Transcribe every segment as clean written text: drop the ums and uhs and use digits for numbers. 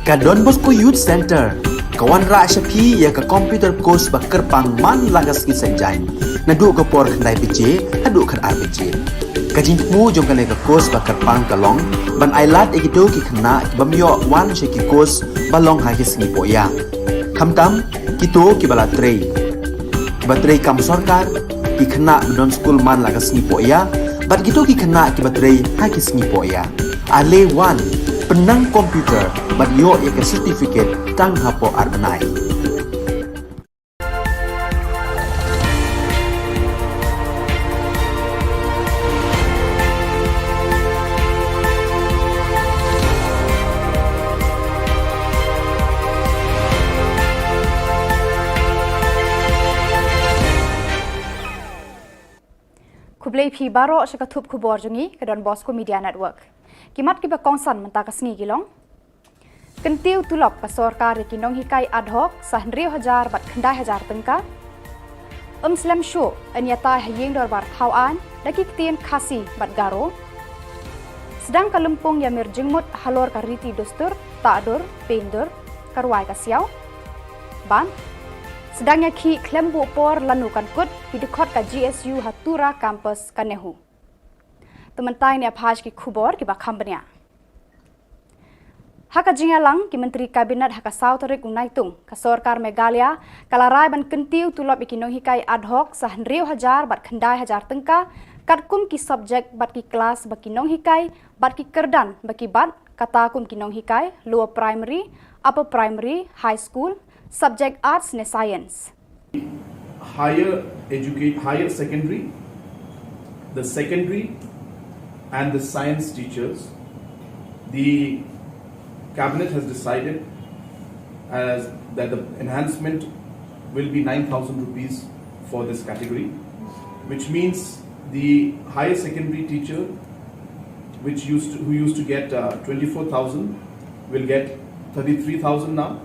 Ka Don Bosco Youth Center, kawan ra syapi ya ka computer course ba kerpang man lagas ki senjain. Nadu ka por khandai BJ, hadu khan RBJ. Kajin mu jong kale ka course ba kerpang kalong, ban ailat ekito ki khna bamyo wan she ki course balong ha ki sngi po ya. Khamtam kito ki bala trei. Batrei kam sarkar ki khna don school man lagas sngi po ya. Bat kito ki khna ki batrei ha ki sngi po ya. Ale wan penang komputer bat yo ek certificate tang hapo arbenai. Kublai phi baro syakatup khubor jungi ke Don Bosco Media Network. Kimat ki bakongsan mentaka sngi gilong. Kentiu tulop ka sarkar ki nong hikai ad hoc sah 1,000 bat khandai 1,000 tengka. Slam show anyata hayeng dorbar thawan daki ktien khasi bat garo. Sedang kalempung ya mirjengmut halor ka riti dostur ta'dur pendur karwai ka siau. Ban sedangnya ki klembu por lanu kan kut ki dekot ka GSU Hatura campus Kanehu. Tementai ni apaj ki khubor ki bakham bania. Haka jingalang ki menteri kabinet haka sauterik unaitung ka sarkar Meghalaya kalarai ban kentiu tulop ikinong hikai ad hoc sah 1,000 bat khandai 1,000 tengka katkum ki subjek bat ki kelas baki nong hikai bat ki kerdan baki bat kata kum ki nong hikai lower primary, upper primary, high school, subject arts ne science. Higher secondary, the secondary and the science teachers, the cabinet has decided that the enhancement will be 9,000 rupees for this category, which means the higher secondary teacher who used to get 24,000 will get 33,000 now.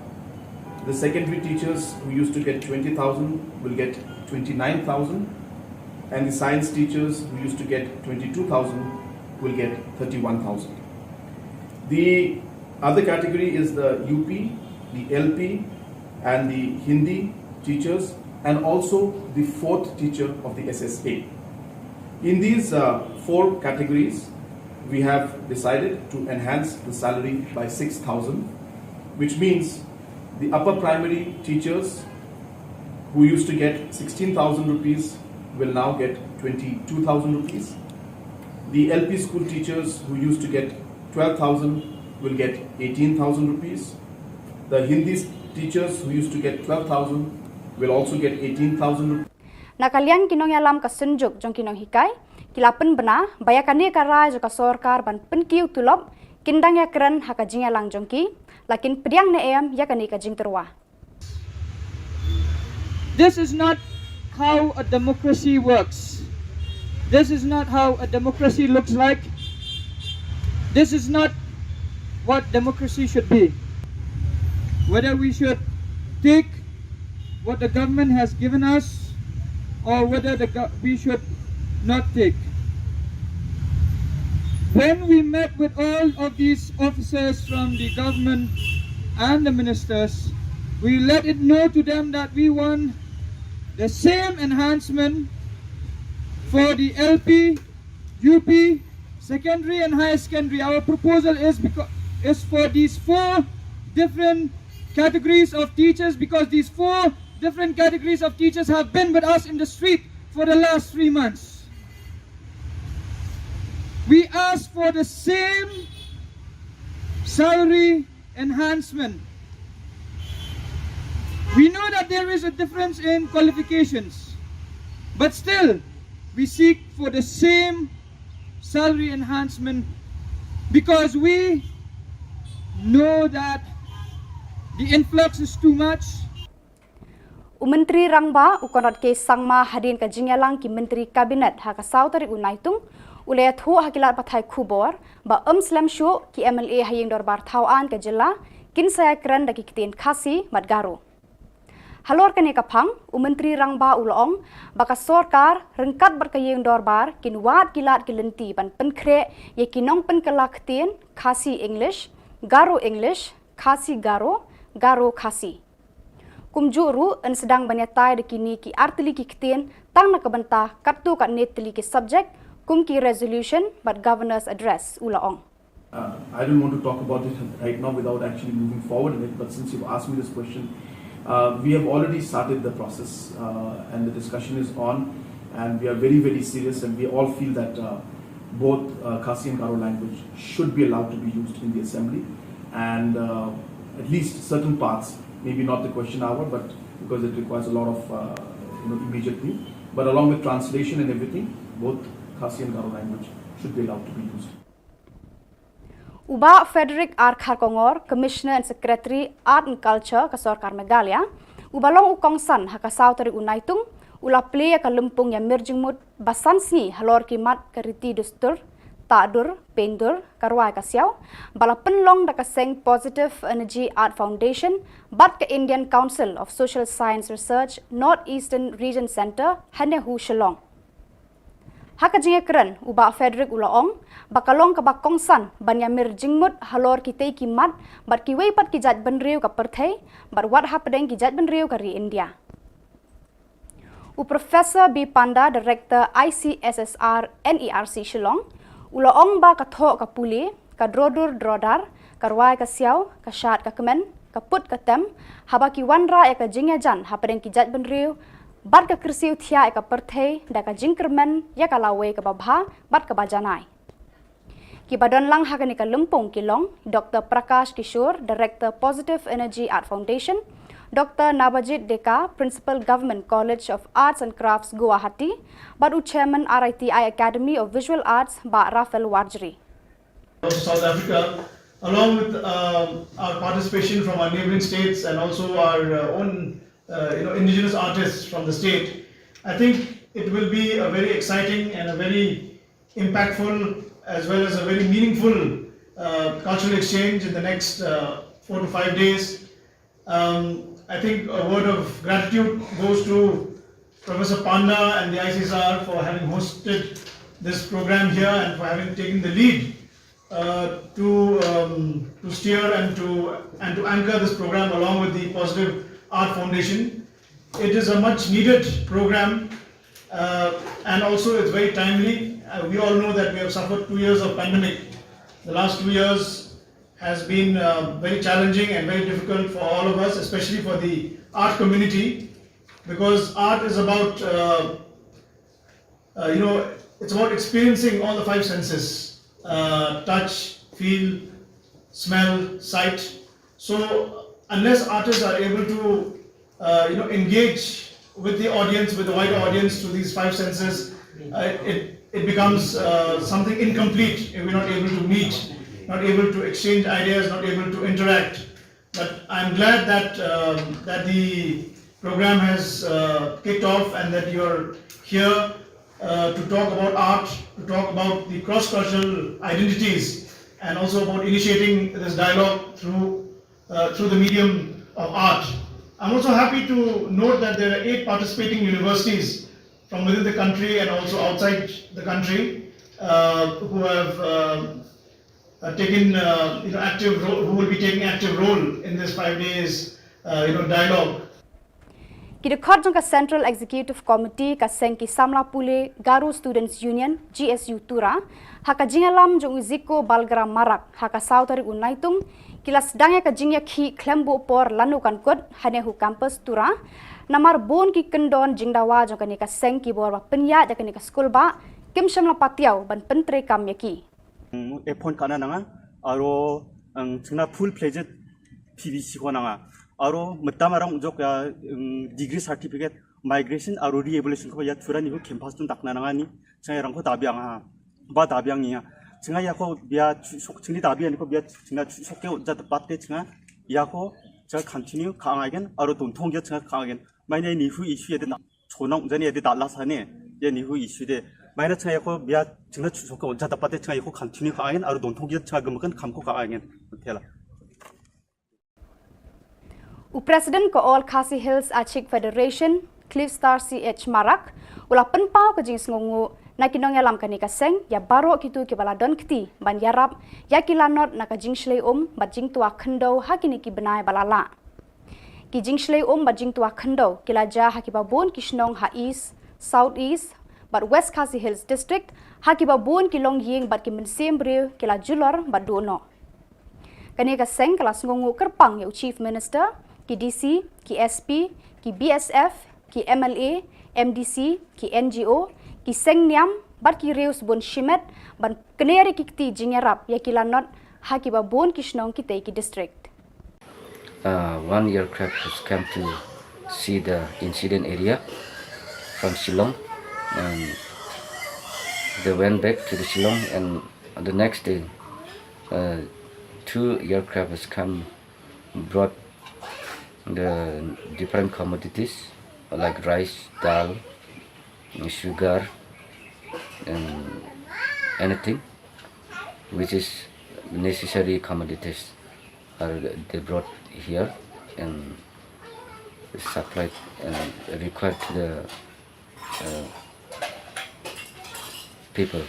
The secondary teachers who used to get 20,000 will get 29,000, and the science teachers who used to get 22,000 will get 31,000. The other category is the UP, the LP, and the Hindi teachers, and also the fourth teacher of the SSA. In these four categories, we have decided to enhance the salary by 6,000, which means the upper primary teachers who used to get 16,000 rupees will now get 22,000 rupees. The LP school teachers who used to get 12,000 will get 18,000 rupees. The Hindi teachers who used to get 12,000 will also get 18,000 rupees. Nakalian kinong yalam ka sunjuk jong kinong hikai, kilapen bena bayakane ka rai jo ka sarkar ban penkiu tulop kindang ya keren haka jingalang jongki, lakin pediang ne em ya kani ka jing terwa. This is not how a democracy works. This is not how a democracy looks like. This is not what democracy should be. Whether we should take what the government has given us or whether we should not take. When we met with all of these officers from the government and the ministers, we let it know to them that we want the same enhancement for the LP, UP, secondary and higher secondary. Our proposal is for these four different categories of teachers, because these four different categories of teachers have been with us in the street for the last 3 months. We ask for the same salary enhancement. We know that there is a difference in qualifications, but still we seek for the same salary enhancement because we know that the influx is too much. Menteri Rangba ukonot ke sangma hadin ka jingalang ki menteri kabinet haka sautari unaitung ulaya thu hakilat pathai khubor ba slam show ki MLA hayeng dorbar thawan ka jilla kin saya kran daki kitin khasi madgaro. Halor kane kapang menteri Rangba ulong baka sarkar rengkat berkayeng dorbar kin wat kilat kilenti pan penkre ye kinong pen kelaktin khasi English, Garo English, Khasi Garo, Garo Khasi. Kumjuru en sedang banyatai de kini ki artili ki ketien tang nak kebentah kartu kat netli ki subject kum ki resolution but governor's address ulaong. I don't want to talk about it right now without actually moving forward in it, but since you've asked me this question, we have already started the process and the discussion is on, and we are very, very serious, and we all feel that both Khasi and Garo language should be allowed to be used in the assembly, and at least certain parts, maybe not the question hour, but because it requires a lot of immediate thing, but along with translation and everything, both Khasi and Garo language should be allowed to be used. Uba Frederick R. Kharkongor, Commissioner and Secretary Art and Culture ka Sarkar Meghalaya, ubalong ukongsan haka sautari unaitung, ula play ka lumpung ya mirjingmut basansi halor kimat kariti dustur, tadur, pendur, karwai kasiaw, bala penlong da kaseng Positive Energy Art Foundation, bat ka Indian Council of Social Science Research, Northeastern Region Center, Hanehu Shillong. Haka jinga keren uba Frederick ulaong bakalong ka bakongsan banyamir jingmut halor kitay kimat bat kiway pat kijat benriu ka perthai bat wat hapadeng kijat benriu ka ri India. U Professor B Panda, Director ICSSR NERC Shillong, ulaong ba katho ka puli ka drodur drodar karwai ka siaw ka shat ka kemen ka put ka tem haba ki wanra ka jinga jan hapadeng kijat benriu bat ka krisiu thia ka perthai da ka jingkermen ya ka lawe ka babha bat ka bajanai ki badan lang ha ka lumpung kilong Dr. Prakash Kishore, Director Positive Energy Art Foundation, Dr. Nabajit Deka, Principal Government College of Arts and Crafts Guwahati, bat Chairman RITI Academy of Visual Arts ba Rafael Warjri. South Africa, along with our participation from our neighboring states and also our own indigenous artists from the state, I think it will be a very exciting and a very impactful as well as a very meaningful cultural exchange in the next 4 to 5 days. I think a word of gratitude goes to Professor Panda and the ICSR for having hosted this program here and for having taken the lead to steer and to anchor this program along with the Positive Art Foundation. It is a much needed program and also it's very timely. We all know that we have suffered 2 years of pandemic. The last 2 years has been very challenging and very difficult for all of us, especially for the art community, because art is about it's about experiencing all the 5 senses: touch, feel, smell, sight. So unless artists are able to engage with the audience, with the wider audience, to these 5 senses, it becomes something incomplete if we're not able to meet, not able to exchange ideas, not able to interact. But I'm glad that that the program has kicked off and that you're here to talk about art, to talk about the cross-cultural identities, and also about initiating this dialogue through the medium of art. I'm also happy to note that there are 8 participating universities from within the country and also outside the country who have taken active role, who will be taking active role in this 5 days dialogue. Kidekot jangka Central Executive Committee ka Sengki Samla Pule Garo Students Union GSU Tura haka jingalam jong Ziko Balgram Marak haka sautari unaitung kilas dangya ka jingya khi klembo por lanukan kod hanehu campus Tura namar bon ki kendon jingdawa jangka ni ka Sengki bor penya jaka ni ka school ba kim shamla patiaw ban pentre kam yaki F1 kana nanga aro ang chingna full pledged PVC ko nanga aro matamarang ujok ya degree certificate migration aro re-evaluation ko ya turani ko campus tum dakna nanga ni chang rang ko dabiang ha ba dabiang niya changa ya ko bia sok chingni dabiang ko bia chingna sok ke ja patte changa ya ko ja continue kang again aro don thong ge changa kang again maine ni hu issue de chonong jani de dallasane ye ni hu issue de 마이너 차에 고 미야 증나 주소가 온자다 빠데 차에 고 컨티뉴 가하겐 아루 돈통기 차 금건 감고 가하겐 호텔라 U President ko All Khasi Hills Achik Federation Cliff Star CH Marak ula penpau ka jing sngongu Na kinong yalam kani kaseng ya baro kitu ki bala don kiti ban yarap ya kilanot na ka jing shlei ba jing tua khndo ha kini ki benai balala. Ki jing shlei ba jing tua khndo kila ja ha ki ba bon kishnong ha east, south east, but West Khasi Hills district ha ki ba bon ki long ying bat ki mensem bre kila julor ba dono. Kani kaseng kala sungungu kerpang ya chief minister, ki DC, ki SP, ki BSF, ki MLA, MDC, ki NGO, ki seng niam bat ki reus bon shimet ban keneri ki kti jingerap ya kilanot ha ki ba bon kishnong ki ki district. One aircraft has come to see the incident area from Shillong, and they went back to the Shillong, and the next day 2 aircraft has come, brought the different commodities like rice, dal, sugar, and anything which is necessary commodities are they brought here and supplied and required to the people.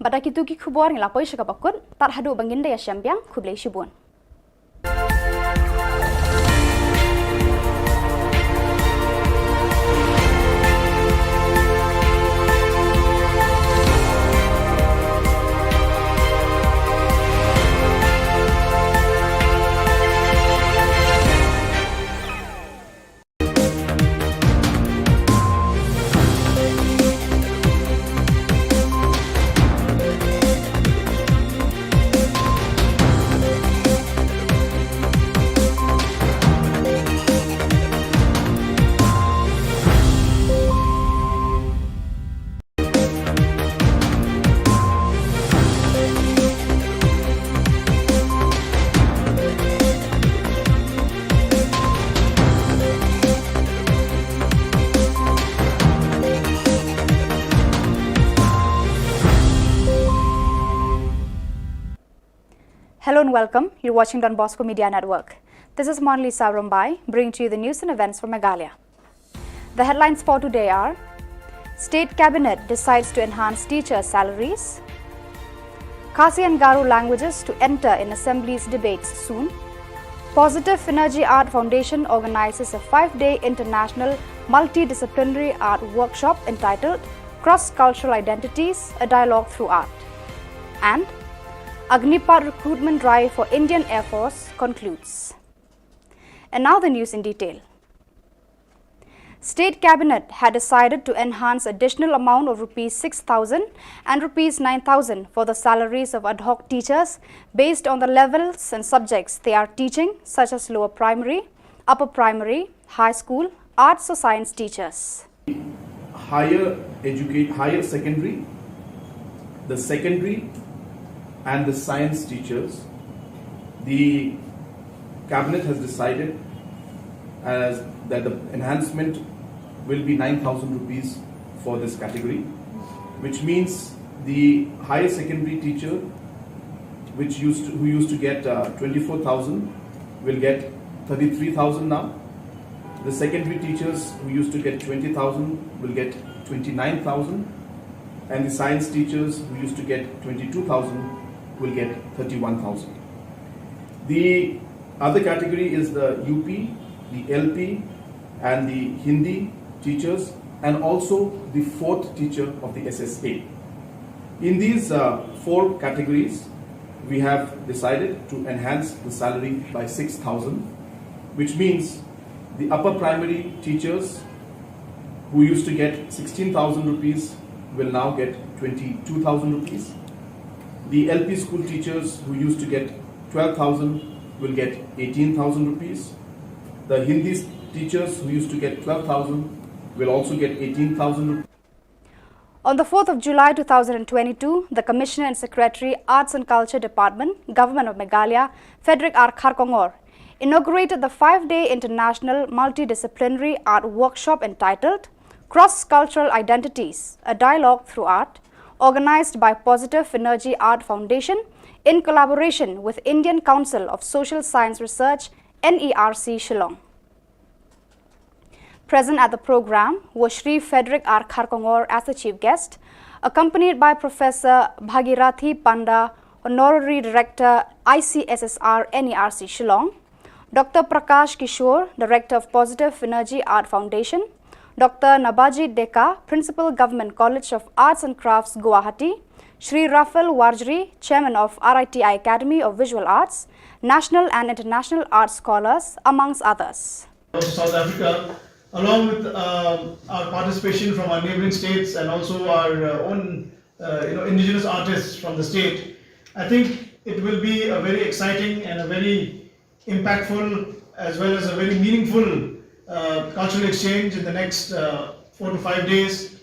Bada kitu ki khubor ngila poi shaka bakun tar hadu banginda ya syambyang khublei shibun. Hello and welcome. You're watching Don Bosco Media Network. This is Monli Saurumbai, bringing to you the news and events from Meghalaya. The headlines for today are: State Cabinet decides to enhance teacher salaries. Khasi and Garo languages to enter in Assembly's debates soon. Positive Energy Art Foundation organizes a 5-day international multidisciplinary art workshop entitled Cross-Cultural Identities, a Dialogue Through Art. And Agnipat recruitment drive for Indian Air Force concludes. And now the news in detail. State Cabinet had decided to enhance additional amount of Rs 6,000 and Rs 9,000 for the salaries of ad hoc teachers based on the levels and subjects they are teaching, such as lower primary, upper primary, high school, arts or science teachers. Higher secondary, the secondary and the science teachers, the cabinet has decided that the enhancement will be 9,000 rupees for this category, which means the higher secondary teacher who used to get 24,000 will get 33,000 now. The secondary teachers who used to get 20,000 will get 29,000, and the science teachers who used to get 22,000 will get 31,000. The other category is the UP, the LP, and the Hindi teachers, and also the 4th teacher of the SSA. In these 4 categories, we have decided to enhance the salary by 6,000, which means the upper primary teachers who used to get 16,000 rupees will now get 22,000 rupees. The LP school teachers who used to get 12,000 will get 18,000 rupees. The Hindi teachers who used to get 12,000 will also get 18,000 rupees. On the 4th of July 2022, the Commissioner and Secretary, Arts and Culture Department, Government of Meghalaya, Frederick R. Kharkongor, inaugurated the 5-day international multidisciplinary art workshop entitled Cross-Cultural Identities, a Dialogue Through Art, organized by Positive Energy Art Foundation in collaboration with Indian Council of Social Science Research, NERC, Shillong. Present at the program was Shri Frederick R. Kharkongor as the chief guest, accompanied by Professor Bhagirathi Panda, Honorary Director, ICSSR NERC Shillong, Dr. Prakash Kishore, Director of Positive Energy Art Foundation, Dr. Nabaji Deka, Principal Government College of Arts and Crafts, Guwahati, Shri Rafael Warjri, Chairman of RITI Academy of Visual Arts, national and international art scholars, amongst others. South Africa, along with our participation from our neighboring states and also our own indigenous artists from the state, I think it will be a very exciting and a very impactful as well as a very meaningful cultural exchange in the next 4 to 5 days.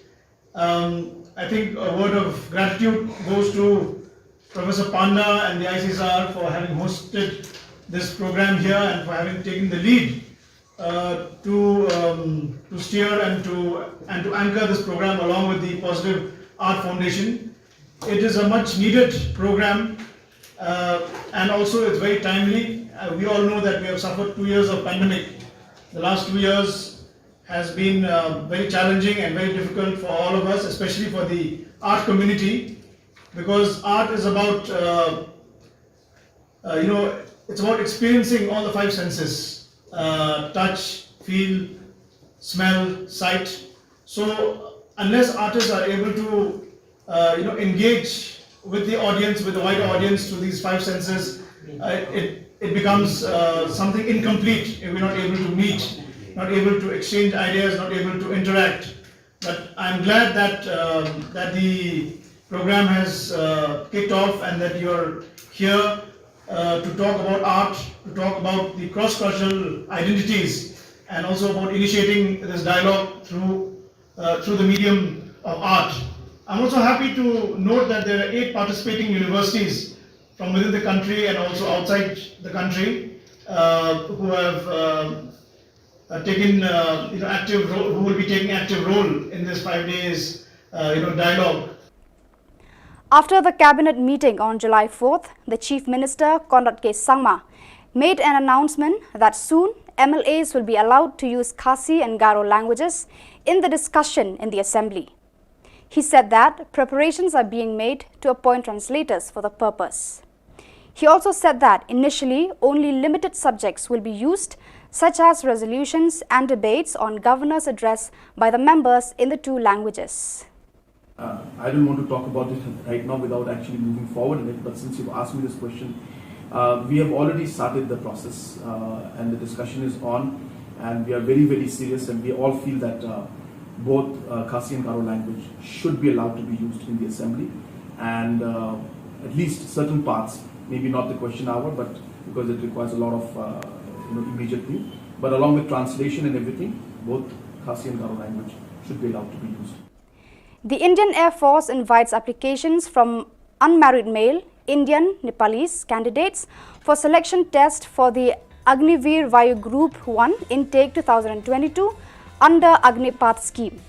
I think a word of gratitude goes to Professor Panda and the ICSR for having hosted this program here and for having taken the lead to steer and to anchor this program along with the Positive Art Foundation. It is a much needed program and also it's very timely. We all know that we have suffered 2 years of pandemic. The last 2 years has been very challenging and very difficult for all of us, especially for the art community, because art is about it's about experiencing all the 5 senses: touch, feel, smell, sight. So unless artists are able to engage with the audience, with the wider audience through these 5 senses, it becomes something incomplete if we're not able to meet, not able to exchange ideas, not able to interact. But I'm glad that that the program has kicked off and that you're here to talk about art, to talk about the cross-cultural identities, and also about initiating this dialogue through the medium of art. I'm also happy to note that there are 8 participating universities from within the country and also outside the country who have taken active role, who will be taking active role in this 5 days dialogue. After the cabinet meeting on July 4th, the Chief Minister Conrad K. Sangma made an announcement that soon MLAs will be allowed to use Khasi and Garo languages in the discussion in the Assembly. He said that preparations are being made to appoint translators for the purpose. He also said that initially only limited subjects will be used, such as resolutions and debates on governor's address by the members in the 2 languages. I don't want to talk about it right now without actually moving forward in it, but since you've asked me this question, we have already started the process and the discussion is on, and we are very, very serious, and we all feel that both Khasi and Garo language should be allowed to be used in the Assembly, and at least certain parts, maybe not the question hour, but because it requires a lot of immediate thing, but along with translation and everything, both Khasi and Garo language should be allowed to be used. The Indian Air Force invites applications from unmarried male, Indian, Nepalese candidates for selection test for the Agniveer Vayu Group 1 Intake 2022 under Agnipath scheme.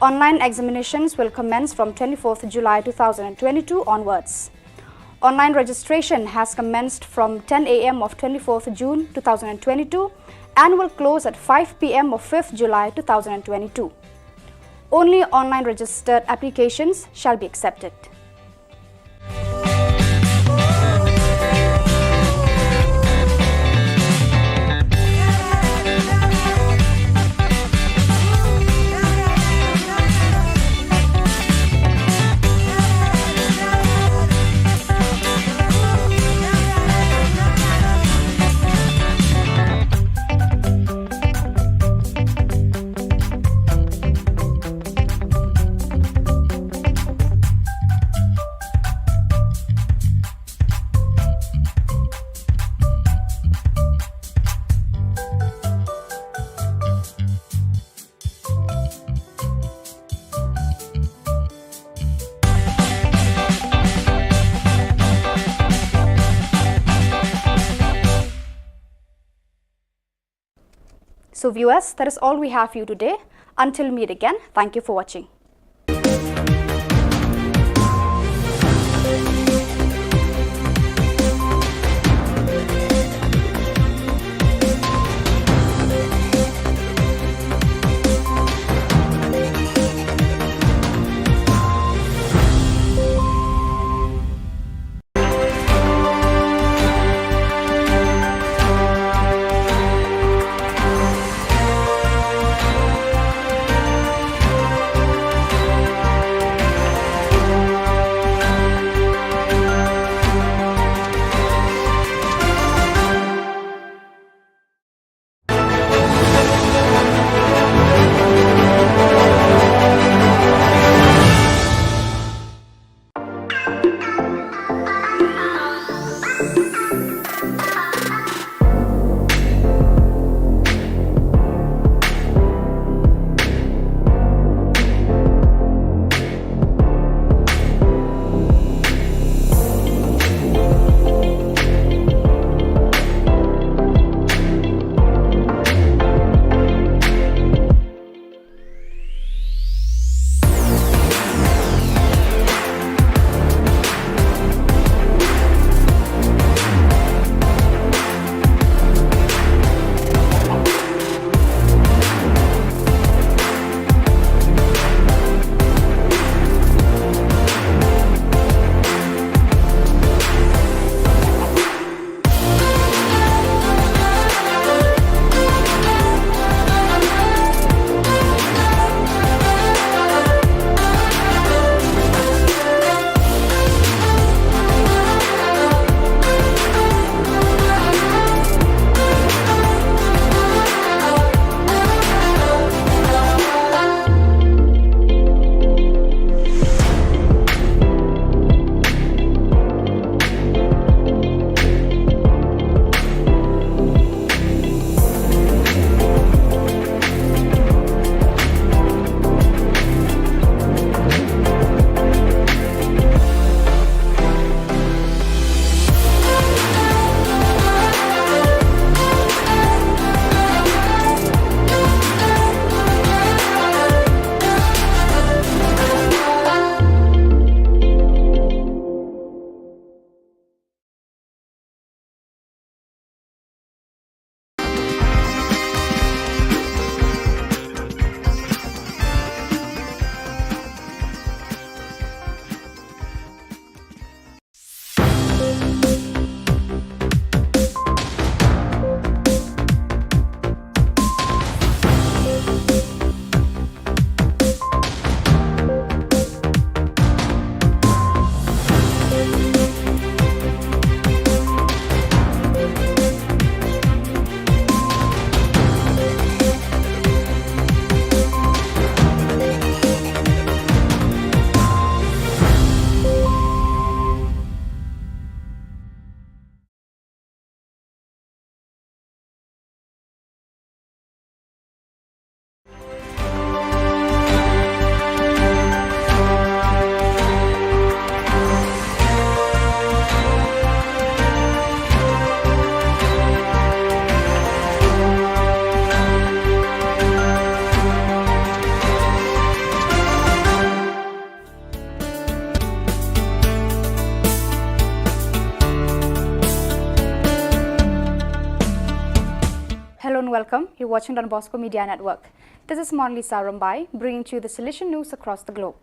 Online examinations will commence from 24th July 2022 onwards. Online registration has commenced from 10 a.m. of 24th June 2022 and will close at 5 p.m. of 5th July 2022. Only online registered applications shall be accepted. So viewers, that is all we have for you today. Until meet again, thank you for watching. Hello and welcome. You're watching Don Bosco Media Network. This is Monli Sarambai, bringing to you the solution news across the globe.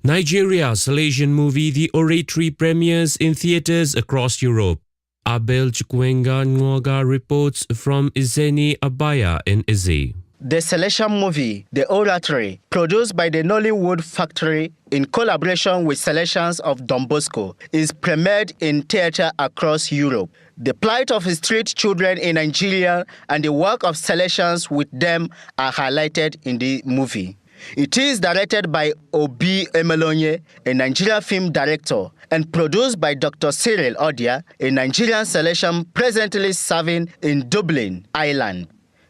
Nigeria's Salesian movie The Oratory premieres in theatres across Europe. Abel Chukwuenga Nwoga reports from Izeni Abaya in Izzi. The Salesian movie, The Oratory, produced by the Nollywood Factory in collaboration with Salesians of Don Bosco, is premiered in theatre across Europe. The plight of street children in Nigeria and the work of Salesians with them are highlighted in the movie. It is directed by Obi Emelonye, a Nigerian film director, and produced by Dr. Cyril Odia, a Nigerian Salesian presently serving in Dublin, Ireland.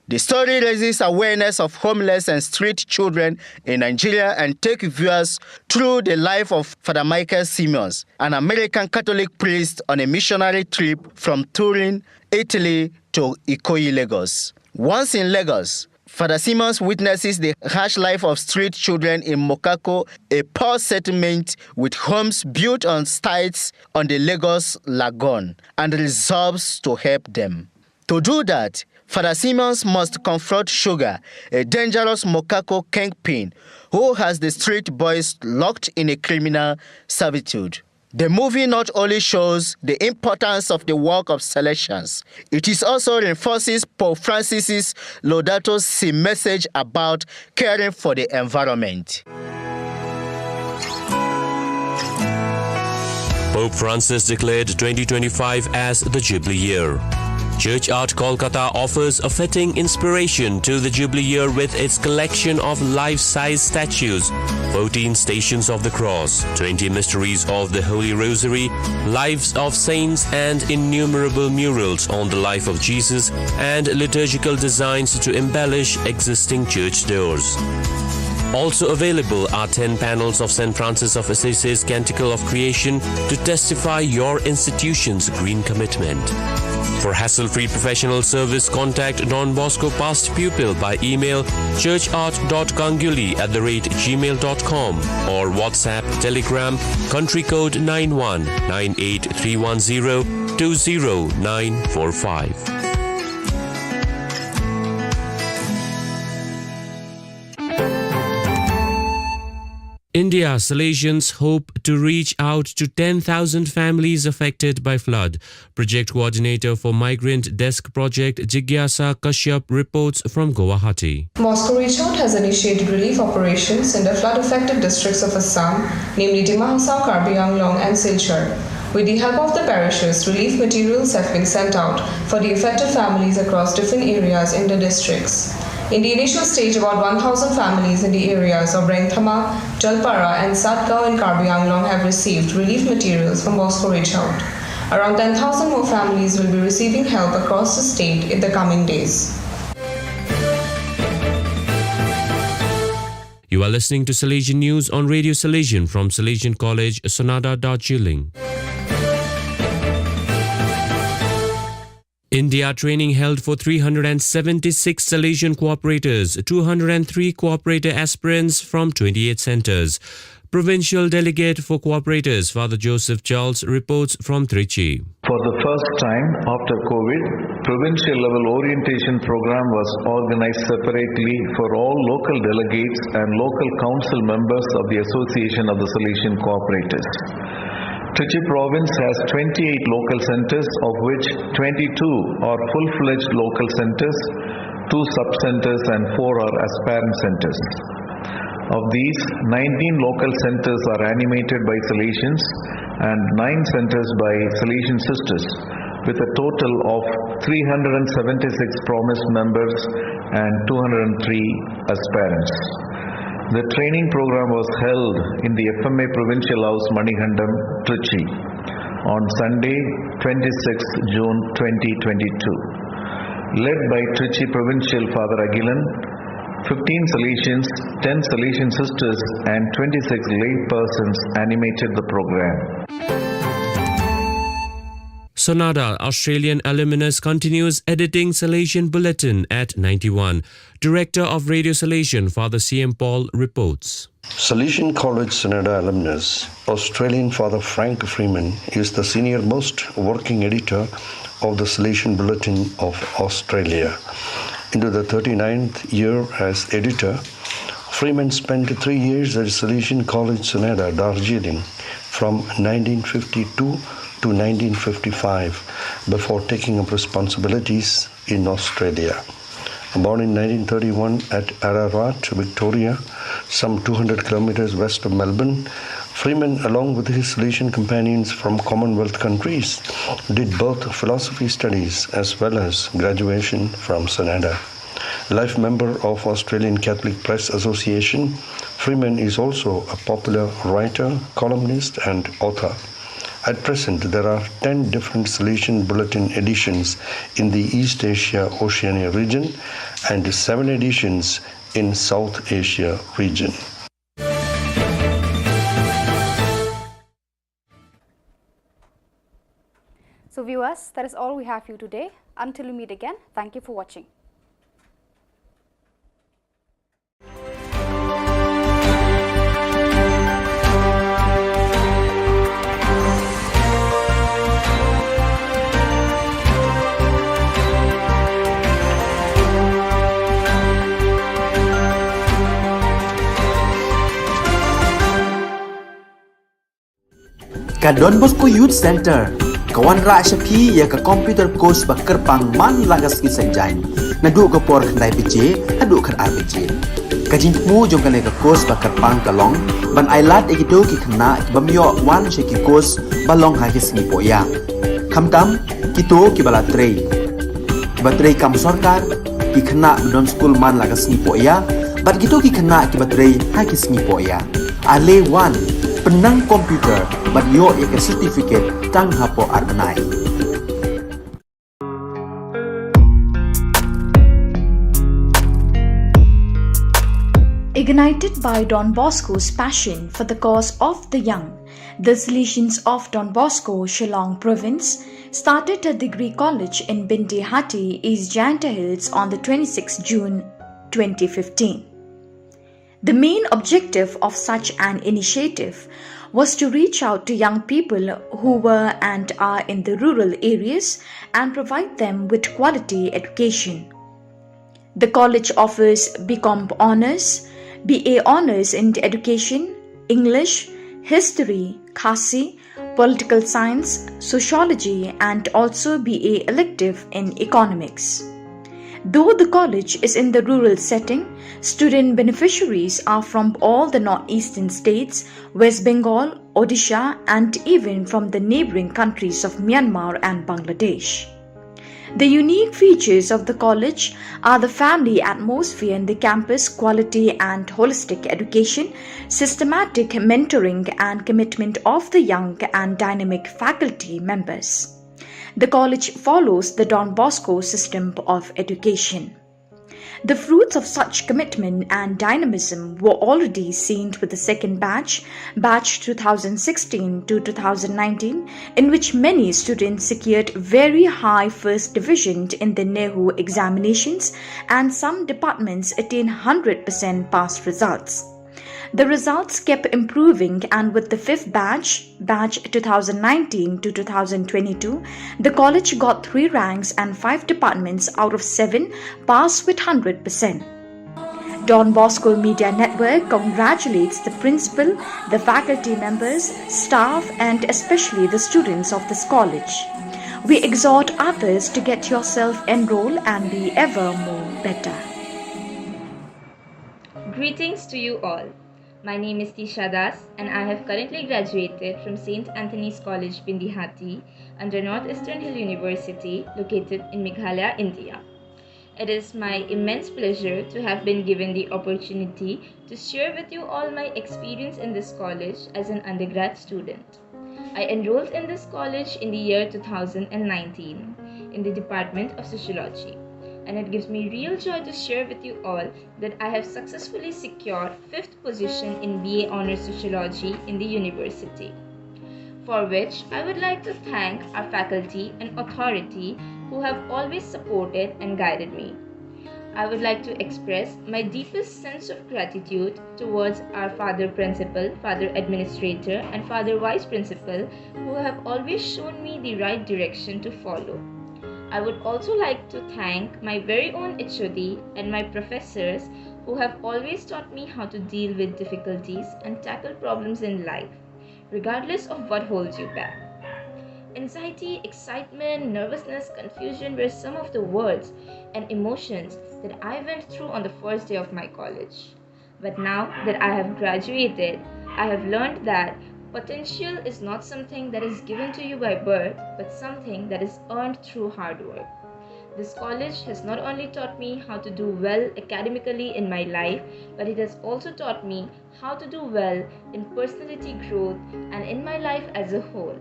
The story raises awareness of homeless and street children in Nigeria and takes viewers through the life of Father Michael Simmons, an American Catholic priest on a missionary trip from Turin, Italy to Ikoyi, Lagos. Once in Lagos, Father Simmons witnesses the harsh life of street children in Mokako, a poor settlement with homes built on stilts on the Lagos Lagoon, and resolves to help them. To do that, Father Simmons must confront Sugar, a dangerous Mokako kingpin who has the street boys locked in a criminal servitude. The movie not only shows the importance of the work of Salesians, it also reinforces Pope Francis's Laudato Si message about caring for the environment. Pope Francis declared 2025 as the Jubilee Year. Church Art Kolkata offers a fitting inspiration to the Jubilee Year with its collection of life-size statues, 14 Stations of the Cross, 20 Mysteries of the Holy Rosary, Lives of Saints, and innumerable murals on the life of Jesus and liturgical designs to embellish existing church doors. Also available are 10 panels of St. Francis of Assisi's Canticle of Creation to testify your institution's green commitment. For hassle-free professional service, contact Don Bosco past pupil by email churchart.kanguli@gmail.com or WhatsApp, Telegram, country code 919831020945. India Salesians hope to reach out to 10,000 families affected by flood. Project coordinator for Migrant Desk Project Jigyasa Kashyap reports from Guwahati. Moscow Reach Out has initiated relief operations in the flood-affected districts of Assam, namely Dima Hasao, Karbi Anglong and Silchar. With the help of the parishes, relief materials have been sent out for the affected families across different areas in the districts. In the initial stage, about 1,000 families in the areas of Rengthama, Jalpara and Satgaon in Karbi Anglong have received relief materials from Moscow Reach Out. Around 10,000 more families will be receiving help across the state in the coming days. You are listening to Salesian News on Radio Salesian from Salesian College, Sonada, India training held for 376 Salesian cooperators, 203 cooperator aspirants from 28 centres. Provincial Delegate for Cooperators, Father Joseph Charles, reports from Trichy. For the first time after COVID, provincial level orientation program was organized separately for all local delegates and local council members of the Association of the Salesian Cooperators. Trichy province has 28 local centers, of which 22 are full-fledged local centers, 2 sub-centers and 4 are aspirant centers. Of these, 19 local centers are animated by Salesians and 9 centers by Salesian sisters, with a total of 376 promised members and 203 aspirants. The training program was held in the FMA Provincial House, Manihandam, Trichy, on Sunday, 26 June 2022. Led by Trichy Provincial Father Agilan, 15 Salesians, 10 Salesian sisters and 26 lay persons animated the program. Sonada, Australian alumnus, continues editing Salesian Bulletin at 91. Director of Radio Salesian, Father C.M. Paul, reports. Salesian College Sonada alumnus, Australian Father Frank Freeman, is the senior most working editor of the Salesian Bulletin of Australia. Into the 39th year as editor, Freeman spent 3 years at Salesian College Sonada, Darjeeling, from 1952 to 1955, before taking up responsibilities in Australia. Born in 1931 at Ararat, Victoria, some 200 kilometers west of Melbourne, Freeman, along with his Salesian companions from Commonwealth countries, did both philosophy studies as well as graduation from Sonada. Life member of Australian Catholic Press Association, Freeman is also a popular writer, columnist and author. At present, there are 10 different Salesian Bulletin editions in the East Asia Oceania region and 7 editions in South Asia region. So viewers, that is all we have for you today. Until we meet again, thank you for watching. Don Bosco Youth Center, kawan ra shapi ya ka computer course bakar pang man lagas ki sanjain. Nadu ka por khandai pije, hadu khan ar pije. Kajin mu jong kale ka course bakar pang kalong, ban ailat ekito ki khna bamyo wan sheki course balong ha ki sni poya. Khamtam kito ki bala trei. Batrei kam sarkar ki khna don school man lagas ni poya, bat kito ki khna ki batrei ha ki sni poya. Ale wan penang komputer bat yo ek certificate tang hapo arnai. Ignited by Don Bosco's passion for the cause of the young, the Salesians of Don Bosco, Shillong province, started a degree college in Bindi Hatti, East Janta Hills on the 26th June 2015. The main objective of such an initiative was to reach out to young people who were and are in the rural areas and provide them with quality education. The college offers BCom Honours, BA Honours in Education, English, History, Khasi, Political Science, Sociology and also BA elective in Economics. Though the college is in the rural setting, student beneficiaries are from all the northeastern states, West Bengal, Odisha and even from the neighbouring countries of Myanmar and Bangladesh. The unique features of the college are the family atmosphere in the campus, quality and holistic education, systematic mentoring and commitment of the young and dynamic faculty members. The college follows the Don Bosco system of education. The fruits of such commitment and dynamism were already seen with the second batch 2016 to 2019, in which many students secured very high first division in the NEHU examinations and some departments attained 100% pass results. The results kept improving, and with the fifth batch 2019 to 2022, the college got 3 ranks and 5 departments out of 7 passed with 100%. Don Bosco Media Network congratulates the principal, the faculty members, staff and especially the students of this college. We exhort others to get yourself enrolled and be ever more better. Greetings to you all. My name is Tisha Das and I have currently graduated from St. Anthony's College, Bindi Hatti under Northeastern Hill University located in Meghalaya, India. It is my immense pleasure to have been given the opportunity to share with you all my experience in this college as an undergrad student. I enrolled in this college in the year 2019 in the Department of Sociology. And it gives me real joy to share with you all that I have successfully secured 5th position in BA Honours Sociology in the university. for which I would like to thank our faculty and authority who have always supported and guided me. I would like to express my deepest sense of gratitude towards our Father Principal, Father Administrator, and Father Vice Principal who have always shown me the right direction to follow. I would also like to thank my very own HOD and my professors who have always taught me how to deal with difficulties and tackle problems in life, regardless of what holds you back. Anxiety, excitement, nervousness, confusion were some of the words and emotions that I went through on the first day of my college. But now that I have graduated, I have learned that potential is not something that is given to you by birth, but something that is earned through hard work. This college has not only taught me how to do well academically in my life, but it has also taught me how to do well in personality growth and in my life as a whole.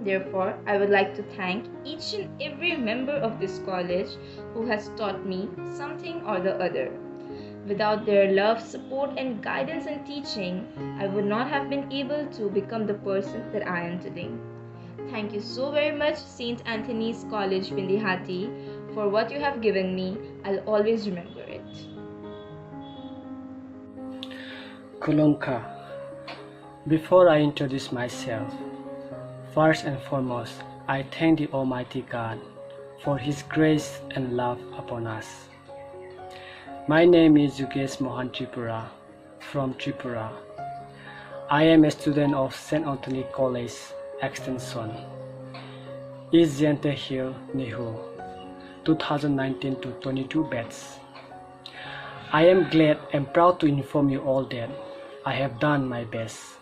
Therefore, I would like to thank each and every member of this college who has taught me something or the other. Without their love, support, and guidance and teaching, I would not have been able to become the person that I am today. Thank you so very much, St. Anthony's College, Bindihati, for what you have given me. I'll always remember it. Kulongka. Before I introduce myself, first and foremost, I thank the Almighty God for His grace and love upon us. My name is Yugesh Mohan Tripura from Tripura. I am a student of St. Anthony College Extension, East Jante Hill, Nihu, 2019 to 22 batch. I am glad and proud to inform you all that I have done my best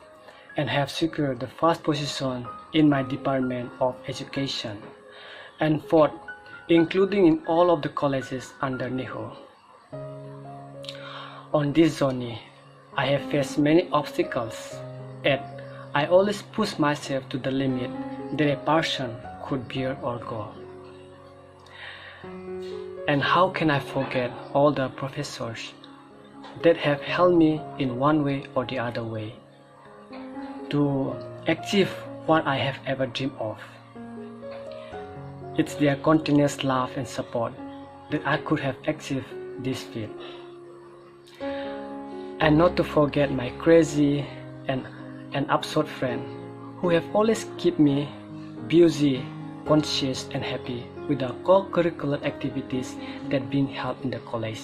and have secured the first position in my Department of Education and fourth, including in all of the colleges under NIHU. On this journey, I have faced many obstacles, yet I always push myself to the limit that a person could bear or go. And how can I forget all the professors that have helped me in one way or the other way to achieve what I have ever dreamed of. It's their continuous love and support that I could have achieved this feat. And not to forget my crazy and absurd friend who have always kept me busy, conscious and happy with the co-curricular activities that being held in the college.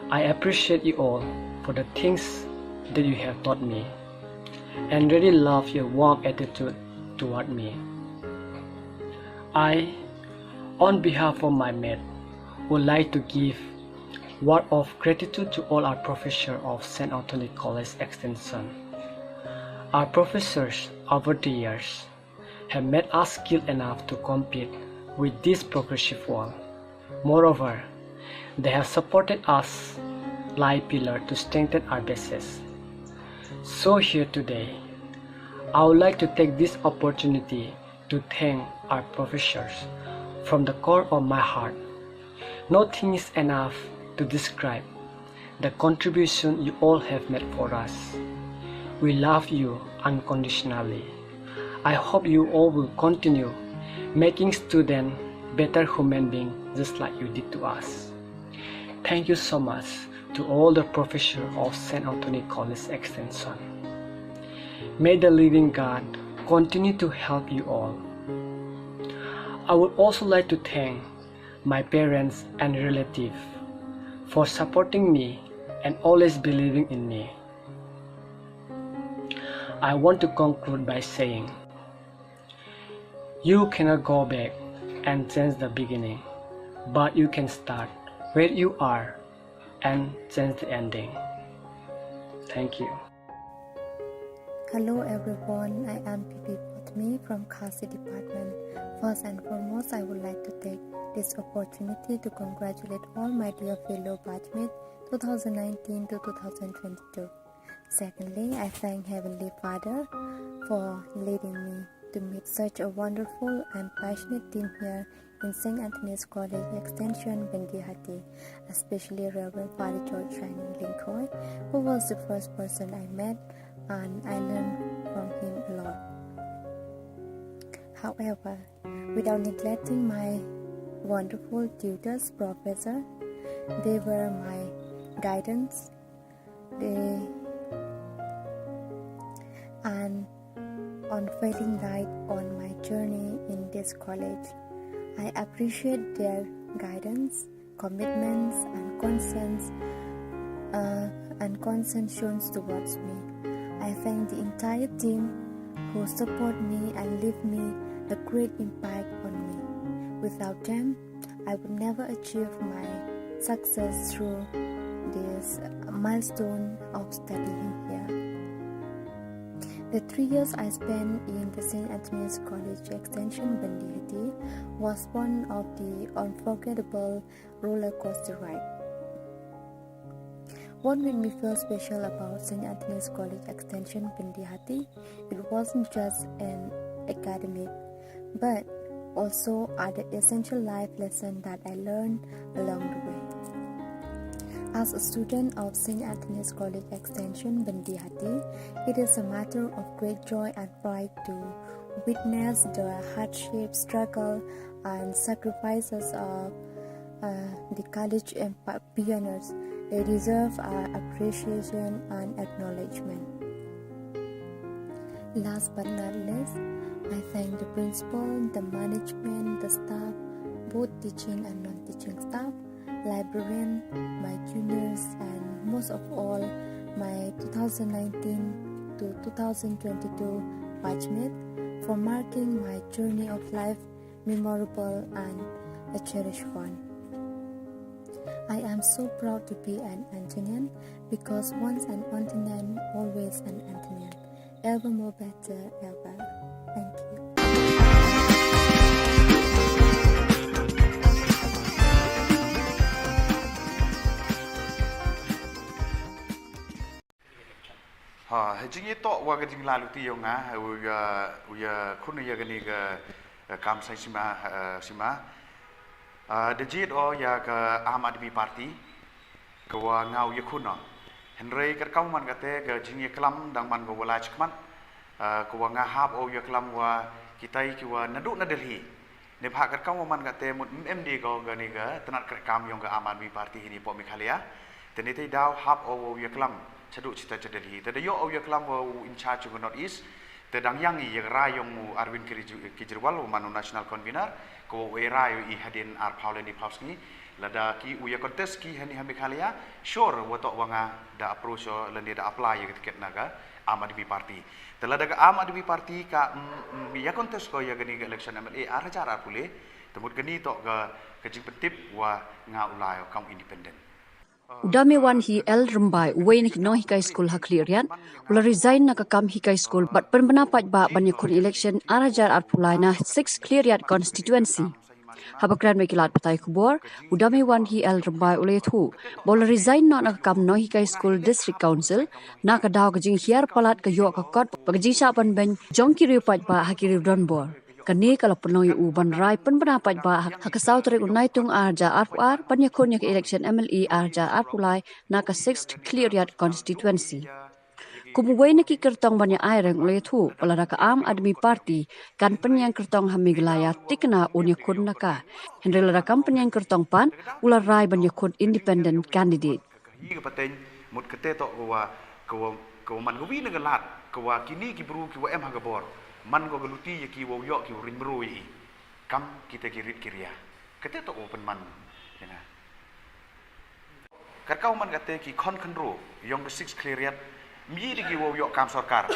I appreciate you all for the things that you have taught me and really love your warm attitude toward me. I, on behalf of my mate, would like to give word of gratitude to all our professors of St. Anthony College Extension. Our professors over the years have made us skilled enough to compete with this progressive world. Moreover, they have supported us like pillar to strengthen our bases. So here today, I would like to take this opportunity to thank our professors from the core of my heart. Nothing is enough to describe the contribution you all have made for us. We love you unconditionally. I hope you all will continue making students better human beings just like you did to us. Thank you so much to all the professors of St. Anthony College Extension. May the living God continue to help you all. I would also like to thank my parents and relatives for supporting me and always believing in me. I want to conclude by saying, you cannot go back and change the beginning, but you can start where you are and change the ending. Thank you. Hello everyone, I am Pipi Potmi from Khasi Department. First and foremost, I would like to take this opportunity to congratulate all my dear fellow batchmates 2019 to 2022. Secondly, I thank Heavenly Father for leading me to meet such a wonderful and passionate team here in St. Anthony's College Extension, Bindihati, especially Reverend Father George Shining Linkoy, who was the first person I met and I learned from him a lot. However, without neglecting my wonderful tutors, professor, they were my guidance, and unfailing light on my journey in this college. I appreciate their guidance, commitments, and consent shown towards me. I thank the entire team who support me and leave me a great impact on me. Without them, I would never achieve my success through this milestone of studying here. The 3 years I spent in the St. Anthony's College Extension Bandihati was one of the unforgettable roller coaster ride. What made me feel special about St. Anthony's College Extension Bandihati, it wasn't just an academic, but also other essential life lessons that I learned along the way. As a student of St. Anthony's College Extension Bandihati, it is a matter of great joy and pride to witness the hardship, struggle, and sacrifices of the college pioneers. They deserve our appreciation and acknowledgement. Last but not least, I thank the principal, the management, the staff, both teaching and non-teaching staff, librarian, my juniors, and most of all, my 2019 to 2022 batchmate for marking my journey of life memorable and a cherished one. I am so proud to be an Antonian because once an Antonian, always an Antonian. Ever more better, ever. Thank you. Hejingi to wa gajing lalu ti yong uya khun ya gani ga kam sai sima dejit o ya ka Ahmad Admi Party ka wa ngau ya khun no henrei kat kau man kate ga jingi klam dang man go wala chkman ka wa nga hab o ya klam wa kitai ki wa nadu na Delhi ne pha kat kau man kate mut MD go gani ga tanat kat kam yong ga Ahmad Admi Party hini po Meghalaya teni tai dau hab o ya klam chadu cita Delhi tada yo au ya klam wa in charge of North East tadang yang i rayong mu Arvind Kejriwal manu national convener ko we rayo I hadin ar Paulen di Pauski lada ki uya contest ki hani Meghalaya sure wato wanga da approach lende da apply ya tiket naga Aam Aadmi Party talada ka Aam Aadmi Party ka ya contest ko ya gani election MLA ar cara pule temut gani to ka kajing petip wa nga ulayo kam independent. Udame wan hi el rembai uwe no hikai school haklirian ula resign na kakam hikai school but penpendapat ba banyakun election arajar arpulai na 6 cleariat constituency habakran mekilat patai Khubor udame wan hi el rembai ule thu bola resign na kakam no hikai school district council na kadaw kajing hiar palat kayo kakot pagajing sapan ben jongki riupat ba hakiri donbor kani kalau penoi u banrai pendapat ba hakasau tarik unai tung arja arpuar panyakun yak election MLE arja arpulai na ka 6th cleariat constituency kumuway na kikertong banya aireng ulay thu palara ka Aam Aadmi Party kan penyang kertong Meghalaya tikna unyakun naka henry lara kam penyang kertong pan ularai banyakun independent candidate Hi pateng mut kete to ko man gowi na galat ko kini ki bru ki wa em hagabor man go galuti ya ki wo yo ki rimru yi kam kita kirit kiria kete to open man ya kat kau man kate ki kon kanro yong the 6 cleariat mi di ki wo yo kam sarkar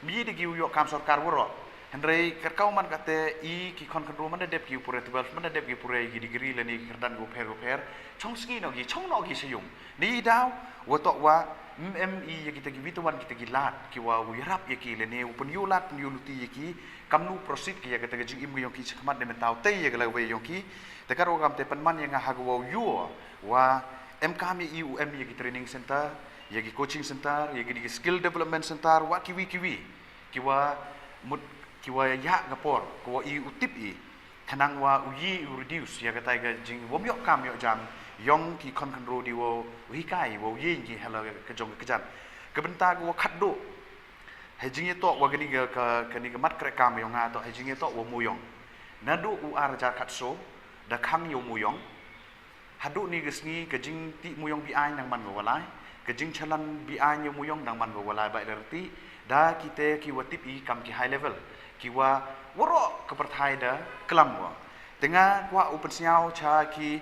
mi di ki wo yo kam sarkar woro henrei kat kau man kate I ki kon kanro man dep ki pure 12 man dep ki pure gi degree leni kerdan go per chong ski no gi chong no gi sayum ni daw wo to wa MME ya kita gi bituan kita gi lat ki wa wirap ya ki lene upun yulat pun yuluti ya ki kamnu proceed ki ya kita gi im yong ki chakmat de mentau te ya gala we yong ki te karo gam te penman yang ha go yu wa MKM UM ya ki training center ya ki coaching center ya ki skill development center wa kiwi ki wa mut ki wa ya gapor ko I utip I kanang wa uyi reduce ya kata ga jing wom yok kam yok jam yong ki kon kanro di wo hikai wo yin ki hello ke jong ke jan ke benta go khat do hejing itu wagani ke mat krek kam yong atau hejing itu wa muyong nadu u arja katso da khang yo muyong hadu ni gesni kejing ti muyong bi ai nang man go walai kejing chalan bi ai yo muyong nang man go walai ba derti da kita ki watip i kam ki high level ki wa woro ke perthai da kelam wa tengah wa upen siau cha ki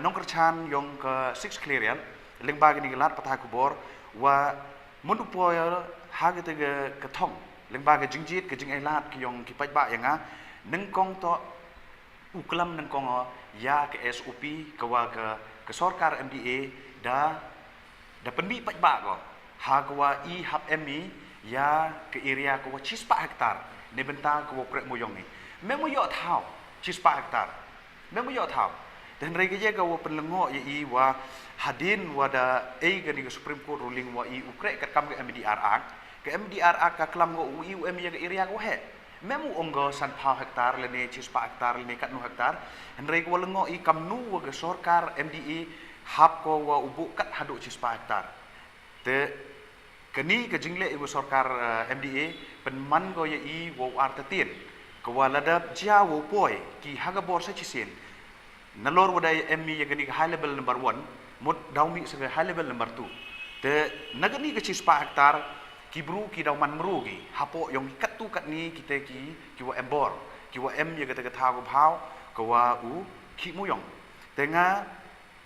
nong kerchan yong ke 6 clearian lengba gini gelat patah kubor wa mundu poya hage te ke thong lengba ke jingjit ke jing ai lat ki yong ki pai ba yanga neng kong to uklam neng kong ya ke SOP ke wa ke sarkar MDA da penbi pai ba ko ha ko wa I hab MI ya ke area ko 4 hektar ne benta ko krek moyong ni memo yo thau 4 hektar memo yo thau dan rege je ko penlengo ye I wa hadin wada gani ke Supreme Court ruling wa I ukrek kat kam ke MDR Act ke MDR Act ka klam go UM ye ke area ko he memu onggo san phau hektar le ne 4 hektar le ne kat 9 hektar dan rege wa lengo I kam nu wa ke sarkar MDA hab ko wa ubu kat hadu 4 hektar te kini ke jingle ibu sarkar MDA penman go ye I wo artatin ko wala da jia wo poi ki haga bor sa chisin nalor wadai MI ye gani high level number 1 mut daumi se high level number 2 te nagani ke 4 hektar ki bru ki dauman mrugi hapo yong kat tu kat ni kita ki wa embor ki wa M ye kata tha go phau ko wa u ki muyong tenga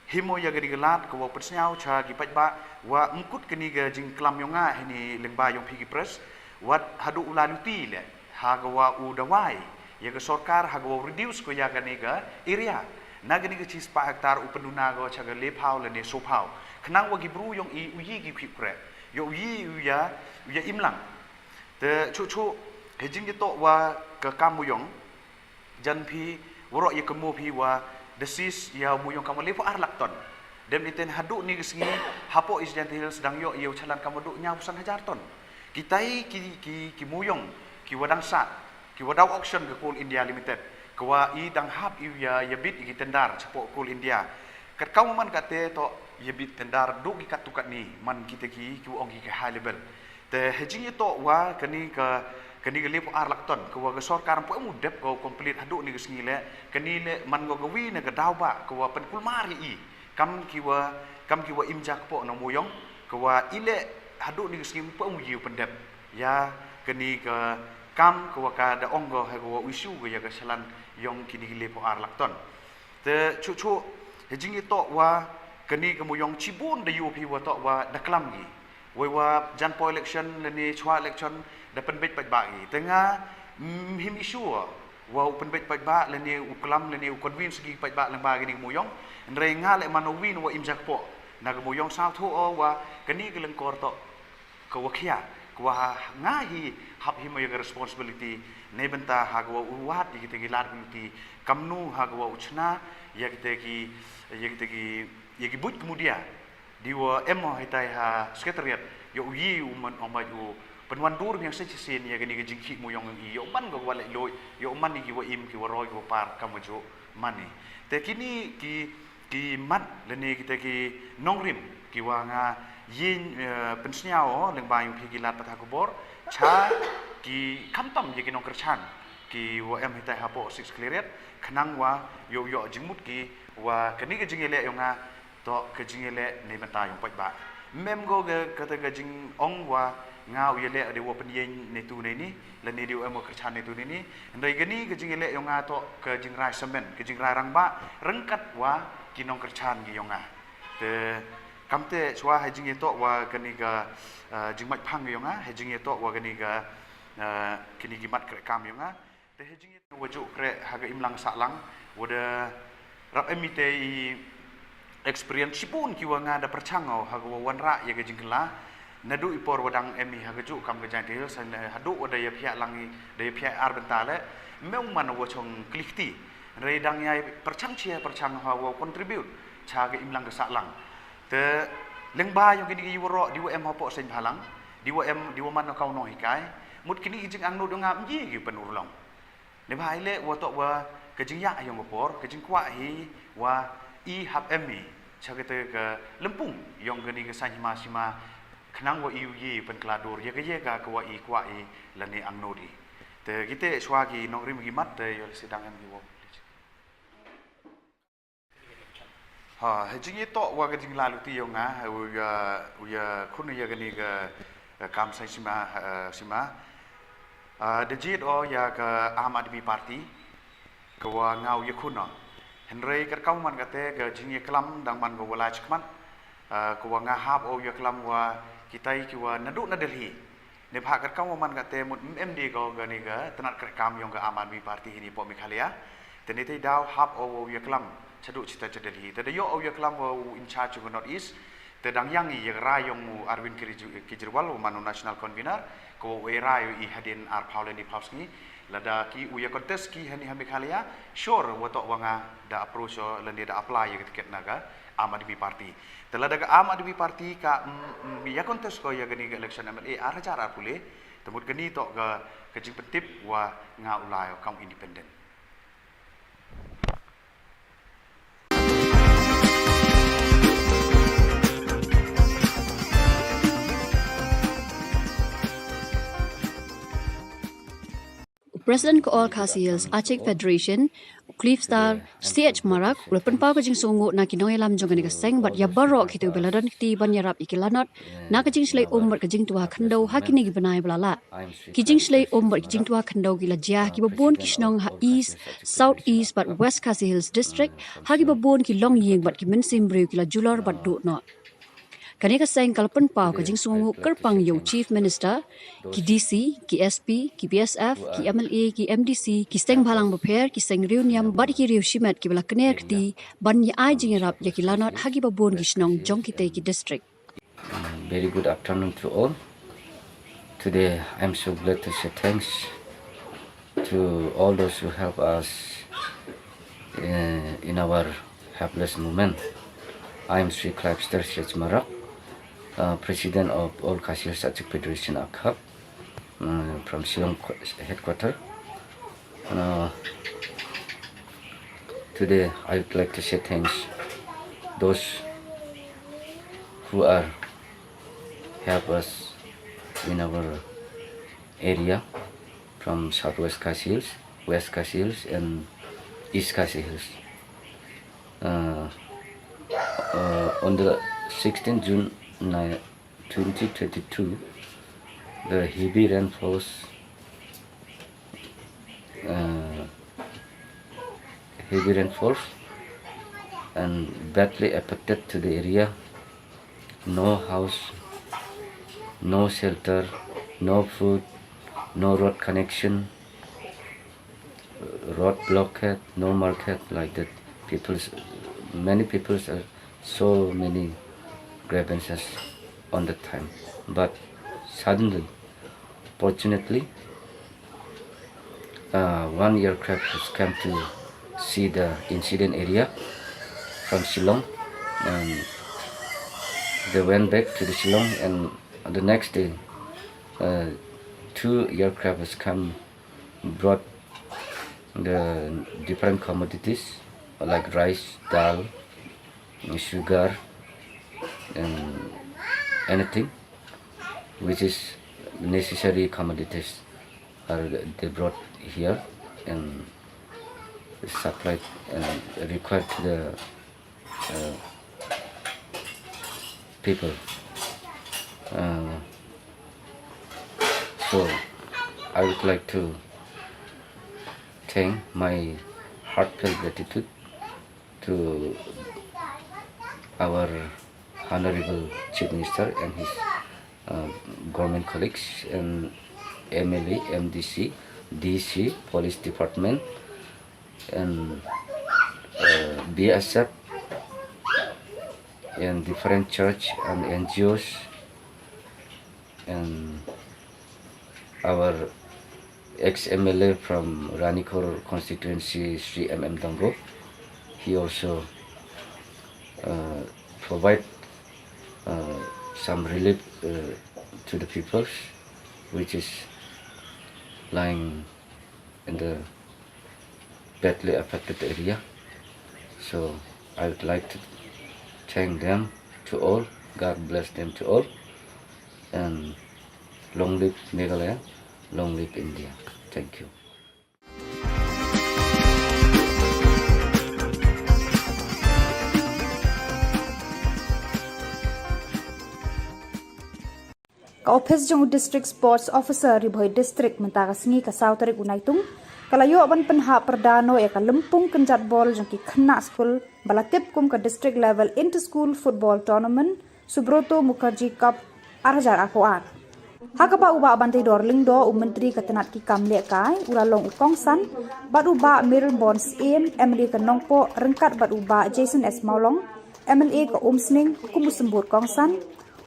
himo ya gadi gelat ko wa persnyau cha ki paj ba wa mkut kini ga jing klam yonga hini lengba yong pigi press wat hadu ulaluti le ha ga wa u dawai ya ga sarkar ha ga reduce ko ya gani ga area nagani ga 4 hektar upenuna go cha ga le phau le ne so phau khnang wa gi bru yong I uyi gi khip kre yo yi ya imlang te chu hejing ji to wa ka kamuyong jan phi woro ye kemo phi wa desis ya muyong kamu lepo arlakton dem iten hadu ni gesngi hapo is jantil sedang yo yo chalan kamu du nya 1,000 ton kitai ki muyong ki wadang sat ki wadau auction ke Coal India Limited kwa I dang hab ya bit ki tendar cepo Coal India kat kamu man kate to ye bit tendar du ki katukat ni man kita ki ong ki high level te hejing to wa kani ke lepo arlakton ko ga sarkar po mu dep ko complete hadu ni gesngi le kani le man go gawi ne ga daw ba ko pen kulmari I kam ki wa imjak po no muyong ko wa ile hadu ni gesngi po mu yiu pendep ya kani ka kam ko ka da onggo ha ko isu go ya ga salan yong kini lepo arlakton te chu hejing to wa kani ke muyong cibun de yu phi wa to wa daklam gi wa jan po election ni chwa election da penbet paj ba gi tenga him isu wa penbet paj ba le ni uklam le ni convince gi paj ba lang ba gi muyong ndre nga le manowin wa imjak po na ke muyong sao thu o wa kani ke leng kor to ko wa khia ko wa nga hi hab hi mo responsibility ne benta ha go wat gi te gi lar gi kamnu ha go uchna ya ki but kemudian diwa emo hitai ha sekretariat yo yi uman omai u penwan dur yang sechisin ya gani jingki muyong I yo man go wala loy yo man ni wa im ki waroi go par kamujo mani te kini ki mat leni kita ki nongrim ki wa nga yin pensnyao lengba yu phi lat patha kubor cha ki kamtam ye ki nong kerchan ki wa em hitai ha po 6 clearet khnang wa yo jingmut ki wa kani ke jingele yo nga to ke jingele ne benta yong paj ba mem go ge kata ke jing ong wa nga uyele de wo penyen ne tu ne ni le ne dio emo kerchan ne tu ne ni ndai gani ke jingele yo nga to ke jing rai semen ke jing rai rang ba rengkat wa kinong kerchan gi yo nga te kamte chwa ha jing to wa kani ga jing maj phang yo nga ha jing to wa kani ga kini gimat kre kam yo nga te ha jing wo ju kre ha ga imlang saklang woda rap emite experience sipun ki wa nga da perchangau ha go wanra ya ga jingla nadu ipor wadang emi ha ga ju kam ga jantil san hadu wada ya phia langi da ya phia ar bentale meung man wo chong klikti re dang ya perchang chia perchang ha wo contribute cha ga imlang ga saklang te lengba yo gini gi woro di wa em ha po sen halang di wa man kau no hikai mut kini jing ang no donga mji gi penurlong ne bhai le wo to wa ke jing ya ayong por ke jing kwa hi wa I hab emi chagete ke lempung yong gani ke sanhima sima kenang wa iu ye pen kladur ye ga kwa i lani ang nodi te gite swagi nong rim gimat te yol sidang em giwo ha hejing to wa ga jing lalu ti yonga uya khun ye gani ga kam sai sima the jit o ya ga Aam Aadmi Party ka wa ngau ye khun no henrei ka kau man ga te ga jing ye klam dang man go wala chkman ka wa nga hap o ye klam wa kitai ki wa nadu na Delhi ne pha ka kau man ga te mut MD go ga ni ga tanat ka kam yong ga Aam Aadmi Party hini po Meghalaya te ni te daw hap o ye klam chadu chita Delhi te yo o ye klam wo in charge of North East te dang yang ye rayong mu Arvind Kejriwal manu national convener ko we rayo I hadin ar Pauleni Pauski lada ki uya contest ki hani Meghalaya sure wato wanga da approach lende da apply ye tiket naga Aam Aadmi Party te lada ga Aam Aadmi Party ka ya contest ko ya gani election MLA ar cara pule temut gani to ga kejing petip wa nga ulai kaum independent President ko all Khasi Hills Achek Federation Cliff Star CH Marak ulepen pau kajing sungu na kinoi lam jong ni kaseng bat ya barok hitu beladon ti ban yarap ikilanot na kajing slei bat kajing tua khandau hakini gi banai blala kijing slei bat kajing tua khandau gila jah ki babon kisnong ha east south east but west Khasi Hills district hagi babon ki long yeng bat ki mensim breu kila jular bat do not Kaneka sayang kalpan pau kajing sungu kerpang yo chief minister ki DC ki SP ki BSF ki MLA ki MDC ki seng balang beper ki seng reuniam bad ki riu shimat ki bala kener kti ban ya ai jing rap ya ki lanot hagi babon gisnong jong kite ki district. Very good afternoon to all. Today I'm so glad to say thanks to all those who help us in our helpless moment. I'm Sri Klapster Shech Marak, President of All Khasi Hills Achek Federation Akhab from Shillong headquarters. Today I would like to say thanks those who are help us in our area from Southwest Khasi Hills, West Khasi Hills and East Khasi Hills. On the 16th June 2022, the heavy rainfalls and badly affected to the area. No house, no shelter, no food, no road connection, road blockade, no market like that. Many people are so many grievances on the time, but suddenly, fortunately, one aircraft has come to see the incident area from Shillong, and they went back to the Shillong, and the next day, 2 aircraft has come, brought the different commodities like rice, dal, sugar, and anything which is necessary commodities are they brought here and supplied and required to the people. So I would like to thank my heartfelt gratitude to our Honorable Chief Minister and his government colleagues and MLA, MDC, DC, Police Department and BSF and different church and NGOs and our ex-MLA from Ranikor constituency, Sri MM Dango. He also provide some relief to the people which is lying in the badly affected area. So I would like to thank them to all. God bless them to all. and long live Meghalaya, long live India. Thank you. Ka office jong district sports officer ribhoi district mentara sengi ka sautarik unaitung kalayo ban penha perdano ya ka lempung kenjat bol jong ki khna school balatip kum ka district level inter school football tournament Subroto Mukherjee Cup arjar akoar hakapa uba bantai dorling do menteri ketenat ki kamle kai uralong ukongsan bat uba Mirror Bonds in MLA ka nongpo rengkat bat uba Jason S Maulong MLA ka Umsning kumusembur kongsan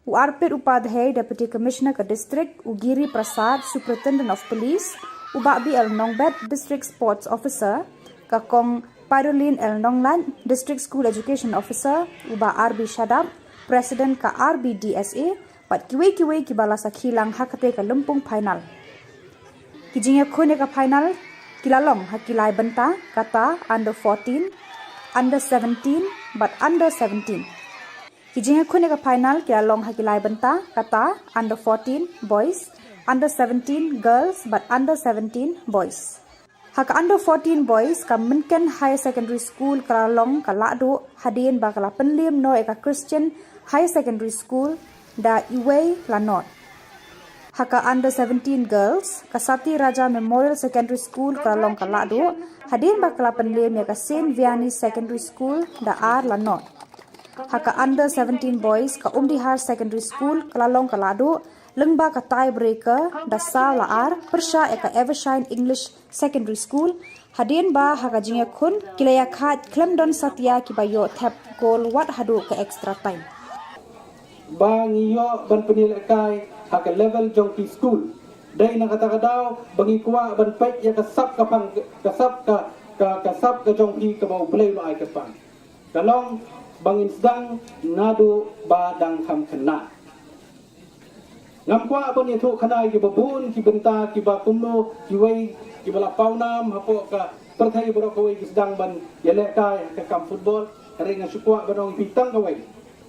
URP Upadhyay Deputy Commissioner ka District Ugiri Prasad Superintendent of Police Uba BL Nongbet District Sports Officer ka Kong Pyroline L Nonglan District School Education Officer Uba RB Shadab President ka RBDSA pat kiwe ki bala sakhilang hakate ka lumpung final kijinga khone ka final kilalong hakilai benta kata under 14 under 17 but under 17 Kijinga khune ka final kya long hakilai banta kata under 14 boys, under 17 girls but under 17 boys. Haka under 14 boys ka Minken Higher Secondary School ka long ka lado hadin ba kala penlim no eka Christian Higher Secondary School da Iway Lanot. Haka under 17 girls ka Sati Raja Memorial Secondary School ka long ka lado hadin ba kala penlim eka Saint Vianney Secondary School da R Lanot. Haka under 17 boys ka Umdihar Secondary School kalalong kalado lengba ka tiebreaker da sa laar persya eka Evershine English Secondary School hadin ba haka jinga khun kilaya khat Clemdon Satya ki bayo tap goal wat hadu ka extra time bang iyo ban penil kai haka level jong ki school dai na kata kadaw bangi kuwa ban pek ya kasap ka pang kasap ka jong ki ka mau play lo ai ka pang kalong bangin sedang nadu badang kam kena ngam kwa pun itu kena ki babun ki benta ki ba kumno ki wei ki bala paunam hapo ka perthai bro ko wei ki sedang ban yele kai ka kam football ring sukwa banong pitang ka wei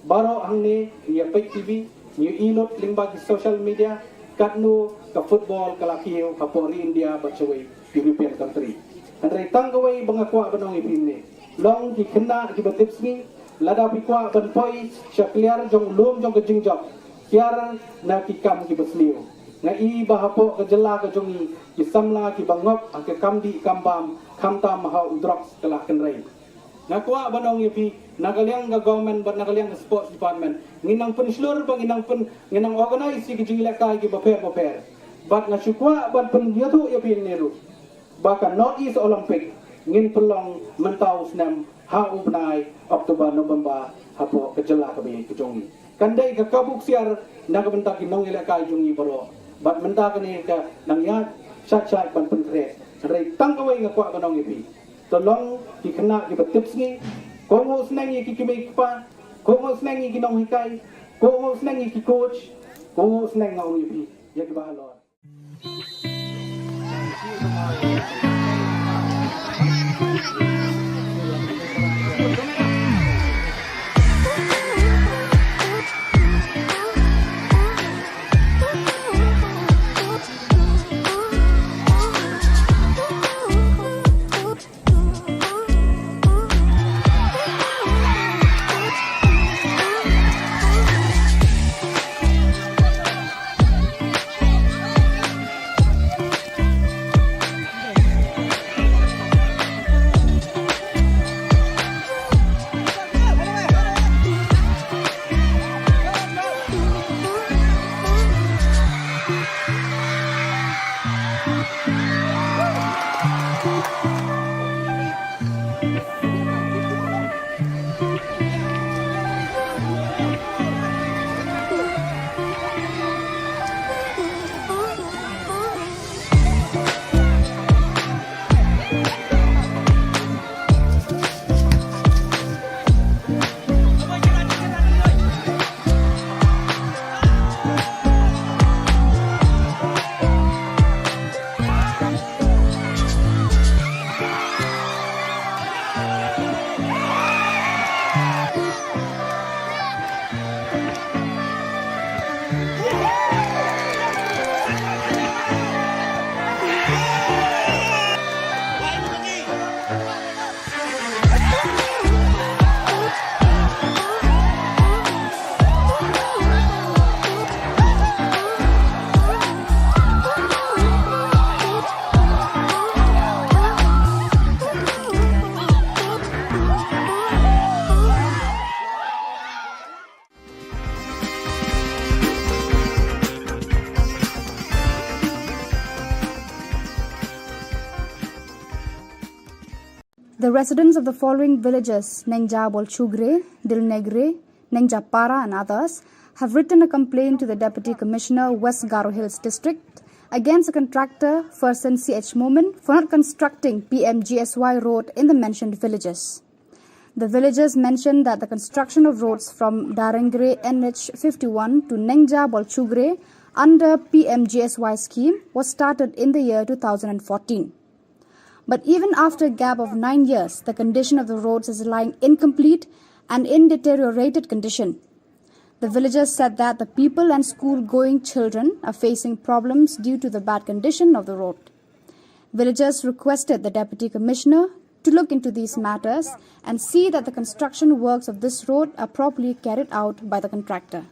baro hangne ya pek tv ni inot lingba ki social media katno ka football kala kiyo hapo ri India ba chawei European country andre tang ka wei bangakwa banong ipinne long ki kena ki batip singi lada pikwa ban poi syakliar jong lum jong kejing jok kiar na kikam ki besliu na i bahapo ke jela ke jongi ki samla ki bangop ke kamdi kambam kamta maha udrox kelah kenrai na kwa banong yepi nagaliang ga government ban nagaliang ga sports department nginang pen slur bang nginang organize ki jing lekai ki baper bat na syukwa ban pen yatu yepi neru bahkan North East Olympic ngin pelong mentau senam ha ubnai Oktober November hapo kejela kami kejongi kandai ka kabuk siar naga bentak nong ile ka jungi baro bat mentak ni ka nang ya sat ban pentre rai tangkawai ngakwa banong ipi tolong ki kena ki betip sngi kongo snangi ki kimi pa kongo snangi ki nong hikai kongo snangi ki coach kongo snang ngau ipi ya ki bahalor The residents of the following villages, Nengja Bolchugre, Dilnegre, Nengjapara and others, have written a complaint to the Deputy Commissioner, West Garo Hills District, against the contractor, Fersen CH Momin, for not constructing PMGSY road in the mentioned villages. The villagers mentioned that the construction of roads from Darengre NH 51 to Nengja Bolchugre under PMGSY scheme was started in the year 2014. But even after a gap of 9 years, the condition of the roads is lying incomplete and in deteriorated condition. The villagers said that the people and school-going children are facing problems due to the bad condition of the road. Villagers requested the Deputy Commissioner to look into these matters and see that the construction works of this road are properly carried out by the contractor.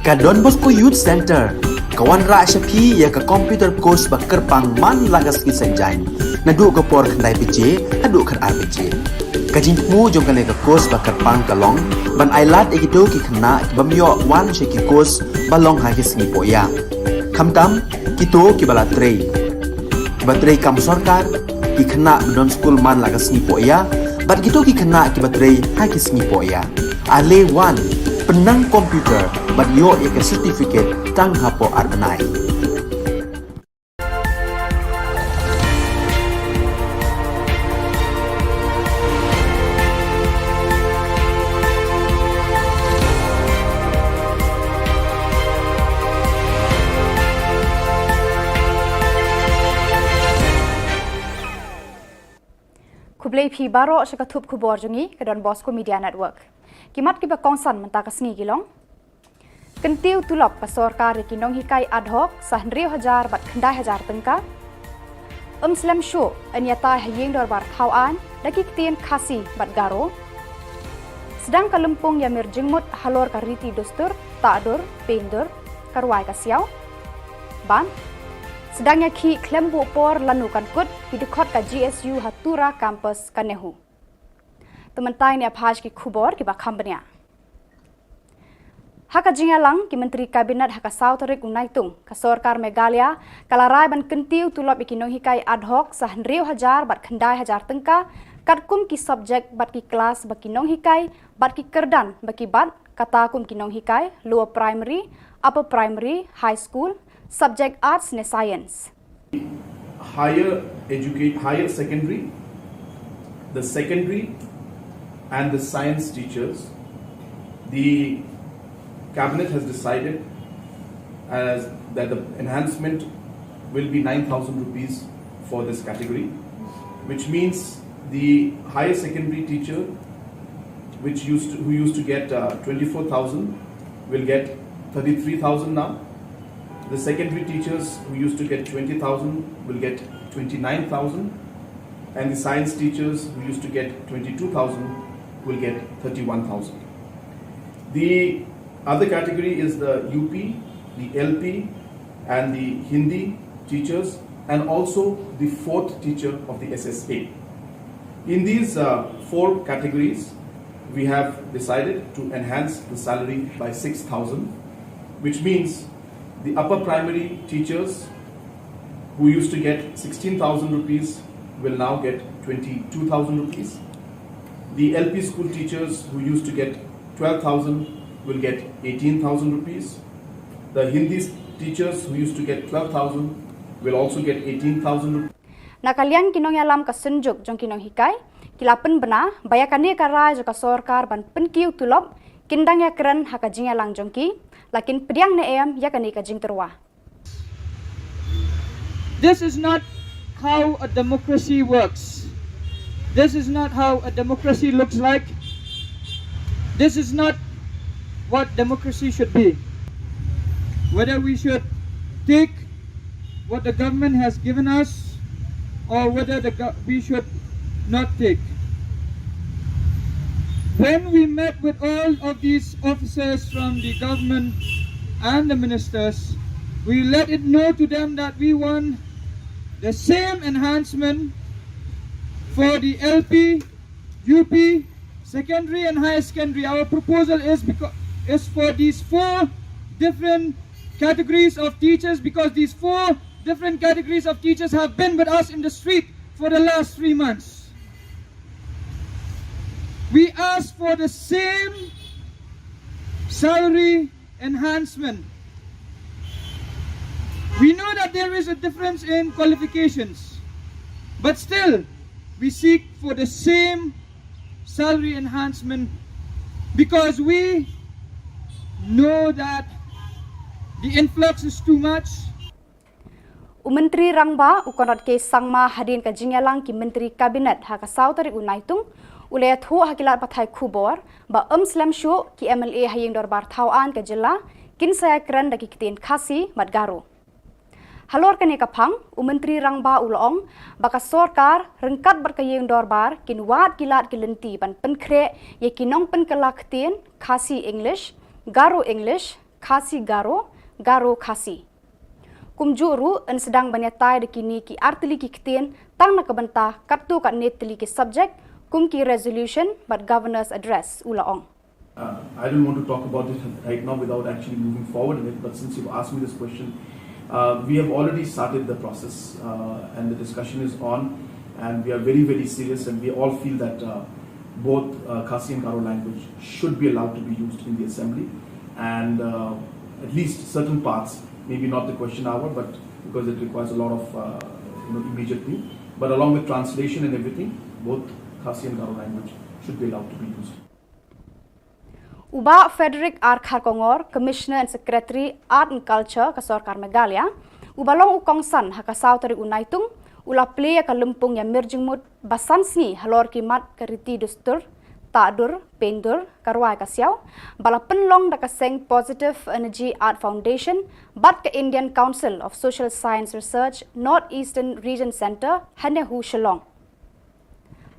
Ka Don Bosco Youth Center, kawan ra shapi ya ka computer course ba kerpang man lagas ki senjain. Nadu ka por khandai pije, hadu khan RPG. Ka jingmu jong kale ka course ba kerpang kalong, ban ailat ekido ki khna ki bamyo wan she ki course balong ha ki singi poya. Khamtam kito ki bala trei. Batrei kam sarkar ki khna don school man lagas singi poya, bat kito ki khna ki batrei ha ki singi poya. Ale wan penang komputer bat yo ek certificate tang hapo arnai. Kublai phi baro shakathup khubor jungi ke Don Bosco Media Network. Kimat ki ba kongsan menta kasngi gilong. Kentiu tulop ka sarkar ki nong hikai ad hoc sa 100,000 bat khandai 1000 tengka. Slam show anyata hayeng dor bar khawan daki ktien khasi bat garo. Sedang kalempung ya mir jengmut halor ka riti dostur ta'dur pendur karwai ka siaw. Ban sedangnya ki klembu por lanukan kut ki dekat ka GSU Hatura campus Kanehu. Tementai ni apaj ki Khubor ki bakhambanya. Haka jingalang ki Menteri Kabinet haka Sautarik Unaitung ka Sarkar Meghalaya kalarai ban kentiu tulop ikinong hikai ad hoc sa 100,000 bat khandai 1000 tengka katkum ki subject bat ki kelas baki nong hikai bat ki kerdan baki bat kata kum kinong hikai lower primary, upper primary, high school, subject arts ne science. Higher secondary, the secondary and the science teachers, the cabinet has decided that the enhancement will be 9,000 rupees for this category, which means the higher secondary teacher who used to get 24,000 will get 33,000 now. The secondary teachers who used to get 20,000 will get 29,000, and the science teachers who used to get 22,000 will get 31,000. The other category is the UP, the LP, and the Hindi teachers, and also the fourth teacher of the SSA. In these four categories, we have decided to enhance the salary by 6,000, which means the upper primary teachers who used to get 16,000 rupees will now get 22,000 rupees. The LP school teachers who used to get 12,000 will get 18,000 rupees. The Hindi teachers who used to get 12,000 will also get 18,000 rupees. Nakalian kinong alam ka senjuk jong kinong hikai, kilapen bena, bayakani ka rai jo ka sorkar ban penkiu tulop, kindang ya keren haka jingya lang jongki, lakin pediang ne em ya kani ka jing terwa. This is not how a democracy works. This is not how a democracy looks like. This is not what democracy should be. Whether we should take what the government has given us or whether we should not take. When we met with all of these officers from the government and the ministers, we let it know to them that we want the same enhancement for the LP, UP, secondary and higher secondary. Our proposal is for these 4 different categories of teachers, because these 4 different categories of teachers have been with us in the street for the last 3 months. We ask for the same salary enhancement. We know that there is a difference in qualifications, but still we seek for the same salary enhancement because we know that the influx is too much. Menteri Rangba ukonot ke sangma hadin ka jingyalang ki Menteri Kabinet haka sautari unaitung ulaya thu hakilat pathai Khubor ba slam shu ki MLA haying dorbar thauan ka jilla kin saya kran daki kitin khasi matgaru. Halor kane kapang Menteri Rangba ulong baka sorkar rengkat berkayeng dorbar kin wat kilat kilenti ban penkre ye kinong penkelak tin khasi English, khasi garo, garo khasi. Kumjuru en sedang banyatai de kini ki artili ki ktin tang na kabanta kaptu kat netli ki subject kum ki resolution but governor's address ulaong. I don't want to talk about it right now without actually moving forward in it, but since you've asked me this question, we have already started the process and the discussion is on, and we are very, very serious, and we all feel that both Khasi and Garo language should be allowed to be used in the assembly, and at least certain parts, maybe not the question hour, but because it requires a lot of immediate thing. But along with translation and everything, both Khasi and Garo language should be allowed to be used. Uba Frederick R. Kharkongor, Commissioner and Secretary Art and Culture ka Sorkar Meghalaya, ubalong ukongsan haka sautari unaitung, ula play ka lumpung ya mirjingmut basansni halor kimat kariti dustur, tadur, pendur, karwai kasiaw, bala penlong da kaseng Positive Energy Art Foundation, bat ka Indian Council of Social Science Research, Northeastern Region Center, Hanehu Shillong.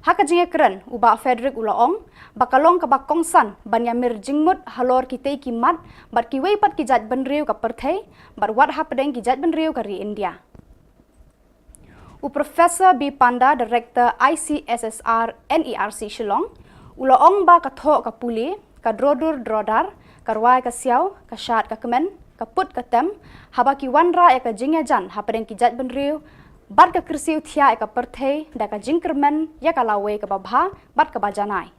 Haka jingekren uba Frederick ulaong, bakalong ka bakongsan banyamir jingmut halor kitay kimat, bat kiway pat kijat benriu ka perthai, bat wat hapadeng kijat benriu ka ri India. Professor B. Panda, Director ICSSR NERC Shillong, ulaong ba katho ka puli, ka drodur drodar, karwai ka siaw, ka syat ka kemen, ka put ka tem, haba ki wanra ya ka jingyajan hapadeng kijat benriu, bat ka kersiu thia ya ka perthai, da ka jingkermen ya ka lawe ka babha, bat ka bajanai.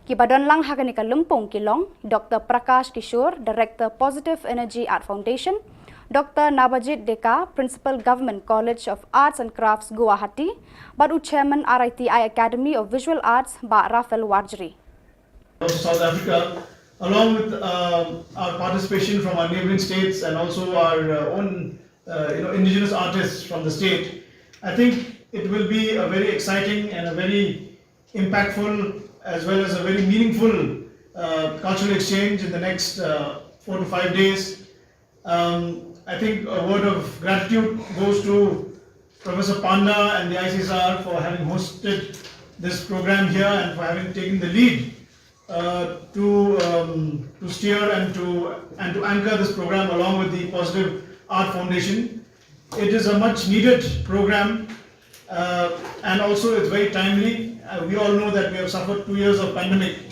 Ki badan lang haka ni ka lumpung kilong, Dr. Prakash Kishore, Director Positive Energy Art Foundation, Dr. Nabajit Deka, Principal Government College of Arts and Crafts, Guwahati, Badu Chairman RITI Academy of Visual Arts, Ba Rafael Warjri. South Africa, along with our participation from our neighboring states and also our own indigenous artists from the state, I think it will be a very exciting and a very impactful as well as a very meaningful cultural exchange in the next 4 to 5 days. I think a word of gratitude goes to Professor Panda and the ICSR for having hosted this program here and for having taken the lead to steer and to anchor this program along with the Positive Art Foundation. It is a much needed program and also it's very timely. We all know that we have suffered 2 years of pandemic.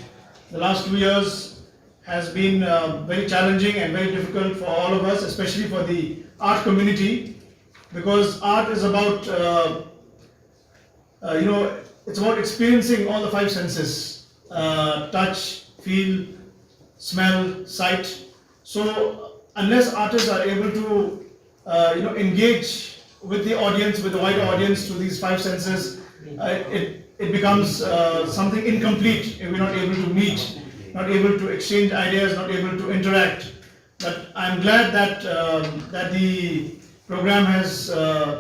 The last 2 years has been very challenging and very difficult for all of us, especially for the art community, because art is about, it's about experiencing all the 5 senses, touch, feel, smell, sight. So unless artists are able to engage with the audience, with the wider audience through these five senses, it becomes something incomplete if we're not able to meet, not able to exchange ideas, not able to interact. But I'm glad that that the program has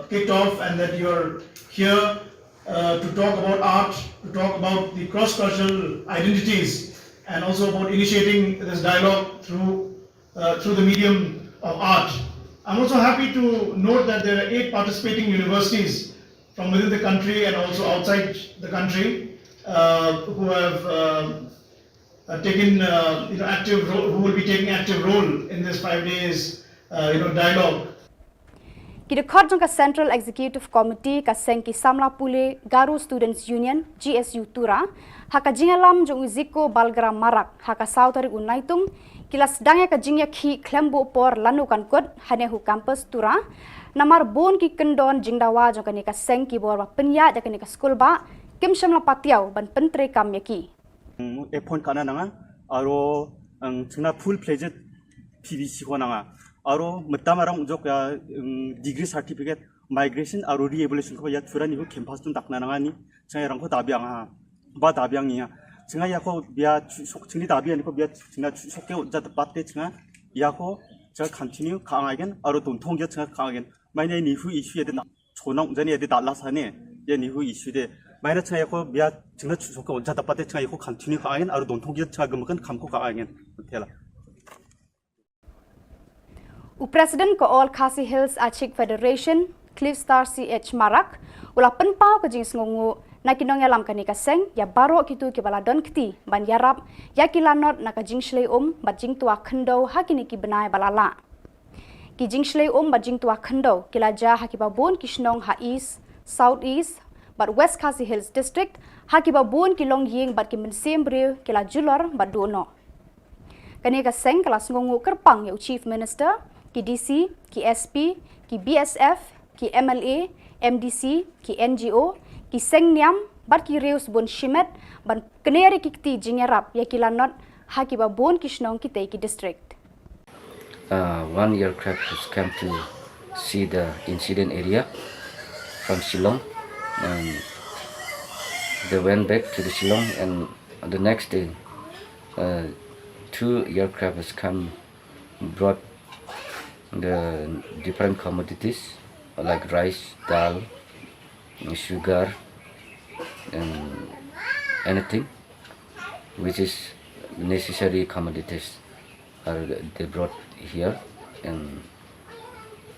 kicked off and that you're here to talk about art, to talk about the cross-cultural identities, and also about initiating this dialogue through the medium of art. I'm also happy to note that there are 8 participating universities from within the country and also outside the country who have taken active role, who will be taking active role in this 5 days dialogue. Kidekot jangka Central Executive Committee ka Sengki Samla Pule Garu Students Union GSU Tura haka jingalam jong uziko balgram marak haka sautari unaitung kilas dangya ka jingya khi klembo por lanu kan kot hanehu campus Tura namar bon ki kendon jingdawa jangka ni ka Sengki bor ba penya jangka ni ka school ba kim shamla patiau ban pentre kam yaki F1 kana nanga aro ang chuna full fledged PVC ko nanga aro matamarang ujok ya degree certificate migration aro re-evaluation ko ya turani ko campus tun takna nanga ni changa rang ko dabiang ha ba dabiang niya changa ya ko biya sok chini dabiang ko biya changa sok ke ja patte changa ya ko ja continue kang again aro don thong ge changa kang again mai nei ni hu issue de na chonong jani de dalla sane ye ni hu issue de mai na changa ya ko biya changa sok ko ja patte changa ya ko continue kang again aro don thong ge changa gum kan ko kang again thela President ko All Khasi Hills Achik Federation Cliff Star CH Marak ula penpau ke jings ngungu na kinong yalam kani kaseng ya baro kitu ke bala don kti ban yarap ya kilanot na ka jing shlei ba jing tua khndo hakini ki benai balala ki jing shlei ba jing tua khndo kilaja hakiba bon kishnong ha east south east but West Khasi Hills district hakiba bon kilong ying bat ki mensem bre kila julor ba dono kani kaseng kelas ngungu kerpang ya chief minister ki DC, ki SP, ki BSF, ki MLA, MDC, ki NGO, ki Sengniam, bat ki Reus Bon Shimet, ban keneri ki kti jingerap ya kilanot haki ba bon kishnong ki ki district. One aircraft has come to see the incident area from Shillong, and they went back to the Shillong, and the next day 2 aircraft has come brought the different commodities like rice, dal, sugar, and anything which is necessary commodities are they brought here and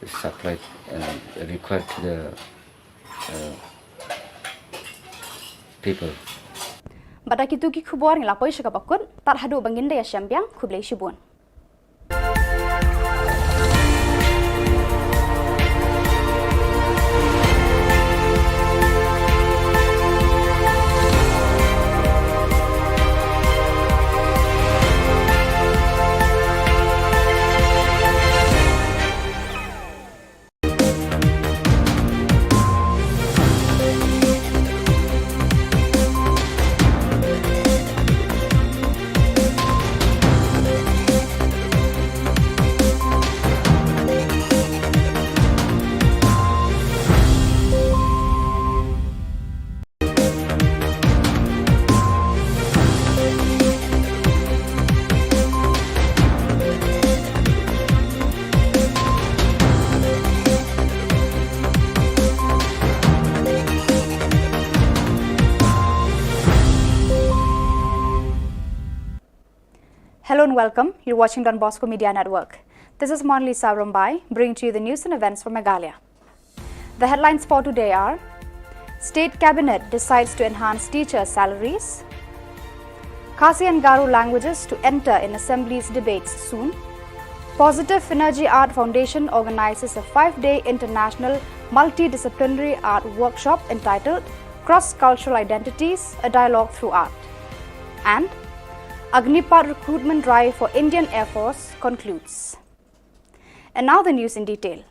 supplied and required to the people. Badak itu ki khubor ni lapoi shakapakut tar hadu banginda ya syambiang khublei shibun. Hello and welcome. You're watching Don Bosco Media Network. This is Monalisa Rumbai, bringing to you the news and events from Meghalaya. The headlines for today are: State Cabinet decides to enhance teacher salaries. Khasi and Garu languages to enter in Assembly's debates soon. Positive Energy Art Foundation organizes a 5-day international multidisciplinary art workshop entitled Cross-Cultural Identities, a Dialogue Through Art. And Agnipat recruitment drive for Indian Air Force concludes. And now the news in detail.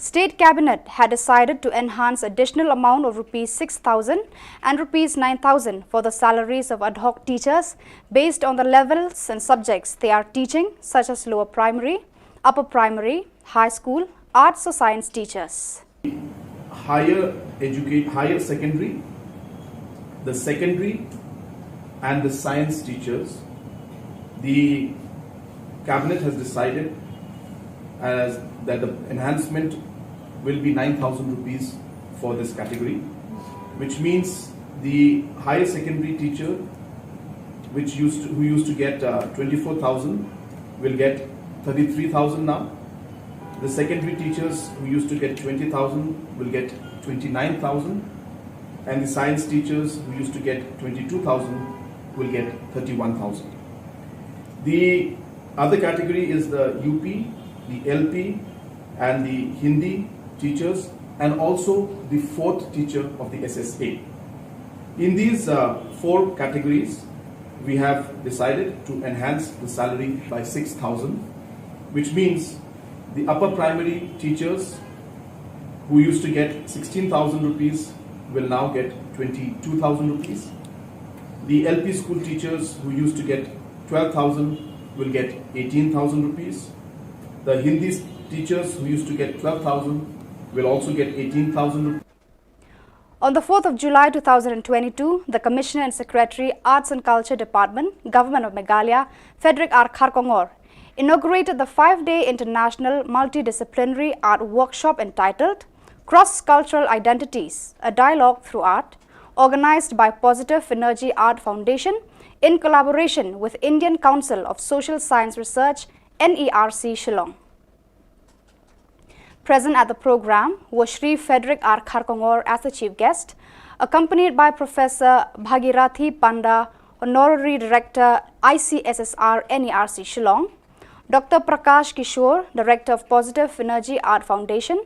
State Cabinet had decided to enhance additional amount of Rs 6,000 and Rs 9,000 for the salaries of ad hoc teachers based on the levels and subjects they are teaching, such as lower primary, upper primary, high school, arts or science teachers. Higher secondary, the secondary and the science teachers, the Cabinet has decided that the enhancement will be 9,000 rupees for this category, which means the higher secondary teacher, who used to get 24,000, will get 33,000 now. The secondary teachers who used to get 20,000 will get 29,000, and the science teachers who used to get 22,000 will get 31,000. The other category is the UP, the LP, and the Hindi teachers, and also the fourth teacher of the SSA. In these four categories, we have decided to enhance the salary by 6,000, which means the upper primary teachers who used to get 16,000 rupees will now get 22,000 rupees. The LP school teachers who used to get 12,000 will get 18,000 rupees. The Hindi teachers who used to get 12,000 will also get 18,000 rupees. On the 4th of July 2022, the Commissioner and Secretary, Arts and Culture Department, Government of Meghalaya, Frederick R. Kharkongor, inaugurated the 5-day International Multidisciplinary Art Workshop entitled Cross-Cultural Identities, a Dialogue Through Art, organized by Positive Energy Art Foundation in collaboration with Indian Council of Social Science Research, NERC, Shillong. Present at the program was Shri Frederick R. Kharkongor as the chief guest, accompanied by Professor Bhagirathi Panda, Honorary Director, ICSSR, NERC, Shillong, Dr. Prakash Kishore, Director of Positive Energy Art Foundation,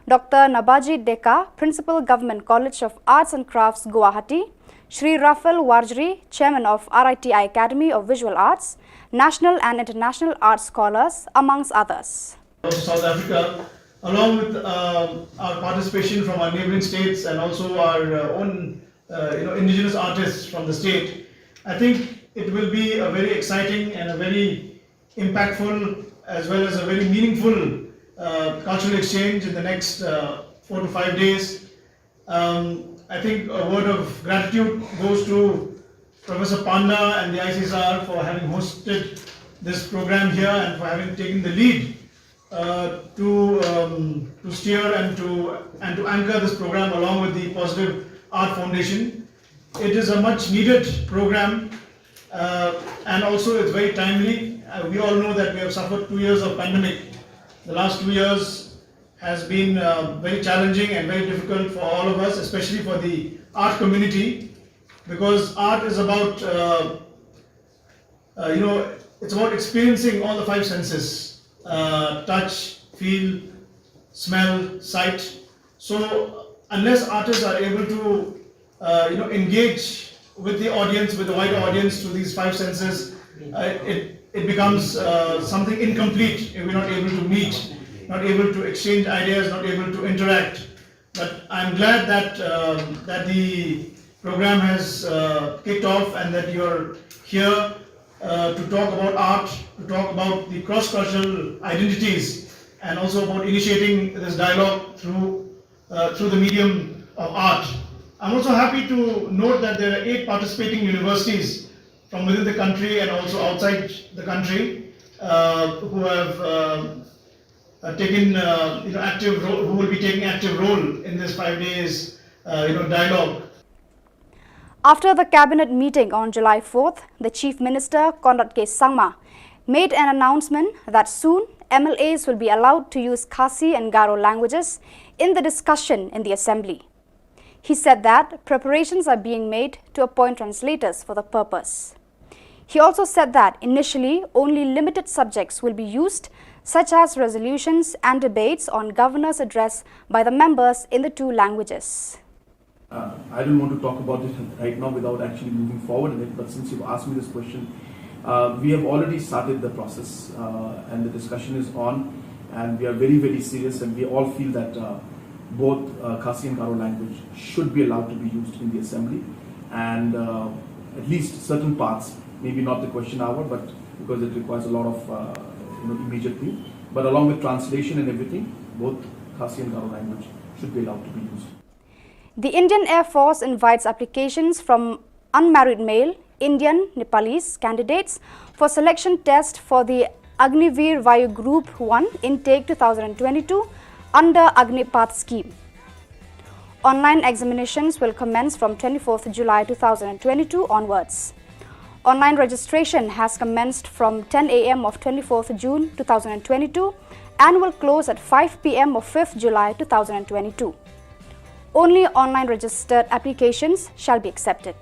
Dr. Nabajit Deka, Principal Government College of Arts and Crafts, Guwahati, Shri Rafal Warjri, Chairman of RITI Academy of Visual Arts, national and international art scholars, amongst others. South Africa, along with our participation from our neighboring states and also our own indigenous artists from the state, I think it will be a very exciting and a very impactful as well as a very meaningful cultural exchange in the next 4 to 5 days. I think a word of gratitude goes to Professor Panda and the ICSR for having hosted this program here and for having taken the lead to steer and to anchor this program along with the Positive Art Foundation. It is a much needed program and also it's very timely. We all know that we have suffered 2 years of pandemic. The last 2 years has been very challenging and very difficult for all of us, especially for the art community, because art is about, it's about experiencing all the 5 senses, touch, feel, smell, sight. So unless artists are able to, engage with the audience, with the wider audience through these 5 senses, it becomes something incomplete if we're not able to meet, not able to exchange ideas, not able to interact. But I'm glad that that the program has kicked off and that you're here to talk about art, to talk about the cross-cultural identities, and also about initiating this dialogue through the medium of art. I'm also happy to note that there are 8 participating universities from within the country and also outside the country who have taken active role, who will be taking active role in this 5 days dialogue. After the cabinet meeting on July 4th, the Chief Minister Conrad K. Sangma made an announcement that soon MLAs will be allowed to use Khasi and Garo languages in the discussion in the Assembly. He said that preparations are being made to appoint translators for the purpose. He also said that initially only limited subjects will be used, such as resolutions and debates on Governor's address by the members in the 2 languages. I don't want to talk about it right now without actually moving forward in it, but since you've asked me this question, we have already started the process and the discussion is on and we are very, very serious, and we all feel that both Khasi and Garo language should be allowed to be used in the assembly, and at least certain parts, maybe not the question hour, but because it requires a lot of immediate thing, but along with translation and everything, both Khasi and Garo language should be allowed to be used. The Indian Air Force invites applications from unmarried male, Indian, Nepalese candidates for selection test for the Agniveer Vayu Group 1 Intake 2022 under Agnipath scheme. Online examinations will commence from 24th July 2022 onwards. Online registration has commenced from 10 a.m. of 24th June 2022 and will close at 5 p.m. of 5th July 2022. Only online registered applications shall be accepted.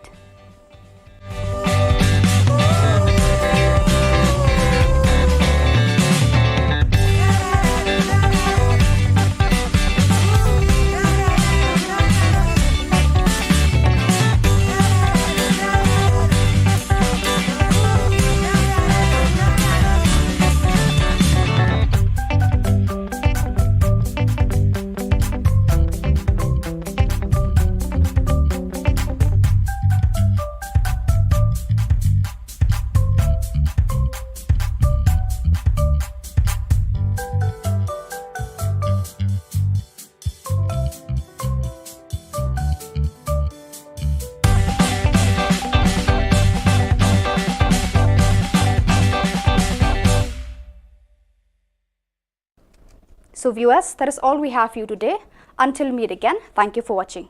So viewers, that is all we have for you today. Until we meet again, thank you for watching.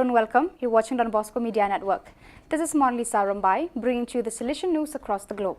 and welcome. You're watching Don Bosco Media Network. This is Monlisa Rambai, bringing to you the Salesian news across the globe.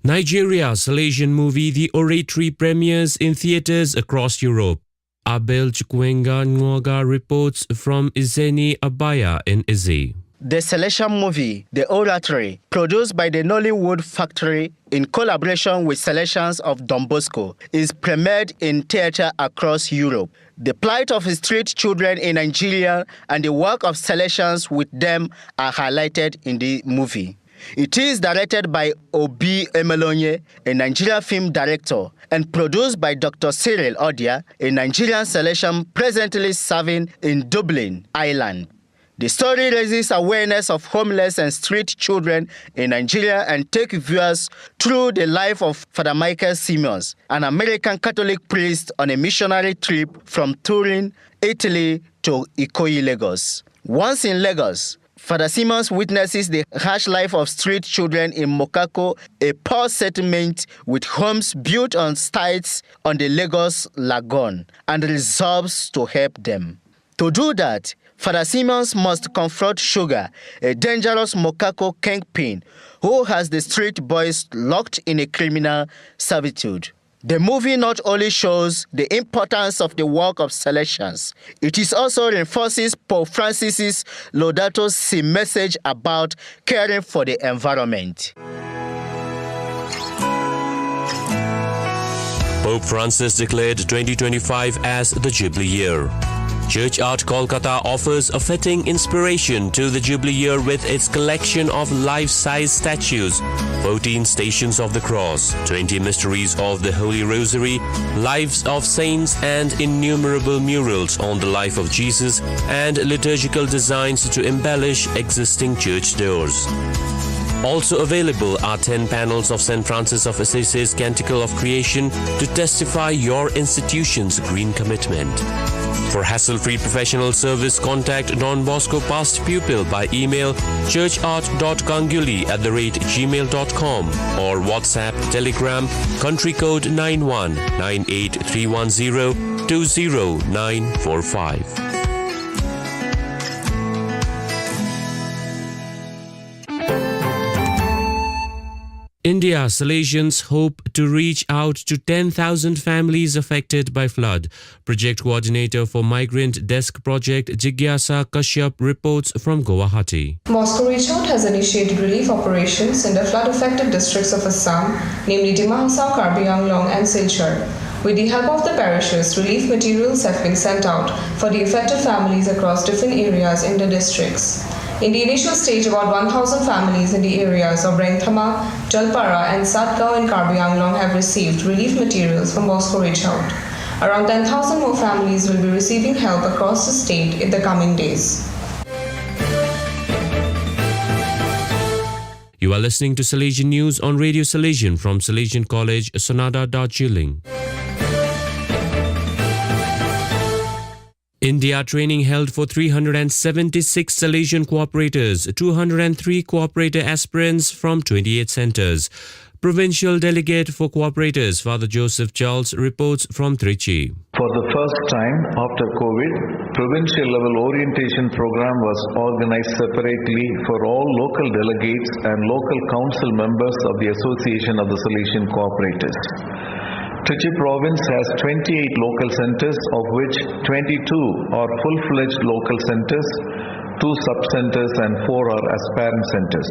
Nigeria's Salesian movie The Oratory premieres in theatres across Europe. Abel Chukwenga Nwoga reports from Izeni Abaya in Izzy. The Salesian movie, The Oratory, produced by the Nollywood Factory in collaboration with Salesians of Don Bosco, is premiered in theatre across Europe. The plight of street children in Nigeria and the work of Salesians with them are highlighted in the movie. It is directed by Obi Emelonye, a Nigerian film director, and produced by Dr. Cyril Odia, a Nigerian Salesian presently serving in Dublin, Ireland. The story raises awareness of homeless and street children in Nigeria and takes viewers through the life of Father Michael Simmons, an American Catholic priest on a missionary trip from Turin, Italy to Ikoyi, Lagos. Once in Lagos, Father Simmons witnesses the harsh life of street children in Mokako, a poor settlement with homes built on stilts on the Lagos Lagoon, and resolves to help them. To do that, Father Simmons must confront Sugar, a dangerous Mokako kingpin who has the street boys locked in a criminal servitude. The movie not only shows the importance of the work of Salesians, it is also reinforces Pope Francis's Laudato Si message about caring for the environment. Pope Francis declared 2025 as the Jubilee Year. Church Art Kolkata offers a fitting inspiration to the Jubilee Year with its collection of life-size statues, 14 Stations of the Cross, 20 Mysteries of the Holy Rosary, Lives of Saints, and innumerable murals on the life of Jesus and liturgical designs to embellish existing church doors. Also available are 10 panels of St. Francis of Assisi's Canticle of Creation to testify your institution's green commitment. For hassle-free professional service, contact Don Bosco past pupil by email churchart.kanguli@gmail.com or WhatsApp, Telegram, country code 91 98310 20945. India Salesians hope to reach out to 10,000 families affected by flood. Project coordinator for Migrant Desk Project Jigyasa Kashyap reports from Guwahati. Moscow Reach Out has initiated relief operations in the flood-affected districts of Assam, namely Dima Hasao, Karbi Anglong and Silchar. With the help of the parishes, relief materials have been sent out for the affected families across different areas in the districts. In the initial stage, about 1,000 families in the areas of Rengthama, Jalpara and Satgao and Karbi Anglong have received relief materials from Moscow Reach Out. Around 10,000 more families will be receiving help across the state in the coming days. You are listening to Salesian News on Radio Salesian from Salesian College, Sonada, Darjeeling. India training held for 376 Salesian cooperators, 203 cooperator aspirants from 28 centres. Provincial Delegate for Cooperators, Father Joseph Charles, reports from Trichy. For the first time after COVID, provincial level orientation program was organized separately for all local delegates and local council members of the Association of the Salesian Cooperators. Trichy province has 28 local centers, of which 22 are full-fledged local centers, 2 sub-centers and 4 are aspirant centers.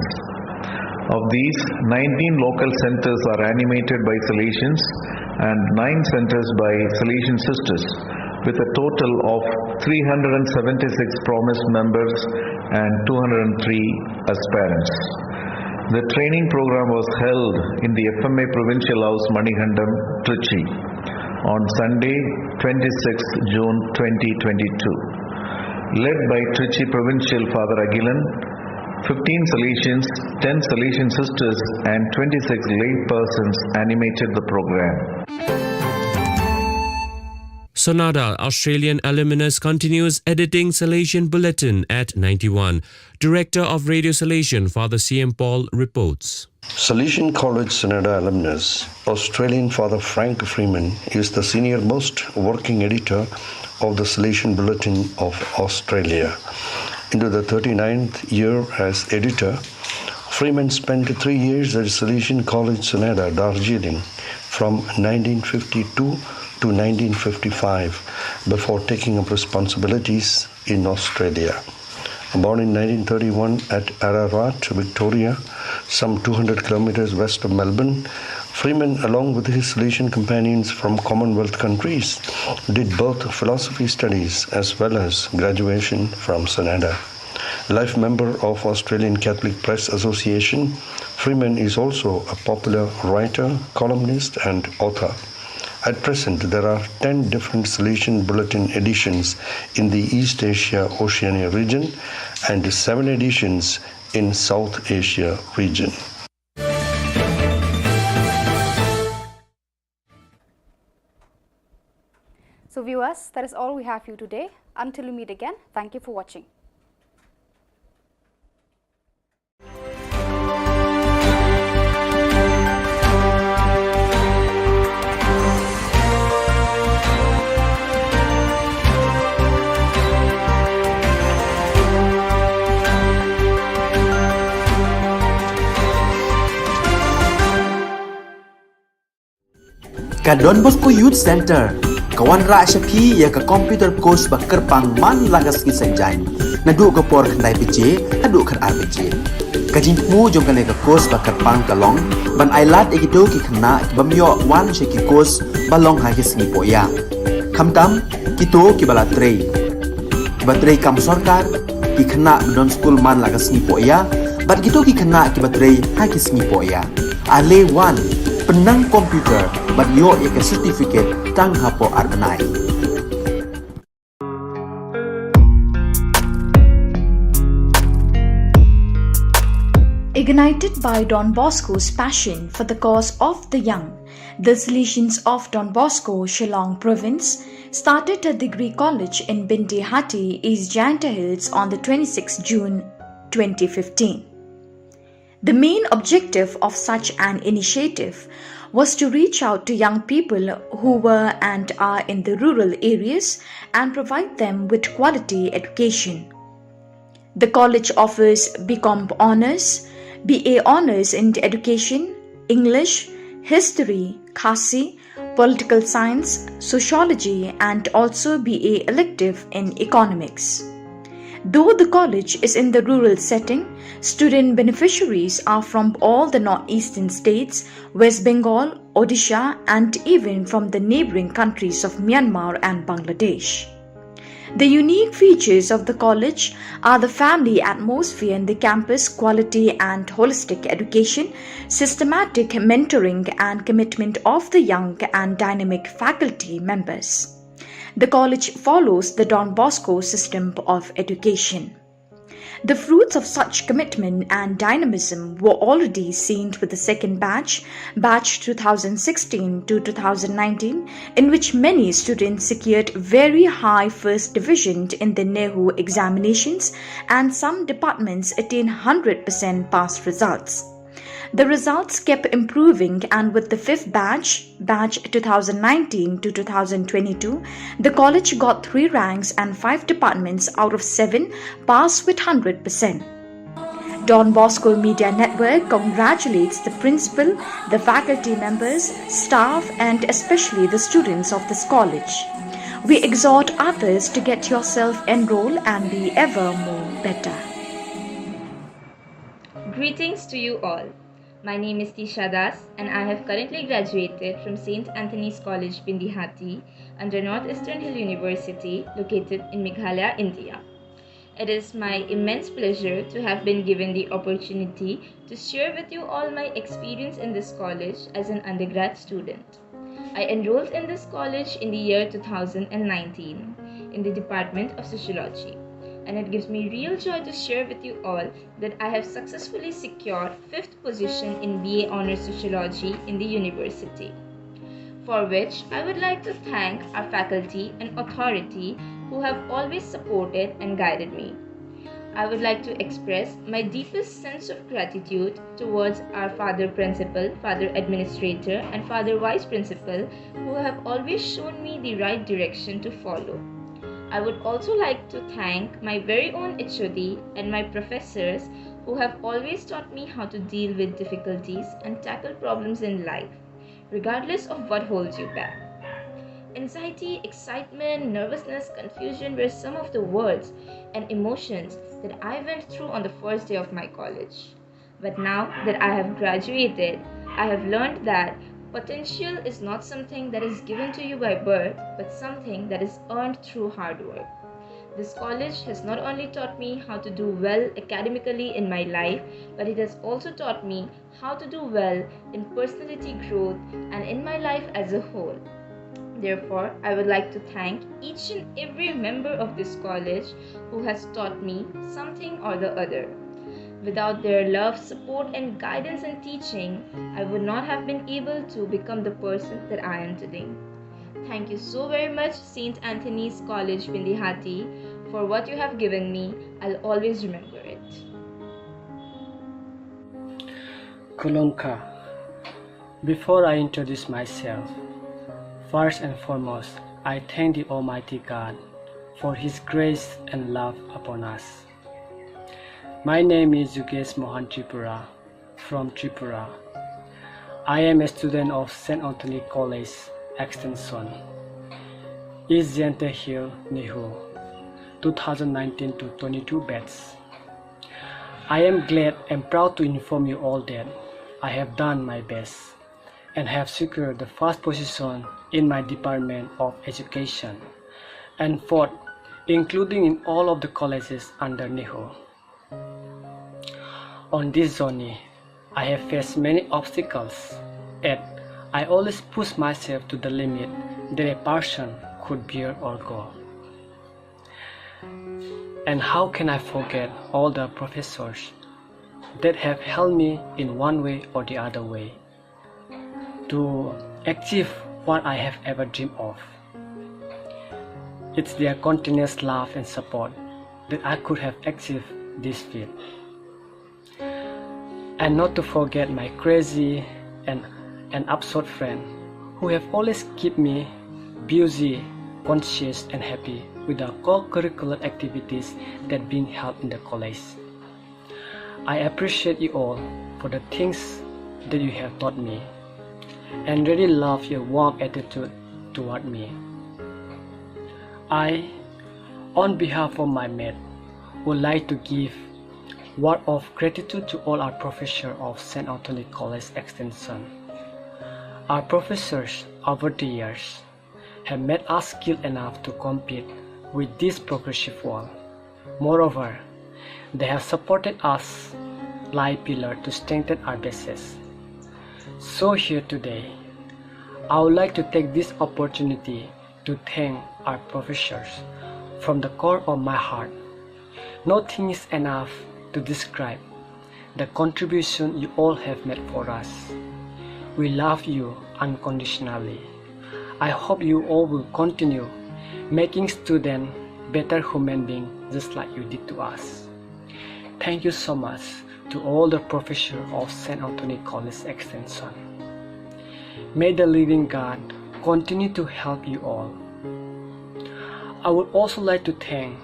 Of these, 19 local centers are animated by Salesians and 9 centers by Salesian sisters, with a total of 376 promised members and 203 aspirants. The training program was held in the FMA Provincial House, Manihandam, Trichy, on Sunday, 26 June 2022. Led by Trichy Provincial Father Agilan, 15 Salesians, 10 Salesian sisters and 26 lay persons animated the program. Sonada, Australian alumnus, continues editing Salesian Bulletin at 91. Director of Radio Salesian, Father C.M. Paul, reports. Salesian College Sonada alumnus, Australian Father Frank Freeman is the senior most working editor of the Salesian Bulletin of Australia. Into the 39th year as editor, Freeman spent 3 years at Salesian College Sonada, Darjeeling, from 1952 to 1955, before taking up responsibilities in Australia. Born in 1931 at Ararat, Victoria, some 200 kilometers west of Melbourne, Freeman, along with his Salesian companions from Commonwealth countries, did both philosophy studies as well as graduation from Sonada. Life member of Australian Catholic Press Association, Freeman is also a popular writer, columnist and author. At present, there are 10 different Salesian Bulletin editions in the East Asia Oceania region and 7 editions in South Asia region. So viewers, that is all we have for you today. Until we meet again, thank you for watching. Ka Don Bosco Youth Center, kawan ra shapi ya ka computer course ba kerpang man lagas ki senjain. Nadu ka por khandai pije, hadu khan RPG. Ka jingmu jong kale ka course ba kerpang kalong, ban ailat ekido ki khna ki bamyo wan sheki course balong ha ki singi poya. Khamtam kito ki bala trei. Ba trei kam sarkar ki khna don school man lagas ni poya, bat kito ki khna ki ba trei ha ki singi poya. Ale wan penang komputer ban yo ek certificate tang hapo arnai. Ignited by Don Bosco's passion for the cause of the young, the Salesians of Don Bosco, Shillong province, started a degree college in Bindi Hatti, East Janta Hills on the 26th June 2015. The main objective of such an initiative was to reach out to young people who were and are in the rural areas and provide them with quality education. The college offers BCom Honours, BA Honours in Education, English, History, Khasi, Political Science, Sociology and also BA elective in Economics. Though the college is in the rural setting, student beneficiaries are from all the northeastern states, West Bengal, Odisha and even from the neighbouring countries of Myanmar and Bangladesh. The unique features of the college are the family atmosphere in the campus, quality and holistic education, systematic mentoring and commitment of the young and dynamic faculty members. The college follows the Don Bosco system of education. The fruits of such commitment and dynamism were already seen with the second batch 2016 to 2019, in which many students secured very high first division in the NEHU examinations and some departments attained 100% pass results. The results kept improving, and with the fifth batch 2019 to 2022, the college got 3 ranks and 5 departments out of 7 passed with 100%. Don Bosco Media Network congratulates the principal, the faculty members, staff and especially the students of this college. We exhort others to get yourself enrolled and be ever more better. Greetings to you all. My name is Tisha Das and I have currently graduated from St. Anthony's College, Bindi Hatti under Northeastern Hill University located in Meghalaya, India. It is my immense pleasure to have been given the opportunity to share with you all my experience in this college as an undergrad student. I enrolled in this college in the year 2019 in the Department of Sociology. And it gives me real joy to share with you all that I have successfully secured 5th position in BA Honours Sociology in the university. for which I would like to thank our faculty and authority who have always supported and guided me. I would like to express my deepest sense of gratitude towards our Father Principal, Father Administrator, and Father Vice Principal who have always shown me the right direction to follow. I would also like to thank my very own HOD and my professors who have always taught me how to deal with difficulties and tackle problems in life, regardless of what holds you back. Anxiety, excitement, nervousness, confusion were some of the words and emotions that I went through on the first day of my college. But now that I have graduated, I have learned that potential is not something that is given to you by birth, but something that is earned through hard work. This college has not only taught me how to do well academically in my life, but it has also taught me how to do well in personality growth and in my life as a whole. Therefore, I would like to thank each and every member of this college who has taught me something or the other. Without their love, support, and guidance and teaching, I would not have been able to become the person that I am today. Thank you so very much, St. Anthony's College, Bindihati, for what you have given me. I'll always remember it. Kulongka. Before I introduce myself, first and foremost, I thank the Almighty God for His grace and love upon us. My name is Yugesh Mohan Tripura from Tripura. I am a student of St. Anthony College Extension, East Jante Hill, Nihu, 2019 to 22 batch. I am glad and proud to inform you all that I have done my best and have secured the first position in my Department of Education and fourth, including in all of the colleges under NIHU. On this journey, I have faced many obstacles, yet I always push myself to the limit that a person could bear or go. And how can I forget all the professors that have helped me in one way or the other way to achieve what I have ever dreamed of. It's their continuous love and support that I could have achieved this feat. And not to forget my crazy and absurd friend who have always kept me busy, conscious and happy with the co-curricular activities that being held in the college. I appreciate you all for the things that you have taught me and really love your warm attitude toward me. I, on behalf of my mate, would like to give word of gratitude to all our professors of St. Anthony College Extension. Our professors over the years have made us skilled enough to compete with this progressive world. Moreover, they have supported us like pillar to strengthen our bases. So here today, I would like to take this opportunity to thank our professors from the core of my heart. Nothing is enough to describe the contribution you all have made for us. We love you unconditionally. I hope you all will continue making students better human beings just like you did to us. Thank you so much to all the professors of St. Anthony College Extension. May the living God continue to help you all. I would also like to thank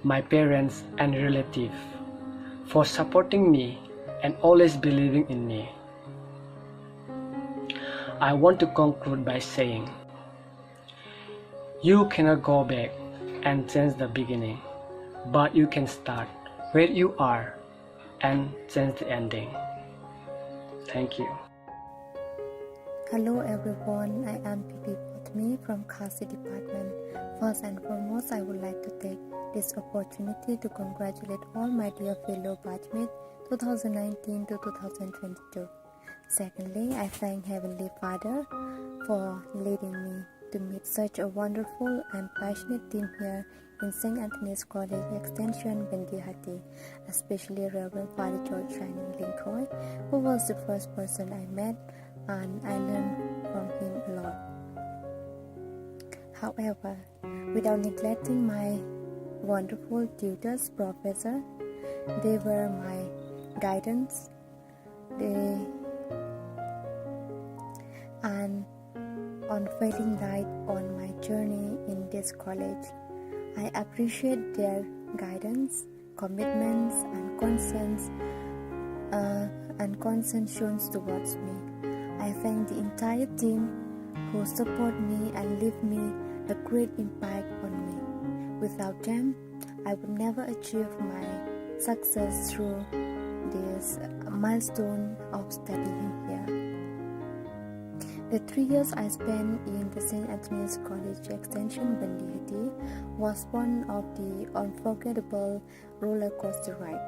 my parents and relatives for supporting me and always believing in me. I want to conclude by saying, you cannot go back and change the beginning, but you can start where you are and change the ending. Thank you. Hello everyone, I am Pipi Potmi from Khasi Department. First and foremost, I would like to take this opportunity to congratulate all my dear fellow batchmates 2019 to 2022. Secondly, I thank Heavenly Father for leading me to meet such a wonderful and passionate team here in St. Anthony's College Extension, Bindihati, especially Reverend Father George Shining Linkoy, who was the first person I met and I learned from him a lot. However, without neglecting my wonderful tutors, professor, they were my guidance, and unfailing light on my journey in this college. I appreciate their guidance, commitments, and concerns shown towards me. I thank the entire team who support me and leave me a great impact on me. Without them, I would never achieve my success through this milestone of studying here. The 3 years I spent in the St. Anthony's College Extension Bandihati was one of the unforgettable roller coaster ride.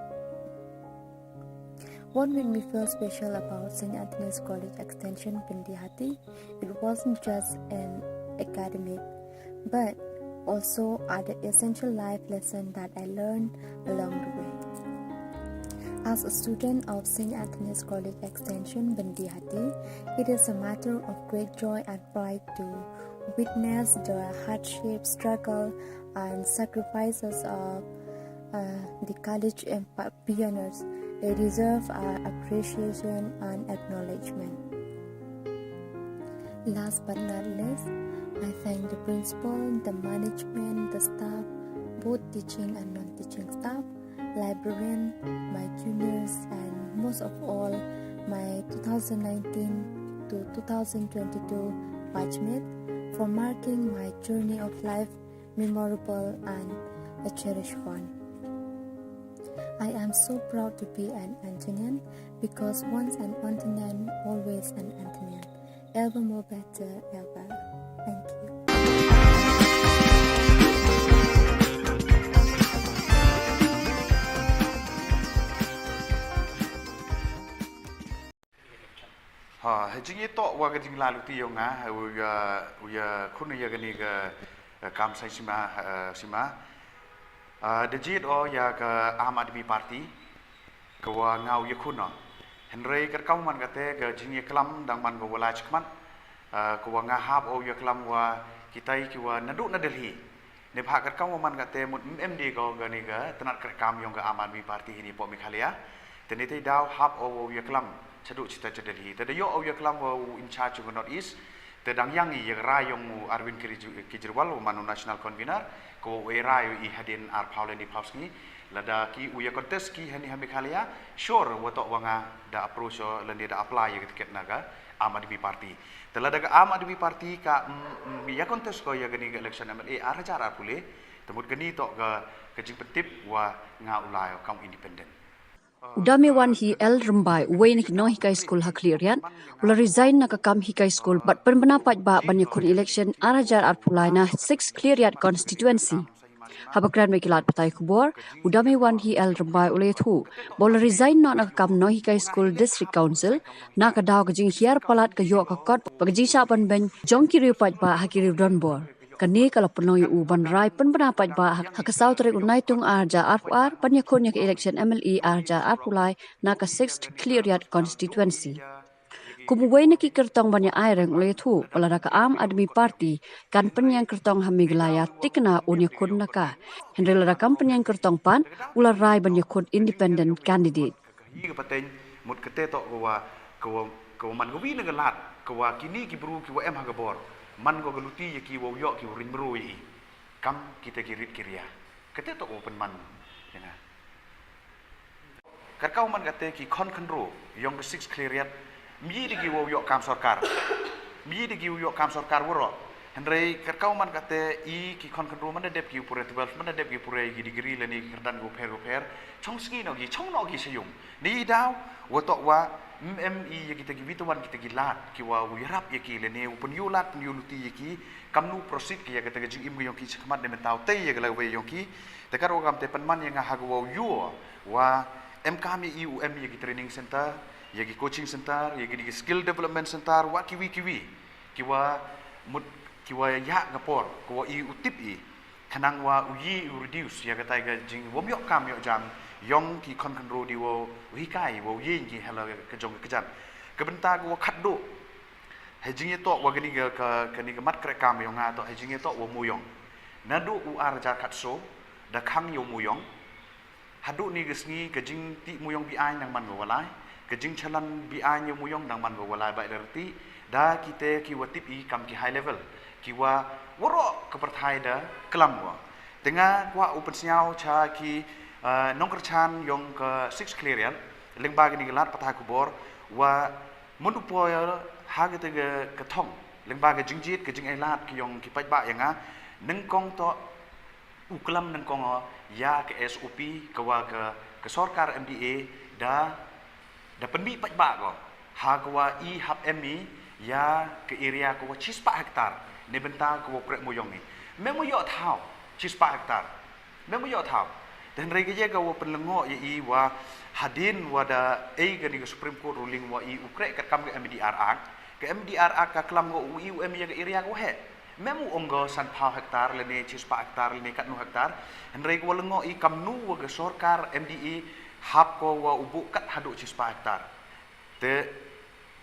What made me feel special about St. Anthony's College Extension Bandihati, it wasn't just an academic, but also other essential life lessons that I learned along the way. As a student of St. Anthony's College Extension Bandihati, it is a matter of great joy and pride to witness the hardship, struggle, and sacrifices of the college pioneers. They deserve our appreciation and acknowledgement. Last but not least, I thank the principal, the management, the staff, both teaching and non-teaching staff, librarian, my juniors, and most of all, my 2019 to 2022 batchmate for marking my journey of life memorable and a cherished one. I am so proud to be an Antonian because once an Antonian, always an Antonian. Ever more better, ever. Thank you. Hejingi to wa gajing lalu ti yong uya khun ya gani ga kam sai sima dejit o ya ka Ahmad Admi Party ka wa ngau ya khun no henrei ka kau man kate ga jingi klam dang man go wala chkman ka wa nga hab o ya klam wa kitai ki wa nadu na Delhi ne pha ka kau man kate mut MD go gani ga tanat ka kam yong ga Ahmad Admi Party hini po Meghalaya teni tai daw hab o ya klam chadu cita Delhi tada yo au ya klam wa in charge of North East tadang yang i rayong mu Arvind Kejriwal manu national convener ko we rayo I hadin ar Paulen di Pauski lada ki uya contest ki hani Meghalaya sure wato wanga da approach lende da apply ya tiket naga Ahmad Admi Party talada ga Ahmad Admi Party ka ya contest ko ya gani election MLA ar cara pule temut gani to ga kejing petip wa nga ulai kaum independent Udame wan hi el rembai wain hi no hikai school haklirian ula resign na kakam hikai school but penpendapat ba banyakun election arajar arpulai na 6 cleariat constituency habakran mekilat patai Khubor udame wan hi el rembai ule thu bol resign na kakam no hikai school district council na kadaw kajing hiar palat kayo kakot pagajing sapan ben jongki ripat ba hakiri donbor kani kalau penoi u banrai pendapat ba hakasau tarik unai tung arja arpuar panyakun yak election MLE arja arpulai na ka 6th cleariat constituency kumuway na kikertong banya aireng ulay thu palara ka Ahmad Admi Party kan penyang kertong Meghalaya tikna unyakun naka henry lara kam penyang kertong pan ularai banyakun independent candidate hi pateng mut kete to ko man go wi na galat ko wa kini ki bru ki wa em hagabor man go galuti ya ki wo yo ki rin bru yi kam kita kirit kiria kete to open man ya kau man kate ki kon kandro yong 6 cleariat mi di ki wo yo kam sarkar mi di ki wo yo kam sarkar woro henrei kau man kate I ki kon kandro man dep ki pure 12 man dep ki pure gi degree leni kerdan go per chong ski no gi chong no gi sayum ni daw wo to wa MME ya kita ki bituan kita gilat ki wa wirap ya ki lene upun yulat pun yuluti ya ki kamnu prosit ki ya kita jing im yong ki chakmat de mentau te ya galawe yong ki te karo gam te penman yang hagwa yu wa MKM IUM ya ki training center ya ki coaching center ya ki skill development center wa kiwi ki wa mut ki wa ya ngapor ko I utip I kanang wa uyi reduce ya kata ga jing wom yok kam yok jam yong ki kon control di wo hikai wo yin ki hala ke jong ke jan ke benta go khat do hejing itu wa gani ke mat krek kam yong to hejing itu wa muyong nadu u arja katso da khang yo muyong hadu ni gesngi kejing ti muyong bi ai nang man go walai kejing chalan bi ai yo muyong nang man go walai ba derti da kita ki watip i kam ki high level ki wa woro ke perthai da kelam wa tengah wa upen siau cha ki nong kerchan yong ke 6 clearian lengba gani gelat patah kubor wa mundu poya ha ke ke thong lengba ke jingjit ke jing ai lat ki yong ki pai ba yanga neng kong to uklam neng kong ya ke SOP ke wa ke sarkar MDA da penbi pai ba ko ha ke wa I hab MI ya ke area ko 4 hektar ne benta ko krek moyong ni memo yo thau 4 hektar memo yo thau dan rege je ko penlengo I wa hadin wada gani ke Supreme Court ruling wa I ukrek kat kam ke MDR Act ke MDR Act ka klam go UM ya ke area ko he memu onggo san phau hektar lene 4 hektar lene kat 9 hektar dan rege wa lengo I kam nu wa ke sarkar MDE hab ko wa ubu kat hadu 4 hektar te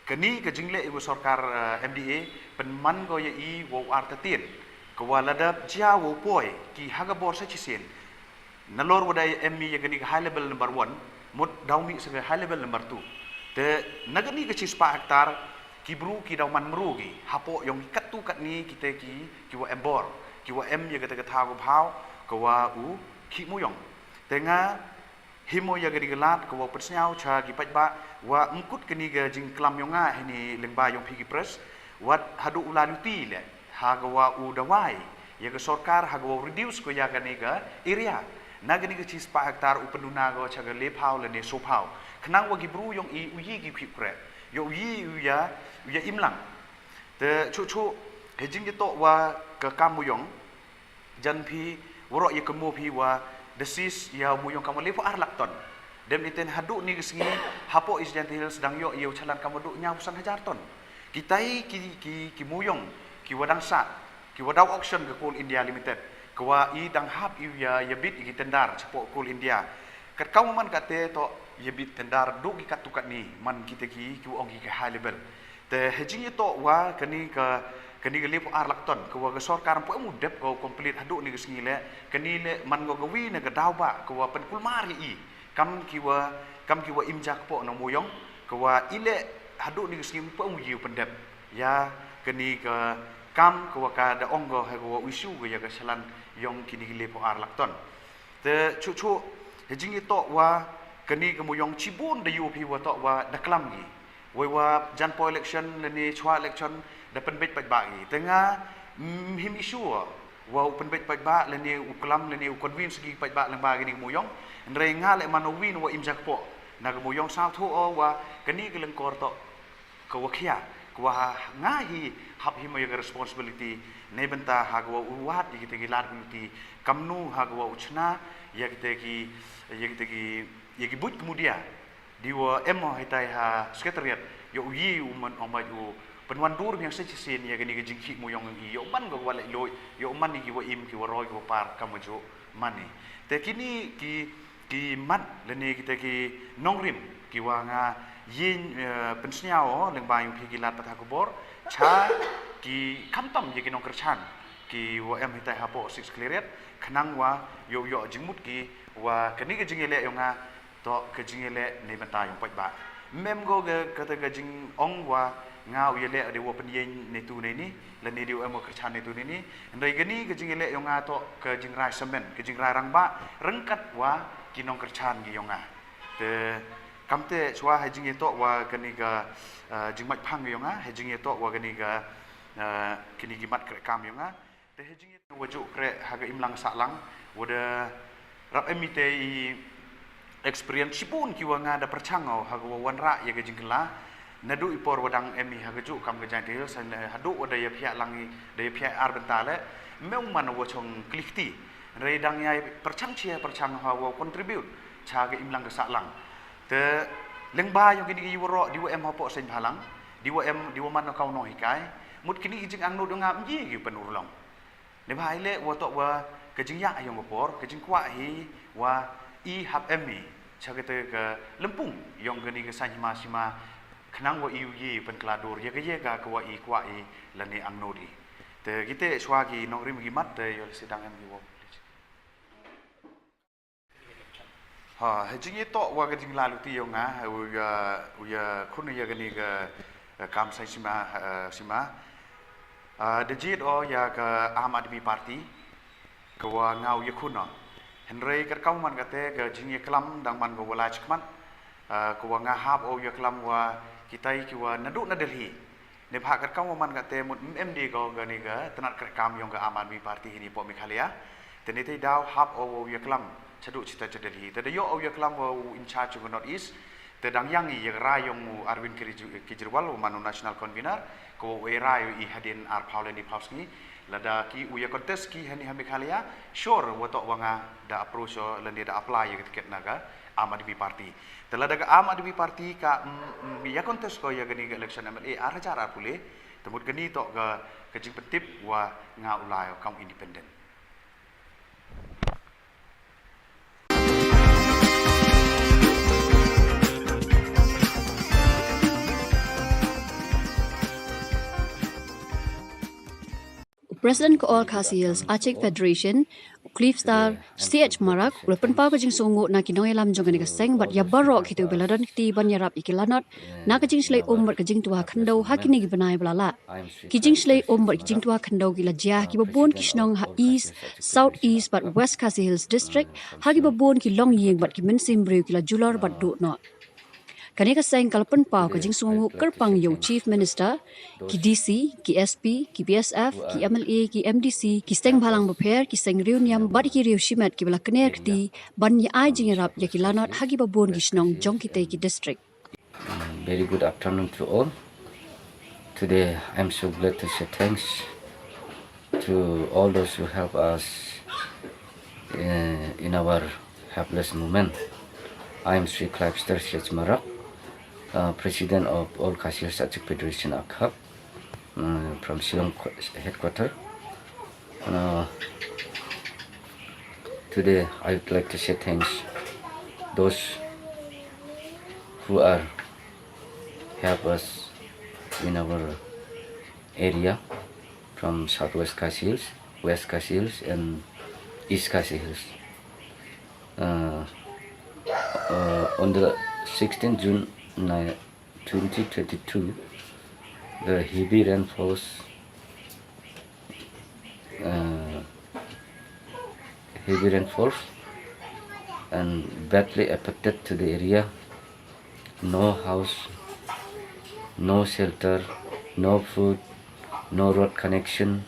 kini ke jingle ibu sarkar MDA penman go ye I wo artatin ko walada jia wo poi ki haga bor sa chisin nalor wadai MI ye gani high level number 1 mut daumi se high level number 2 te nagani ke 4 hektar ki bru ki dauman mrugi hapo yong kat tu kat ni kita ki wa embor ki wa M ye kata kata go phau ko wa u ki muyong tenga himo ya gadi gelat ko wa persnyau cha gi paj ba wa ngkut kini ga jing klam yonga hini lengba yong phigi pres wat hadu ulanuti le ha ga wa u dawai ya ga sarkar ha ga reduce ko ya gani ga area na gani ga 4 hektar u penuna go cha ga le phau le ne so phau khnang wa gi bru yong I u yi gi phip kre yo yi u ya imlang te chu hejing ge to wa ka kam muyong jan phi woro ye kemo phi wa desis ya muyong kamu lepo arlakton dem iten hadu ni gesngi hapo is jantil sedang yo yo chalan kamu du nya 1,000 ton kitai ki muyong ki wadang sa ki wadau auction ke Coal India Limited ke wa I dang hab ya bit ki tendar cepo Coal India kat kamu man kate to ye bit tendar du ki katukat ni man kita ki ong ki high level te hejing to wa kani ke lepo arlakton ke wa sarkar po mudep ko complete hadu ni gesngi le kani le man go gawi ne ga daw ba ko wa pen kulmari I kam ki wa imjak po no muyong ko wa ile hadu ni gesngi po mu yiu pendep ya kani ke kam ko wa ka da onggo ha ko isu go ya ga salan yong kini lepo arlakton te chu hejing to wa kani ke muyong cibun de yu phi wa to wa daklam gi wa janpo election ni chwa election da penbet paj ba gi tengah him isu wa penbet paj ba le ni uklam le ni convince gi paj ba lang ba gi muyong ndre nga le manowin wa imjak po na ga muyong sao thu o wa kani ge leng kor to ko wa khia ko wa nga hi hab hi mo responsibility ne benta ha go wat gi te gi lat gi kamnu ha go uchna ya gi but kemudian diwa emo hitai ha sekretariat yo yi man omai u penwan dur yang sechisin ya gani gejingki muyong ngi yo man go wala lo yo man ni wa im ki wa roy go par kamujo mani te kini ki mat leni kita ki nongrim ki wa nga yin pensnyao leng ba yu phi lat patha kubor cha ki kamtam ye ki nong kerchan ki wa em hitai ha po 6 clearet khnang wa yo jingmut ki wa kani gejingele yo nga to kejingele ne benta yung paj ba mem go ge kata gejing ong wa ngau yele de wo penyen ne tu ne ni le ne dio emo kerchan ne tu ne ni ndai gani gejingele yung nga to kejing rai semen kejing rai rang ba rengkat wa kinong kerchan gi yung nga te kamte chwa hejing to wa kani ga jingmat phang yung nga hejing to wa kani ga kini gimat kre kam yung nga te hejing waju kre haga imlang saklang wada rap emite experience sipun kiwa nga da perchangau haga wanra ya gejingla nadu ipor wadang emi haga ju kam ga jantil san hadu wada ya pihak langi da ya pihak ar bentale meung man wo chong klikti redang ya perchang chia perchang ha wo contribute cha ga imlang ga saklang te lengba yo gini gi woro diwa em hapo sen halang diwa man kau no hikai mut kini jing ang no ngam ji gi penurlong ne bai le wo to wa kejing ya ayong opor kejing kwa hi wa I hab emi chagete ke lempung yong gani ke sanhima sima kenang wa iu ye pen kladur ye ga kwa i lani ang nodi te gite swagi nong rim gimat te yol sidang em giwo ha hejing to wa gajing lalu ti yonga uya khun ye gani ga kam sai sima the jit o ya ka Aam Aadmi Party kwa ngau ye khun no henrei kat kau man kate ga jing ye klam dang man go wala chkman kwa nga hap o ye klam wa kitai ki wa nadu na Delhi ne pha kat kau man kate mun MD go ga ni ga tanat kat kam yong ga Aam Aadmi Party hini po Meghalaya teni te daw hap o ye klam chadu chita Delhi te yo o ye klam wo in charge of North East te dang yang ye rayong Arvind Kejriwal manu national convener ko we rayo I hadin ar Paulendi Pauski lada ki uya contest ki hani Meghalaya sure wato wanga da approach lende da apply ye tiket naga Aam Aadmi Party te lada ga Aam Aadmi Party ka ya contest ko ya gani election MLA ar cara pule temut gani to ga kejing petip wa nga ulai kaum independent President ko all Khasi Hills Achek Federation Cliff Star CH Marak ulepen pa kajing songo na kinong elam jong ni kaseng bat ya barok hitu beladan ti ban yarap ikilanot na kajing slay bat kajing tua khando hakini gibanai blala kijing slay bat kajing tua khando gila jah ki babon kishnong ha east south east but west Khasi Hills district hagi babon ki long yeng bat ki mensim brew kila jular bat do no Kaneka sayang kalpan pau kajing sungu kerpang yo Chief Minister, ki DC, ki SP, ki BSF, ki MLA, ki MDC, ki seng balang beper, ki seng reuniam, badi ki riu shimet ki bala kener kti, ban ya ai jingerap ya ki lanot hagi babon ki snong jong kite ki district. Very good afternoon to all. Today I'm so glad to say thanks to all those who help us in our helpless moment. I'm Sri Clive Star Marak. President of all Khasi Hills Achek Federation Akhab from Shillong headquarters. Today I would like to say thanks those who are help us in our area from Southwest Khasi Hills, West Khasi Hills and East Khasi Hills. On the 16th June 2022, the heavy rainfalls and badly affected to the area. No house, no shelter, no food, no road connection,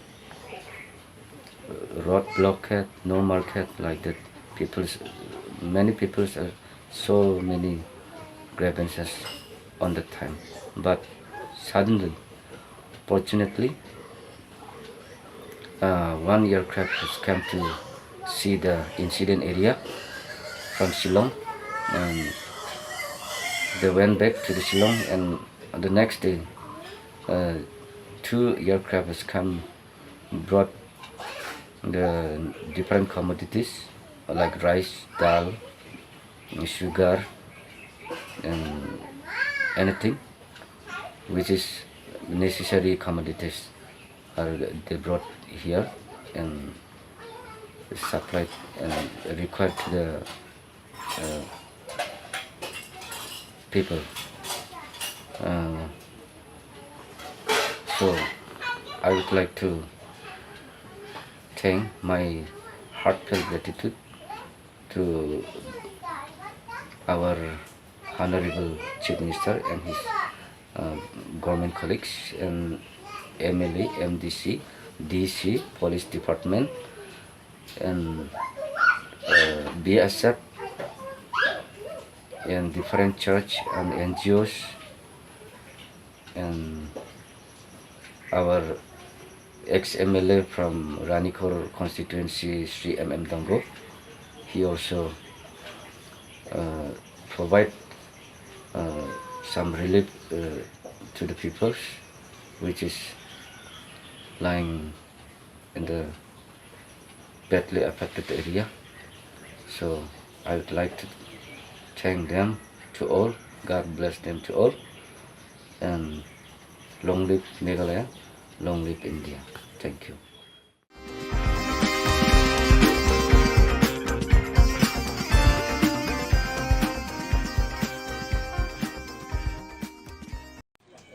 road blockade, no market like that. Many people are so many grievances on the time, but suddenly, fortunately, one aircraft has come to see the incident area from Shillong, and they went back to the Shillong, and the next day, 2 aircraft has come, brought the different commodities like rice, dal, sugar, and anything which is necessary commodities are they brought here and supplied and required to the people. So I would like to thank my heartfelt gratitude to our Honorable Chief Minister and his government colleagues and MLA, MDC, DC, Police Department and BSF and different church and NGOs and our ex-MLA from Ranikor constituency, Sri MM Dango. He also provide some relief to the people which is lying in the badly affected area. So I would like to thank them to all. God bless them to all. and long live Meghalaya, long live India. Thank you.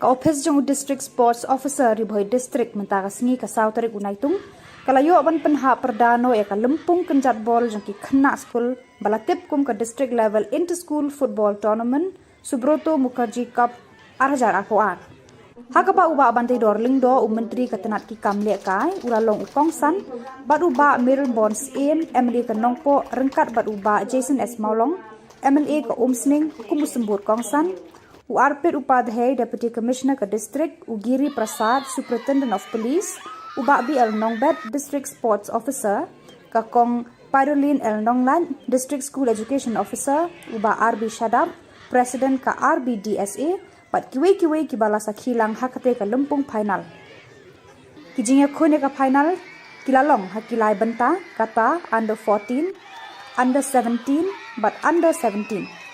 Ka office jong district sports officer ribhoi district mentara sengi ka Sautarik Unaitung kalayo ban penha perdano ya ka lempung kenjat bol jong ki khna school balatip kum ka district level inter school football tournament Subroto Mukherjee Cup arajar akoan hakapa uba bantai dorling do menteri katenat ki kamle kai uralong ukongsan bat uba Mirror Bonds in MLA ka nongpo rengkat bat uba Jason S Maulong MLA ka Umsning kumusembur kongsan URP Upadhyay Deputy Commissioner ka District Ugiri Prasad Superintendent of Police Uba BL Nongbet District Sports Officer ka Kong Pyroline L Nonglan District School Education Officer Uba RB Shadab President ka RBDSA pat kiwe kibala sa khilang hakate ka lempung final kijinga khone ka final kilalong hakilai benta kata under 14 under 17 but under 17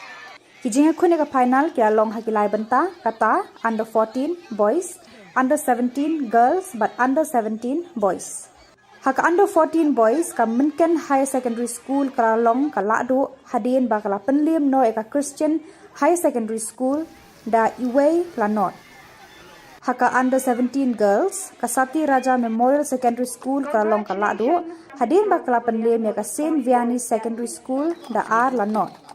Kijinga khune ka final kya long hakilai banta kata under 14 boys, under 17 girls but under 17 boys. Haka under 14 boys ka Minken High Secondary School ka long ka lado hadin ba kala penlim no eka Christian High Secondary School da Iway Lanot. Haka under 17 girls ka Sati Raja Memorial Secondary School ka long ka lado hadin ba kala penlim eka Saint Vianney Secondary School da R Lanot.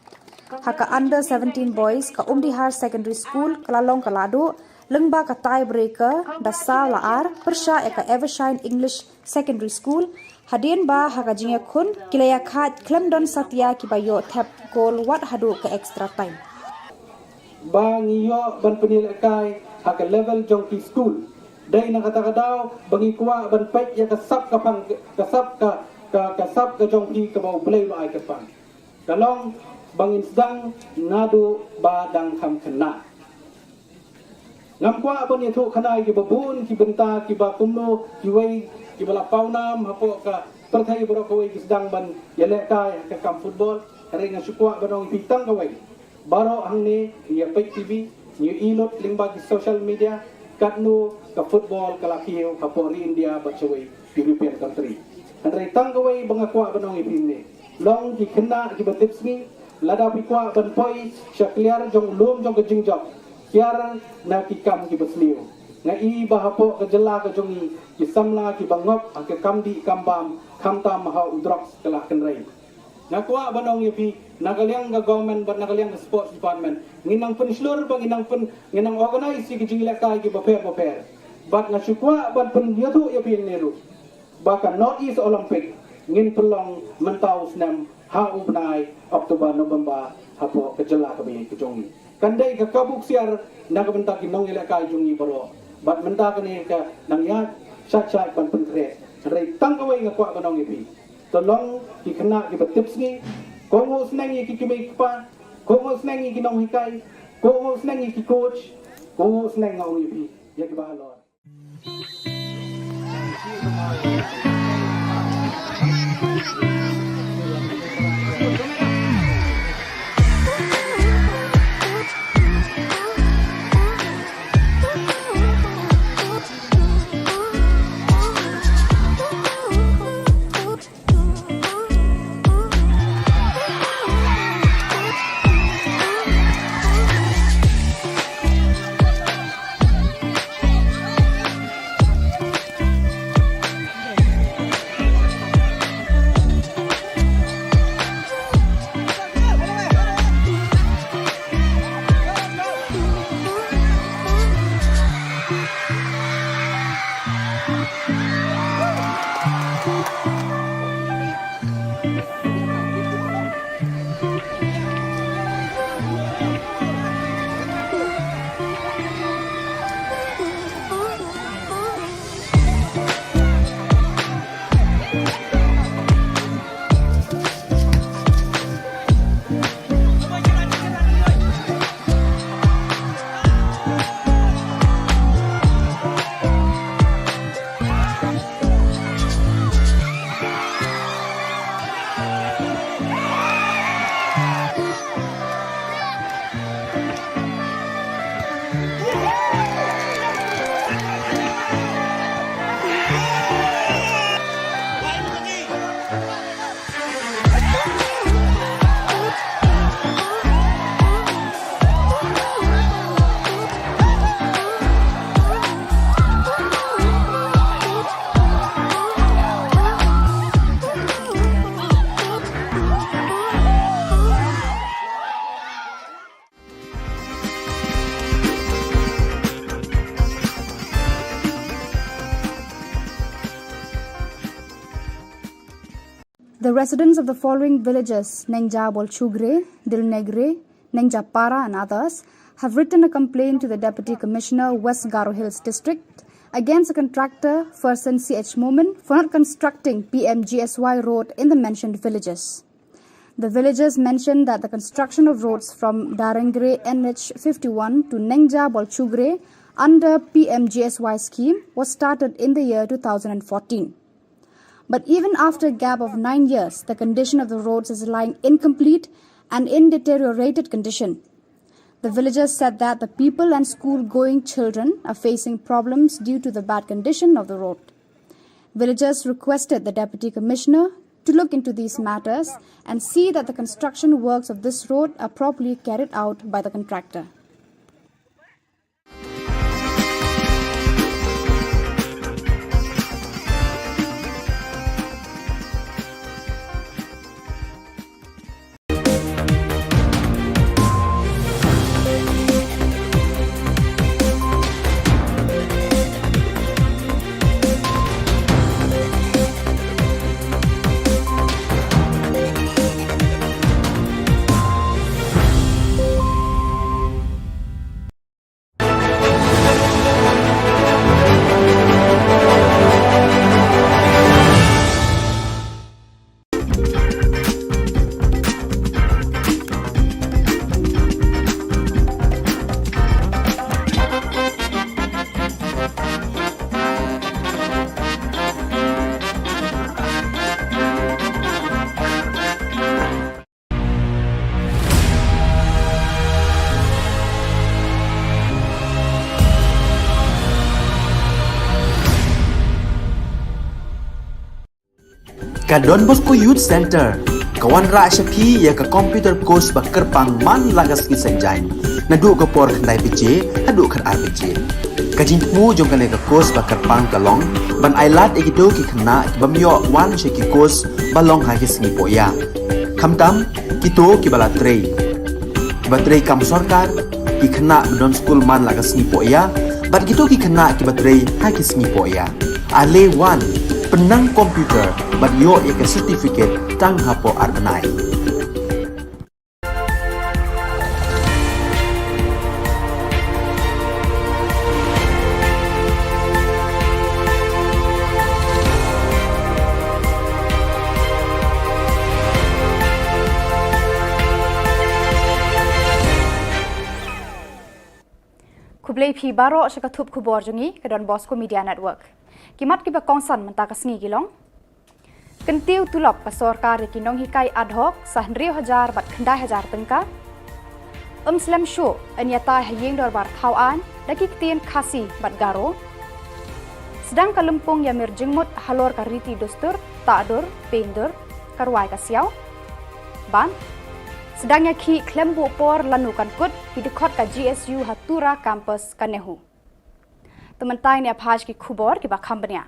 Haka under 17 boys ka Umdihar Secondary School kalalong kalado lengba ka tiebreaker da sa laar persya eka Evershine English Secondary School hadin ba haka jinga khun kilaya khat Clemdon Satya kibayo tap goal wat hadu ka extra time bang iyo ban penil kai haka level jong ki school dai na kata kadaw bangi kuwa ban pek ya kasap kapang kasap ka jong ki ka mau play lo ai kapang kalong bangin sedang nadu badang kam kena ngam kwa abon itu kena ki babun ki benta ki ba kumno ki wei ki bala paunam hapo ka perthai bro ko wei ki sedang ban yele kai ka kam football kare nga sukwa banong pitang ka wei baro hangni ya pek tv ni ilot lingba ki social media katno ka football kala kiyo hapo ri India ba chawei European country kare tang ka wei bangakwa banong ipinne long ki kena ki batip sni lada pikwa ban poi syakliar jong lum jong kejing jong kiar na kikam ki besliu ngai bahapo ke jela ke jongi ki samla ki bangop ke kamdi kambam kamta maha udrok kelah kenrai ngakwa banong yepi nagaliang ga government ban nagaliang ga sports department nginang pen slur bang nginang organize ki jing lekai ki baper bat ngasukwa ban pen yatu yepi neru bahkan North East Olympic ngin pelong mentau senam ha ubnai Oktober November hapo kejela kami kejongi kandai ka kabuk siar nak bentak nong ile ka jungi baro bat mentak ni ka nang ya sat ban pentre rei tangkawai ngakwa banong ipi tolong ki kena ki betips ni kongo snang ki kimi pa kongo snang ki nong hikai kongo snang ki coach kongo snang ngong ipi ya ki balor The residents of the following villages, Nengja Bolchugre, Dilnegre, Nengjapara and others, have written a complaint to the Deputy Commissioner, West Garo Hills District, against the contractor, Fersen CH Momin, for not constructing PMGSY road in the mentioned villages. The villagers mentioned that the construction of roads from Darengre NH 51 to Nengja Bolchugre under PMGSY scheme was started in the year 2014. But even after a gap of 9 years, the condition of the roads is lying incomplete and in deteriorated condition. The villagers said that the people and school-going children are facing problems due to the bad condition of the road. Villagers requested the Deputy Commissioner to look into these matters and see that the construction works of this road are properly carried out by the contractor. Ka Don Bosco Youth Center, kawan ra shapi ya ka computer course ba kerpang man lagas ki senjain. Nadu ka por khandai piche, hadu khan ar piche. Ka jingmu jong ka le ka course ba kerpang ka long, ban ailat egido ki khna ki bamyo wan she ki course ba long ha ki sngi poya. Khamtam kito ki bala trei. Ki ba trei kam sarkar ki khna don school man lagas sngi poya, bat kito ki khna ki ba trei ha ki sngi poya. Ale wan penang komputer bat yo ek certificate tang hapo arbanai. Kublai phi baro shaka thup khubor jongi ka Don Bosco Media Network. Kimat kiba kongsan mentaka sngi gilong. Kentiu tulop ka sorkar kinong hikai ad hoc sa 100,000 bat khandai 1000 tengka. Slam show anyata hayeng dorbar thawan daki ktien khasi bat garo. Sedang kalumpung ya mirjengmut halor kariti dostur ta'dur pendur karwai kasiau. Ban sedangnya ki klembu por lanukan kut hidukot ka GSU Hatura Campus Kanehu. Tementai ni apaj ki Khubor ki bakhambanya.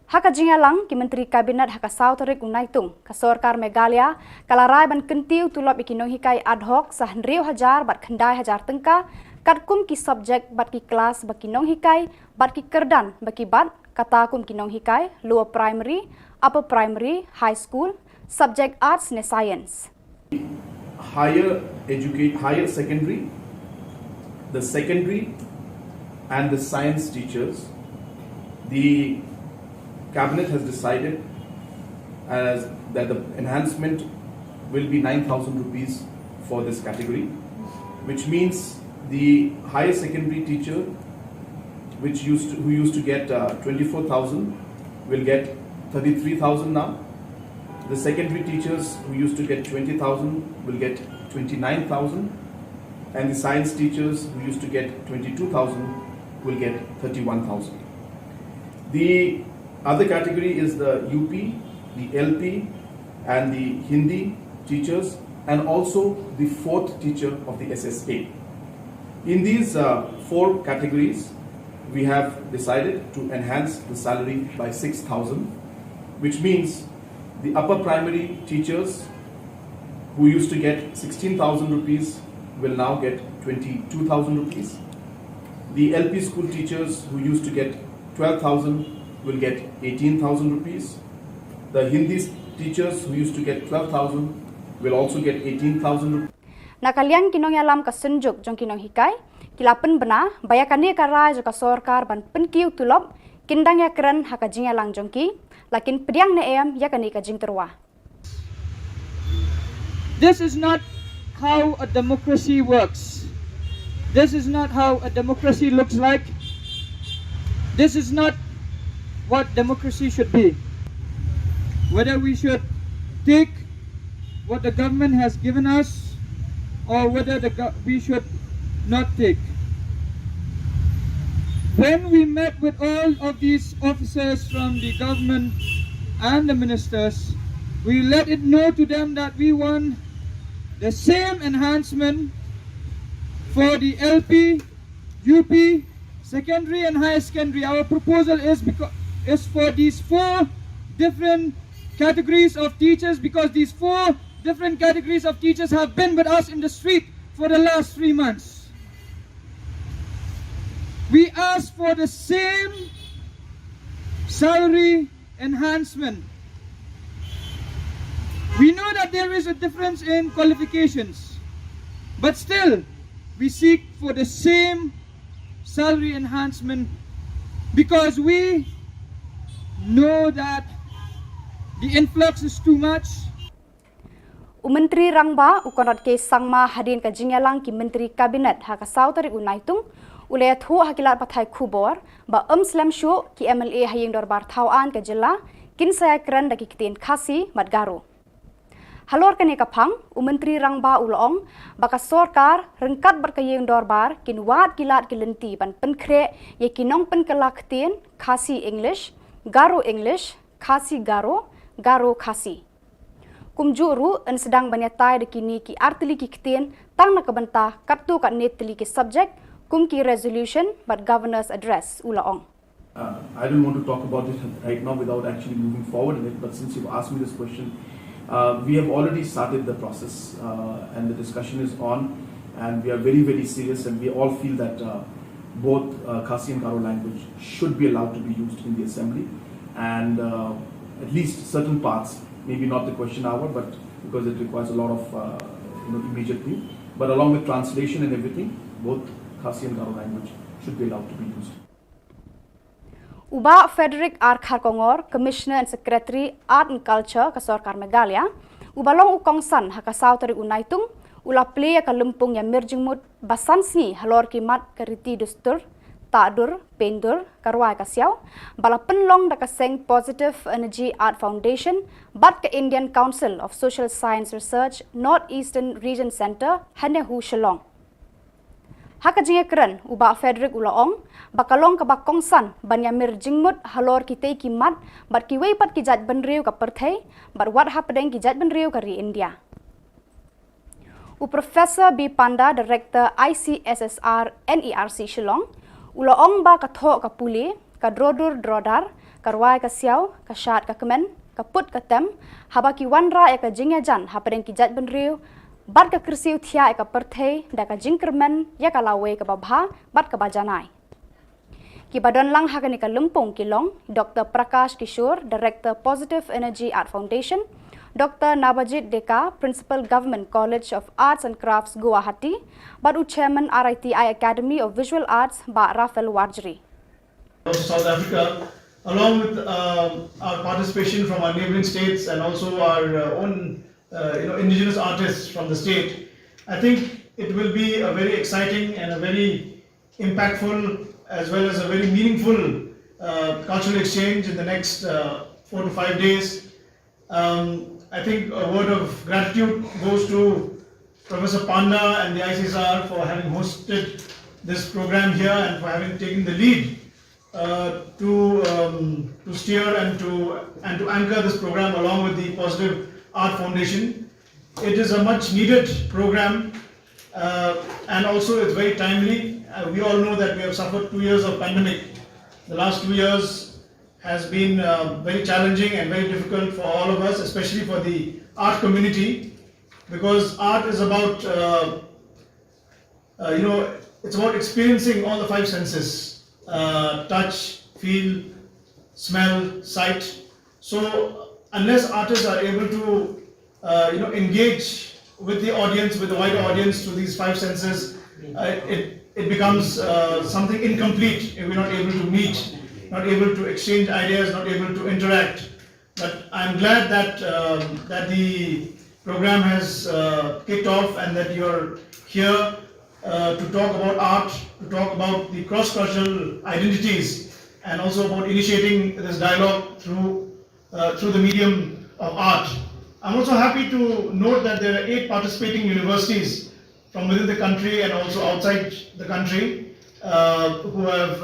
Haka jingalang ki Menteri Kabinet haka Sauterik Unaitung ka Sorkar Meghalaya kalarai ban kentiu tulop ikinong hikai ad hoc sa 100,000 bat khandai 1000 tengka katkum ki subject bat ki kelas bakinong hikai bat ki kerdan baki bat katakum kinong hikai lower primary, upper primary, high school, subject arts ne science. Higher secondary, the secondary and the science teachers, the cabinet has decided that the enhancement will be 9,000 rupees for this category, which means the higher secondary teacher who used to get 24,000 will get 33,000 now. The secondary teachers who used to get 20,000 will get 29,000, and the science teachers who used to get 22,000 will get 31,000. The other category is the UP, the LP, and the Hindi teachers, and also the fourth teacher of the SSA. In these four categories, we have decided to enhance the salary by 6,000, which means the upper primary teachers who used to get 16,000 rupees will now get 22,000 rupees. The LP school teachers who used to get 12,000 will get 18,000 rupees. The Hindi teachers who used to get 12,000 will also get 18,000 rupees. Nakalian kinong yalam ka senjuk jong kinong hikai, kilapen bena, bayakani ka rai jo ka sorkar ban penkiu tulop, kindang ya keren haka jing yalang jongki, lakin pediang ne em yakani ka jing terwa. This is not how a democracy works. This is not how a democracy looks like. This is not what democracy should be. Whether we should take what the government has given us or whether we should not take. When we met with all of these officers from the government and the ministers, we let it know to them that we want the same enhancement for the LP, UP, secondary and higher secondary. Our proposal is for these 4 different categories of teachers, because these 4 different categories of teachers have been with us in the street for the last 3 months. We ask for the same salary enhancement. We know that there is a difference in qualifications, but still we seek for the same salary enhancement because we know that the influx is too much. Menteri Rangba ukonrat ke sangma hadin ka jingyalang ki Menteri Kabinet haka sautari unaitung ulaya thu hakilat pathai Khubor ba slam shu ki MLA haying dorbar thauan ka jilla kin saya keren daki kitin khasi madgaru. Halor kane kapang Menteri Rangba ulong baka sorkar rengkat berkayeng dorbar kin wat kilat kilenti ban penkre ye kinong penkelak tin khasi English, English, khasi Garo khasi. Kumjuru en sedang banyatai dekini ki artili ki ktin tang na kabanta kaptu kat netli ki subject kum ki resolution but governor's address ulaong. I don't want to talk about it right now without actually moving forward in it, but since you've asked me this question, we have already started the process and the discussion is on, and we are very, very serious, and we all feel that both Khasi and Garo language should be allowed to be used in the assembly, and at least certain parts, maybe not the question hour, but because it requires a lot of immediate thing, but along with translation and everything, both Khasi and Garo language should be allowed to be used. Uba Frederick R. Kharkongor, Commissioner and Secretary Art and Culture Kasorkar Megalia, ubalong ukongsan haka sautari unaitung, ula play ka lumpung ya mirjingmut basansni halor kimat kariti dustur, tadur, pendur, karwai kasiaw, bala penlong da kaseng Positive Energy Art Foundation, bat ka Indian Council of Social Science Research, Northeastern Region Center, Hanehu Shillong. Haka jinge keren uba Frederick ulaong bakalong ka bakongsan banyamir jingmut halor kitay kimat bat kiway pat kijat benriu ka perthai bat wat hapadeng kijat benriu ka ri India. Professor B. Panda, Director ICSSR NERC Shillong, ulaong ba kathok ka puli ka drodur drodar karwai ka siaw ka shat ka kemen ka put ka tem habaki wanra ka jinge jan hapadeng kijat benriu bat ka krisiu thia ka perthei da ka jingkermen ya ka lawe ka babha bat ka bajanai ki badon lang hakani ka lumpong kilong Dr. Prakash Kishore, Director Positive Energy Art Foundation, Dr. Nabajit Deka, Principal Government College of Arts and Crafts Guwahati, bat Chairman RITI Academy of Visual Arts ba Rafael Warjri. South Africa, along with our participation from our neighboring states and also our own indigenous artists from the state, I think it will be a very exciting and a very impactful as well as a very meaningful cultural exchange in the next 4 to 5 days. I think a word of gratitude goes to Professor Panda and the ICSR for having hosted this program here and for having taken the lead to steer and to anchor this program along with the Positive Art Foundation. It is a much needed program and also it's very timely. We all know that we have suffered 2 years of pandemic. The last 2 years has been very challenging and very difficult for all of us, especially for the art community, because art is about it's about experiencing all the 5 senses: touch, feel, smell, sight. So unless artists are able to engage with the audience, with the wider audience through these five senses, it becomes something incomplete if we're not able to meet, not able to exchange ideas, not able to interact. But I'm glad that that the program has kicked off and that you're here to talk about art, to talk about the cross-cultural identities, and also about initiating this dialogue through the medium of art. I'm also happy to note that there are 8 participating universities from within the country and also outside the country who have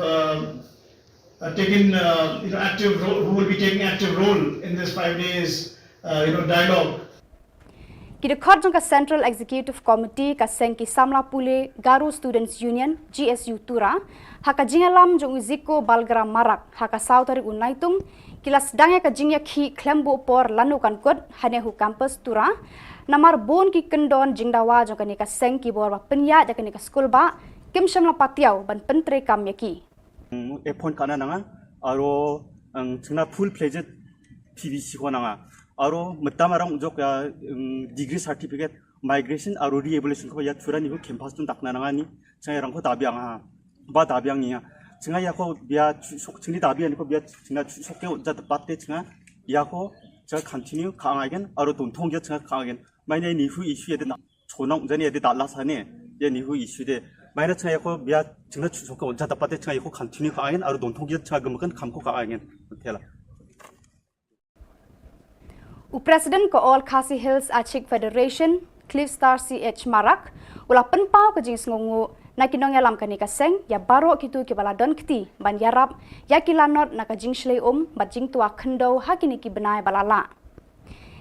taken active role, who will be taking active role in this 5 days dialogue. Kidekot jangka Central Executive Committee ka Sengki Samla Pule Garu Students Union GSU Tura haka jingalam jong uziko balgram marak haka sautari unaitung kilas dangya ka jingya khi klembo por lanukan kod hanehu campus Tura namar bon ki kendon jingdawa jong kanika Sengki borwa penya jaka nika school ba kim shamla patiaw ban pentre kam yaki Epon kana nanga aro ang chuna full pledged PVC ko nanga aro matamarang ujok ya degree certificate migration aro re-evaluation ko ya turani ko campus tum dakna nanga ni changa rang ko dabiang ha ba dabiang niya changa ya ko biya sok chingni dabiang ko biya changa sokke ja patte changa ya ko 저 continue 강하겐 aro 돈 통겨 changa 강하겐 마이네 니후 이슈에 나 초농 전에 에 달라사네 예 니후 이슈데 마이나 changa ko biya changa sokke ja patte changa ko continue 강하겐 aro 돈 통겨 changa gumkan kamko 강하겐 tela President ko All Khasi Hills Achik Federation, Cliff Star CH Marak, ula penpau ke jing ngongu na kinong yalam kanika seng ya baro kitu ke baladon kiti ban yarap ya kilanot na ka jing shlei bat jing tua khendo hakini ki benai balala.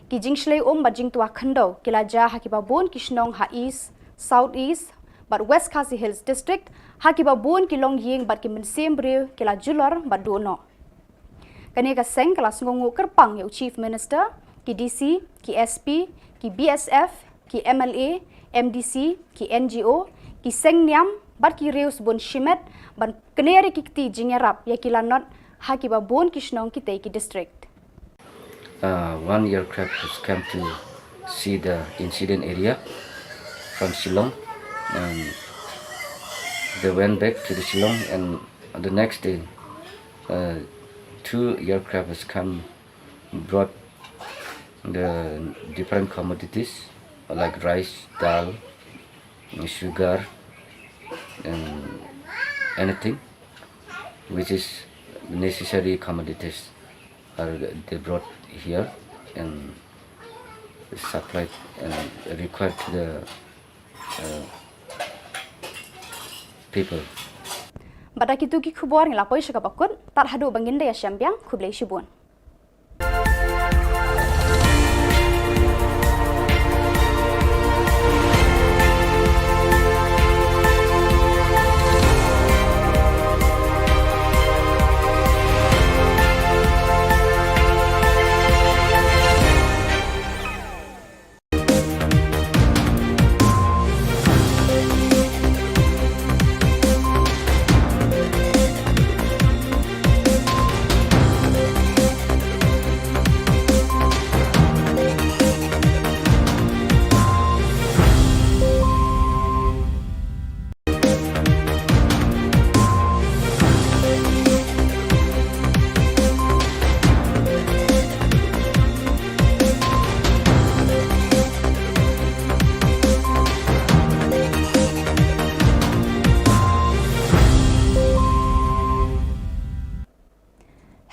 Ki jing shlei bat jing tua khendo kilaja hakibabon kishnong ha east, south east, bat West Khasi Hills district hakibabon kilong ying bat ki mensembre kila julor bat dono. Kanika seng kelas ngongu kerpang ya Chief Minister ki DC, ki SP, ki BSF, ki MLA, MDC, ki NGO, ki Sengniam, bar ki Reus Bon Shimet, ban keneri ki kti jingerap ya kilanot haki ba bon kishnong ki ki district. One aircraft has come to see the incident area from Shillong, and they went back to the Shillong, and the next day 2 aircraft has come, brought the different commodities like rice, dal, sugar, and anything which is necessary commodities are they brought here and supplied and required to the people. Bada kitu ki khubor ng lapoi siya kapakot, tar hadu banginda ya siyambiang kublay shibun.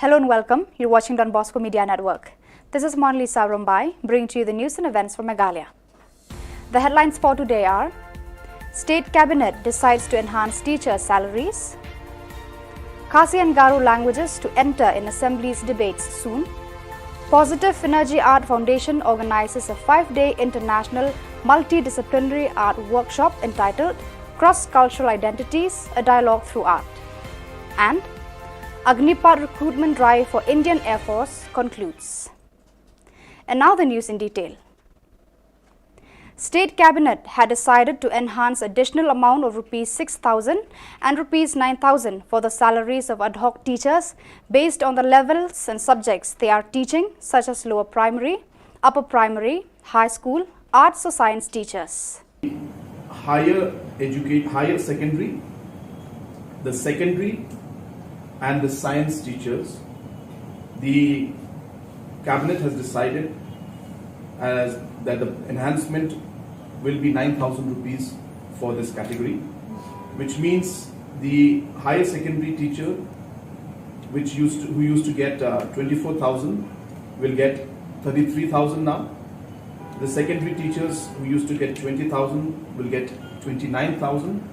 Hello and welcome. You're watching Don Bosco Media Network. This is Monalisa Rumbai, bringing to you the news and events from Meghalaya. The headlines for today are: State Cabinet decides to enhance teacher salaries. Khasi and Garu languages to enter in Assembly's debates soon. Positive Energy Art Foundation organizes a 5-day international multidisciplinary art workshop entitled Cross-Cultural Identities, a Dialogue Through Art. And Agnipat recruitment drive for Indian Air Force concludes. And now the news in detail. State Cabinet had decided to enhance additional amount of Rs 6,000 and Rs 9,000 for the salaries of ad hoc teachers based on the levels and subjects they are teaching, such as lower primary, upper primary, high school, arts or science teachers. Higher secondary, the secondary and the science teachers, the Cabinet has decided that the enhancement will be 9,000 rupees for this category, which means the higher secondary teacher who used to get 24,000 will get 33,000 now. The secondary teachers who used to get 20,000 will get 29,000,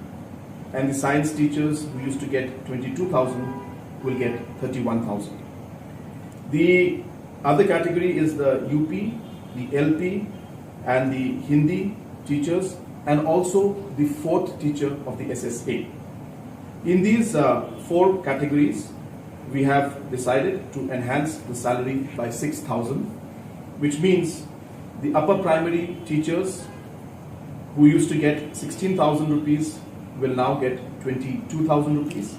and the science teachers who used to get 22,000 will get 31,000. The other category is the UP, the LP and the Hindi teachers, and also the fourth teacher of the SSA. In these four categories, we have decided to enhance the salary by 6,000, which means the upper primary teachers who used to get 16,000 rupees will now get 22,000 rupees.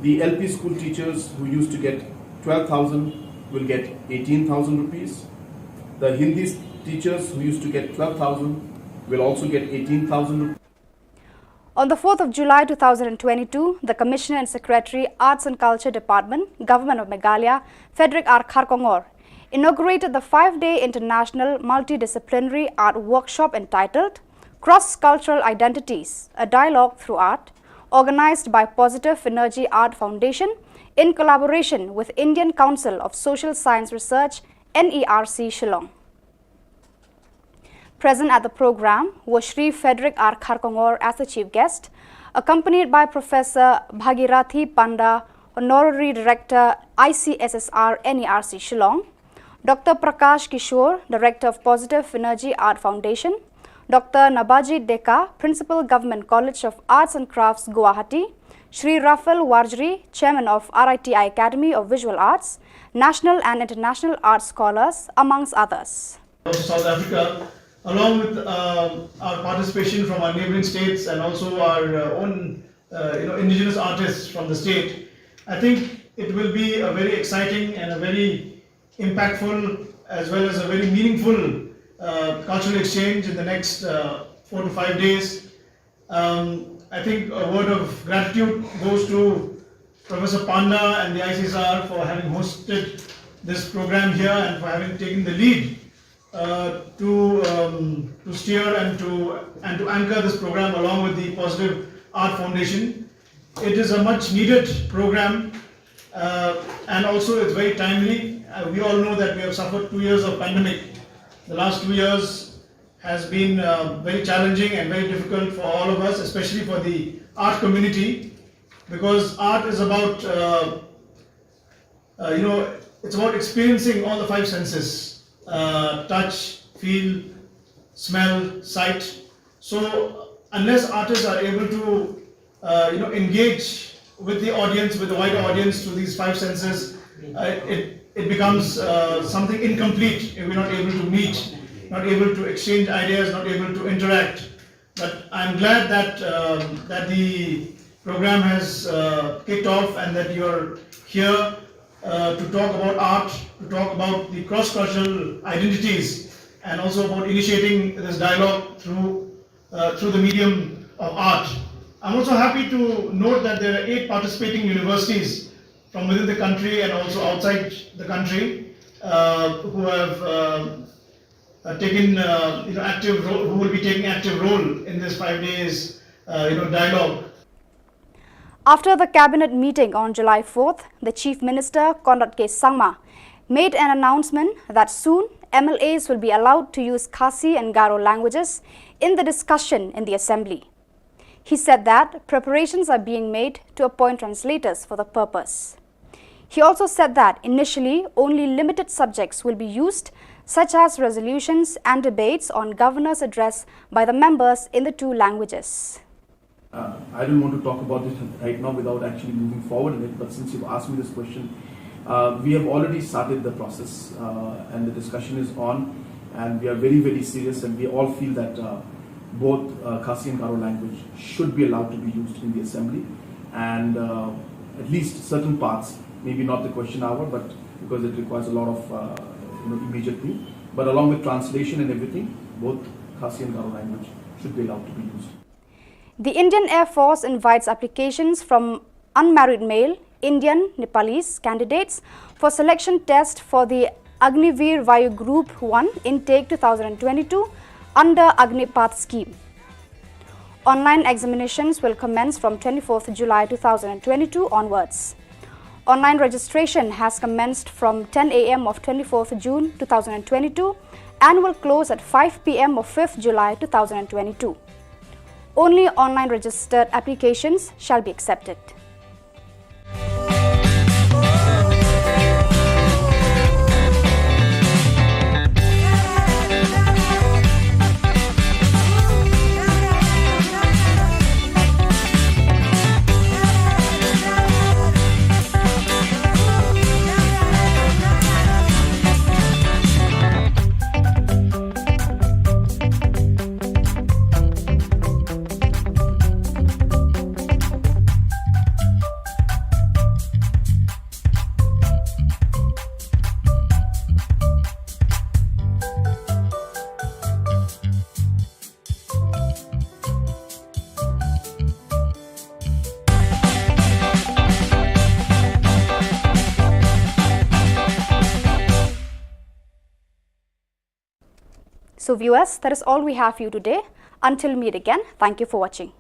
The LP school teachers who used to get 12,000 will get 18,000 rupees. The Hindi teachers who used to get 12,000 will also get 18,000 rupees. On the 4th of July 2022, the Commissioner and Secretary, Arts and Culture Department, Government of Meghalaya, Frederick R. Kharkongor, inaugurated the 5-day International Multidisciplinary Art Workshop entitled Cross-Cultural Identities, a Dialogue Through Art, organized by Positive Energy Art Foundation in collaboration with Indian Council of Social Science Research, NERC, Shillong. Present at the program was Shri Frederick R. Kharkongor as the chief guest, accompanied by Professor Bhagirathi Panda, Honorary Director, ICSSR, NERC, Shillong, Dr. Prakash Kishore, Director of Positive Energy Art Foundation, Dr. Nabajit Deka, Principal Government College of Arts and Crafts, Guwahati, Shri Rafael Warjri, Chairman of RITI Academy of Visual Arts, national and international art scholars, amongst others. South Africa, along with our participation from our neighboring states and also our own indigenous artists from the state, I think it will be a very exciting and a very impactful as well as a very meaningful cultural exchange in the next 4 to 5 days. I think a word of gratitude goes to Professor Panda and the ICSR for having hosted this program here and for having taken the lead to steer and to anchor this program along with the Positive Art Foundation. It is a much needed program and also it's very timely. We all know that we have suffered 2 years of pandemic. The last 2 years has been very challenging and very difficult for all of us, especially for the art community, because art is about, it's about experiencing all the 5 senses, touch, feel, smell, sight. So unless artists are able to, engage with the audience, with the wider audience through these 5 senses, it becomes something incomplete if we're not able to meet, not able to exchange ideas, not able to interact. But I'm glad that that the program has kicked off and that you're here to talk about art, to talk about the cross-cultural identities, and also about initiating this dialogue through the medium of art. I'm also happy to note that there are 8 participating universities from within the country and also outside the country who have taken active role, who will be taking active role in this 5 days dialogue. After the cabinet meeting on July 4th, the Chief Minister Conrad K. Sangma made an announcement that soon MLAs will be allowed to use Khasi and Garo languages in the discussion in the Assembly. He said that preparations are being made to appoint translators for the purpose. He also said that initially only limited subjects will be used, such as resolutions and debates on governor's address by the members in the 2 languages. I don't want to talk about it right now without actually moving forward in it, but since you've asked me this question, we have already started the process and the discussion is on and we are very, very serious, and we all feel that both Khasi and Garo language should be allowed to be used in the assembly, and at least certain parts, maybe not the question hour, but because it requires a lot of immediate thing, but along with translation and everything, both Khasi and Garo language should be allowed to be used. The Indian Air Force invites applications from unmarried male, Indian, Nepalese candidates for selection test for the Agniveer Vayu Group 1 Intake 2022 under Agnipath scheme. Online examinations will commence from 24th July 2022 onwards. Online registration has commenced from 10 a.m. of 24th June 2022 and will close at 5 p.m. of 5th July 2022. Only online registered applications shall be accepted. So viewers, that is all we have for you today. Until we meet again, thank you for watching.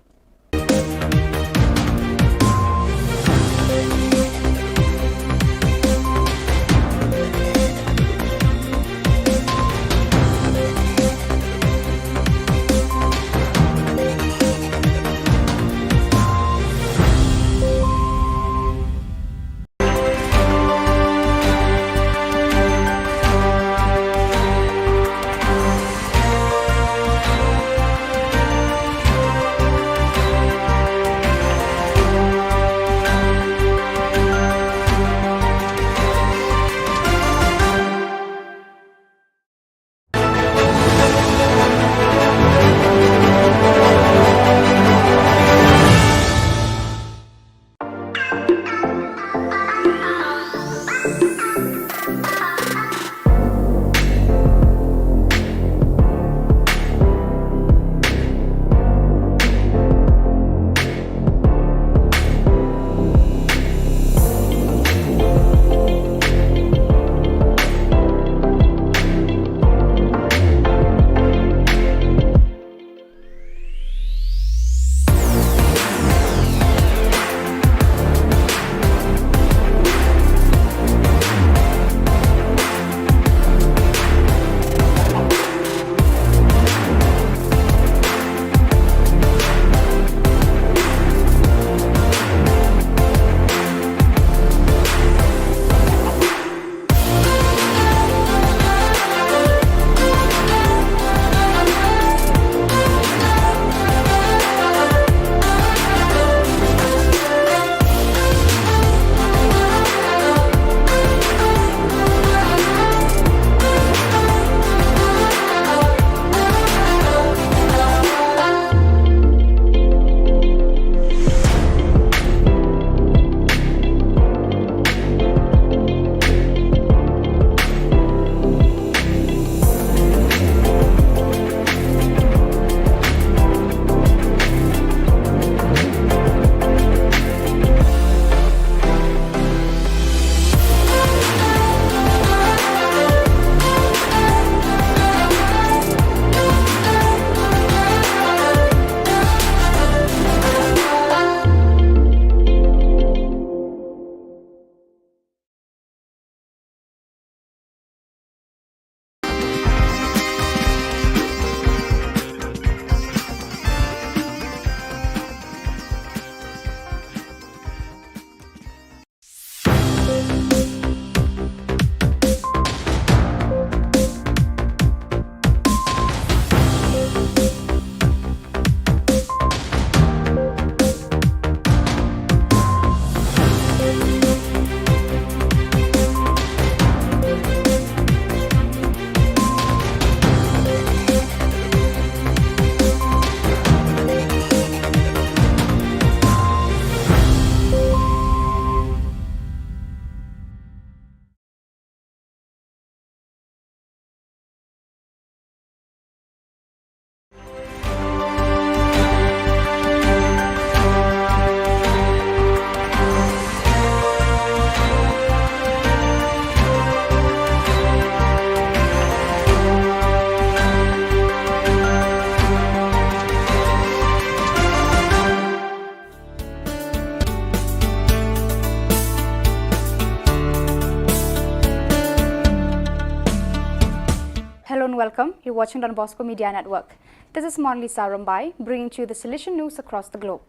welcome. You're watching Don Bosco Media Network. This is Monlisa Rambai, bringing to you the Salesian news across the globe.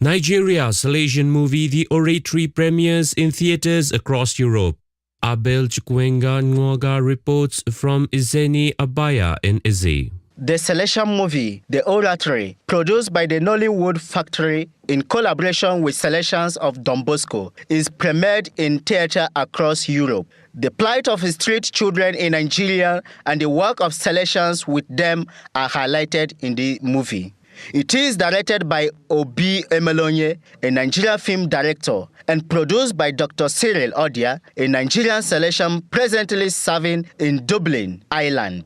Nigeria's Salesian movie The Oratory premieres in theatres across Europe. Abel Chukwenga Nwoga reports from Izeni Abaya in Izzy. The Salesian movie, The Oratory, produced by the Nollywood Factory in collaboration with Salesians of Don Bosco, is premiered in theatre across Europe. The plight of street children in Nigeria and the work of Salesians with them are highlighted in the movie. It is directed by Obi Emelonye, a Nigerian film director, and produced by Dr. Cyril Odia, a Nigerian Salesian presently serving in Dublin, Ireland.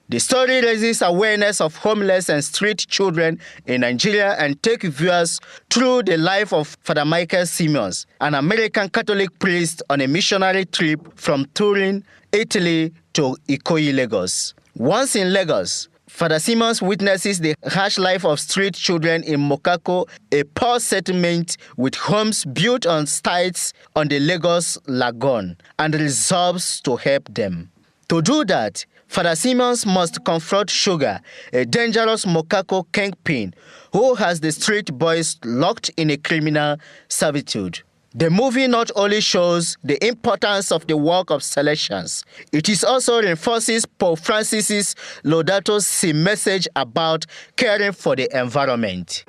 The story raises awareness of homeless and street children in Nigeria and takes viewers through the life of Father Michael Simmons, an American Catholic priest on a missionary trip from Turin, Italy to Ikoyi, Lagos. Once in Lagos, Father Simmons witnesses the harsh life of street children in Mokako, a poor settlement with homes built on stilts on the Lagos Lagoon, and resolves to help them. To do that, Father Simmons must confront Sugar, a dangerous Mokako kingpin who has the street boys locked in a criminal servitude. The movie not only shows the importance of the work of Salesians, it is also reinforces Pope Francis's Laudato Si message about caring for the environment.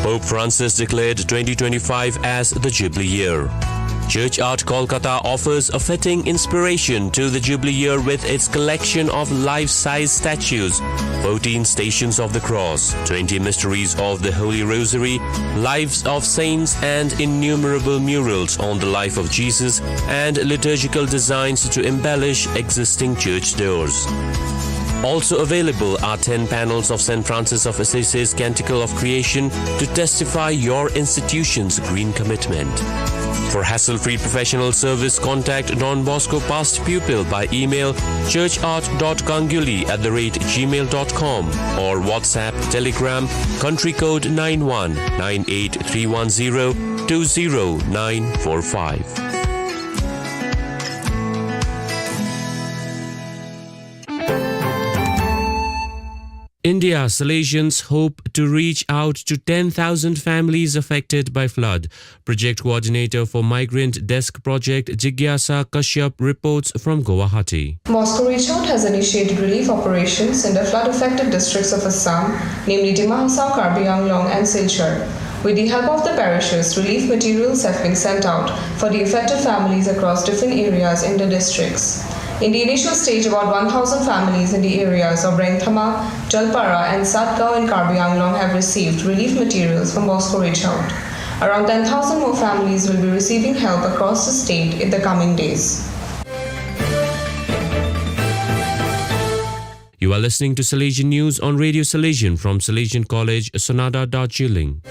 Pope Francis declared 2025 as the Jubilee Year. Church Art Kolkata offers a fitting inspiration to the Jubilee Year with its collection of life-size statues, 14 Stations of the Cross, 20 Mysteries of the Holy Rosary, Lives of Saints, and innumerable murals on the life of Jesus and liturgical designs to embellish existing church doors. Also available are 10 panels of St. Francis of Assisi's Canticle of Creation to testify your institution's green commitment. For hassle-free professional service, contact Don Bosco past pupil by email churchart.kanguli@gmail.com or WhatsApp, Telegram, country code 91 98310 20945. India Salesians hope to reach out to 10,000 families affected by flood. Project coordinator for Migrant Desk Project Jigyasa Kashyap reports from Guwahati. Moscow Reach Out has initiated relief operations in the flood-affected districts of Assam, namely Dima Hasao, Karbi Anglong and Silchar. With the help of the parishes, relief materials have been sent out for the affected families across different areas in the districts. In the initial stage, about 1,000 families in the areas of Rengthama, Jalpara and Satgao in Karbi Anglong have received relief materials from Moscow Reach Out. Around 10,000 more families will be receiving help across the state in the coming days. You are listening to Salesian News on Radio Salesian from Salesian College, Sonada, Darjeeling.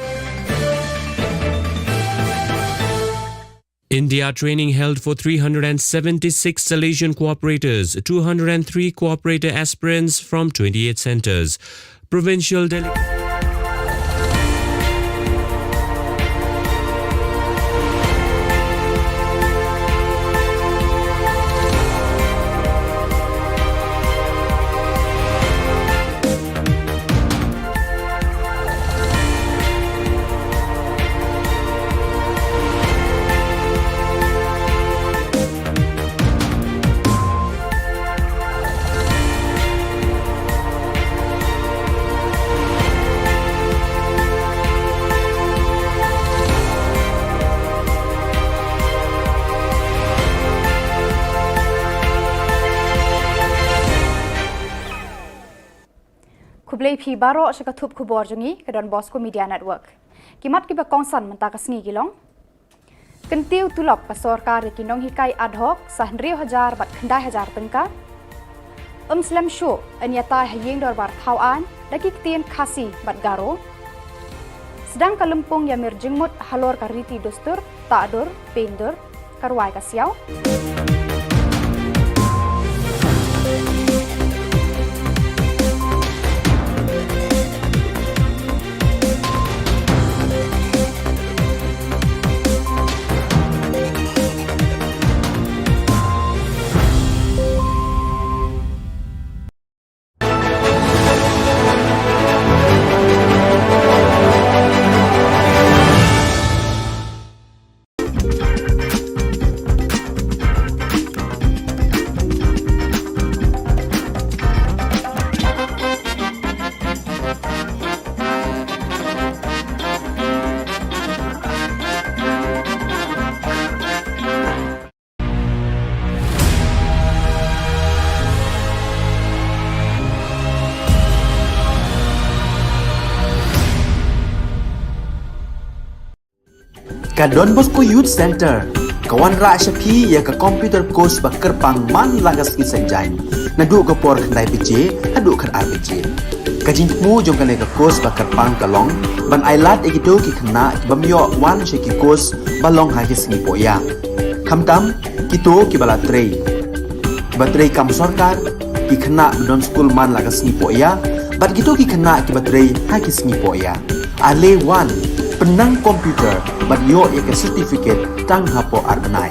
India training held for 376 Salesian cooperators, 203 cooperator aspirants from 28 centres. Provincial delegates. Kublai phi baro sa kathup khubor jungi ke Don Bosco Media Network. Kimat ki ba kongsan menta kasngi gilong. Kentiu tulop ka sarkar ki nong hikai ad hoc sa 100,000 bat khandai 1000 tengka. Slam show anyata hayeng dor bar thauan daki tien khasi bat garo. Sedang kalempung ya mir jengmut halor kariti dostur ta'dur pendur karwai kasiau. Ka Don Bosco Youth Center, kawan ra syapi ya ka komputer course ba kerpang man lagas ki senjain. Nadu ka por khandai pije, hadu kan ar pije. Kajin mu jong kan ka course ba kerpang kalong, ban ailat egido ki khna bamyo wan she ki course balong ha ki sni poya. Khamtam kito ki bala trei. Batrei kam sarkar ki khna don school man lagas ni poya, bat gitu ki khna ki batrei ha ki sni poya. Ale wan penang komputer bat yo ya ke certificate tang hapo arbenai.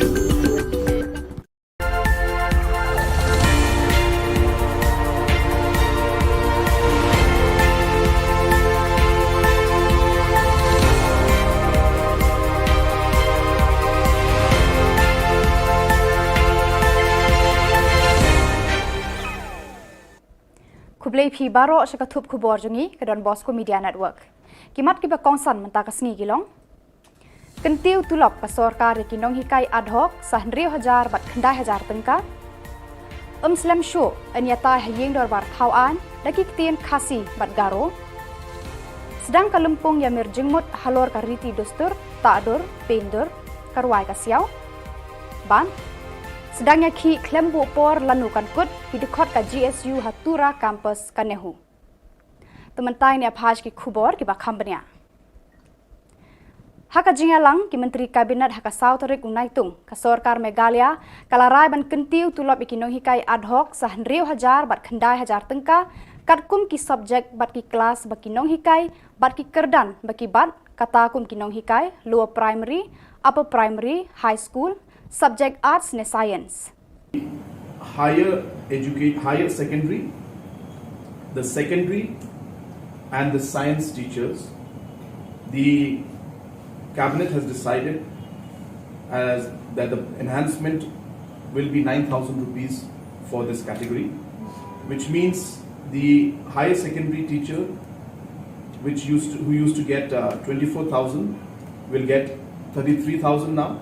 Kublai phi baro shaka thup khubor jongi ke Don Bosco Media Network. Kimat ki ba kongsan menta kasni gilong. Kentiu tulop ka sarkar ki nong hikai ad hoc sa 100,000 bat khandai 1000 tengka. Slam show anyata hayeng dor bar thauan daki ktien khasi bat garo. Sedang kalumpung ya mir jengmut halor ka riti dostur ta'dur pendur karwai ka siau. Ban sedangnya ki klembu por lanukan kut hidukot ka GSU Hatura Campus Kanehu. Tementai ni apaj ki khubor ki bakhambanya. Haka jingalang ki Menteri Kabinet haka Sauterik Unaitung ka Sarkar Meghalaya kalarai ban kentiu tulop ikinong hikai ad hoc sa 100,000 bat khandai 1000 tengka katkum ki subjek bat ki kelas bakinong hikai bat ki kerdan baki bat kata kum kinong hikai lower primary, upper primary, high school, subject arts ne science. Higher secondary, the secondary and the science teachers, the cabinet has decided that the enhancement will be 9,000 rupees for this category, which means the higher secondary teacher who used to get 24,000 will get 33,000 now.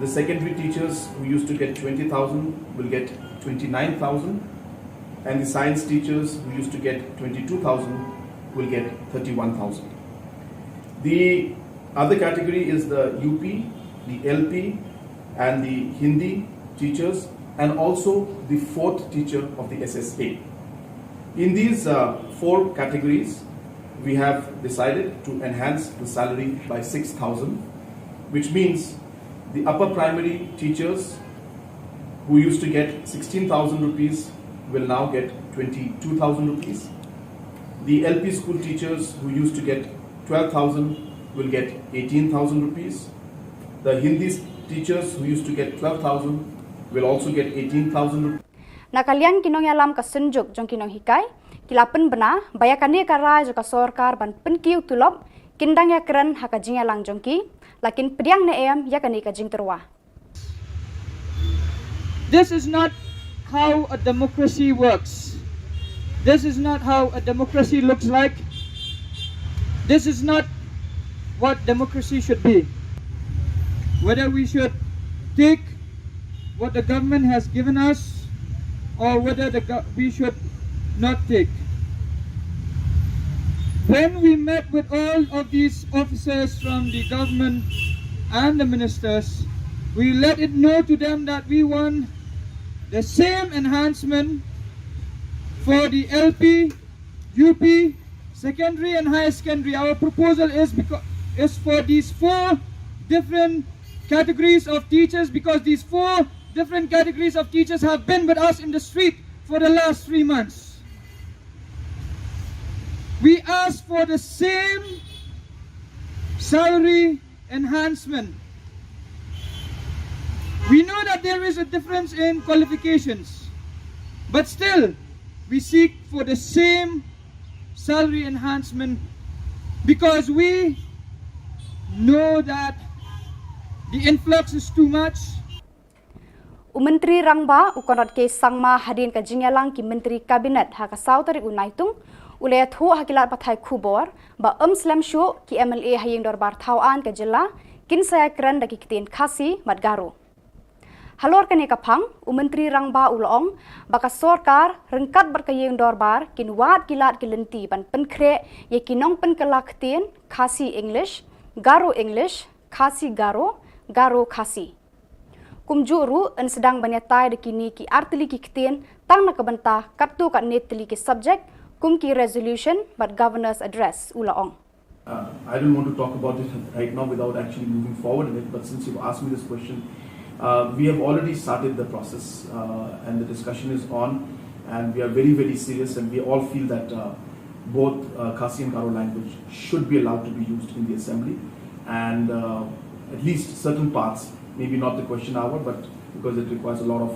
The secondary teachers who used to get 20,000 will get 29,000, and the science teachers who used to get 22,000 will get 31,000. The other category is the UP, the LP, and the Hindi teachers, and also the fourth teacher of the SSA. In these four categories, we have decided to enhance the salary by 6,000, which means the upper primary teachers who used to get 16,000 rupees will now get 22,000 rupees. The LP school teachers who used to get 12,000 will get 18,000 rupees. The Hindi teachers who used to get 12,000 will also get 18,000 rupees. Nakalian kinong yalam ka senjuk jong kinong hikai, kilapen bena bayakani karai jo ka sarkar ban penkiu tulop kindang ya keren haka jingalang jongki, lakin pediang ne em yakani ka jing terwa. This is not how a democracy works. This is not how a democracy looks like. This is not what democracy should be. Whether we should take what the government has given us or whether we should not take. When we met with all of these officers from the government and the ministers, we let it know to them that we want the same enhancement for the LP, UP, secondary and higher secondary. Our proposal is for these four different categories of teachers, because these four different categories of teachers have been with us in the street for the last 3 months. We ask for the same salary enhancement. We know that there is a difference in qualifications, but still we seek for the same salary enhancement because we know that the influx is too much. Menteri Rangba ukonot ke sangma hadin ka jingalang ki Menteri Kabinet haka Sauterik Unaitung ulaya thu hakilat pathai Khubor ba slam show ki MLA hayeng dorbar thauan ka jilla kin saya keren daki kitin khasi madgaro. Halor kane kapang Menteri Rangba ulong baka sarkar rengkat berkayeng dorbar kin wat kilat kilenti ban penkre ye kinong penkelak tin khasi English, Garo English, Khasi Garo, Garo Khasi. Kumjuru en sedang banyatai de kini ki artili ki ketien tang na kabanta kartu kat netli ki subject kum ki resolution but governor's address ulaong. I don't want to talk about it right now without actually moving forward in it, but since you've asked me this question, we have already started the process and the discussion is on, and we are very, very serious, and we all feel that both Khasi and Garo language should be allowed to be used in the assembly, and at least certain parts, maybe not the question hour, but because it requires a lot of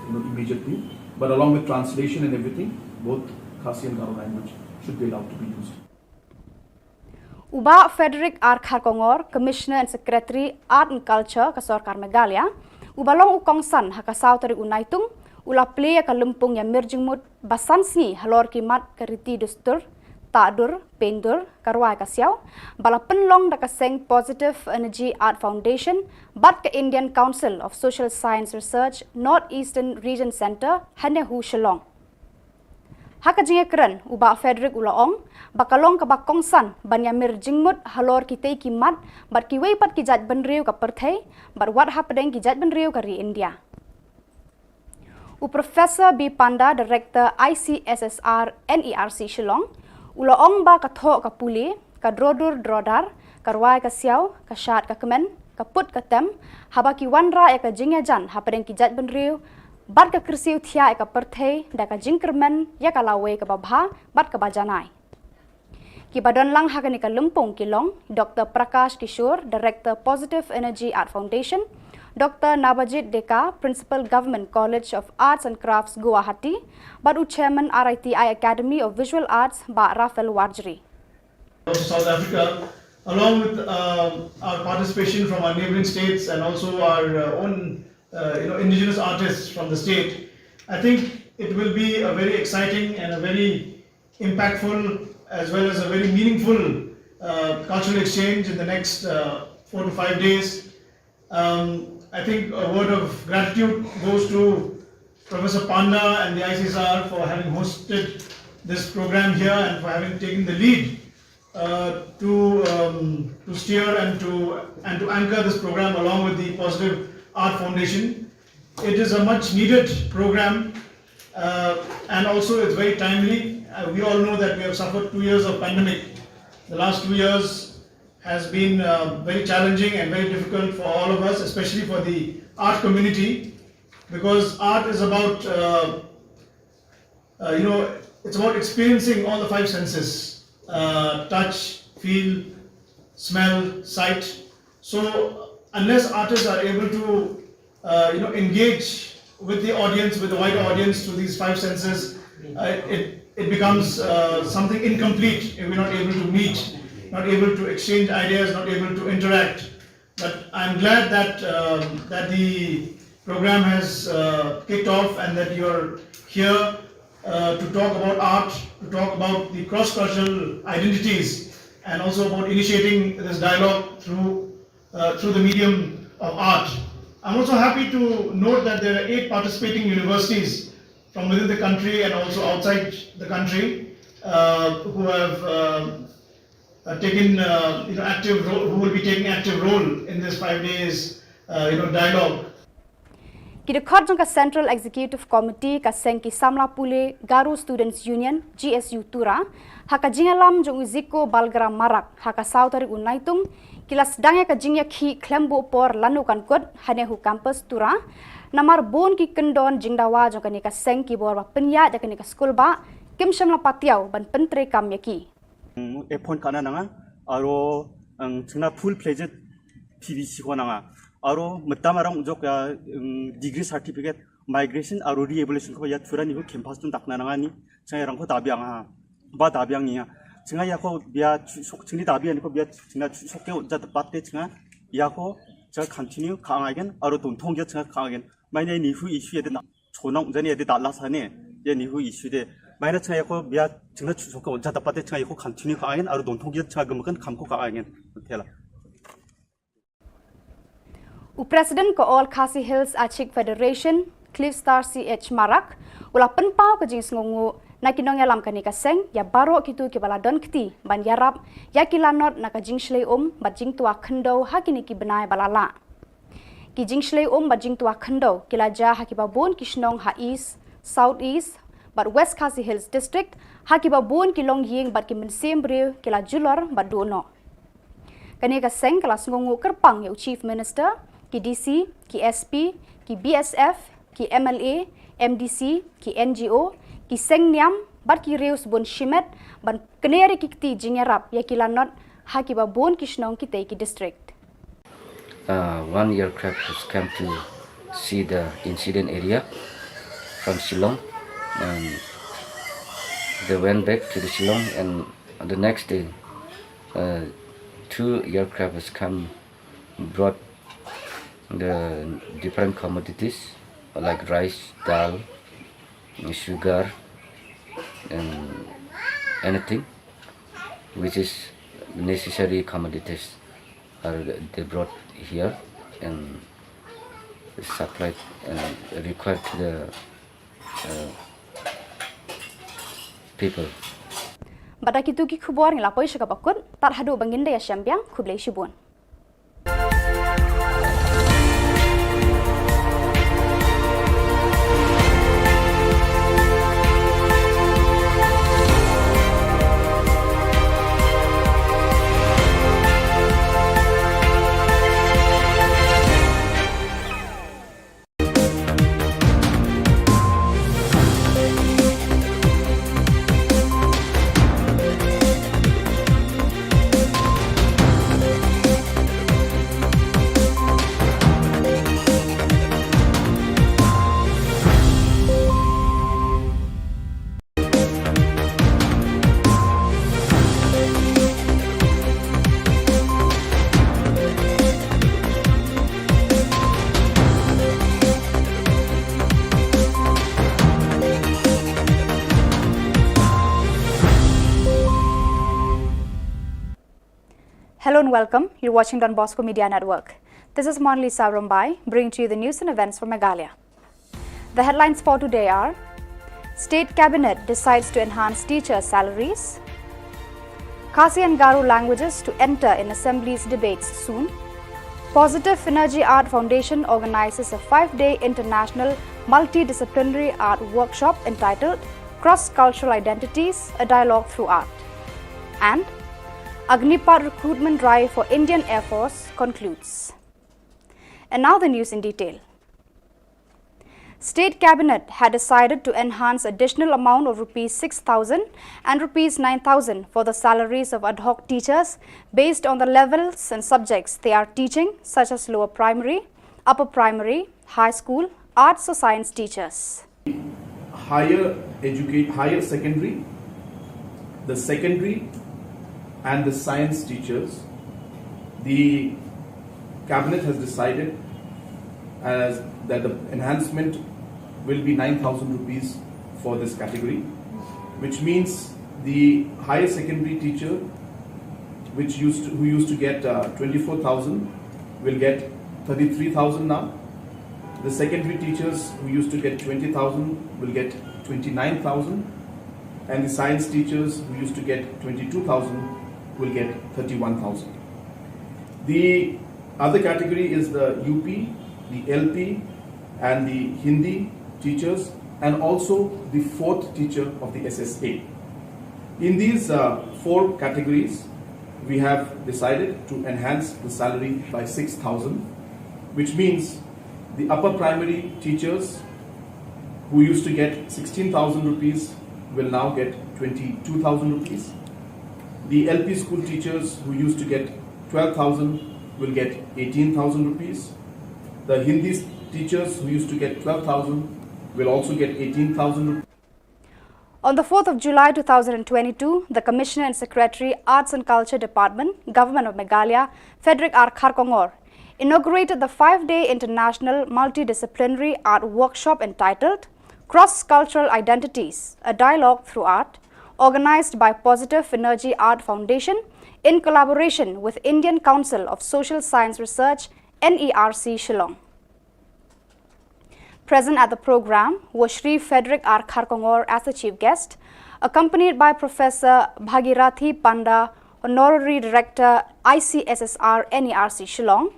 immediate thing, but along with translation and everything, both Khasi and Garo language should be allowed to be used. Uba Frederick R. Kharkongor, Commissioner and Secretary Art and Culture Kasorkar Megalia, ubalong ukongsan hakasau tari unaitung, ula play ka lumpung ya mirjingmut basansni halor kimat kariti dustur, tadur, pendur, karwai kasiau, bala penlong da kaseng Positive Energy Art Foundation, bat ke Indian Council of Social Science Research, Northeastern Region Center, Hanehu Shillong. Haka jinge keren uba Frederick ulaong bakalong ka bakongsan banyamir jingmut halor kitei kimat bat kiwei pat kijat benriu ka perthei bat wat hapadeng kijat benriu ka ri India. Professor B. Panda, Director ICSSR NERC Shillong, ulaong ba katho ka puli, ka drodur drodar, karwai ka siaw, ka syat ka kemen, ka put ka tem, haba ki wanra ka jinge jan hapadeng kijat benriu bat ka kersiu thia ka perthei da ka jingkermen ya ka lawe ka babha bat ka bajanai ki badan lang hakani ka lumpung kilong Dr. Prakash Kishore, Director Positive Energy Art Foundation, Dr. Nabajit Deka, Principal Government College of Arts and Crafts Guwahati, bat Chairman RITI Academy of Visual Arts ba Rafael Warjri. South Africa, along with our participation from our neighboring states and also our own indigenous artists from the state, I think it will be a very exciting and a very impactful as well as a very meaningful cultural exchange in the next 4 to 5 days. I think a word of gratitude goes to Professor Panda and the ICSR for having hosted this program here and for having taken the lead to steer and to anchor this program along with the Positive Art Foundation. It is a much needed program and also it's very timely. We all know that we have suffered 2 years of pandemic. The last 2 years has been very challenging and very difficult for all of us, especially for the art community, because art is about it's about experiencing all the 5 senses: touch, feel, smell, sight. So unless artists are able to engage with the audience, with the wider audience through these 5 senses, it becomes something incomplete if we're not able to meet, not able to exchange ideas, not able to interact. But I'm glad that that the program has kicked off and that you're here to talk about art, to talk about the cross-cultural identities, and also about initiating this dialogue through the medium of art. I'm also happy to note that there are 8 participating universities from within the country and also outside the country who have taken active role, who will be taking active role in this 5 days dialogue. Kidekot jangka Central Executive Committee ka sengki samla pule Garo Students Union GSU Tura haka jingalam jong uziko balgram marak haka sautari unaitung kilas dangya ka jingya khi klembo por lanukan kod hanehu campus Tura namar bon ki kendon jingdawa jong kanika sengki bor ba penya ja kanika school ba kim shamla patiaw ban pentre kamya ki F1 kana nanga aro ang chuna full fledged PVC ko nanga aro matamarang ujok ya degree certificate migration aro re-evaluation ko ya turani ko campus tum dakna nanga ni changa rang ko dabiang ha ba dabiang niya changa ya ko biya sok chini dabiang ko biya changa sokke ja patte changa ya ko 자 continue 강하겐 aro don 통계 changa 강하겐 마이네 니후 이슈에 대 초농 전에 대 달라사네 예 니후 이슈에 마이나 changa ko biya changa sokke ja patte changa ko continue 강하겐 aro don 통계 changa gumkan kamko 강하겐 tela President ko All Khasi Hills Achik Federation, Cliff Star CH Marak, ula penpau ke jing ngongu Na kinong yalam kani kaseng ya baro kitu ki baladon kti ban yarap ya kilanot na ka jingshlei bat jing tua khendo hakini ki benai balala. Ki jingshlei bat jing tua khendo kilaja hakibabun kishnong ha east, south east, but West Khasi Hills district hakibabun kilong ying bat ki mensembre kila julor bat dono. Kani kaseng kala sungungu kerpang ya chief minister ki DC, ki SP, ki BSF, ki MLA, MDC, ki NGO, ki Sengniam, bat ki Reus Bun Shimet, ban keneri ki kti jingerap ya kilanot hakiba bon kishnong ki ki district. One aircraft has come to see the incident area from Shillong, and they went back to the Shillong, and the next day, 2 aircraft has come, brought the different commodities like rice, dal, sugar, and anything which is necessary commodities are they brought here and supplied and required to the people. Bada kitu ki khubor ngilapoi shakapakut tar hadu banginda ya syambiang khublei shibun. Hello and welcome. You're watching Don Bosco Media Network. This is Monli Savrumbai, bringing to you the news and events from Meghalaya. The headlines for today are: State Cabinet decides to enhance teacher salaries. Khasi and Garo languages to enter in Assembly's debates soon. Positive Energy Art Foundation organizes a 5-day international multidisciplinary art workshop entitled Cross-Cultural Identities, a Dialogue Through Art. And Agnipat recruitment drive for Indian Air Force concludes. And now the news in detail. State Cabinet had decided to enhance additional amount of Rs 6,000 and Rs 9,000 for the salaries of ad hoc teachers based on the levels and subjects they are teaching, such as lower primary, upper primary, high school, arts or science teachers. Higher secondary, the secondary and the science teachers, the cabinet has decided that the enhancement will be 9,000 rupees for this category, which means the higher secondary teacher, who used to get 24,000, will get 33,000 now. The secondary teachers who used to get 20,000 will get 29,000, and the science teachers who used to get 22,000 will get 31,000. The other category is the UP, the LP, and the Hindi teachers, and also the 4th teacher of the SSA. In these 4 categories, we have decided to enhance the salary by 6,000, which means the upper primary teachers who used to get 16,000 rupees will now get 22,000 rupees. The LP school teachers who used to get 12,000 will get 18,000 rupees. The Hindi teachers who used to get 12,000 will also get 18,000 rupees. On the 4th of July 2022, the Commissioner and Secretary, Arts and Culture Department, Government of Meghalaya, Frederick R. Kharkongor, inaugurated the 5-day international multidisciplinary art workshop entitled Cross-Cultural Identities, a Dialogue Through Art, organized by Positive Energy Art Foundation in collaboration with Indian Council of Social Science Research, NERC, Shillong. Present at the program was Shri Frederick R. Kharkongor as the chief guest, accompanied by Professor Bhagirathi Panda, Honorary Director, ICSSR NERC Shillong,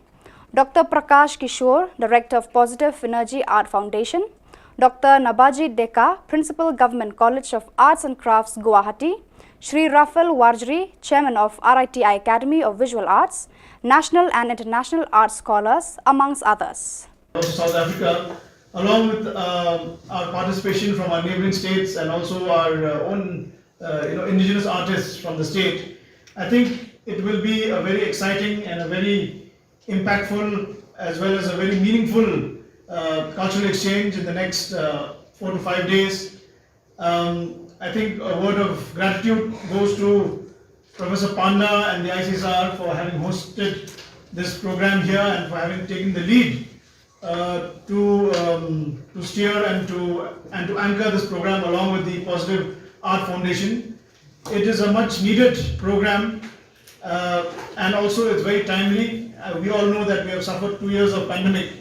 Dr. Prakash Kishore, Director of Positive Energy Art Foundation, Dr. Nabaji Deka, Principal Government College of Arts and Crafts, Guwahati, Shri Rafael Warjri, Chairman of RITI Academy of Visual Arts, national and international art scholars, amongst others. South Africa, along with our participation from our neighboring states and also our own indigenous artists from the state, I think it will be a very exciting and a very impactful as well as a very meaningful cultural exchange in the next 4 to 5 days. I think a word of gratitude goes to Professor Panda and the ICSR for having hosted this program here and for having taken the lead to steer and to anchor this program along with the Positive Art Foundation. It is a much needed program and also it's very timely. We all know that we have suffered 2 years of pandemic.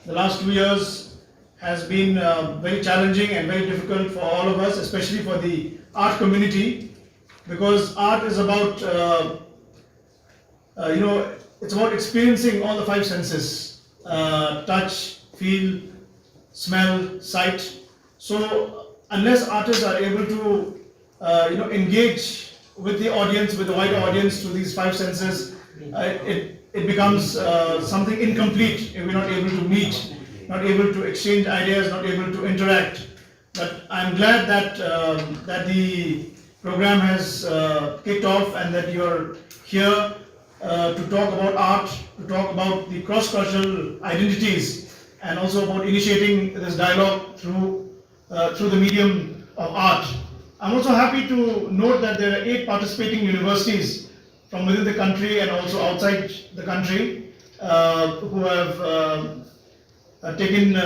The last 2 years has been very challenging and very difficult for all of us, especially for the art community, because art is about it's about experiencing all the 5 senses: touch, feel, smell, sight. So unless artists are able to engage with the audience, with the wider audience through these 5 senses, it becomes something incomplete if we're not able to meet, not able to exchange ideas, not able to interact. But I'm glad that that the program has kicked off and that you're here to talk about art, to talk about the cross-cultural identities, and also about initiating this dialogue through the medium of art. I'm also happy to note that there are 8 participating universities from within the country and also outside the country who have taken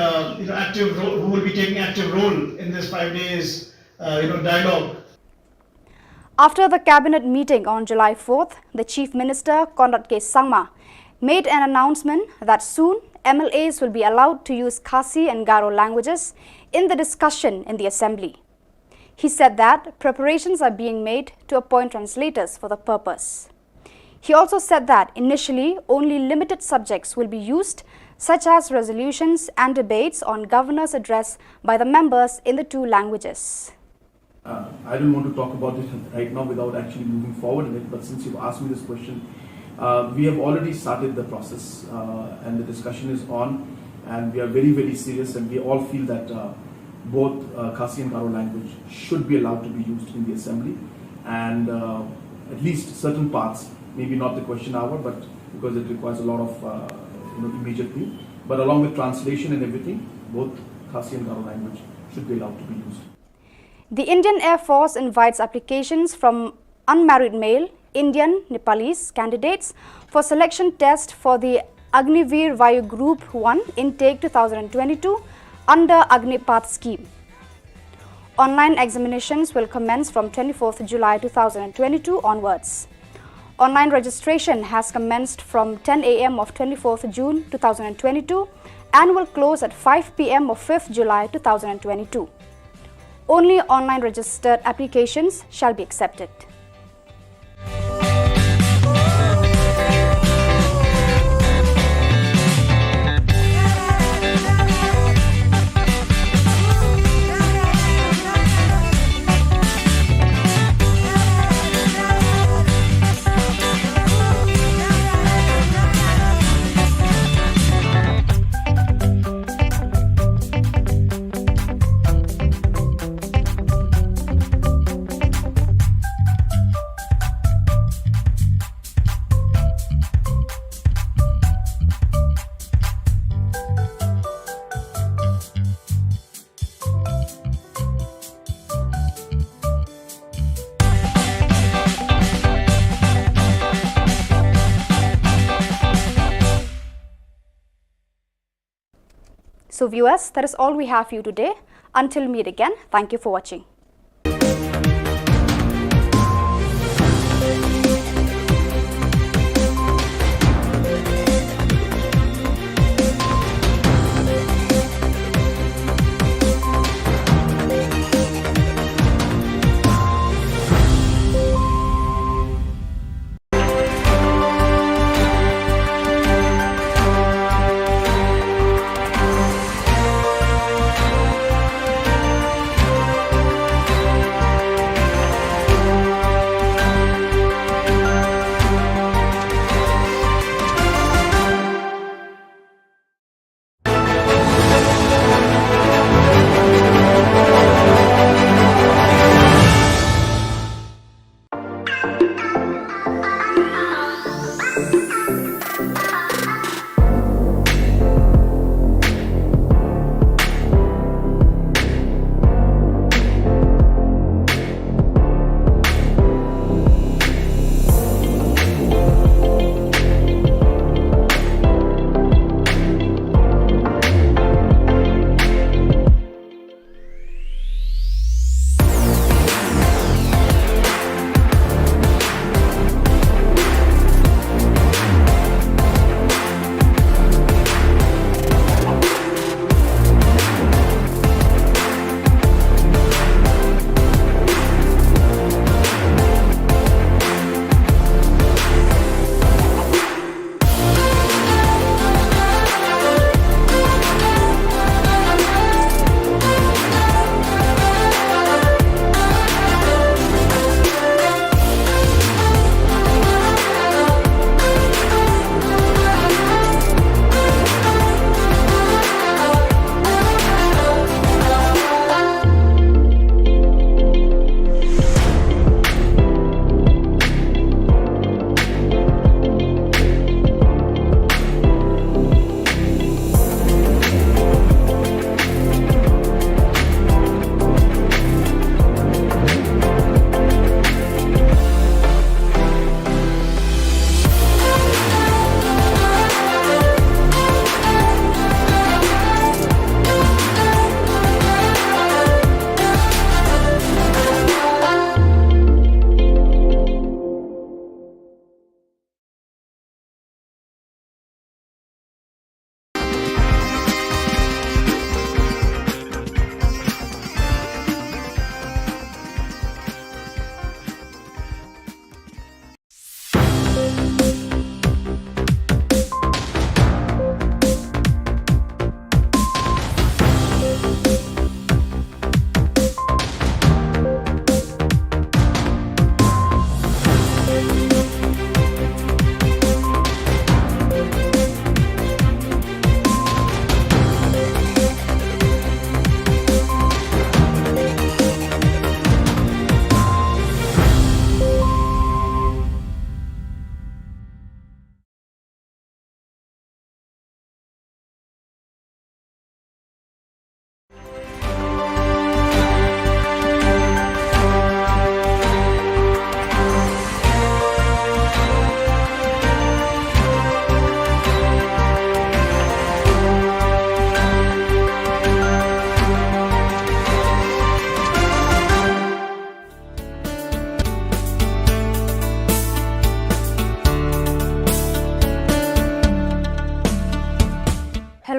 active role, who will be taking active role in this 5 days dialogue. After the cabinet meeting on July 4th, the Chief Minister, Conrad K. Sangma, made an announcement that soon MLAs will be allowed to use Khasi and Garo languages in the discussion in the Assembly. He said that preparations are being made to appoint translators for the purpose. He also said that initially only limited subjects will be used, such as resolutions and debates on governor's address by the members in the 2 languages. I don't want to talk about it right now without actually moving forward in it, but since you've asked me this question, we have already started the process and the discussion is on, and we are very, very serious, and we all feel that both Khasi and Garo language should be allowed to be used in the Assembly, and at least certain parts, maybe not the question hour, but because it requires a lot of immediate thing, but along with translation and everything, both Khasi and Garo language should be allowed to be used. The Indian Air Force invites applications from unmarried male, Indian, Nepalese candidates for selection test for the Agniveer Vayu Group 1 Intake 2022 under Agnipath scheme. Online examinations will commence from 24th July 2022 onwards. Online registration has commenced from 10 a.m. of 24th June 2022 and will close at 5 p.m. of 5th July 2022. Only online registered applications shall be accepted. So viewers, that is all we have for you today. Until we meet again, thank you for watching.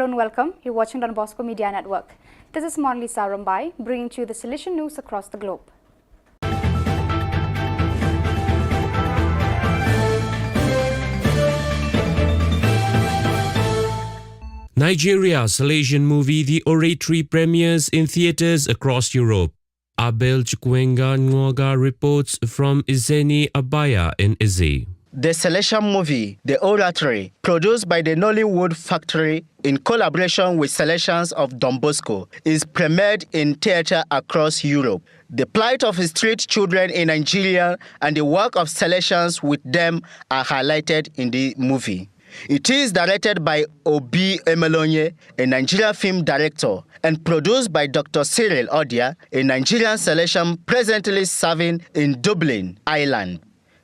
and welcome. You're watching Don Bosco Media Network. This is Monlisa Rambai, bringing to you the Salesian news across the globe. Nigeria's Salesian movie The Oratory premieres in theatres across Europe. Abel Chukwenga Nwoga reports from Izeni Abaya in Izzy. The Salesian movie, The Oratory, produced by the Nollywood Factory in collaboration with Salesians of Don Bosco, is premiered in theatre across Europe. The plight of street children in Nigeria and the work of Salesians with them are highlighted in the movie. It is directed by Obi Emelonye, a Nigerian film director, and produced by Dr. Cyril Odia, a Nigerian Salesian presently serving in Dublin, Ireland.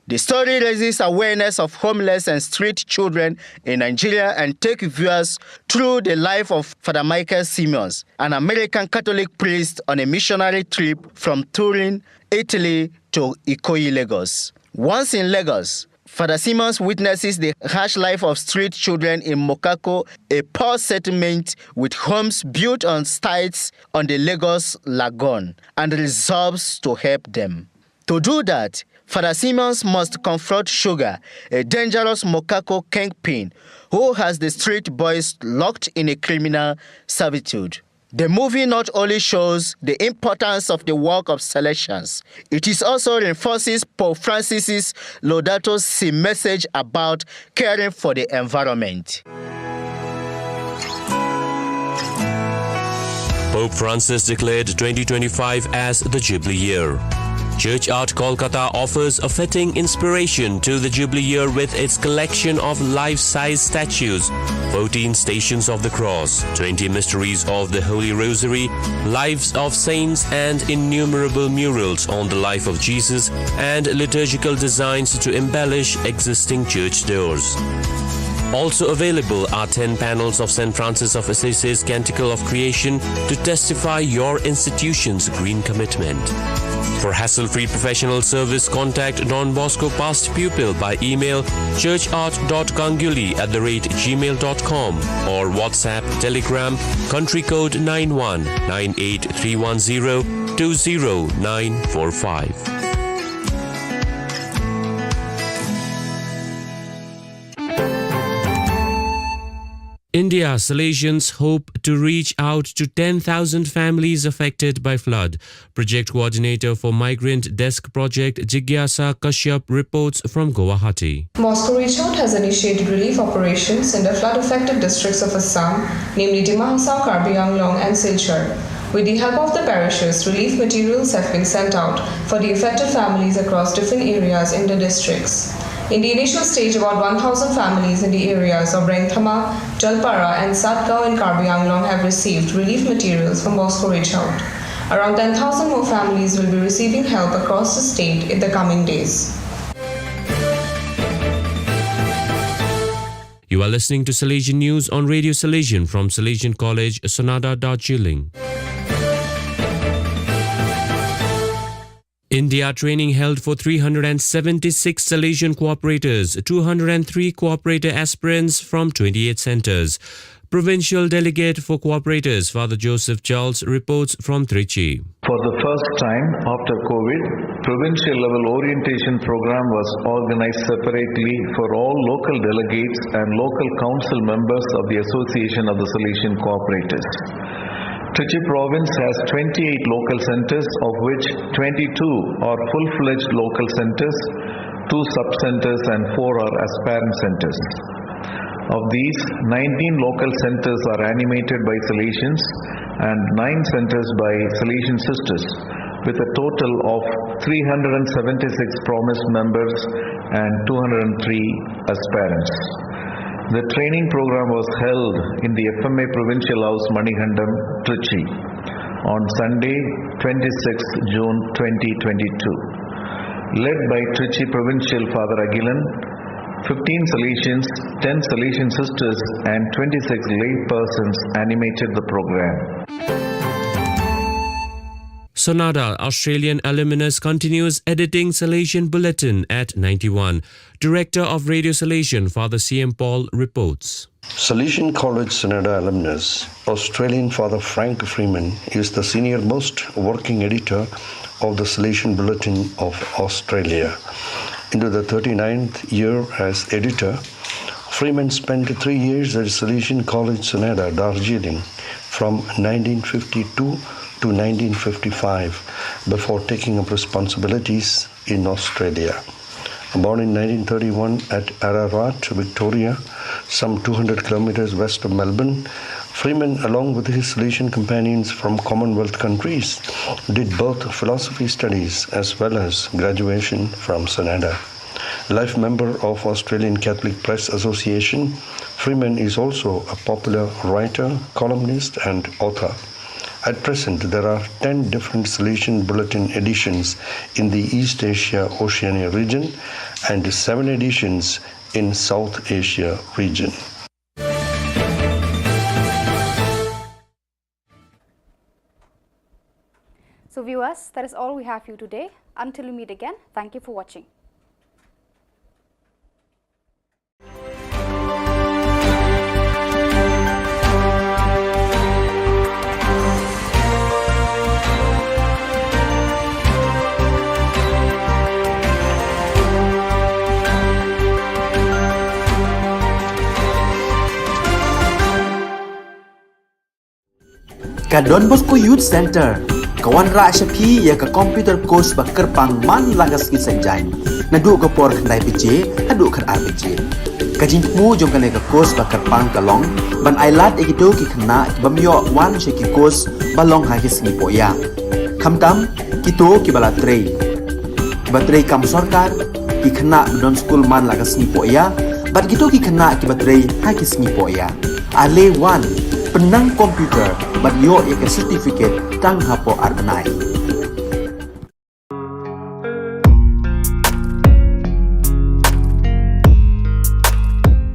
The story raises awareness of homeless and street children in Nigeria and takes viewers through the life of Father Michael Simmons, an American Catholic priest on a missionary trip from Turin, Italy to Ikoyi, Lagos. Once in Lagos, Father Simmons witnesses the harsh life of street children in Mokako, a poor settlement with homes built on stilts on the Lagos Lagoon, and resolves to help them. To do that, Father Simmons must confront Sugar, a dangerous Mokako kingpin who has the street boys locked in a criminal servitude. The movie not only shows the importance of the work of Salesians, it also reinforces Pope Francis's Laudato Si message about caring for the environment. Pope Francis declared 2025 as the Jubilee Year. Church Art Kolkata offers a fitting inspiration to the Jubilee Year with its collection of life-size statues, 14 Stations of the Cross, 20 Mysteries of the Holy Rosary, Lives of Saints, and innumerable murals on the life of Jesus and liturgical designs to embellish existing church doors. Also available are 10 panels of St. Francis of Assisi's Canticle of Creation to testify your institution's green commitment. For hassle-free professional service, contact Don Bosco past pupil by email churchart.kanguli@gmail.com or WhatsApp, Telegram, country code 91 98310 20945. India Salesians hope to reach out to 10,000 families affected by flood. Project coordinator for Migrant Desk Project Jigyasa Kashyap reports from Guwahati. Moscow Reach Out has initiated relief operations in the flood-affected districts of Assam, namely Dima Hasao, Karbi Anglong and Silchar. With the help of the parishes, relief materials have been sent out for the affected families across different areas in the districts. In the initial stage, about 1,000 families in the areas of Rengthama, Jalpara and Satgao and Karbi Anglong have received relief materials from Moscow Reach Out. Around 10,000 more families will be receiving help across the state in the coming days. You are listening to Salesian News on Radio Salesian from Salesian College, Sonada, Shillong. India training held for 376 Salesian cooperators, 203 cooperator aspirants from 28 centres. Provincial Delegate for Cooperators, Father Joseph Charles, reports from Trichy. For the first time after COVID, provincial level orientation program was organized separately for all local delegates and local council members of the Association of the Salesian Cooperators. Trichy province has 28 local centers, of which 22 are full-fledged local centers, 2 sub-centers and 4 are aspirant centers. Of these, 19 local centers are animated by Salesians and 9 centers by Salesian sisters, with a total of 376 promised members and 203 aspirants. The training program was held in the FMA Provincial House, Manihandam, Trichy, on Sunday, 26 June 2022. Led by Trichy Provincial Father Agilan, 15 Salesians, 10 Salesian sisters and 26 lay persons animated the program. Sonada, Australian alumnus, continues editing Salesian Bulletin at 91. Director of Radio Salesian, Father C.M. Paul, reports. Salesian College Sonada alumnus, Australian Father Frank Freeman is the senior most working editor of the Salesian Bulletin of Australia. Into the 39th year as editor, Freeman spent 3 years at Salesian College Sonada, Darjeeling, from 1952 to 1955, before taking up responsibilities in Australia. Born in 1931 at Ararat, Victoria, some 200 kilometers west of Melbourne, Freeman, along with his Salesian companions from Commonwealth countries, did both philosophy studies as well as graduation from Sonada. Life member of Australian Catholic Press Association, Freeman is also a popular writer, columnist and author. At present, there are 10 different Salesian Bulletin editions in the East Asia Oceania region and 7 editions in South Asia region. So viewers, that is all we have for you today. Until we meet again, thank you for watching. Ka Don Bosco Youth Center, kawan ra shapi ya ka computer course bakar pang man lagas ki sanjang. Nadu ka por khandai pije, hadu khan RPG. Ka jingmu jong kane ka course bakar pang kalong, ban ailat egito ki khna bamyo wan sheki course balong ha ki sni poya. Khamtam kito ki bala trei. Batrei kam sarkar ki khna don school man lagas ni poya, bat kito ki khna ki batrei ha ki sni poya. Ale wan penang komputer bat yo ek certificate tang hapo arbanai.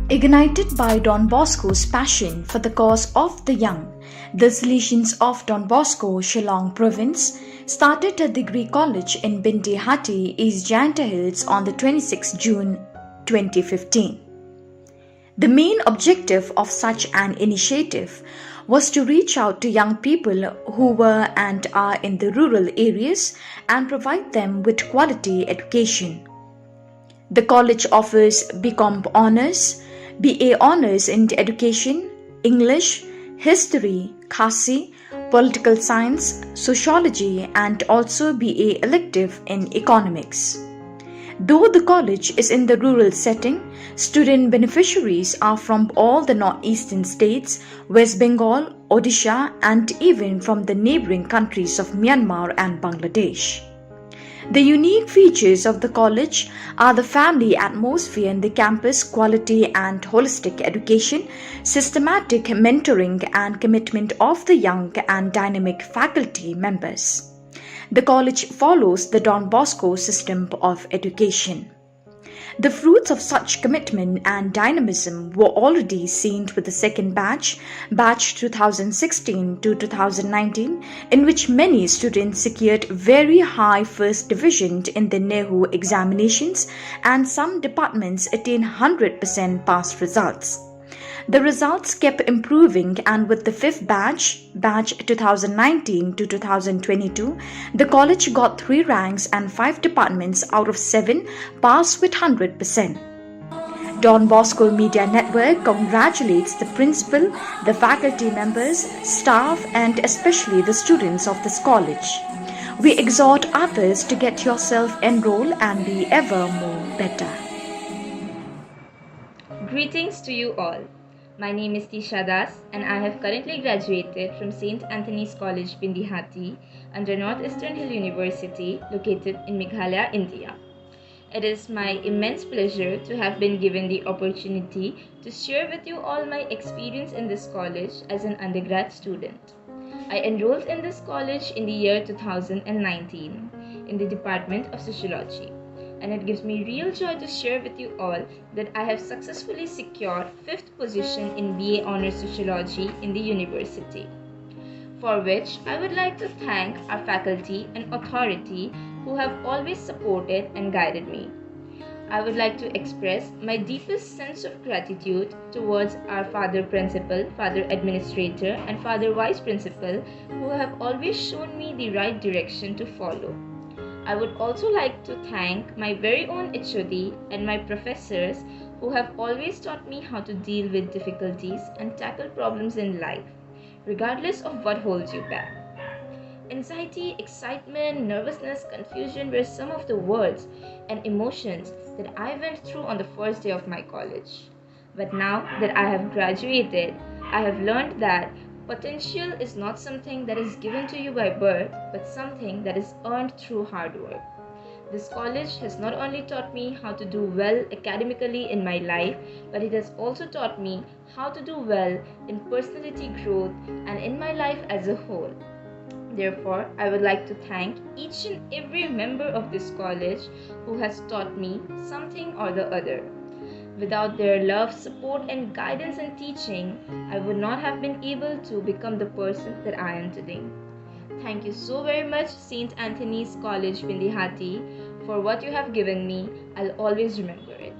Ignited by Don Bosco's passion for the cause of the young, the Salesians of Don Bosco, Shillong province, started a degree college in Bindi Hatti, East Janta Hills on the 26th June 2015. The main objective of such an initiative was to reach out to young people who were and are in the rural areas and provide them with quality education. The college offers BCom Honours, BA Honours in Education, English, History, Khasi, Political Science, Sociology and also BA elective in Economics. Though the college is in the rural setting, student beneficiaries are from all the northeastern states, West Bengal, Odisha and even from the neighbouring countries of Myanmar and Bangladesh. The unique features of the college are the family atmosphere in the campus, quality and holistic education, systematic mentoring and commitment of the young and dynamic faculty members. The college follows the Don Bosco system of education. The fruits of such commitment and dynamism were already seen with the second batch 2016 to 2019, in which many students secured very high first division in the NEHU examinations and some departments attained 100% pass results. The results kept improving, and with the fifth batch 2019 to 2022, the college got 3 ranks and 5 departments out of 7 passed with 100%. Don Bosco Media Network congratulates the principal, the faculty members, staff and especially the students of this college. We exhort others to get yourself enrolled and be ever more better. Greetings to you all. My name is Tisha Das and I have currently graduated from St. Anthony's College, Bindi Hatti under Northeastern Hill University located in Meghalaya, India. It is my immense pleasure to have been given the opportunity to share with you all my experience in this college as an undergrad student. I enrolled in this college in the year 2019 in the Department of Sociology. And it gives me real joy to share with you all that I have successfully secured 5th position in BA Honours Sociology in the university. for which I would like to thank our faculty and authority who have always supported and guided me. I would like to express my deepest sense of gratitude towards our Father Principal, Father Administrator, and Father Vice Principal who have always shown me the right direction to follow. I would also like to thank my very own HOD and my professors who have always taught me how to deal with difficulties and tackle problems in life, regardless of what holds you back. Anxiety, excitement, nervousness, confusion were some of the words and emotions that I went through on the first day of my college. But now that I have graduated, I have learned that potential is not something that is given to you by birth, but something that is earned through hard work. This college has not only taught me how to do well academically in my life, but it has also taught me how to do well in personality growth and in my life as a whole. Therefore, I would like to thank each and every member of this college who has taught me something or the other. Without their love, support, and guidance and teaching, I would not have been able to become the person that I am today. Thank you so very much, St. Anthony's College, Pindihati, for what you have given me. I'll always remember it.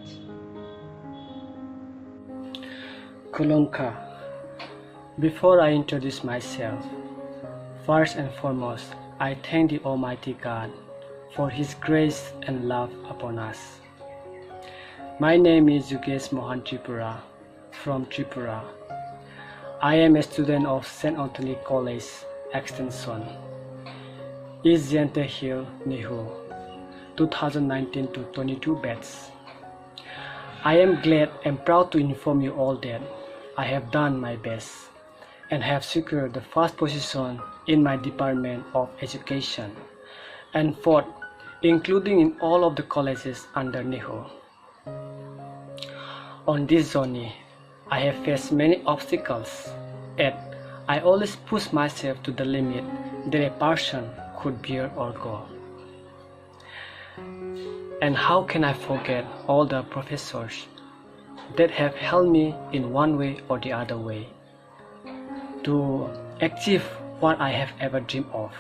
Khubor Na. Before I introduce myself, first and foremost, I thank the Almighty God for His grace and love upon us. My name is Yugesh Mohan Tripura from Tripura. I am a student of St. Anthony College Extension, East Jante Hill, Nihu, 2019 to 22 batch. I am glad and proud to inform you all that I have done my best and have secured the first position in my Department of Education and fourth, including in all of the colleges under NIHU. On this journey, I have faced many obstacles, yet I always push myself to the limit that a person could bear or go. And how can I forget all the professors that have helped me in one way or the other way to achieve what I have ever dreamed of.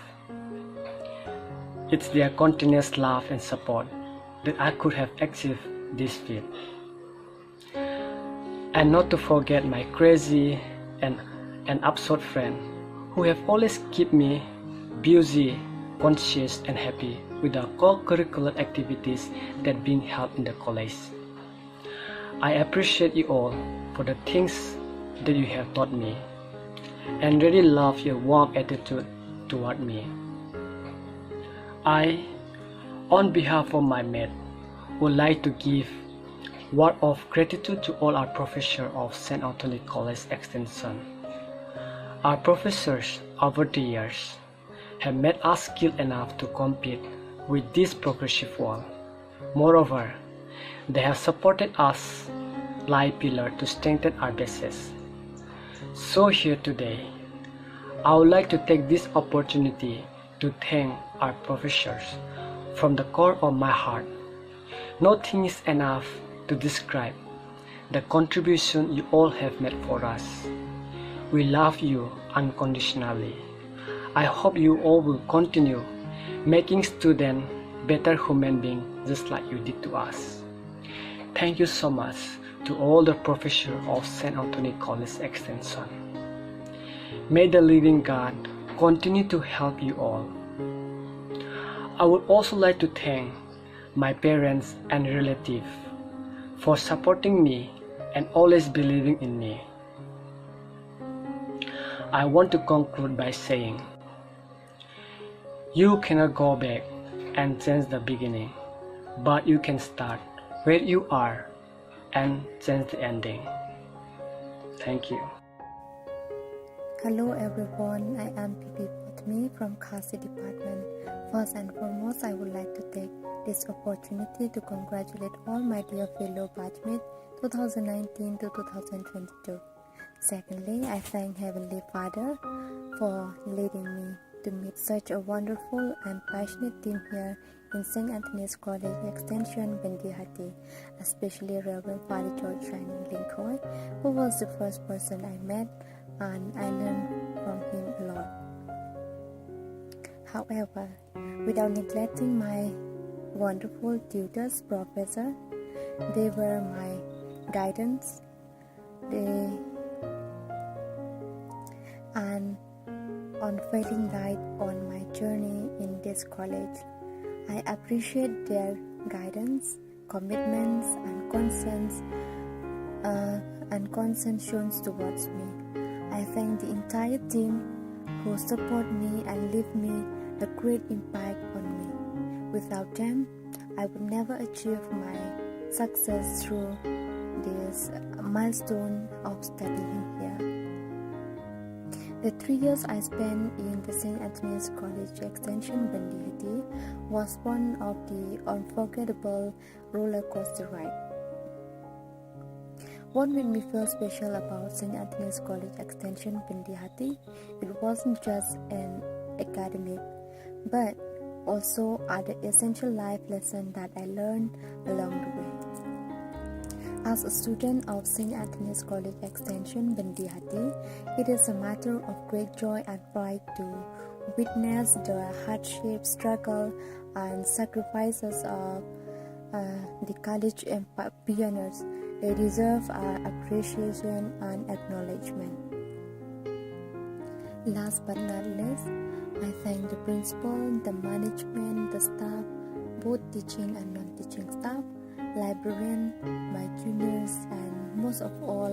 It's their continuous love and support that I could have achieved this feat. And not to forget my crazy and absurd friend who have always kept me busy, conscious and happy with the co-curricular activities that being held in the college. I appreciate you all for the things that you have taught me and really love your warm attitude toward me. I, on behalf of my mate, would like to give word of gratitude to all our professors of St. Anthony College Extension. Our professors over the years have made us skilled enough to compete with this progressive world. Moreover, they have supported us like pillar to strengthen our bases. So here today, I would like to take this opportunity to thank our professors from the core of my heart. Nothing is enough to describe the contribution you all have made for us. We love you unconditionally. I hope you all will continue making students better human beings just like you did to us. Thank you so much to all the professors of St. Anthony College Extension. May the living God continue to help you all. I would also like to thank my parents and relatives for supporting me and always believing in me. I want to conclude by saying, you cannot go back and change the beginning, but you can start where you are and change the ending. Thank you. Hello everyone, I am Pipi Potmi from Khasi Department. First and foremost, I would like to take this opportunity to congratulate all my dear fellow batchmates 2019 to 2022. Secondly, I thank Heavenly Father for leading me to meet such a wonderful and passionate team here in St. Anthony's College Extension, Bendihati, especially Reverend Father George Shining Linkoy, who was the first person I met, and I learned from him a lot. However, without neglecting my wonderful tutors, professor, they were my guidance, and unfailing guide on my journey in this college. I appreciate their guidance, commitments, and concerns shown towards me. I thank the entire team who support me and leave me a great impact on me. Without them, I would never achieve my success through this milestone of studying here. The 3 years I spent in the St. Anthony's College Extension Bandihati was one of the unforgettable roller coaster ride. What made me feel special about St. Anthony's College Extension Bandihati, it wasn't just an academic, but also other essential life lessons that I learned along the way. As a student of St. Anthony's College Extension Bandihati, it is a matter of great joy and pride to witness the hardship, struggle, and sacrifices of the college pioneers. They deserve our appreciation and acknowledgement. Last but not least, I thank the principal, the management, the staff, both teaching and non-teaching staff, librarian, my juniors, and most of all,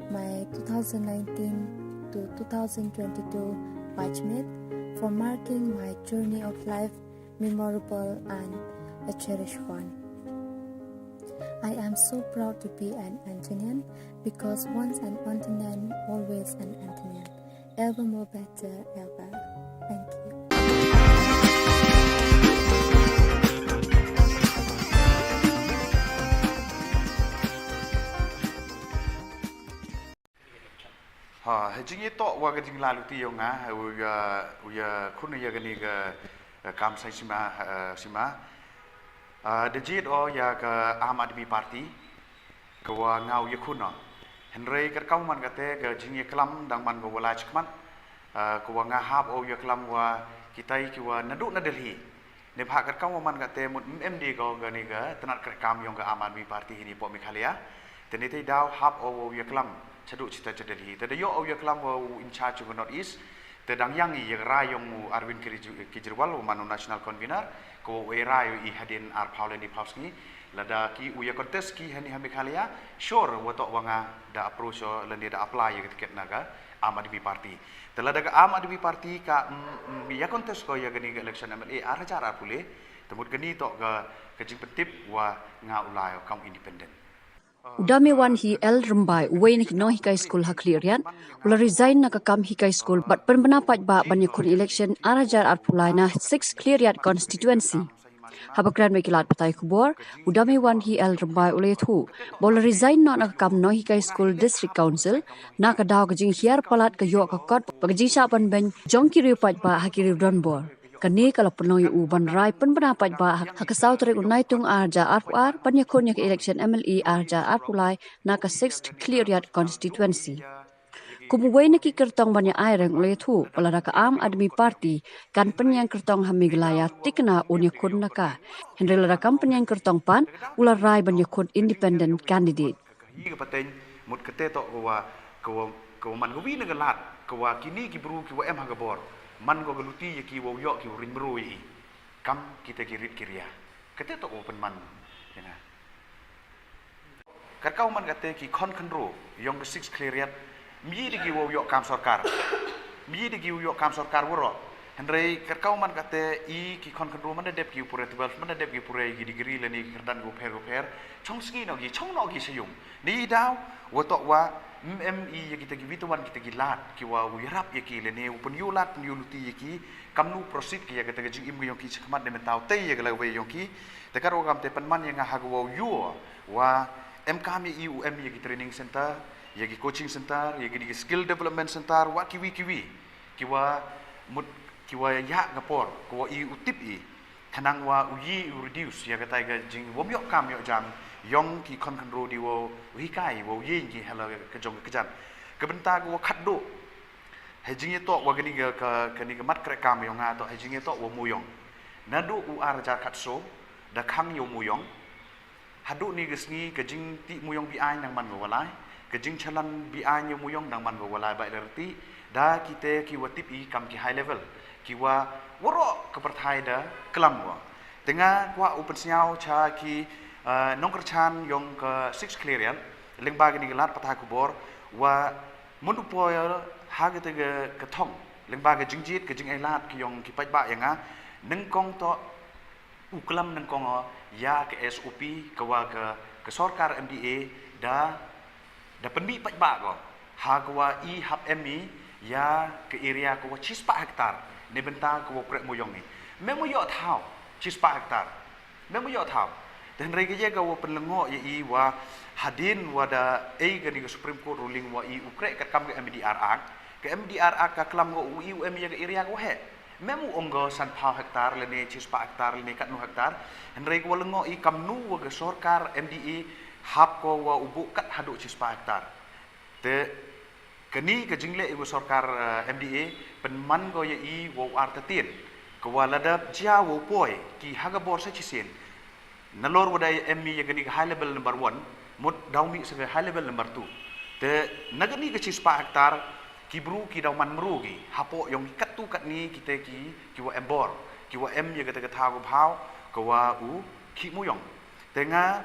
my 2019 to 2022 batchmate for marking my journey of life memorable and a cherished one. I am so proud to be an Antonian because once an Antonian, always an Antonian. Ever more better, ever. Thank you. Hejingi to wa gajing lalu ti yong uya khun ya gani ga kam sai sima dejit o ya ka Ahmad Admi Party ka wa ngau ya khun henrei ka kau man kate ga jingi klam dang man go wala chkman ka wa nga hab o ya klam wa kitai ki wa nadu na Delhi ne pha ka kau man kate mut MD go gani ga tanat ka kam yong ka Ahmad Admi Party hini po Meghalaya teni tai daw hab o ya klam chadu cita Delhi tada yo au ya klam wa in charge of North East tadang yang i rayong mu Arvind Kejriwal manu national convener ko we rayo I hadin ar Paulen di Pauski lada ki uya contest ki hani Meghalaya sure wato wanga da approach lende da apply ya tiket naga Aam Admi Party talada ka Aam Admi Party ka ya contest ko ya gani election MLA ar cara pule temut gani to ka kejing petip wa nga ulai kaum independent Udamewan hi El Rumbai Wayne no hikai school haklirian ula resign na kakam hikai school but penpendapat ba banyakun election arajar arpulai na 6 cleariat constituency. Habakran mekilat patai Khubor Udamewan hi El Rumbai ule thu bola resign na kakam no hikai school district council na kadaw kajing hiar palat kayo kakot pagajing saban ben jongkiri pat ba hakiri donbor. Kani kalau penoi uban rai pendapat ba hakasau tarik unai tung arja arpuar panyakun yak election MLE arja arpulai na ka 6th cleariat constituency. Kumuway na kikertong banya aireng ulay thu palara ka Aam Admi Party kan penyang kertong Meghalaya tikna unyakun naka. Henry lara kam penyang kertong pan ular rai banyakun independent candidate. Hi ka pateng mut kate to ko man gowi na galat ko kini ki bru ki wa em hagabor man go galuti ki wo yo ki ring brui kam kita kirit kiria kate to open man yana karkau man kate ki kon kandro yong 6 cleariat mi de ki wo yo kam sarkar woro henrei karkau man kate I ki kon kandro man dep ki pure 12 man dep ki pure gi degree leni kerdan go per chong ski no gi chong no gi sayum ni daw wo to wa MMI ya kita gituan kita gilat kiwa wirap ya ki lene penyulat penyuluti ya ki kamnu prosit ki ya kita gajing im yong ki chakmat de mentau te ya gala we yong ki tekar ogam te penman yang hagwa yu wa MKM IUM ya ki training center ya ki coaching center ya ki skill development center wa kiwi kiwa ya ngapor kiwa I utip I kanang wa uyi reduce ya kata gajing wom yok kam yok jam yong ki kon kandro di wo hikai wo yin ki hala ke jong ke jan ke benta go khat do hejing itu wagani ke mat krek kam yong atau hejing itu wa muyong nadu u arja katso da khang yo muyong hadu ni gesni kejing ti muyong bi ai nang man walai kejing chalan bi ai yo muyong nang man walai ba lerti da kita ki watip i kam ki high level ki wa woro ke perthai da kelam wa tengah kwa upen siau cha ki nong kerchan yong ke 6 clearian lengba gini gelat patah kubor wa mundu poil hage te ke thong lengba ke jingjit ke jing elat ki yong ki paj ba yanga neng kong to uklam neng kong ya ke SOP ke wa ke sarkar MDA da penbi paj ba ko ha ke wa I hab MI ya ke area ke wa 4 hektar ne benta ke wa krek moyong ni memo yo thau 4 hektar memo yo thau dan rege je gawo penlengo ye I wa hadin wada ke di Supreme Court ruling wa I ukrek kat kam ke MDR Act ke MDR Act ka klam go UM ye ke area ko he memu onggo san pau hektar lene 4 hektar lene kat 9 hektar dan rege wa lengo I kam nu wa ke sarkar MDE hab ko wa ubu kat hadu 4 hektar te keni ke jingle I wa sarkar MDA penman go ye I wa artatin ke wa ladap jia wo poi ki haga bor sa chisin nalor wadai MI yang gani high level number 1 mud daumi sebagai high level number 2 te nagani ke 4 hektar ki bru ki dauman merugi hapo yang kat tu kat ni kita ki wa embor ki wa M yang kata kata ko phau ko wa u ki muyong tenga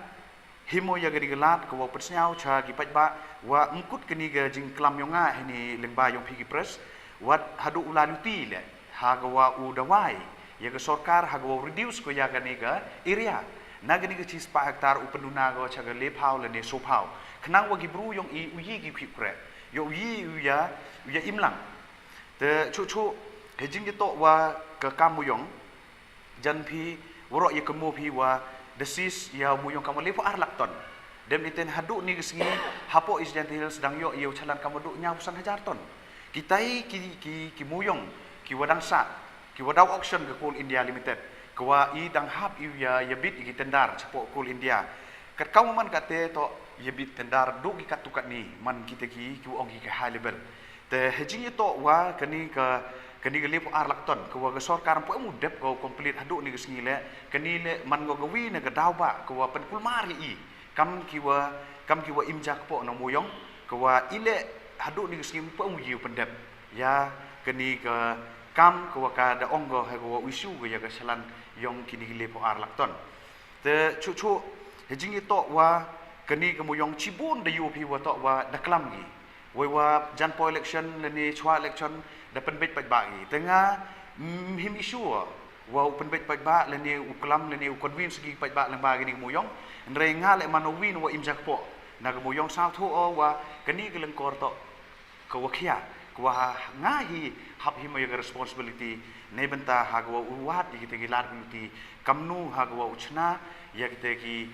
himo yang gani gelat ko wa persnyau cha ki paj ba wa engkut keni ga jing klam yonga ni lengba yong pi ki pres wat hadu ulanuti le ha ko wa u dawai ya ke sarkar ha ko reduce ko ya gani ga area nagani ke 4 hektar upenuna go chaga le phau le ne so phau khnang wa gi bru yong I uyi gi phip kre yo uyi uya imlang te chu hejing ge to wa ke kamu yong jan phi woro ye kemo phi wa desis ya mu yong kamu le pho ar lak ton dem iten hadu ni gesngi hapo is jantil sedang yo yo chalan kamu du nya 1,000 ton kitai ki mu yong ki wadang sa ki wadau auction ke Coal India Limited kwa I dang hab ya bit I tendar cepo Coal India kat kau man kate to ya bit tendar do gi katukat ni man kita ki ong ki high level te hejing to wa kani ke lepo ar lakton kwa ke sarkar po mu dep ko complete hadu ni gesngi le kani le man go gawi ne ke daw ba kwa pen kulmari I kam ki wa imjak po no moyong kwa ile hadu ni gesngi po mu yu pendep ya kani ke kam ko ka da ongo ha ko isu go ya ka salan yong kini le po ar lakton te chu hejing to wa kani ke moyong cibun de yu pi wa to wa da klam gi wa jan po election le ni chwa election da pen bet ba gi tenga him isu wa pen bet ba le ni uklam le ni convince gi ba lang ba gi moyong re nga le manowin wa imjak po na ke moyong sao thu o wa kani ke leng kor to ko wa khia wa ngahi hab himo yang responsibility ne benta hagwa uwat kita gilar community kamnu hagwa uchna ya kita ki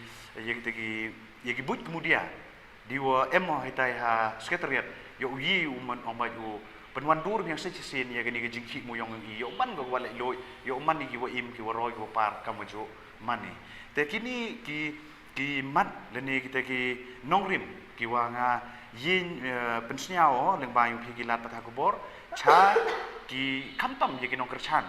but kemudian diwa emo hitai ha secretariat yo yi uman omai u penwan dur yang sesin ya gani jingki mo yong yo man go wala lo yo man ni wa im ki wa roy go par kamajo mani te kini ki mat leni kita ki nongrim ki wa nga yin pensnyao leng ba yung pigilat patah kubor cha ki kamtam ye ki nong kerchan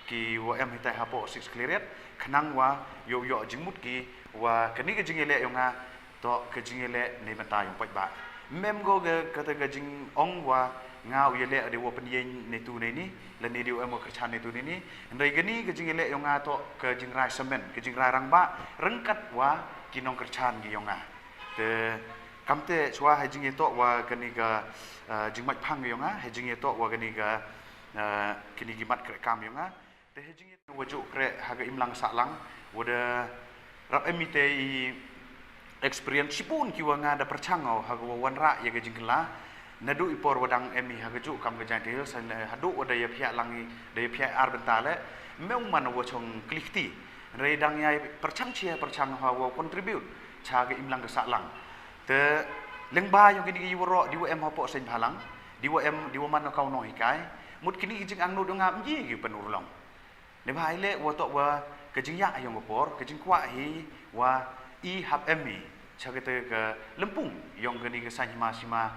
ki wa em hitai hapo 6 cleariat khnang wa yo jingmut ki wa kani ke jingele yonga to ke jingele ne benta yung paj ba mem go ge kata ke jing ong wa nga uyele de wa penyen ne tu ne ni le ni dio em kerchan ne tu ni ndai gani ke jingele yonga to ke jingrai semen ke jingrai rang ba rengkat wa ki nong kerchan gi yonga te kamte chwa hejing to wa kani ga jingmat phang yonga hejing to wa kani ga kini gimat kre kam yonga te hejing waju kre haga imlang saklang wada rap emite experience sipun ki wa nga da perchangau haga wanra ya ga jingla nadu ipor wadang emi haga ju kam ga jantil san hadu wada ya phia langi de phia ar bentale meung man wa chong klikti re dang yai perchang chia perchang ha wa contribute cha ga imlang ga saklang te lengba yung kini giworo diwa em hapo sen halang diwa man kau no hikai mut kini jing ang no dongam ji gi penurlong ne bai le wo to wa ke jing ya yung por ke jing kwa hi wa I hab emi chagete ke lempung yung kini ke sanjima sima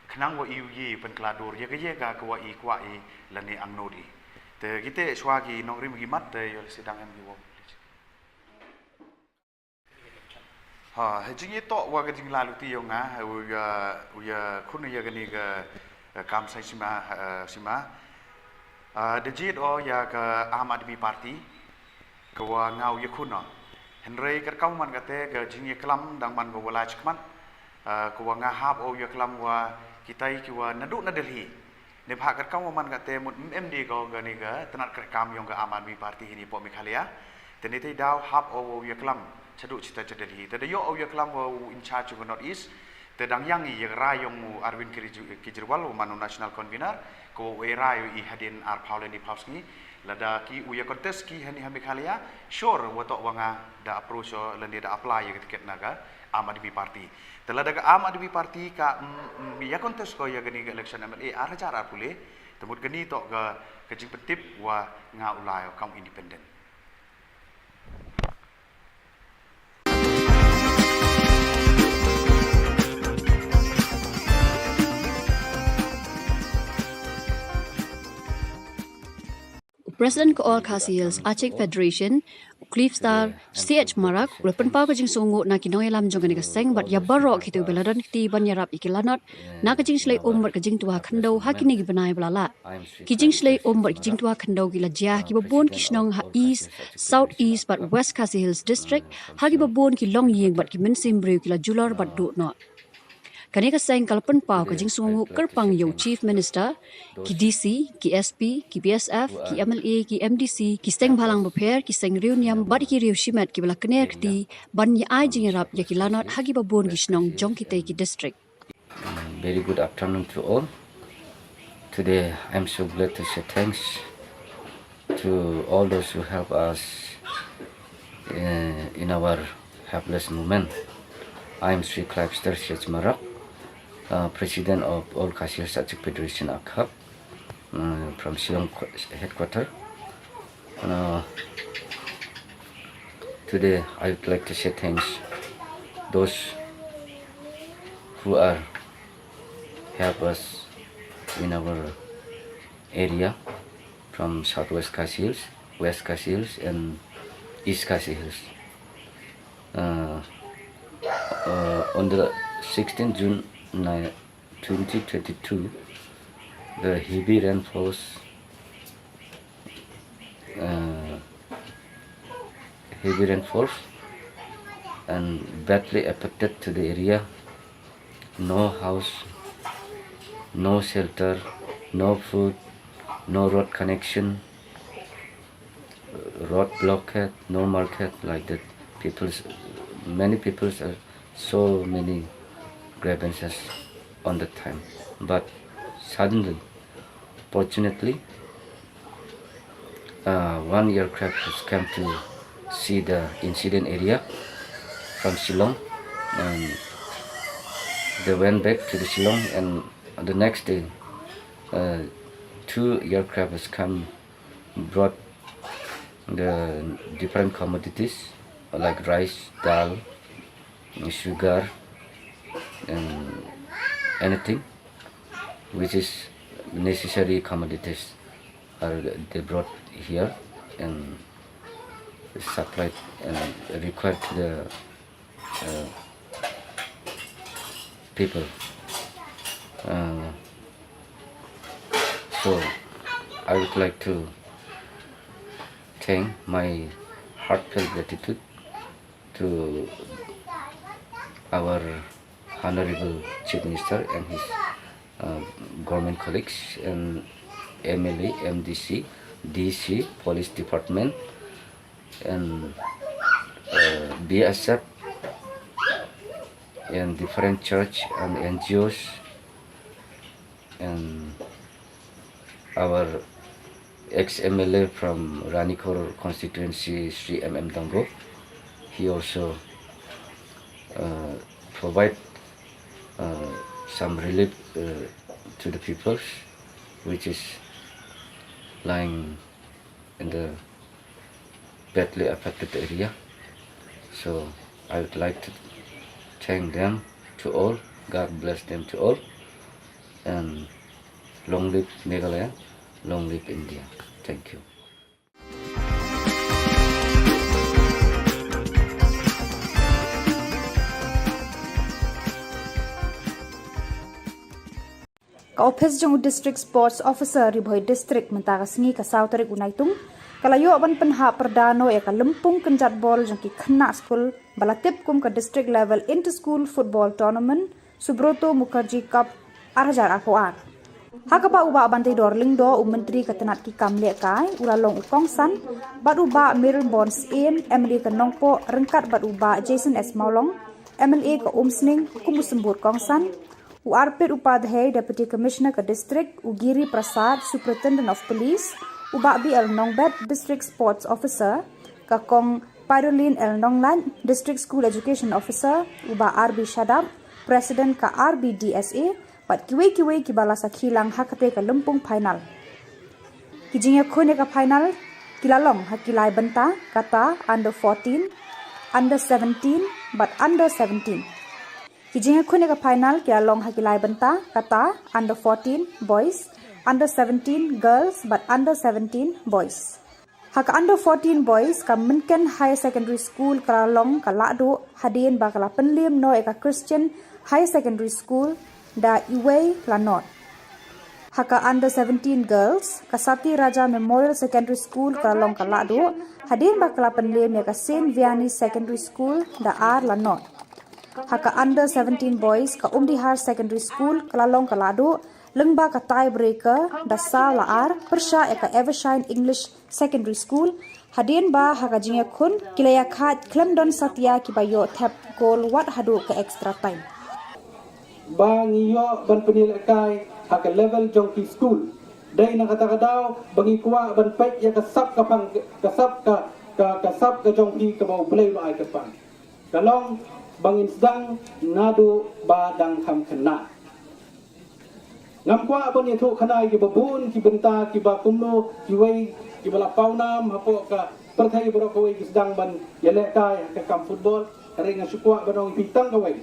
kenang wa iu ye pen kladur ye ga kwa i lani ang nodi te gite swagi nongri magimat te yol sidang em giwo ha hejing to wa ga jing lalu ti yonga uya khun ye gani ga kam sai sima the jit o ya ka Aam Aadmi Party kwa ngau ye khun no henrei kat kam man kate ga jing ye klam dang man go wala chkman kwa nga hap o ye klam wa kitai ki wa nadu na Delhi ne pha kat kam man kate mut MD go ga ni ga tanat kat kam yong ga Aam Aadmi Party ni po Meghalaya teni te daw hap o ye klam chadu chita Delhi te yo o ye klam wo in charge of North East te dang yang ye rayong mu Arvind Kejriwal manu national convener ko we rayo I hadin ar Pauleni Pauski lada ki uya contest ki hani Meghalaya sure wato wanga da approach lende da apply ye tiket naga Aam Aadmi Party telada ga Aam Aadmi Party ka ya contest ko ya gani election MLA ar cara pule temut gani to ga kejing petip wa nga ulai kaum independent President ko all Khasi Achek Federation Cliff Star CH Marak Ulpan pa kajing sungu na kinong elam jong ni kaseng bat ya barok kitu beladan ti ban yarap ikilanot na kajing slay bat kajing tua khando hakini gibanai blala kijing slay bat kajing tua khando gila jah ki babon kisnong ha east south east but west Khasi Hills district hagi babon ki long yeng bat ki mensim brew kila jular bat do no Kaneka sayang kalpan pau kajing sungu kerpang yo Chief Minister, ki DC, ki SP, ki BSF, ki MLA, ki MDC, ki seng balang beper, ki seng reuniam, badi ki riu shimet ki bala kener kti, ban ya ai jingerap ya ki lanot hagi babon ki snong jong kita ki district. Very good afternoon to all. Today I'm so glad to say thanks to all those who help us in our helpless moment. I'm Sri Clivester Shech Marak. President of all Khasi Hills Achek Federation Akhab from Shillong headquarters. Today I would like to say thanks those who are help us in our area from Southwest Khasi Hills, West Khasi Hills and East Khasi Hills. On the 16th June 2022, the heavy rainfalls and badly affected to the area. No house, no shelter, no food, no road connection, road blockade, no market like that. Many people are so many grievances on the time, but suddenly, fortunately, one aircraft has come to see the incident area from Shillong, and they went back to the Shillong, and the next day, 2 aircraft has come, brought the different commodities like rice, dal, sugar, and anything which is necessary commodities are they brought here and supplied and required to the people. So I would like to thank my heartfelt gratitude to our Honorable Chief Minister and his government colleagues and MLA, MDC, DC, Police Department and BSF and different church and NGOs and our ex-MLA from Ranikor constituency, Sri MM Dambo. He also provide some relief to the people which is lying in the badly affected area. So I would like to thank them to all. God bless them to all. and long live Meghalaya, long live India. Thank you. Ka office jong district sports officer ribhoi district mentara sengi ka sauterik unaitung kalayo ban penha perdano ya ka lempung kenjat bol jong ki khna school balatip kum ka district level inter school football tournament Subroto Mukherjee Cup 2024 hakaba uba bantai dorling do menteri ketenat ki kamle kai ulalong ukong san bat uba Mirror Bonds in Emily ka nongpo rengkat bat uba Jason S Maulong MLA ka Umsning kumusembur kong san Arpit Upadhyay, Deputy Commissioner ka District, Ugiri Prasad, Superintendent of Police, Uba B. L. Nongbet, District Sports Officer, ka Kong Pyroline L. Nonglan, District School Education Officer, Uba R.B. Shadab, President ka RBDSA, pat kiwe-kiwe kibala sa kilang hakate ka lumpung final. Kijingya khone ka final, kilalong hakilay benta, kata under 14, under 17, but under 17. Kijingya khune ka final kya long hakilai banta kata under 14 boys, under 17 girls but under 17 boys. Haka under 14 boys ka Minken Higher Secondary School ka long ka lado hadin ba kala penlim no ka Christian Higher Secondary School da Iway Lanot. Haka under 17 girls ka Sati Raja Memorial Secondary School ka long ka lado hadin ba kala penlim ka Saint Vianney Secondary School da R Lanot. Haka under 17 boys ka Umdihar Secondary School kalalong kalado lengba ka tiebreaker dasa laar persya ka Evershine English Secondary School hadin ba haka jingya khun kilaya khat Clemdon Satya kibayo tap goal wat hadu ka extra time bang iyo ban penilai haka level jongki school dai na kata daw bangi kuwa ban pek ya kasap ka jongki ka mau play lo ai ka pan kalong bangin sedang nado badang ham kena ngam kwa abon itu kena ki babun ki benta ki ba kumno ki wei ki bala paunam hapo ka perthai bro ko wei ki sedang ban yele kai ka kam football ring sukwa banong pitang ka wei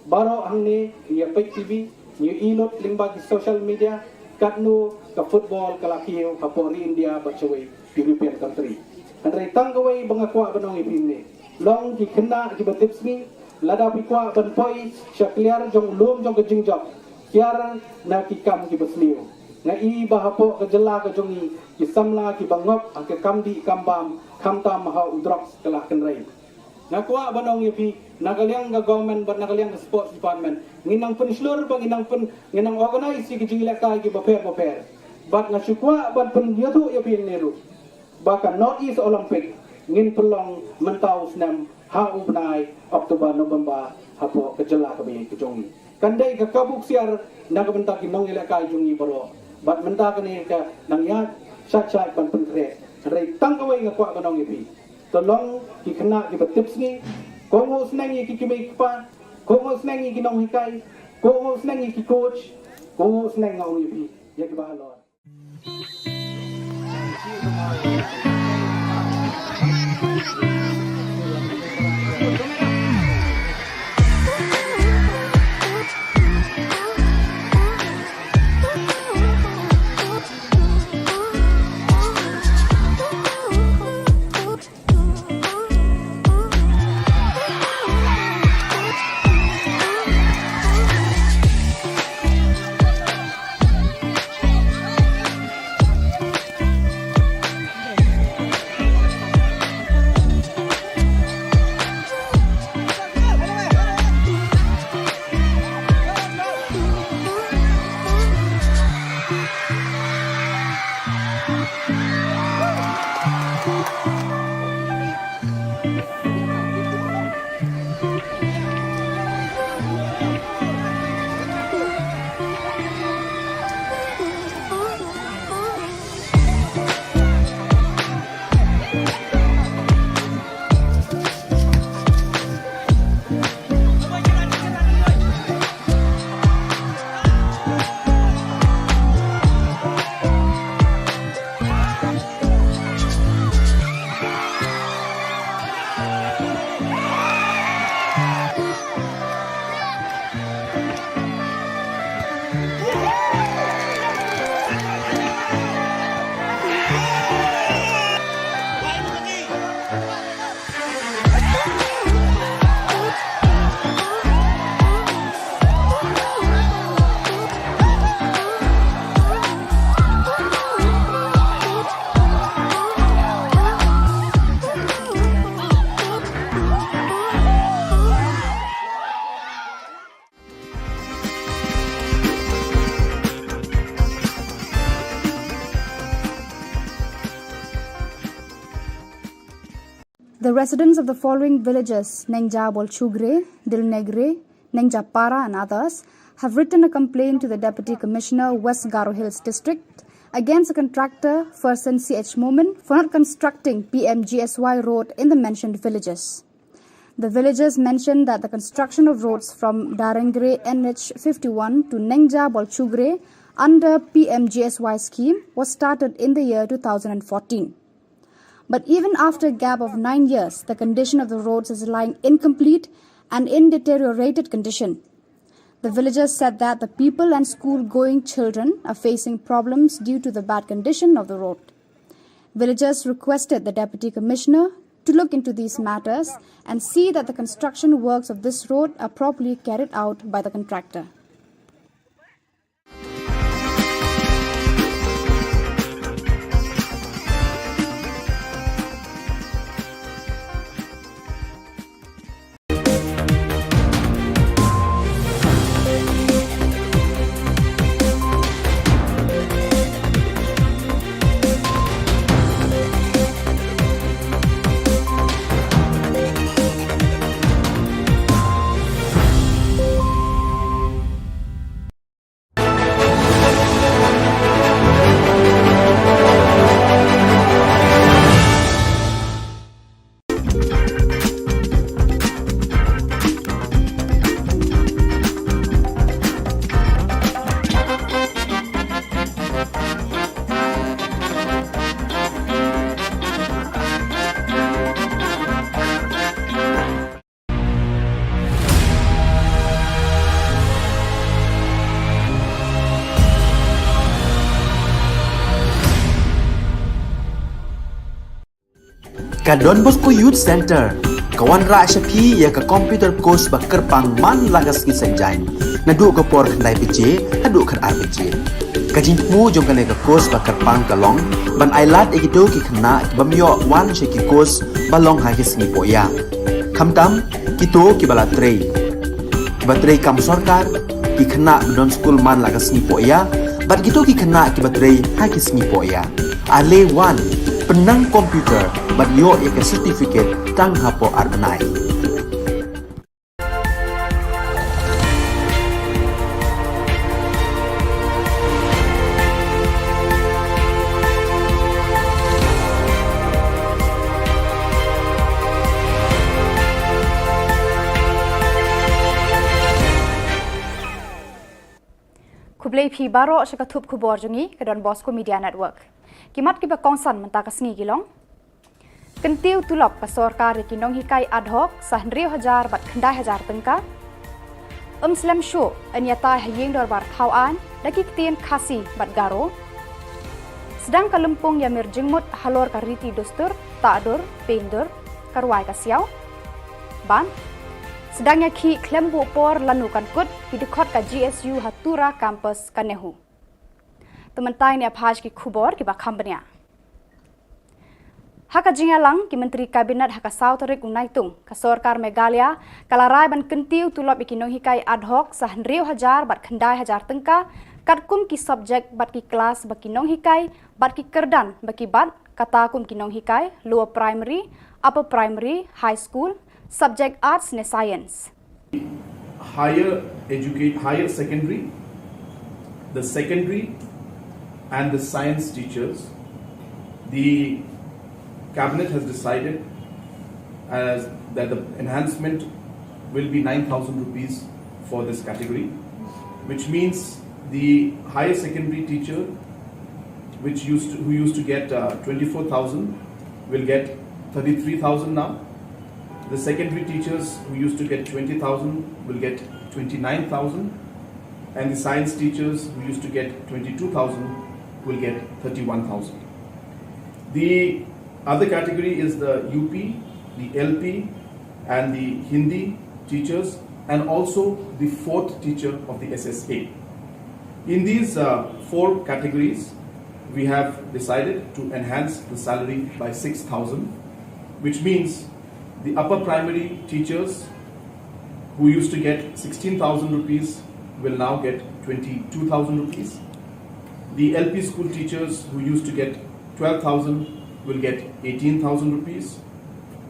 baro hangni ni pek tv ni ilot lingba ki social media katno ka football kala kiyo hapo ri India ba chawei European country andre tang ka wei bangakwa banong ipinne long ki kena ki batip ni lada pikwa ban poi syakliar jong lum jong kejing jok kiar na kikam ki besliu na I bahapo ke jela ke jongi ki samla ki bangop ke kamdi kambam kamtam ha udrox kala kenrai na kwa banong yepi nagaliang ga government ban nagaliang sports department nginang pen slur bang nginang organize ki jingla ka ki baper bat na syukwa ban pen yatu yepi neru bahkan North East Olympic ngin pelong mentau senam ha ubnai Oktober November hapo kejela kabi kejongi kandai ka kabuk siar naga benta ki nong ila kai jungi baro bat benta kani ka nang ya chat ban pentre rei tangkawai ngakwa kanong ipi tolong ki kena ki tips ni kongo snangi ki kimi pa kongo snangi ki nong hikai kongo snangi ki coach kongo snang ngau ipi ya ki bahalor The residents of the following villages, Nengja Bolchugre, Dilnegre, Nengja Para and others, have written a complaint to the Deputy Commissioner, West Garo Hills District, against the contractor, Fersen CH Momin, for not constructing PMGSY road in the mentioned villages. The villagers mentioned that the construction of roads from Darengre NH51 to Nengja Bolchugre under PMGSY scheme was started in the year 2014. But even after a gap of 9 years, the condition of the roads is lying incomplete and in deteriorated condition. The villagers said that the people and school-going children are facing problems due to the bad condition of the road. Villagers requested the Deputy Commissioner to look into these matters and see that the construction works of this road are properly carried out by the contractor. Ka Don Bosco Youth Center, kawan ra syapi ya ka computer course bakar pang man lagas ki sanjain. Nadu ka por khandai pije, hadu khan ar pije. Ka jingmu jong ka ka course bakar pang kalong, ban ailat egito ki khna bamyo wan she ki course balong ha ki singi poya. Khamtam kito ki bala trei. Batrei kam sarkar ki khna don school man lagas singi poya, bat kito ki khna ki batrei ha ki singi poya. Ale wan penang komputer bat yo ke certificate tang hapo arnai. Kublai phi baro shakathup khubor jongi ke Don Bosco Media Network. Kimat kiba kongsan mentaka sngi gilong. Kentiu tulop ka sorkar kinong hikai ad hoc sahnrio hajar bat khandai hajar tengka. Slam show anyata hayeng dorbar khawan daki ktien khasi bat garo. Sedang kalempung yamir jengmut halor kariti dostur ta'dur pendur karwai kasiau. Ban sedangnya ki klembu por lanukan kut hidukot ka GSU Hatura Campus Kanehu. Tementai ni apaj ki Khubor ki bakhambanya. Haka jingalang ki Menteri Kabinet haka Sauterik Unaitung ka Sorkar Meghalaya kalarai ban kentiu tulop ikinong hikai ad hoc sahnrio hajar bat khandai hajar tengka katkum ki subjek bat ki kelas bakinong hikai bat ki kerdan baki bat katakum kinong hikai lower primary, upper primary, high school, subject arts ne science. Higher secondary, the secondary and the science teachers, the cabinet has decided that the enhancement will be 9,000 rupees for this category, which means the higher secondary teacher who used to get 24,000 will get 33,000 now. The secondary teachers who used to get 20,000 will get 29,000, and the science teachers who used to get 22,000 will get 31,000. The other category is the UP, the LP, and the Hindi teachers, and also the fourth teacher of the SSA. In these four categories, we have decided to enhance the salary by 6,000, which means the upper primary teachers who used to get 16,000 rupees will now get 22,000 rupees. The LP school teachers who used to get 12,000 will get 18,000 rupees.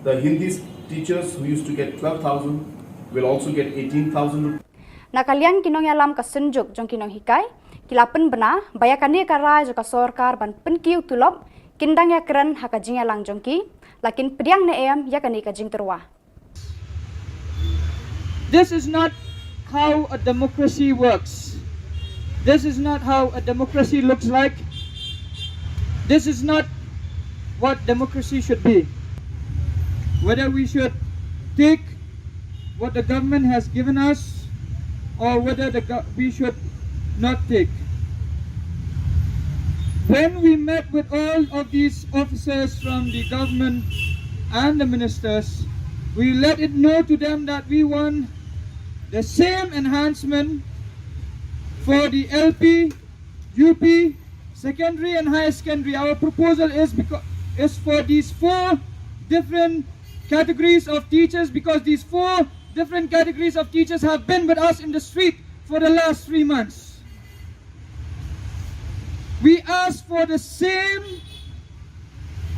The Hindi teachers who used to get 12,000 will also get 18,000 rupees. Nakalian kinong yalam ka senjuk jong kinong hikai, kilapen bena, bayakani karai jo ka sorkar ban penkiu tulop, kindang ya keren haka jing yalang jongki, lakin pediang neem yakani ka jing terwa. This is not how a democracy works. This is not how a democracy looks like. This is not what democracy should be. Whether we should take what the government has given us or whether we should not take. When we met with all of these officers from the government and the ministers, we let it know to them that we want the same enhancement for the LP, UP, secondary and higher secondary. Our proposal is for these 4 different categories of teachers, because these 4 different categories of teachers have been with us in the street for the last 3 months. We ask for the same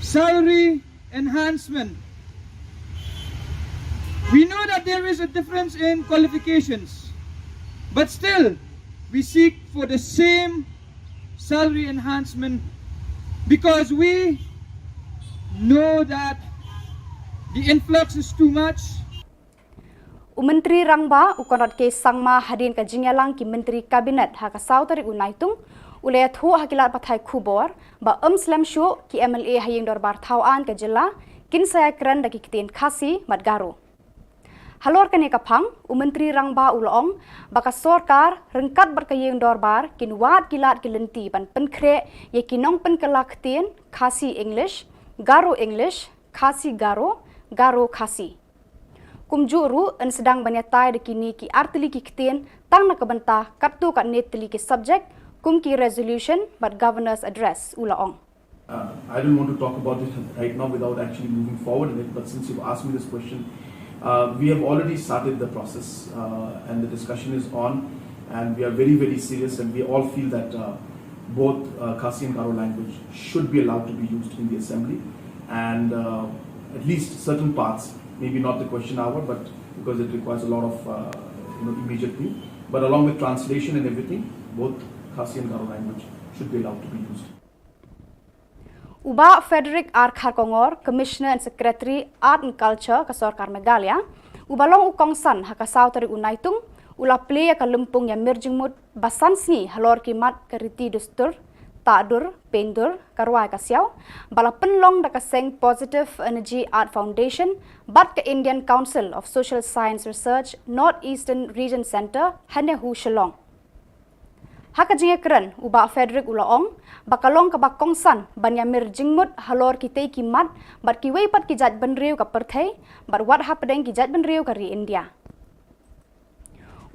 salary enhancement. We know that there is a difference in qualifications, but still we seek for the same salary enhancement because we know that the influx is too much. Menteri Rangba ukonot ke sangma hadin ka jingyalang ki Menteri Kabinet ha ka sautari unaitung ulay thu hakilat pathay Khubor ba slam shu ki MLA haying dorbar Khubor Na Ka Jylla kin saya keren daki kitin khasi madgaru. Halor kani kapang Menteri Rangba ulong baka sorkar rengkat berkayeng dorbar kin wat kilat kilenti ban penkre ye kinong penkelaktin khasi English, Garo English, khasi Garo, Garo khasi. Kumjuru en sedang banyatai dekini ki artili ki kitin tang na kabenta kartu kat netli ki subject kum ki resolution but governor's address ulaong. I don't want to talk about it right now without actually moving forward in it, but since you've asked me this question, we have already started the process and the discussion is on, and we are very, very serious, and we all feel that both Khasi and Garo language should be allowed to be used in the assembly, and at least certain parts, maybe not the question hour, but because it requires a lot of immediate thing, but along with translation and everything, both Khasi and Garo language should be allowed to be used. Uba Frederick R. Kharkongor, Commissioner and Secretary Art and Culture ka Sorkar Meghalaya, ubalong ukongsan ha ka sautari unaitung ula play ka lumpung ya mirjingmut basansni halor kimat kariti dustur tadur pendur karwai ka siaw bala penlong da ka seng Positive Energy Art Foundation bat ka Indian Council of Social Science Research Northeastern Region Center Hanehu Shillong. Haka jinge keren uba Frederick ulaong bakalong ka bakongsan banyamir jingmut halor kitay kimat bat kiway pat kijat benriu ka perthai bat wat hapedeng kijat benriu ka ri India.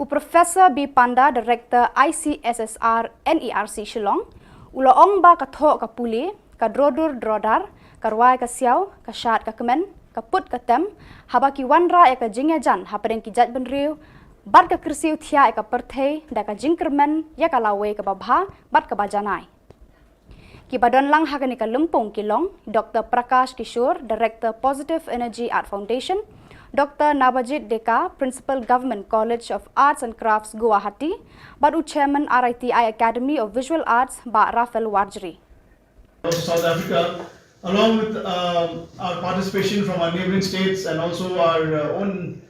U Professor B. Panda, Director ICSSR NERC Shillong, ulaong ba katho ka puli ka drodur drodar karwai ka siaw ka shat ka kemen ka put ka tem haba ki wanra ya ka jinge jan hapedeng kijat benriu bat ka kersiu thia ka perthai da ka jingkermen ya ka lawe ka babha bat ka bajanai. Ki badon lang hakani ka lumpung kilong Dr. Prakash Kishore, Director Positive Energy Art Foundation, Dr. Nabajit Deka, Principal Government College of Arts and Crafts Guwahati, bat u Chairman RITI Academy of Visual Arts ba Rafael Warjri. South Africa, along with our participation from our neighboring states and also our own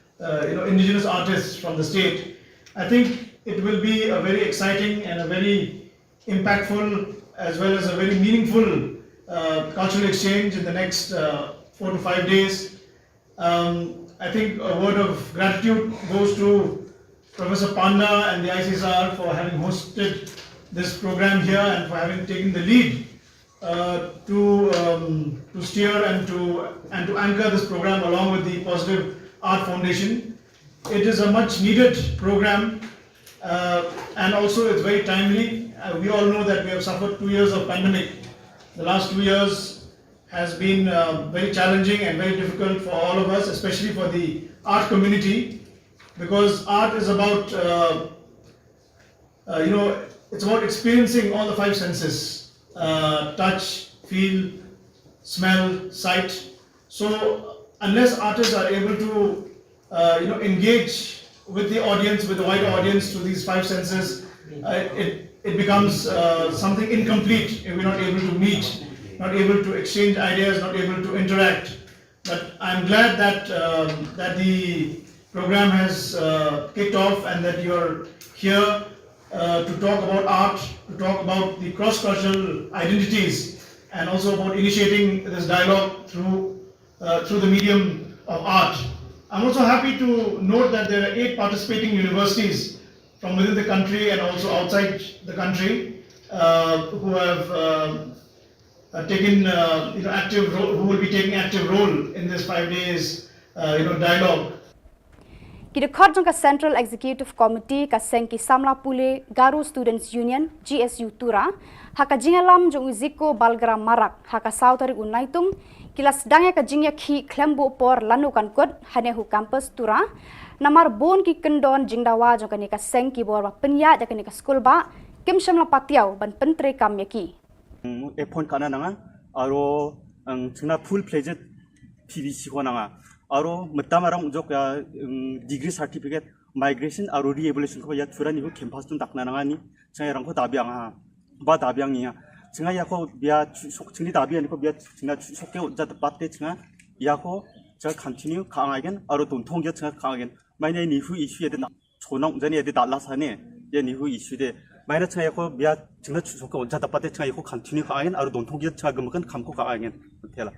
indigenous artists from the state, I think it will be a very exciting and a very impactful as well as a very meaningful cultural exchange in the next 4 to 5 days. I think a word of gratitude goes to Professor Panda and the ICSR for having hosted this program here and for having taken the lead to steer and to anchor this program along with the Positive Art Foundation. It is a much needed program and also it's very timely. We all know that we have suffered 2 years of pandemic. The last 2 years has been very challenging and very difficult for all of us, especially for the art community, because art is about it's about experiencing all the 5 senses: touch, feel, smell, sight. So unless artists are able to engage with the audience, with the wider audience through these five senses, it becomes something incomplete if we're not able to meet, not able to exchange ideas, not able to interact. But I'm glad that that the program has kicked off and that you're here to talk about art, to talk about the cross-cultural identities, and also about initiating this dialogue through the medium of art. I'm also happy to note that there are 8 participating universities from within the country and also outside the country who have taken active role, who will be taking active role in this 5 days dialogue. Kita khot jangka Central Executive Committee ka Sengki Samla Pule Garu Students Union GSU Tura haka jingalam jong uziko balgram marak haka sautari unaitung kila sedangnya ka jingya khi klembu por lanukan kot hanehu campus Tura namar bon ki kendon jingdawa jong ka Sengki bor ba penya jaka nika school ba kim shamla patiau ban pentre kam yaki 에폰 가나나가 아로 정나 풀 플레이즈 PVC 호나가 아로 맞다마랑 우족야 디그리 서티피케트 마이그레이션 아로 리에볼루션 거 야 투라니 그 캠퍼스 좀 닥나나가니 정야랑 거 다비앙아 바 다비앙이야 정아 야코 비아 속 정리 다비아니 거 비아 정나 속게 자다 빠때 정아 야코 저 컨티뉴 강하겐 아로 돈 통겨 정아 강하겐 마이네 니후 이슈에 대 초농 전에 대 달라사네 야 니후 이슈데 마이너 청아 야코 비아 정나 속게 자다 빠때 정아 야코 컨티뉴 강하겐 아로 돈 통겨 정아 금건 감고 강하겐 텔라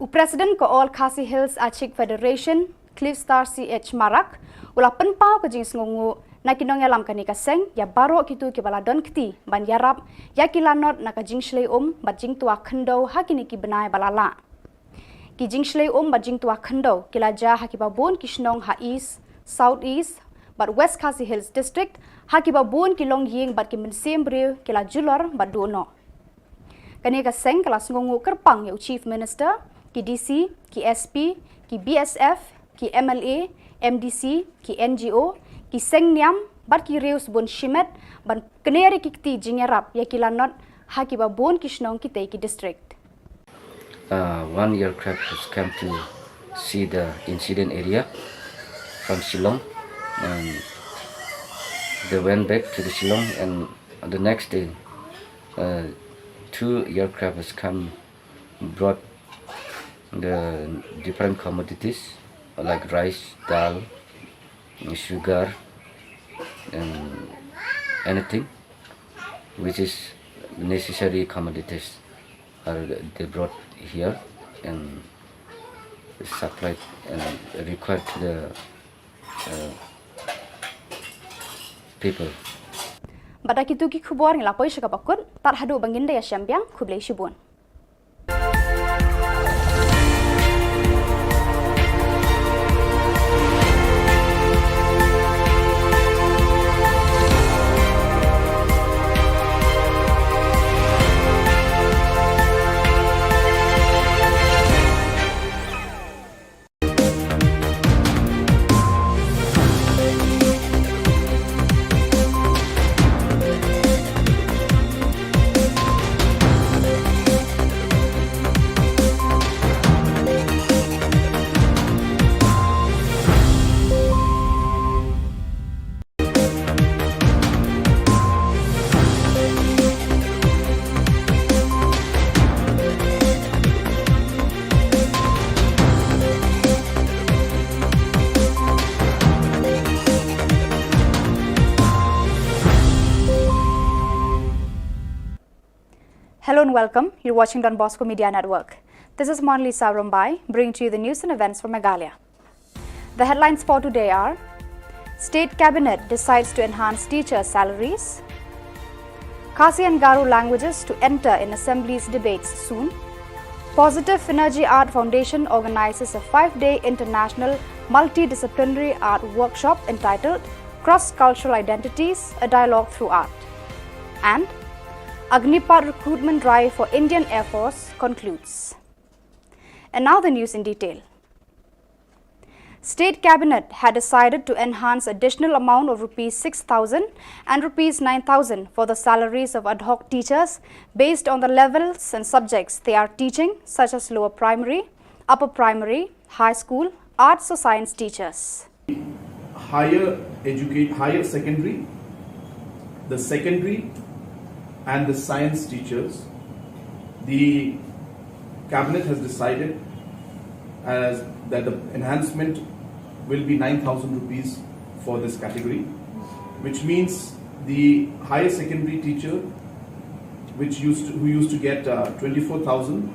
U President ko All Khasi Hills Achik Federation Cliff Star CH Marak ula penpau ke jing ngungu na kinong yalam kani ka seng ya baro kitu ki bala don kti ban yarap ya kilanot na ka jing shlei bat jing tua khndo hakini ki benai balala ki jing shlei bat jing tua khndo kila ja hakiba bon kishnong ha east south east bat West Khasi Hills district hakiba bon kilong ying bat ki mensembri kila julor bat dono kani ka seng kala ngungu kerpang ya chief minister ki DC, ki SP, ki BSF, ki MLA, MDC, ki NGO, ki Sengniam, bat ki Reus Bon Shimet, ban keneri ki kti jingerap ya kilanot haki ba bon kishnong kita ki district. One aircraft has come to see the incident area from Shillong, and they went back to the Shillong, and the next day, 2 aircraft has come, brought the different commodities like rice, dal, sugar, and anything which is necessary commodities are they brought here and supplied and required to the people. Pada kitu ki khubor ng lapoi siya kapakot, tar hadu banginda ya siyambiang kublay shibun. Hello and welcome. You're watching Don Bosco Media Network. This is Monalisa Rumbai, bringing to you the news and events from Meghalaya. The headlines for today are: State Cabinet decides to enhance teacher salaries. Khasi and Garu languages to enter in Assembly's debates soon. Positive Energy Art Foundation organizes a 5-day international multidisciplinary art workshop entitled Cross-Cultural Identities, a Dialogue Through Art. And Agnipat recruitment drive for Indian Air Force concludes. And now the news in detail. State Cabinet had decided to enhance additional amount of Rs 6,000 and Rs 9,000 for the salaries of ad hoc teachers based on the levels and subjects they are teaching, such as lower primary, upper primary, high school, arts or science teachers. Higher secondary, the secondary and the science teachers, the Cabinet has decided that the enhancement will be 9,000 rupees for this category, which means the higher secondary teacher, who used to get 24,000,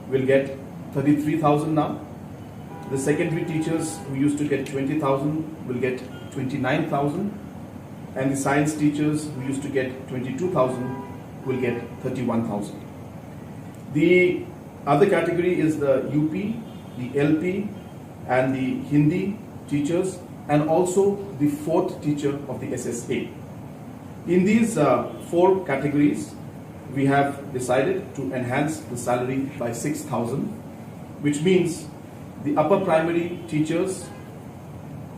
will get 33,000 now. The secondary teachers who used to get 20,000 will get 29,000, and the science teachers who used to get 22,000 will get 31,000. The other category is the UP, the LP, and the Hindi teachers, and also the fourth teacher of the SSA. In these four categories, we have decided to enhance the salary by 6,000, which means the upper primary teachers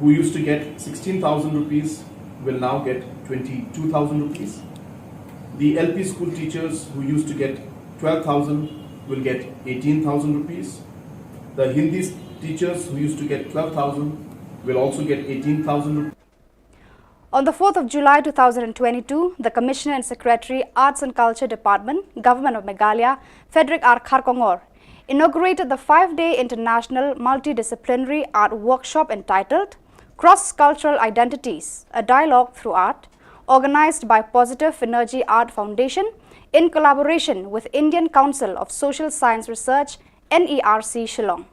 who used to get 16,000 rupees will now get 22,000 rupees. The LP school teachers who used to get 12,000 will get 18,000 rupees. The Hindi teachers who used to get 12,000 will also get 18,000 rupees. On the 4th of July 2022, the Commissioner and Secretary, Arts and Culture Department, Government of Meghalaya, Frederick R. Kharkongor, inaugurated the 5-day International Multidisciplinary Art Workshop entitled Cross-Cultural Identities, a Dialogue Through Art, organized by Positive Energy Art Foundation in collaboration with Indian Council of Social Science Research, NERC, Shillong.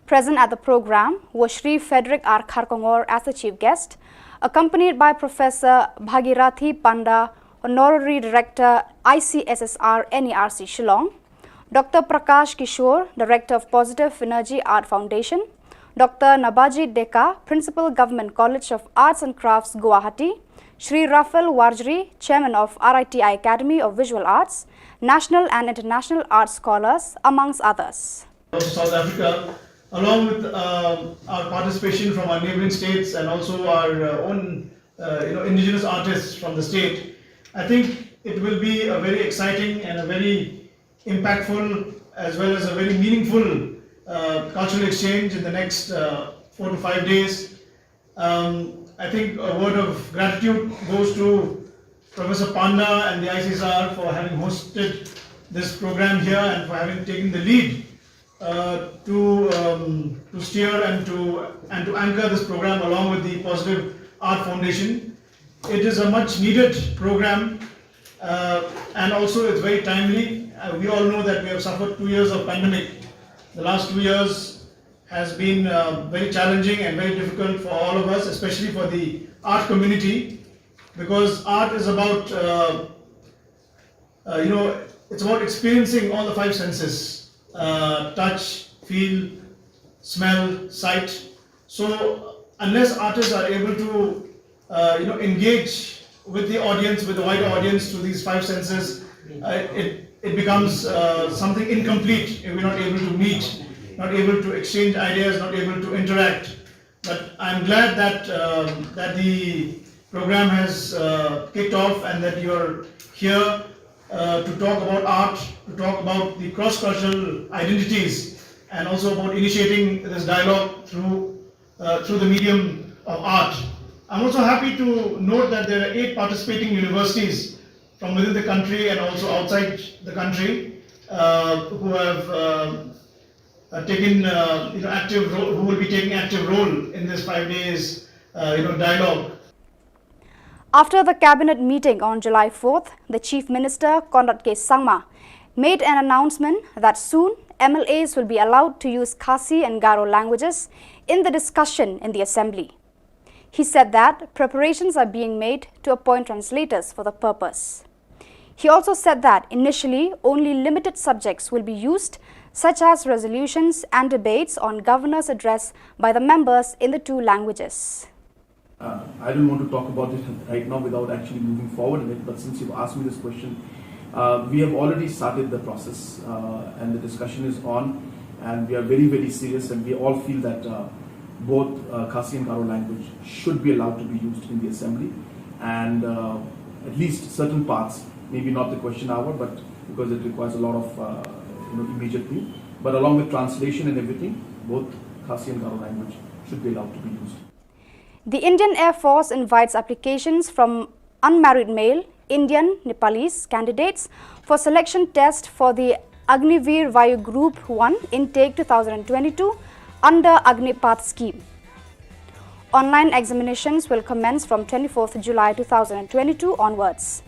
Present at the program was Shri Frederick R. Kharkongor as the chief guest, accompanied by Professor Bhagirathi Panda, Honorary Director, ICSSR, NERC, Shillong, Dr. Prakash Kishore, Director of Positive Energy Art Foundation, Dr. Nabajit Deka, Principal Government College of Arts and Crafts, Guwahati, Shri Rafael Warjri, Chairman of RITI Academy of Visual Arts, national and international art scholars, amongst others. South Africa, along with our participation from our neighboring states and also our own indigenous artists from the state, I think it will be a very exciting and a very impactful as well as a very meaningful cultural exchange in the next 4 to 5 days. I think a word of gratitude goes to Professor Panda and the ICSR for having hosted this program here and for having taken the lead to steer and to anchor this program along with the Positive Art Foundation. It is a much needed program and also it's very timely. We all know that we have suffered 2 years of pandemic. The last 2 years has been very challenging and very difficult for all of us, especially for the art community, because art is about, it's about experiencing all the 5 senses, touch, feel, smell, sight. So unless artists are able to, engage with the audience, with the wider audience through these 5 senses, it becomes something incomplete if we're not able to meet, not able to exchange ideas, not able to interact. But I'm glad that that the program has kicked off and that you're here to talk about art, to talk about the cross-cultural identities, and also about initiating this dialogue through the medium of art. I'm also happy to note that there are 8 participating universities from within the country and also outside the country who have taken who will be taking active role in this 5 days dialogue. After the cabinet meeting on July 4th, the Chief Minister, Conrad K. Sangma, made an announcement that soon MLAs will be allowed to use Khasi and Garo languages in the discussion in the Assembly. He said that preparations are being made to appoint translators for the purpose. He also said that initially only limited subjects will be used, such as resolutions and debates on governor's address by the members in the 2 languages. I don't want to talk about it right now without actually moving forward in it, but since you've asked me this question, we have already started the process and the discussion is on and we are very, very serious, and we all feel that both Khasi and Garo language should be allowed to be used in the assembly, and at least certain parts, maybe not the question hour, but because it requires a lot of immediate thing, but along with translation and everything, both Khasi and Garo language should be allowed to be used. The Indian Air Force invites applications from unmarried male, Indian, Nepalese candidates for selection test for the Agniveer Vayu Group 1 Intake 2022 under Agnipath scheme. Online examinations will commence from 24th July 2022 onwards.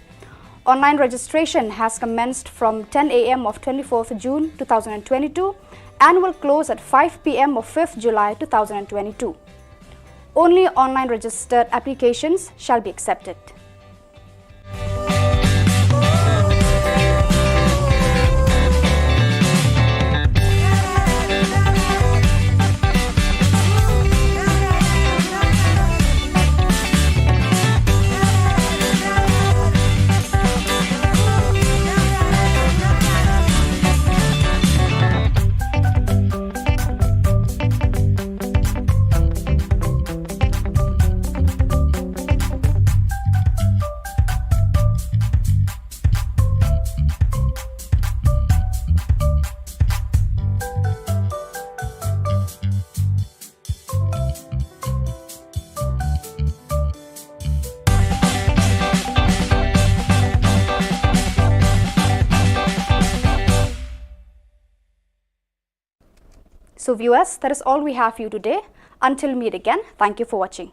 Online registration has commenced from 10 a.m. of 24th June 2022 and will close at 5 p.m. of 5th July 2022. Only online registered applications shall be accepted. So viewers, that is all we have for you today. Until meet again, thank you for watching.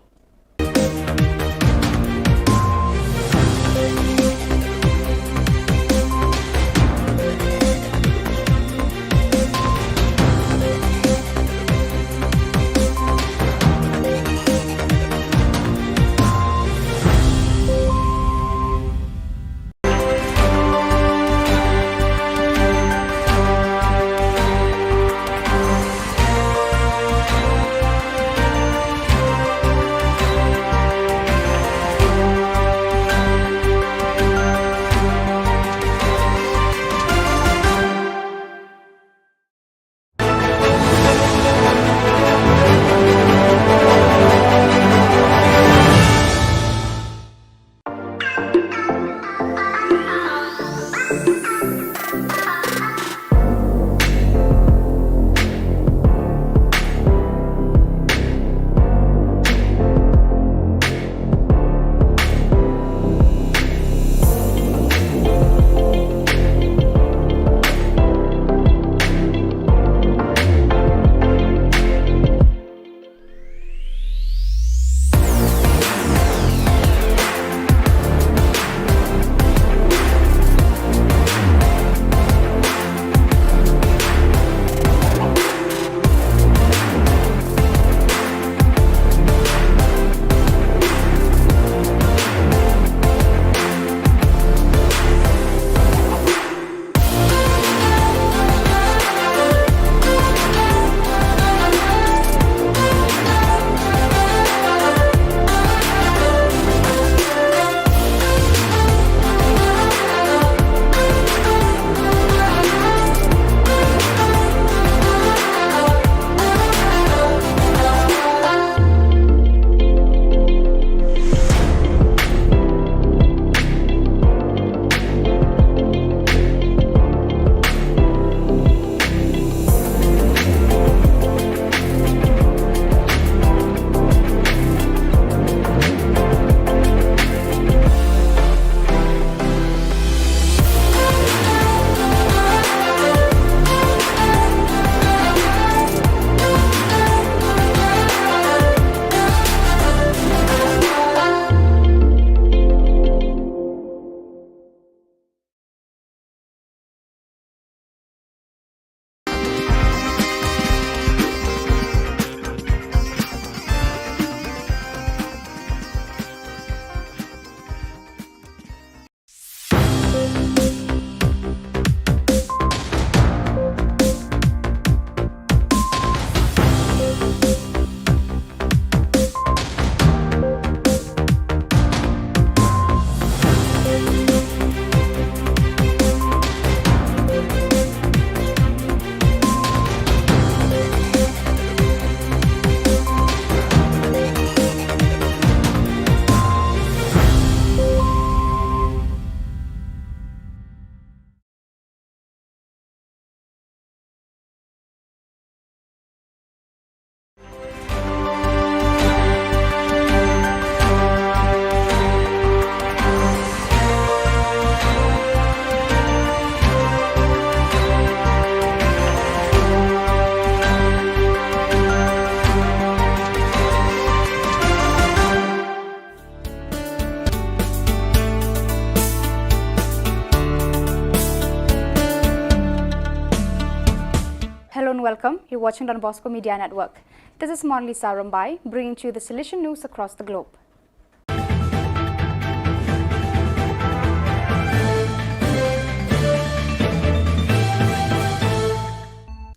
welcome. You're watching Don Bosco Media Network. This is Monlisa Rambai, bringing to you the Salesian news across the globe.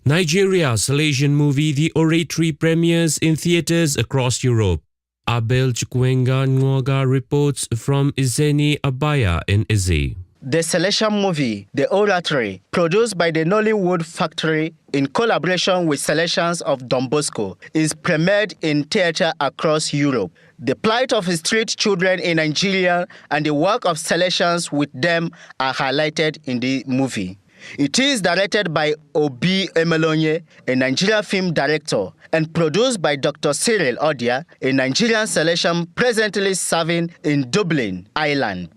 Nigeria's Salesian movie The Oratory premieres in theatres across Europe. Abel Chukwenga Nwoga reports from Izeni Abaya in Izzi. The Salesian movie, The Oratory, produced by the Nollywood Factory in collaboration with Salesians of Don Bosco, is premiered in theatre across Europe. The plight of street children in Nigeria and the work of Salesians with them are highlighted in the movie. It is directed by Obi Emelonye, a Nigerian film director, and produced by Dr. Cyril Odia, a Nigerian Salesian presently serving in Dublin, Ireland.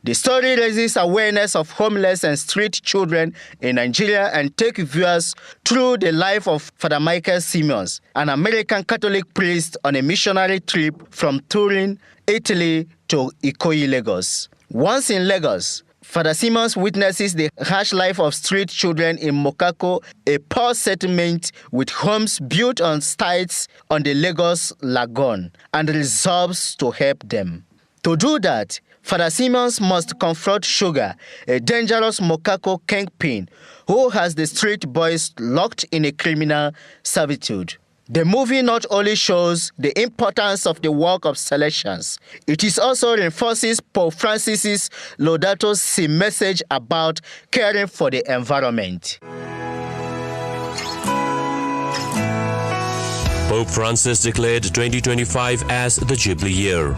The story raises awareness of homeless and street children in Nigeria and takes viewers through the life of Father Michael Simmons, an American Catholic priest on a missionary trip from Turin, Italy to Ikoyi, Lagos. Once in Lagos, Father Simmons witnesses the harsh life of street children in Mokako, a poor settlement with homes built on stilts on the Lagos Lagoon, and resolves to help them. To do that, Father Simmons must confront Sugar, a dangerous Mokako kingpin who has the street boys locked in a criminal servitude. The movie not only shows the importance of the work of Salesians, it is also reinforces Pope Francis's Laudato Si message about caring for the environment. Pope Francis declared 2025 as the Jubilee Year.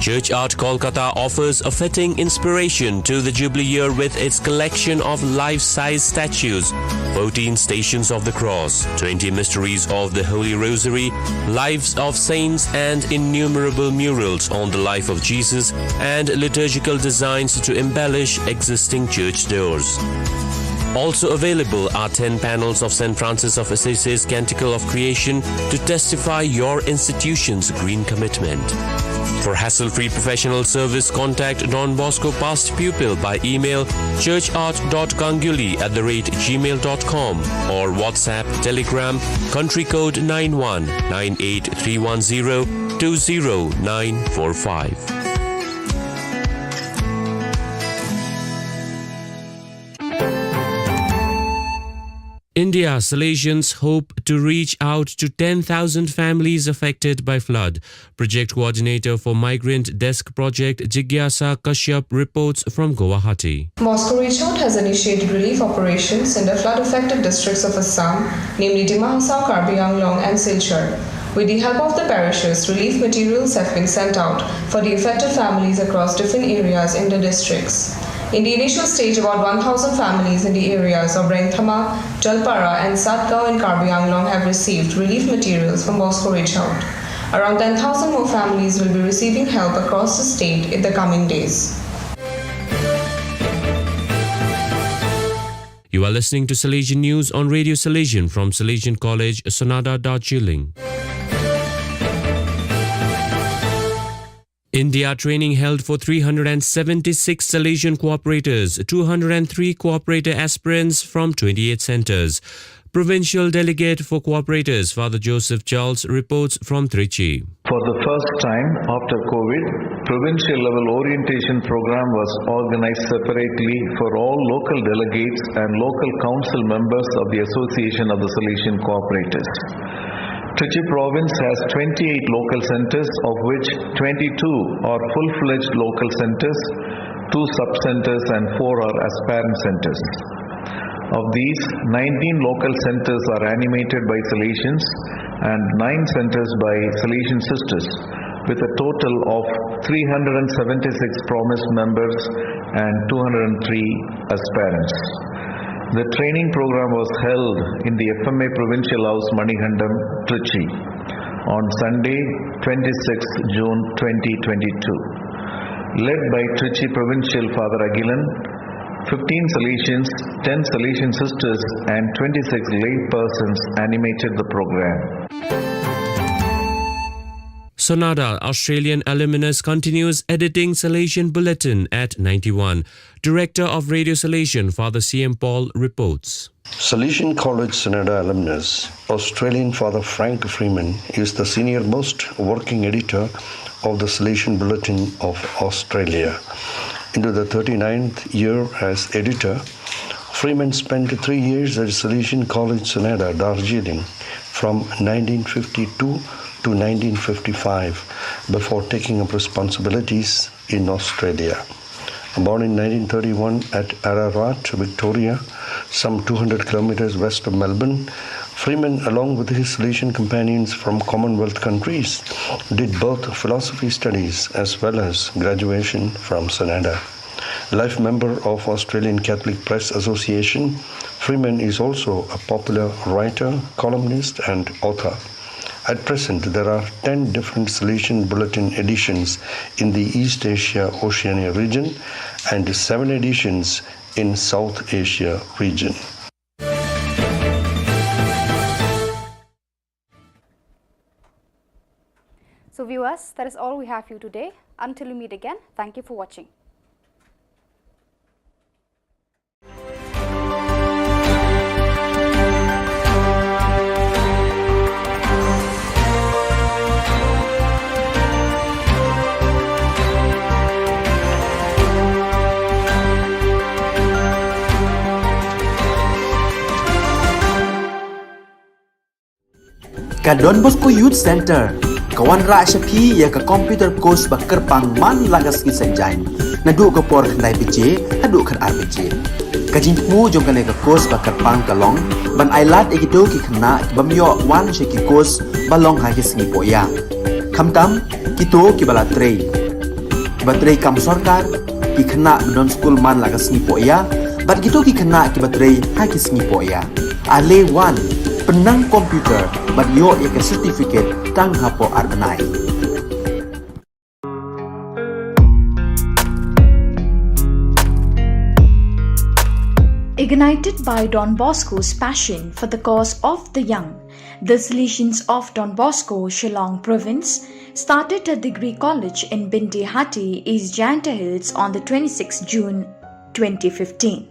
Church Art Kolkata offers a fitting inspiration to the Jubilee Year with its collection of life-size statues, 14 Stations of the Cross, 20 Mysteries of the Holy Rosary, Lives of Saints, and innumerable murals on the life of Jesus and liturgical designs to embellish existing church doors. Also available are 10 panels of St. Francis of Assisi's Canticle of Creation to testify your institution's green commitment. For hassle-free professional service, contact Don Bosco past pupil by email churchart.kanguli@gmail.com or WhatsApp, Telegram, country code 919831020945. India Salesians hope to reach out to 10,000 families affected by flood. Project coordinator for Migrant Desk Project Jigyasa Kashyap reports from Guwahati. Bosco Reach Out has initiated relief operations in the flood-affected districts of Assam, namely Dima Hasao, Karbi Anglong and Silchar. With the help of the parishes, relief materials have been sent out for the affected families across different areas in the districts. In the initial stage, about 1,000 families in the areas of Rengthama, Jalpara and Satgao in Karbi Anglong have received relief materials from Bosco Reach Out. Around 10,000 more families will be receiving help across the state in the coming days. You are listening to Salesian News on Radio Salesian from Salesian College, Sonada, Darjeeling. India training held for 376 Salesian cooperators, 203 cooperator aspirants from 28 centres. Provincial Delegate for Cooperators, Father Joseph Charles, reports from Trichy. For the first time after COVID, provincial level orientation program was organized separately for all local delegates and local council members of the Association of the Salesian Cooperators. Trichy province has 28 local centers, of which 22 are full-fledged local centers, 2 sub-centers and 4 are aspirant centers. Of these, 19 local centers are animated by Salesians and 9 centers by Salesian sisters, with a total of 376 promised members and 203 aspirants. The training program was held in the FMA Provincial House, Manihandam, Trichy, on Sunday, 26 June 2022. Led by Trichy Provincial Father Agilan, 15 Salesians, 10 Salesian sisters and 26 lay persons animated the program. Sonada, Australian alumnus, continues editing Salesian Bulletin at 91. Director of Radio Salesian, Father C.M. Paul, reports. Salesian College Sonada alumnus, Australian Father Frank Freeman is the senior most working editor of the Salesian Bulletin of Australia. Into the 39th year as editor, Freeman spent 3 years at Salesian College Sonada, Darjeeling, from 1952 to 1955, before taking up responsibilities in Australia. Born in 1931 at Ararat, Victoria, some 200 kilometers west of Melbourne, Freeman, along with his Salesian companions from Commonwealth countries, did both philosophy studies as well as graduation from Sonada. Life member of Australian Catholic Press Association, Freeman is also a popular writer, columnist and author. At present, there are 10 different Salesian Bulletin editions in the East Asia Oceania region and 7 editions in South Asia region. So viewers, that is all we have for you today. Until we meet again, thank you for watching. Ka Don Bosco Youth Center, kawan ra shapi ya ka computer course ba kerpang man lagas ki senjain. Nadu ka por khandai pije, hadu khan ar pije. Ka jingmu jong ka le ka course ba kerpang kalong, ban ailat egido ki khna bamyo wan she ki course balong ha ki sngi poya. Khamtam kito ki bala trei. Ba trei kam sarkar ki khna don school man lagas sngi poya, bat kito ki khna ki ba trei ha ki sngi poya. Ale wan penang komputer bat yo ek certificate tang hapo arbanai. Ignited by Don Bosco's passion for the cause of the young, the Salesians of Don Bosco, Shillong province, started a degree college in Binti Hatti, East Janta Hills on the 26th June 2015.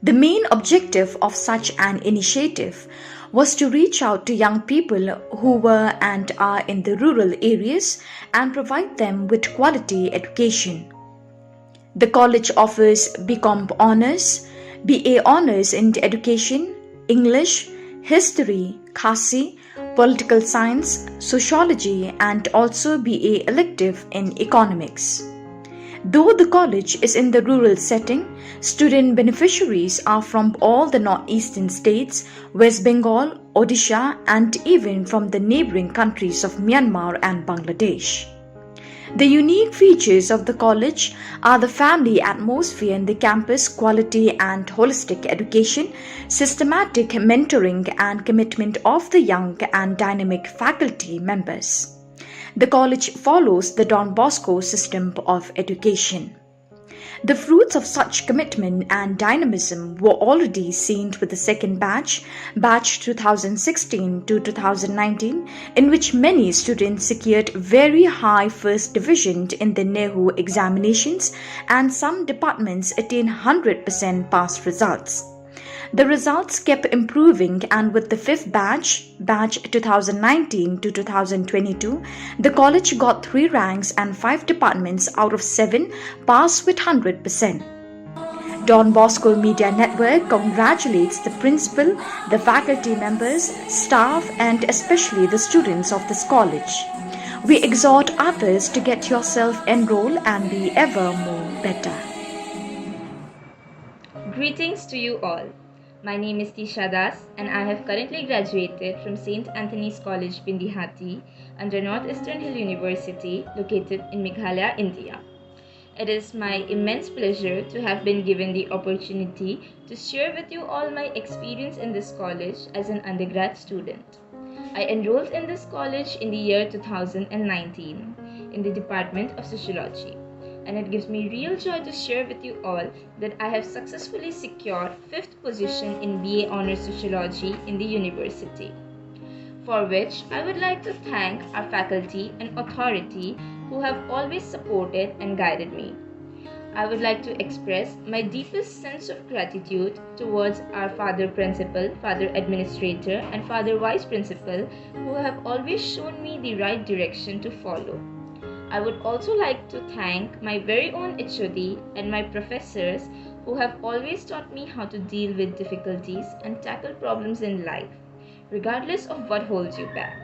The main objective of such an initiative was to reach out to young people who were and are in the rural areas and provide them with quality education. The college offers BCom Honours, BA Honours in Education, English, History, Khasi, Political Science, Sociology and also BA elective in Economics. Though the college is in the rural setting, student beneficiaries are from all the northeastern states, West Bengal, Odisha and even from the neighbouring countries of Myanmar and Bangladesh. The unique features of the college are the family atmosphere in the campus, quality and holistic education, systematic mentoring and commitment of the young and dynamic faculty members. The college follows the Don Bosco system of education. The fruits of such commitment and dynamism were already seen with the second batch 2016 to 2019, in which many students secured very high first division in the NEHU examinations and some departments attained 100% pass results. The results kept improving, and with the fifth batch 2019 to 2022, the college got 3 ranks and 5 departments out of 7 passed with 100%. Don Bosco Media Network congratulates the principal, the faculty members, staff and especially the students of this college. We exhort others to get yourself enrolled and be ever more better. Greetings to you all. My name is Tisha Das and I have currently graduated from St. Anthony's College, Binti Hatti under Northeastern Hill University located in Meghalaya, India. It is my immense pleasure to have been given the opportunity to share with you all my experience in this college as an undergrad student. I enrolled in this college in the year 2019 in the Department of Sociology. And it gives me real joy to share with you all that I have successfully secured 5th position in BA Honours Sociology in the university. for which I would like to thank our faculty and authority who have always supported and guided me. I would like to express my deepest sense of gratitude towards our Father Principal, Father Administrator, and Father Vice Principal who have always shown me the right direction to follow. I would also like to thank my very own HOD and my professors who have always taught me how to deal with difficulties and tackle problems in life, regardless of what holds you back.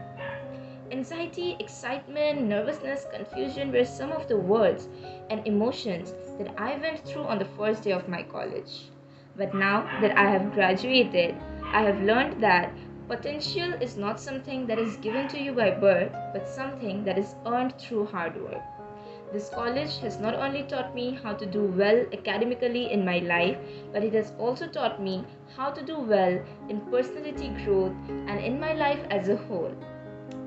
Anxiety, excitement, nervousness, confusion were some of the words and emotions that I went through on the first day of my college. But now that I have graduated, I have learned that potential is not something that is given to you by birth, but something that is earned through hard work. This college has not only taught me how to do well academically in my life, but it has also taught me how to do well in personality growth and in my life as a whole.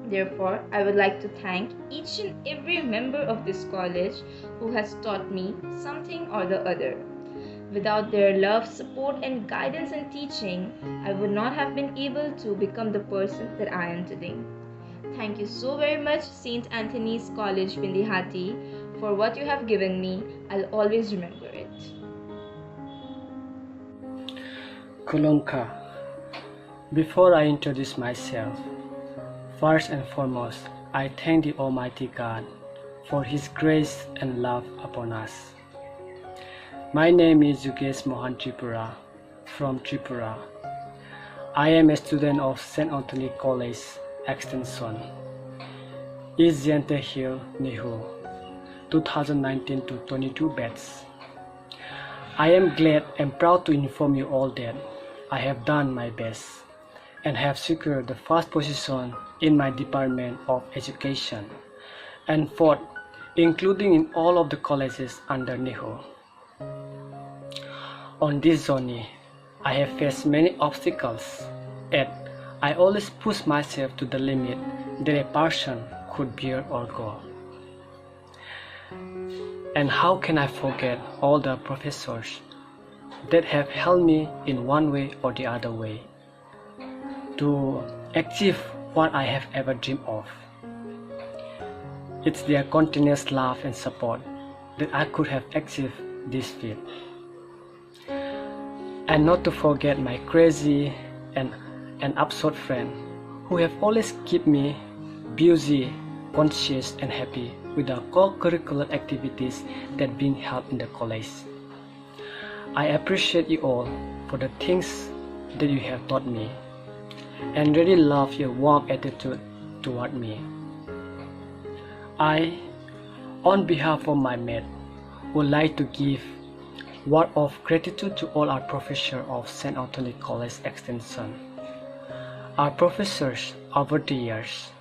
Therefore, I would like to thank each and every member of this college who has taught me something or the other. Without their love, support, and guidance and teaching, I would not have been able to become the person that I am today. Thank you so very much, St. Anthony's College, Bindihati, for what you have given me. I'll always remember it. Kulongka. Before I introduce myself, first and foremost, I thank the Almighty God for His grace and love upon us. My name is Yugesh Mohan Tripura from Tripura. I am a student of St. Anthony College Extension, East Jante Hill, Nehu, 2019-22 batch. I am glad and proud to inform you all that I have done my best and have secured the first position in my Department of Education and fourth, including in all of the colleges under Nehu. On this journey, I have faced many obstacles, yet I always push myself to the limit that a person could bear or go. And how can I forget all the professors that have helped me in one way or the other way to achieve what I have ever dreamed of. It's their continuous love and support that I could have achieved this feat. And not to forget my crazy and absurd friend who have always kept me busy, conscious and happy with the co-curricular activities that being held in the college. I appreciate you all for the things that you have taught me and really love your warm attitude toward me. I, on behalf of my mate, would like to give word of gratitude to all our professors of St. Anthony College Extension. Our professors over the years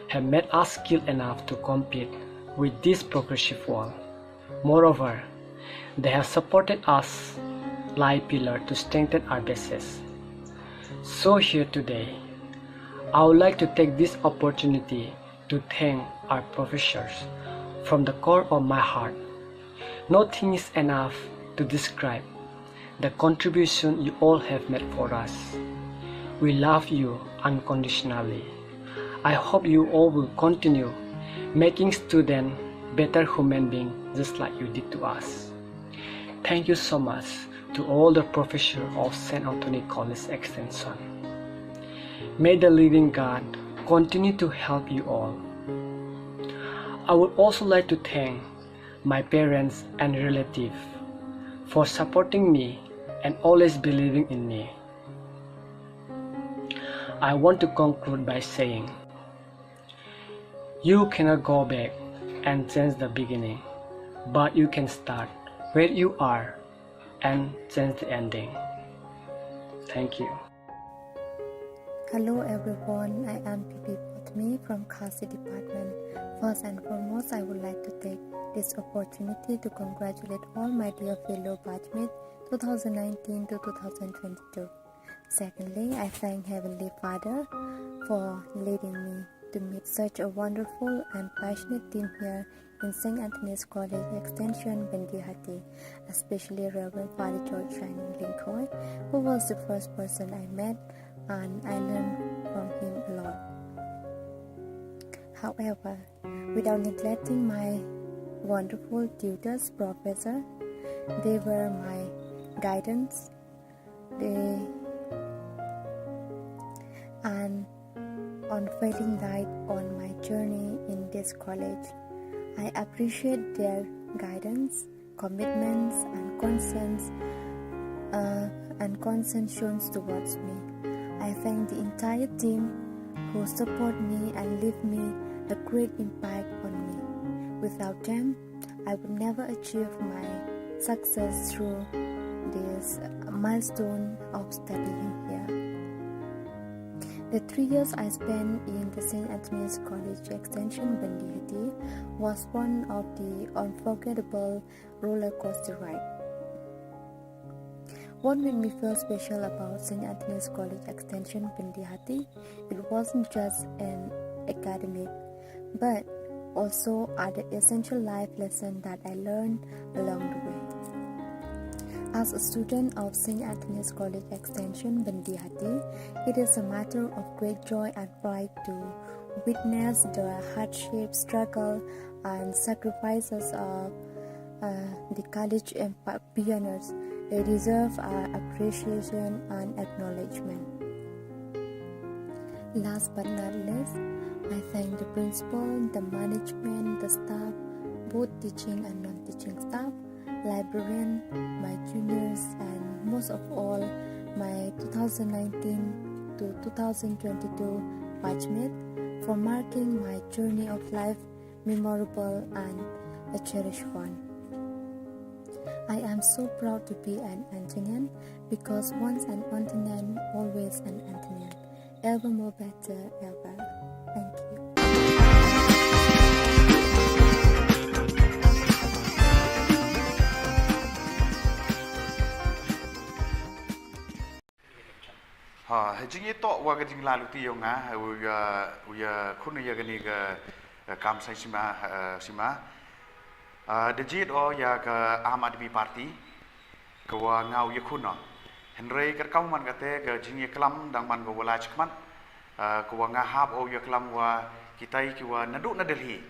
have made us skilled enough to compete with this progressive world. Moreover, they have supported us like pillar to strengthen our bases. So here today, I would like to take this opportunity to thank our professors from the core of my heart. Nothing is enough to describe the contribution you all have made for us. We love you unconditionally. I hope you all will continue making students better human beings just like you did to us. Thank you so much to all the professors of St. Anthony College Extension. May the living God continue to help you all. I would also like to thank my parents and relatives for supporting me and always believing in me. I want to conclude by saying, you cannot go back and change the beginning, but you can start where you are and change the ending. Thank you. Hello everyone, I am Pipi Potmi from Khasi Department. First and foremost, I would like to take this opportunity to congratulate all my dear fellow batchmates 2019 to 2022. Secondly, I thank Heavenly Father for leading me to meet such a wonderful and passionate team here in St. Anthony's College Extension, Bindihati, especially Reverend Father George Shining Linkoy, who was the first person I met and I learned from him a lot. However, without neglecting my wonderful tutors, professor, they were my guidance. And unfailing light on my journey in this college. I appreciate their guidance, commitments, and concerns shown towards me. I thank the entire team who support me and leave me a great impact on me. Without them, I would never achieve my success through this milestone of studying here. The 3 years I spent in the St. Anthony's College Extension Bendihati was one of the unforgettable roller coaster ride. What made me feel special about St. Anthony's College Extension Bendihati, it wasn't just an academic, but also other essential life lessons that I learned along the way. As a student of St. Anthony's College Extension Bendihati, it is a matter of great joy and pride to witness the hardship, struggle, and sacrifices of the college pioneers. They deserve our appreciation and acknowledgement. Last but not least, I thank the principal, the management, the staff, both teaching and non-teaching staff, librarian, my juniors, and most of all, my 2019 to 2022 batchmate for marking my journey of life memorable and a cherished one. I am so proud to be an Antonian because once an Antonian, always an Antonian. Ever more better, ever. Thank you. Jingi to wa ga jingla lu ti yonga uya khun ya gani ga kam sai sima the jit o ya ka Aham Admi Party ka wa ngau ya khun no henrei ka kau man ka te ga jingi klam dang man go wala chkman ka wa nga hab o ya klam wa kitai ki wa nadu na Delhi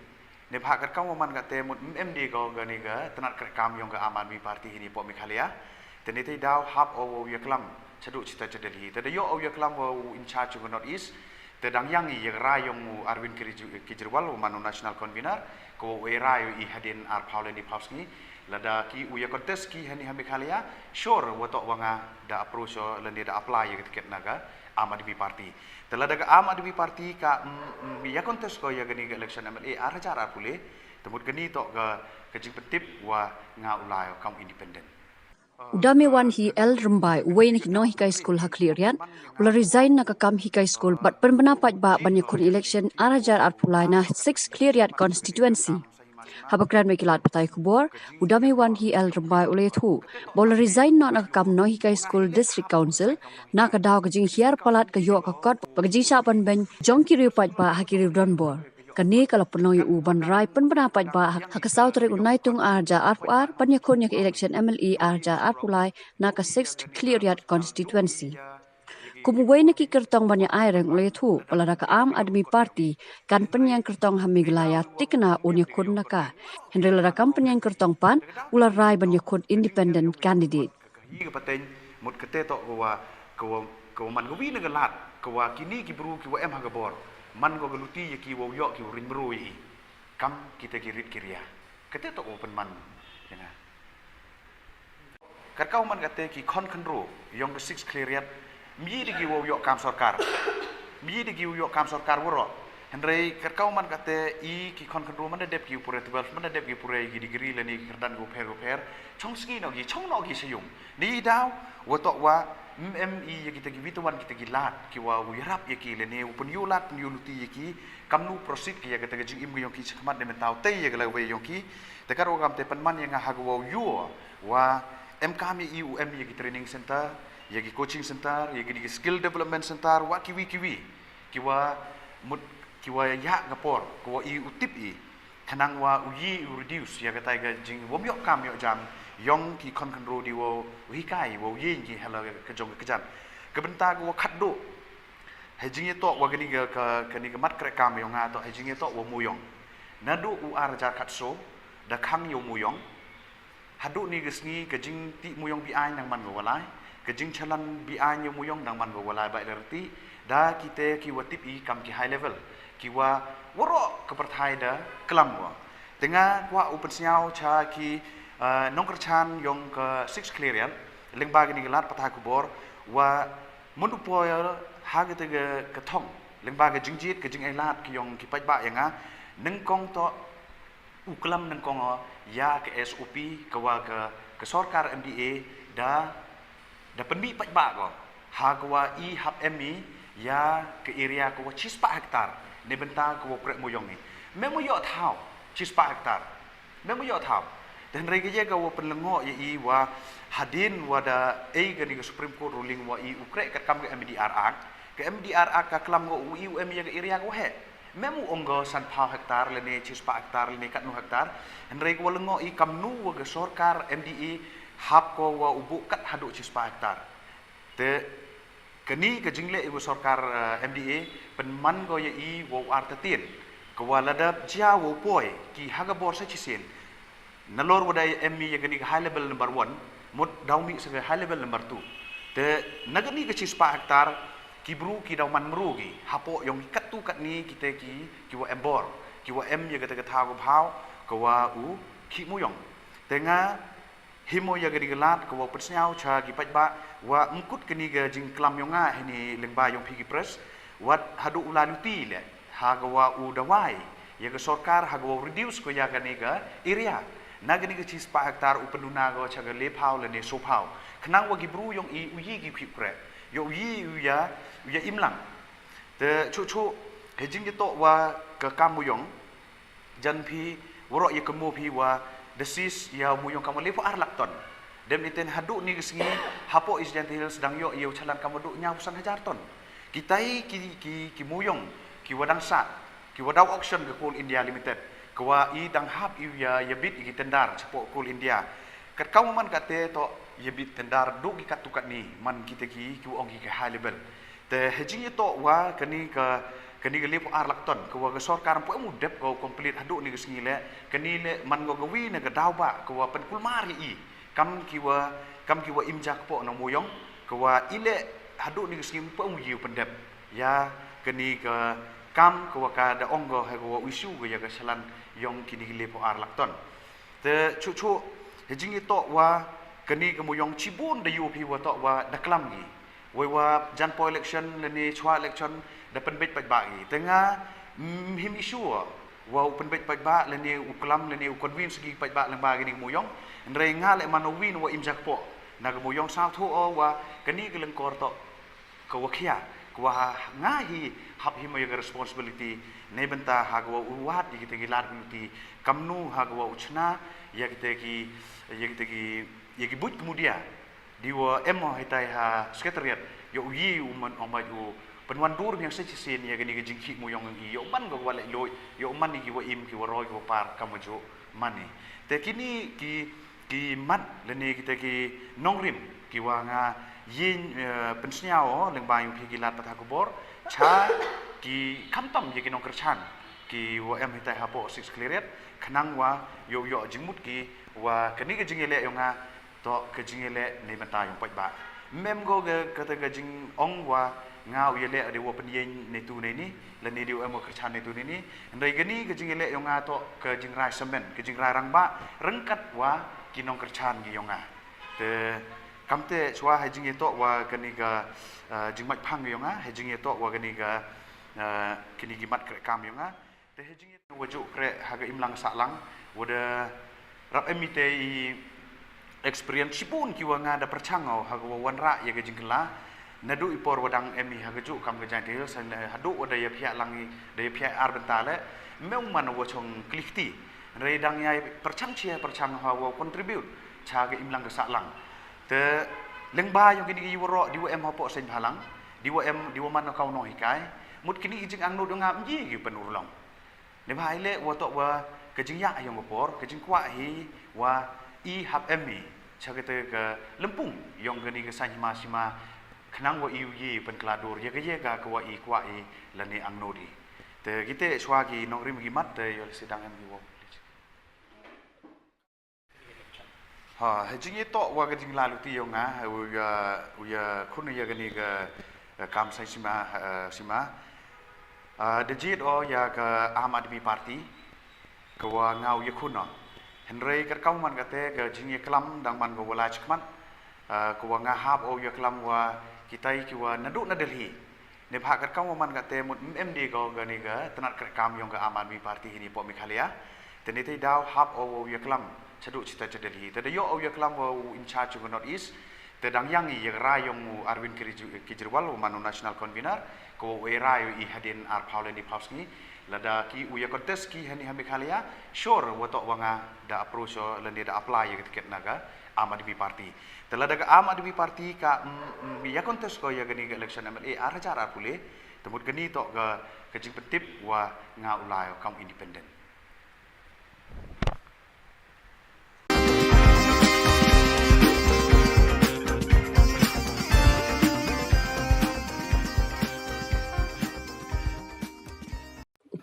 ne bha ka kau man ka te mut MD go ga ni ga tanat ka kam yong ka Aham Admi Party ni po Meghalaya teni te daw hab o ya klam chaduk cita Delhi. Tada yo au yaklam wa in charge of North East. Tadang yang I rayong mu Arvind Kejriwal manu national convener ko rayo I hadin ar Paulen di Pauski lada ki uya contest ki hani Meghalaya sure watok wanga da approach lende da apply ya tiket naga Aham Admi Party. Telada ka Aham Admi Party ka ya contest ko ya gani election MLA ar cara pule temut gani tok ka jing petip wa nga ulai kaum independent. Udamewan hi El Rumbai Wayne no hikai school haklirian ula resign na kakam hikai school but penpendapat ba banyakun election arajar arpulai na 6 cleariat constituency. Habakran mekilat patai Khubor Udamewan hi El Rumbai ule thu bola resign na kakam no hikai school district council na kadaw kajing hiar palat kayo kakot pagajing sapan ben jongki riupat ba hakiri donbor. Kani kalau penuh uban rai pendapat bah hakasau terik unai tung arja arpuar panyakun yak election MLE arja arpulai nak 6th cleariat constituency. Kumuway na kertong banyak aireng oleh tu oleh ka Aham Admi Party kan penyang kertong Meghalaya tikna unyakun naka. Henry lakam penyang kertong pan ulah rai banyakun independent candidate. Iya pateng mut kete tok ko man go wi nagalat ko kini ki bru ki em hagabor. Man go galuti ki wo yo ki rin brui kam kita kirit kiria kete to open man yana kar kau man kate ki kon kandro yong the 6 cleariat mi de ki wo yo kam sarkar mi de ki wo yo kam sarkar woro henrei kar kau man kate I ki kon kandro man de ki pure 12 man de ki pure ki degree le ni kerdan go per chong ski no gi chong no gi sayung ni daw wo to wa MMI ya kita gituan kita gilat kiwa wirap ya ki lene upun yulat pun yuluti ya ki kamnu proceed ki ya kita gajing im yong ki chakmat de mentau te ya gala we yong ki te karo gam te penman yang hagwa yu wa MKM IUM ya ki training center ya ki coaching center ya ki skill development center wa kiwi kiwa mut kiwa ya gapor kiwa I utip I kanang wa uyi reduce ya kata gajing wom yok kam yok jam yong ki kon kandro di wo hikai wo yin ki hala ka jong ka jan ka benta go khat do hejing itu wa gani ga mat krek kam yong to hejing itu wa muyong nadu u arja khatso da khang yo muyong hadu ni gesni kejing ti muyong bi ai nang man go walai kejing chalan bi ai yo muyong nang man go walai ba lerti da kita ki watip i kam ki high level ki wa woro ke perthai da kelam wa tengah wa open siau cha ki nong kerchan yong ke 6 clearian lengba gani gelat patah kubor wa mundupoy ha ke ke thong lengba ke jingjit ke jing ai lat ki yong ki paj ba yanga neng kong to uklam neng kong ya ke SOP ke wa ke sarkar MDA da penbi paj ba ko ha ke wa I hab MI ya ke area ke wa 4 hektar ne benta ke wa prek moyong ni memo yo thau 4 hektar memo yo thau dan rege je ke wa penlengo I wa hadin wa da ke ni Supreme Court ruling wa I ukrek kat kam ke MDR Act ke MDR Act ka klam go UM ya ke area ko he memu onggo san pau hektar lene 4 hektar lene kat 9 hektar dan rege wa lengo I kamnu wa ke sarkar MDE hab ko wa ubuk kat hadu 4 hektar te kini ke jingle ibu sarkar MDA penman go ye I wo artatin ko waladap jia wo poi ki haga bor sa chisin nalor wadai MI ye gani high level number 1 mud daumi se high level number 2 te nagani ke 4 hektar ki bru ki dauman mru ki hapo yong kat tu kat ni kita ki wa embor ki wa M ye kata kata go phao ko wa u ki muyong tenga himo ya gadi gelat ko wa persnyau cha gi paj ba wa mkut kini ga jing klam yonga hini lengba yong pigi pres wat hadu ulaluti le ha ga wa u dawai ya ga sarkar ha ga wa reduce ko ya gani ga area na gani ga 4 hektar u penduna go cha ga le phau le ne so phau khnang wa gi bru yong I u yi gi phip kre yo yi u ya imlang te chu hejing to wa ka kam muyong jan phi woro ye kemo phi wa desis ya muyong kamu lepo arlakton dem iten hadu ni gesngi hapo is jantil sedang yo yo chalan kamu du nya usan hajar ton kitai ki muyong ki wadang sa ki wadau auction ke Coal India Limited kwa I dang hap I ya bit I tendar chapo Coal India kat kamu man kate to ya bit tendar du ki katukat ni man kita ki ong ki high level te hejing to wa kani ka kani ke lepo arlakton ko wa sarkar po mu dep ko complete hadu ni gesngi le kani le man go gawi ne ga dawba ko wa pen kulmar I kam ki wa imjak po na muyong ko wa ile hadu ni gesngi po mu yu pendep ya kani ka kam ko wa ka da onggo ha ko wa isu go ya ga salan yong kini ke lepo arlakton te chu hejing to wa kani ke muyong cibun da yu pi wa to wa da klam gi wa jan po election le ni chwa election da penbet paj ba gi tengah him isu wa penbet paj ba le ni uklam le ni convince gi paj ba lang ba gi muyong ndre nga le manowin wa imjak po na ga muyong sa thu o wa kani ge leng kor to ko wa khia ko wa nga hi hab hi moy responsibility ne benta ha go uwat gi te gi lar gi kamnu ha go uchna ya gi but kemudian di wa emo hitai ha sekretariat yo yi uman omaju penwan dur yang sechisin ya gani gejing ki muyong ngi yo man go wale loy yo man ni ki wa im ki wa roy ko par kamujo mani te kini ki mat leni kita ki nongrim ki wa nga yin pensnyao leng ba yu ki lat patha kubor cha ki kamtam ye ki nong kerchan ki wa em hitai ha po 6 clearet khnang wa yo jingmut ki wa kani gejing ele yo nga to kejing ele ni benta yung paj ba mem go ge kata gejing ong wa ngau yele de wo penyen ne tu ne ni le ni dio emo kerchan ne tu ni ndai geni kejing ele yung nga to kejing rai semen kejing rai rang ba rengkat wa kinong kerchan gi yung nga te kamte chwa hajing to wa kani ga jingmat phang yung nga hajing to wa kani ga kini gimat kre kam yung nga te hajing wa ju kre haga imlang saklang wada rap emite experience sipun ki wa nga da perchangau haga wan ra ya gejing kala nadu ipor wadang emi haga ju kam ga jantil san hadu wada ya phia langi da ya phia ar bentale meu man wa chong clifty re dang yai perchang chia perchang ha wa contribute cha ga imlang ga saklang te lengba yo kini woro di wa em hapo sen halang di wa man kau no hikai mut kini jing ang no ngam ji gi penurlong le bhai le wa to wa kejing ya yang opor kejing kwa hi wa I hab emi chagete ke lempung yong gani ke sanyma sima kenang wa iu ye pen kladur ye ga kwa i lani ang nodi te gite swagi nong rim gimat te yol sidang em giwo ha hejing ye to wa ga jing lalu ti yonga uya khun ye ga ni ga kam sai sima the jit o ya ga Aham Admi Party kwa ngau ye khun no henrei ka kau man ga te ga jing ye klam dang man go wala chkman kwa nga hab o ye klam wa kitai ki wa nadu na Delhi ne bha ka kau man ga te mut MD go ga ni ga tanat ka kam yong ga Aham Admi Party ni po Meghalaya te ne te daw hab o ye klam chadu cita cha Delhi te yo o ye klam wo in charge of North East te dang yang ye ra yong Arvind Kejriwal wo manu national convener ko we ra I hadin ar Paulen di Pauski lada ki uya contest ki hani Meghalaya sure wo to wanga da approach lende da apply ye tiket naga Aham Admi Party te lada ga Aham Admi Party ka ya contest ko ya gani election MLA ar cara pule temut gani to ga kejing petip wa nga ulai kaum independent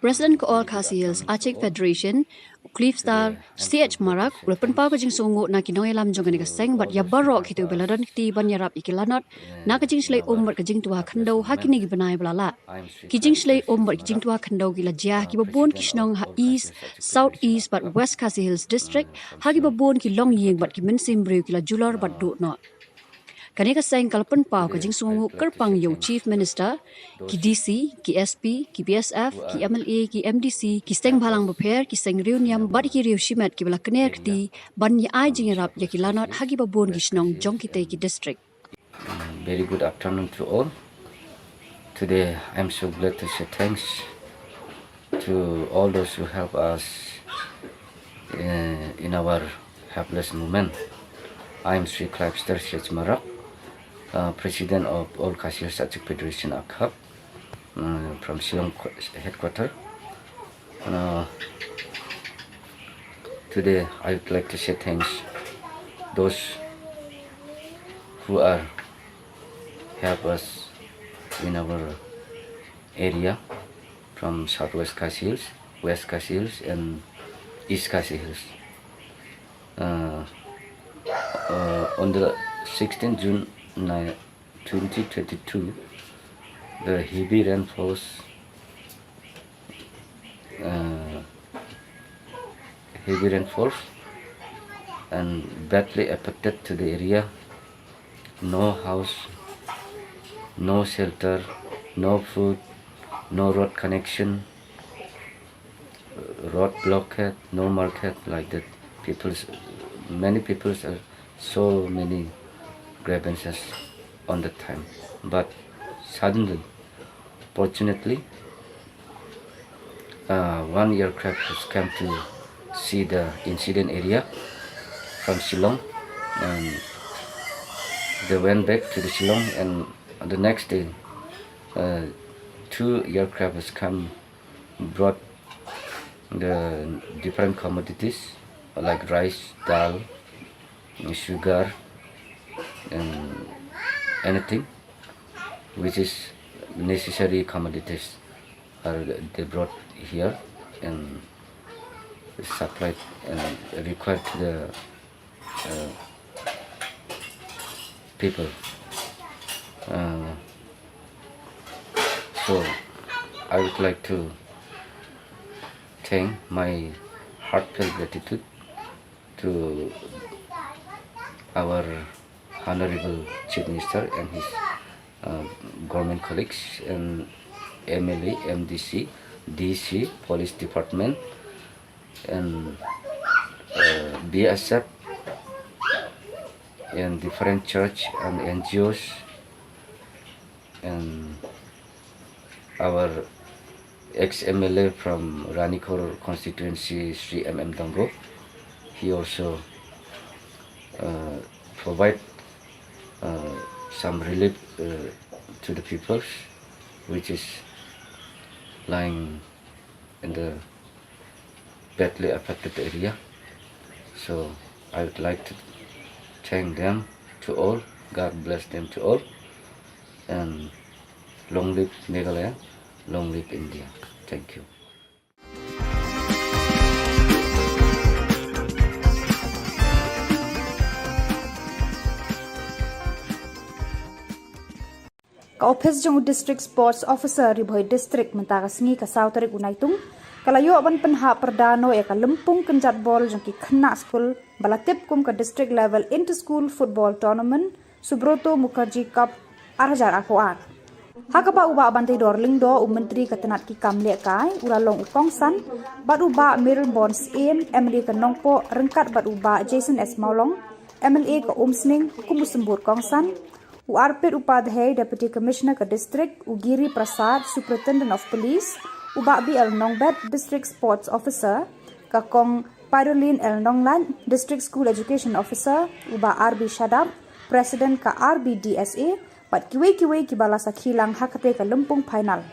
President Kool Khasi Hills Achik Federation Cliff Star CH Marak ulpen pa kajing sungu na kinoi lam jong ni kaseng bat ya barok kitu beladan ti ban yarap ikilanot na kajing slay bat kajing tua khando hakini gibanai blala kijing slay bat kajing tua khando gila jah ki babon kishnong ha east south east but west Khasi Hills district hagi babon ki long yeng bat ki minsim brew kila jular bat do not Kaneka sayang kalpan pau kajing sungu kerpang yo Chief Minister, ki DC, ki SP, ki BSF, ki MLA, ki MDC, ki seng balang beper, ki seng reuniam, bad ki riu shimet ki bala kener kti, ban ya ai jing rap ya ki lanot hagi babon gishnong jong ki district. Very good afternoon to all. Today I'm so glad to say thanks to all those who help us in our helpless moment. I'm Sri Clivester Shech Marak, President of All Khasi Hills Achik Federation Akhab from Shillong headquarters. Today I would like to say thanks those who are help us in our area from Southwest Khasi Hills, West Khasi Hills and East Khasi Hills. On the 16th June 2022, the heavy rainfalls and badly affected to the area. No house, no shelter, no food, no road connection, road blockade, no market like that. Many people are so many grievances on the time, but suddenly, fortunately, one aircraft has come to see the incident area from Shillong, and they went back to the Shillong, and the next day, 2 aircraft has come, brought the different commodities like rice, dal, sugar, and anything which is necessary commodities they brought here and supplied and required to the people. So I would like to thank my heartfelt gratitude to our Honorable Chief Minister and his government colleagues and MLA, MDC, DC, Police Department and BSF and different church and NGOs and our ex-MLA from Ranikor constituency, Sri MM Dambo. He also provide some relief to the people which is lying in the badly affected area. So I would like to thank them to all. God bless them to all. and long live Meghalaya, long live India. Thank you. Ka office jong district sports officer riboi district mentara sengi ka sautarik unaitung kalayo aban penha perdano ya ka lempung kenjat bol jong ki khna school balatip kum ka district level inter school football tournament Subroto Mukherjee Cup arjar akoan hakapa uba bantai dor lingdo menteri ketenat ki kamle kai uralong ukongsan bat uba Mirror Bonds in MLA ka nongpo rengkat bat uba Jason S Maulong MLA ka Umsning kumusembur kongsan Arpit Upadhyay, Deputy Commissioner ka District, Ugiri Prasad, Superintendent of Police, Ubabi El Nongbet, District Sports Officer, Kakong Pyroline El Nonglan, District School Education Officer, Uba RB Shadab, President ka RBDSA, Pat Kiwe ki balasa kilang hakate ka Lumpung final.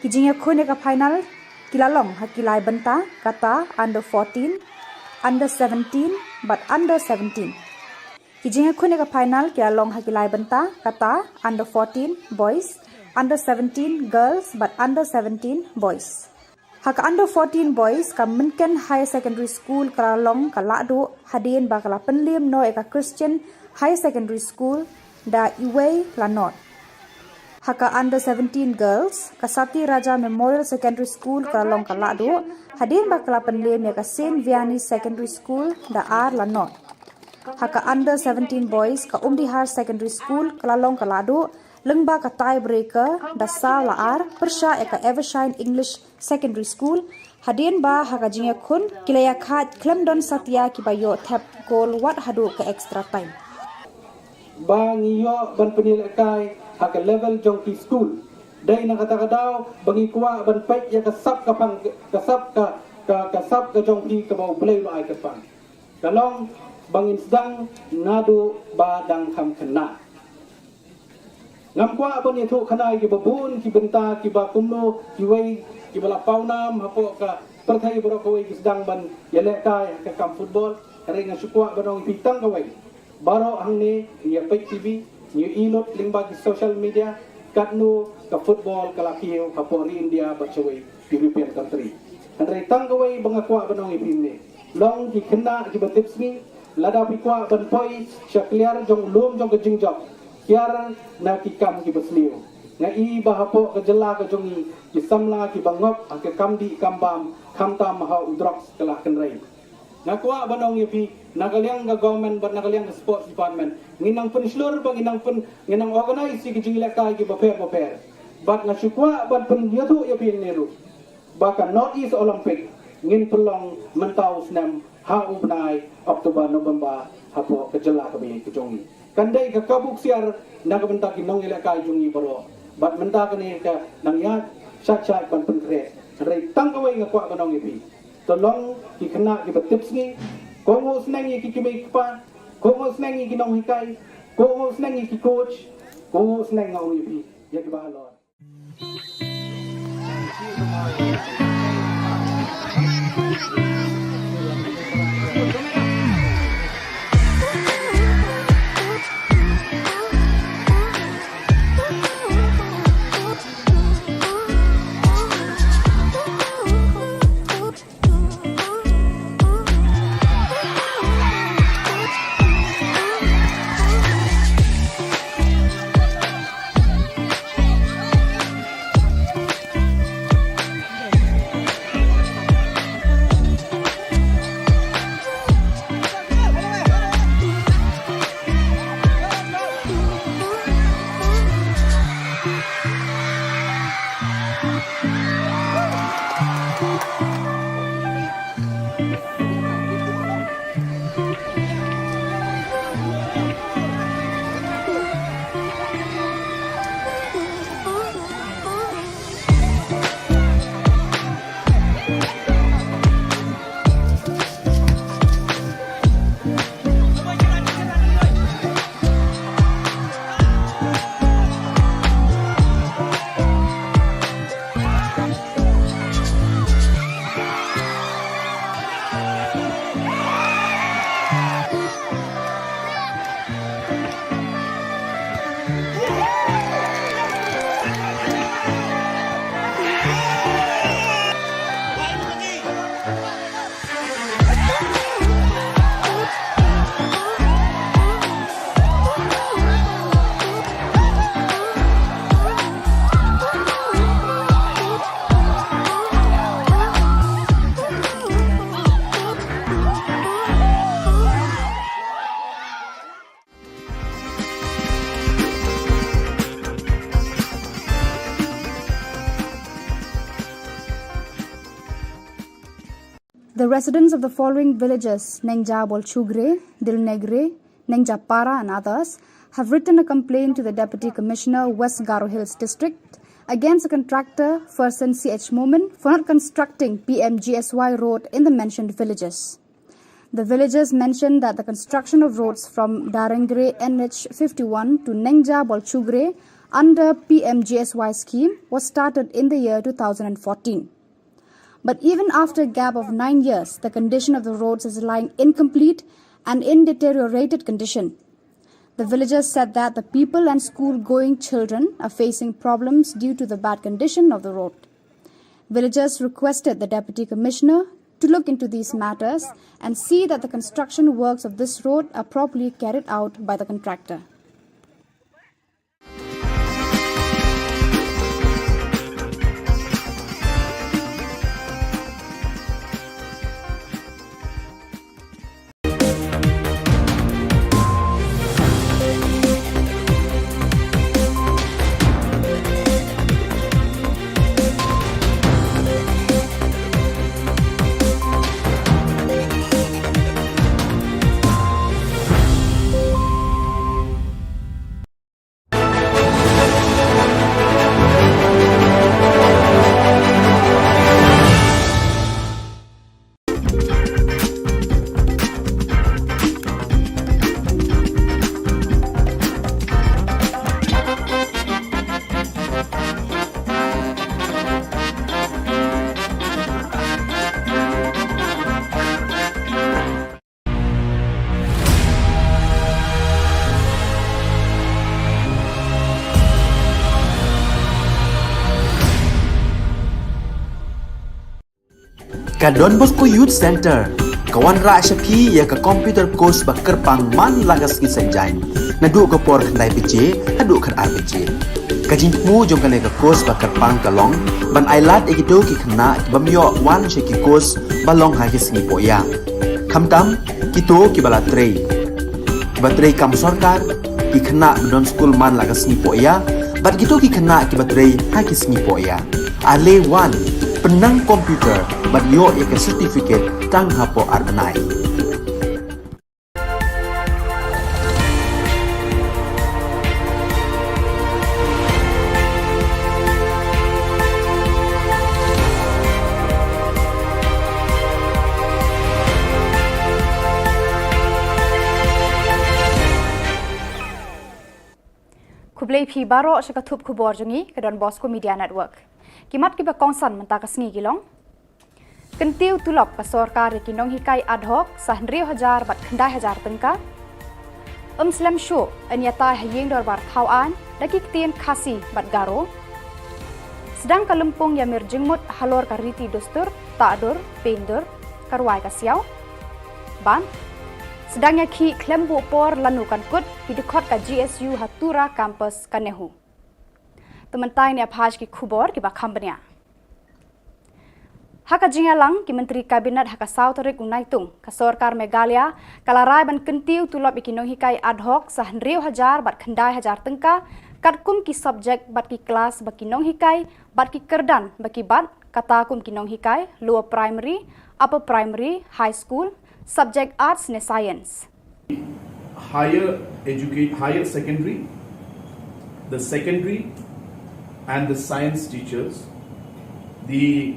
Kijingya khone ka final, kilalong hakilay benta, kata under 14, under 17, but under 17. Kijinga khune ka final kya long hakilai banta kata under 14 boys, under 17 girls but under 17 boys. Haka under 14 boys ka Minken Higher Secondary School ka long ka lado hadin ba kala penlim no eka Christian Higher Secondary School da Iway Lanot. Haka under 17 girls ka Sati Raja Memorial Secondary School ka long ka lado hadin ba kala penlim eka Saint Vianney Secondary School da Ar Lanot. Haka under 17 boys ka Umdihar Secondary School kalalong kalado lengba ka tiebreaker da sa laar persya eka Evershine English Secondary School hadin ba haka jingya khun kilaya khat Clemdon Satya ki bayo tap goal wat hadu ka extra time bang iyo ban penilai haka level jong ki school dai na kata kadaw bangi kuwa ban pek ya kasap ka pang kasap ka jong ki ka bau blay lo ai ka pang kalong bangin sedang nadu badang ham kena ngam kwa apa ni tu kena ki babun ki benta ki ba kumno ki wei ki bala paunam hapo ka perthai boro ko wei ki sedang ban yele kai ka kam football kare nga sukwa banong pitang ka wei baro hang ni ya pek tv ni inot lingba ki social media katno ka football kala kiyo hapo ri India ba chawei European country andre tang ka wei banga kwa banong ipin ni long ki kena ki batip ni lada pikwa ban poi syakliar jong lum jong ke jingjok kiar na ki kam ki besliu nga I bahapo ke jela ke jongi ki samla ki bangop ke kamdi kambam kamta maha udrox kala kenrei nga kwa banong yepi nagaliang ga government ban nagaliang ga sports department nginang pen slur bang nginang organize ki jingla kai ki baper bat nga syukwa ban pen yatu yepi nelu baka North East Olympic ngin pelong mentau snam ha ubnai Oktober November hapo kejela kami kejongi kandai ka kabuk siar naga benta ki nong ila kai jungi baro bat menta kani ka nang ya chat ban penkre rei tangkawai ngakwa kanong ipi tolong ki kena ki batips ni kongo snang ki kibai pa kongo snang ki nong hikai kongo snang ki coach kongo snang ngau ipi ya ki bahalor The residents of the following villages, Nengja Bolchugre, Dilnegre, Nengjapara and others, have written a complaint to the Deputy Commissioner, West Garo Hills District, against the contractor, Fersen CH Momin, for not constructing PMGSY road in the mentioned villages. The villagers mentioned that the construction of roads from Darengre NH 51 to Nengja Bolchugre under PMGSY scheme was started in the year 2014. But even after a gap of 9 years, the condition of the roads is lying incomplete and in deteriorated condition. The villagers said that the people and school-going children are facing problems due to the bad condition of the road. Villagers requested the Deputy Commissioner to look into these matters and see that the construction works of this road are properly carried out by the contractor. Ka Don Bosco Youth Center, kawan ra syapi ya ka computer course ba kerpang man lagas ki senjain. Nadu ka por khandai pije, hadu khan ar pije. Ka jingmu jong ka le ka course ba kerpang ka long, ban ailat egido ki khna ki bamyo wan she ki course ba long ha ki sngi poya. Khamtam kito ki bala trei. Ba trei kam sarkar ki khna don school man lagas sngi poya, bat kito ki khna ki ba trei ha ki sngi poya. Ale wan penang komputer bat yo ek certificate tang hapo arbanai. Kublai phi baro shaka thup khubor jongi ka Don Bosco Media Network. Kimat kiba kongsan mentaka sngi gilong. Kentiu tulop ka sorkar kinong hikai ad hoc sa 100,000 bat khandai 1000 tengka. Slam show anyata hayeng dorbar thawan daki ktien khasi bat garo. Sedang kalempung ya mirjengmut halor kariti dostur ta'dur pendur karwai kasiau. Ban sedangnya ki klembu por lanukan kut hidukot ka GSU Hatura Campus Kanehu. Tementai ni apaj ki Khubor ki bakhambnya. Haka jingalang ki Menteri Kabinet haka Sauterik Unaitung ka Sorkar Meghalaya kalarai ban kentiu tulop ikinong hikai ad hoc sa 100,000 bat khandai 1000 tengka katkum ki subjek bat ki kelas bakinong hikai bat ki kerdan baki bat katakum kinong hikai lower primary, upper primary, high school, subject arts ne science. Higher secondary, the secondary and the science teachers, the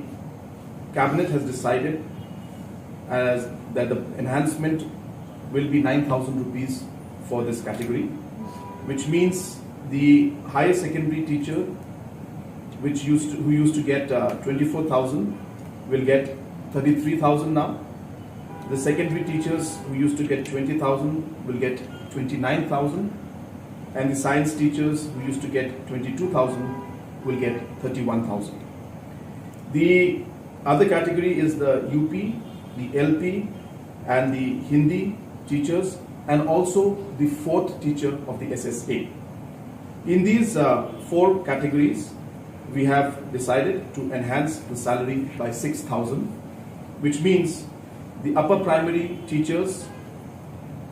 cabinet has decided that the enhancement will be 9,000 rupees for this category, which means the higher secondary teacher who used to get 24,000 will get 33,000 now. The secondary teachers who used to get 20,000 will get 29,000, and the science teachers who used to get 22,000 will get 31,000. The other category is the UP, the LP, and the Hindi teachers, and also the fourth teacher of the SSA. In these four categories, we have decided to enhance the salary by 6,000, which means the upper primary teachers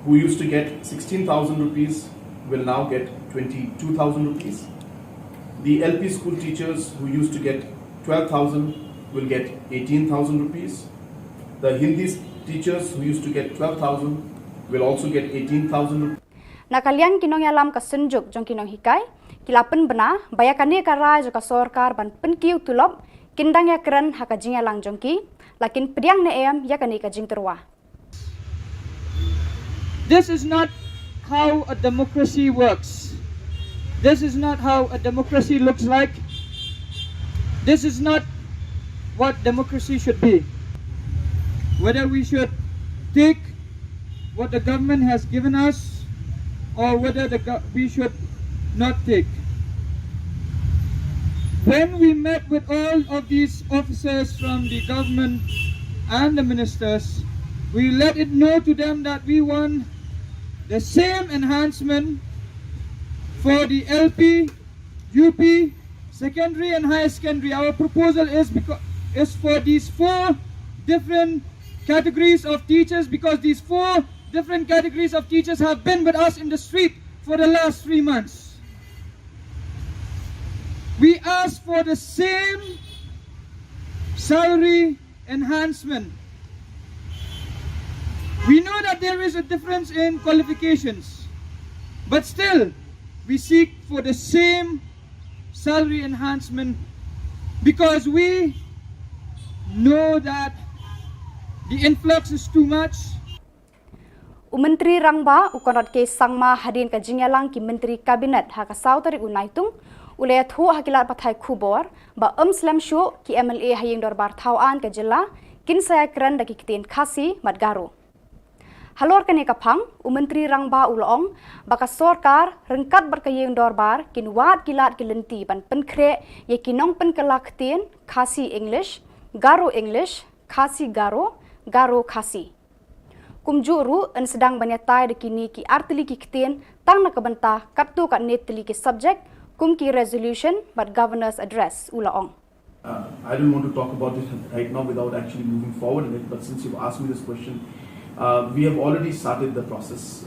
who used to get 16,000 rupees will now get 22,000 rupees. The LP school teachers who used to get 12,000 will get 18,000 rupees. The Hindi teachers who used to get 12,000 will also get 18,000 rupees. Nakalian kinong yalam ka senjuk jong kinong hikai, kilapen bena, bayakani ka rai jo ka sorkar ban penkiu tulop, kindang ya keren haka jing yalang jongki, lakin pediang ne em yakani ka jing terwa. This is not how a democracy works. This is not how a democracy looks like. This is not what democracy should be. Whether we should take what the government has given us or whether we should not take. When we met with all of these officers from the government and the ministers, we let it know to them that we want the same enhancement for the LP, UP, secondary and higher secondary. Our proposal is for these 4 different categories of teachers, because these 4 different categories of teachers have been with us in the street for the last 3 months. We ask for the same salary enhancement. We know that there is a difference in qualifications, but still we seek for the same salary enhancement because we know that the influx is too much. Menteri Rangba ukonot ke sangma hadin ka jingyalang ki Menteri Kabinet haka sautari unaitung ulaya thu hakilat pathai Khubor ba slam shu ki MLA haying dorbar Khubor Na Ka Jylla kin saya keren daki kitin khasi madgaru. Halor kene kapang Menteri Rangba ulong baka sorkar rengkat berkayeng dorbar kin wat kilat kilenti ban penkre ye kinong penkelaktin khasi English, Garo English, khasi Garo, Garo khasi. Kumjuru en sedang banyatai dekini ki artili ki kitin tang na kabanta kattu kat netli ki subject kum ki resolution but governor's address ulaong. I don't want to talk about it right now without actually moving forward in it, but since you've asked me this question, we have already started the process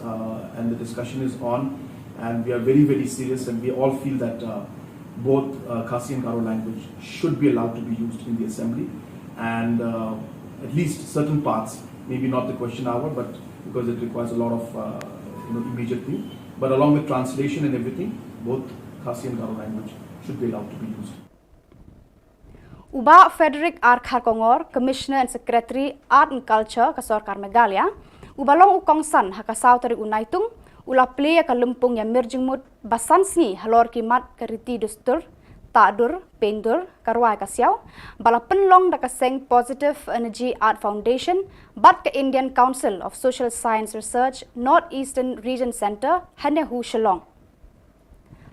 and the discussion is on, and we are very, very serious, and we all feel that both Khasi and Garo language should be allowed to be used in the assembly, and at least certain parts, maybe not the question hour, but because it requires a lot of immediate thing, but along with translation and everything, both Khasi and Garo language should be allowed to be used. Uba Frederick R. Kharkongor, Commissioner and Secretary Art and Culture Kasorkar Megalia, ubalong ukongsan haka sautari unaitung, ula play ka lumpung ya mirjingmut basansni halor kimat kariti dustur, tadur, pendur, karwai kasiaw, bala penlong da kaseng Positive Energy Art Foundation, bat ka Indian Council of Social Science Research, Northeastern Region Center, Hanehu Shillong.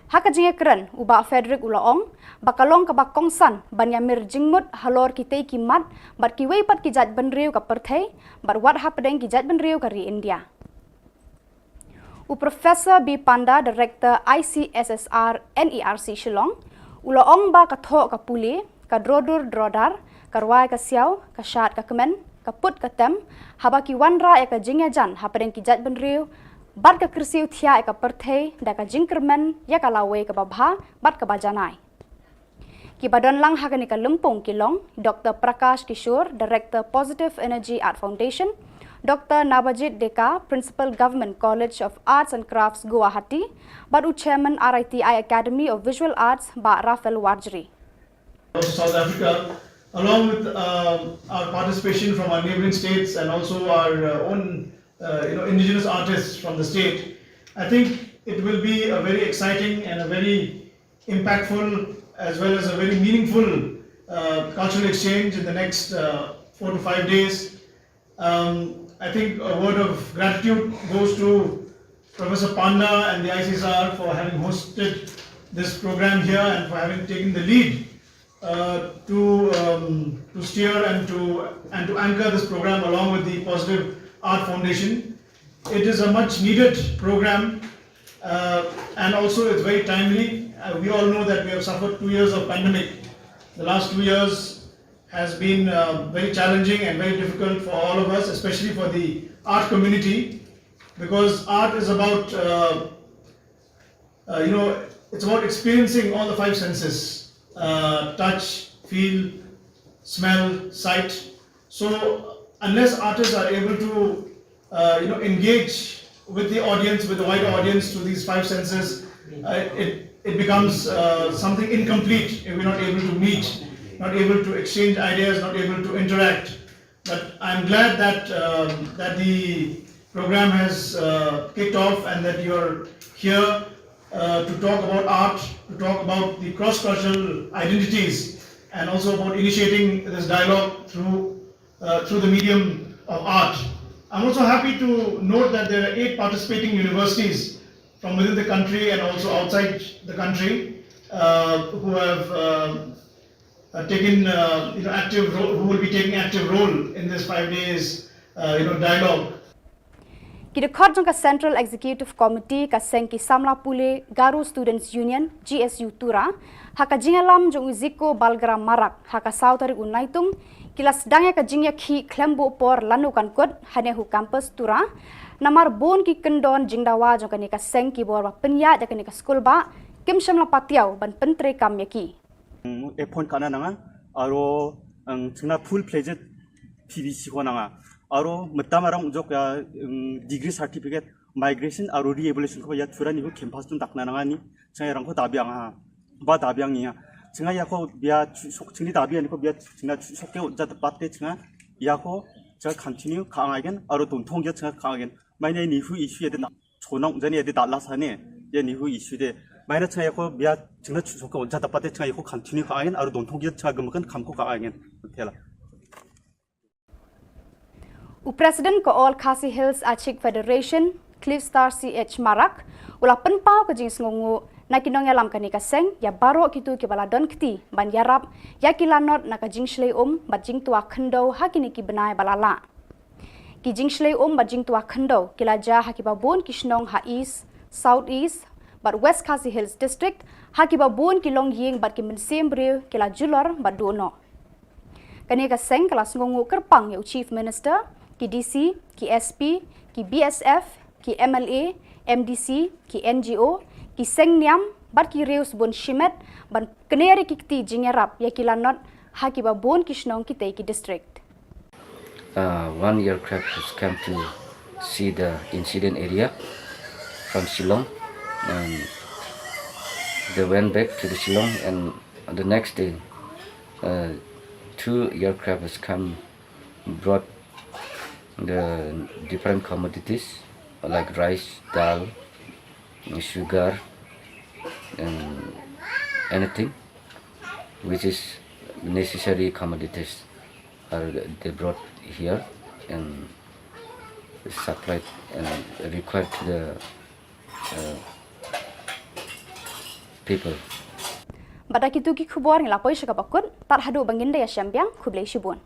Haka jinge keren uba Frederick ulaong bakalong ka bakongsan banyamir jingmut halor kitay kimat bat kiway pat kijat benriu ka perthai bat wat hapadeng kijat benriu ka ri India. Professor B. Panda, Director ICSSR NERC Shillong, ulaong ba katho ka puli ka drodur drodar karwai ka siaw ka shat ka kemen ka put ka tem habaki wanra ka jinge jan hapadeng kijat benriu bat ka krisiu thia ka perthei da ka jingkermen ya ka lawe ka babha bat ka bajanai ki badon lang hakani ka lumpung kilong Dr. Prakash Kishore, Director Positive Energy Art Foundation, Dr. Nabajit Deka, Principal Government College of Arts and Crafts Guwahati, bat Chairman RITI Academy of Visual Arts ba Rafael Warjri. South Africa, along with our participation from our neighboring states and also our own indigenous artists from the state, I think it will be a very exciting and a very impactful as well as a very meaningful cultural exchange in the next 4 to 5 days. I think a word of gratitude goes to Professor Panda and the ICSR for having hosted this program here and for having taken the lead to steer and to anchor this program along with the Positive Art Foundation. It is a much needed program and also it's very timely. We all know that we have suffered 2 years of pandemic. The last 2 years has been very challenging and very difficult for all of us, especially for the art community, because art is about it's about experiencing all the 5 senses: touch, feel, smell, sight. So unless artists are able to engage with the audience, with the wider audience through these five senses, it becomes something incomplete if we're not able to meet, not able to exchange ideas, not able to interact. But I'm glad that that the program has kicked off and that you're here to talk about art, to talk about the cross-cultural identities, and also about initiating this dialogue through the medium of art. I'm also happy to note that there are 8 participating universities from within the country and also outside the country who have taken active role, who will be taking active role in this 5 days dialogue. Kidekot jangka Central Executive Committee ka Sengki Samla Pule Garu Students Union GSU Tura haka jingalam jong uziko balgram marak haka sautari unaitung kilas dangya ka jingya khi klembo por lanukan kot hanehu campus Tura namar bon ki kendon jingdawa jong kanika Sengki borwa penya jaka nika school ba kim shamla patiaw ban pentre kam yaki Epon kana nanga aro ang chuna full fledged PVC ko nanga aro matamarang ujok ya degree certificate migration aro re-evaluation ko ya turani ko campus tun dakna nanga ni changa rang ko dabiang ha ba dabiang niya changa ya ko biya sok chingli dabiang ko biya changa sokke ja patte changa ya ko 자 continue 강하겐 aro 돈 통계 changa 강하겐 마이네 니후 이슈에 나 초농 전에 에 달라사네 예 니후 이슈데 마이나 changa ko biya changa sokke ja patte changa ko continue 강하겐 aro 돈 통계 changa gumkan kamko 강하겐 tela President ko All Khasi Hills Achik Federation Cliff Star CH Marak ula penpau ke jing ngongu na kinong yalam kanika seng ya baro kitu ke baladon kti ban yarap ya kilanot na ka jing shlei bat jing tua khendo hakini ki benai balala ki jing shlei bat jing tua khendo kilaja hakiba bon kishnong ha east south east but West Khasi Hills district hakiba bon kilong ying bat ki mensem bre kila julor bat dono kanika seng kelas ngongu kerpang ya chief minister ki DC, ki SP, ki BSF, ki MLA, MDC, ki NGO, ki Sengniam, bat ki Reus Bon Shimet, ban keneri ki kti jingerap ya kilanot haki ba bon kishnong kita ki district. One aircraft has come to see the incident area from Shillong, and they went back to the Shillong, and on the next day, 2 aircraft has come, brought the different commodities like rice, dal, sugar, and anything which is necessary commodities are they brought here and supplied and required to the people. Bada kitu ki khubor ng lapoi siya kapakot tar hadu banginda ya syambiang kublay shibun.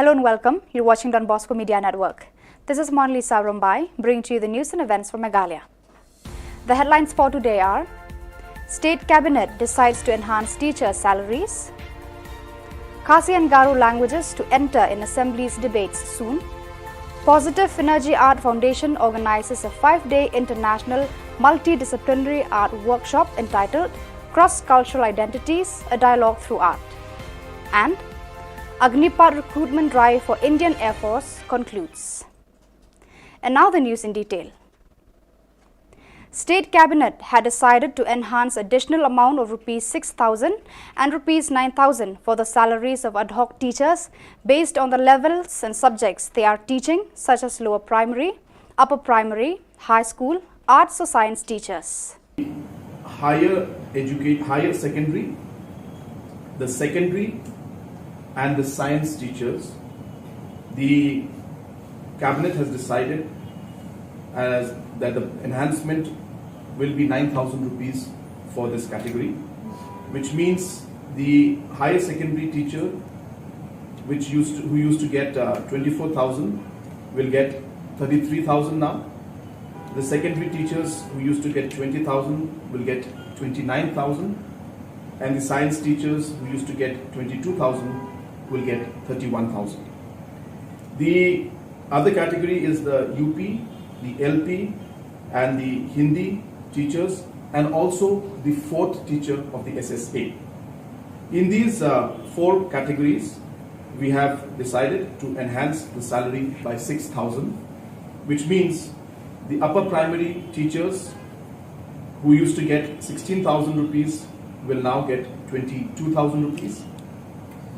Hello and welcome. You're watching Don Bosco Media Network. This is Monalisa Rumbai, bringing to you the news and events from Meghalaya. The headlines for today are: State Cabinet decides to enhance teacher salaries. Khasi and Garu languages to enter in Assembly's debates soon. Positive Energy Art Foundation organizes a 5-day international multidisciplinary art workshop entitled Cross-Cultural Identities, a Dialogue Through Art. And Agnipat recruitment drive for Indian Air Force concludes. And now the news in detail. State Cabinet had decided to enhance additional amount of Rs 6,000 and Rs 9,000 for the salaries of ad hoc teachers based on the levels and subjects they are teaching, such as lower primary, upper primary, high school, arts or science teachers. Higher secondary, the secondary and the science teachers, the Cabinet has decided that the enhancement will be 9,000 rupees for this category, which means the higher secondary teacher, who used to get 24,000, will get 33,000 now. The secondary teachers who used to get 20,000 will get 29,000, and the science teachers who used to get 22,000 will get 31,000. The other category is the UP, the LP, and the Hindi teachers, and also the fourth teacher of the SSA. In these four categories, we have decided to enhance the salary by 6,000, which means the upper primary teachers who used to get 16,000 rupees will now get 22,000 rupees.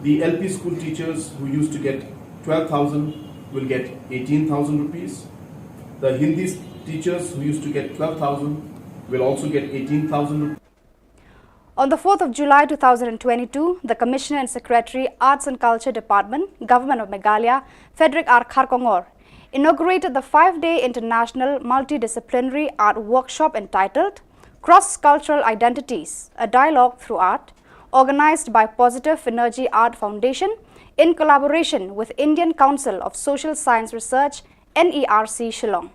The LP school teachers who used to get 12,000 will get 18,000 rupees. The Hindi teachers who used to get 12,000 will also get 18,000 rupees. On the 4th of July 2022, the Commissioner and Secretary, Arts and Culture Department, Government of Meghalaya, Frederick R. Kharkongor, inaugurated the 5-day International Multidisciplinary Art Workshop entitled Cross-Cultural Identities, a Dialogue Through Art, organized by Positive Energy Art Foundation in collaboration with Indian Council of Social Science Research, NERC, Shillong.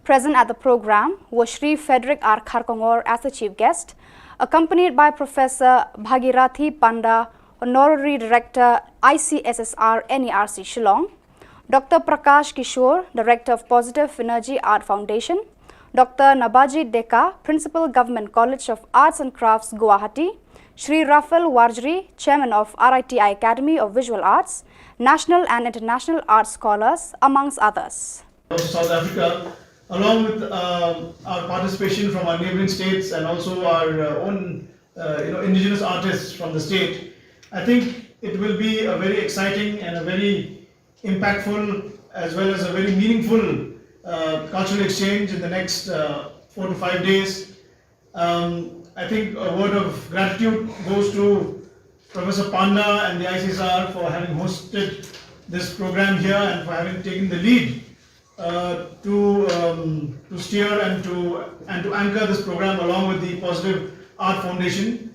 Present at the program was Shri Frederick R. Kharkongor as the chief guest, accompanied by Professor Bhagirathi Panda, Honorary Director, ICSSR, NERC, Shillong, Dr. Prakash Kishore, Director of Positive Energy Art Foundation, Dr. Nabajit Deka, Principal Government College of Arts and Crafts, Guwahati, Shri Rafael Warjri, Chairman of RITI Academy of Visual Arts, national and international art scholars, amongst others. South Africa, along with our participation from our neighboring states and also our own indigenous artists from the state, I think it will be a very exciting and a very impactful as well as a very meaningful cultural exchange in the next 4 to 5 days. I think a word of gratitude goes to Professor Panda and the ICSR for having hosted this program here and for having taken the lead to steer and to anchor this program along with the Positive Art Foundation.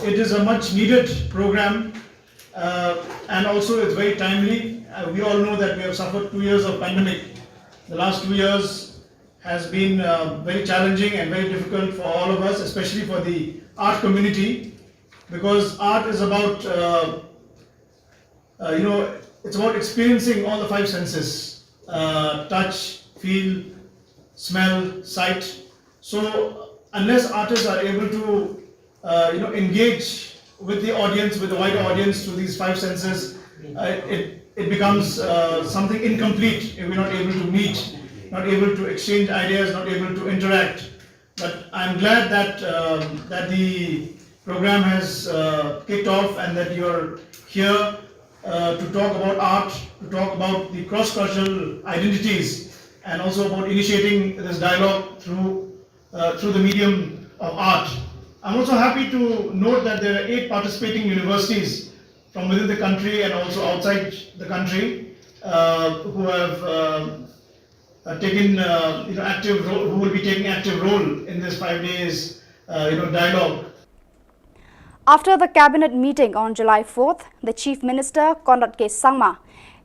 It is a much needed program and also it's very timely. We all know that we have suffered 2 years of pandemic. The last 2 years has been very challenging and very difficult for all of us, especially for the art community, because art is about it's about experiencing all the 5 senses: touch, feel, smell, sight. So unless artists are able to engage with the audience, with the wider audience through these 5 senses, it becomes something incomplete if we're not able to meet, not able to exchange ideas, not able to interact. But I'm glad that that the program has kicked off and that you're here to talk about art, to talk about the cross-cultural identities, and also about initiating this dialogue through the medium of art. I'm also happy to note that there are 8 participating universities from within the country and also outside the country who have taken active role, who will be taking active role in this 5 days dialogue. After the cabinet meeting on July 4th, the Chief Minister, Conrad K. Sangma,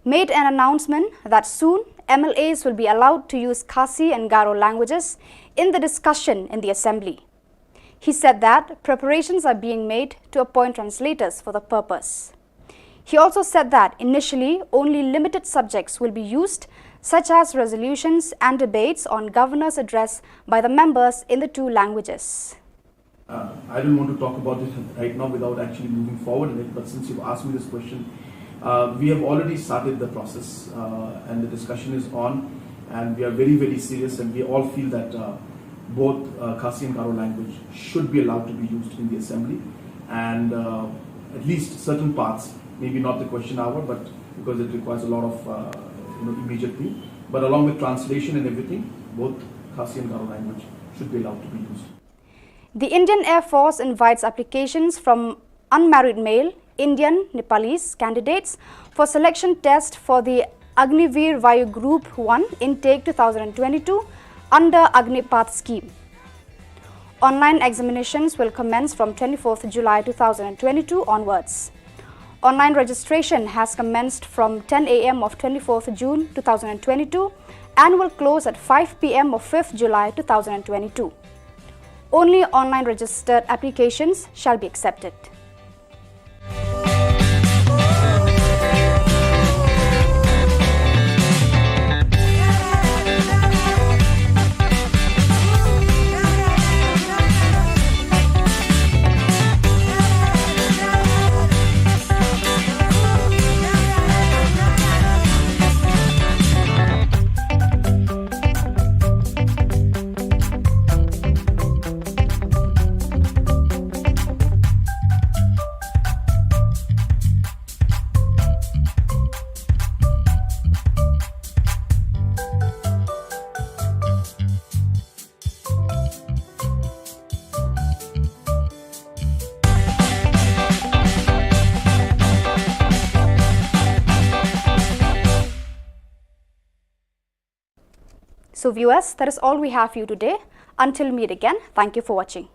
made an announcement that soon MLAs will be allowed to use Khasi and Garo languages in the discussion in the Assembly. He said that preparations are being made to appoint translators for the purpose. He also said that initially only limited subjects will be used, such as resolutions and debates on governor's address by the members in the 2 languages. I don't want to talk about it right now without actually moving forward in it, but since you've asked me this question, we have already started the process and the discussion is on and we are very, very serious, and we all feel that both Khasi and Garo language should be allowed to be used in the assembly, and at least certain parts, maybe not the question hour, but because it requires a lot of immediate thing, but along with translation and everything, both Khasi and Garo language should be allowed to be used. The Indian Air Force invites applications from unmarried male, Indian, Nepalese candidates for selection test for the Agniveer Vayu Group 1 Intake 2022 under Agnipath scheme. Online examinations will commence from 24th July 2022 onwards. Online registration has commenced from 10 a.m. of 24th June 2022 and will close at 5 p.m. of 5th July 2022. Only online registered applications shall be accepted. So viewers, that is all we have for you today. Until meet again, thank you for watching.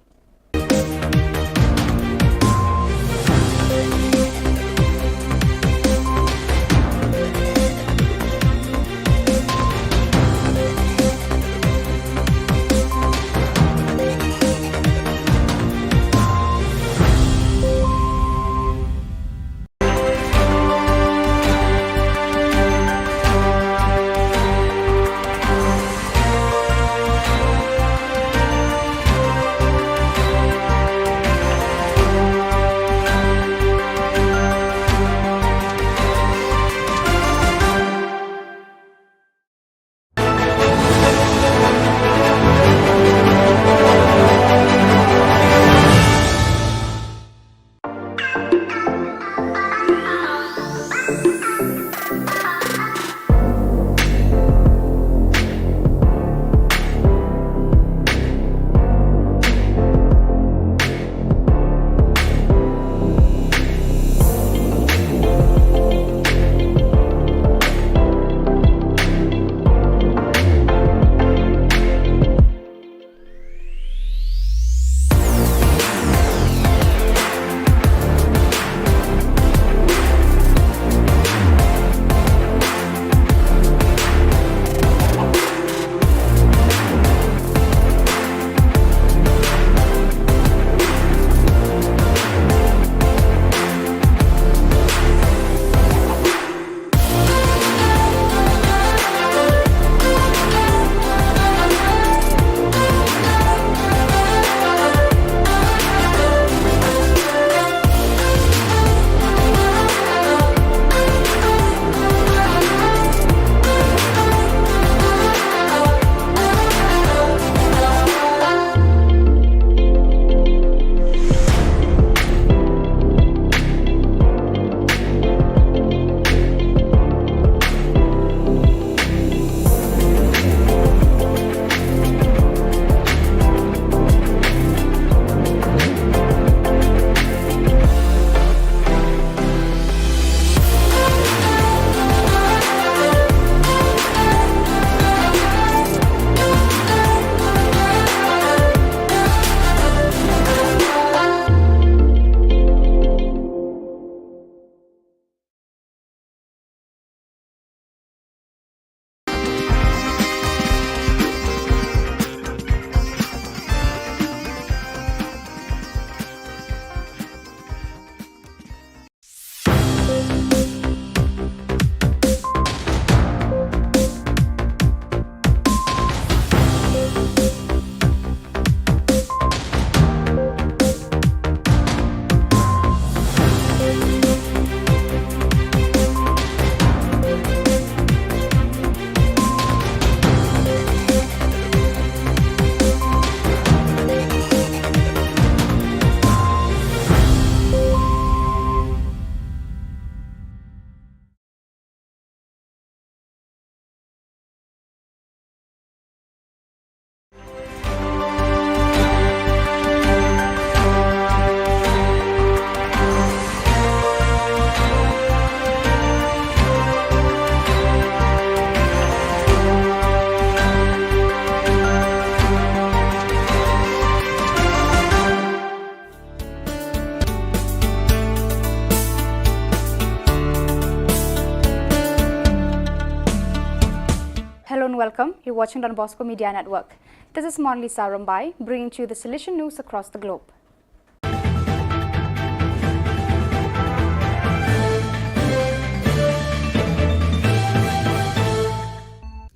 welcome. You're watching Don Bosco Media Network. This is Monlisa Rumbai, bringing to you the Salesian news across the globe.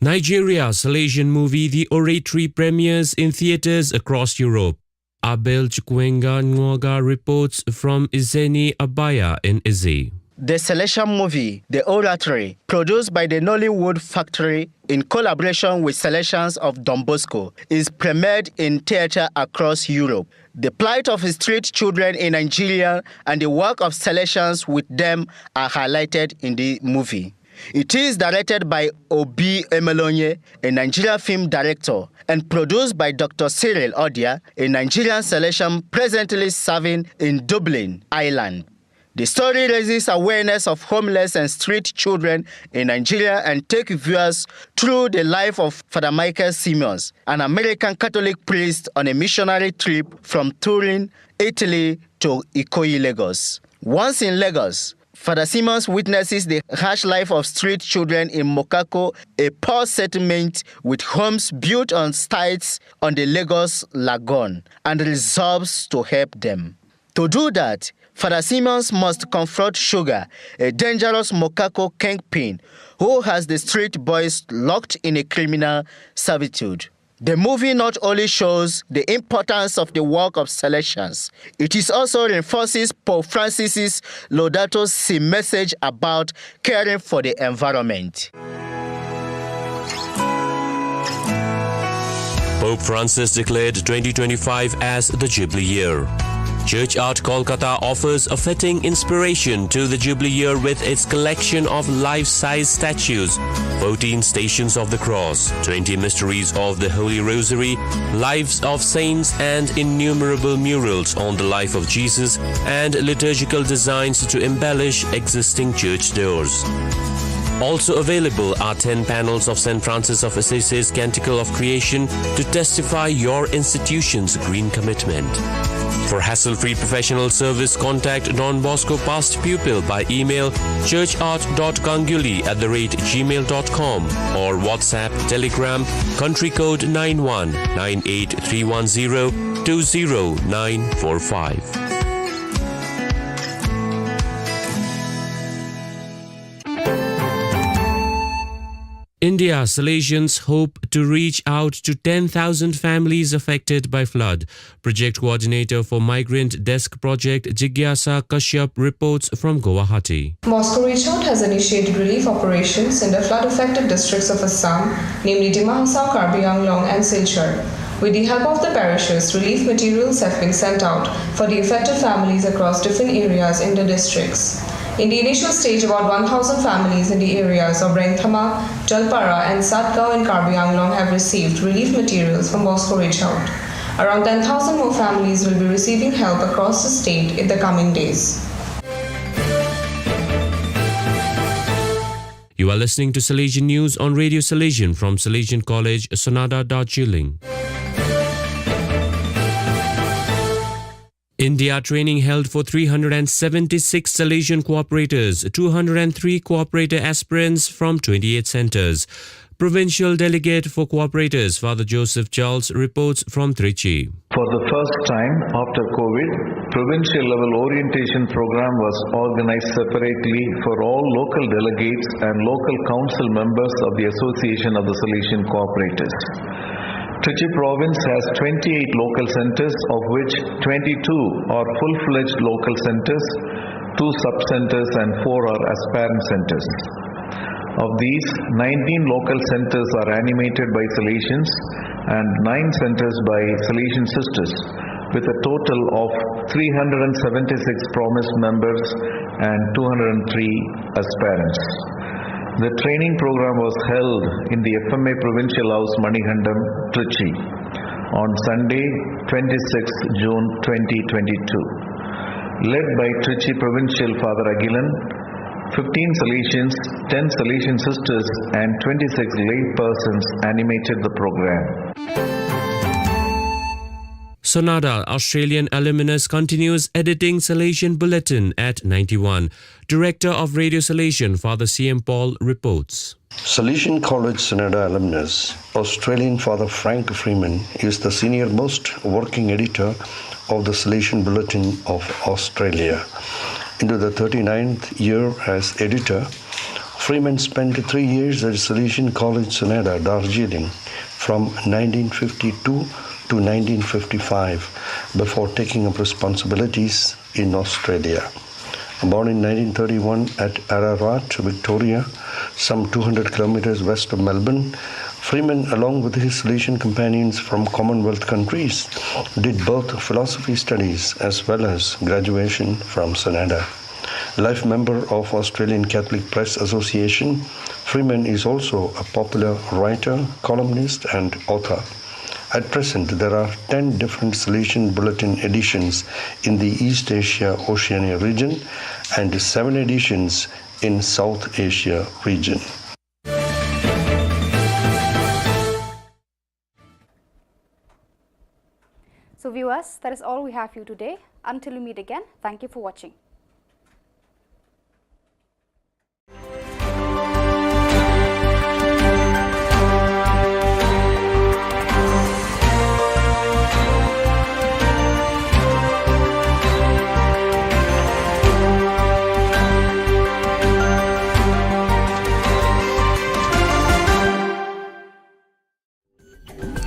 Nigeria Salesian movie The Oratory premieres in theatres across Europe. Abel Chukwuenga Nwoga reports from Izeni Abaya in Izzi. The Salesian movie, The Oratory, produced by the Nollywood Factory in collaboration with Salesians of Don Bosco, is premiered in theatre across Europe. The plight of street children in Nigeria and the work of Salesians with them are highlighted in the movie. It is directed by Obi Emelonye, a Nigerian film director, and produced by Dr. Cyril Odia, a Nigerian Salesian presently serving in Dublin, Ireland. The story raises awareness of homeless and street children in Nigeria and takes viewers through the life of Father Michael Simmons, an American Catholic priest on a missionary trip from Turin, Italy to Ikoyi, Lagos. Once in Lagos, Father Simmons witnesses the harsh life of street children in Mokako, a poor settlement with homes built on stilts on the Lagos Lagoon, and resolves to help them. To do that, Father Simmons must confront Sugar, a dangerous Mokako kingpin who has the street boys locked in a criminal servitude. The movie not only shows the importance of the work of Salesians, it is also reinforces Pope Francis's Laudato Si message about caring for the environment. Pope Francis declared 2025 as the Jubilee Year. Church Art Kolkata offers a fitting inspiration to the Jubilee Year with its collection of life-size statues, 14 Stations of the Cross, 20 Mysteries of the Holy Rosary, Lives of Saints and innumerable murals on the life of Jesus and liturgical designs to embellish existing church doors. Also available are 10 panels of St. Francis of Assisi's Canticle of Creation to testify your institution's green commitment. For hassle-free professional service, contact Don Bosco past pupil by email churchart.kanguli@gmail.com or WhatsApp, Telegram, country code 919831020945. India Salesians hope to reach out to 10,000 families affected by flood. Project coordinator for Migrant Desk Project Jigyasa Kashyap reports from Guwahati. Moscow Reach Out has initiated relief operations in the flood-affected districts of Assam, namely Dima Hasao, Karbi Anglong and Silchar. With the help of the parishes, relief materials have been sent out for the affected families across different areas in the districts. In the initial stage, about 1,000 families in the areas of Rengthama, Jalpara and Satgao in Karbi Anglong have received relief materials from Moscow Reach Out. Around 10,000 more families will be receiving help across the state in the coming days. You are listening to Salesian News on Radio Salesian from Salesian College, Sonada, Darjeeling. India training held for 376 Salesian cooperators, 203 cooperator aspirants from 28 centres. Provincial Delegate for Cooperators, Father Joseph Charles, reports from Trichy. For the first time after COVID, provincial level orientation program was organized separately for all local delegates and local council members of the Association of the Salesian Cooperators. Trichy province has 28 local centers, of which 22 are full-fledged local centers, 2 sub-centers and 4 are aspirant centers. Of these, 19 local centers are animated by Salesians and 9 centers by Salesian sisters, with a total of 376 promised members and 203 aspirants. The training program was held in the FMA Provincial House, Manihandam, Trichy, on Sunday, 26 June 2022. Led by Trichy Provincial Father Agilan, 15 Salesians, 10 Salesian sisters and 26 lay persons animated the program. Sonada, Australian alumnus, continues editing Salesian Bulletin at 91. Director of Radio Salesian, Father C.M. Paul, reports. Salesian College Sonada alumnus, Australian Father Frank Freeman is the senior most working editor of the Salesian Bulletin of Australia. Into the 39th year as editor, Freeman spent 3 years at Salesian College Sonada, Darjeeling, from 1952 to 1955, before taking up responsibilities in Australia. Born in 1931 at Ararat, Victoria, some 200 kilometers west of Melbourne, Freeman, along with his Salesian companions from Commonwealth countries, did both philosophy studies as well as graduation from Sonada. Life member of Australian Catholic Press Association, Freeman is also a popular writer, columnist and author. At present, there are 10 different Salesian Bulletin editions in the East Asia Oceania region and 7 editions in South Asia region. So viewers, that is all we have for you today. Until we meet again, thank you for watching.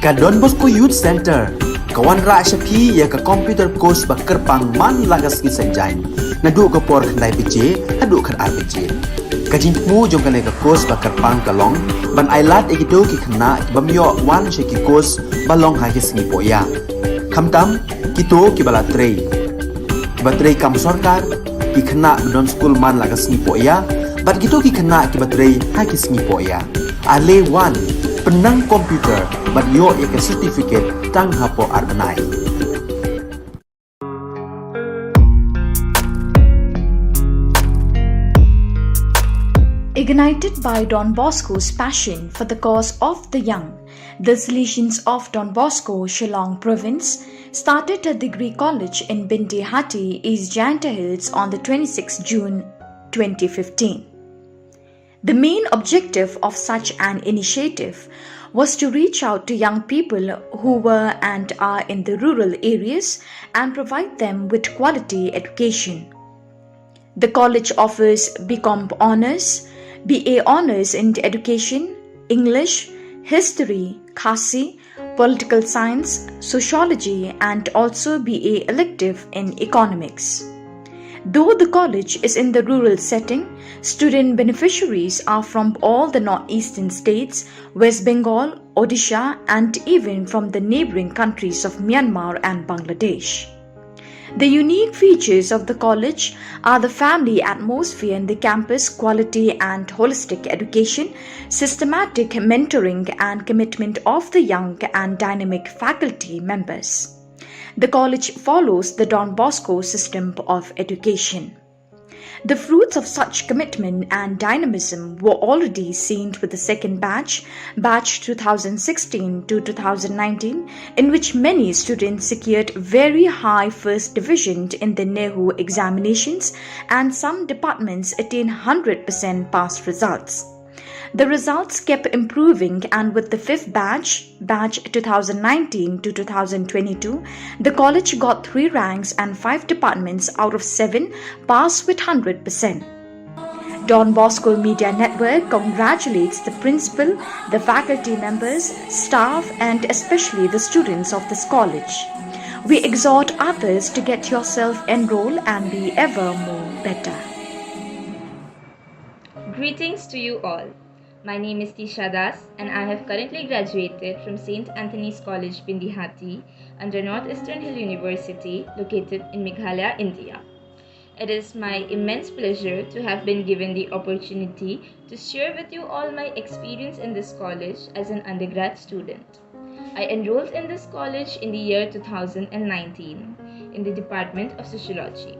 Ka Don Bosco Youth Center, kawan ra shapi ya ka computer course ba kerpang man lagas ki sanjain. Nadu ka por khandai pije, hadu khan ar pije. Ka jingmu jong ka le ka course ba kerpang ka long, ban ailat egido ki khna bamyo wan she ki course ba long ha ki sngi poya. Khamtam kito ki bala trei. Ki ba trei kam sarkar ki khna don school man lagas sngi poya, bat kito ki khna ki ba trei ha ki sngi poya. Ale wan penang komputer bat yo ek certificate tang hapo arbanai. Ignited by Don Bosco's passion for the cause of the young, the Salesians of Don Bosco, Shillong province, started a degree college in Binti Hatti, East Janta Hills on the 26th June 2015. The main objective of such an initiative was to reach out to young people who were and are in the rural areas and provide them with quality education. The college offers BCom Honours, BA Honours in Education, English, History, Khasi, Political Science, Sociology and also BA elective in Economics. Though the college is in the rural setting, student beneficiaries are from all the northeastern states, West Bengal, Odisha and even from the neighbouring countries of Myanmar and Bangladesh. The unique features of the college are the family atmosphere in the campus, quality and holistic education, systematic mentoring and commitment of the young and dynamic faculty members. The college follows the Don Bosco system of education. The fruits of such commitment and dynamism were already seen with the second batch 2016 to 2019, in which many students secured very high first division in the NEHU examinations and some departments attained 100% pass results. The results kept improving, and with the fifth batch 2019 to 2022, the college got 3 ranks and 5 departments out of 7 passed with 100%. Don Bosco Media Network congratulates the principal, the faculty members, staff and especially the students of this college. We exhort others to get yourself enrolled and be ever more better. Greetings to you all. My name is Tisha Das and I have currently graduated from St. Anthony's College, Binti Hatti under Northeastern Hill University located in Meghalaya, India. It is my immense pleasure to have been given the opportunity to share with you all my experience in this college as an undergrad student. I enrolled in this college in the year 2019 in the Department of Sociology.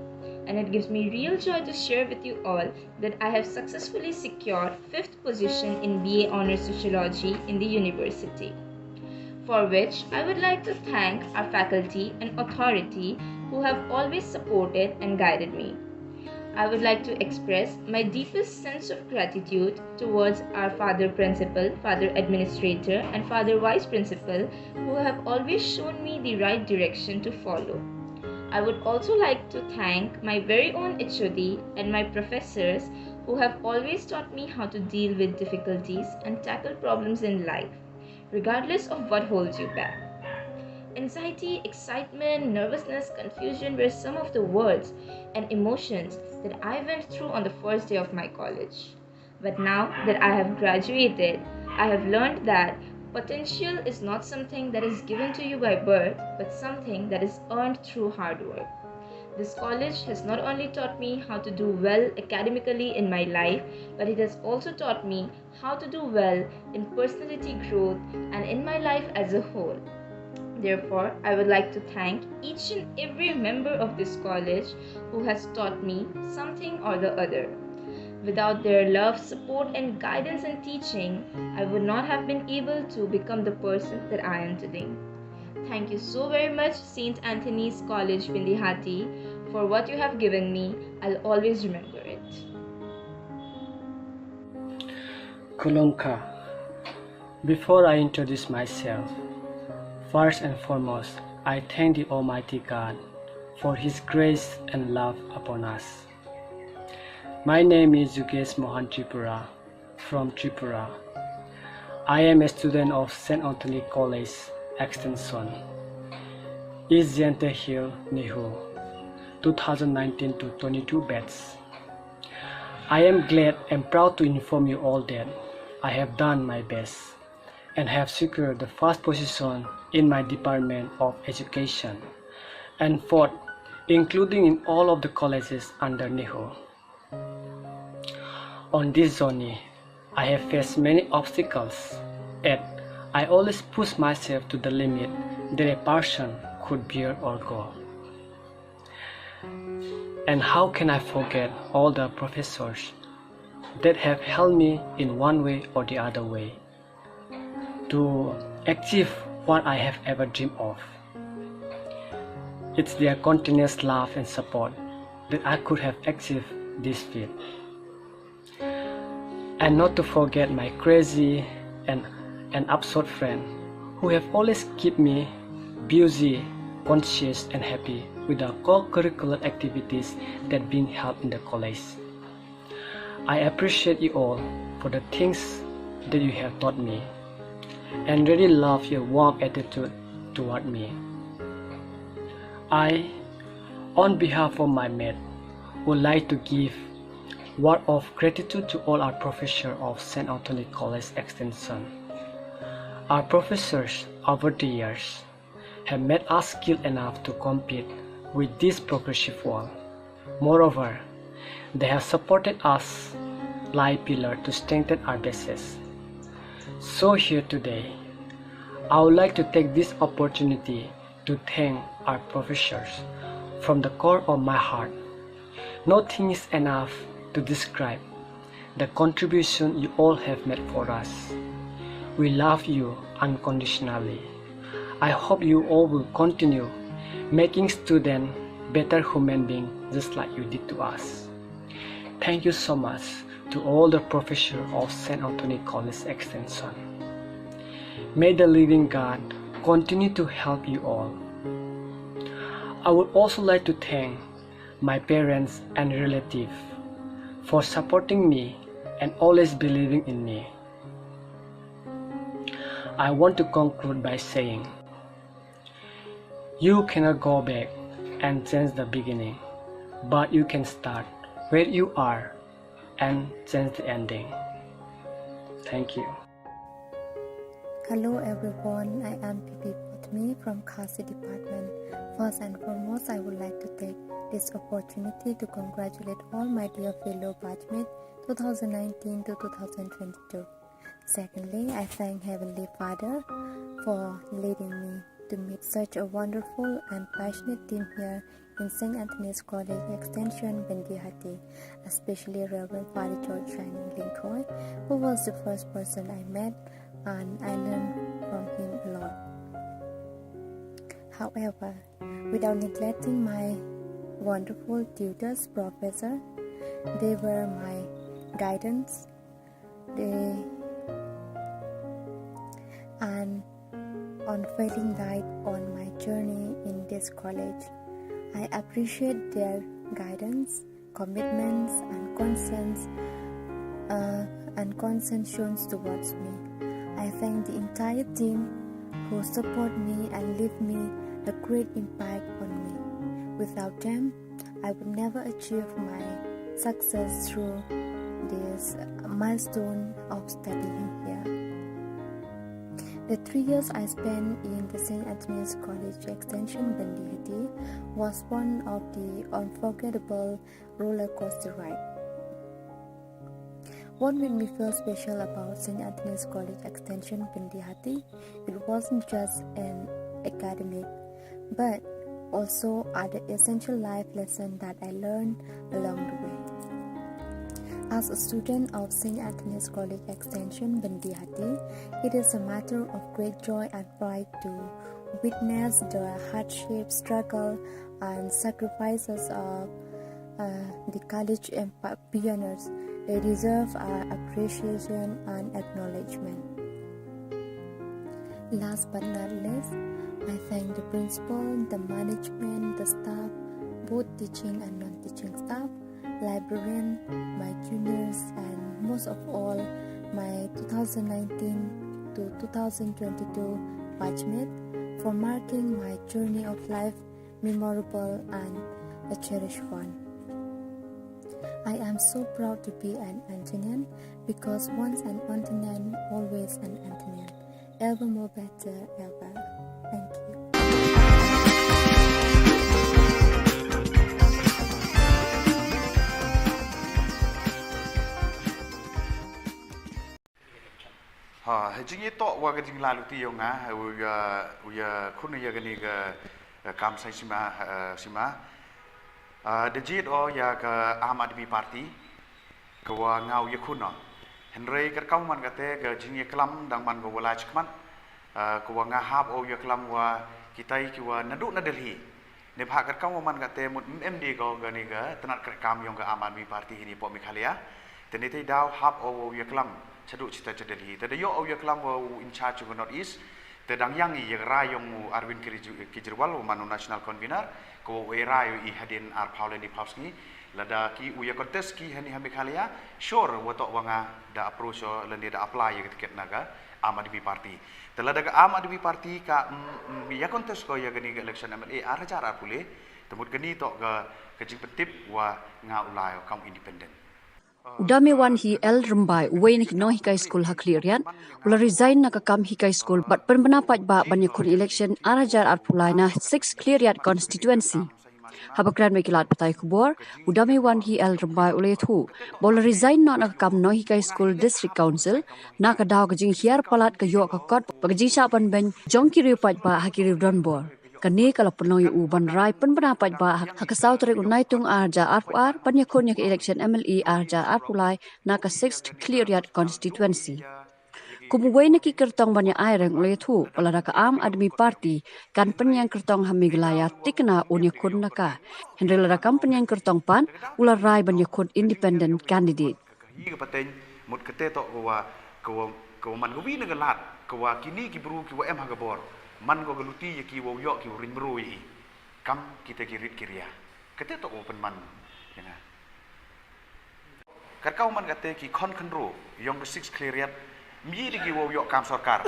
And it gives me real joy to share with you all that I have successfully secured 5th position in BA Honours Sociology in the university. for which I would like to thank our faculty and authority who have always supported and guided me. I would like to express my deepest sense of gratitude towards our Father Principal, Father Administrator, and Father Vice Principal who have always shown me the right direction to follow. I would also like to thank my very own HOD and my professors who have always taught me how to deal with difficulties and tackle problems in life, regardless of what holds you back. Anxiety, excitement, nervousness, confusion were some of the words and emotions that I went through on the first day of my college. But now that I have graduated, I have learned that potential is not something that is given to you by birth, but something that is earned through hard work. This college has not only taught me how to do well academically in my life, but it has also taught me how to do well in personality growth and in my life as a whole. Therefore, I would like to thank each and every member of this college who has taught me something or the other. Without their love, support, and guidance and teaching, I would not have been able to become the person that I am today. Thank you so very much, St. Anthony's College, Pindihati, for what you have given me. I'll always remember it. Kulongka. Before I introduce myself, first and foremost, I thank the Almighty God for His grace and love upon us. My name is Yugesh Mohan Tripura from Tripura. I am a student of St. Anthony College Extension, East Jante Hill, Nihu, 2019-22 batch. I am glad and proud to inform you all that I have done my best and have secured the first position in my Department of Education and fourth, including in all of the colleges under NIHU. On this journey, I have faced many obstacles, yet I always push myself to the limit that a person could bear or go. And how can I forget all the professors that have helped me in one way or the other way to achieve what I have ever dreamed of. It's their continuous love and support that I could have achieved this feat. And not to forget my crazy and absurd friend who have always kept me busy, conscious and happy with the co-curricular activities that being held in the college. I appreciate you all for the things that you have taught me and really love your warm attitude toward me. I, on behalf of my mate, would like to give word of gratitude to all our professors of St. Anthony College Extension. Our professors over the years have made us skilled enough to compete with this progressive world. Moreover, they have supported us like pillar to strengthen our bases. So here today, I would like to take this opportunity to thank our professors from the core of my heart. Nothing is enough to describe the contribution you all have made for us. We love you unconditionally. I hope you all will continue making students better human beings just like you did to us. Thank you so much to all the professors of St. Anthony College Extension. May the living God continue to help you all. I would also like to thank my parents and relatives for supporting me and always believing in me. I want to conclude by saying, you cannot go back and change the beginning, but you can start where you are and change the ending. Thank you. Hello everyone, I am Pipi Potmi from Khasi Department. First and foremost, I would like to take this opportunity to congratulate all my dear fellow batchmates 2019 to 2022. Secondly, I thank Heavenly Father for leading me to meet such a wonderful and passionate team here in St. Anthony's College Extension, Bendihati, especially Reverend Father George Shining Linkoy, who was the first person I met and I learned from him a lot. However, without neglecting my wonderful tutors, professor, they were my guidance. And unfailing light on my journey in this college. I appreciate their guidance, commitments, and concern shown towards me. I thank the entire team who support me and leave me a great impact on me. Without them, I would never achieve my success through this milestone of studying here. The 3 years I spent in the St. Anthony's College Extension Bendihati was one of the unforgettable roller coaster ride. What made me feel special about St. Anthony's College Extension Bendihati, it wasn't just an academic, but also other essential life lessons that I learned along the way. As a student of St. Anthony's College Extension Bendihati, it is a matter of great joy and pride to witness the hardship, struggle, and sacrifices of the college pioneers. They deserve our appreciation and acknowledgement. Last but not least, I thank the principal, the management, the staff, both teaching and non-teaching staff, librarian, my juniors, and most of all, my 2019 to 2022 batchmate for marking my journey of life memorable and a cherished one. I am so proud to be an Antonian because once an Antonian, always an Antonian. Ever more better, ever. Thank you. Jingi to wa ga jing lalu ti yonga uya khun ya gani ga kam sai sima the jit o ya ka Aham Admi Party ka wa ngau ya khun no henrei ka kau man ka te ga jingi klam dang man go wala chkman ka wa nga hab o ya klam wa kitai ki wa nadu na Delhi ne bha ka kau man ka te mut MD go gani ga tanat ka kam yong ka Aham Admi Party ni po Meghalaya teni te daw hab o ya klam chaduk cita Delhi. Tada yo au yaklam wa in charge of North East. Tadang yang I rayong Arvind Kejriwal manu national convener ko rayo I hadin ar Paulen di Pauski lada ki uya contest ki hani Meghalaya sure watok wanga da approach o lende da apply ya tiket naga Aham Admi Party. Telada ka Aham Admi Party ka ya contest ko ya gani election MLA ar cara pule temut gani tok ka jing petip wa nga ulai kaum independent. Udame wan hi el rembai wenik no hikai school haklirian ula resign na kakam hikai school but penpendapat ba banyakun election arajar arpulai na 6 cleariat constituency habakran mekilat patai Khubor udame wan hi el rembai ule thu bola resign na kakam no hikai school district council na kadaw kajing hiar palat kayo ka kot pagji sapan ben jongki ripat ba hakiri donbor kani kalau penuh uban rai pendapat ba hakasau tarik unai tung arja arpar panyakun yak election MLE arja arpulai na ka 6th cleariat constituency kumuway na kikertong banya aireng ulit hu wala ka Aham Admi Party kan penyang kertong Meghalaya tikna unyakun naka hendrela rakam penyang kertong pan ula rai banyakun independent candidate Hi pateng mut kete to ko man go wi nagalat ko wa kini ki bru ki wa em hagabor man go galuti ki wo yo ki rin brui kam kita kirit kiria kete to open man yana kar kau man kate ki kon kandro yong 6 cleariat mi de ki wo yo kam sarkar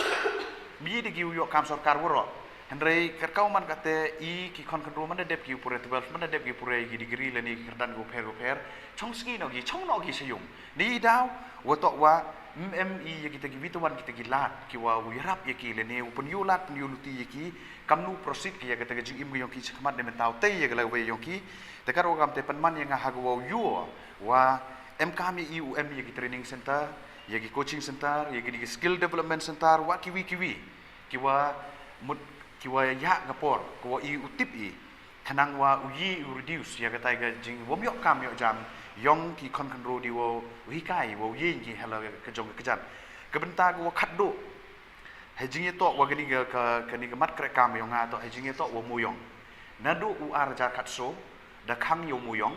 mi de ki wo yo kam sarkar woro henrei kar kau man kate I ki kon kandro man de ki pure 12 man de ki pure ki degree le ni kerdan go per chong ski no gi chong no gi sayung ni daw wo to wa MMI ya kita gituan kita gilat kiwa wirap ya ki lene upun yulat pun yuluti ya ki kamnu proceed ki ya kita gajing im yong ki chakmat de mentau te ya gala we yong ki tekar ogam te penman yang hagwa yu wa MKM IUM ya ki training center ya ki coaching center ya ki skill development center wa kiwi kiwa mut kiwa ya gapor kiwa I utip I kanang wa uyi reduce ya kata gajing wom yok kam yok jam yong ki kon kan ro di wo hikai wo yin ki hala ka jong ka jan ka benta go khat do hejing itu wa gani ke mat krek kam yong to hejing itu wa muyong nadu u arja katso da khang yo muyong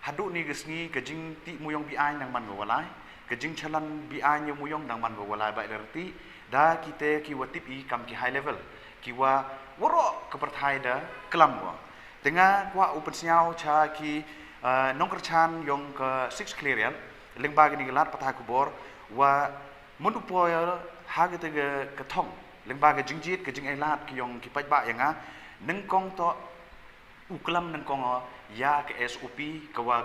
hadu ni gesni kejing ti muyong bi ai nang man go walai kejing chalan bi ai yo muyong nang man go walai ba lerti da kita ki watip i kam ki high level ki wa woro ke perthai da kelam wa tengah wa open siao cha ki nong kerchan yong ke 6 clearian lengba gani gelat patah kubor wa mundupoy ha ke ke thong lengba ke jingjit ke jing ai lat ki yong ki paj ba yanga neng kong to uklam neng kong ya ke SOP ke wa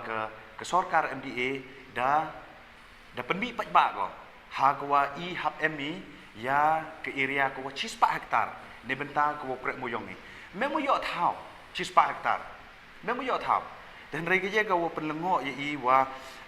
ke sarkar MDA da penbi paj ba ko ha ke wa I hab MI ya ke area ke wa 4 hektar ne benta ke wa prek moyong ni memo yo thau 4 hektar memo yo thau dan rege je ke wa penlengo I wa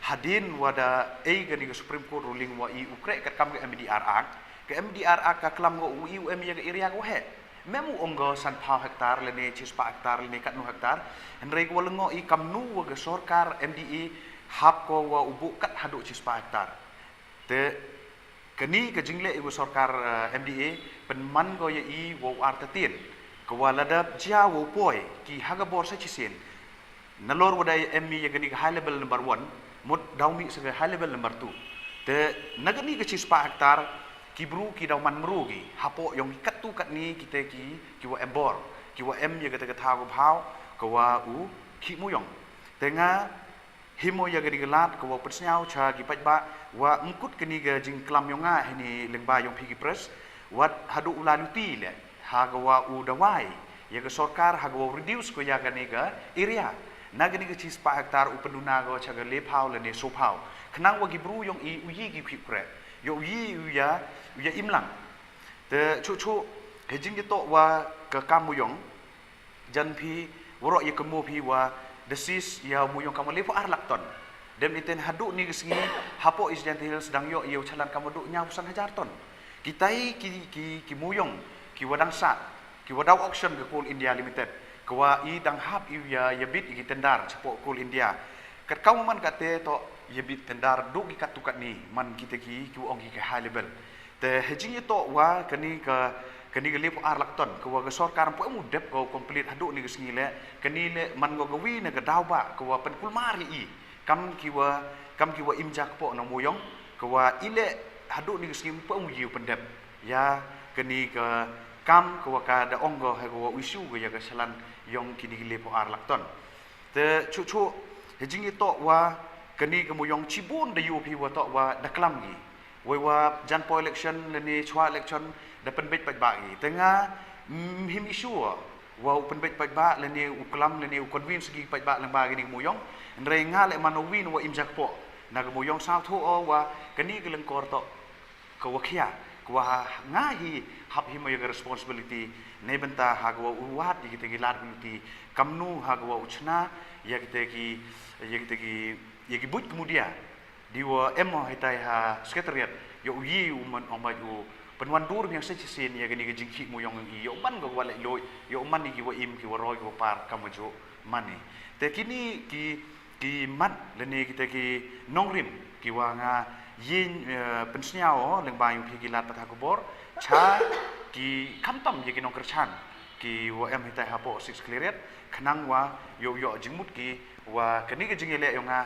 hadin wa da ke ni Supreme Court ruling wa I ukrek kat kam ke MDR Act ke MDR Act ka klam go UM ya ke area ko he memu onggo san pau hektar lene 4 hektar lene kat 9 hektar dan rege wa lengo I kamnu wa ke sarkar MDE hab ko wa ubuk kat hadu 4 hektar te kini ke jingle ibu sarkar MDA penman go I wo artatin ko waladap jia wo poi ki haga bor sa chisin nalor wadai MI ya gani high level number 1 mut daumi se high level number 2 te nagani ke 4 hektar ki bru ki dauman mru ki hapo yong kat tu kat ni kita ki wa embor ki wa M ya kata kata ko phao ko wa u ki muyong tenga himo ya gadi gelat ko wa persnyau cha gi paj ba wa mkut kini ga jing klam yonga hini lengba yong pigi pres wat hadu ulaluti le ha ga wa u dawai ya ga sarkar ha ga wa reduce ko ya gani ga area na gani ga 4 hektar u penduna go cha ga le phau le ne so phau khnang wa gi bru yong I u yi gi phip kre yo yi u ya imlang te chu hejing to wa ka kam muyong jan phi woro ye kemo phi wa desis ya muyong kamu lepo arlakton dem iten hadu ni gesngi hapo is jantil sedang yo yo chalan kamu du nya usan hajar ton kitai ki muyong ki wadang sa ki wadau auction ke Coal India Limited kwa I dang hap I ya bit I tendar chapo Coal India kat kamu man kate to ya bit tendar du ki katukat ni man kita ki ong ki high level te hejing to wa kani ka lepo arlakton ko wa sarkar po mu dep ko complete hadu ni gesngi le kani le man go gawi na ga dawba ko wa pen kulmari I kam ki wa imjak po na muyong ko wa ile hadu ni gesngi po mu yiu pendep ya kani ka kam ko wa ka da onggo ha ko wa isu go ya ga salan yong kini lepo arlakton te chu hejing to wa kani ka muyong chibun da UP wa to wa da klam gi wa jan po election le ni chwa election da penbet paj ba gi tengah him isu wa penbet paj ba le ni uklam le ni convince gi paj ba lang ba gi muyong ndre nga le manowin wa imjak po na ga muyong sa thu o wa kani ga leng kor to ko wa khia ko wa nga hi hab hi moy responsibility ne benta ha go uwat gi te gi lat gi kamnu ha go uchna ya gi but kemudian di wa emo hitai ha sekretariat yo yi man omaju penwan dur yang sechisin ya gani jingki muyong gi yo man go wale loy yo man gi wa im ki wa roy go par kamujo mani te kini ki mat leni kita ki nongrim ki wa nga yin pensnyao leng bayu ki lat patha kubor cha ki kamtam ye ki nong kerchan ki wa em hitai ha po 6 cleariat khnang wa yo jingmut ki wa kani ke jingele yo nga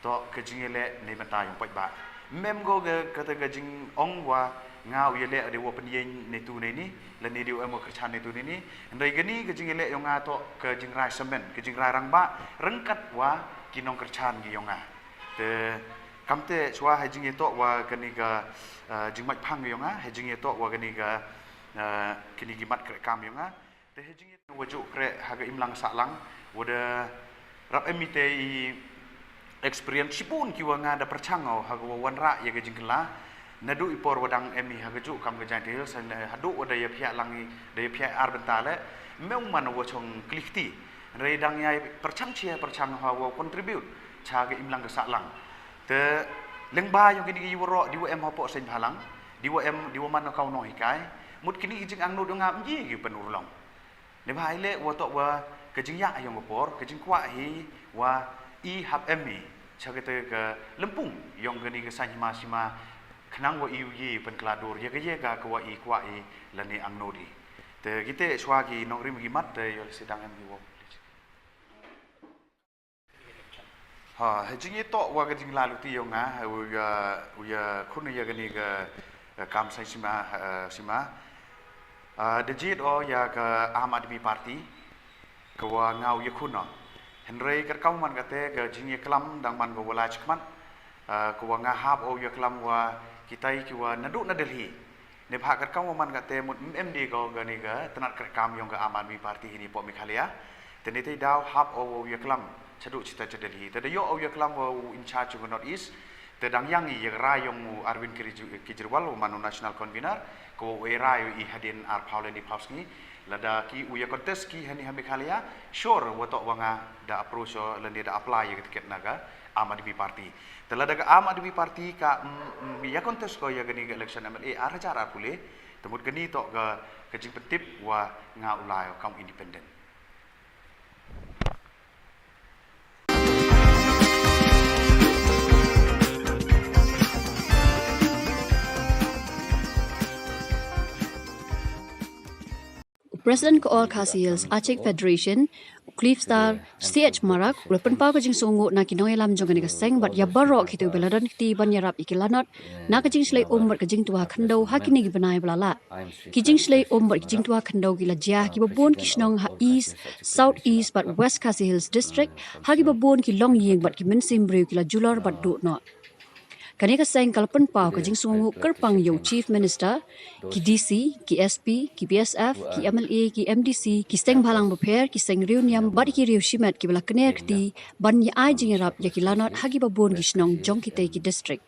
to ke jingele ne banta yung paj ba mem go ge kata ge jing ong wa ngau ye le de wo pen yen ne tu ne ni le ne de mo kerchan ne tu ne ni ndai ge ni ke jingele yo nga to ke jing rai semen ke jing rai rang ba rengkat wa kinong kerchan gi yo nga te kamte chwa ha jing to wa kani ga jing maj phang yo nga ha jing to wa kani ga kini gi mat kre kam yo nga te ha jing wo ju kre ha ga imlang sa lang wo de rap emite experience sipun ki wa nga da perchangau ha go wanra ya ga jingla nadu ipor wadang emi ha ga ju kam ga jantil san hadu oda ya phia langi de phia ar bentale meu man wo chong clifty re dang yai perchang chia perchang ha wo contribute cha ga imlang ga sa lang te lengba yo kini gi woro di wo em ha po sen halang di wo man ka no hikai mut kini jing ang no do ngam ji gi penurlong le bhai le wo to wa ke jing ya yong por ke jing kwa hi wa I hab emi chagete ke lempung yong gani ke sanyma sima kenang wa iu ye pen kladur ye ga kwa i lani angnodi te gite swagi nongrim gimat te yol sidang em giwo ha hejing to wa ga jing lalu ti yonga uya khun ya gani ga kam sai sima the jit o ya ka Aham Admi Party kwa ngau ye khuno henrei ka kaum man kate ga jing ye klam dang man go wala chkman kwa nga hab o ye klam wa kitai ki wa nadu na Delhi ne bha ka kaum man kate mut MD go ga ni ga tanat ka kam yong ga Aham Admi Party ni po Meghalaya teni te daw hab o ye klam chadu chita cha Delhi te yo o ye klam wo in charge of North East te dang yang ye rayong mu Arvind Kejriwal manu national convener ko era i hadin ar Paulen di Pauski lada ki uya contest ki hani Meghalaya sure wotok wanga da approach lende da apply ye tiket naga Aham Admi Party telada ga Aham Admi Party ka ya contest ko ya gani election MLA ar cara pule temut gani tok ga kejing petip wa nga ulai kaum independent. President All Khasils Achek Federation Cliff Star CH Marak Ulpan pa kajing songo na kinoy lam jong ni kaseng bat ya barok hitu beladan ti banyarap ikilanot na kajing slay ombat kajing tua khando hakini gibanai blala kijing slay ombat kajing tua khando gila jah ki babon kishnong ha east south east but west Khasils district hagi babon ki long yeng bat ki mensim brew kila julor bat do not Kaneka sayang kalpan pau kajing sungu kerpang yo Chief Minister, ki DC, ki SP, ki BSF, ki MLA, ki MDC, ki seng balang beper, ki seng reuniam, bad ki riu shimet ki bala kener kti, ban ya ai jingerap ya ki lanot hagi babon gishnong jong kita ki district.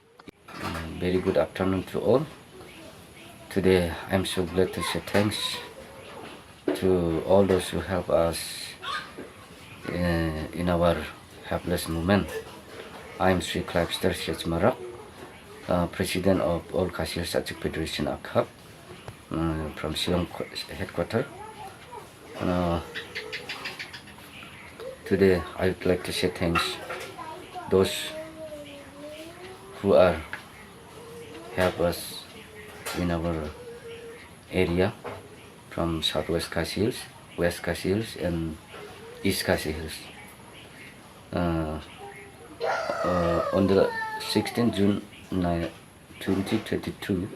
Very good afternoon to all. Today I'm so glad to say thanks to all those who help us in our helpless moment. I'm Sri Clarkster Shech Marak. President of All Khasils Achek Federation Akhab from Shillong headquarters. Today I would like to say thanks those who are help us in our area from Southwest Khasils, West Khasils and East Khasils. On the 16th June 2022,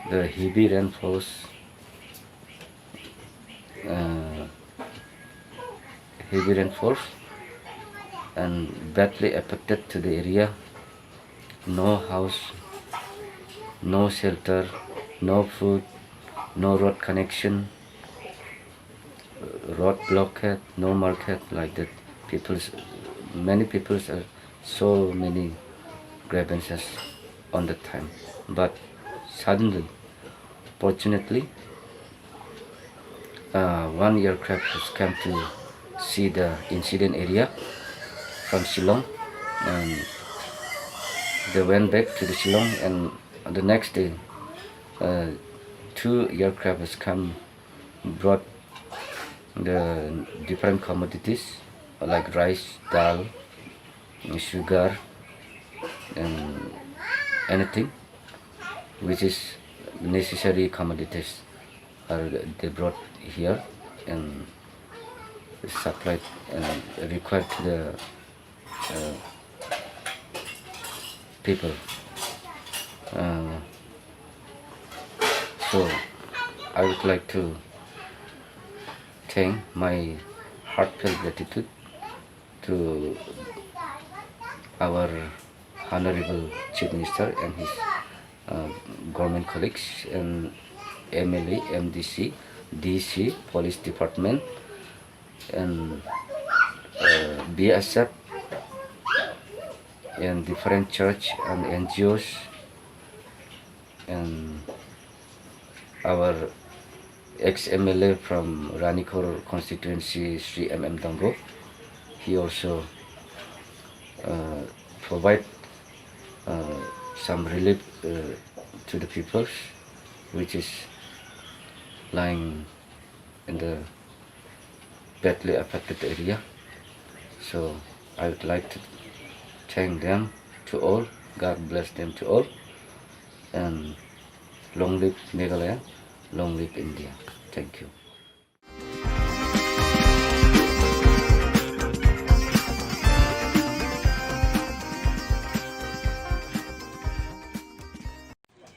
the heavy rainfalls and badly affected to the area. No house, no shelter, no food, no road connection, road blockade, no market like that. Many people are so many grievances on the time, but suddenly, fortunately, one aircraft has come to see the incident area from Shillong, and they went back to the Shillong, and the next day, 2 aircraft has come, brought the different commodities like rice, dal, sugar, and anything which is necessary commodities are they brought here and supplied and required to the people. So I would like to thank my heartfelt gratitude to our Honorable Chief Minister and his government colleagues and MLA, MDC, DC, Police Department and BSF and different church and NGOs and our ex-MLA from Ranikor constituency, Sri MM Dambo. He also provide some relief to the people which is lying in the badly affected area. So I would like to thank them to all. God bless them to all. and long live Meghalaya, long live India. Thank you.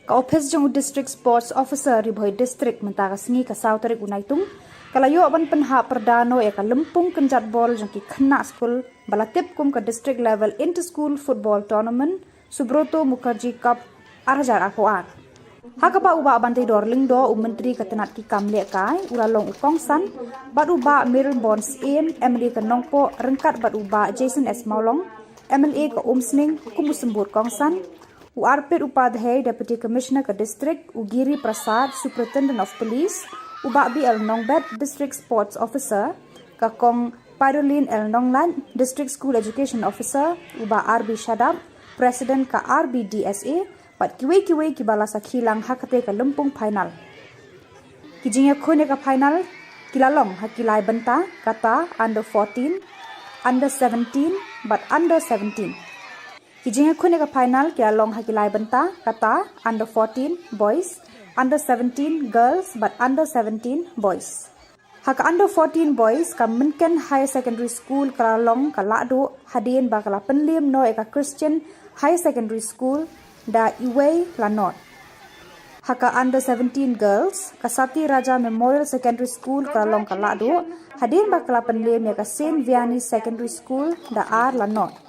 Ka office jong district sports officer ribhoi district mentara sngi ka sautarik unaitung kalayo aban penha perdano ya ka lempung kenjat bol jong ki khna school balatip kum ka district level inter school football tournament Subroto Mukherjee Cup 2024 hakapa uba abantai dorling do menteri ketenat ki kamle kai ulalong ukong san bat uba Mirror Bonds in MLA ka nongpo rengkat bat uba Jason S Maulong MLA ka Umsning kumusembur kongsan Arpit Upadhyay, Deputy Commissioner ka District, Ugiri Prasad, Superintendent of Police, Ubabi El Nongbet, District Sports Officer, Kakong Pyroline El Nonglan, District School Education Officer, Uba RB Shadab, President ka RBDSA, Pat kiwe kibala sa kilang hakate ka lumpung final. Kijingya khone ka final, kilalong hakilay benta, kata under 14, under 17, but under 17. Kijingya khune ka final kya long hakilai benta kata under 14 boys, under 17 girls but under 17 boys. Haka under 14 boys ka Minken Higher Secondary School ka long ka lado hadin ba kala penlim no eka Christian Higher Secondary School da Iway Lanot. Haka under 17 girls ka Sati Raja Memorial Secondary School ka long ka lado hadin ba kala penlim eka Saint Vianney Secondary School da Ar Lanot.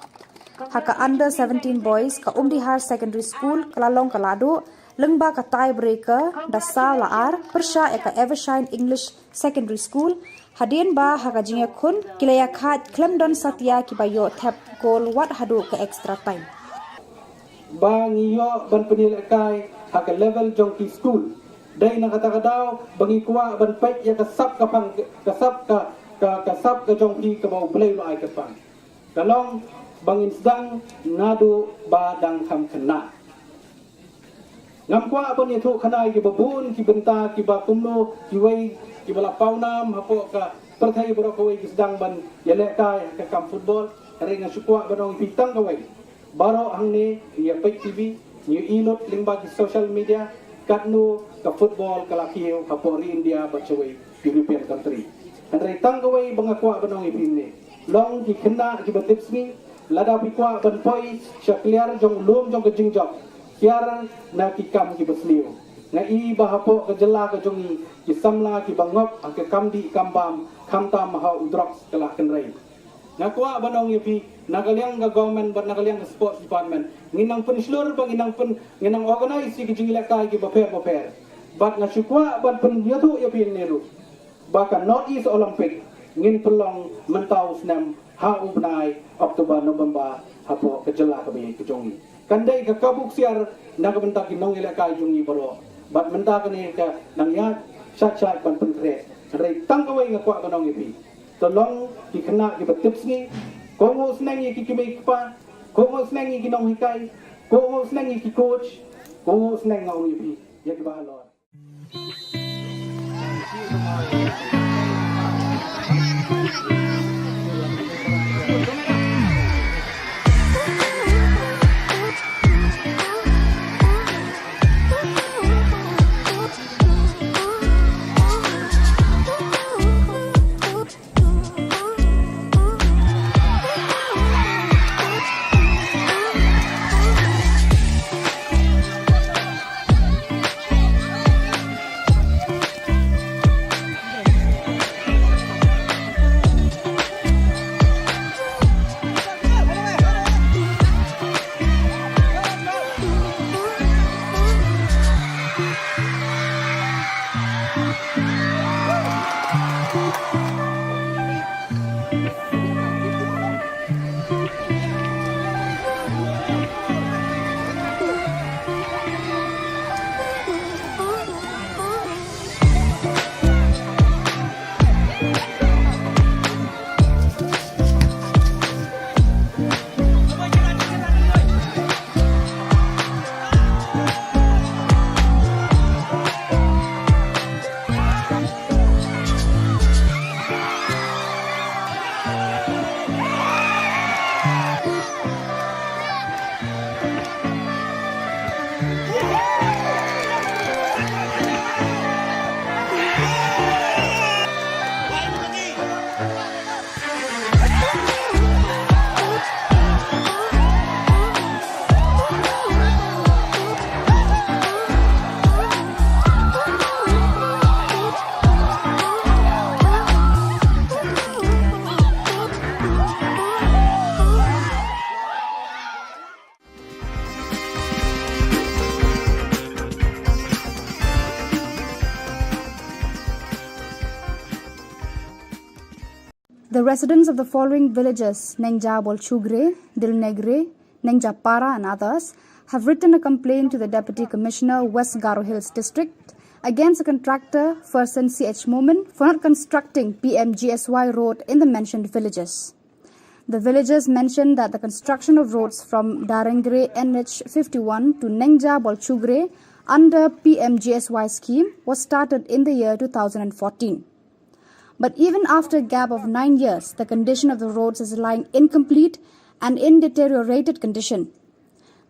Haka under 17 boys ka Umdihar Secondary School kalalong kalado lengba ka tiebreaker da sa laar persya eka Evershine English Secondary School hadin ba haka jingya khun kilaya khat Clemdon Satya ki bayo tap goal wat hadu ka extra time bang iyo ban penilai haka level jongki school dai na kata daw bangi kuwa ban pek ya kasap ka pang kasap ka jongki ka mau play lo ai ka pang kalong bangin sedang nadu badang ham kena ngam kwa apa ni tu kena ki babun ki benta ki ba kumno ki wei ki bala paunam hapo ka perthai bro ko wei ki sedang ban yele kai ka kam football ring sukwa banong pitang ka wei baro hang ni ya pek tv new inot lingba ki social media katno ka football kala kiyo hapo ri India ba chawei European country andre tang ka wei bangakwa banong ipin ni long ki kena ki batip ni lada pikwa ban poi syakliar jong lum jong kejing jok kiar na ki kam ki besliu na I bahapo ke jela ke jongi ki samla ki bangop ke kamdi kambam kamtam ha udrok kala kenrei na kwa banong yepi nagaliang ga government ban nagaliang sports department nginang pen slur bang nginang organize ki jing lekai ki baper bat na syukwa ban pen yatu yepi neru baka North East Olympic ngin pelong mentau senam ha ubnai Oktober November hapo kejela ke bi kejongi kandai ke kabuk siar na ke bentak nong ile kai jongi baro bat menta ke ni ke nang ya chat ban pentre rei tang ke wei ngakwa banong ipi tolong ki kena ki betips ni kongo senang ki kimi pa kongo senang ki nong hikai kongo senang ki coach kongo senang ngau ipi ya ki bahalor The residents of the following villages, Nengja Bolchugre, Dilnegre, Nengja Para and others, have written a complaint to the Deputy Commissioner, West Garo Hills District, against the contractor, Fersen CH Momin, for not constructing PMGSY road in the mentioned villages. The villagers mentioned that the construction of roads from Darengre NH51 to Nengja Bolchugre under PMGSY scheme was started in the year 2014. But even after a gap of 9 years, the condition of the roads is lying incomplete and in deteriorated condition.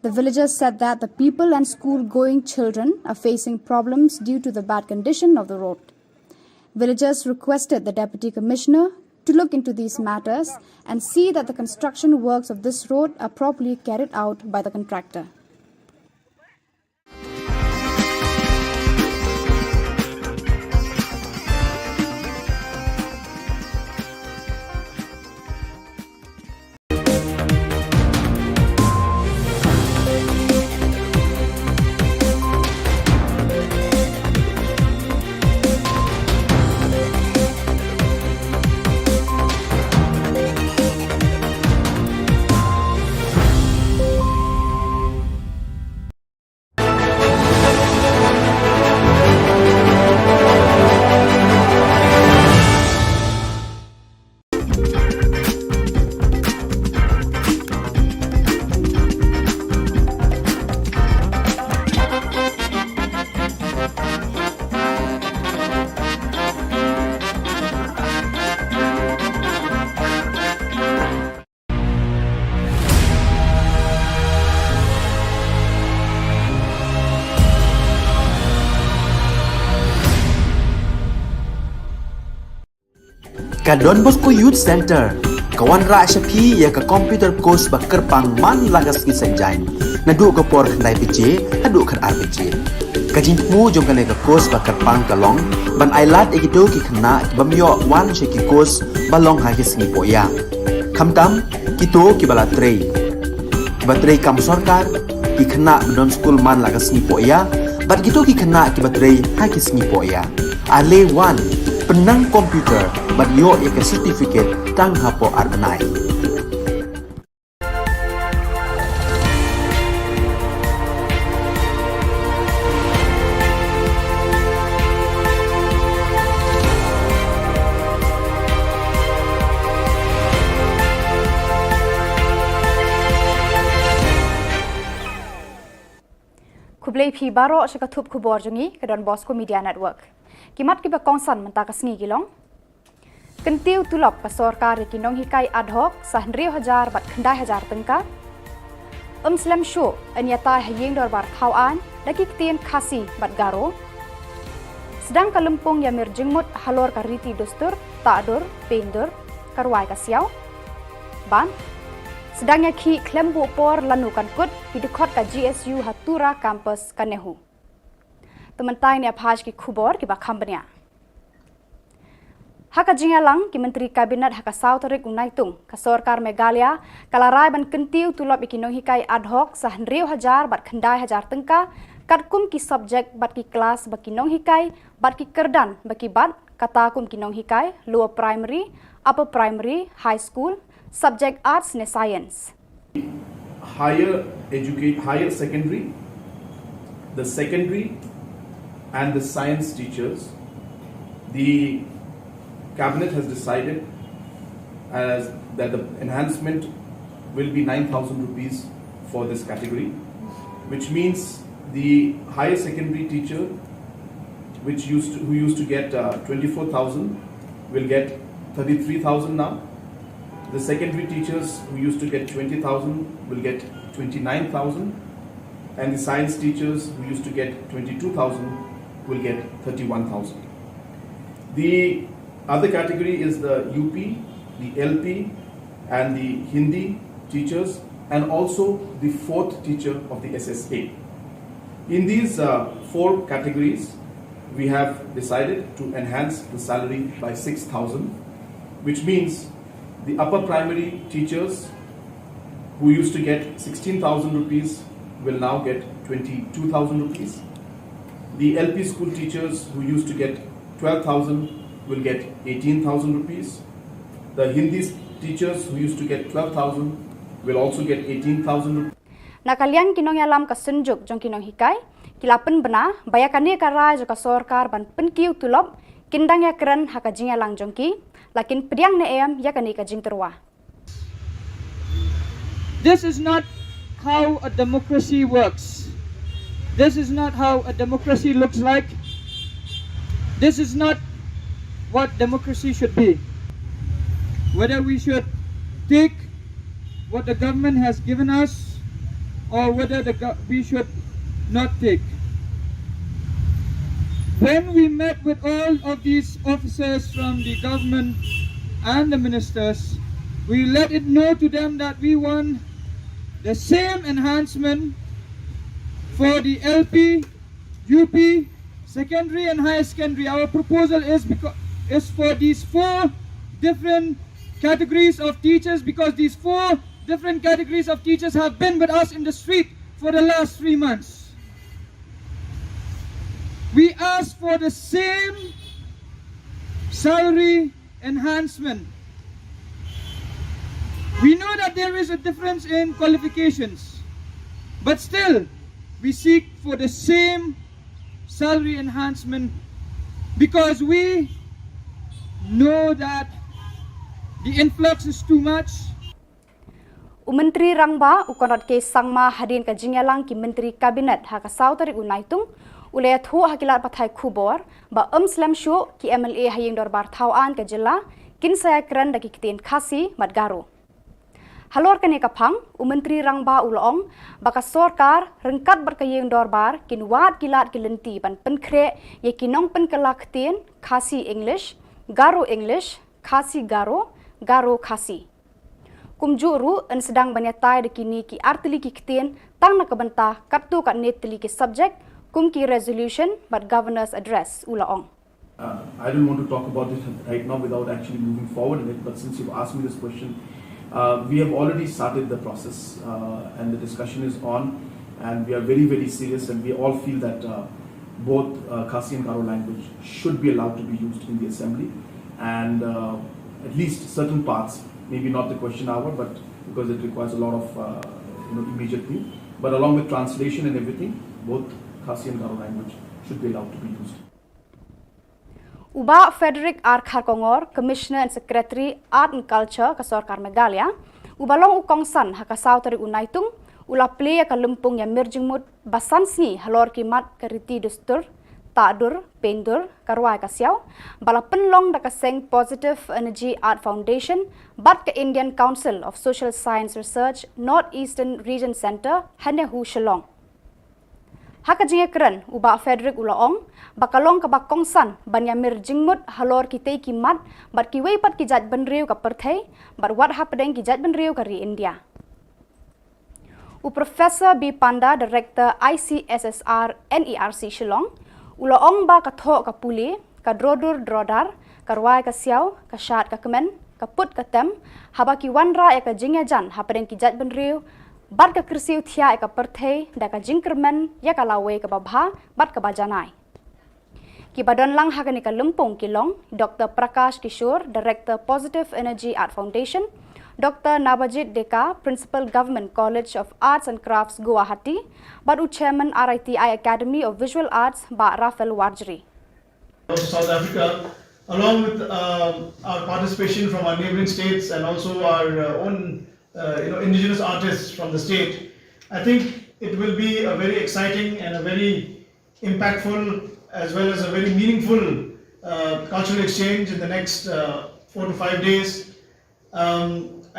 The villagers said that the people and school-going children are facing problems due to the bad condition of the road. Villagers requested the Deputy Commissioner to look into these matters and see that the construction works of this road are properly carried out by the contractor. Ka Don Bosco Youth Center, kawan ra Shapi ya ka computer course bakar pang man lagas ki sanjain. Nadu ka por kandai PJ, hadu kan RPG. Ka jingmu jong ka course bakar pang kalong, ban ailat egito ki khna bamyo wan sheki course balong ha ki singi poya. Khamtam kito ki bala trei. Batrei kam sarkar ki khna don school man lagas singi poya, bat kito ki khna ki batrei ha ki singi poya. Ale wan penang komputer bat yo ika certificate tang hapo arnai. Kublai phi baro shakathup khubor jungi kadon Bosco Media Network. Kimat kiba kongsan mentaka sngi gilong. Kentiu tulop pasorkar kinong hikai ad hoc sahnrio hajar bat khandai hajar tengka. Slam show anyata hayeng dorbar khawan daki ktien khasi bat garo. Sedang kalempung yamir jengmut halor kariti dostur tadur pendur karwai kasiau. Ban sedangnya ki klembu por lanukan kut hidukot ka GSU Hatura Campus Kanehu. Tementai ni apaj ki khubor ki bakhambanya. Haka jingalang ki Menteri Kabinet haka Sauterik Unaitung ka Sorkar Meghalaya kalarai ban kentiu tulop ikinong hikai ad hoc sahnrio hajar bat khandai hajar tengka katkum ki subjek bat ki kelas bakinong hikai bat ki kerdan baki bat kata kum kinong hikai lower primary, upper primary, high school, subject arts and science. Higher secondary, the secondary and the science teachers, the cabinet has decided that the enhancement will be 9,000 rupees for this category, which means the higher secondary teacher who used to get 24,000 will get 33,000 now. The secondary teachers who used to get 20,000 will get 29,000, and the science teachers who used to get 22,000 will get 31,000. The other category is the UP, the LP, and the Hindi teachers, and also the fourth teacher of the SSA. In these four categories, we have decided to enhance the salary by 6,000, which means the upper primary teachers who used to get 16,000 rupees will now get 22,000 rupees. The LP school teachers who used to get 12,000 will get 18,000 rupees. The Hindi teachers who used to get 12,000 will also get 18,000. Nakalian kinong alam ka sunjuk jong kinong hikay, kilapen bena, bayakani karai jo ka sorkar ban penkiu tulop, kindang ya keren haka jing alang jongki, lakin pediang ne em ya kani ka jing terwa. This is not how a democracy works. This is not how a democracy looks like. This is not what democracy should be. Whether we should take what the government has given us or whether we should not take. When we met with all of these officers from the government and the ministers, we let it know to them that we want the same enhancement for the LP, UP, secondary and higher secondary. Our proposal is for these 4 different categories of teachers, because these 4 different categories of teachers have been with us in the street for the last 3 months. We ask for the same salary enhancement. We know that there is a difference in qualifications, but still we seek for the same salary enhancement because we know that the influx is too much. Menteri Rangba ukonot ke sangma hadin ka jingalang ki menteri kabinet ha ka sautari unaitung ulaya thu hakilat pathai khubor ba slam shu ki MLA haying dorbar thauan ka jilla kin saya kran daki kitin khasi matgaru. Halor kane kapang menteri Rangba ulong baka sorkar rengkat berkayeng dorbar kin wat kilat kilenti ban penkre ye kinong penkelak tin khasi English, Garo English, khasi Garo, Garo khasi. Kumjuru en sedang banyatai dekini ki artili ki ktin tang na kabanta kaptu kat netli ki subject kum ki resolution but governor's address ulaong. I don't want to talk about it right now without actually moving forward in it, but since you've asked me this question, we have already started the process and the discussion is on, and we are very, very serious, and we all feel that both Khasi and Garo language should be allowed to be used in the assembly, and at least certain parts, maybe not the question hour, but because it requires a lot of immediate thing. But along with translation and everything, both Khasi and Garo language should be allowed to be used. Uba Frederick R. Kharkongor, Commissioner and Secretary Art and Culture ka Sorkar Meghalaya, ubalong ukongsan ha ka sautari unaitung, ula play ka lumpung ya mirjingmut basansni halor kimat kariti dustur, Tadur, Pendur, Karwai Kasiao, bala penlong da kaseng Positive Energy Art Foundation, bat ke Indian Council of Social Science Research, Northeastern Region Center, Hanehu Shillong. Haka jinge keren, uba Frederick Ulaong, bakalong kabakongsan, banyamir jingmut halor kitei kimat, bat kiwei pat kijat benriu ka perthai, bat wat hapedeng kijat benriu ka ri India. Professor B. Panda, Director ICSSR NERC Shillong, Ulaong ba katho ka puli, ka drodur drodar, karwai ka siaw, ka shat ka kemen, ka put ka tem, haba ki wanra ya ka jingya jan, hapadeng ki jat benriu, bat ka krisiu thia ya ka perthei, da ka jingkermen, ya ka lawe ka babha, bat ka bajanai. Ki badan lang hakani ka lumpung kilong, Dr. Prakash Kishore, Director Positive Energy Art Foundation, Dr. Nabajit Deka, Principal Government College of Arts and Crafts, Guwahati, Badu Chairman RITI Academy of Visual Arts, Ba Rafael Warjri. South Africa, along with our participation from our neighboring states and also our own indigenous artists from the state, I think it will be a very exciting and a very impactful as well as a very meaningful cultural exchange in the next 4 to 5 days.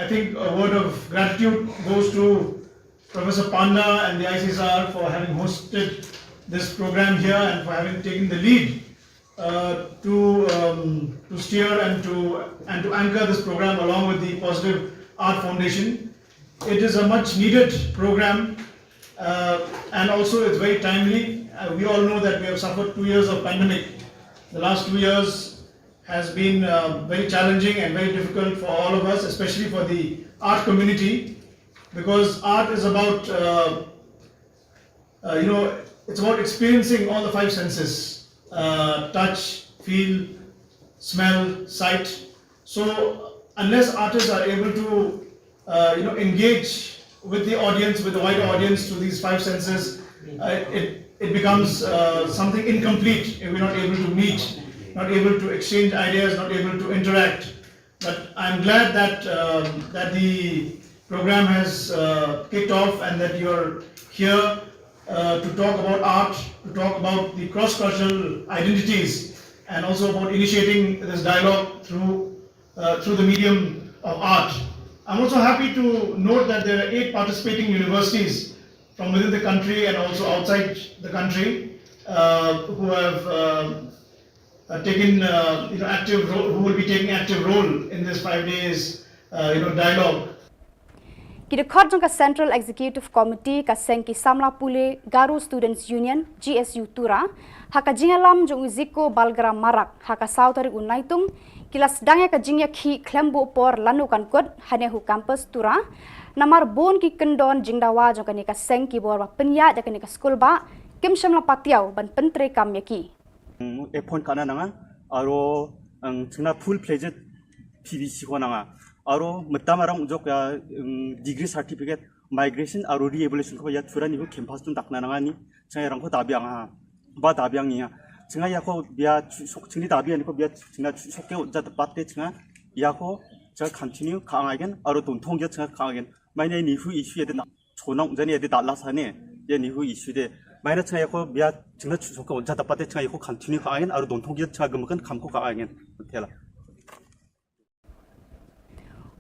I think a word of gratitude goes to Professor Panda and the ICSR for having hosted this program here and for having taken the lead to steer and to anchor this program along with the Positive Art Foundation. It is a much needed program and also it's very timely. We all know that we have suffered 2 years of pandemic. The last 2 years has been very challenging and very difficult for all of us, especially for the art community, because art is about, it's about experiencing all the 5 senses, touch, feel, smell, sight. So unless artists are able to engage with the audience, with the wider audience through these five senses, it becomes something incomplete if we're not able to meet, not able to exchange ideas, not able to interact. But I'm glad that that the program has kicked off and that you're here to talk about art, to talk about the cross-cultural identities, and also about initiating this dialogue through the medium of art. I'm also happy to note that there are 8 participating universities from within the country and also outside the country who have taken active role, who will be taking active role in this 5 days dialogue. Kita khot jong ka Central Executive Committee ka Sengki Samla Pule Garu Students Union GSU Tura haka jingalam jong uziko balgram marak haka sautari unaitung kila sedangnya ka jingya khi klembu por lanu kan kot hanehu campus Tura namar bon ki kendon jingdawa jong ka Sengki bor ba penya ja ka school ba kim shamla patiau ban pentre kam yaki F1 kana nanga aro chuna full fledged PVC ko nanga aro matamarang ujok ya degree certificate migration aro re-evaluation ko ya turani ko campus tun dakna nanga ni chayarang ko dabiang ba dabiang niya chunga ya ko bia sok chuni dabiang ko bia chunga sokke ja patte chunga ya ko 저 continue 강하겐 aro don 통겨 chunga 강하겐 마이네 니후 이슈에 대 초농 전에 대 달라사네 예 니후 이슈데 마이너 chunga ya ko bia chunga sokke ja patte chunga ya ko continue 강하겐 aro don 통겨 chunga gumkan kamko 강하겐 tela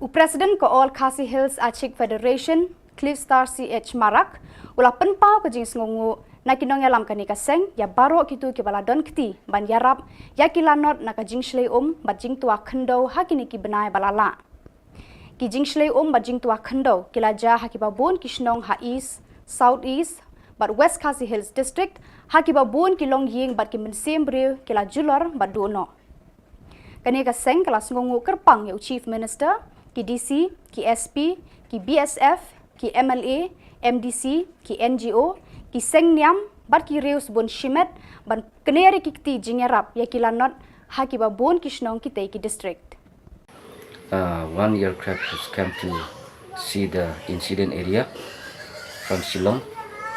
President ko All Khasi Hills Achik Federation Cliff Star CH Marak ula penpau ke jing ngungu na kinong yalam kani ka seng ya baro kitu ki baladon kti ban yarap ya kilanot na ka jing shlei ba jing tua khndo hakini ki benai balala ki jing shlei ba jing tua khndo kilaja hakiba bon kishnong ha east south east but West Khasi Hills district hakiba bon kilong ying bat ki mensembri kila julor ba dono kani ka seng kala ngungu kerpang ya chief minister ki DC, ki SP, ki BSF, ki MLA, MDC, ki NGO, ki Sengniam, bat ki Reus Bon Shimet, ban keneri ki kti jingerap ya kilanot haki ba bon kishnong kitay ki district. One aircraft has come to see the incident area from Shillong,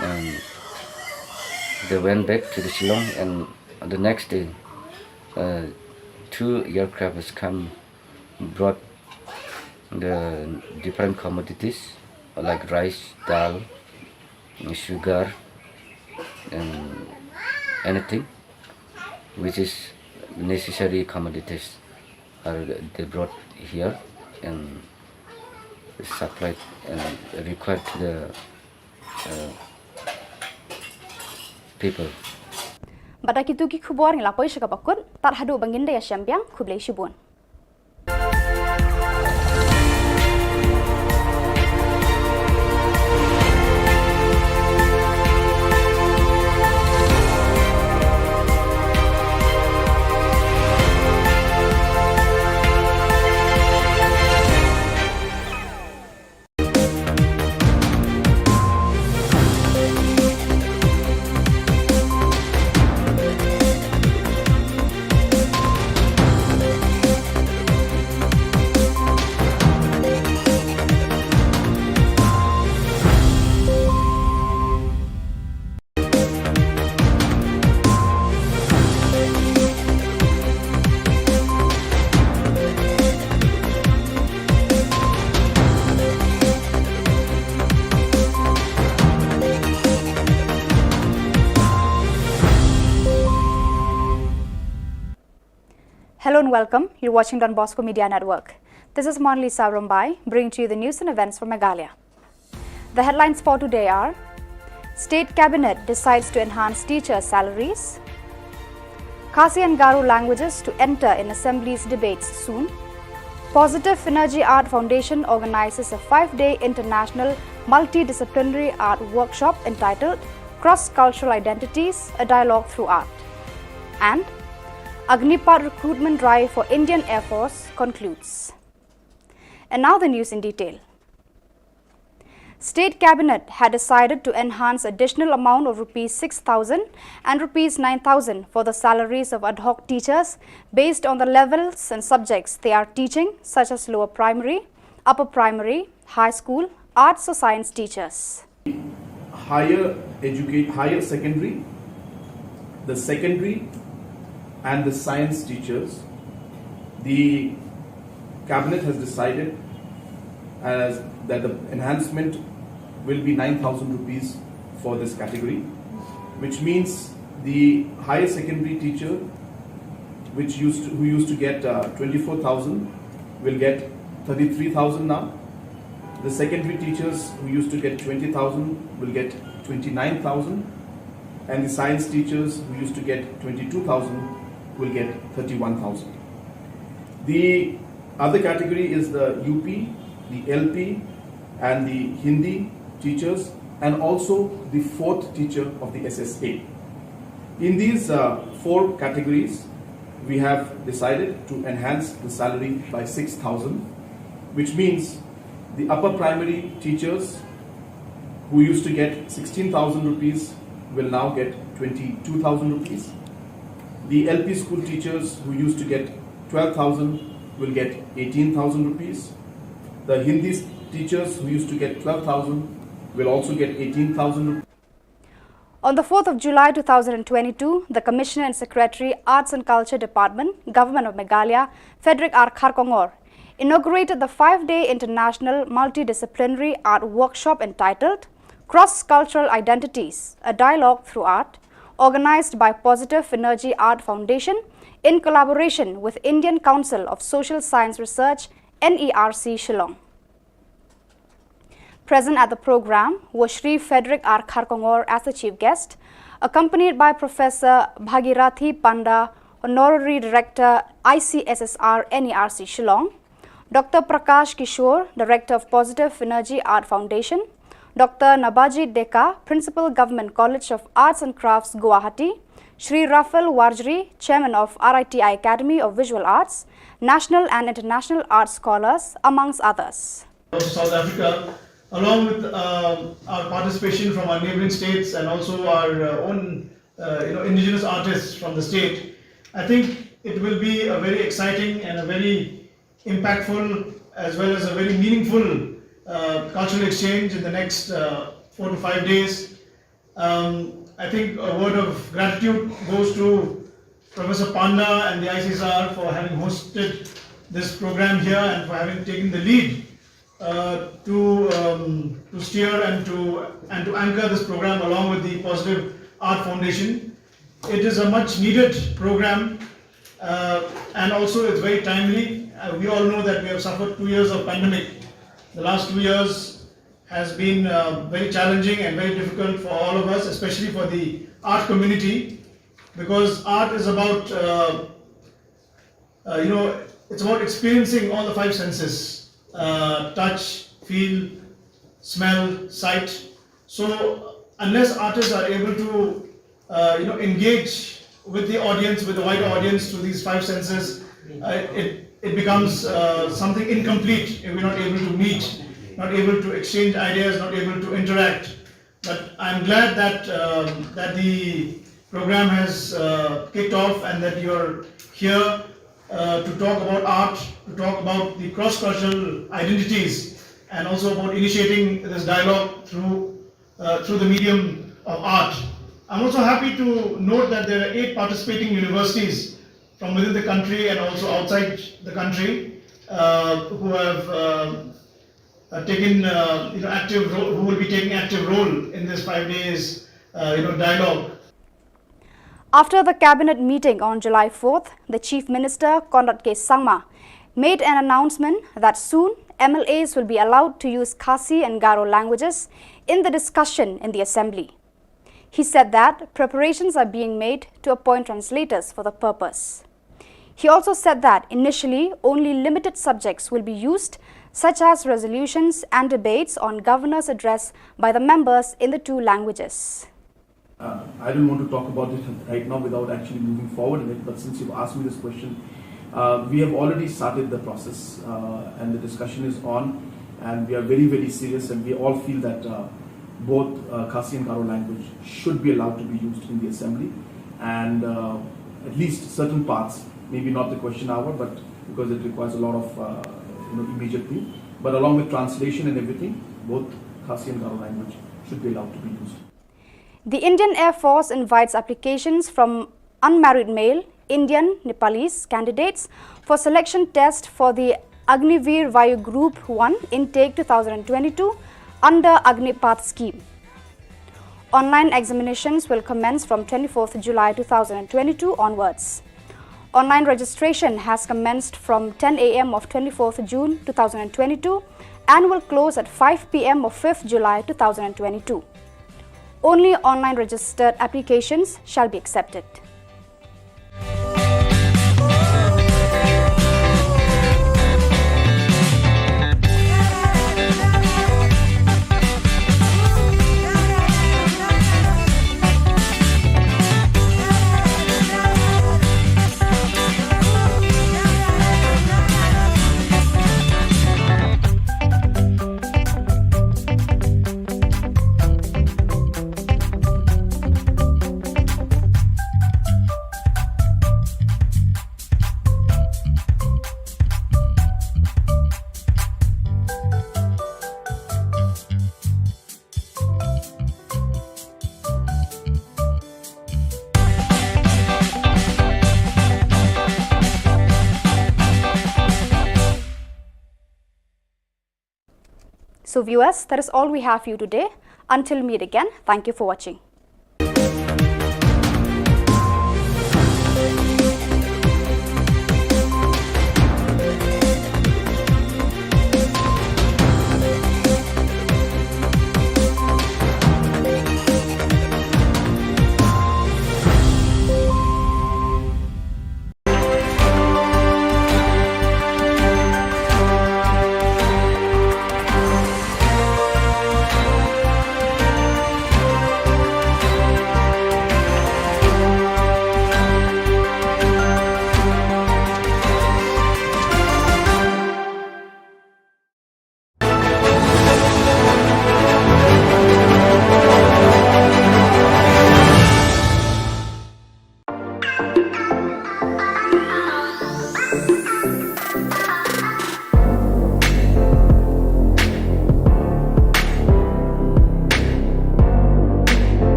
and they went back to the Shillong, and the next day 2 aircraft has come, brought the different commodities like rice, dal, sugar, and anything which is necessary commodities are they brought here and supplied and required to the people. Badak itu ki khubor ngilapoi shakapakut tar hadu banginda ya syambiang khublei shibun. Hello and welcome. You're watching Don Bosco Media Network. This is Monli Savrumbai, bringing to you the news and events from Meghalaya. The headlines for today are: State Cabinet decides to enhance teacher salaries, Khasi and Garu languages to enter in Assembly's debates soon, Positive Energy Art Foundation organizes a 5-day international multidisciplinary art workshop entitled Cross-Cultural Identities, a Dialogue Through Art, and Agnipat recruitment drive for Indian Air Force concludes. And now the news in detail. State Cabinet had decided to enhance additional amount of Rs 6,000 and Rs 9,000 for the salaries of ad hoc teachers based on the levels and subjects they are teaching, such as lower primary, upper primary, high school, arts or science teachers. Higher secondary, the secondary and the science teachers, the Cabinet has decided that the enhancement will be 9,000 rupees for this category, which means the higher secondary teacher, who used to get 24,000, will get 33,000 now. The secondary teachers who used to get 20,000 will get 29,000, and the science teachers who used to get 22,000 will get 31,000. The other category is the UP, the LP, and the Hindi teachers, and also the fourth teacher of the SSA. In these four categories, we have decided to enhance the salary by 6,000, which means the upper primary teachers who used to get 16,000 rupees will now get 22,000 rupees. The LP school teachers who used to get 12,000 will get 18,000 rupees. The Hindi teachers who used to get 12,000 will also get 18,000 rupees. On the 4th of July 2022, the Commissioner and Secretary, Arts and Culture Department, Government of Meghalaya, Frederick R. Kharkongor, inaugurated the 5-day International Multidisciplinary Art Workshop entitled Cross-Cultural Identities, a Dialogue Through Art, organized by Positive Energy Art Foundation in collaboration with Indian Council of Social Science Research, NERC, Shillong. Present at the program was Shri Frederick R. Kharkongor as the chief guest, accompanied by Professor Bhagirathi Panda, Honorary Director, ICSSR, NERC, Shillong, Dr. Prakash Kishore, Director of Positive Energy Art Foundation, Dr. Nabajit Deka, Principal Government College of Arts and Crafts, Guwahati, Shri Rafal Warjri, Chairman of RITI Academy of Visual Arts, national and international art scholars, amongst others. South Africa, along with our participation from our neighboring states and also our own indigenous artists from the state, I think it will be a very exciting and a very impactful as well as a very meaningful cultural exchange in the next 4 to 5 days. I think a word of gratitude goes to Professor Panda and the ICSR for having hosted this program here and for having taken the lead to steer and to anchor this program along with the Positive Art Foundation. It is a much needed program and also it's very timely. We all know that we have suffered 2 years of pandemic. The last 2 years has been very challenging and very difficult for all of us, especially for the art community, because art is about it's about experiencing all the 5 senses: touch, feel, smell, sight. So unless artists are able to engage with the audience, with the wider audience through these 5 senses, it becomes something incomplete if we're not able to meet, not able to exchange ideas, not able to interact. But I'm glad that that the program has kicked off and that you're here to talk about art, to talk about the cross-cultural identities, and also about initiating this dialogue through the medium of art. I'm also happy to note that there are 8 participating universities from within the country and also outside the country who have taken active role, who will be taking active role in this 5 days dialogue. After the cabinet meeting on July 4th, the Chief Minister, Conrad K. Sangma, made an announcement that soon MLAs will be allowed to use Khasi and Garo languages in the discussion in the Assembly. He said that preparations are being made to appoint translators for the purpose. He also said that initially only limited subjects will be used, such as resolutions and debates on governor's address by the members in the 2 languages. I don't want to talk about it right now without actually moving forward in it, but since you've asked me this question, we have already started the process and the discussion is on and we are very, very serious, and we all feel that both Khasi and Garo language should be allowed to be used in the assembly, and at least certain parts, maybe not the question hour, but because it requires a lot of immediate thing, but along with translation and everything, both Khasi and Garo language should be allowed to be used. The Indian Air Force invites applications from unmarried male, Indian, Nepalese candidates for selection test for the Agniveer Vayu Group 1 Intake 2022 under Agnipath scheme. Online examinations will commence from 24th July 2022 onwards. Online registration has commenced from 10 a.m. of 24th June 2022 and will close at 5 p.m. of 5th July 2022. Only online registered applications shall be accepted. So viewers, that is all we have for you today. Until meet again, thank you for watching.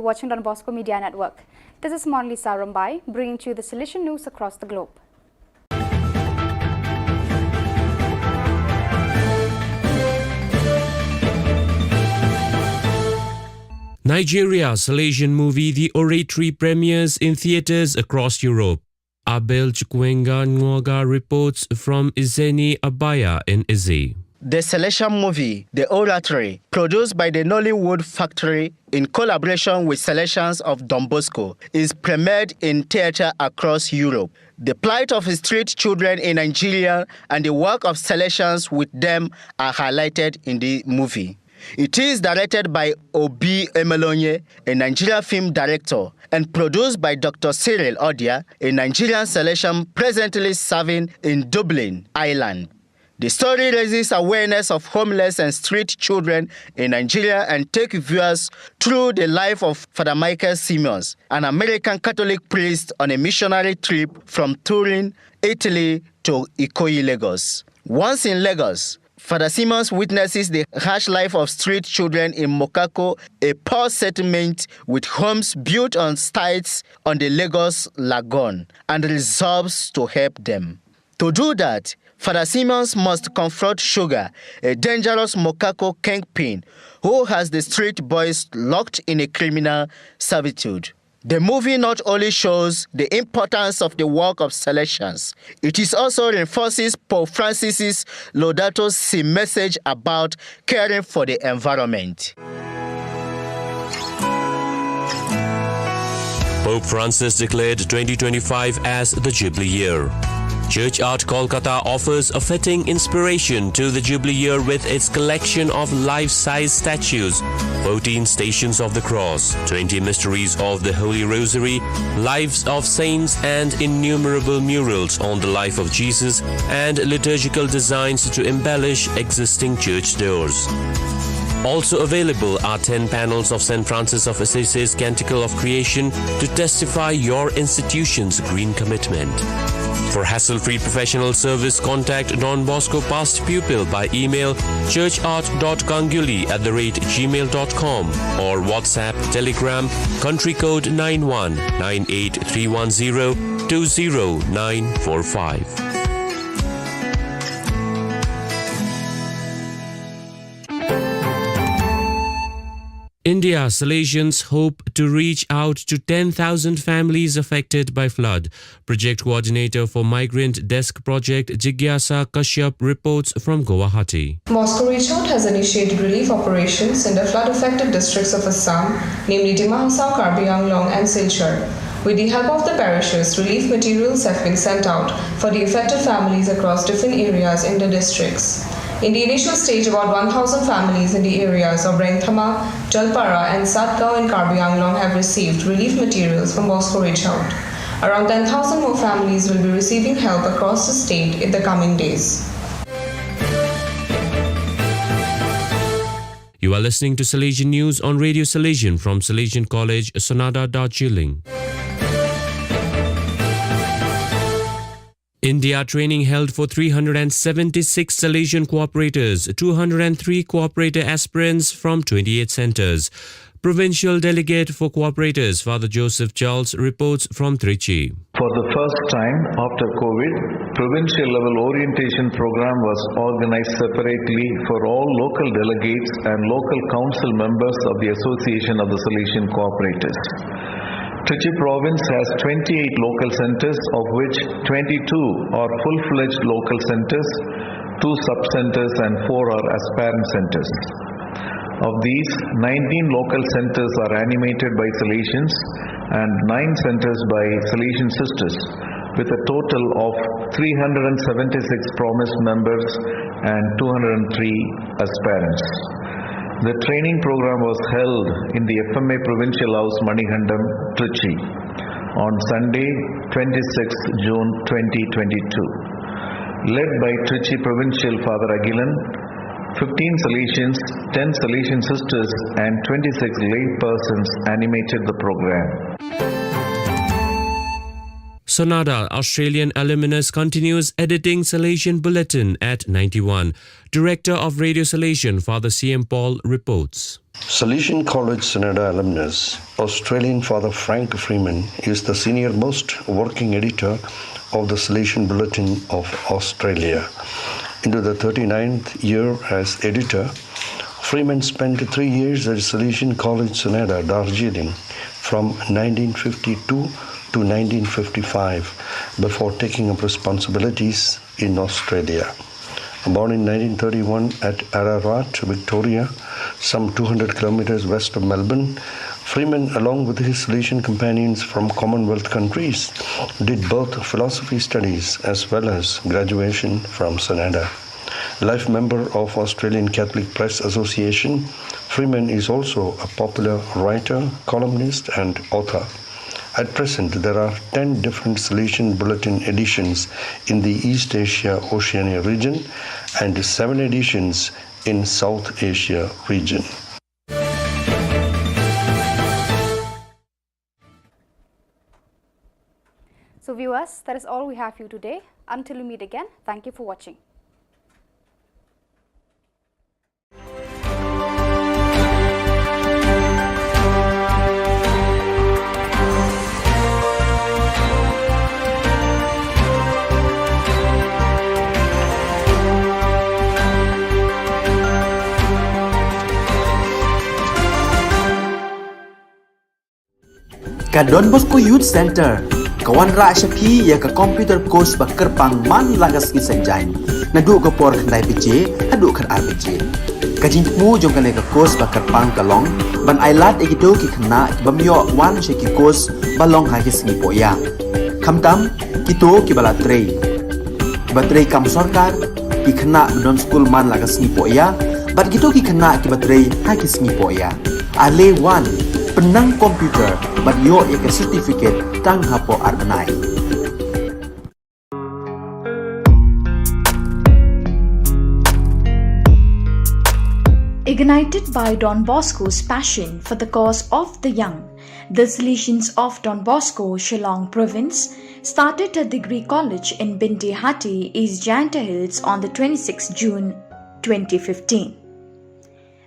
watching Don Bosco Media Network. This is Monlisa Rambai, bringing to you the Salesian news across the globe. Nigeria Salesian movie The Oratory premieres in theatres across Europe. Abel Chukwenga Nwoga reports from Izeni Abaya in Izi. The Salesian movie, The Oratory, produced by the Nollywood Factory in collaboration with Salesians of Don Bosco, is premiered in theatre across Europe. The plight of street children in Nigeria and the work of Salesians with them are highlighted in the movie. It is directed by Obi Emelonye, a Nigerian film director, and produced by Dr. Cyril Odia, a Nigerian Salesian presently serving in Dublin, Ireland. The story raises awareness of homeless and street children in Nigeria and takes viewers through the life of Father Michael Simmons, an American Catholic priest on a missionary trip from Turin, Italy to Ikoyi, Lagos. Once in Lagos, Father Simmons witnesses the harsh life of street children in Mokako, a poor settlement with homes built on stilts on the Lagos Lagoon, and resolves to help them. To do that, Father Simmons must confront Sugar, a dangerous Mokako kingpin who has the street boys locked in a criminal servitude. The movie not only shows the importance of the work of Salesians, it is also reinforces Pope Francis's Laudato Si message about caring for the environment. Pope Francis declared 2025 as the Jubilee Year. Church Art Kolkata offers a fitting inspiration to the Jubilee Year with its collection of life-size statues, 14 Stations of the Cross, 20 Mysteries of the Holy Rosary, Lives of Saints, and innumerable murals on the life of Jesus and liturgical designs to embellish existing church doors. Also available are 10 panels of St. Francis of Assisi's Canticle of Creation to testify your institution's green commitment. For hassle-free professional service, contact Don Bosco past pupil by email churchart.kanguli@gmail.com or WhatsApp, Telegram, country code 919831020945. India Salesians hope to reach out to 10,000 families affected by flood. Project coordinator for Migrant Desk Project Jigyasa Kashyap reports from Guwahati. Moscow Reach Out has initiated relief operations in the flood-affected districts of Assam, namely Dima Hasao, Karbi Anglong and Silchar. With the help of the parishes, relief materials have been sent out for the affected families across different areas in the districts. In the initial stage, about 1,000 families in the areas of Rengthama, Jalpara and Satgao in Karbi Anglong have received relief materials from Moscow Reach Out. Around 10,000 more families will be receiving help across the state in the coming days. You are listening to Salesian News on Radio Salesian from Salesian College, Sonada, Darjeeling. India training held for 376 Salesian cooperators, 203 cooperator aspirants from 28 centres. Provincial Delegate for Cooperators, Father Joseph Charles, reports from Trichy. For the first time after COVID, provincial level orientation program was organized separately for all local delegates and local council members of the Association of the Salesian Cooperators. Trichy province has 28 local centers, of which 22 are full-fledged local centers, 2 sub-centers and 4 are aspirant centers. Of these, 19 local centers are animated by Salesians and 9 centers by Salesian sisters, with a total of 376 promised members and 203 aspirants. The training program was held in the FMA Provincial House, Manihandam, Trichy, on Sunday, 26 June 2022. Led by Trichy Provincial Father Agilan, 15 Salesians, 10 Salesian sisters and 26 lay persons animated the program. Sonada, Australian alumnus, continues editing Salesian Bulletin at 91. Director of Radio Salesian, Father C.M. Paul, reports. Salesian College Sonada alumnus, Australian Father Frank Freeman is the senior most working editor of the Salesian Bulletin of Australia. Into the 39th year as editor, Freeman spent 3 years at Salesian College Sonada, Darjeeling, from 1952 to 1955, before taking up responsibilities in Australia. Born in 1931 at Ararat, Victoria, some 200 kilometers west of Melbourne, Freeman, along with his Salesian companions from Commonwealth countries, did both philosophy studies as well as graduation from Sonada. Life member of Australian Catholic Press Association, Freeman is also a popular writer, columnist and author. At present, there are 10 different Salesian Bulletin editions in the East Asia Oceania region and 7 editions in South Asia region. So viewers, that is all we have for you today. Until we meet again, thank you for watching. Ka Don Bosco Youth Center, kawan ra shapi ya ka computer course ba kerpang man lagas ki senjain. Nadu ka por khandai pije, hadu khan ar pije. Ka jingmu jong kale ka course ba kerpang kalong, ban ailat ekito ki khna bamyo wan she ki course balong ha ki singi poya. Khamtam kito ki bala trei. Batrei kam sarkar ki khna don school man lagas singi poya, bat kito ki khna ki batrei ha ki singi poya. Ale wan penang komputer bat yo ek certificate tang hapo arnai. Ignited by Don Bosco's passion for the cause of the young, the Salesians of Don Bosco, Shillong Province, started a degree college in Binti Hati, East Janta Hills on the 26th June 2015.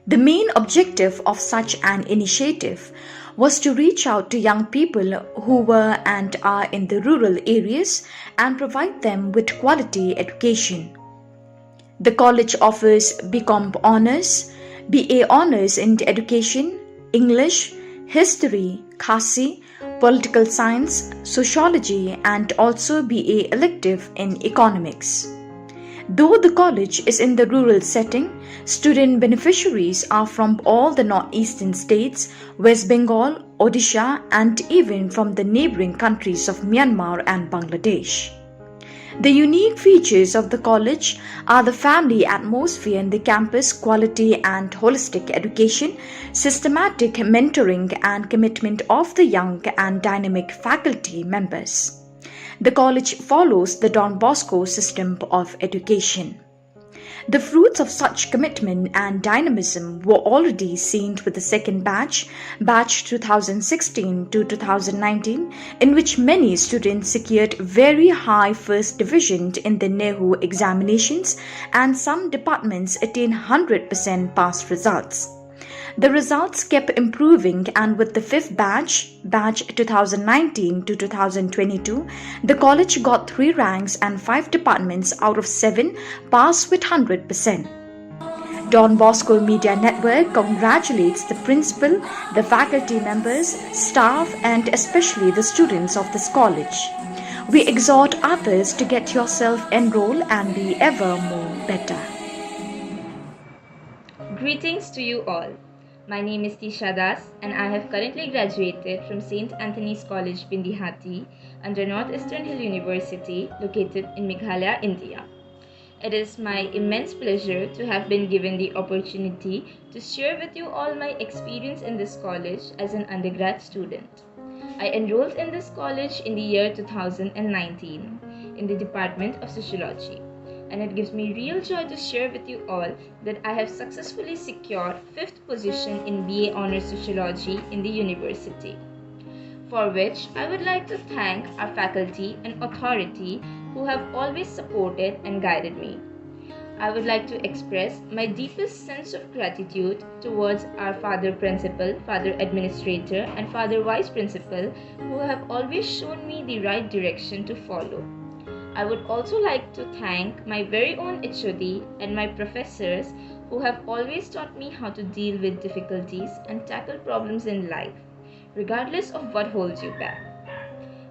The main objective of such an initiative was to reach out to young people who were and are in the rural areas and provide them with quality education. The college offers BCom Honours, BA Honours in Education, English, History, Khasi, Political Science, Sociology and also BA elective in Economics. Though the college is in the rural setting, student beneficiaries are from all the northeastern states, West Bengal, Odisha and even from the neighbouring countries of Myanmar and Bangladesh. The unique features of the college are the family atmosphere in the campus, quality and holistic education, systematic mentoring and commitment of the young and dynamic faculty members. The college follows the Don Bosco system of education. The fruits of such commitment and dynamism were already seen with the second batch 2016 to 2019, in which many students secured very high first division in the NEHU examinations and some departments attained 100% pass results. The results kept improving, and with the fifth batch 2019 to 2022, the college got 3 ranks and 5 departments out of 7 passed with 100%. Don Bosco Media Network congratulates the principal, the faculty members, staff and especially the students of this college. We exhort others to get yourself enrolled and be ever more better. Greetings to you all. My name is Tisha Das and I have currently graduated from St. Anthony's College, Bindihati under Northeastern Hill University located in Meghalaya, India. It is my immense pleasure to have been given the opportunity to share with you all my experience in this college as an undergrad student. I enrolled in this college in the year 2019 in the Department of Sociology. And it gives me real joy to share with you all that I have successfully secured 5th position in BA Honours Sociology in the university. for which I would like to thank our faculty and authority who have always supported and guided me. I would like to express my deepest sense of gratitude towards our Father Principal, Father Administrator, and Father Vice Principal who have always shown me the right direction to follow. I would also like to thank my very own HOD and my professors who have always taught me how to deal with difficulties and tackle problems in life, regardless of what holds you back.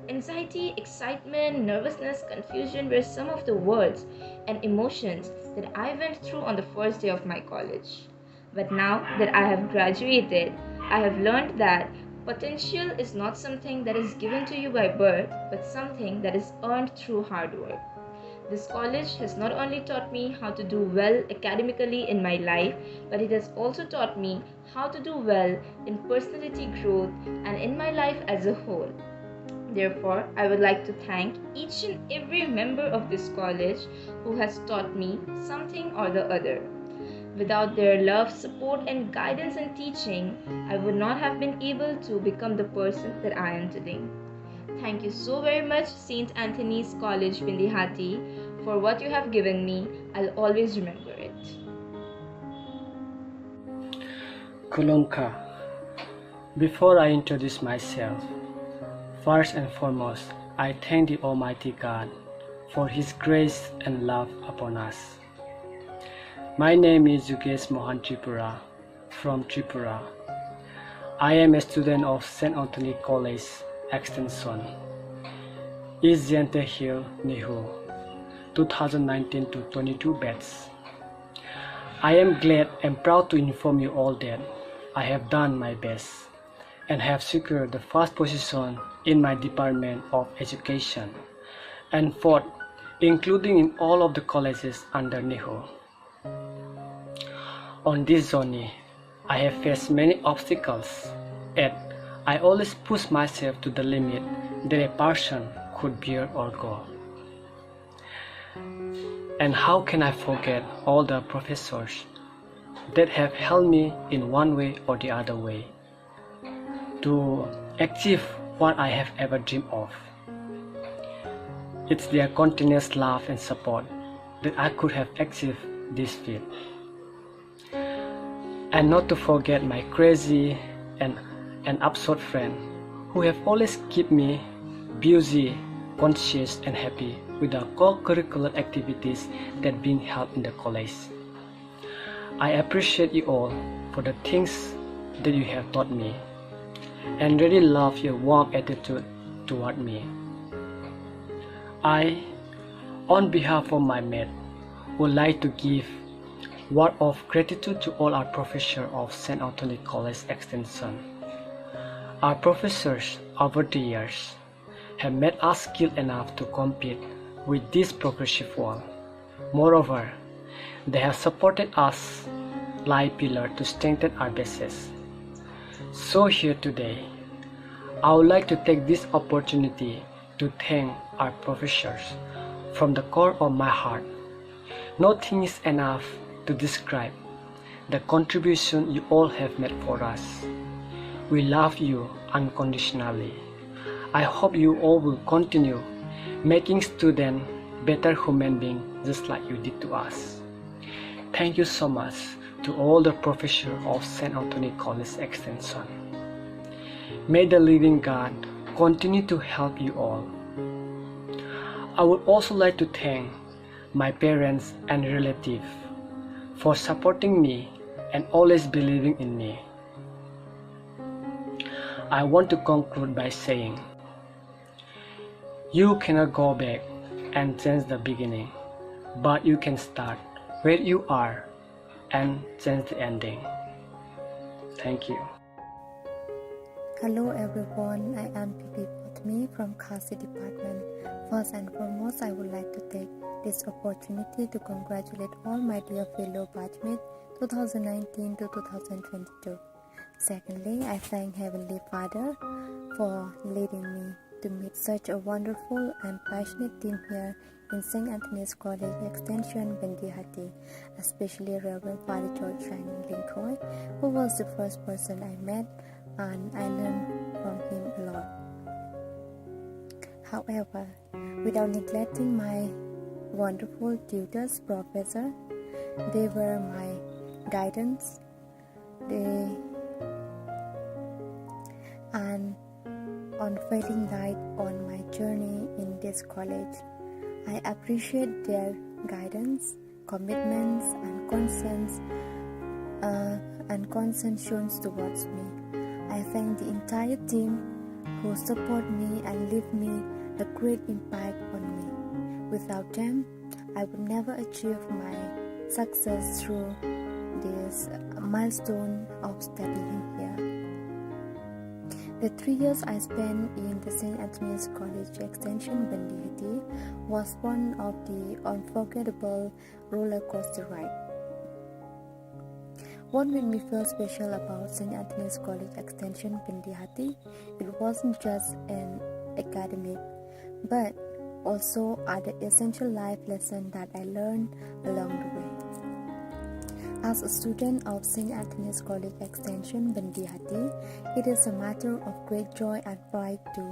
Anxiety, excitement, nervousness, confusion were some of the words and emotions that I went through on the first day of my college. But now that I have graduated, I have learned that potential is not something that is given to you by birth, but something that is earned through hard work. This college has not only taught me how to do well academically in my life, but it has also taught me how to do well in personality growth and in my life as a whole. Therefore, I would like to thank each and every member of this college who has taught me something or the other. Without their love, support, and guidance and teaching, I would not have been able to become the person that I am today. Thank you so very much, St. Anthony's College, Bindihati, for what you have given me. I'll always remember it. Khubor Na. Before I introduce myself, first and foremost, I thank the Almighty God for His grace and love upon us. My name is Yugesh Mohan Tripura from Tripura. I am a student of St. Anthony College, Extension, East Jante Hill, Nihu, 2019-22 batch. I am glad and proud to inform you all that I have done my best and have secured the first position in my Department of Education and fourth, including in all of the colleges under NIHU. On this journey, I have faced many obstacles, yet I always push myself to the limit that a person could bear or go. And how can I forget all the professors that have helped me in one way or the other way to achieve what I have ever dreamed of. It's their continuous love and support that I could have achieved this feat. And not to forget my crazy and absurd friend who have always kept me busy, conscious and happy with the co-curricular activities that being held in the college. I appreciate you all for the things that you have taught me and really love your warm attitude toward me. I, on behalf of my mate, would like to give word of gratitude to all our professors of St. Anthony College Extension. Our professors over the years have made us skilled enough to compete with this progressive world. Moreover, they have supported us like pillar to strengthen our bases. So here today, I would like to take this opportunity to thank our professors from the core of my heart. Nothing is enough to describe the contribution you all have made for us. We love you unconditionally. I hope you all will continue making students better human beings just like you did to us. Thank you so much to all the professors of St. Anthony College Extension. May the living God continue to help you all. I would also like to thank my parents and relatives for supporting me and always believing in me. I want to conclude by saying, you cannot go back and change the beginning, but you can start where you are and change the ending. Thank you. Hello everyone, I am Pipi Potmi from Khasi Department. First and foremost, I would like to take this opportunity to congratulate all my dear fellow batchmates 2019 to 2022. Secondly, I thank Heavenly Father for leading me to meet such a wonderful and passionate team here in St. Anthony's College Extension, Bindihati, especially Reverend Father George Shining Linkoy, who was the first person I met and I learned from him a lot. However, without neglecting my wonderful tutors, professor, they were my guidance, and unfailing light on my journey in this college. I appreciate their guidance, commitments, and consent shown towards me. I thank the entire team who support me and leave me a great impact on me. Without them, I would never achieve my success through this milestone of studying here. The 3 years I spent in the St. Anthony's College Extension Bandihati was one of the unforgettable roller coaster ride. What made me feel special about St. Anthony's College Extension Bandihati, it wasn't just an academic, but also other essential life lessons that I learned along the way. As a student of St. Anthony's College Extension Bandihati, it is a matter of great joy and pride to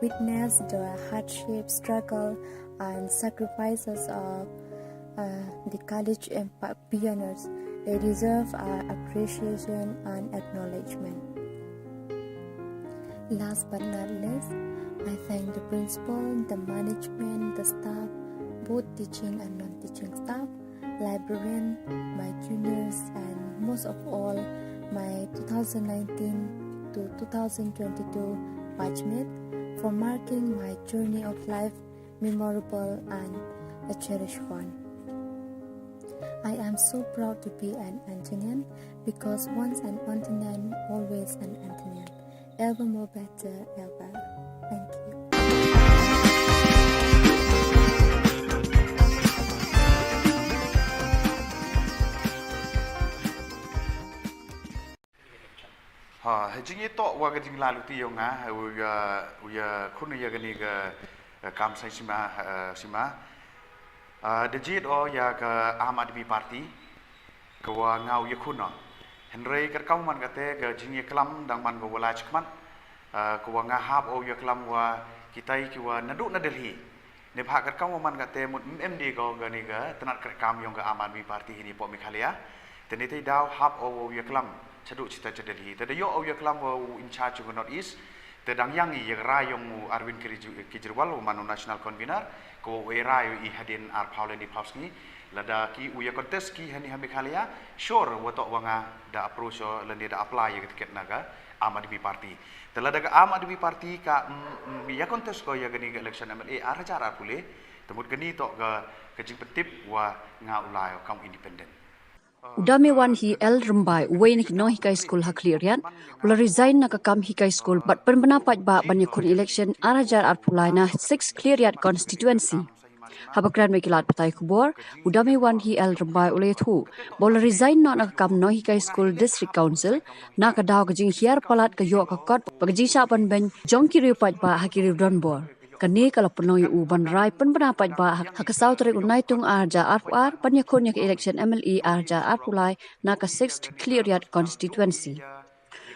witness the hardship, struggle, and sacrifices of the college pioneers. They deserve our appreciation and acknowledgement. Last but not least, I thank the principal, the management, the staff, both teaching and non-teaching staff, librarian, my juniors, and most of all, my 2019 to 2022 batchmate for marking my journey of life memorable and a cherished one. I am so proud to be an Antonian because once an Antonian, always an Antonian. Ever more better, ever. Thank you. Hejingi to wa gajing lalu ti yong uya khun ya gani ga kam sai sima dejit o ya ka Ahmad Admi Party ka wa ngau ya khun no henrei ka kau man kate ga jingi klam dang man go wala chkman ka wa nga hab o ya klam wa kitai ki wa nadu na Delhi ne pha ka kau man kate mut MD go gani ga tanat ka kam yong ka Ahmad Admi Party ni po Meghalaya teni tai daw hab o ya klam chadu cita Delhi tada yo au ya klam wa in charge of North East tadang yang i rayong Arvind Kejriwal manu national convener ko we rayo I hadin ar Pauline Pauski lada ki uya contest ki hani Meghalaya sure wato wanga da approach lende da apply ya tiket naga Aam Admi Party talada ka Aam Admi Party ka ya contest ko ya gani election MLA ar cara pule temut gani to ga kajing petip wa nga ulai kaum independent Udamewan hi El Rumbai Wayne no hikai school haklirian ula resign na kakam hikai school but penpendapat ba banyakun election arajar arpulaina 6 cleariat constituency habakran mekilat patai Khubor Udamewan hi El Rumbai ule thu bola resign na kakam no hikai school district council na kadaw kajing hiar palat kayo kakot pagajing sapan ben jongki ripat ba hakiri donbor kani kalau penoi uban rai pendapat ba hakasau tarik unaitung arja arpuar panyakun yak election MLE arja arpulai na ka 6th cleariat constituency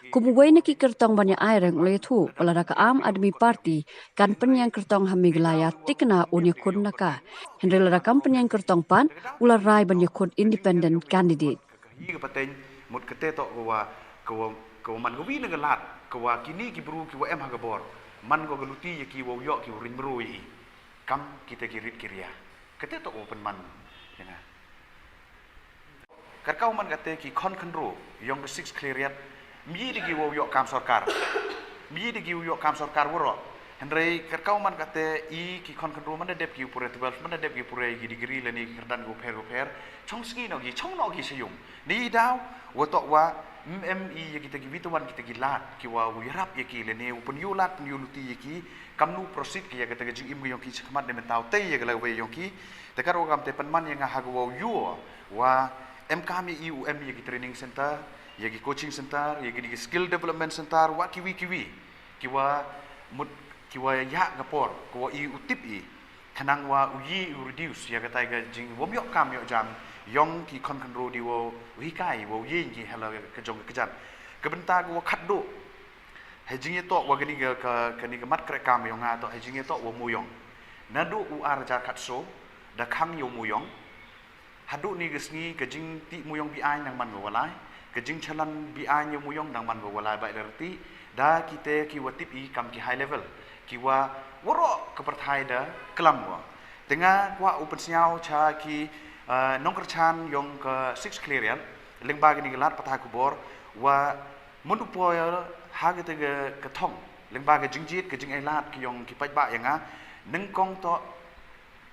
kumuway na kikertong banya aireng ulay thu palara ka Aam Admi Party kan penyang kertong Meghalaya tikna unyakun naka henry lara kam penyang kertong pan ular rai banyakun independent candidate hi pateng mut kete to ko man go wi na galat ko wa kini ki bru ki wa em hagabor man go galuti ya ki wo yo ki rin brui kam kita kirit kiria kete to open man ya kau man kate ki kon kandro yong the 6 cleariat mi de ki wo yo kam sarkar mi de ki wo yo kam sarkar woro henrei kau man kate I ki kon kandro man de ki pure 12 man de ki pure gi degree le ni kerdan go per chong ski no gi chong no gi sayum ni daw wo to wa MMI ya kita ki bituan kita gilat ki wa wirap ya ki lene upun yulat pun yuluti ya ki kamnu prosit ki ya kita jing im yong ki sekmat de mentau te ya gala we yong ki te karo gam te penman yang ha go yu wa MKM IUM ya ki training center ya ki coaching center ya ki skill development center wa kiwi ki wa mut ki wa ya gapor ko I utip I kanang wa uyi reduce ya kata ga jing wom yok kam yok jam yong ki kon ro di wo wi kai wo yin ki hello ka jong ka jan ka benta go khat do hejing itu wa gani ke mat krek kam yong to hejing itu wa muyong nadu u arja katso da khang yo muyong hadu ni gesngi kejing ti muyong bi ai nang man go walai kejing chalan bi ai yo muyong nang man go walai ba derti da kita ki watip i kam ki high level ki wa woro ke perthai da kelam wa tengah wa upen siau cha ki nong kerchan yong ke 6 clearian lengba gani gelat patah kubor wa mundu poy ha ke ke thong lengba ke jingjit ke jing ai lat ki yong ki pai ba yang a neng kong to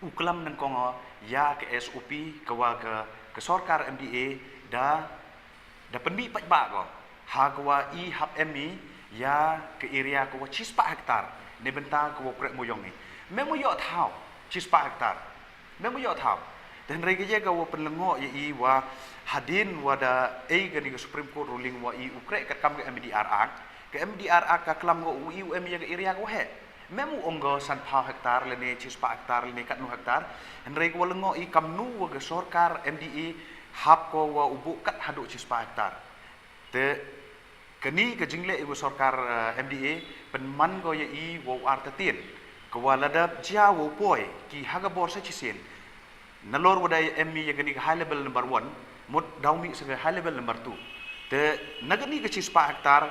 uklam neng kong ya ke SOP ke wa ke sarkar MDA da penbi pai ba ko ha ke wa i hab mi ya ke area ke wa 4 hektar ne benta ke wa krek moyong ni memo yo thau 4 hektar memo yo thau dan rege je ga wa penlengo ye i wa hadin wa da gani ke Supreme Court ruling wa i ukrek kat kam ke MDR Act ke MDR Act ka klam go UM ye ke area ko he memu onggo san pau hektar le ne 4 hektar le ne kat 9 hektar dan rege wa lengo i kam nu wa ke sarkar MDE hab ko wa ubu kat hadu 4 hektar te kini ke jingle ibu sarkar MDA penman go ye i wo artatin ko wala da jia wo poi ki haga bor sa chisin nalor wadai ME ye gani high level number 1 mut daumi se high level number 2 te nagani ke 4 hektar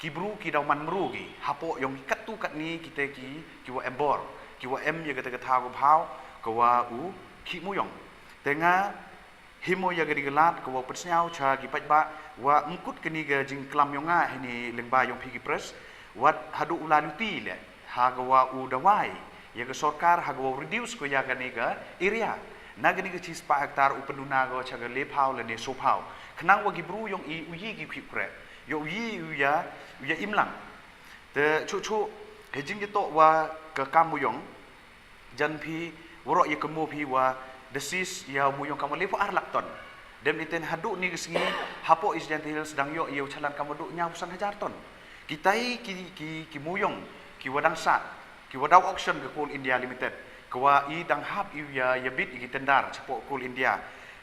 ki bru ki dauman mru gi hapo yong kat tu kat ni kita ki wa embor ki wa ye kata kata go phao ko wa u ki muyong tenga himo ya gadi gelat ko wa persnyau cha gi paj ba wa mkut kini ga jing klam yonga hini lengba yong pigi press wat hadu ulanuti le ha ga wa u dawai ya ga sarkar ha ga reduce ko ya gani ga area na gani ga 4 hektar u penuna go cha ga le phao le ne so phao khnang wa gi bru yong i u yi gi khip kre yo yi u ya imlang te chu hejing ji to wa ka kam muyong jan phi woro ye kemo phi wa desis ya muyong kamu lepo arlakton dem iten hadu ni gesngi hapo is jantil sedang yo yo chalan kamu du nya 1,000 ton kitai ki muyong ki wadang sat ki wadau auction ke Coal India Limited kwa i dang hap yu ya bit i tendar cepo Coal India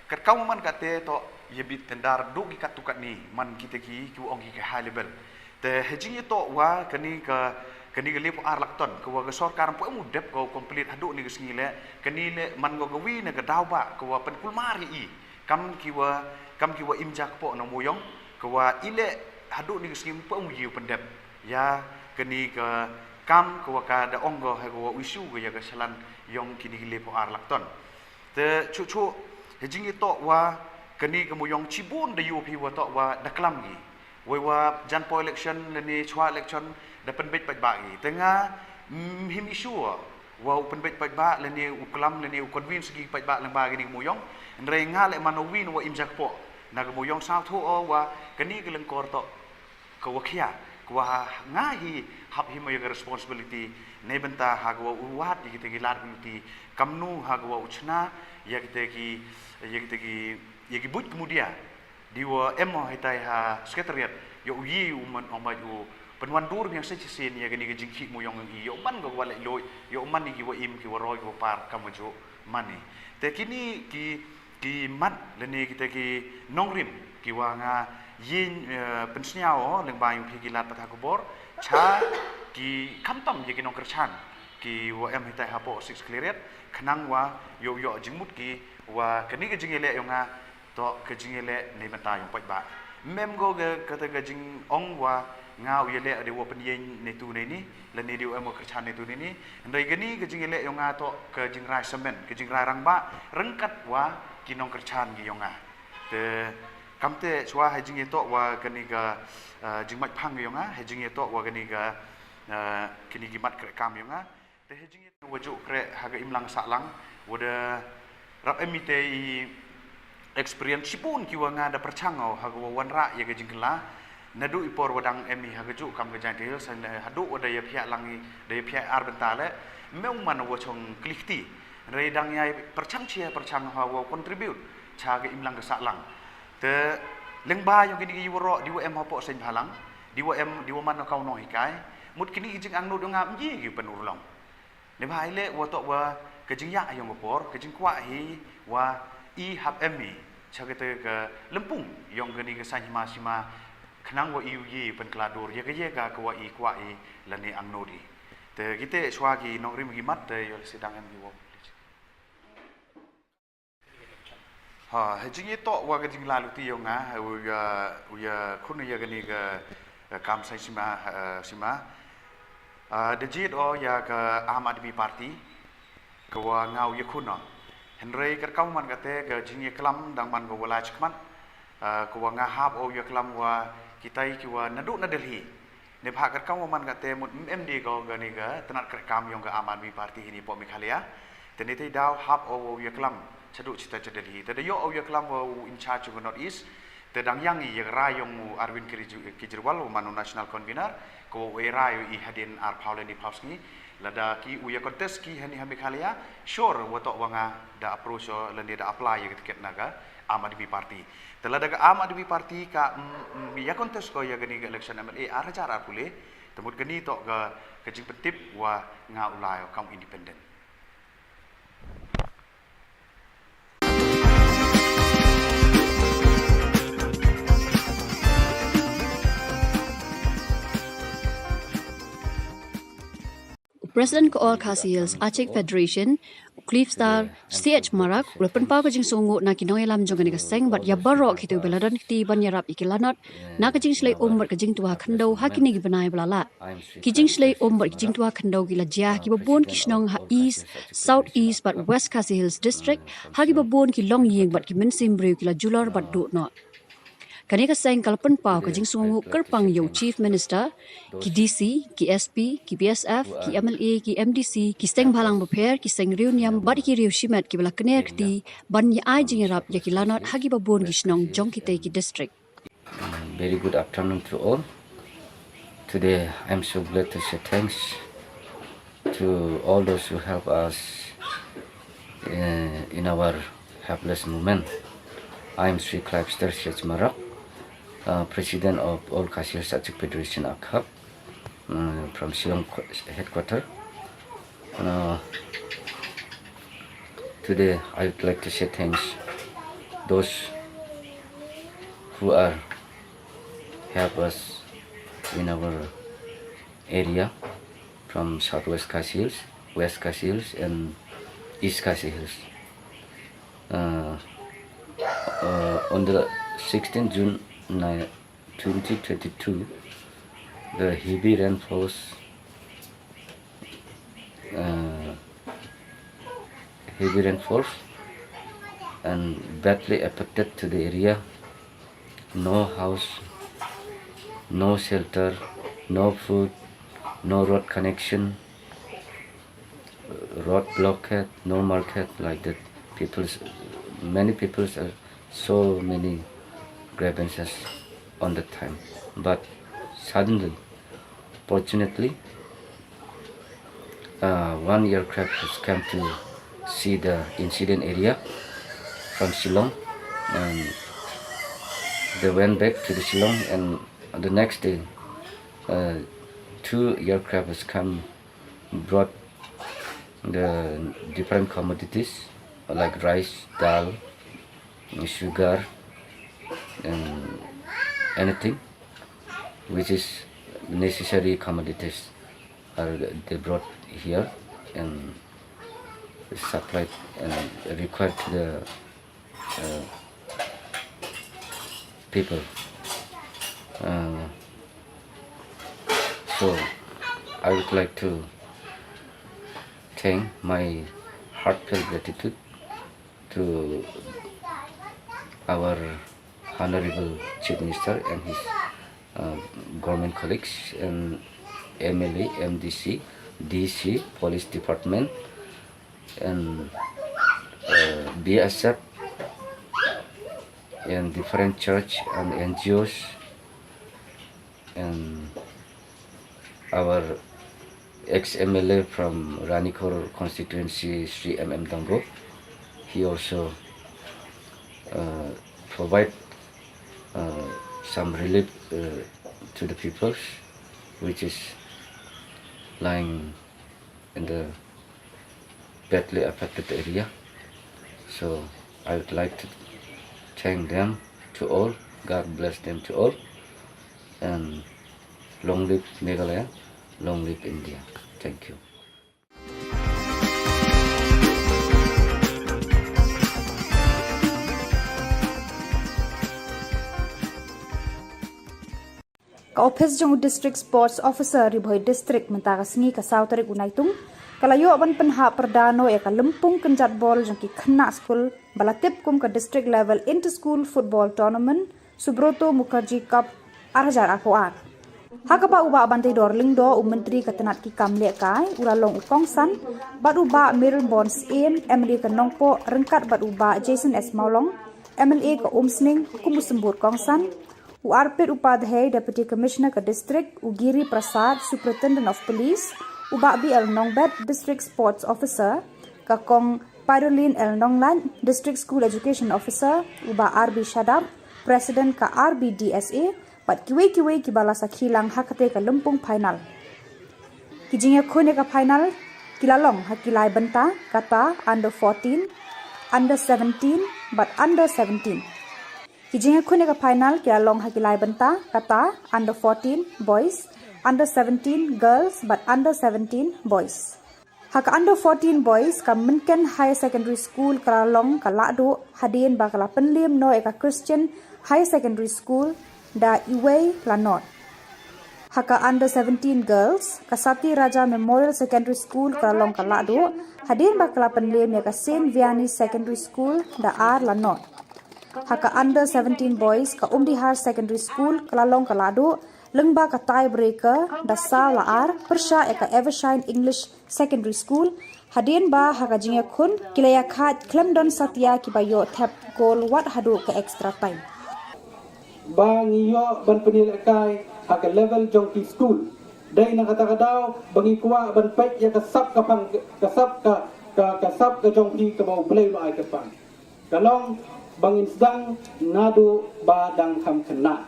kat kamu man kate to ye bit tendar du ki katukat ni man kita ki ong ki high level te hejing to wa kani ke lepo arlakton ko ga sarkar po mu dep ko complete hadu ni gesngi le kani le man go gawi ne ga daw ba ko pen kulmari i kam ki wa imjak po no muyong ko wa ile hadu ni gesngi po mu yu pendep ya kani ka kam ko ka da onggo ha ko isu ga ya ga salan yong kini lepo arlakton te chu hejing to wa kani ke muyong cibun de yu phi wa to wa daklam gi wa jan po election ni chwa election da penbet paj ba gi tengah him isu wa penbet paj ba le ni uklam le ni convince gi paj ba lang ba gi muyong ndre nga le manowin wa imjak po na ga muyong sao thu o wa kani ge leng kor to ko wa khia ko wa nga hi hap hi mo responsibility ne benta ha go wat gi te gi lar gi kamnu ha go uchna ya gi but kemudian diwa emo hitai ha sekretariat yo yi uman omai u penwan dur yang sechisin ya gani gejingki muyong ngi yo man go wala lo yo man ni wa im ki waroi go par kamujo mani te kini ki mat leni kita ki nongrim ki wa nga yin pensnyao leng ba yu ki lat patha kubor cha ki kamtam ye ki nong kerchan ki wa em hitai ha po 6 clearet khnang wa yo jingmut ki wa kani gejingele yo nga to kejingele ne benta yung paj ba mem go ge kata gejing ong wa ngau yele de wo penyen ne tu ne ni le ne dio emo kerchan ne tu ne ni ndai gani gejingele yung nga to kejing rai semen kejing rai rang ba rengkat wa kinong kerchan gi yung nga te kamte chwa hajing to wa kani ga jingmat phang yung nga hajing to wa kani ga kini gimat kre kam yung nga te hajing waju kre haga imlang saklang wada rap emite experience sipun kiwa nga da perchangau hagwa wanra ya gejingla nadu ipor wadang emi hagaju kam gejadil san hadu wada ya pihak langi da ya pihak ar bentale meung man wo chong klikti redang ya perchang chia perchang hawa contribute cha ga imlang ga saklang te lengba yo gini gi woro diwa em hapo sen halang diwa man kau no hikai mut kini jing ang no ngam ji gi penurlong le bai le wo to wa kejing ya ayong opor kejing kwa hi wa i hab emi chagete ke lempung yong gani ke sanhima sima kenang wa iu ye pen kladur ye ga kwa i lani ang nodi te gite swagi nong rim gimat te yol sidang em giwo ha hejing to wa ga jing lalu ti yonga uya khun ye gani ga kam sai sima the jit o ya ga Aam Aadmi Party ka wa ngau ye khun no henrei ka kau man ga te ga jing ye klam dang man go wala chkman ka wa nga hap o ye klam wa kitai ki wa nadu na Delhi ne pha ka kau man ga te mut MD go ga ni ga tanat ka kam yong ga Aam Aadmi Party hini po Meghalaya te ni te daw hap o ye klam chadu chita Delhi te yo o ye klam wo in charge of North East te dang yang ye rayong Arvind Kejriwal manu national convener ko we rayo I hadin ar Paulendi Pauski lada ki uya contest ki hani Meghalaya sure wato wanga da approach lende da apply ye tiket naga Aam Aadmi Party te lada ga Aam Aadmi Party ka ya contest ko ya gani election MLA ar cara pule temut gani to ga kajing petip wa nga ulai kaum independent President ko all Khasi Hills Achek Federation Cliff Star CH Marak ulepen pa kajing songo na kinong elam jong ni kaseng bat ya barok hitu beladan ti banyarap ikilanot na kajing slay bat kajing tua khando hakini gibanai blala kijing slay bat kajing tua khando gila jah ki babon kishnong ha east south east but west Khasi Hills district hagi babon ki long yeng bat ki mensim brew kila jular bat do no Kaneka sayang kalpan pau kajing sungu kerpang yo Chief Minister, ki DC, ki SP, ki BSF, ki MLA, ki MDC, ki seng balang beper, ki seng reuniam badi ki riu shimet ki bala kener kti ban ya ai jingerap ya ki lanot hagi babon ki snong jong kite ki district. Very good afternoon to all. Today I'm so glad to say thanks to all those who help us in our helpless moment. I'm Sri Clivester Shech Marak. President of All Khasi Hills Achek Federation Akhab from Shillong headquarters. Today I would like to say thanks those who are help us in our area from Southwest Khasi Hills, West Khasi Hills and East Khasi Hills. On the 16th June 2022, the heavy rainfalls and badly affected to the area. No house, no shelter, no food, no road connection, road blockade, no market like that. Many people are so many grievances on the time, but suddenly, fortunately, one aircraft has come to see the incident area from Shillong, and they went back to the Shillong, and the next day, 2 aircraft has come, brought the different commodities like rice, dal, sugar, and anything which is necessary commodities they brought here and supplied and required to the people. So I would like to thank my heartfelt gratitude to our Honorable Chief Minister and his government colleagues and MLA, MDC, DC, Police Department and BSF and different church and NGOs and our ex-MLA from Ranikor constituency, Sri MM Dambo. He also provide some relief to the people which is lying in the badly affected area. So I would like to thank them to all. God bless them to all. and long live Meghalaya, long live India. Thank you. Ka office jong district sports officer ribhoi district mentagasni ka sautarik unaitung kalayo ban penha perdano ya ka lempung kenjat bol jong ki khna school balatip kum ka district level inter school football tournament Subroto Mukherjee Cup arajar akoar hakapa uba bantai dorling do menteri katenat ki kamle kai uralong ukongsan bat uba Mirror Bonds aim MLA ka nongpo rengkat bat uba Jason S Maulong MLA ka Umsning kumusembur kongsan URP Upadhyay Deputy Commissioner ka District Ugiri Prasad Superintendent of Police Uba BL Nongbet District Sports Officer ka Kong Pyroline L Nonglan District School Education Officer Uba RB Shadab President ka RBDSA pat kiwe kibala sa khilang hakate ka lumpung final kijinga khone ka final kilalong hakilai benta kata under 14 under 17 but under 17 Kijinga khune ka final kya long hakilai banta kata under 14 boys, under 17 girls but under 17 boys. Haka under 14 boys ka Minken High Secondary School kala long kala do hadien ba kala penlim no eka Christian High Secondary School da Iway Lanot. Haka under 17 girls ka Sati Raja Memorial Secondary School kala long kala do hadien ba kala penlim eka Saint Vianney Secondary School da R Lanot. Haka under 17 boys ka Umdihar Secondary School kalalong kalado lengba ka tiebreaker da sa laar persya eka Evershine English Secondary School hadien ba haka jinga khun kilaya khat Clemdon Satya kibayo tap goal wat hadu ka extra time bang iyo ban penil kai haka level jong ki school dai na kata kadaw bangi kuwa ban pek ya kasap ka pang kasap ka jong ki ka bau play lo ai ka pang kalong bangin sedang nadu badang kam kena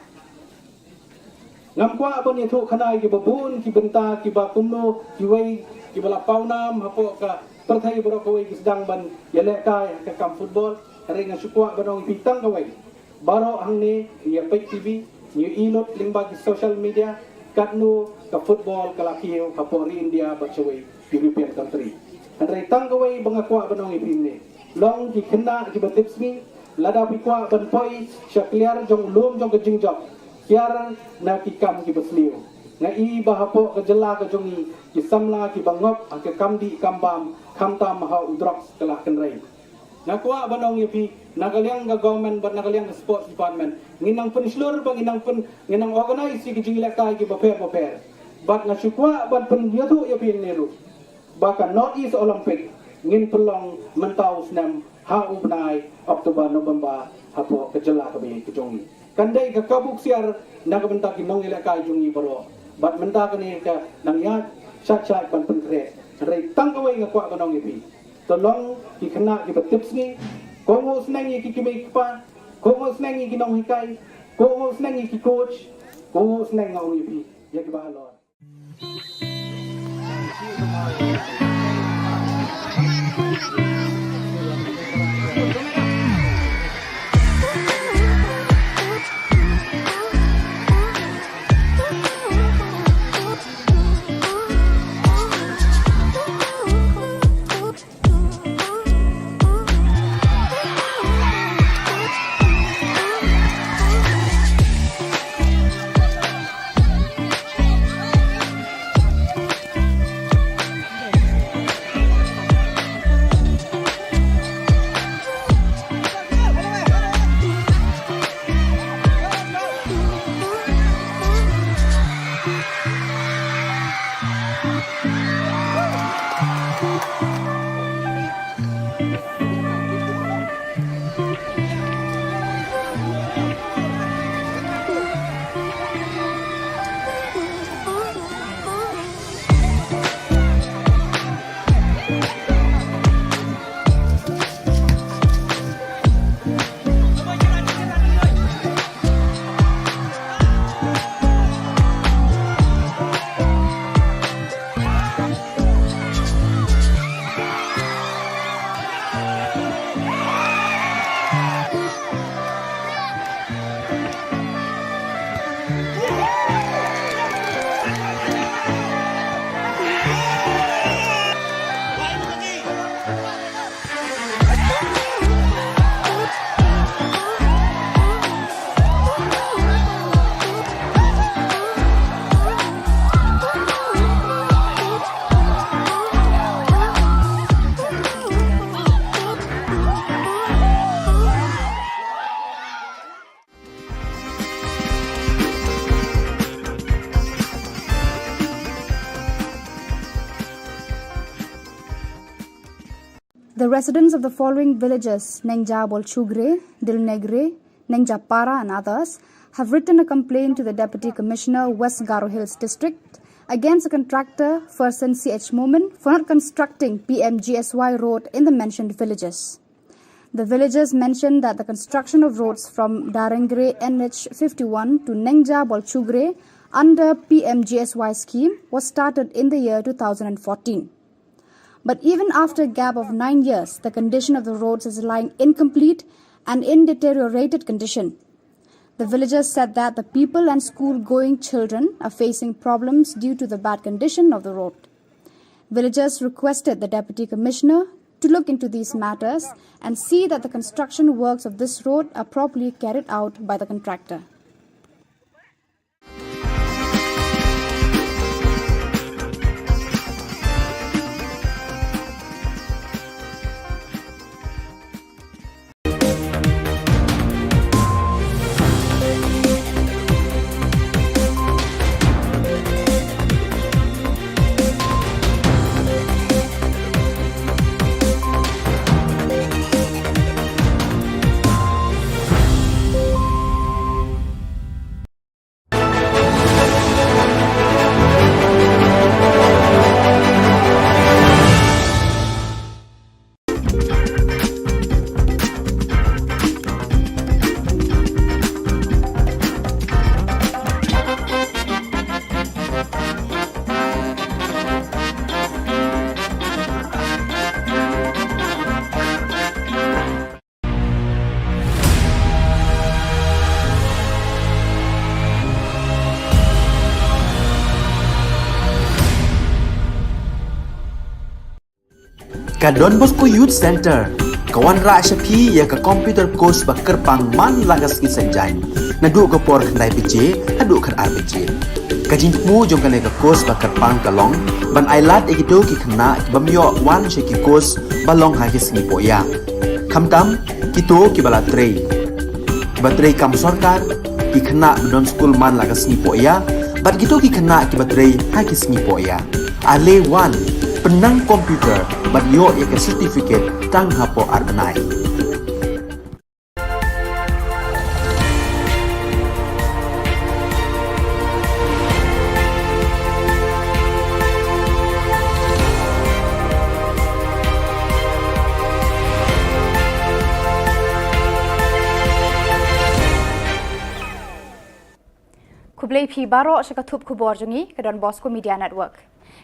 ngam kwa apa ni thu khana ki babun ki benta ki ba kumno ki wei ki bala paunam hapo ka perthai bro ko wei ki sedang ban yele kai ka kam football ring sukwa banong pitang ka wei baro hang ni ya pek tv ni ilot lingba ki social media katno ka football kala kiyo hapo ri India ba chawei European country andre tang ka wei bangakwa banong ipin ni long ki kena ki batip smi lada pikwa ban poi syakliar jong lum jong kejing jong kiar na kikam ki besliu na I bahapo ke jela ke jongi ki samla ki bangop ke kamdi kambam kamta maha udrok telah kenrai na kwa banong yepi nagaliang ga government ban nagaliang ga sports department nginang penslur bang nginang organize ki jing lekai ki baper bat na syukwa ban pen yatu yepi neru bahkan North East Olympic ngin pelong mentau senam ha ubnai Oktober November hapo kejela kabe kejongi kandai ka kabuk siar naga benta ki nong ila ka jongi baro bat menta kani ka nang ya sat pan penkre rei tangkawai ngakwa banong ipi tolong ki kena ki betips ni kongo senangi ki kimei kpa kongo senangi ki nong hikai kongo senangi ki coach kongo senangi ngong ipi ya ki bahalor The residents of the following villages, Nengja Bolchugre, Dilnegre, Nengja Para and others, have written a complaint to the Deputy Commissioner, West Garo Hills District, against the contractor, Fersen CH Momin, for not constructing PMGSY road in the mentioned villages. The villagers mentioned that the construction of roads from Darengre NH 51 to Nengja Bolchugre under PMGSY scheme was started in the year 2014. But even after a gap of 9 years, the condition of the roads is lying incomplete and in deteriorated condition. The villagers said that the people and school-going children are facing problems due to the bad condition of the road. Villagers requested the Deputy Commissioner to look into these matters and see that the construction works of this road are properly carried out by the contractor. Ka Don Bosco Youth Center, kawan ra shapi ya ka computer course ba kerpang man lagas ki senjang. Nadu ka por khandai pije, hadu khan ar pije. Ka jinmu jong kale ka course ba kerpang kalong, ban ailat ekito ki khna bamyo wan she ki course balong ha ki singi poya. Khamtam kito ki bala trei. Batrei kam sarkar ki khna don school man lagas ni poya, bat kito ki khna ki batrei ha ki singi poya. Ale wan penang komputer bat yo ya ke certificate tang hapo arbenai. Kublai phi baro shakathup khubor jongi ke Don Bosco Media Network.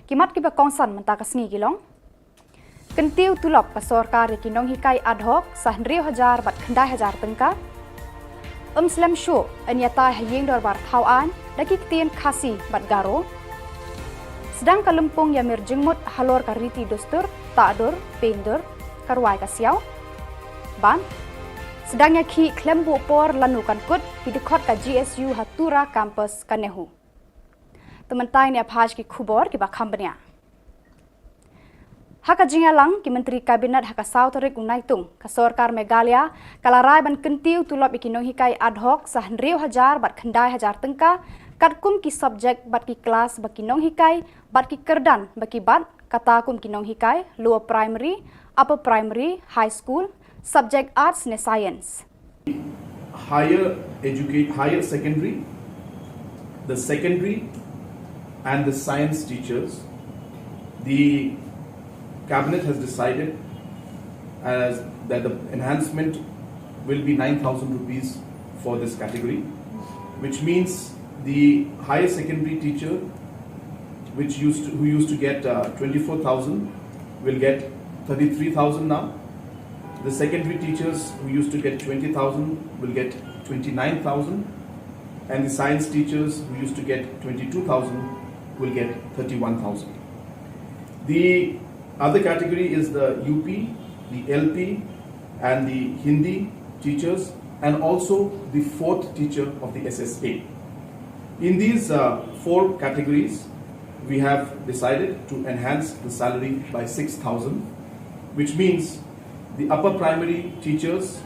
Kimat kiba kongsan mentakas ngi gilong. Kentiu tulop ka sorkar ki nong hikai ad hoc sa 100,000 bat khandai 1000 tengka. Slam show anyata hayeng dor bar thawan daki tien khasi bat garo. Sedang kalumpung ya mir jengmut halor ka riti dostur ta'dur pendur karwai ka siau. Ban sedangnya ki klembu por lanukan kut hidukot ka GSU Hatura Campus Kanehu. Tementai ni apaj ki khubor ki bakhambanya. Haka jingalang ki Menteri Kabinet haka Sauterik Unaitung ka Sorkar Meghalaya kalarai ban kentiu tulop ikinong hikai ad hoc sa 100,000 bat khandai 1000 tengka katkum ki subjek bat ki kelas baki nong hikai bat ki kerdan baki bat kata kum kinong hikai lower primary, upper primary, high school, subject arts ne science. Higher secondary, the secondary and the science teachers, the cabinet has decided that the enhancement will be 9,000 rupees for this category, which means the higher secondary teacher who used to get 24,000 will get 33,000 now. The secondary teachers who used to get 20,000 will get 29,000, and the science teachers who used to get 22,000 will get 31,000. The other category is the UP, the LP, and the Hindi teachers, and also the fourth teacher of the SSA. In these four categories, we have decided to enhance the salary by 6,000, which means the upper primary teachers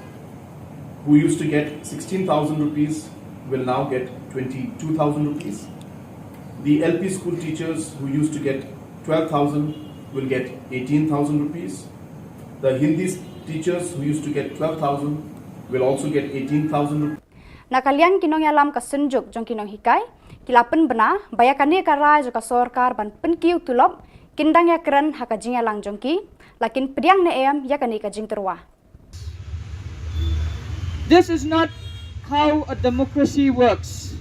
who used to get 16,000 rupees will now get 22,000 rupees. The LP school teachers who used to get 12,000 will get 18,000 rupees. The Hindi teachers who used to get 12,000 will also get 18,000. Nakalian kinong yalam ka sunjuk jong kinong hikai, kilapen bena, bayakani ka rai jo ka sorkar ban penkiu tulop, kindang ya keren haka jingya lang jongki, lakin pediang ne em yakani ka jing terwa. This is not how a democracy works.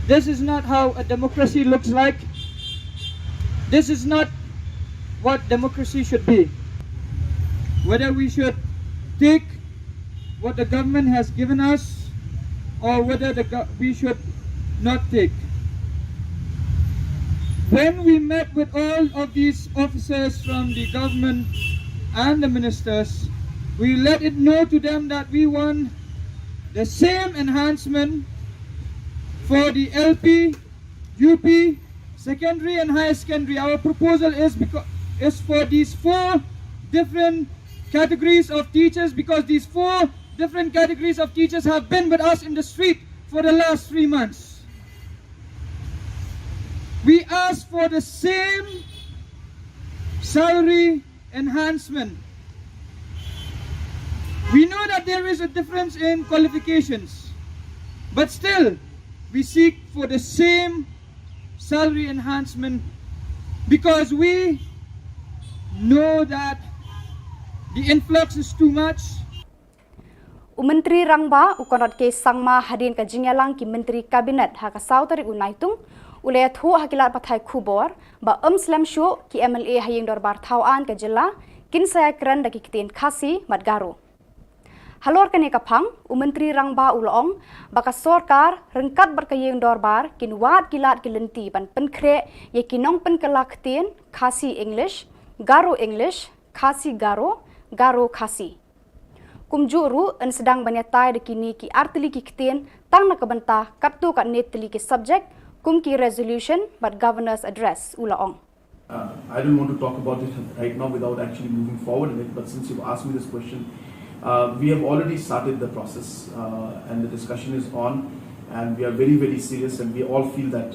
This is not how a democracy looks like. This is not what democracy should be. Whether we should take what the government has given us or whether we should not take. When we met with all of these officers from the government and the ministers, we let it know to them that we want the same enhancement for the LP, UP, secondary and higher secondary. Our proposal is for these 4 different categories of teachers, because these 4 different categories of teachers have been with us in the street for the last 3 months. We ask for the same salary enhancement. We know that there is a difference in qualifications, but still we seek for the same salary enhancement because we know that the influx is too much. Menteri Rangba ukonot ke sangma hadin ka jingyalang ki Menteri Kabinet haka sautari unaitung ulaya thu hakilat pathai Khubor ba slam shu ki MLA haying dorbar thauan ka jilla kin saya keren daki kitin khasi matgaru. Halor kane kapang Menteri Rangba ulong baka sorkar rengkat berkayeng dorbar kin wat kilat kilenti ban penkre ye kinong penkelak tin khasi English, khasi garo, garo khasi. Kumjuru en sedang banyatai de kini ki artili ki kiten tang nak benta kartu kat netli ki subject kum ki resolution but governor's address ulaong. I don't want to talk about it right now without actually moving forward in it, but since you've asked me this question, we have already started the process and the discussion is on, and we are very, very serious, and we all feel that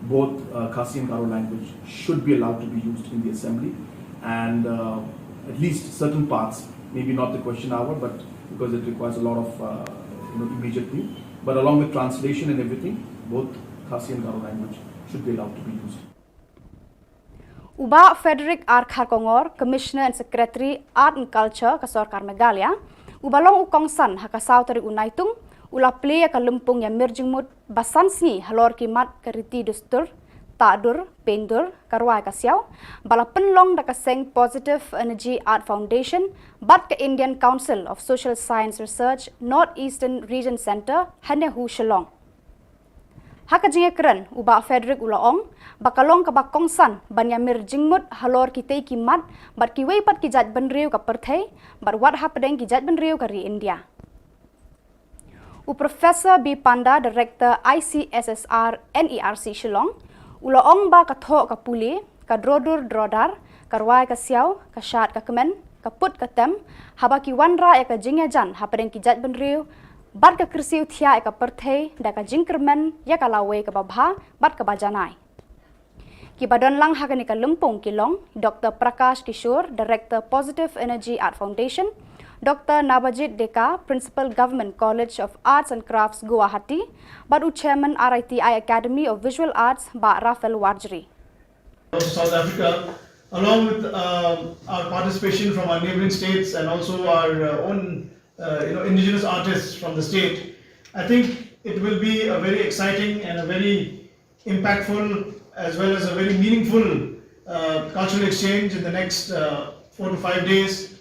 both Khasi and Garo language should be allowed to be used in the assembly, and at least certain parts, maybe not the question hour, but because it requires a lot of immediate thing. But along with translation and everything, both Khasi and Garo language should be allowed to be used. Uba Frederick R. Kharkongor, Commissioner and Secretary Art and Culture ka Sorkar Meghalaya, ubalong ukongsan haka sautari unaitung, ula play ka lumpung ya mirjingmut basansni halor kimat kariti dustur, tadur, pendur, karwai kasiaw, bala penlong da kaseng Positive Energy Art Foundation, bat ka Indian Council of Social Science Research, Northeastern Region Center, Hanehu Shillong. Haka jinge keren, uba Frederick ulaong, bakalong ka bakongsan, banyamir jingmut halor kitay kimat, bat kiway pat kijat benriw ka perthay, bat wat hapadeng kijat benriw ka ri India. Professor B. Panda, Director ICSSR NERC Shillong, ulaong ba katho ka puli, ka drodur drodar, karwai ka siaw, ka syat ka kemen, ka put ka tem, haba ki wanra ka jingya jan, hapadeng kijat benriw, bat ka kersiw thia ka perthay, da ka jingkermen, ya ka lawe ka babha, bat ka bajanai. Ki badan lang haka ni ka lumpong kilong, Dr. Prakash Kishore, Director Positive Energy Art Foundation, Dr. Nabajit Deka, Principal Government College of Arts and Crafts, Guwahati, Badu Chairman RITI Academy of Visual Arts, Ba Rafael Warjri. South Africa, along with our participation from our neighboring states and also our own indigenous artists from the state, I think it will be a very exciting and a very impactful as well as a very meaningful cultural exchange in the next 4 to 5 days.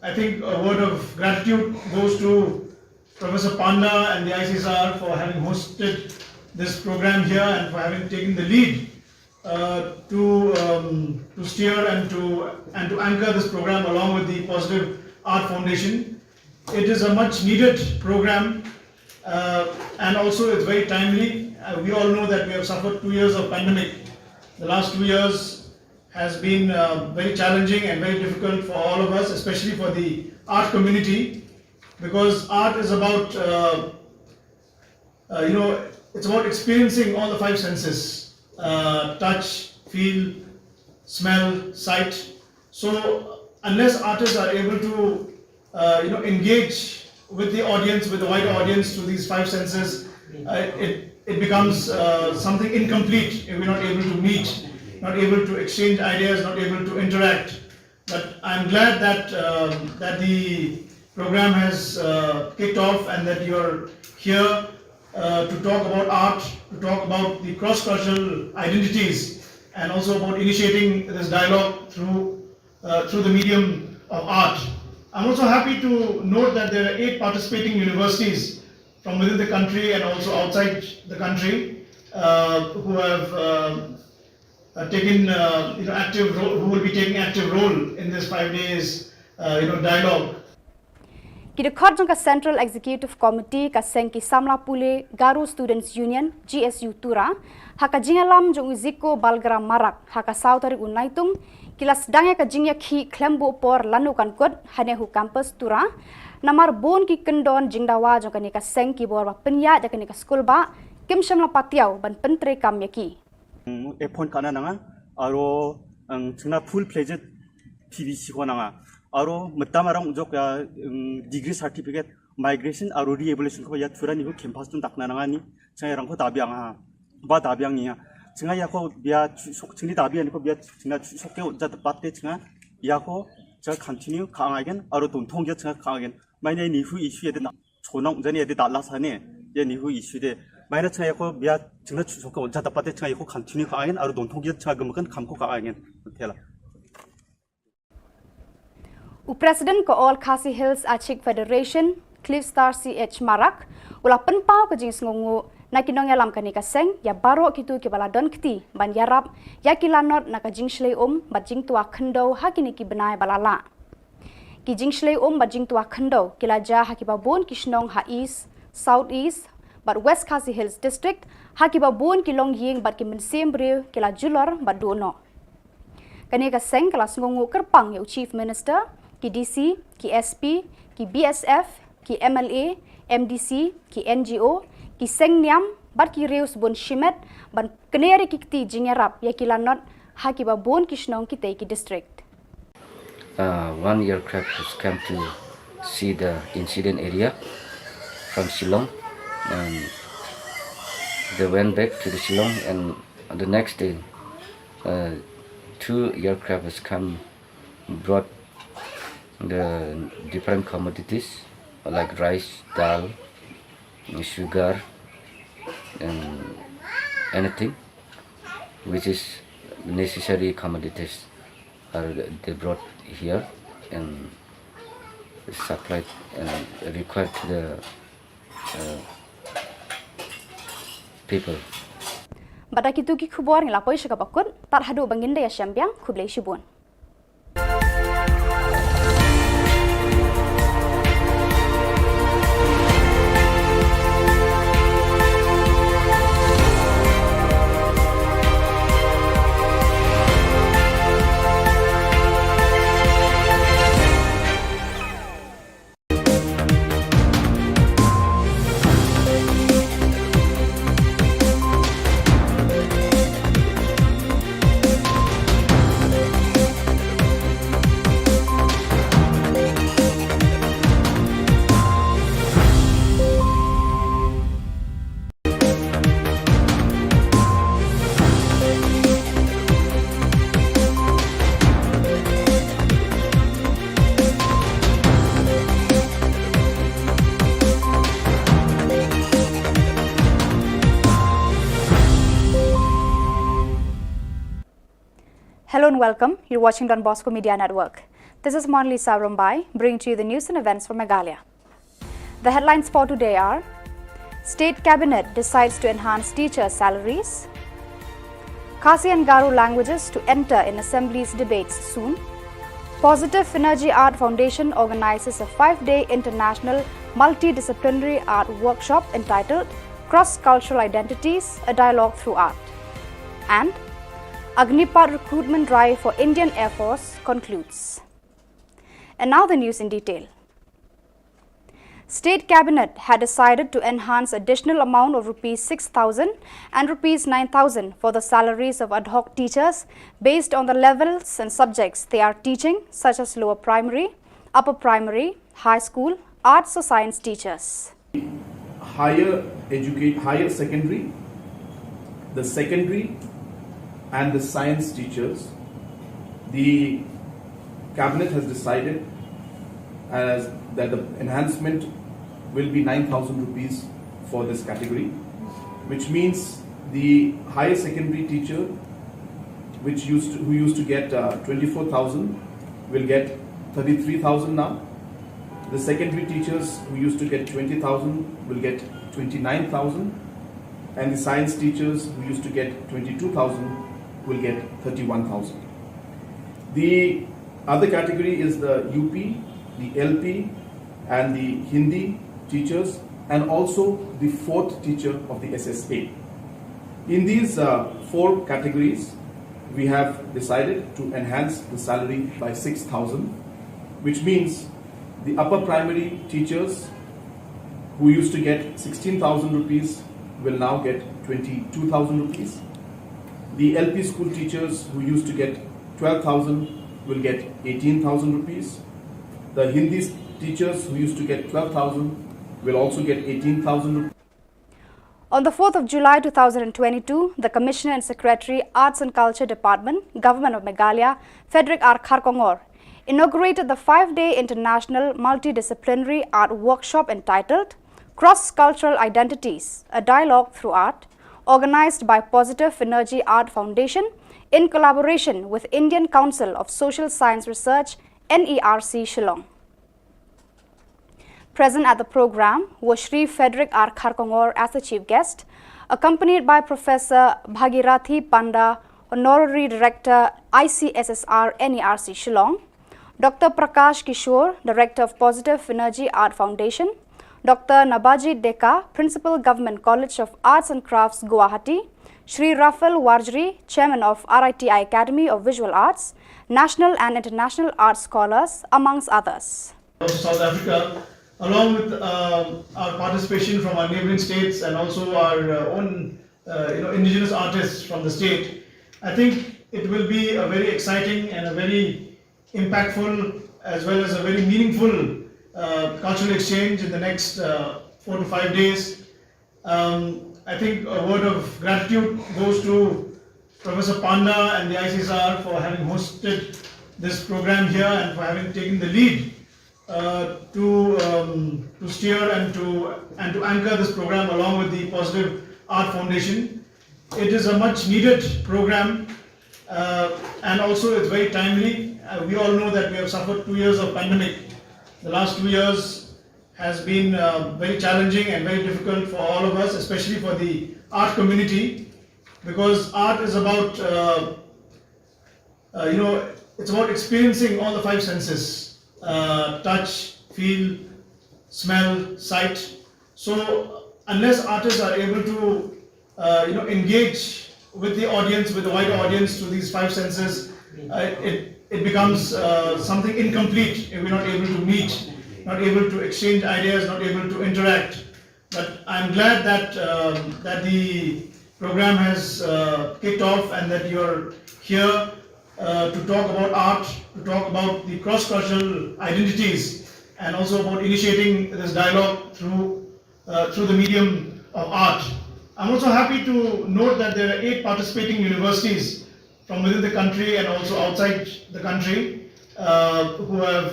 I think a word of gratitude goes to Professor Panda and the ICSR for having hosted this program here and for having taken the lead to steer and to anchor this program along with the Positive Art Foundation. It is a much needed program and also it's very timely. We all know that we have suffered 2 years of pandemic. The last 2 years has been very challenging and very difficult for all of us, especially for the art community, because art is about, it's about experiencing all the 5 senses, touch, feel, smell, sight. So unless artists are able to engage with the audience, with the wider audience through these five senses, it becomes something incomplete if we're not able to meet, not able to exchange ideas, not able to interact. But I'm glad that that the program has kicked off and that you're here to talk about art, to talk about the cross-cultural identities, and also about initiating this dialogue through the medium of art. I'm also happy to note that there are 8 participating universities from within the country and also outside the country who have taken active role, who will be taking active role in this 5 days dialogue. Kidekot jangka Central Executive Committee ka Sengki Samla Pule Garu Students Union GSU Tura haka jingalam jong Ziko Balgram Marak haka Sautari Unaitung kilas dangya ka jingya khi klembu por lanukan kod hanehu campus Tura namar bon ki kendon jingdawa jangka nika Sengki bor ba penya jaka nika school ba kim shamla patiaw ban pentre kam yaki Epon kana nanga aro ang chuna full fledged PVC ko nanga aro matamarang ujok ya degree certificate migration aro re-evaluation ko ya turani ko campus tum dakna nanga ni chayarang ko dabiang ha ba dabiang niya chunga ya ko biya sok chungni dabiang ko biya chunga sokke ja patte chunga ya ko 저 continue 강하겐 aro 돈 통계 chunga 강하겐 마이네 니후 이슈에 대 초농 전에 에 달라사네 예 니후 이슈에 마이너 chunga ya ko biya chunga sokke ja patte chunga ya ko continue 강하겐 aro 돈 통계 chunga gumkan kamko 강하겐 tela President ko All Khasi Hills Achik Federation, Cliff Star CH Marak, ula penpau ke jings ngungu na kinong yalam kanika seng ya baro kitu ke baladon kti ban yarap ya kilanot na ka jing shlei bat jing tua khendo hakini ki benai balala. Ki jing shlei bat jing tua khendo kilaja hakibabun kishnong ha east, south east, bat West Khasi Hills district hakibabun kilong ying bat ki mensem bre kila julor bat dono. Kanika seng kelas ngungu kerpang ya Chief Minister ki DC, ki SP, ki BSF, ki MLA, MDC, ki NGO, ki Sengniam, bar ki Reus Bon Shimet, ban keneri ki kti jingerap ya kilanot haki ba bon kishnong ki ki district. One aircraft has come to see the incident area from Shillong, and they went back to the Shillong, and the next day 2 aircraft has come, brought the different commodities like rice, dal, sugar, and anything which is necessary commodities are they brought here and supplied and required to the people. Badak itu ki khubor ngilapoi shakapakut tar hadu banginda ya syambiang khublei shibun. Hello and welcome. You're watching Don Bosco Media Network. This is Monli Saurumbai, bringing to you the news and events from Meghalaya. The headlines for today are: State Cabinet decides to enhance teacher salaries. Khasi and Garu languages to enter in Assembly's debates soon. Positive Energy Art Foundation organizes a 5-day international multidisciplinary art workshop entitled Cross-Cultural Identities, a Dialogue Through Art. And Agnipat recruitment drive for Indian Air Force concludes. And now the news in detail. State Cabinet had decided to enhance additional amount of Rs 6,000 and Rs 9,000 for the salaries of ad hoc teachers based on the levels and subjects they are teaching, such as lower primary, upper primary, high school, arts or science teachers. Higher secondary, the secondary and the science teachers, the Cabinet has decided that the enhancement will be 9,000 rupees for this category, which means the higher secondary teacher, who used to get 24,000, will get 33,000 now. The secondary teachers who used to get 20,000 will get 29,000, and the science teachers who used to get 22,000 will get 31,000. The other category is the UP, the LP, and the Hindi teachers, and also the fourth teacher of the SSA. In these four categories, we have decided to enhance the salary by 6,000, which means the upper primary teachers who used to get 16,000 rupees will now get 22,000 rupees. The LP school teachers who used to get 12,000 will get 18,000 rupees. The Hindi teachers who used to get 12,000 will also get 18,000 rupees. On the 4th of July 2022, the Commissioner and Secretary, Arts and Culture Department, Government of Meghalaya, Frederick R. Kharkongor, inaugurated the 5-day International Multidisciplinary Art Workshop entitled Cross-Cultural Identities, a Dialogue Through Art, organized by Positive Energy Art Foundation in collaboration with Indian Council of Social Science Research, NERC, Shillong. Present at the program was Shri Frederick R. Kharkongor as the chief guest, accompanied by Professor Bhagirathi Panda, Honorary Director, ICSSR, NERC, Shillong, Dr. Prakash Kishore, Director of Positive Energy Art Foundation, Dr. Nabajit Deka, Principal Government College of Arts and Crafts, Guwahati, Shri Rafael Warjri, Chairman of RITI Academy of Visual Arts, national and international art scholars, amongst others. South Africa, along with our participation from our neighboring states and also our own indigenous artists from the state, I think it will be a very exciting and a very impactful as well as a very meaningful cultural exchange in the next 4 to 5 days. I think a word of gratitude goes to Professor Panda and the ICSR for having hosted this program here and for having taken the lead to steer and to anchor this program along with the Positive Art Foundation. It is a much needed program and also it's very timely. We all know that we have suffered 2 years of pandemic. The last 2 years has been very challenging and very difficult for all of us, especially for the art community, because art is about, it's about experiencing all the 5 senses, touch, feel, smell, sight. So unless artists are able to, engage with the audience, with the wider audience through these 5 senses, it becomes something incomplete if we're not able to meet, not able to exchange ideas, not able to interact. But I'm glad that that the program has kicked off and that you're here to talk about art, to talk about the cross-cultural identities, and also about initiating this dialogue through the medium of art. I'm also happy to note that there are 8 participating universities from within the country and also outside the country who have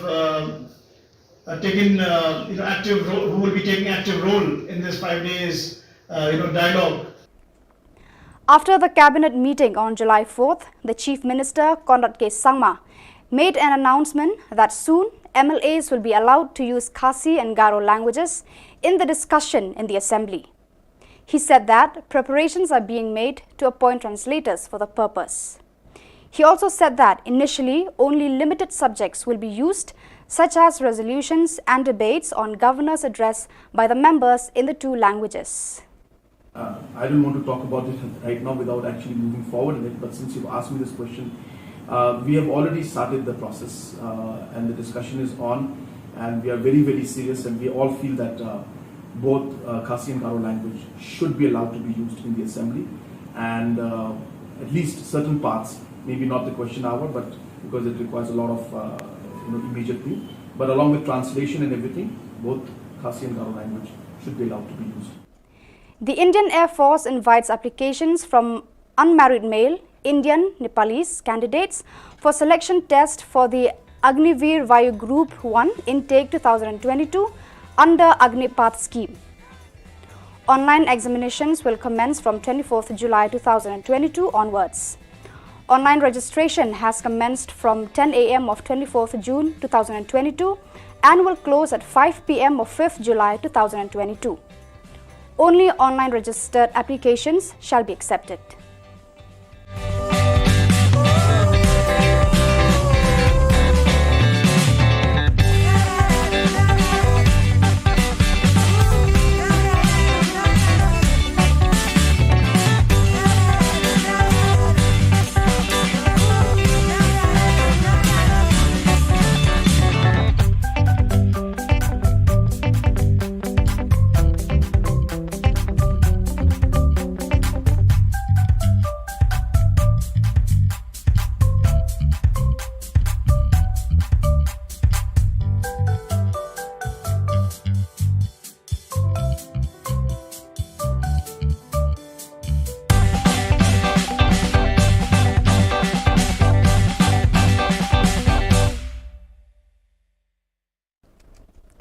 taken active role, who will be taking active role in this 5 days dialogue. After the cabinet meeting on July 4th, the Chief Minister Conrad K. Sangma made an announcement that soon MLAs will be allowed to use Khasi and Garo languages in the discussion in the Assembly. He said that preparations are being made to appoint translators for the purpose. He also said that initially only limited subjects will be used, such as resolutions and debates on Governor's address by the members in the 2 languages. I don't want to talk about it right now without actually moving forward in it, but since you've asked me this question, we have already started the process and the discussion is on and we are very, very serious, and we all feel that both Khasi and Garo language should be allowed to be used in the assembly, and at least certain parts, maybe not the question hour, but because it requires a lot of immediate thing, but along with translation and everything, both Khasi and Garo language should be allowed to be used. The Indian Air Force invites applications from unmarried male, Indian, Nepalese candidates for selection test for the Agniveer Vayu Group 1 Intake 2022 under Agnipath scheme. Online examinations will commence from 24th July 2022 onwards. Online registration has commenced from 10 a.m. of 24th June 2022 and will close at 5 p.m. of 5th July 2022. Only online registered applications shall be accepted.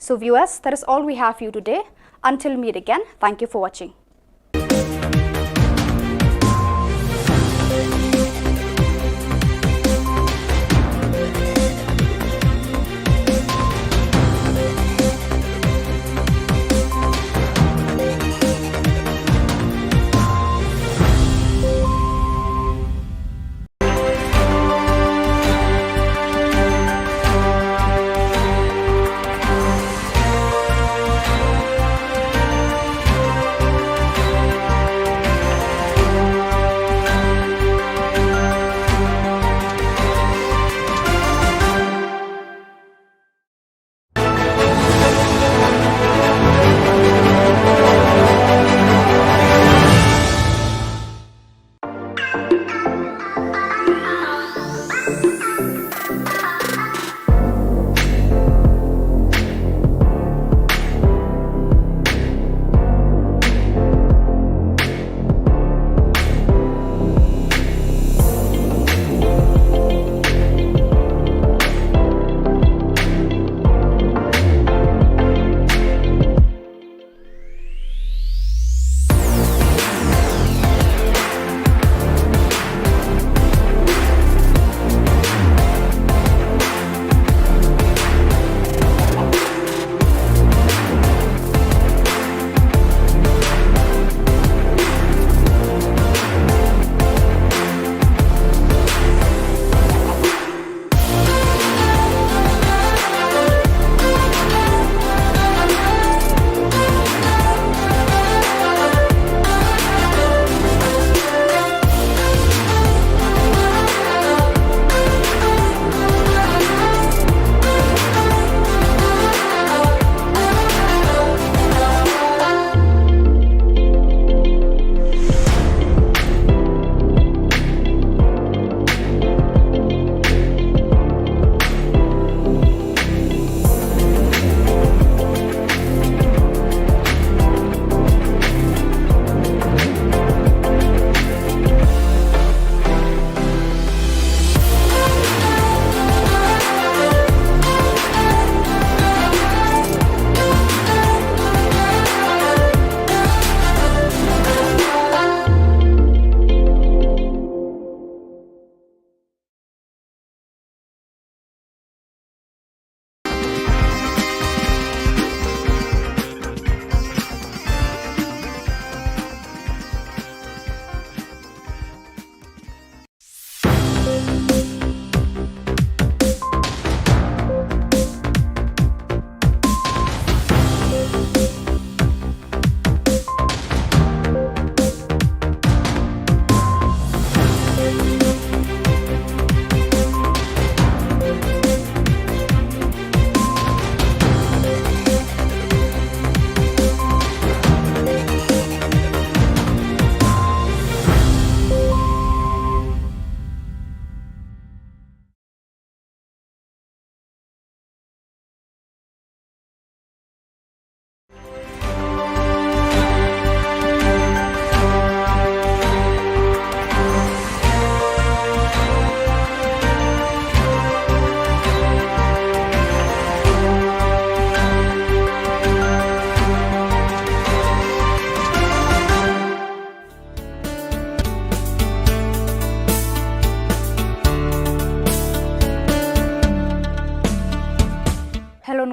So viewers, that is all we have for you today. Until we meet again, thank you for watching.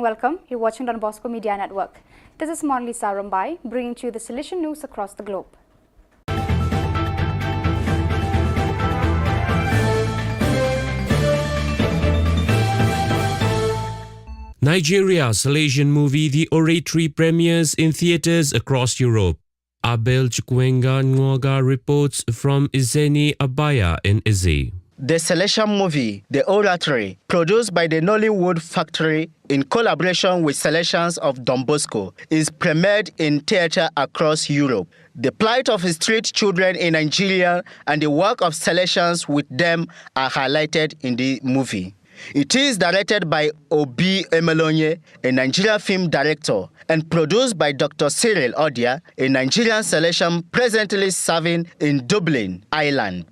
welcome. You're watching Don Bosco Media Network. This is Monlisa Rambai, bringing to you the Salesian news across the globe. Nigeria Salesian movie The Oratory premieres in theatres across Europe. Abel Chukwuenga Nwoga reports from Izeni Abaya in Izzi. The Salesian movie, The Oratory, produced by the Nollywood Factory in collaboration with Salesians of Don Bosco, is premiered in theatre across Europe. The plight of street children in Nigeria and the work of Salesians with them are highlighted in the movie. It is directed by Obi Emelonye, a Nigerian film director, and produced by Dr. Cyril Odia, a Nigerian Salesian presently serving in Dublin, Ireland.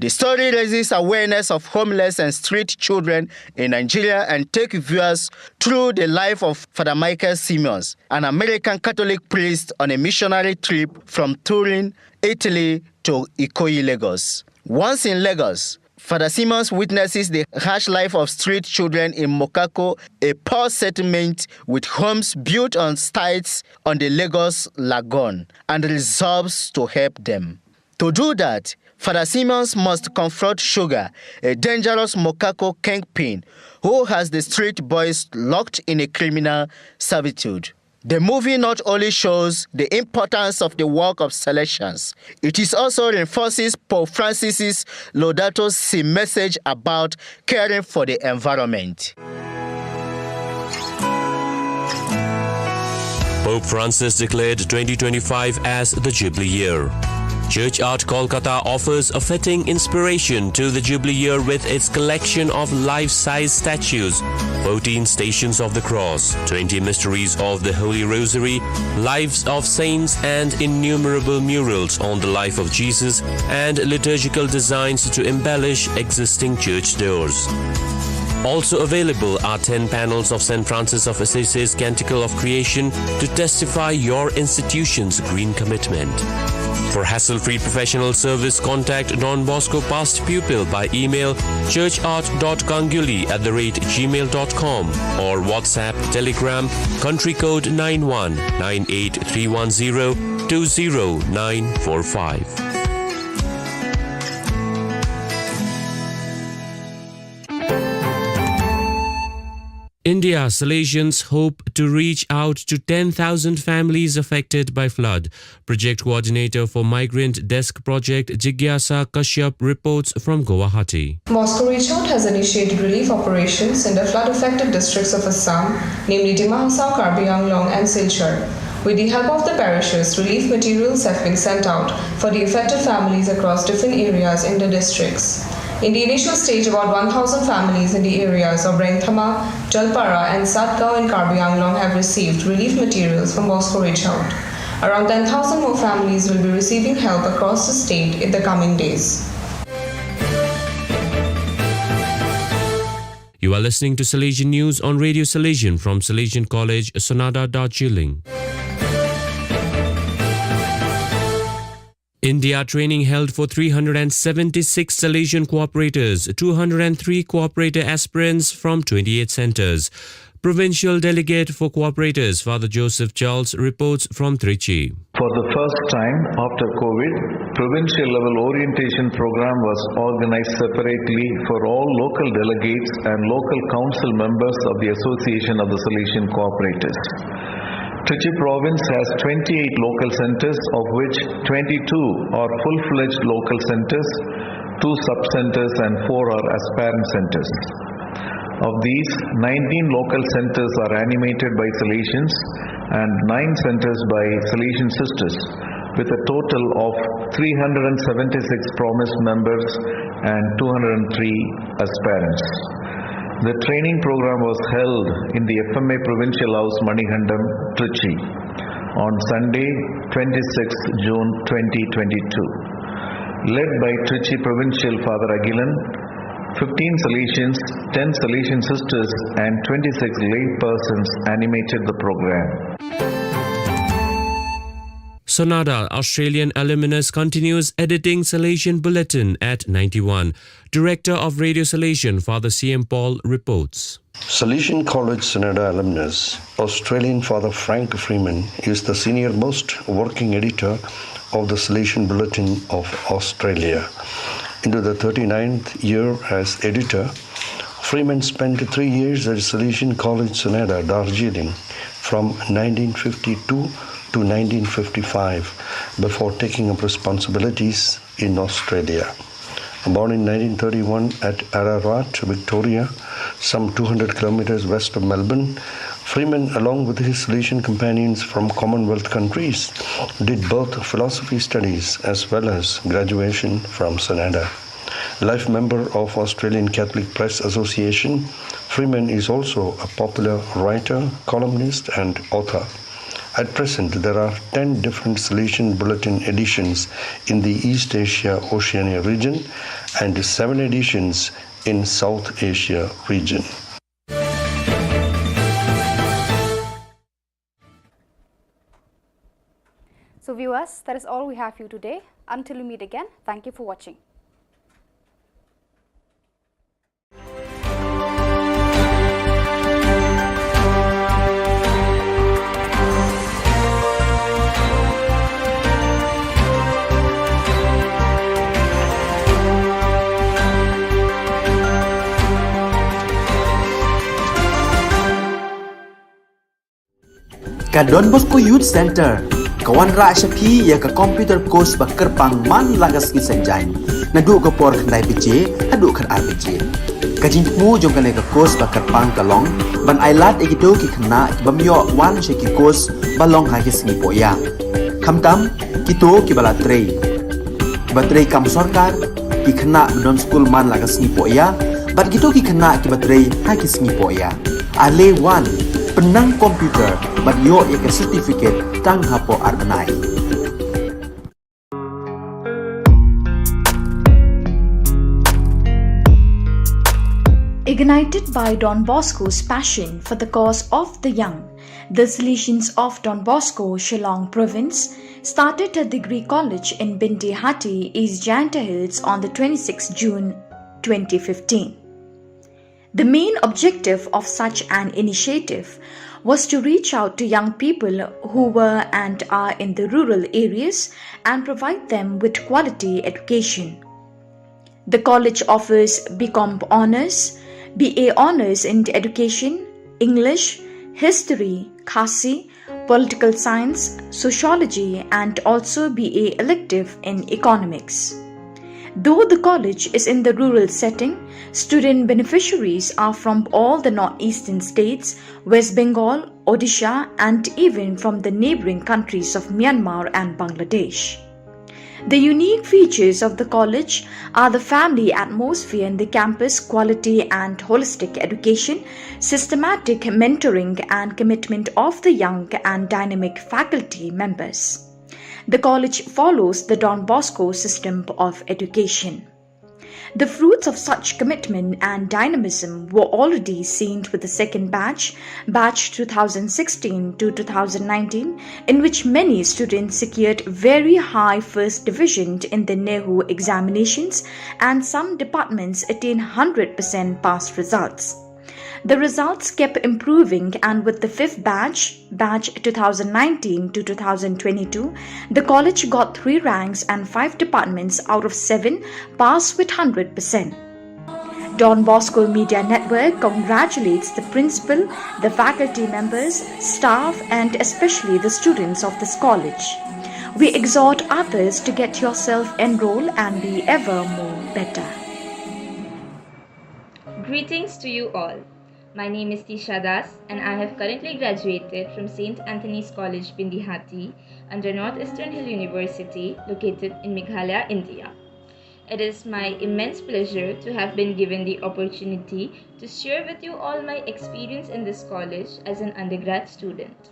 The story raises awareness of homeless and street children in Nigeria and takes viewers through the life of Father Michael Simmons, an American Catholic priest on a missionary trip from Turin, Italy to Ikoyi, Lagos. Once in Lagos, Father Simmons witnesses the harsh life of street children in Mokako, a poor settlement with homes built on stilts on the Lagos Lagoon, and resolves to help them. To do that, Father Simmons must confront Sugar, a dangerous Mokako kingpin who has the street boys locked in a criminal servitude. The movie not only shows the importance of the work of Salesians, it also reinforces Pope Francis's Laudato Si message about caring for the environment. Pope Francis declared 2025 as the Jubilee Year. Church Art Kolkata offers a fitting inspiration to the Jubilee Year with its collection of life-size statues, 14 Stations of the Cross, 20 Mysteries of the Holy Rosary, Lives of Saints and innumerable murals on the life of Jesus and liturgical designs to embellish existing church doors. Also available are 10 panels of St. Francis of Assisi's Canticle of Creation to testify your institution's green commitment. For hassle-free professional service, contact Don Bosco past pupil by email churchart.kanguli@gmail.com or WhatsApp, Telegram, country code 91 98310 20945. India Salesians hope to reach out to 10,000 families affected by flood. Project coordinator for Migrant Desk Project Jigyasa Kashyap reports from Guwahati. Moscow Reach Out has initiated relief operations in the flood-affected districts of Assam, namely Dima Hasao, Karbi Anglong and Silchar. With the help of the parishes, relief materials have been sent out for the affected families across different areas in the districts. In the initial stage, about 1,000 families in the areas of Rengthama, Jalpara and Satgao in Karbi Anglong have received relief materials from Moscow Reach Out. Around 10,000 more families will be receiving help across the state in the coming days. You are listening to Salesian News on Radio Salesian from Salesian College, Sonada, Darjeeling. India training held for 376 Salesian cooperators, 203 cooperator aspirants from 28 centres. Provincial Delegate for Cooperators, Father Joseph Charles, reports from Trichy. For the first time after COVID, provincial level orientation program was organized separately for all local delegates and local council members of the Association of the Salesian Cooperators. Trichy province has 28 local centers, of which 22 are full-fledged local centers, 2 sub-centers and 4 are aspirant centers. Of these, 19 local centers are animated by Salesians and 9 centers by Salesian sisters, with a total of 376 promised members and 203 aspirants. The training program was held in the FMA Provincial House, Manihandam, Trichy, on Sunday, 26 June 2022. Led by Trichy Provincial Father Agilan, 15 Salesians, 10 Salesian sisters and 26 lay persons animated the program. Sonada Australian alumnus continues editing Salesian Bulletin at 91. Director of Radio Salesian, Father C.M. Paul, reports. Salesian College Sonada alumnus, Australian Father Frank Freeman is the senior most working editor of the Salesian Bulletin of Australia. Into the 39th year as editor, Freeman spent 3 years at Salesian College Sonada, Darjeeling, from 1952 to 1955, before taking up responsibilities in Australia. Born in 1931 at Ararat, Victoria, some 200 kilometers west of Melbourne, Freeman, along with his Salesian companions from Commonwealth countries, did both philosophy studies as well as graduation from Sonada. Life member of Australian Catholic Press Association, Freeman is also a popular writer, columnist and author. At present, there are 10 different Salesian Bulletin editions in the East Asia Oceania region and 7 editions in South Asia region. So viewers, that is all we have for you today. Until we meet again, thank you for watching. Ka Don Bosco Youth Center, kawan ra Shapi ya ka computer course ba kerpang man lagas ki senjain. Nadu ka por khandai pije, hadu khan ar pije. Ka jingmu jong ka le ka course ba kerpang kalong, ban ailat egido ki khna ki bamyo wan she ki course balong ha ki sngi poya. Khamtam kito ki bala trei. Batrei kam sarkar ki khna don school man lagas sngi poya, bat kito ki khna ki batrei ha ki sngi poya. Ale wan penang komputer bat yo ya ka certificate tang hapo arbanai. Ignited by Don Bosco's passion for the cause of the young, the Salesians of Don Bosco, Shillong Province, started a degree college in Binti Hatti, East Janta Hills on the 26th June 2015. The main objective of such an initiative was to reach out to young people who were and are in the rural areas and provide them with quality education. The college offers BCom Honours, BA Honours in Education, English, History, Khasi, Political Science, Sociology and also BA elective in Economics. Though the college is in the rural setting, student beneficiaries are from all the northeastern states, West Bengal, Odisha and even from the neighbouring countries of Myanmar and Bangladesh. The unique features of the college are the family atmosphere in the campus, quality and holistic education, systematic mentoring and commitment of the young and dynamic faculty members. The college follows the Don Bosco system of education. The fruits of such commitment and dynamism were already seen with the second batch 2016 to 2019, in which many students secured very high first division in the NEHU examinations and some departments attained 100% pass results. The results kept improving, and with the fifth batch 2019 to 2022, the college got 3 ranks and 5 departments out of 7 passed with 100%. Don Bosco Media Network congratulates the principal, the faculty members, staff and especially the students of this college. We exhort others to get yourself enrolled and be ever more better. Greetings to you all. My name is Tisha Das and I have currently graduated from St. Anthony's College, Binti Hatti under Northeastern Hill University located in Meghalaya, India. It is my immense pleasure to have been given the opportunity to share with you all my experience in this college as an undergrad student.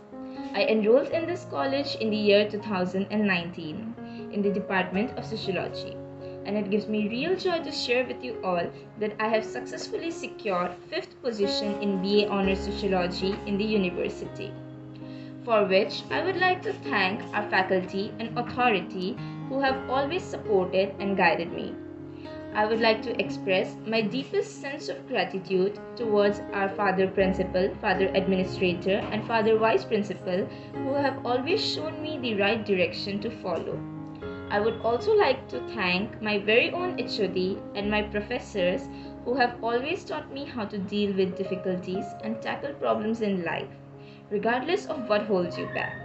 I enrolled in this college in the year 2019 in the Department of Sociology. And it gives me real joy to share with you all that I have successfully secured 5th position in BA Honours Sociology in the university. for which I would like to thank our faculty and authority who have always supported and guided me. I would like to express my deepest sense of gratitude towards our Father Principal, Father Administrator, and Father Vice Principal who have always shown me the right direction to follow. I would also like to thank my very own HOD and my professors who have always taught me how to deal with difficulties and tackle problems in life, regardless of what holds you back.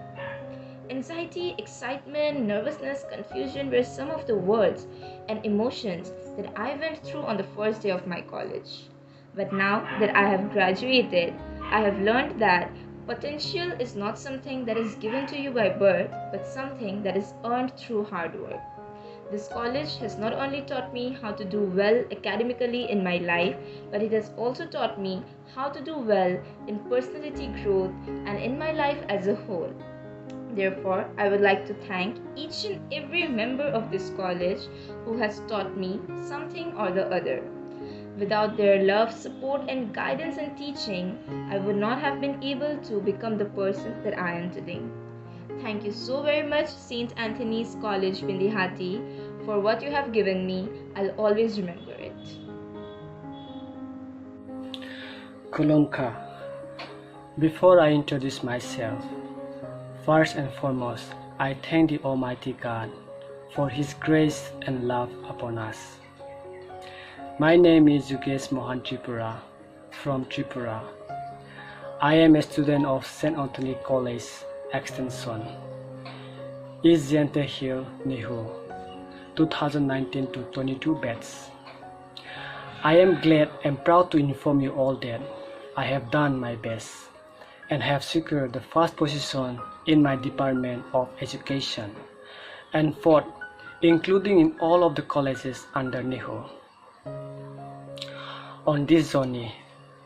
Anxiety, excitement, nervousness, confusion were some of the words and emotions that I went through on the first day of my college. But now that I have graduated, I have learned that potential is not something that is given to you by birth, but something that is earned through hard work. This college has not only taught me how to do well academically in my life, but it has also taught me how to do well in personality growth and in my life as a whole. Therefore, I would like to thank each and every member of this college who has taught me something or the other. Without their love, support, and guidance and teaching, I would not have been able to become the person that I am today. Thank you so very much, St. Anthony's College, Bindihati, for what you have given me. I'll always remember it. Kulongka. Before I introduce myself, first and foremost, I thank the Almighty God for His grace and love upon us. My name is Yugesh Mohan Tripura from Tripura. I am a student of St. Anthony College Extension, East Jante Hill, Nehu, 2019 to 22 batch. I am glad and proud to inform you all that I have done my best and have secured the first position in my Department of Education and fourth, including in all of the colleges under Nehu. On this journey,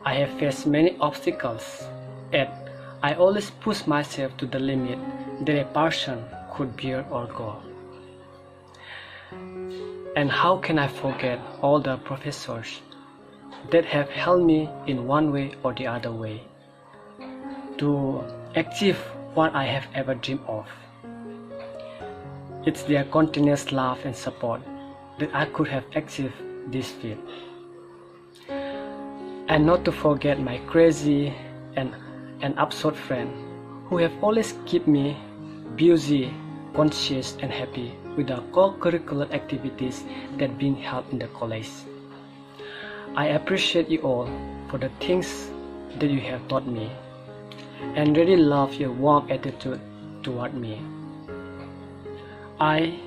I have faced many obstacles, yet I always push myself to the limit that a person could bear or go. And how can I forget all the professors that have helped me in one way or the other way to achieve what I have ever dreamed of. It's their continuous love and support that I could have achieved this feat. And not to forget my crazy and absurd friend who have always kept me busy, conscious and happy with the co-curricular activities that being held in the college. I appreciate you all for the things that you have taught me and really love your warm attitude toward me. I,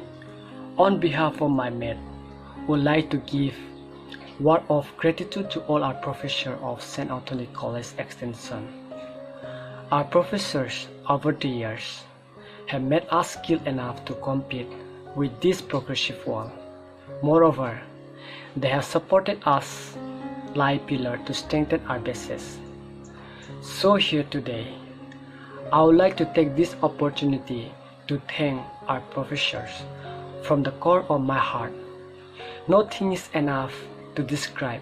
on behalf of my mate, would like to give word of gratitude to all our professors of St. Anthony College Extension. Our professors over the years have made us skilled enough to compete with this progressive world. Moreover, they have supported us like pillar to strengthen our bases. So here today, I would like to take this opportunity to thank our professors from the core of my heart. Nothing is enough to describe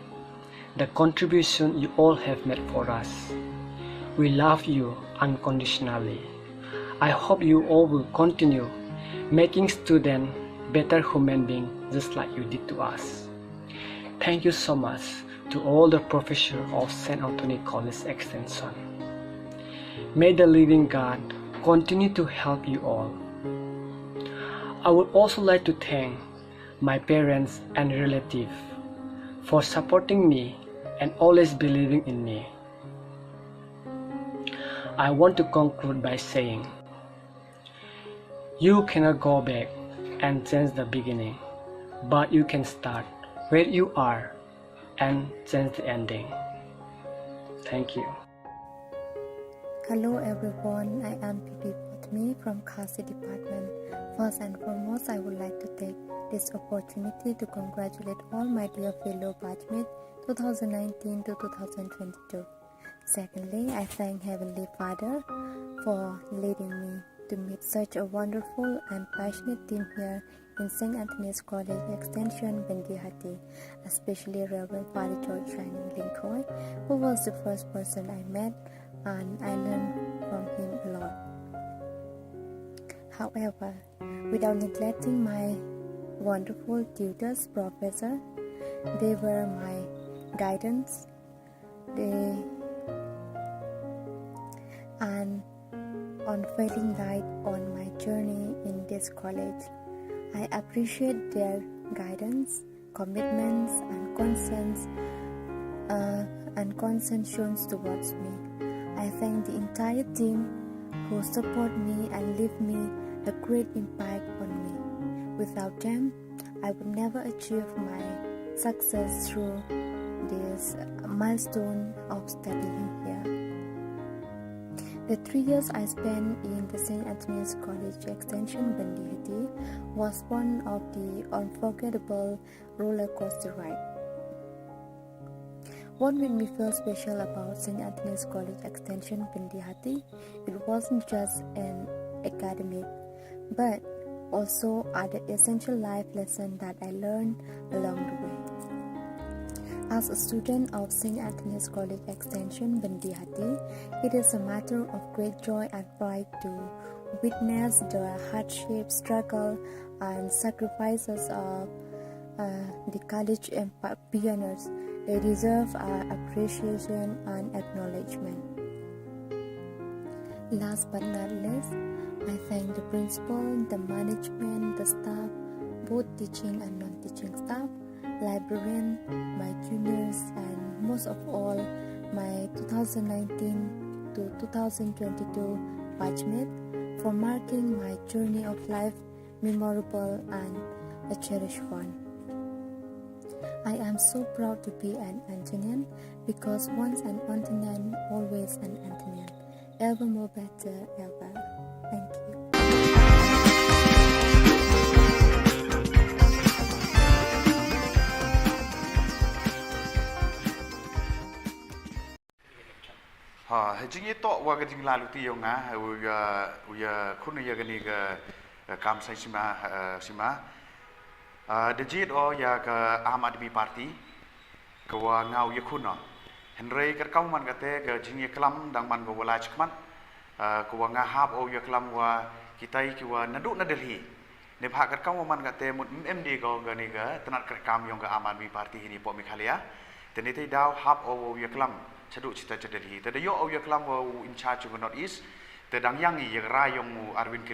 the contribution you all have made for us. We love you unconditionally. I hope you all will continue making students better human beings just like you did to us. Thank you so much to all the professors of St. Anthony College Extension. May the living God continue to help you all. I would also like to thank my parents and relatives for supporting me and always believing in me. I want to conclude by saying, you cannot go back and change the beginning, but you can start where you are and change the ending. Thank you. Hello everyone, I am Pipi Potmi from Khasi Department. First and foremost, I would like to take this opportunity to congratulate all my dear fellow batchmates 2019 to 2022. Secondly, I thank Heavenly Father for leading me to meet such a wonderful and passionate team here in St. Anthony's College Extension, Bindihati, especially Reverend Father George Shining Linkoy, who was the first person I met and I learned from him a lot. However, without neglecting my wonderful tutors, professor, they were my guidance. And unfailing light on my journey in this college. I appreciate their guidance, commitments, and concerns shown towards me. I thank the entire team who support me and leave me a great impact on me. Without them, I would never achieve my success through this milestone of studying here. The 3 years I spent in the St. Anthony's College Extension Bendihati was one of the unforgettable roller coaster ride. What made me feel special about St. Anthony's College Extension Bendihati, it wasn't just an academic, but also other essential life lessons that I learned along the way. As a student of St. Anthony's College Extension Bendihati, it is a matter of great joy and pride to witness the hardship, struggle, and sacrifices of the college pioneers. They deserve our appreciation and acknowledgement. Last but not least, I thank the principal, the management, the staff, both teaching and non-teaching staff, librarian, my juniors, and most of all, my 2019 to 2022 batchmate for marking my journey of life memorable and a cherished one. I am so proud to be an Antonian because once an Antonian, always an Antonian. Ever more better, ever. Thank you. Hejingi to wa gajing lalu ti yong uya khun ya gani ga kam sai sima dejit o ya ka Ahmad Admi Party ka wa ngau ya khun no henrei ka kam man kate ga jingi klam dang man go wala chkman ka wa nga hab o ya klam wa kitai ki wa nadu na Delhi ne bha ka kam man kate mut MD go gani ga tanat ka kam yong ka Ahmad Admi Party ni po Meghalaya teni tai daw hab o ya klam chadu cita Delhi tada yo au ya klam wa in charge of North East tadang yang ya rayong Arvind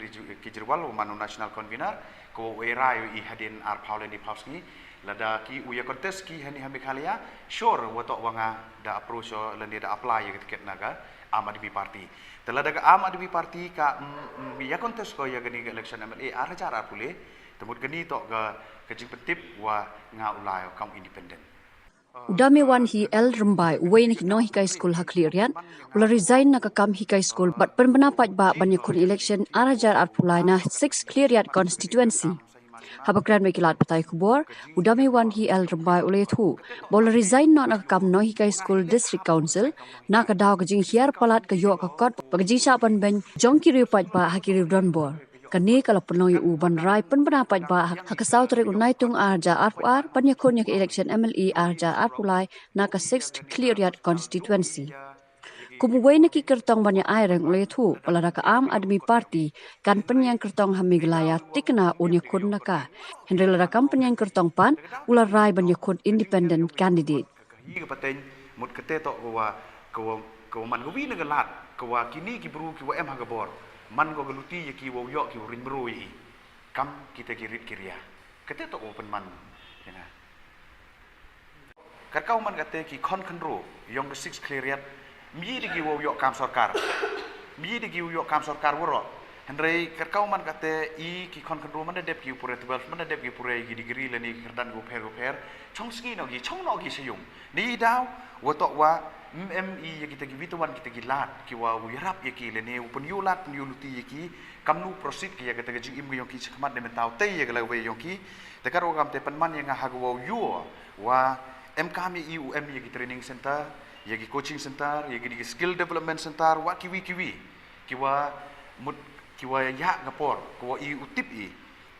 Kejriwal manu national convener ko we rayo I hadin ar Pauleni Pausni lada ki uya contest ki hani Meghalaya sure wato wanga da approach lende da apply ya tiket naga Ahmad Admi Party talada ka Ahmad Admi Party ka ya contest ko ya gani election MLA ar cara pule temut gani to ga kajing petip wa nga ulai kaum independent Udamewan hi El Rumbai Wayne no hikai school haklirian ula resign na kakam hikai school but penpendapat ba banyakun election arajar arpulai na 6 cleariat constituency habakran mekilat patai Khubor Udamewan hi El Rumbai ule thu bola resign na kakam no hikai school district council na kadaw kajing hiar palat ka yo ka kot pagjing sa pan ben jongki ripat ba hakiri donbor kani kalau penoi uban rai pendapat ba hakasau tarik unai tung arja arpar panyakun yak election MLE arja arpulai na ka 6th cleariat constituency kumuway na ki kertong banya aireng ule thu palara ka Am Admi Party kan penyang kertong Meghalaya tikna unyakun naka henrela kam penyang kertong pan ula rai banyakun independent candidate hi ka pateng mut kate to ko man go wi na galat ko wa kini ki bru ki wa em hagabor man go galuti ki wo yo ki rin bru I kam kita ki rit kiria kate to open man yana karkau man kate ki kon kandro yong the 6 cleariat mi di ki wo yo kam sarkar mi di ki wo yo kam sarkar woro henrei karkau man kate I ki kon kandro man dep ki pure 12 man dep ki pure ki degree le ni kerdan go per chong ski no gi chong no gi sayung ni daw wo to wa MMI ya kita gituan kita gilat ki wa wirap ya ki lene upun yulat yuluti ya ki kamnu proceed ki ya kita jing im yong ki chakmat ne mentau te ya gala we yong ki te karo gam te penman yang ha go yu wa MKM IUM ya ki training center ya ki coaching center ya ki skill development center wa kiwi ki wa mut ki wa ya ngapor ko I utip I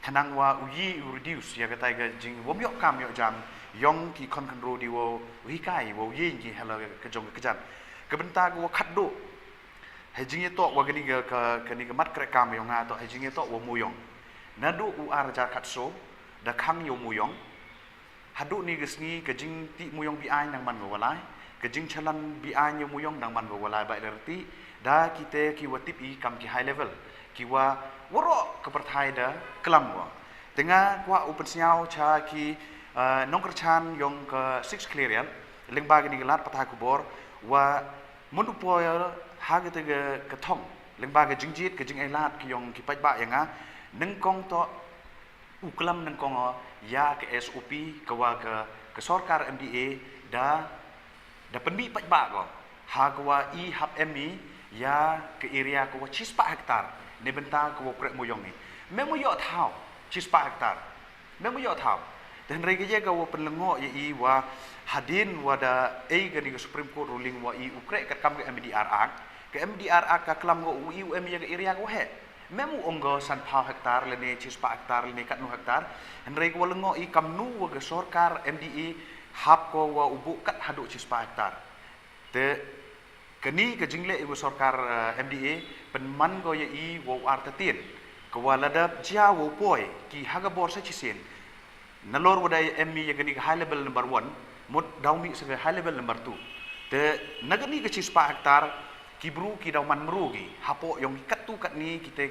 kanang wa uyi reduce ya kata ga jing wom yok kam yok jam yong ki kon control di wo hikai wo yin ki hello ka jong ka jan ka benta go khat do hejing itu wa gani ke mat krek kam yong nga to hejing itu wa muyong nadu u arja katso da khang yo muyong hadu ni gesni kejing ti muyong bi ai nang man go walai kejing chalan bi ai yo muyong nang man go walai ba lerti da kita ki watip i kam ki high level ki wa woro ke perthai da kelam wa tengah kwa upen siau cha ki nong kerchan yong ke 6 clearian lengba gani gelat patah kubor wa menupoy ha ke ke thong lengba ke jingjit ke jing ai lat ki yong ki pai ba yang a neng kong to uklam neng kong ya ke SOP ke wa ke sarkar MDA da penbi pai ba ko ha ke wa I hab MI ya ke area ke wa 4 hektar ne benta ke wa krek moyong ni memo yo thau 4 hektar memo yo thau dan rege je ke wa penlengo ye I wa hadin wa da gani ke Supreme Court ruling wa I ukrek kat kam ke MDR Act ke MDR Act ka klam go UM ye ke area ko he memu onggo san pau hektar le ne 4 hektar le ne kat 9 hektar dan rege wa lengo I kam nu wa ke sarkar MDA hab ko wa ubu kat hadu 4 hektar te kini ke jingle ibu sarkar MDA penman go ye I wo artatin ke wa ladap jia wo poi ki haga bor sa chisin nalor wadai MI ye gani high level number 1 mut daumi se high level number 2 te nagani ke 4 hektar ki bru ki dauman merugi hapo yong kat tu kat ni kita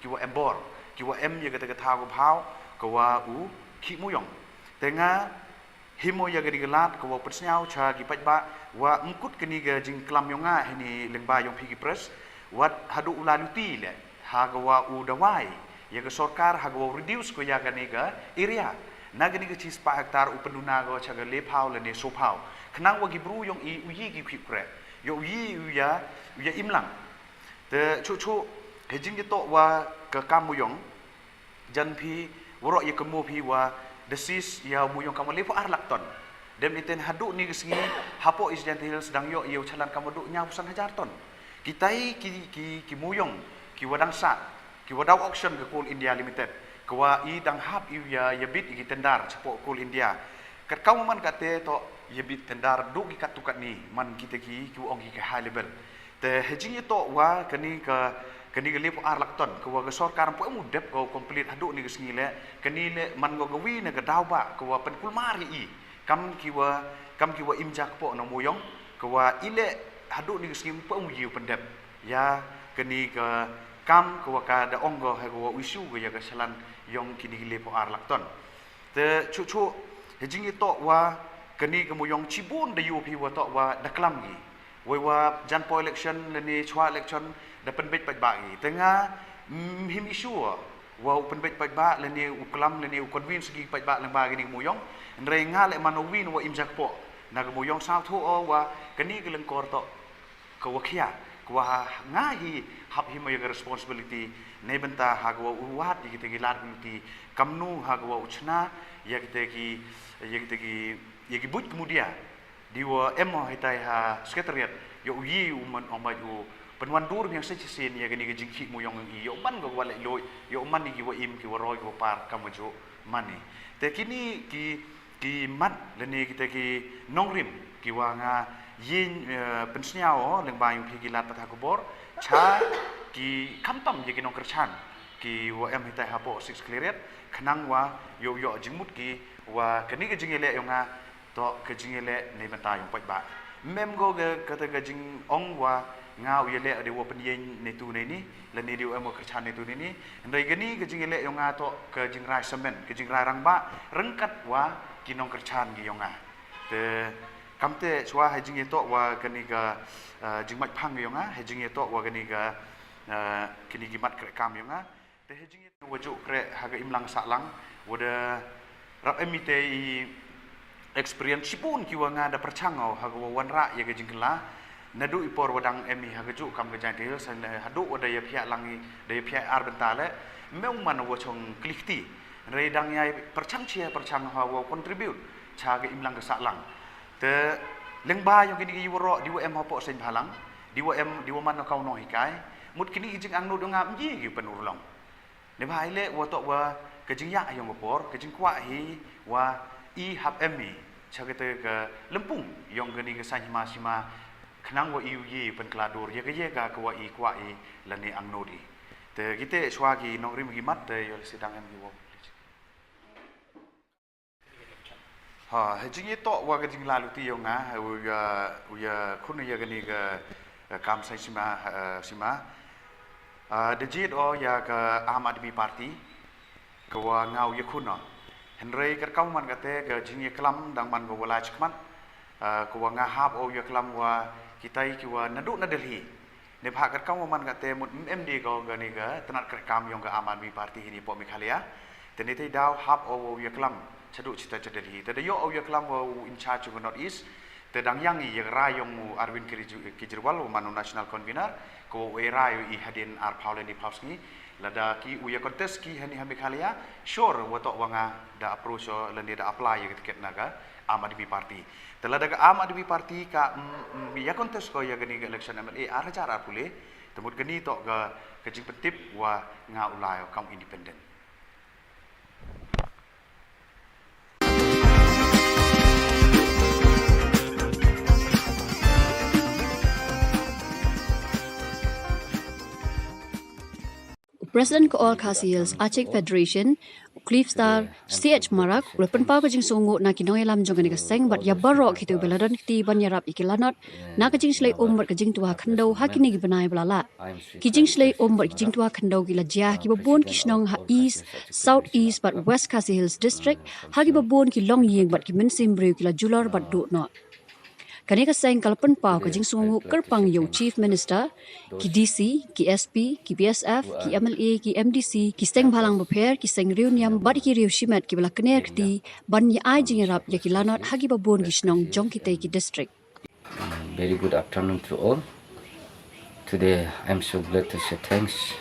ki wa embor ki wa M ye kata thau ko phau ko wa u ki muyong tenga himo ya gadi gelat ko wa persnyau cha ki paj ba wa mkut kini ga jing klam yonga hini lengba yong phi press wat hadu ulaluti le ha ga wa u dawai ya ga sarkar ha ga wa reduce ko ya gani ga area nagani ga 4 hektar u penduna go cha ga le phau le ne so phau khnang wa gi bru yong I uyi gi khip kre yo yi ya imlang te chu hejing gi to wa ka kamuyong jan phi woro ye kemo phi wa desis ya muyong kamu lepo arlak ton dem iten hadu ni gesingi hapo is jantil sedang yo yo chalan kamu du nya 1,000 ton kitai ki muyong ki wadang sa ki wadau auction ke Coal India Limited kwa I dang hap ya bit ki tendar cepo Coal India kat kamu man kate to ye bit tendar du ki kat tukat ni man kita ki ong ki high level te hejing to wa kani ke lepo arlak ton ko wa sarkar po mu dep ko complete hadu ni gesingi le kani le man go gawi ne ga daw ba ko wa pen kulmari I kam ki wa imjak po no muyong ko wa ile hadu ni gesingi po mu yiu pendep ya kani ke kam ko wa ka da onggo he ko isu go ya ga salan yong kini lepo arlak ton te chu hejing to wa kani ke muyong cibun de yu pi wa to wa da klam gi wa jan po election le ni chwa election da penbet paj ba gi tengah him isu wa penbet paj ba le ni uklam le ni convince gi paj ba lang ba gi muyong ndre nga le manowin wa imjak po na ga muyong sao thu o wa kani ge leng kor to ko wa khia ko wa nga hi hab hi ma responsibility ne benta ha go uwat gi te gi lat gi kamnu ha go uchna ya gi but kemudian di wa emo hitai ha sekretariat yo yi uman omai u penwan dur yang sechisin ya gani gajing ki muyong I yo man go wala loy yo man ni wa im ki wa roy go par kamajo mani te kini ki mat le ni kita ki nongrim ki wa nga yin pensniao leng ba yung ki lat patha kubor cha ki kamtam ye ki nong kerchan ki wa em hitai hapo 6 clearet khnang wa yo jingmut ki wa kani gajing ele yo nga to kajing ele nei benta yung paj ba mem go ge kata gajing ong wa nga uyele ade wo penyen ne tu ni le ni dio emo kerchan ne tu ni ndai gani gajing ele yung nga to kajing rai semen kajing rai rang ba rengkat wa kinong kerchan gi yung nga te kamte chwa hajing to wa gani ga jingmat phang gi yung nga hajing to wa gani ga kini gimat krek kam yung nga te hajing waju krek haga imlang saklang wada rap emite experience sipun ki wa nga da perchangau ha go wanra ye ga jingla nadu ipor wadang emi ha ga ju kam ga jantil san hadu wada ye phia langi da ye phia ar bentale meung man wo chong klikti re dang yai perchang chia perchang ha wo contribute cha ga imlang ga saklang te lengba yang kini gi woro di wa em ha po sen phalang di wa man kau no hikai mut kini jing ang no dongam ji gi penurlong ne bhai le wo to wa ke jing ya yang por ke jing kwa hi wa I hab emi chagete ke lempung yong gani ke sanyma sima kenang wa iu ye pen kladur ye ga kwa i lani ang nodi te gite swagi nong rim gi mat te yol sidang em gi wo ha hejing ye to wa ga jing lalu ti yo nga u ya khun ye ga ni ga kam sai sima de jit o ya ga Ahmad Bi Party kwa ngau ye khun no henrei ka kam man ga te ga jing ye klam dang man go wala chkman kwa nga hab o ye klam wa kitai ki wa nadu na Delhi ne bha ka kam man ga te mut MD go ga ni ga tanat ka kam yong ga Ahmad Bi Party ni po Meghalaya te ni te daw hab o ye klam chadu chita Delhi te yo o ye klam wo in charge of North East te dang yang ye rayong Arvind Kejriwal manu national convener ko we rayo I hadin ar Pauleni Pausni lada ki uya contest ki hani Meghalaya sure wato wanga da approach lende da apply ye tiket naga Ahmad Bi Party te lada ga Ahmad Bi Party ka ya contest ko ya gani election MLA ar cara pule temut gani to ga kejing petip wa nga ulai kaum independent President ko all Khasi Achek Federation Cliff Star CH Marak ulpen pa kajing songo na kinong elam jong ni kaseng bat ya barok hitu beladan ti ban yarap ikilanot na kajing slay ombat kajing tua khando hakini gibanai blala kijing slay ombat kajing tua khando gila jah ki babon kishnong ha east south east but west Khasi Hills district hagi babon ki long yeng bat ki mensim brew kila julor bat do not Kaneka sayang kalpan pau kajing sungu kerpang yo Chief Minister, ki DC, ki SP, ki BSF, ki MLA, ki MDC, ki seng balang beper, ki seng reuniam bad ki riu shimet ki bala kener kti ban ya ai jing rap ya ki lanot hagi babon ki snong jong ki ki district. Very good afternoon to all. Today I'm so glad to say thanks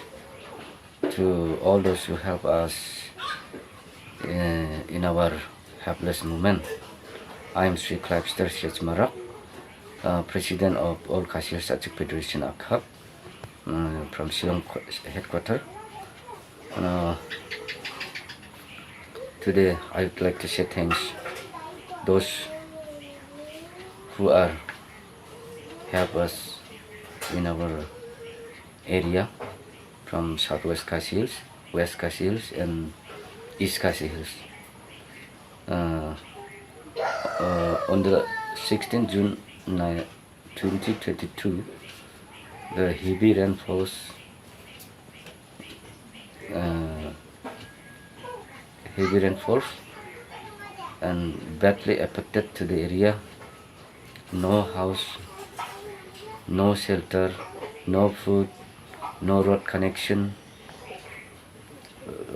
to all those who help us in our helpless moment. I am Sri Clarkster Shech Marak. President of all Khasi Hills Achek Federation Akhab from Shillong headquarters. Today I would like to say thanks those who are help us in our area from Southwest Khasi Hills, West Khasi Hills and East Khasi Hills. On the 16th June 2022, the heavy rainfalls and badly affected to the area. No house, no shelter, no food, no road connection,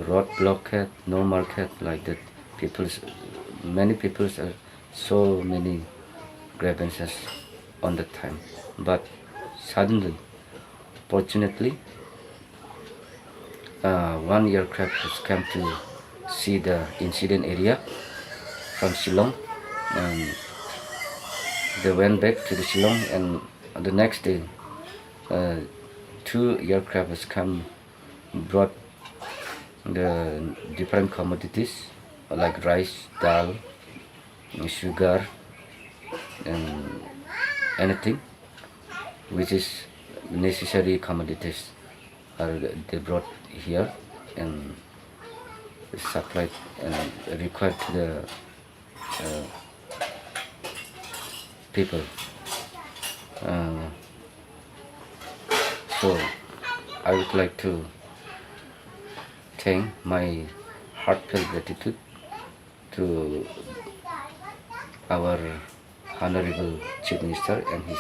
road blockade, no market like that. Many people are so many grievances on the time, but suddenly, fortunately, one aircraft has come to see the incident area from Shillong, and they went back to the Shillong, and the next day, 2 aircraft has come, brought the different commodities like rice, dal, sugar, and anything which is necessary commodities are they brought here and supplied and required to the people. So I would like to thank my heartfelt gratitude to our Honorable Chief Minister and his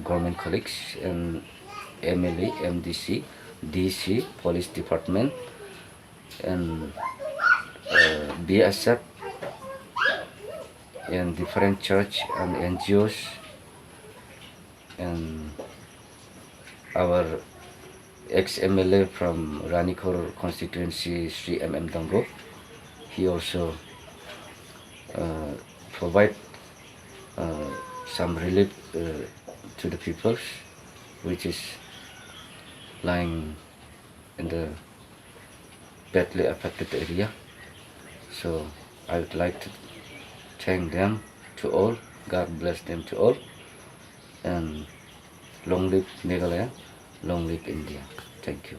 government colleagues and MLA, MDC, DC, Police Department and BSF and different church and NGOs and our ex-MLA from Ranikor constituency, Sri MM Dango. He also provide some relief to the people which is lying in the badly affected area. So I would like to thank them to all. God bless them to all. and long live Meghalaya, long live India. Thank you.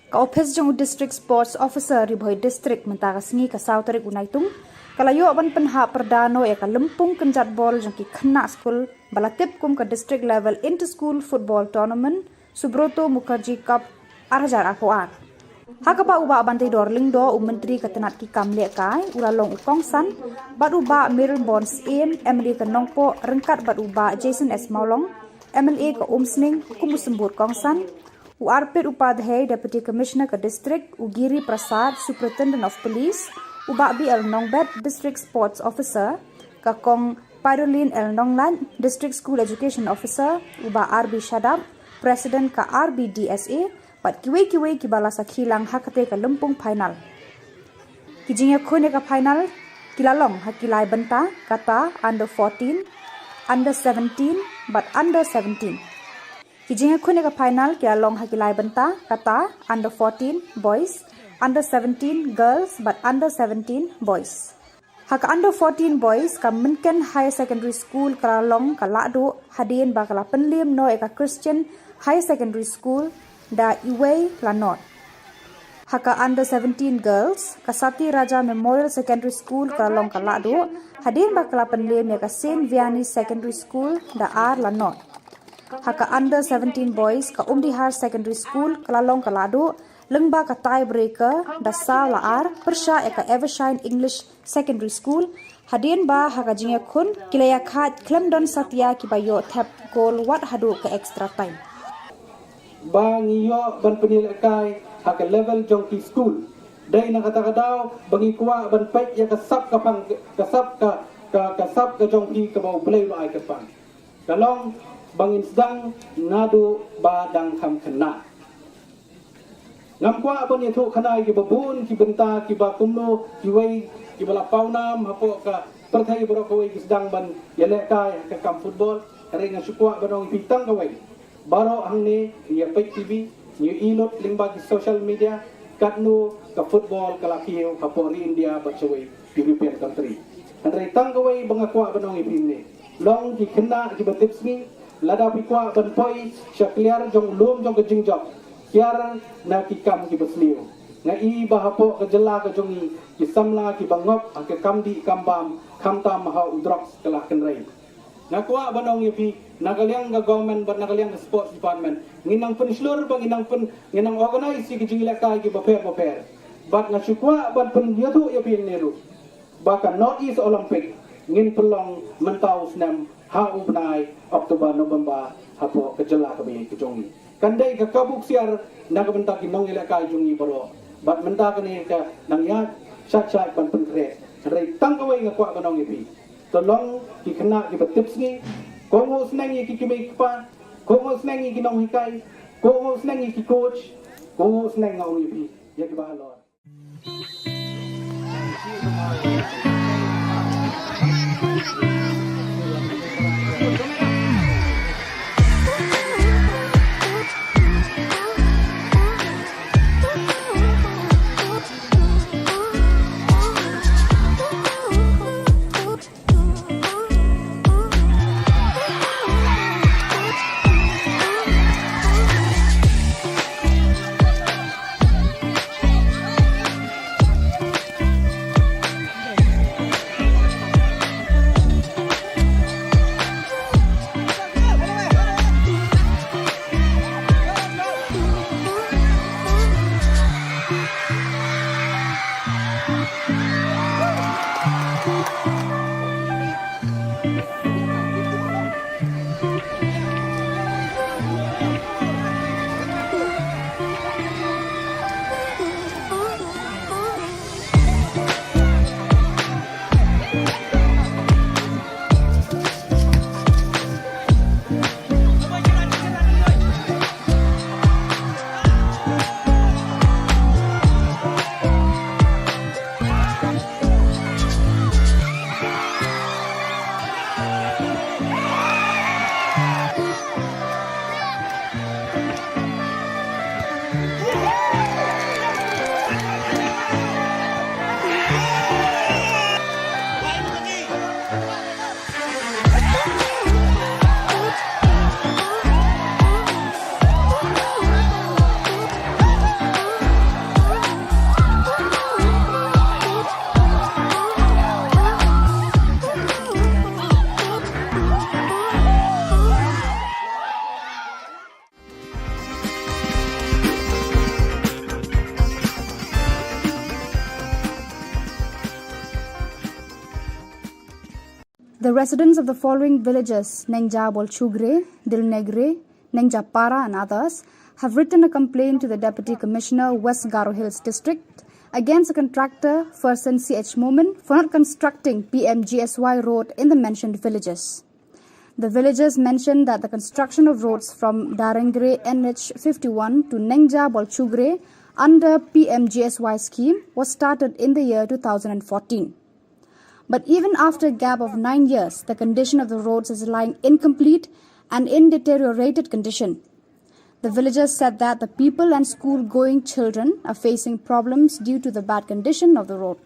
Ka office jong district sports officer ribhoi district mentara sngi ka sautarik unaitung kalayo ban penha perdano ya ka lempung kenjat bol jong ki khna school balatip kum ka district level inter school football tournament Subroto Mukherjee Cup 2024 hakapa uba bantai dorling do menteri ketenat ki kamle kai ulalong ukong san bat uba Mirror Bonds aim Emily ka nongpo rengkat bat uba Jason S Maulong MLA ka Umsning kumusembur kong san Arpit Upadhyay, Deputy Commissioner ka District, Ugiri Prasad, Superintendent of Police, Uba B. L. Nongbet, District Sports Officer, ka Kong Pyroline L. Nonglan, District School Education Officer, Uba R.B. Shadab, President ka RBDSA, pat kiwe-kiwe kibala sa khilang hakate ka lumpung final. Kijingya khone ka final, kilalong hakilay benta, kata under 14, under 17, but under 17. Kijingya khune ka final kya long hakilai banta kata under 14 boys, under 17 girls but under 17 boys. Haka under 14 boys ka Minken Higher Secondary School ka long ka lado hadin ba kala penlim no ka Christian Higher Secondary School da Iway Lanot. Haka under 17 girls ka Sati Raja Memorial Secondary School ka long ka lado hadin ba kala penlim ka Saint Vianney Secondary School da R Lanot. Haka under 17 boys ka Umdihar Secondary School kalalong kalado lengba ka tiebreaker da sa laar persya ka Evershine English Secondary School hadin ba haka jingya khun kilaya khat Clemdon Satya ki bayo tap goal wat hadu ka extra time bang iyo ban penilai haka level jongki school dai na kata daw bangi kuwa ban pek ya kasap ka pang kasap ka jongki ka mau play lo ai ka pang kalong bangin sedang nadu badang ham kena ngam kwa apa ni tu kena ki babun ki benta ki ba kumno ki wei ki bala paunam hapo ka perthai boro ko wei ki sedang ban yele kai ka kam football ring sukwa banong pitang ka wei baro hang ni ya pek tv ni ilot lingba ki social media katno ka football kala kiyo hapo ri India ba choi European country andre tang ka wei bangakwa banong ipin long ki kena ki batip ni lada pikwa ban poi syakliar jong lum jong kejing jok kiar na kikam ki besliu na I bahapo ke jela ke jongi ki samla ki bangop ke kamdi kambam kamtam ha udrox kelah kenrei na kwa banong yepi nagaliang ga government ban nagaliang sports department nginang pen slur bang nginang organize ki jing leka ki baper bat na chukwa ban pen yatu yepi nelu baka North East Olympic ngin pelong mentau senam ha ubnai Oktober November hapo kejela kami kejongi kandai ka kabuk siar naga benta ki nong ila kai jongi baro bat menta kani ka nang ya chat ban pentre rei tangkawai ngakwa kanong ipi tolong ki kena ki tips ni kongo snangi ki kimi pa kongo snangi ki nong hikai kongo snangi ki coach kongo snang ngau ipi ya ki bahalor The residents of the following villages, Nengja Bolchugre, Dilnegre, Nengja Para and others, have written a complaint to the Deputy Commissioner, West Garo Hills District, against the contractor, Fersen CH Momin, for not constructing PMGSY road in the mentioned villages. The villagers mentioned that the construction of roads from Darengre NH51 to Nengja Bolchugre under PMGSY scheme was started in the year 2014. But even after a gap of 9 years, the condition of the roads is lying incomplete and in deteriorated condition. The villagers said that the people and school-going children are facing problems due to the bad condition of the road.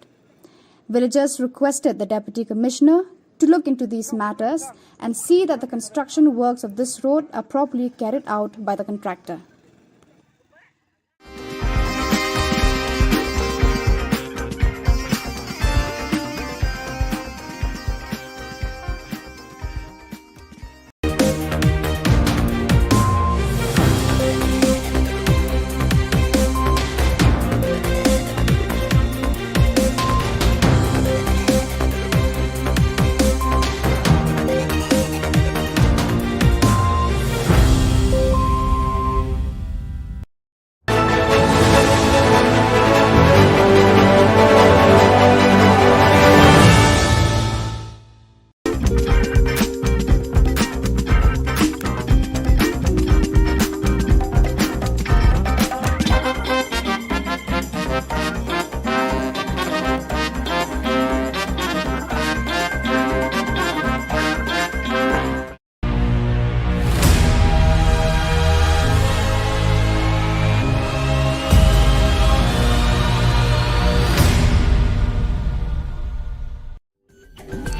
Villagers requested the Deputy Commissioner to look into these matters and see that the construction works of this road are properly carried out by the contractor.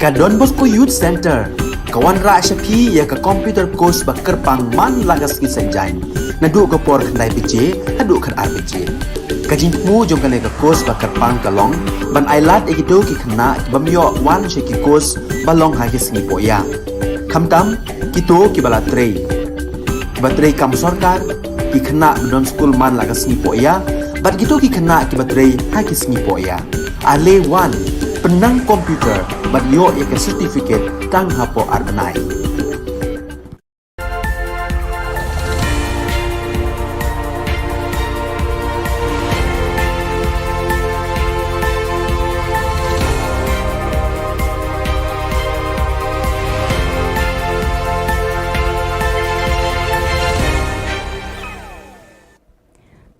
Ka Don Bosco Youth Center, kawan ra syapi ya ka computer course bakar pangman lagas ki sanjain. Nadu ka por khandai PJ, hadu khan RPG. Ka jingmu jong ka le ka course bakar pang kalong, ban ailat egito ki khna bamyo wan she ki course balong ha ki singi poya. Khamtam kito ki bala trei. Batrei kam sarkar ki khna don school man lagas singi poya, bat kito ki khna ki batrei ha ki singi poya. Ale wan penang komputer bat yo ya ke certificate tang hapo arnai.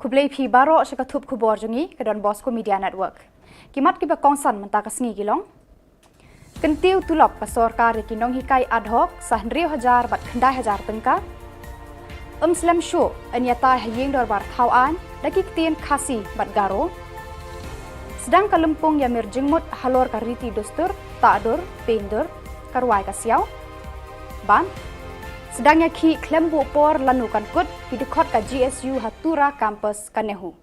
Kublai phi baro shaka thup khubor jungi ka Don Bosco Media Network. Kimat ki ba kongsan menta ka sngi gilong. Kentiu tulop ka sarkar ki nong hikai ad hoc sa 100,000 bat khandai 1000 tengka. Slam show anyata hayeng dor bar thawan dakik tien khasi bat garo. Sedang ka lempung ya mir jengmut halor ka riti dostur ta'dur pendur karwai ka siau. Ban sedangnya ki klembu por lanukan kut ki dikot ka GSU Hatura campus Kanehu.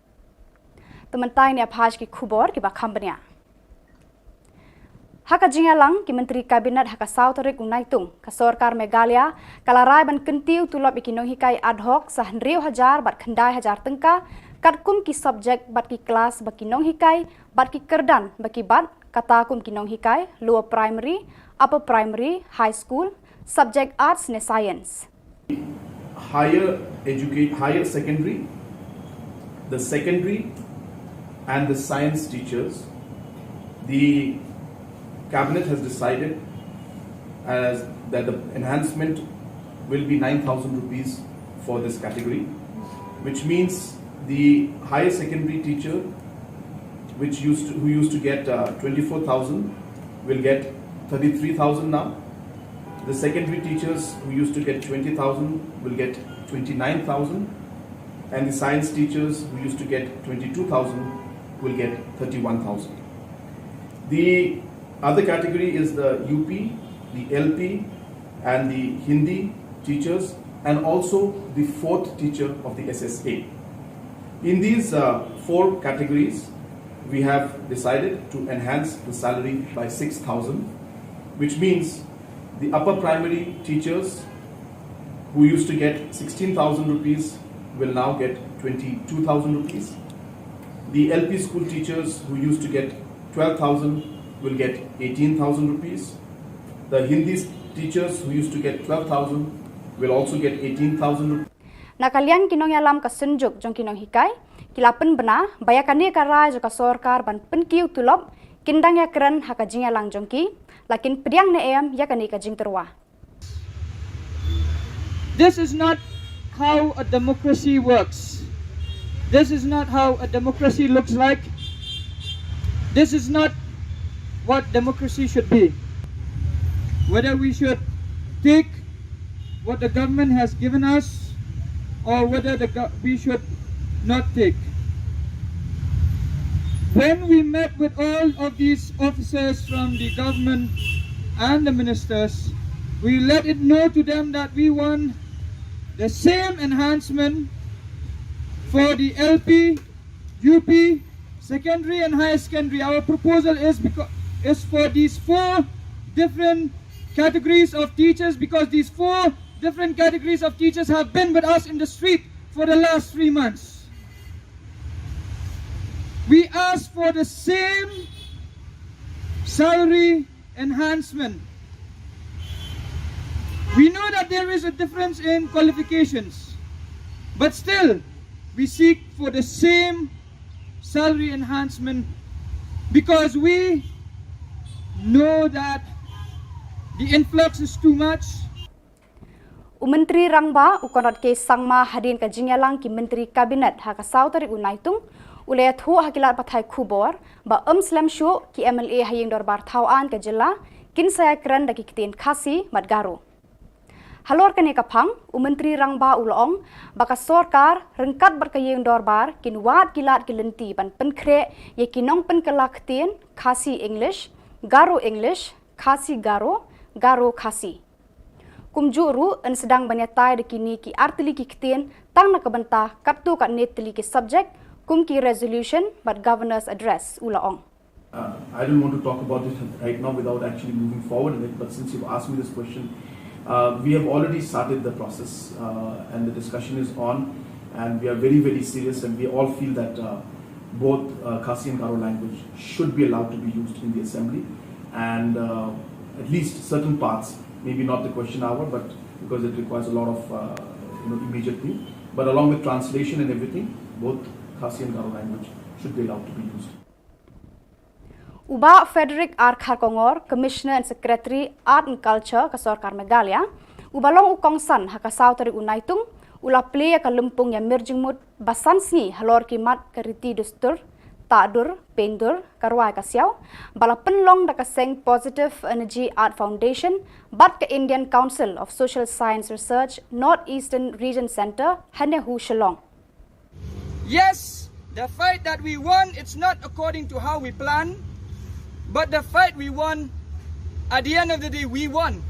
Tementai ni apaj ki Khubor ki bakhambanya. Haka jingalang ki Menteri Kabinet haka Sautarik Unaitung ka Sarkar Meghalaya kalarai ban kentiu tulop ikinong hikai ad hoc sa 100,000 bat khandai 1000 tengka katkum ki subject bat ki kelas baki nong hikai bat ki kerdan baki bat kata kum ki nong hikai lower primary, upper primary, high school, subject arts ne science. Higher secondary, the secondary and the science teachers, the cabinet has decided that the enhancement will be 9,000 rupees for this category, which means the higher secondary teacher who used to get 24,000 will get 33,000 now. The secondary teachers who used to get 20,000 will get 29,000, and the science teachers who used to get 22,000 will get 31,000. The other category is the UP, the LP, and the Hindi teachers, and also the fourth teacher of the SSA. In these four categories, we have decided to enhance the salary by 6,000, which means the upper primary teachers who used to get 16,000 rupees will now get 22,000 rupees. The LP school teachers who used to get 12,000 will get 18,000 rupees. The Hindi teachers who used to get 12,000 will also get 18,000 rupees. Nakalian kinong yalam ka senjuk jong kinong hikai, kilapen bena, bayakani ka rai jo ka sorkar ban penkiu tulop, kindang ya keren haka jing yalang jongki, lakin pediang ne em yakani ka jing terwa. This is not how a democracy works. This is not how a democracy looks like. This is not what democracy should be. Whether we should take what the government has given us or whether we should not take. When we met with all of these officers from the government and the ministers, we let it know to them that we want the same enhancement for the LP, UP, secondary and higher secondary. Our proposal is for these 4 different categories of teachers, because these 4 different categories of teachers have been with us in the street for the last 3 months. We ask for the same salary enhancement. We know that there is a difference in qualifications, but still we seek for the same salary enhancement because we know that the influx is too much. Menteri Rangba ukonot ke sangma hadin ka jingyalang ki Menteri Kabinet haka sautari unaitung ulaya thu hakilat pathai Khubor ba slam shu ki MLA haying dorbar thauan ka jilla kin saya kran daki kitin khasi matgaru. Halor kane kapang Menteri Rangba ulong baka sorkar rengkat berkayeng dorbar kin wat kilat kilenti ban penkre ye kinong penkelaktin khasi English, khasi garo, garo khasi. Kumjuru en sedang banyatai dekini ki artili ki ktin tang nakabenta kaptu kat netili ki subject kum ki resolution but governor's address ulaong. I don't want to talk about it right now without actually moving forward in it, but since you've asked me this question, we have already started the process and the discussion is on, and we are very, very serious, and we all feel that both Khasi and Garo language should be allowed to be used in the assembly, and at least certain parts, maybe not the question hour, but because it requires a lot of immediate thing, but along with translation and everything, both Khasi and Garo language should be allowed to be used. Uba Frederick R. Kharkongor, Commissioner and Secretary Art and Culture ka Sorkar Meghalaya, ubalong ukongsan haka sautari unaitung, ula play ka lumpung ya mirjingmut basansni halor kimat kariti dustur, tadur, pendur, karwai kasiaw, bala penlong da kaseng Positive Energy Art Foundation, bat ka Indian Council of Social Science Research, Northeastern Region Center, Hanehu Shillong. Yes, the fight that we won, it's not according to how we plan, but the fight we won, at the end of the day, we won.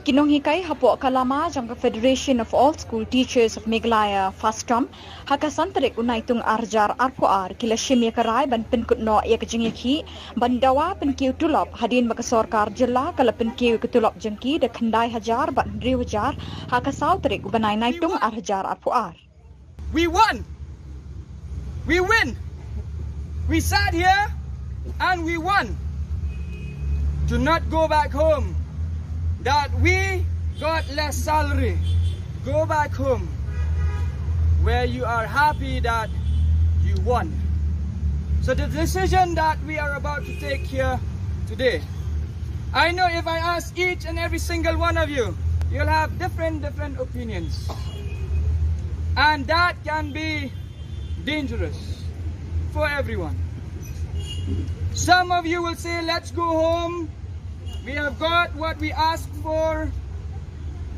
Kinong hikai hapo kalama jang Federation of All School Teachers of Meghalaya Fastram haka santarik unaitung arjar arpoar kila shimya karai ban penkutno ya kajingiki bandawa penkiu tulop hadin baka sorkar jilla kala penkiu ketulop jengki de khandai hajar ban riwajar haka sautarik banai naitung arjar arpoar. We won. We win. We sat here and we won. Do not go back home. That we got less salary. Go back home where you are happy that you won. So the decision that we are about to take here today, I know if I ask each and every single one of you, you'll have different opinions. And that can be dangerous for everyone. Some of you will say, let's go home. We have got what we asked for,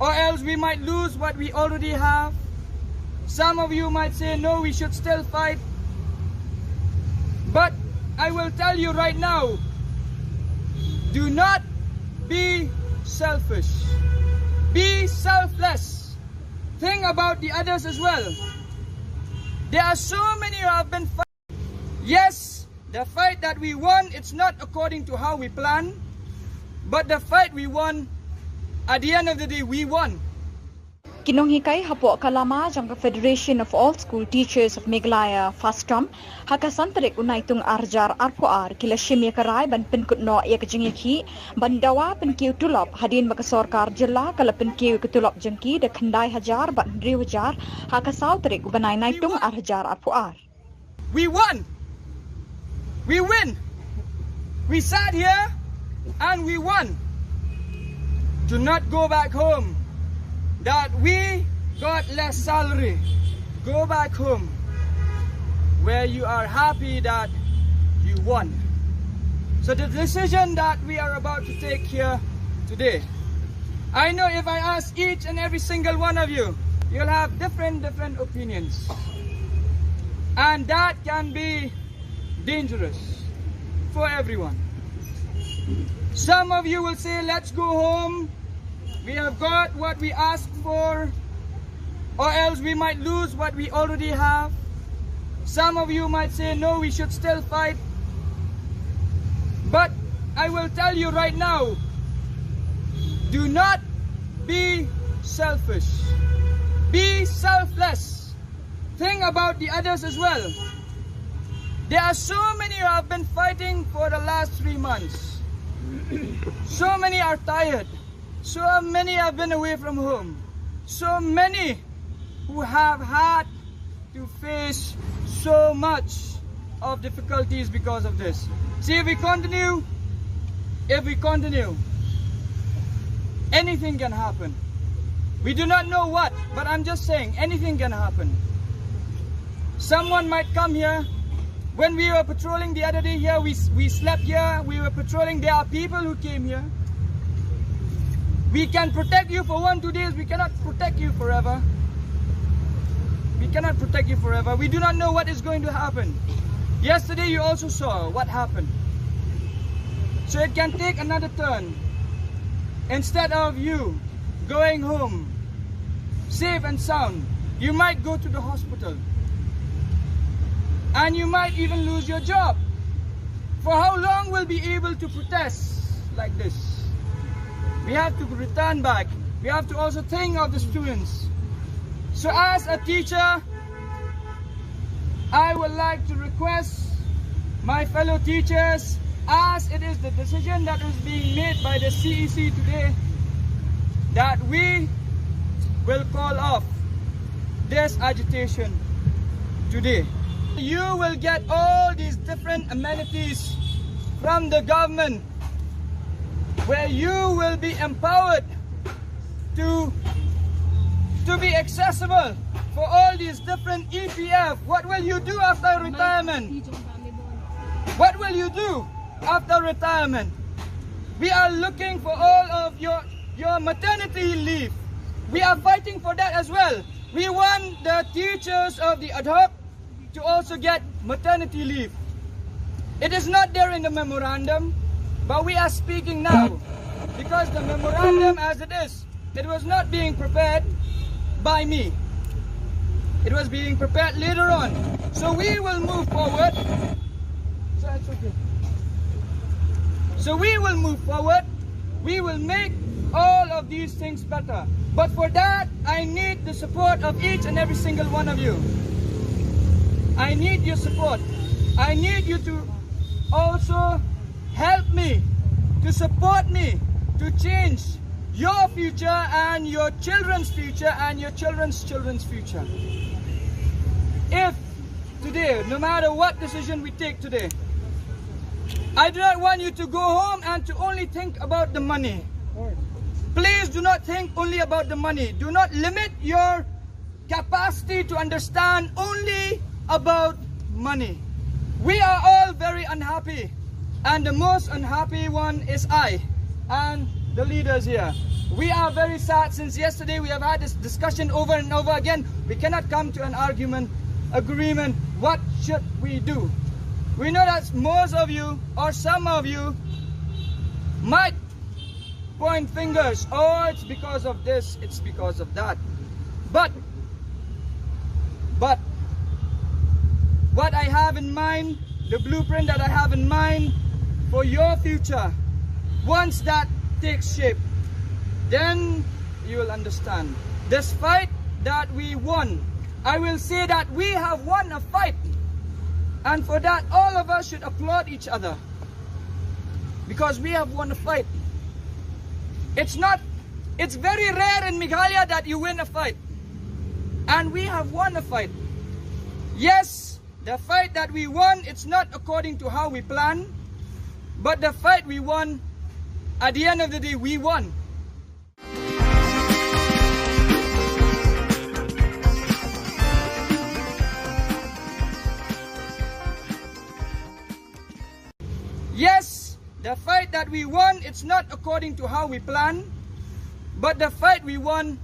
or else we might lose what we already have. Some of you might say, no, we should still fight. But I will tell you right now, do not be selfish. Be selfless. Think about the others as well. There are so many who have been fighting. Yes, the fight that we won, it's not according to how we planned. But the fight we won, at the end of the day, we won. Kinong hikai hapo kalama jangka Federation of All School Teachers of Meghalaya Fastam haka santarik unaitung arjar arpoar kila shimia karai ban penkutno ya kejengki bandawa penkiu tulop hadin baka sorkar jilla kala penkiu ketulop jengki de khandai hajar ban riwajar haka sautrik banai naitung arjar arpoar. We won. We win. We sat here and we won. Do not go back home. That we got less salary. Go back home where you are happy that you won. So the decision that we are about to take here today, I know if I ask each and every single one of you, you'll have different opinions. And that can be dangerous for everyone. Some of you will say, let's go home. We have got what we asked for, or else we might lose what we already have. Some of you might say, no, we should still fight. But I will tell you right now, do not be selfish. Be selfless. Think about the others as well. There are so many who have been fighting for the last 3 months. So many are tired. So many have been away from home. So many who have had to face so much of difficulties because of this. See, if we continue, anything can happen. We do not know what, but I'm just saying, anything can happen. Someone might come here. When we were patrolling the other day here, we slept here, we were patrolling, there are people who came here. We can protect you for 1-2 days, we cannot protect you forever. We cannot protect you forever. We do not know what is going to happen. Yesterday you also saw what happened. So it can take another turn. Instead of you going home safe and sound, you might go to the hospital. And you might even lose your job. For how long will we be able to protest like this? We have to return back. We have to also think of the students. So as a teacher, I would like to request my fellow teachers, as it is the decision that is being made by the CEC today, that we will call off this agitation today. You will get all these different amenities from the government, where you will be empowered to be accessible for all these different EPF. What will you do after retirement? What will you do after retirement? We are looking for all of your maternity leave. We are fighting for that as well. We want the teachers of the ad hoc to also get maternity leave. It is not there in the memorandum, but we are speaking now, because the memorandum as it is, it was not being prepared by me. It was being prepared later on. So we will move forward. So we will move forward. We will make all of these things better. But for that, I need the support of each and every single one of you. I need your support. I need you to also help me, to support me, to change your future and your children's future and your children's children's future. If today, no matter what decision we take today, I do not want you to go home and to only think about the money. Please do not think only about the money. Do not limit your capacity to understand only about money. We are all very unhappy, and the most unhappy one is I and the leaders here. We are very sad. Since yesterday we have had this discussion over and over again. We cannot come to an agreement. What should we do? We know that most of you or some of you might point fingers. Oh, it's because of this, it's because of that. But what I have in mind, the blueprint that I have in mind for your future, once that takes shape, then you will understand. despite that we won, I will say that we have won a fight. And for that, all of us should applaud each other. Because we have won a fight. It's very rare in Meghalaya that you win a fight. And we have won a fight. Yes, the fight that we won, it's not according to how we planned. But the fight we won, at the end of the day, we won. Yes, the fight that we won, it's not according to how we planned. But the fight we won,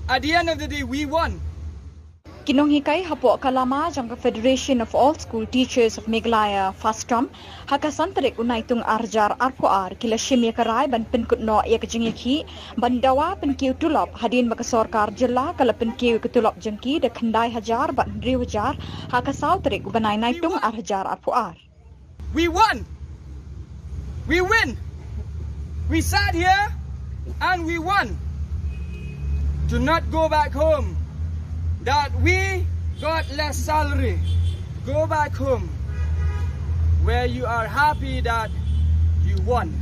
at the end of the day, we won. Kinonghikai hapo kalama jangka Federation of All School Teachers of Meghalaya FASTOM hakasantarik unaitung arjar arpoar kila shimya karai ban penkutno ya kejengki bandawa penkiu tulop hadin baka sorkar jilla kala penkiu ketulop jengki de khandai hajar ban riwajar hakasau tarik banai naitung arjar arpoar. We won. We win. We sat here and we won. Do not go back home. That we got less salary. Go back home where you are happy that you won.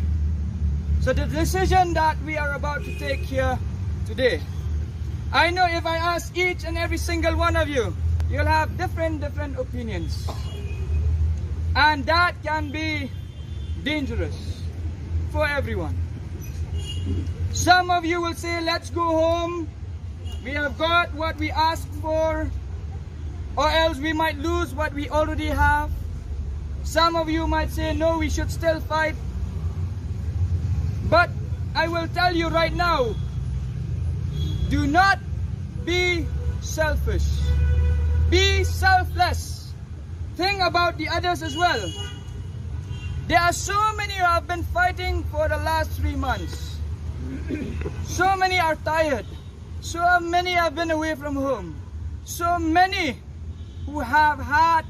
So the decision that we are about to take here today, I know if I ask each and every single one of you, you'll have different opinions. And that can be dangerous for everyone. Some of you will say, let's go home. We have got what we asked for, or else we might lose what we already have. Some of you might say, no, we should still fight. But I will tell you right now, do not be selfish. Be selfless. Think about the others as well. There are so many who have been fighting for the last 3 months. So many are tired. So many have been away from home. So many who have had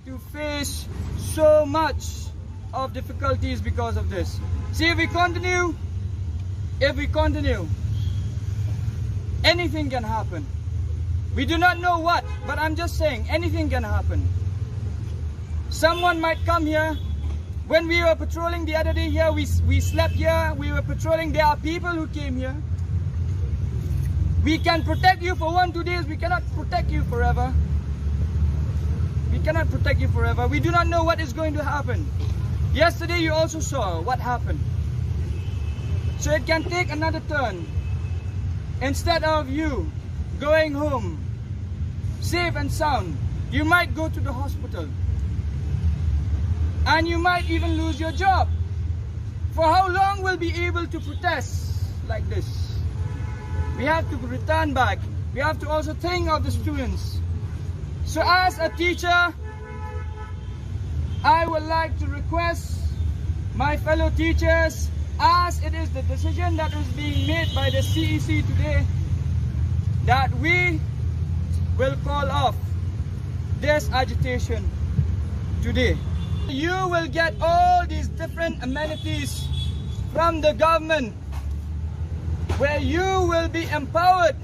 to face so much of difficulties because of this. See, if we continue, anything can happen. We do not know what, but I'm just saying, anything can happen. Someone might come here. When we were patrolling the other day here, we slept here, we were patrolling, there are people who came here. We can protect you for 1-2 days, we cannot protect you forever. We cannot protect you forever. We do not know what is going to happen. Yesterday you also saw what happened. So it can take another turn. Instead of you going home safe and sound, you might go to the hospital. And you might even lose your job. For how long will we be able to protest like this? We have to return back. We have to also think of the students. So as a teacher, I would like to request my fellow teachers, as it is the decision that is being made by the CEC today, that we will call off this agitation today. You will get all these different amenities from the government, where you will be empowered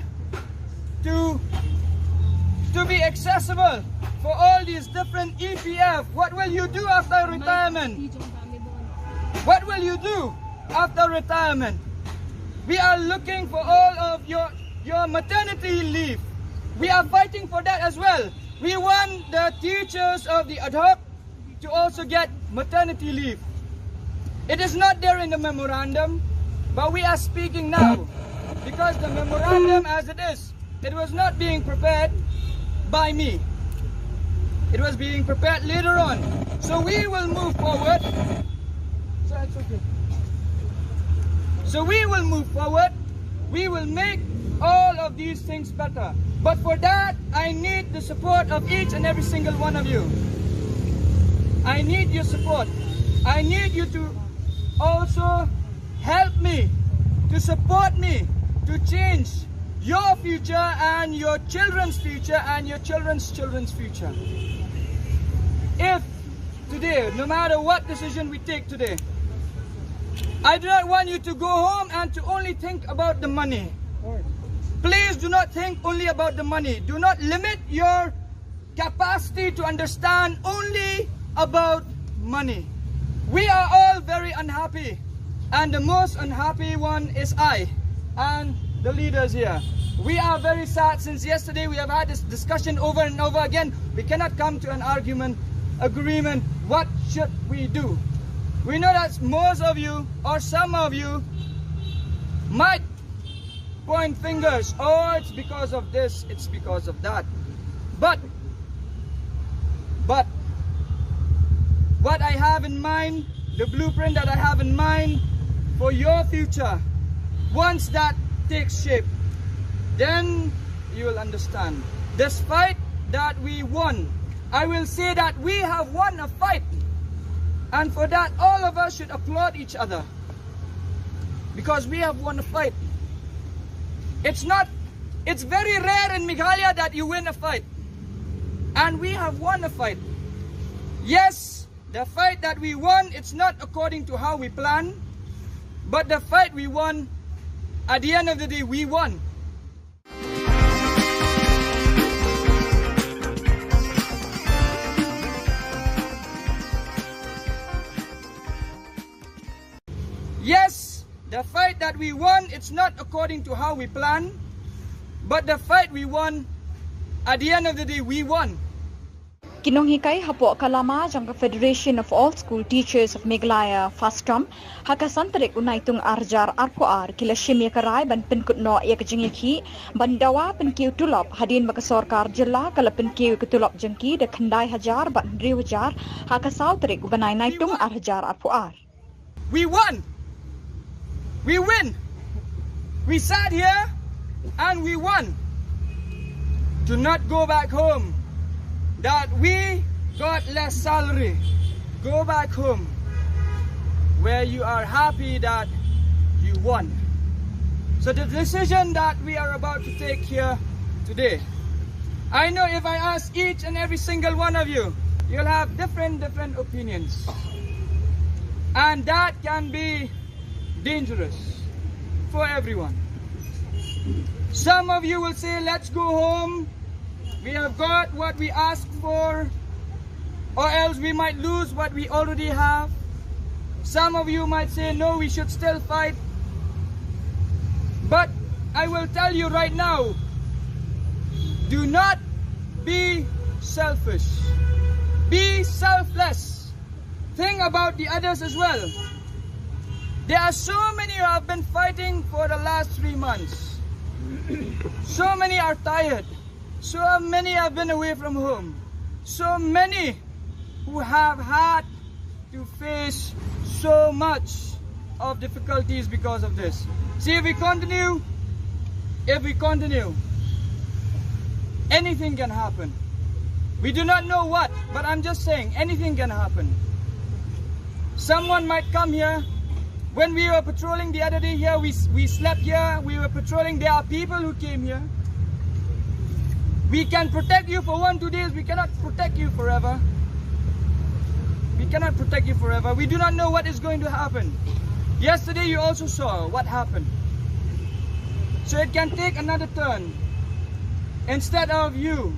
to be accessible for all these different EPF. What will you do after retirement? What will you do after retirement? We are looking for all of your maternity leave. We are fighting for that as well. We want the teachers of the ad hoc to also get maternity leave. It is not there in the memorandum, but we are speaking now, because the memorandum as it is, it was not being prepared by me. It was being prepared later on. So we will move forward. So it's okay. So we will move forward. We will make all of these things better. But for that, I need the support of each and every single one of you. I need your support. I need you to also help me, to support me, to change your future and your children's future and your children's children's future. If today, no matter what decision we take today, I do not want you to go home and to only think about the money. Please do not think only about the money. Do not limit your capacity to understand only about money. We are all very unhappy, and the most unhappy one is I and the leaders here. We are very sad. Since yesterday we have had this discussion over and over again. We cannot come to an agreement. What should we do? We know that most of you or some of you might point fingers. Oh, it's because of this, it's because of that. But what I have in mind, the blueprint that I have in mind for your future, once that takes shape, then you will understand. Despite that we won, I will say that we have won a fight. And for that, all of us should applaud each other. Because we have won a fight. It's very rare in Meghalaya that you win a fight. And we have won a fight. Yes, the fight that we won, it's not according to how we planned. But the fight we won, at the end of the day, we won. Yes, the fight that we won, it's not according to how we planned. But the fight we won, at the end of the day, we won. Kinonghikai hapo kalama jang Federation of All School Teachers of Meghalaya FASTOM hakasantarik unaitung arjar arpoar kila shimya karai ban penkutno ya kejengki bandawa penkiu tulop hadin makasorkar jilla kala penkiu ketulop jengki de khandai hajar ban riwajar hakasau tarik banai naitung arjar arpoar. We won. We win. We sat here and we won. Do not go back home. That we got less salary. Go back home where you are happy that you won. So the decision that we are about to take here today, I know if I ask each and every single one of you, you'll have different opinions. And that can be dangerous for everyone. Some of you will say, let's go home. We have got what we asked for, or else we might lose what we already have. Some of you might say, no, we should still fight. But I will tell you right now, do not be selfish. Be selfless. Think about the others as well. There are so many who have been fighting for the last 3 months. So many are tired. So many have been away from home. So many who have had to face so much of difficulties because of this. See, if we continue, anything can happen. We do not know what, but I'm just saying anything can happen. Someone might come here. When we were patrolling the other day here, we slept here, we were patrolling, there are people who came here. We can protect you for 1-2 days, we cannot protect you forever. We cannot protect you forever. We do not know what is going to happen. Yesterday you also saw what happened. So it can take another turn. Instead of you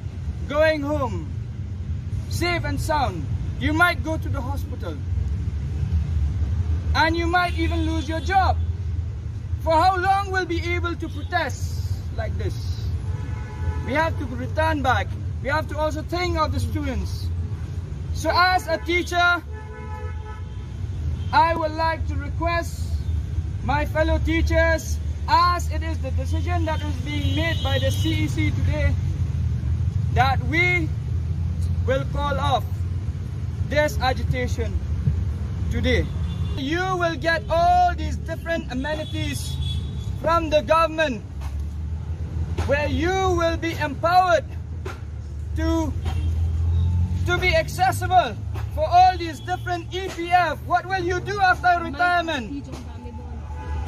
going home safe and sound, you might go to the hospital. And you might even lose your job. For how long will we be able to protest like this? We have to return back. We have to also think of the students. So as a teacher, I would like to request my fellow teachers, as it is the decision that is being made by the CEC today, that we will call off this agitation today. You will get all these different amenities from the government, where you will be empowered to be accessible for all these different EPF. What will you do after retirement?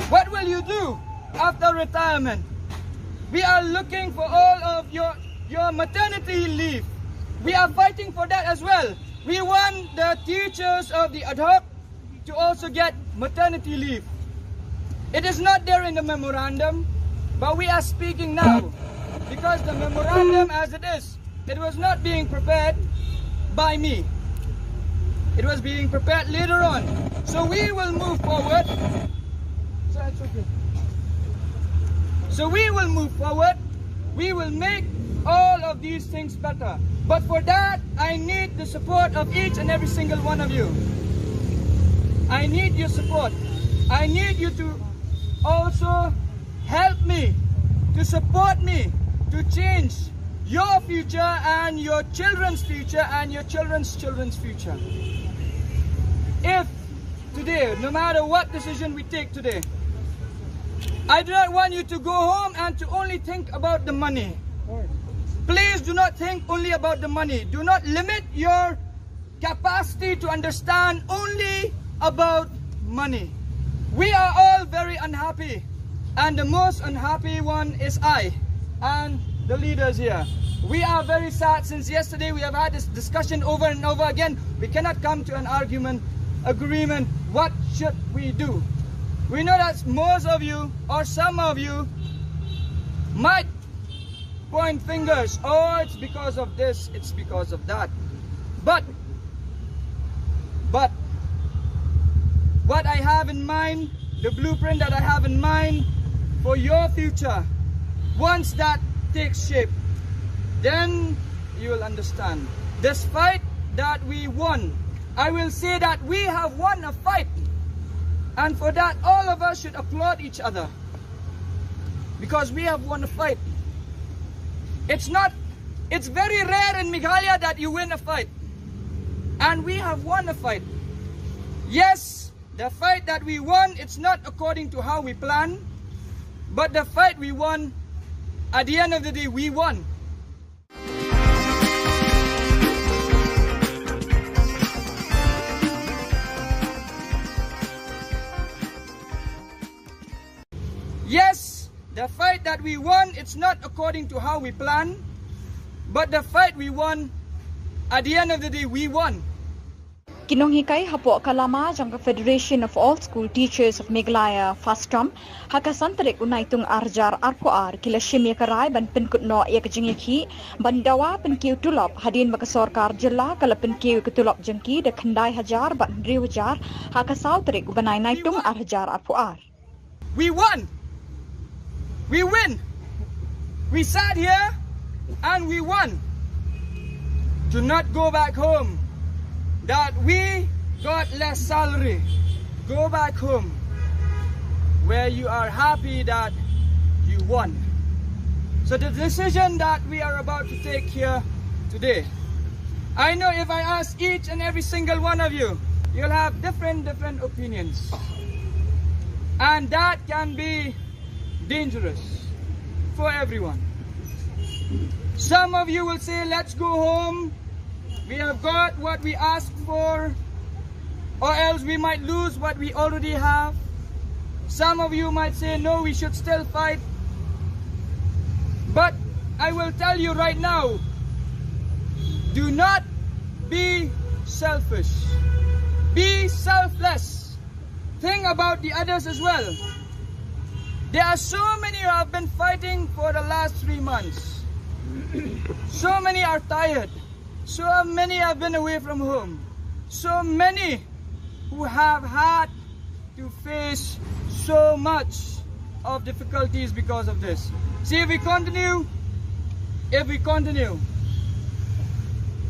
What will you do after retirement? We are looking for all of your maternity leave. We are fighting for that as well. We want the teachers of the ad hoc to also get maternity leave. It is not there in the memorandum, But we are speaking now because the memorandum as it is, it was not being prepared by me. It was being prepared later on. So we will move forward. So we will move forward. We will make all of these things better. But for that, I need the support of each and every single one of you. I need your support. I need you to also help me, to support me, to change your future and your children's future and your children's children's future. If today, no matter what decision we take today, I do not want you to go home and to only think about the money. Please do not think only about the money. Do not limit your capacity to understand only about money. We are all very unhappy, and the most unhappy one is I and the leaders here. We are very sad. Since yesterday we have had this discussion over and over again. We cannot come to an agreement. What should we do? We know that most of you or some of you might point fingers. Oh, it's because of this, it's because of that. But what I have in mind, the blueprint that I have in mind for your future, once that takes shape, then you will understand. This fight that we won, I will say that we have won a fight. And for that, all of us should applaud each other. Because we have won a fight. It's very rare in Meghalaya that you win a fight. And we have won a fight. Yes, the fight that we won, it's not according to how we planned. But the fight we won, at the end of the day, we won. Yes, the fight that we won, it's not according to how we planned. But the fight we won, at the end of the day, we won. Kinonghikai hapo kalama jangka Federation of All School Teachers of Meghalaya FASTOM hakasantarik unaitung arjar arpoar kila shimia karai ban penkutno ia kejengiki bandawa penkiu tulop hadin baka sorkar jilla kala penkiu ketulop jengki de khandai hajar ban riwajar hakasau tarik banai naitung arjar arpoar. We won. We win. We sat here and we won. Do not go back home. That we got less salary. Go back home where you are happy that you won. So the decision that we are about to take here today, I know if I ask each and every single one of you, you'll have different opinions. And that can be dangerous for everyone. Some of you will say, let's go home. We have got what we asked for, or else we might lose what we already have. Some of you might say, no, we should still fight. But I will tell you right now, do not be selfish. Be selfless. Think about the others as well. There are so many who have been fighting for the last 3 months. So many are tired. So many have been away from home. So many who have had to face so much of difficulties because of this. See, if we continue,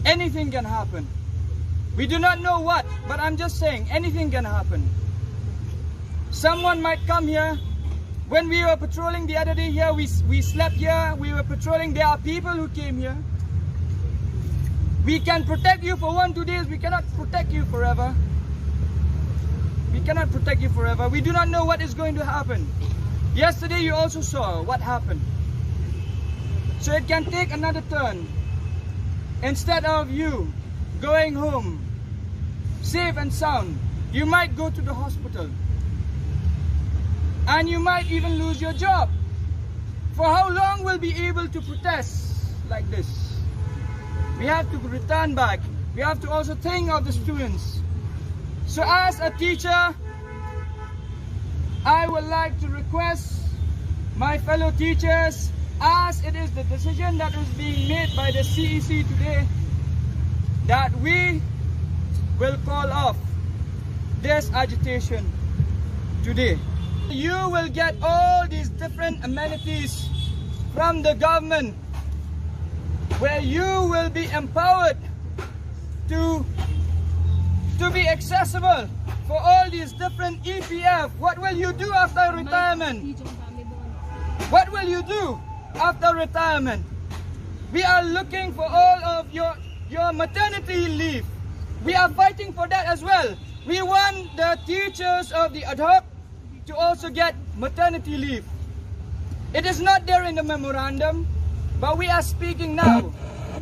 anything can happen. We do not know what, but I'm just saying, anything can happen. Someone might come here. When we were patrolling the other day here, we slept here, we were patrolling, there are people who came here. We can protect you for 1-2 days, we cannot protect you forever. We cannot protect you forever. We do not know what is going to happen. Yesterday you also saw what happened. So it can take another turn. Instead of you going home safe and sound, you might go to the hospital. And you might even lose your job. For how long will we be able to protest like this? We have to return back. We have to also think of the students. So as a teacher, I would like to request my fellow teachers, as it is the decision that is being made by the CEC today, that we will call off this agitation today. You will get all these different amenities from the government, where you will be empowered to be accessible for all these different EPF. What will you do after retirement? What will you do after retirement? We are looking for all of your maternity leave. We are fighting for that as well. We want the teachers of the ad hoc to also get maternity leave. It is not there in the memorandum, but we are speaking now,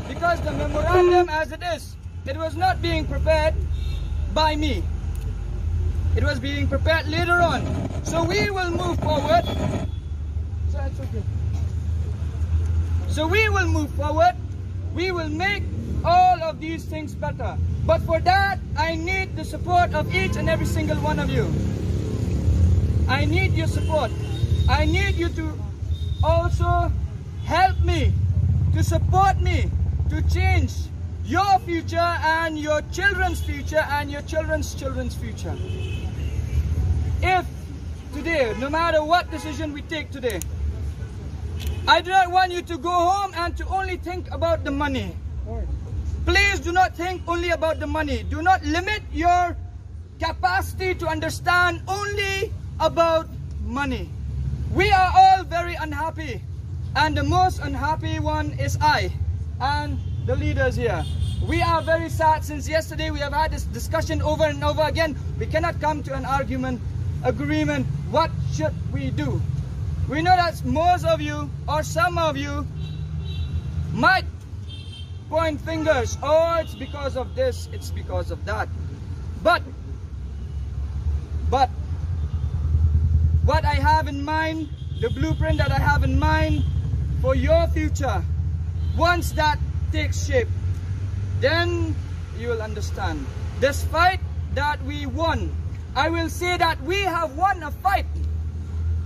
because the memorandum as it is, it was not being prepared by me. It was being prepared later on. So we will move forward. So it's okay. So we will move forward. We will make all of these things better. But for that, I need the support of each and every single one of you. I need your support. I need you to also help me, to support me, to change your future and your children's future and your children's children's future. If today, no matter what decision we take today, I do not want you to go home and to only think about the money. Please do not think only about the money. Do not limit your capacity to understand only about money. We are all very unhappy, and the most unhappy one is I and the leaders here. We are very sad. Since yesterday we have had this discussion over and over again. We cannot come to an agreement. What should we do? We know that most of you or some of you might point fingers. Oh, it's because of this, it's because of that. But what I have in mind, the blueprint that I have in mind for your future, once that takes shape, then you will understand. This fight that we won, I will say that we have won a fight.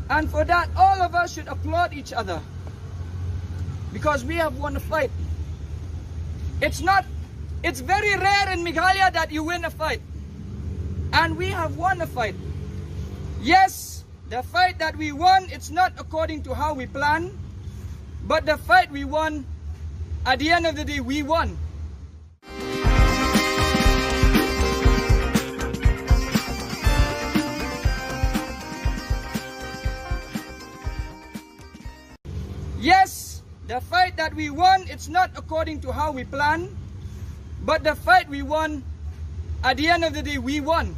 And for that, all of us should applaud each other, because we have won a fight. It's very rare in Meghalaya that you win a fight. And we have won a fight. Yes, the fight that we won, it's not according to how we planned, but the fight we won, at the end of the day, we won. Yes, the fight that we won, it's not according to how we planned, but the fight we won, at the end of the day, we won.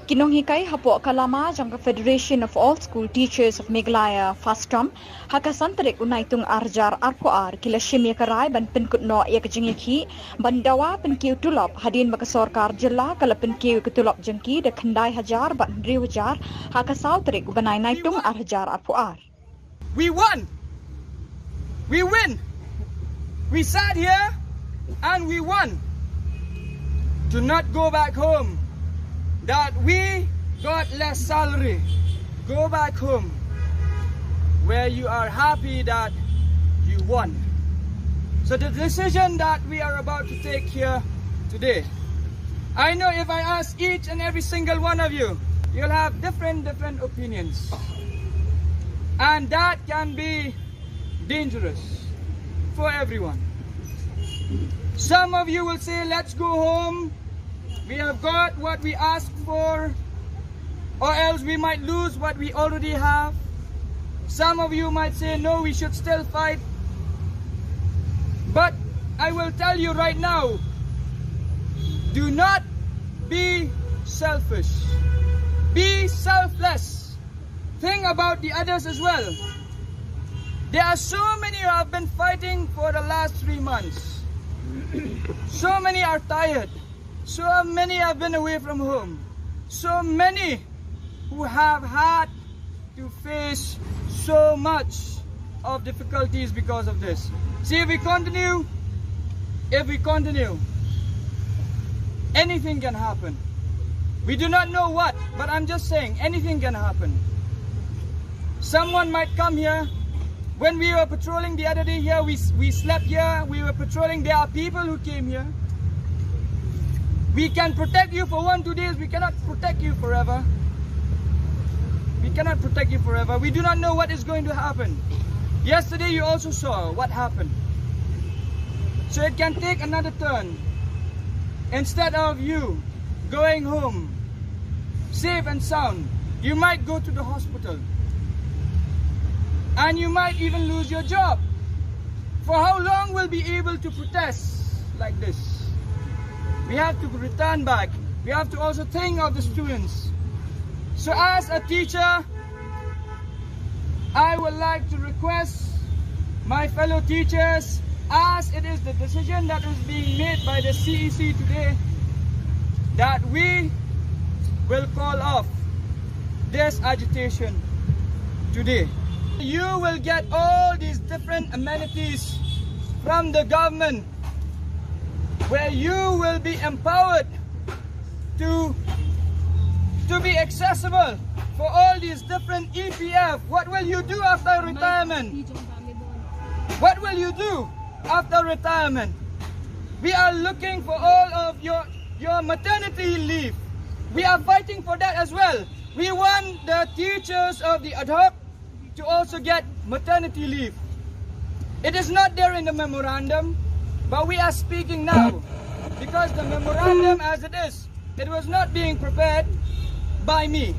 Kinonghikai hapo kalama jangka Federation of All School Teachers of Meghalaya FASTOM haka santrik unaitung arjar arpoar kila shimia karai ban penkutno ia kejengiki bandawa penkiu tulop hadin baka sorkar jela kala penkiu ketulop jengki de kendai hajar ban riwajar haka sautrik banai naitung arjar arpoar. We won. We win. We sat here and we won. To not go back home, that we got less salary. Go back home where you are happy that you won. So the decision that we are about to take here today, I know if I ask each and every single one of you, you'll have different opinions. And that can be dangerous for everyone. Some of you will say, let's go home. We have got what we asked for, or else we might lose what we already have. Some of you might say, no, we should still fight. But I will tell you right now, do not be selfish. Be selfless. Think about the others as well. There are so many who have been fighting for the last 3 months. So many are tired. So many have been away from home. So many who have had to face so much of difficulties because of this. See, if we continue, anything can happen. We do not know what, but I'm just saying anything can happen. Someone might come here. When we were patrolling the other day here, we slept here, we were patrolling. There are people who came here. We can protect you for 1-2 days. We cannot protect you forever. We cannot protect you forever. We do not know what is going to happen. Yesterday you also saw what happened. So it can take another turn. Instead of you going home safe and sound, you might go to the hospital. And you might even lose your job. For how long will we be able to protest like this? We have to return back. We have to also think of the students. So as a teacher, I would like to request my fellow teachers, as it is the decision that is being made by the CEC today, that we will call off this agitation today. You will get all these different amenities from the government, where you will be empowered to be accessible for all these different EPF. What will you do after retirement? What will you do after retirement? We are looking for all of your maternity leave. We are fighting for that as well. We want the teachers of the ad hoc to also get maternity leave. It is not there in the memorandum, but we are speaking now, because the memorandum as it is, it was not being prepared by me.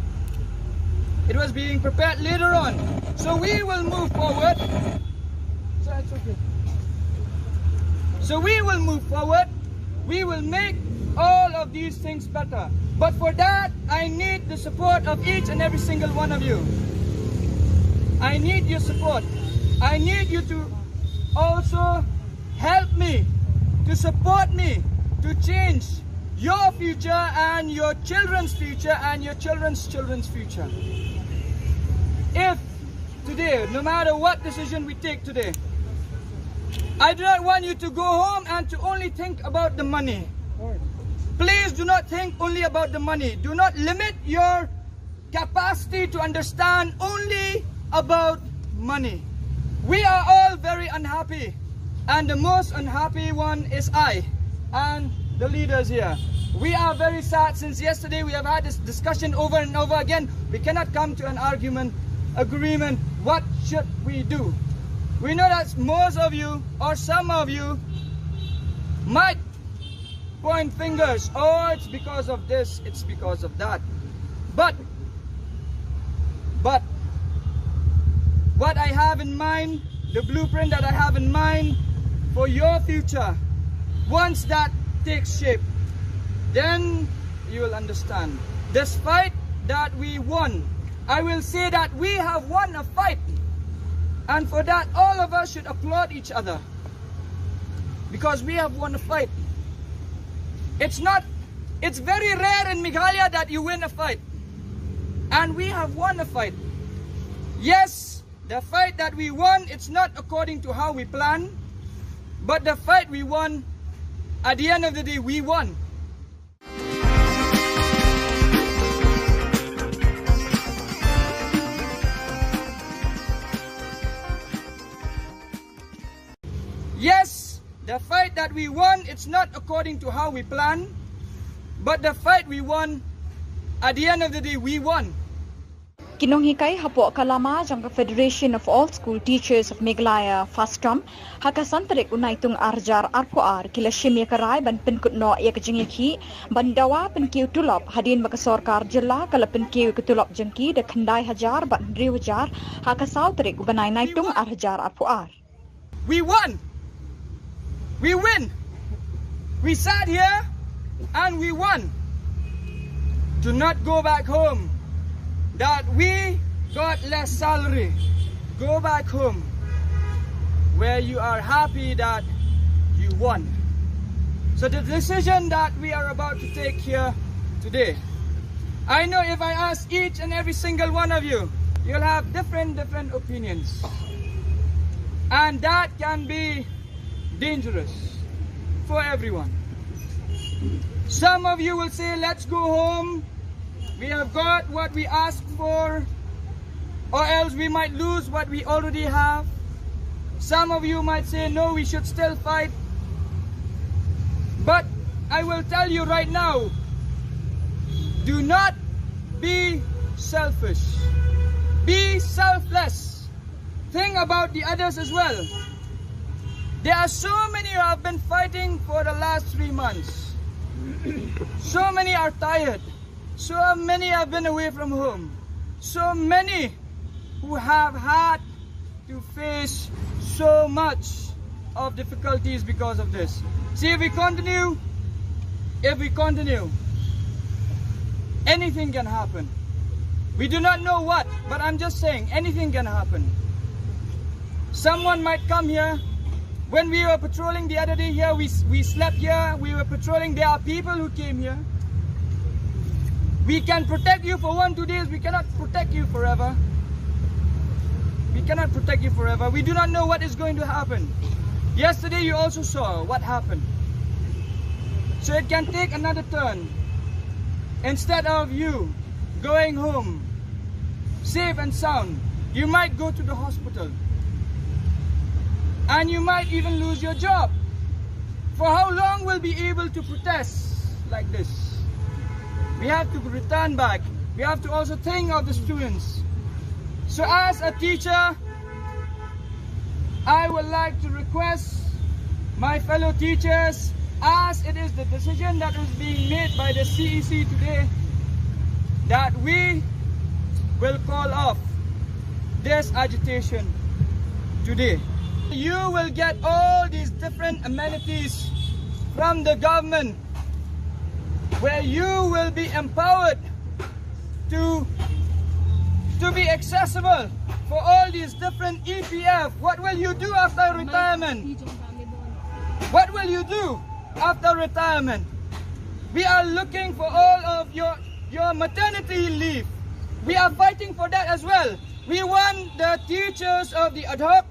It was being prepared later on. So we will move forward. So it's okay. So we will move forward. We will make all of these things better. But for that, I need the support of each and every single one of you. I need your support. I need you to also help me, to support me, to change your future and your children's future and your children's children's future. If today, no matter what decision we take today, I do not want you to go home and to only think about the money. Please do not think only about the money. Do not limit your capacity to understand only about money. We are all very unhappy, and the most unhappy one is I and the leaders here. We are very sad. Since yesterday we have had this discussion over and over again. We cannot come to an agreement. What should we do? We know that most of you or some of you might point fingers. Oh, it's because of this, it's because of that. But what I have in mind, the blueprint that I have in mind for your future, once that takes shape, then you will understand. This fight that we won, I will say that we have won a fight. And for that, all of us should applaud each other. Because we have won a fight. It's very rare in Meghalaya that you win a fight. And we have won a fight. Yes, the fight that we won, it's not according to how we planned. But the fight we won, at the end of the day, we won. Yes, the fight that we won, it's not according to how we planned. But the fight we won, at the end of the day, we won. Kinonghikai hapo kalama jang Federation of All School Teachers of Meghalaya Fastom haka santrik unaitung arjar arpoar kila shimia karai ban penkutno ia kejengiki bandawa penkiu tulop hadin baka sorkar jilla kala penkiu ketulop jengki de khandai hajar ban riwajar haka sautrik banai naitung arjar arpoar. We won. We win. We sat here and we won. Do not go back home that we got less salary. Go back home where you are happy that you won. So the decision that we are about to take here today, I know if I ask each and every single one of you, you'll have different opinions. And that can be dangerous for everyone. Some of you will say, let's go home. We have got what we asked for. or else we might lose what we already have. Some of you might say, no, we should still fight. But I will tell you right now, do not be selfish. Be selfless. Think about the others as well. There are so many who have been fighting for the last 3 months. So many are tired. So many have been away from home. So many who have had to face so much of difficulties because of this. See, if we continue, anything can happen. We do not know what, but I'm just saying, anything can happen. Someone might come here. When we were patrolling the other day here, we slept here, we were patrolling, there are people who came here. We can protect you for 1-2 days, we cannot protect you forever. We cannot protect you forever. We do not know what is going to happen. Yesterday you also saw what happened. So it can take another turn. Instead of you going home safe and sound, you might go to the hospital. And you might even lose your job. For how long will we be able to protest like this? We have to return back. We have to also think of the students. So as a teacher, I would like to request my fellow teachers, as it is the decision that is being made by the CEC today, that we will call off this agitation today. You will get all these different amenities from the government, where you will be empowered to be accessible for all these different EPF. What will you do after retirement? What will you do after retirement? We are looking for all of your maternity leave. We are fighting for that as well. We want the teachers of the ad hoc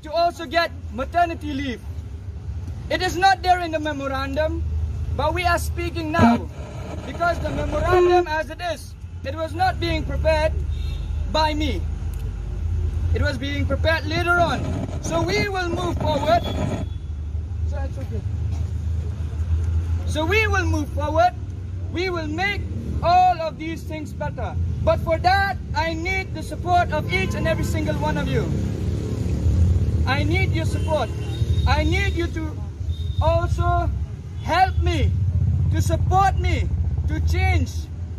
to also get maternity leave. It is not there in the memorandum, but we are speaking now, because the memorandum as it is, it was not being prepared by me. It was being prepared later on. So we will move forward. So it's okay. So we will move forward. We will make all of these things better. But for that, I need the support of each and every single one of you. I need your support. I need you to also help me, to support me, to change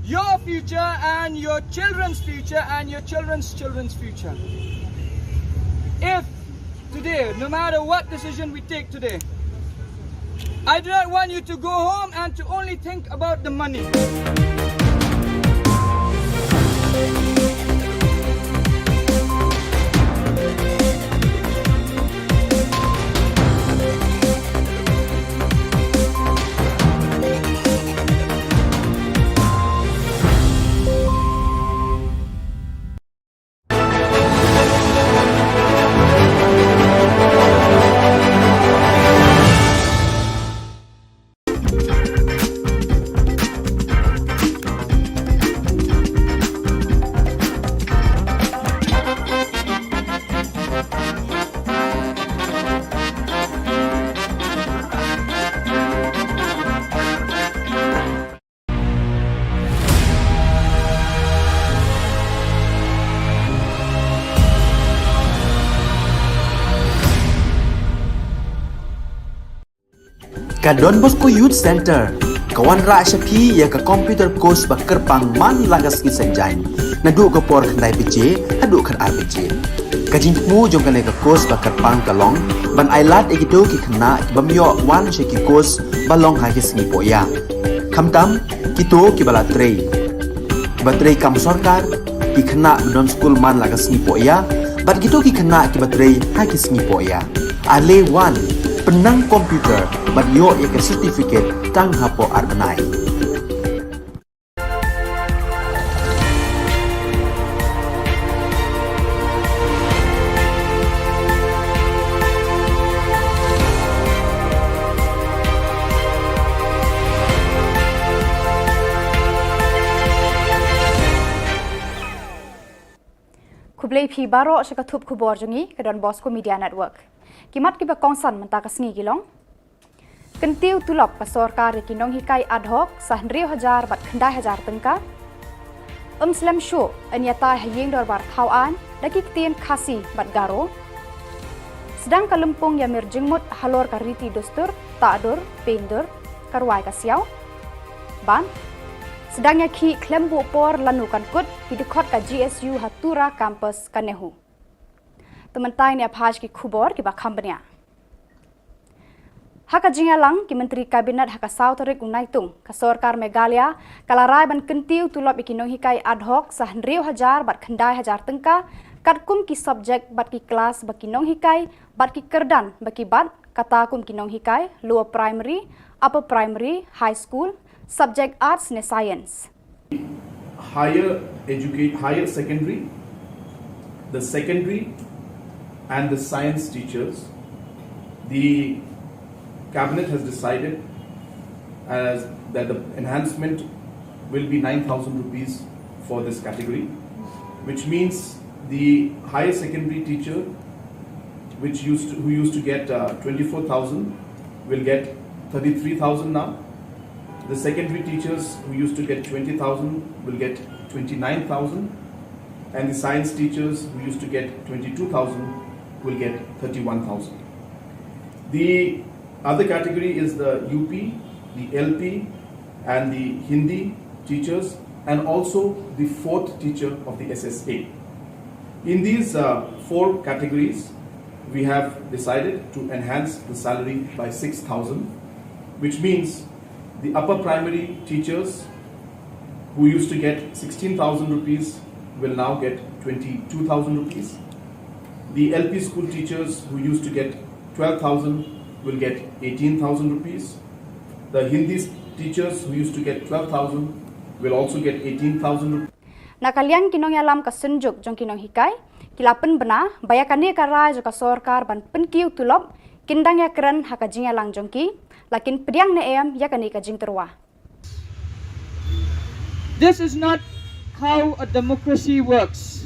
your future and your children's future and your children's children's future. If today, no matter what decision we take today, I do not want you to go home and to only think about the money. Ka Don Bosco Youth Center, kawan ra shapi ya ka computer course bakar pang man lagas ki sanjang, nadu ka por khandai piche, hadu khan ar piche. Ka jingmu jong ka le ka course bakar pang kalong, ban ailat egito ki khna bamyo wan she ki course balong ha ki singi poya. Khamtam kito ki bala trei. Batrei kam sarkar ki khna don school man lagas singi poya, bat kito ki khna ki batrei ha ki singi poya. Ale wan penang komputer bat yo ya ke certificate tang hapo arbanai. Kublai phi baro shaka thup khubor jongi ke Don Bosco Media Network. Kimat kiba kongsan menta kasngi gilong. Kentiu tulop ka sorkar kinong hikai ad hoc sahnrio hajar bat khandai hajar tengka. Slam show anyata hayeng dorbar khawaan daki ktien khasi bat garo. Sedang kalempung ya mirjengmut halor kariti dostur ta'dur pendur karwai kasiau. Ban sedangnya ki klembu por lanukan kut hidukot ka GSU Hatura Campus Kanehu. Tementai ni apaj ki Khubor ki bakambanya. Haka Jylla ki Menteri Kabinet haka Sauterik Unaitung ka Sorkar Meghalaya kalarai ban kentiu tulop ikinong hikai ad hoc sahnrio hajar bat khandai hajar tengka katkum ki subjek bat ki kelas bakinong hikai bat ki kerdan baki bat kata kum kinong hikai lower primary, upper primary, high school subject arts and science. Higher secondary, the secondary and the science teachers, the cabinet has decided that the enhancement will be 9,000 rupees for this category, which means the higher secondary teacher who used to get 24,000 will get 33,000 now. The secondary teachers who used to get 20,000 will get 29,000, and the science teachers who used to get 22,000 will get 31,000. The other category is the UP, the LP, and the Hindi teachers, and also the fourth teacher of the SSA. In these four categories, we have decided to enhance the salary by 6,000, which means the upper primary teachers who used to get 16,000 rupees will now get 22,000 rupees. The LP school teachers who used to get 12,000 will get 18,000 rupees. The Hindi teachers who used to get 12,000 will also get 18,000 rupees. Nakalian kinong alam ka senjuk jong kinong hikai kilapen bena bayakane karai joka sorkar ban penkiu tulop kindang ya keren haka Jylla lang jongki lakin pediang neem ya kani ka jing terwa. This is not how a democracy works.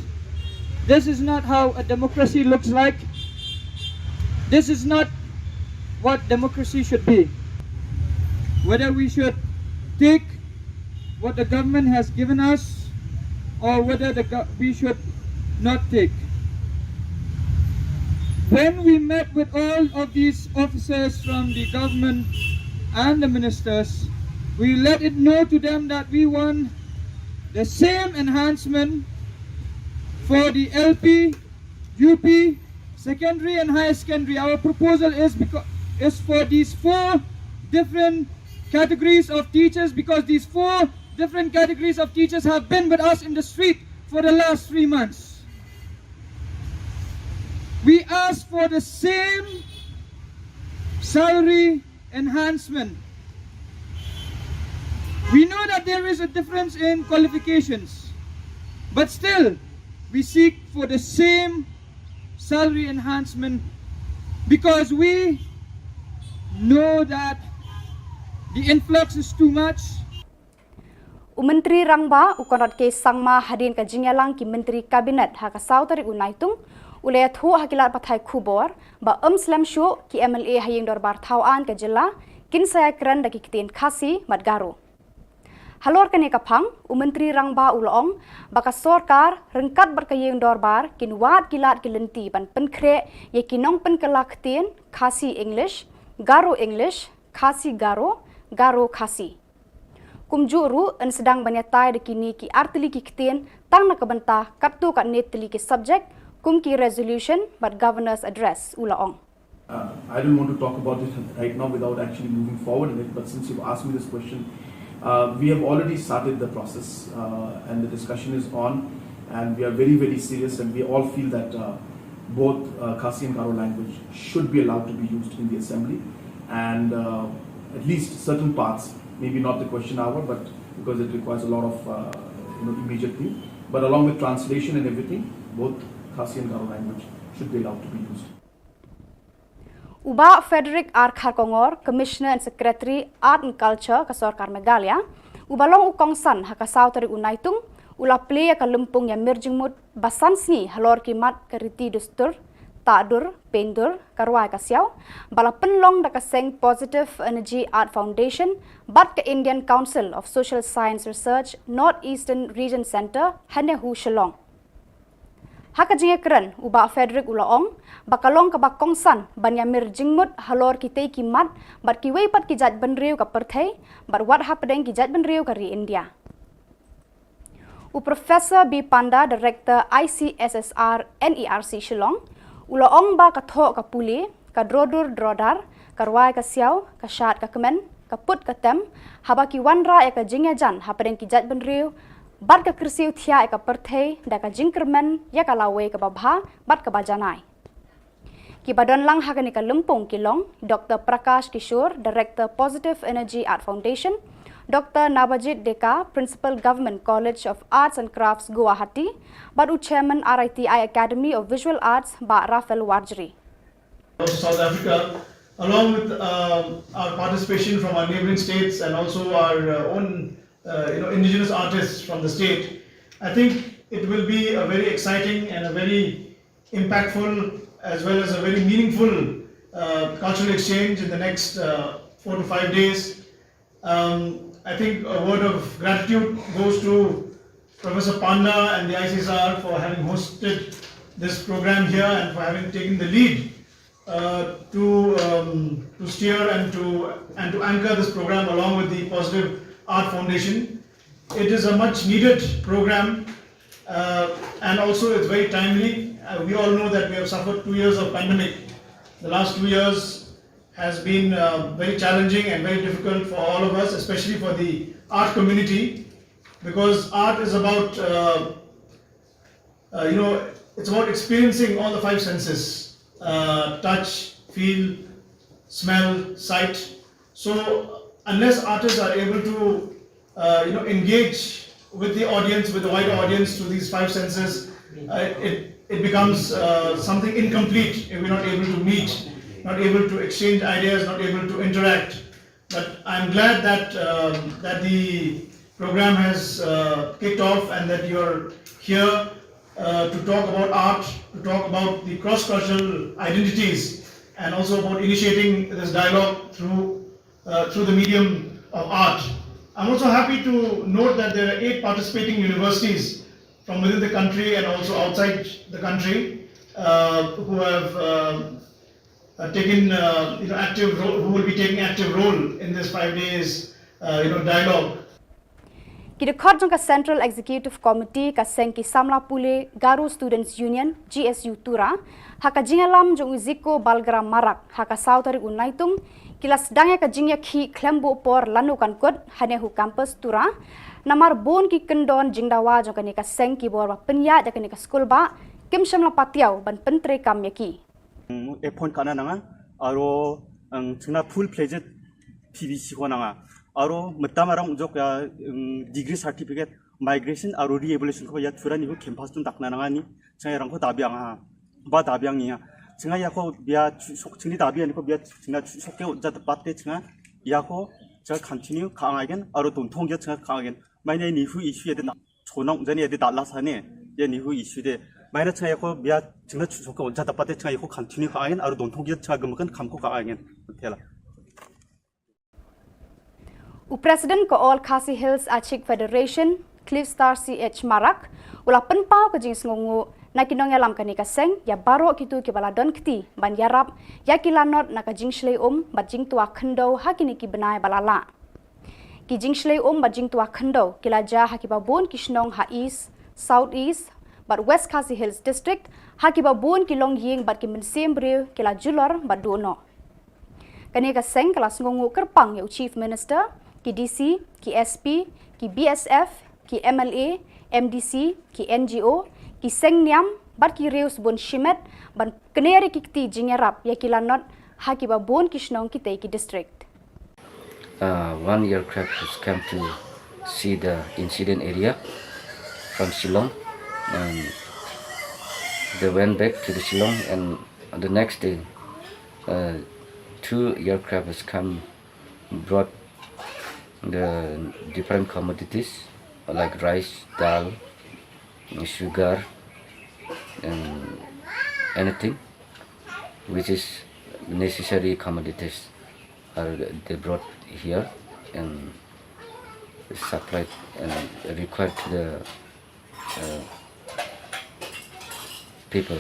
This is not how a democracy looks like. This is not what democracy should be. Whether we should take what the government has given us or whether we should not take. When we met with all of these officers from the government and the ministers, we let it know to them that we want the same enhancement for the LP, UP, secondary and higher secondary. Our proposal is for these four different categories of teachers, because these four different categories of teachers have been with us in the street for the last 3 months. We ask for the same salary enhancement. We know that there is a difference in qualifications, but still we seek for the same salary enhancement because we know that the influx is too much. Menteri Rangba ukonot ke sangma hadin ka Jylla ki Menteri Kabinet haka Sauterik Unaitung ulay thu hakilat pathai Khubor ba slam show ki MLA hayeng dorbar thawaan ka Jylla kin saya keren daki kitin khasi madgaro. Halor kane kapang Menteri Rangba ulong baka sorkar rengkat berkayeng dorbar kin wat kilat kilenti ban penkre ye kinong penkelaktin khasi English, khasi garo, garo khasi. Kumjuru en sedang banyatai dekini ki artili ki kitin tang nakabenta kartu kat netli ki subject kum ki resolution but governor's address ulaong. I don't want to talk about it right now without actually moving forward in it, but since you've asked me this question, we have already started the process and the discussion is on, and we are very, very serious, and we all feel that both Khasi and Garo language should be allowed to be used in the assembly, and at least certain parts, maybe not the question hour, but because it requires a lot of immediate thing, but along with translation and everything, both Khasi and Garo language should be allowed to be used. Uba Frederick R. Kharkongor, Commissioner and Secretary Art and Culture ka Sorkar Meghalaya, ubalong ukongsan haka Sauterik Unaitung, ula play ka lumpung ya mirjingmut basan sni halor kimat kariti dustur tadur pendur karwai kasiau bala penlong da kaseng Positive Energy Art Foundation bat ke Indian Council of Social Science Research Northeastern Region Center hanehu Shillong. Haka jinge keren uba Frederick Ulaong bakalong ka bakongsan banyamir jingmut halor kitei kimat bat kiwei pat kijat benriu ka perthai bat wat hapedeng kijat benriu ka ri India. Professor B. Panda, Director ICSSR NERC Shillong, Ulaong ba kathok ka puli, ka drodur drodar, karwai ka siaw, ka shat ka kemen, ka put ka tem, haba ki wanra ka jingya jan hapedeng kijat benriu bat ka kersiu thia ka perthei da ka jingkermen ya ka lawe ka babha bat ka bajanai. Ki badon lang hakani ka lumpung kilong Dr. Prakash Kishore, Director Positive Energy Art Foundation, Dr. Nabajit Deka, Principal Government College of Arts and Crafts Guwahati, Badu Chairman RITI Academy of Visual Arts Ba Rafael Warjri. South Africa, along with our participation from our neighboring states and also our own indigenous artists from the state, I think it will be a very exciting and a very impactful as well as a very meaningful cultural exchange in the next 4 to 5 days. I think a word of gratitude goes to Professor Panda and the ICSR for having hosted this program here and for having taken the lead to steer and to anchor this program along with the Positive Art Foundation. It is a much needed program and also it's very timely. We all know that we have suffered 2 years of pandemic. The last 2 years has been very challenging and very difficult for all of us, especially for the art community, because art is about, it's about experiencing all the 5 senses, touch, feel, smell, sight. So unless artists are able to, engage with the audience, with the wider audience through these 5 senses, it becomes something incomplete if we're not able to meet, not able to exchange ideas, not able to interact. But I'm glad that that the program has kicked off and that you're here to talk about art, to talk about the cross-cultural identities, and also about initiating this dialogue through the medium of art. I'm also happy to note that there are 8 participating universities from within the country and also outside the country who have taken active role, who will be taking active role in this 5 days dialogue. Kidekhat jong ka Central Executive Committee ka Sengki Samla Pule Garu Students Union GSU Tura haka jingalam jong uziko Balgram Marak haka sautari unaitung kilas dangya ka jingya khi klembo por lanu kan kot hanehu campus Tura namar bon ki kendon jingdawa jong ka ni ka Sengki bor ba penya ja ka ni ka school ba kim shamla patiaw ban pentre kam yaki 에폰 가나나가 아로 정나 풀 플레이즈 PVC 호나가 아로 맞다마랑 우족야 디그리 서티피켓 마이그레이션 아로 리에볼루션 거 야 투라니 그 캠퍼스 좀 닥나나가니 정야랑 거 다비앙아 바 다비앙이야 정아 야코 비아 속 정리 다비아니 거 비아 정나 속게 온자 빠때 정아 야코 저 컨티뉴 강하겐 아로 돈 통겨 정아 강하겐 마이네 니후 이슈에 대 초농 전에 대 달라사네 예 니후 이슈데 마이너 차야 코 미야 정나 추석가 온자 답바데 차야 코 컨티뉴 가아겐 아로 돈통기 차 금건 감고 가아겐 텔라 President ko All Khasi Hills Achik Federation Cliff Star CH Marak ula penpau ke jing sngongu na kinong yalam kani ka seng ya baro kitu ki bala don kti ban yarap ya kilanot na ka jing shlei bat jing tua khndo hakini ki benai balala ki jing shlei bat jing tua khndo kilaja hakiba bon kishnong ha east south east but West Khasi Hills District hakiba bon kilong ying bat ki mensembrew kila julor bat dono kani ka seng kala sngongu kerpang ya Chief Minister ki DC ki SP ki BSF ki MLA MDC ki NGO ki seng niam bat ki reus bon shimet ban keneri ki kti jingerap ya kilanot hakiba bon kishnong ki tei ki district. One aircraft has come to see the incident area from Shillong, and they went back to the Shillong, and the next day 2 aircraft has come, brought the different commodities like rice, dal, sugar, and anything which is necessary commodities are they brought here and supplied and required to the people.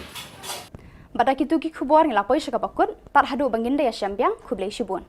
Bada kitu ki khubor ng lapoi siya kapakun, tar hadu bangin da ya syambiang kublay shibun.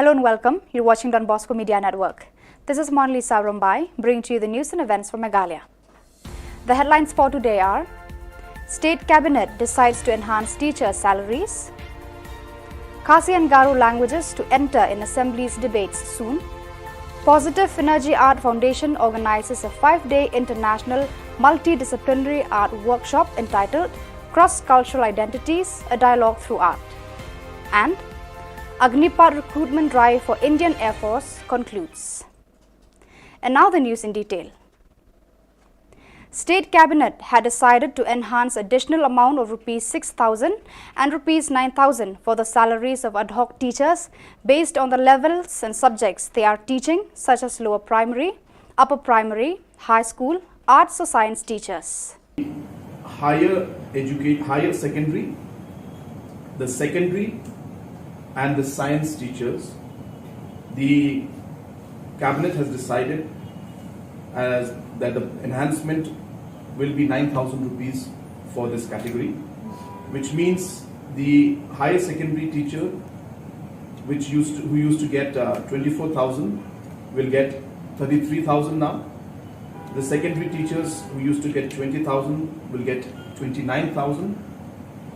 Hello and welcome. You're watching Don Bosco Media Network. This is Monalisa Rumbai, bringing to you the news and events from Meghalaya. The headlines for today are: State Cabinet decides to enhance teacher salaries. Khasi and Garo languages to enter in Assembly's debates soon. Positive Energy Art Foundation organizes a 5-day international multidisciplinary art workshop entitled Cross-Cultural Identities, a Dialogue Through Art. And Agnipat recruitment drive for Indian Air Force concludes. And now the news in detail. State Cabinet had decided to enhance additional amount of Rs 6,000 and Rs 9,000 for the salaries of ad hoc teachers based on the levels and subjects they are teaching, such as lower primary, upper primary, high school, arts or science teachers. Higher secondary, the secondary and the science teachers, the cabinet has decided that the enhancement will be 9,000 rupees for this category, which means the higher secondary teacher who used to get 24,000 will get 33,000 now. The secondary teachers who used to get 20,000 will get 29,000,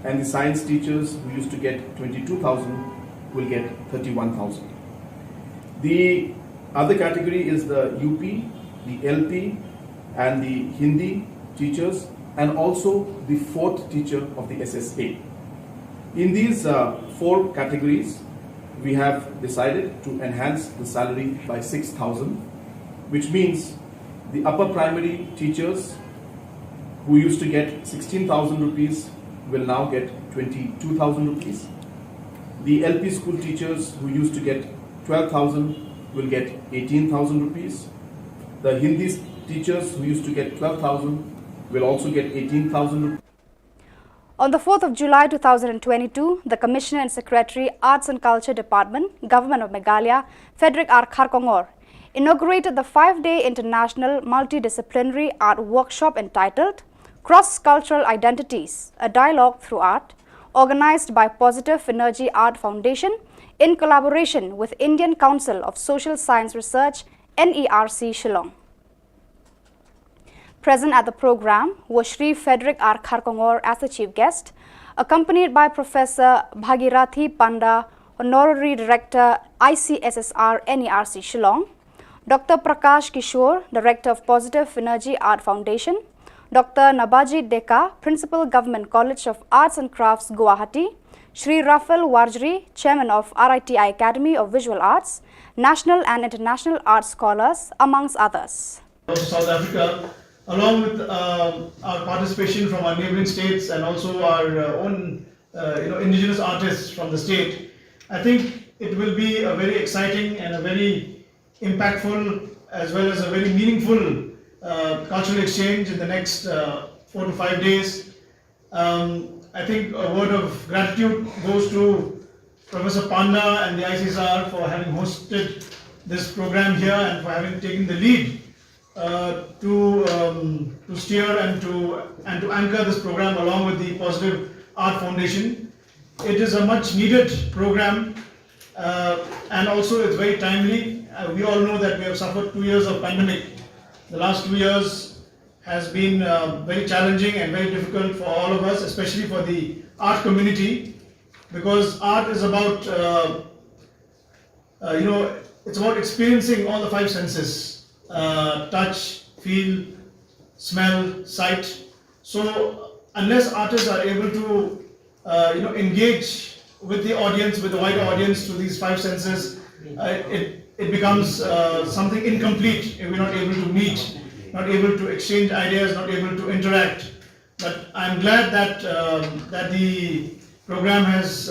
and the science teachers who used to get 22,000 will get 31,000. The other category is the UP, the LP, and the Hindi teachers, and also the fourth teacher of the SSA. In these 4 categories, we have decided to enhance the salary by 6,000, which means the upper primary teachers who used to get 16,000 rupees will now get 22,000 rupees. The LP school teachers who used to get 12,000 will get 18,000 rupees. The Hindi teachers who used to get 12,000 will also get 18,000 rupees. On the 4th of July 2022, the Commissioner and Secretary, Arts and Culture Department, Government of Meghalaya, Frederick R. Kharkongor, inaugurated the 5-day international multidisciplinary art workshop entitled Cross-Cultural Identities, a Dialogue Through Art, organized by Positive Energy Art Foundation in collaboration with Indian Council of Social Science Research, NERC, Shillong. Present at the program was Shri Frederick R. Kharkongor as the chief guest, accompanied by Professor Bhagirathi Panda, Honorary Director, ICSSR, NERC, Shillong, Dr. Prakash Kishore, Director of Positive Energy Art Foundation, Dr. Nabajit Deka, Principal Government College of Arts and Crafts, Guwahati, Shri Rafael Warjri, Chairman of RITI Academy of Visual Arts, national and international art scholars, amongst others. South Africa, along with our participation from our neighboring states and also our own indigenous artists from the state, I think it will be a very exciting and a very impactful as well as a very meaningful cultural exchange in the next 4 to 5 days. I think a word of gratitude goes to Professor Panda and the ICSR for having hosted this program here and for having taken the lead to steer and to anchor this program along with the Positive Art Foundation. It is a much needed program and also it's very timely. We all know that we have suffered 2 years of pandemic. The last 2 years has been very challenging and very difficult for all of us, especially for the art community, because art is about it's about experiencing all the five senses: touch, feel, smell, sight. So unless artists are able to engage with the audience, with the wider audience through these five senses, it becomes something incomplete if we're not able to meet, not able to exchange ideas, not able to interact. But I'm glad that that the program has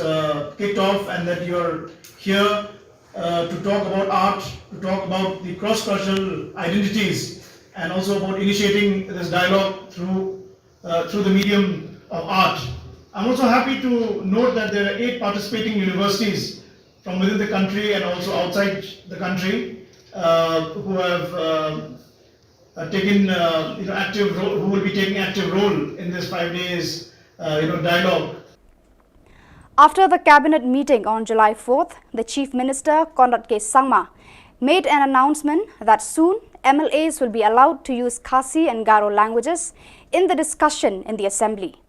kicked off and that you're here to talk about art, to talk about the cross-cultural identities, and also about initiating this dialogue through the medium of art. I'm also happy to note that there are 8 participating universities from within the country and also outside the country who have taken active role, who will be taking active role in this 5 days dialogue. After the cabinet meeting on July 4th, the Chief Minister, Conrad K. Sangma, made an announcement that soon MLAs will be allowed to use Khasi and Garo languages in the discussion in the Assembly.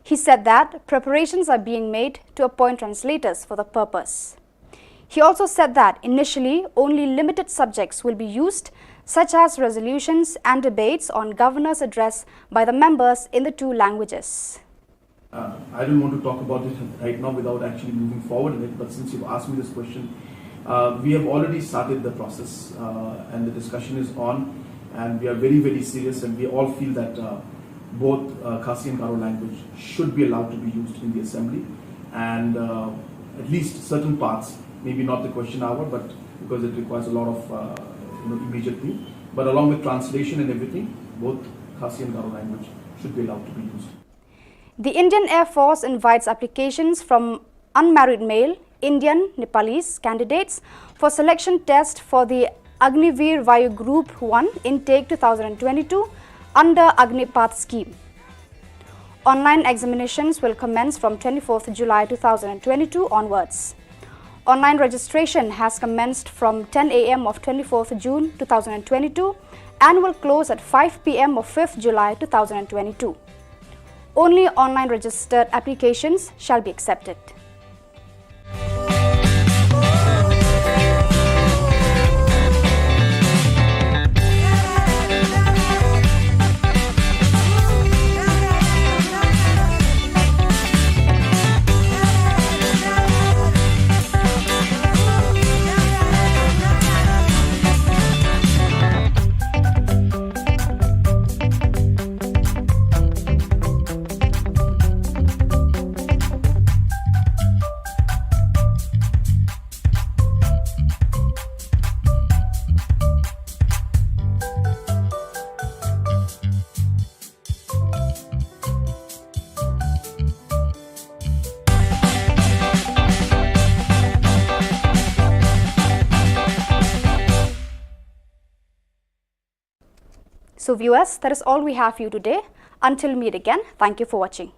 He said that preparations are being made to appoint translators for the purpose. He also said that initially only limited subjects will be used, such as resolutions and debates on governor's address by the members in the 2 languages. I don't want to talk about it right now without actually moving forward in it, but since you've asked me this question, we have already started the process and the discussion is on, and we are very, very serious, and we all feel that both Khasi and Garo language should be allowed to be used in the Assembly, and at least certain parts, maybe not the question hour, but because it requires a lot of immediate thing, but along with translation and everything, both Khasi and Garo language should be allowed to be used. The Indian Air Force invites applications from unmarried male, Indian, Nepalese candidates for selection test for the Agniveer Vayu Group 1 Intake 2022 under Agnipath scheme. Online examinations will commence from 24th July 2022 onwards. Online registration has commenced from 10 a.m. of 24th June 2022 and will close at 5 p.m. of 5th July 2022. Only online registered applications shall be accepted. So viewers, that is all we have for you today. Until meet again, thank you for watching.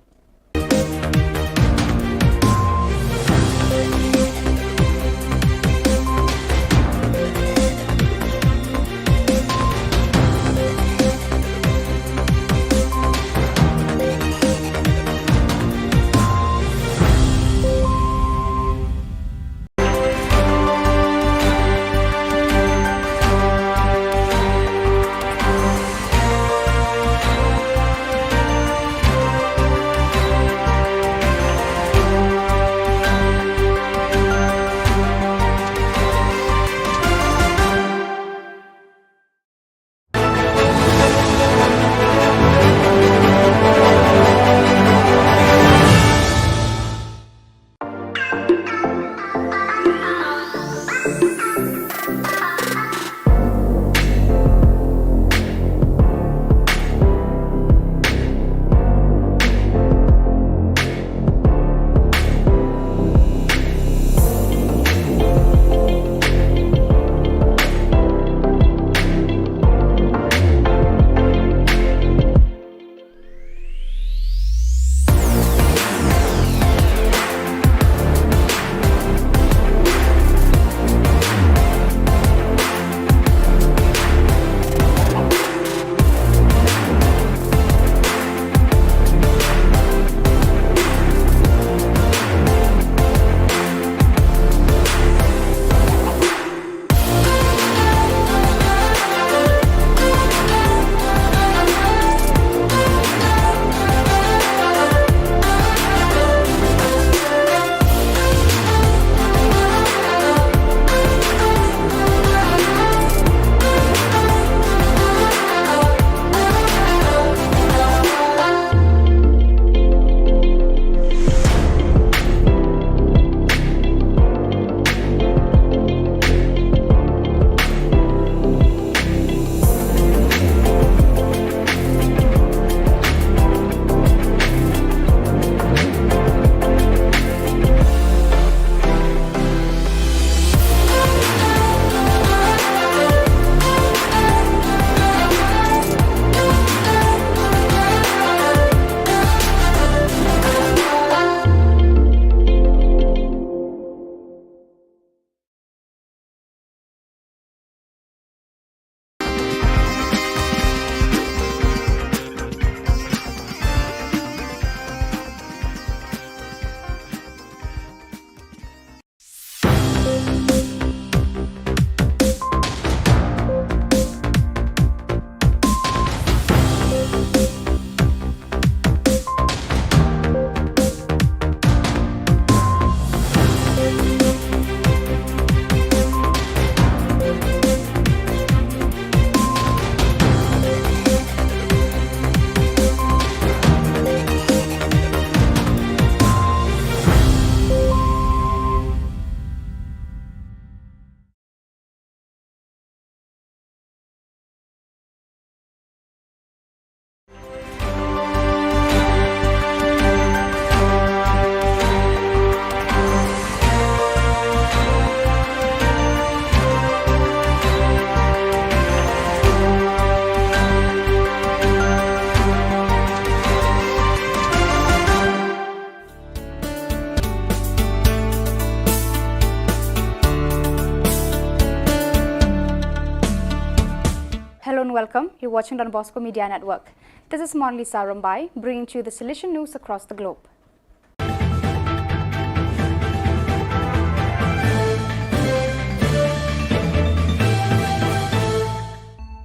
Hello and welcome. You're watching Don Bosco Media Network. This is Monlisa Rambai, bringing to you the Salesian news across the globe.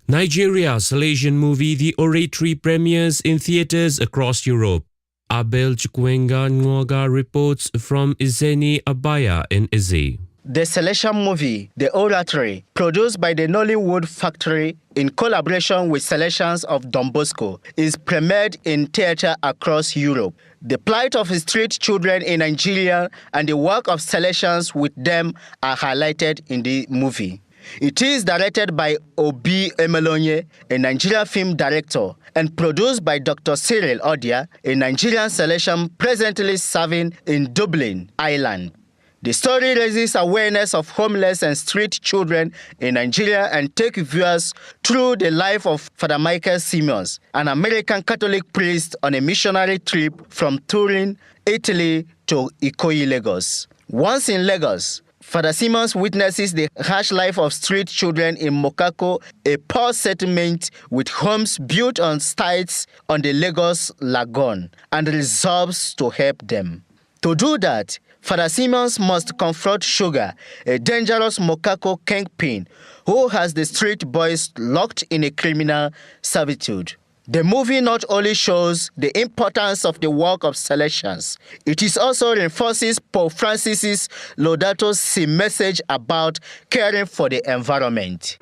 Nigeria's Salesian movie The Oratory premieres in theatres across Europe. Abel Chukwuenga Nwoga reports from Izeni Abaya in Izzi. The Salesian movie, The Oratory, produced by the Nollywood Factory in collaboration with Salesians of Don Bosco, is premiered in theatre across Europe. The plight of street children in Nigeria and the work of Salesians with them are highlighted in the movie. It is directed by Obi Emelonye, a Nigerian film director, and produced by Dr. Cyril Odia, a Nigerian Salesian presently serving in Dublin, Ireland. The story raises awareness of homeless and street children in Nigeria and takes viewers through the life of Father Michael Simmons, an American Catholic priest on a missionary trip from Turin, Italy to Ikoyi, Lagos. Once in Lagos, Father Simmons witnesses the harsh life of street children in Mokako, a poor settlement with homes built on stilts on the Lagos Lagoon, and resolves to help them. To do that, Father Simmons must confront Sugar, a dangerous Mokako kingpin who has the street boys locked in a criminal servitude. The movie not only shows the importance of the work of Salesians, it also reinforces Pope Francis's Laudato Si message about caring for the environment.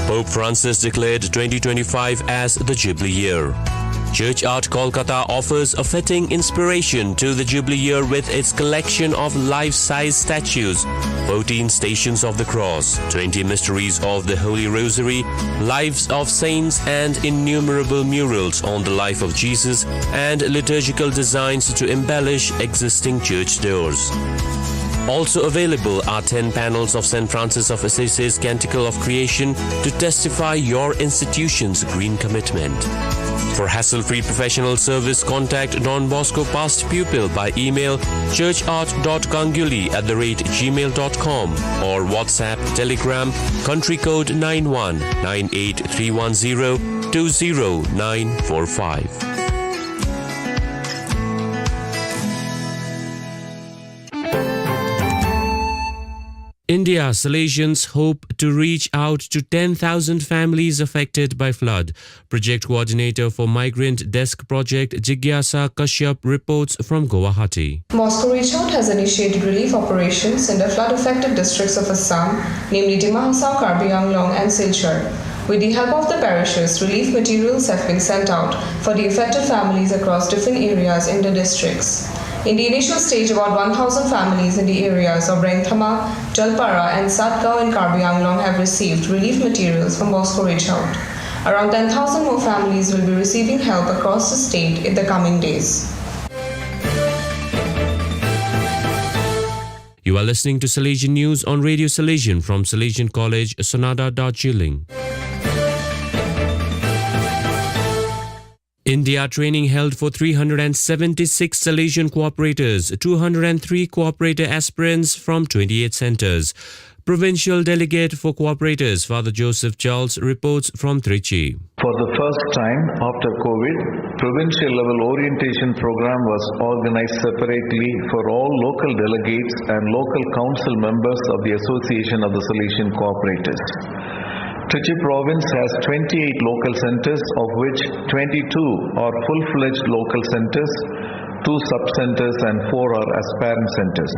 Pope Francis declared 2025 as the Jubilee Year. Church Art Kolkata offers a fitting inspiration to the Jubilee Year with its collection of life-size statues, 14 Stations of the Cross, 20 Mysteries of the Holy Rosary, lives of saints and innumerable murals on the life of Jesus and liturgical designs to embellish existing church doors. Also available are 10 panels of St. Francis of Assisi's Canticle of Creation to testify your institution's green commitment. For hassle-free professional service, contact Don Bosco past pupil by email churchart.kanguli@gmail.com or WhatsApp, Telegram, country code 919831020945. India Salesians hope to reach out to 10,000 families affected by flood. Project coordinator for Migrant Desk Project Jigyasa Kashyap reports from Guwahati. Moscow Reach Out has initiated relief operations in the flood-affected districts of Assam, namely Dima Hasao, Karbi Anglong and Silchar. With the help of the parishes, relief materials have been sent out for the affected families across different areas in the districts. In the initial stage, about 1,000 families in the areas of Rengthama, Jalpara and Satgao in Karbi Anglong have received relief materials from Moscow Reach Out. Around 10,000 more families will be receiving help across the state in the coming days. You are listening to Salesian News on Radio Salesian from Salesian College, Sonada, Shillong. India training held for 376 Salesian cooperators, 203 cooperator aspirants from 28 centres. Provincial Delegate for Cooperators, Father Joseph Charles, reports from Trichy. For the first time after COVID, provincial level orientation program was organized separately for all local delegates and local council members of the Association of the Salesian Cooperators. Trichy province has 28 local centers, of which 22 are full-fledged local centers, 2 sub-centers and 4 are aspirant centers.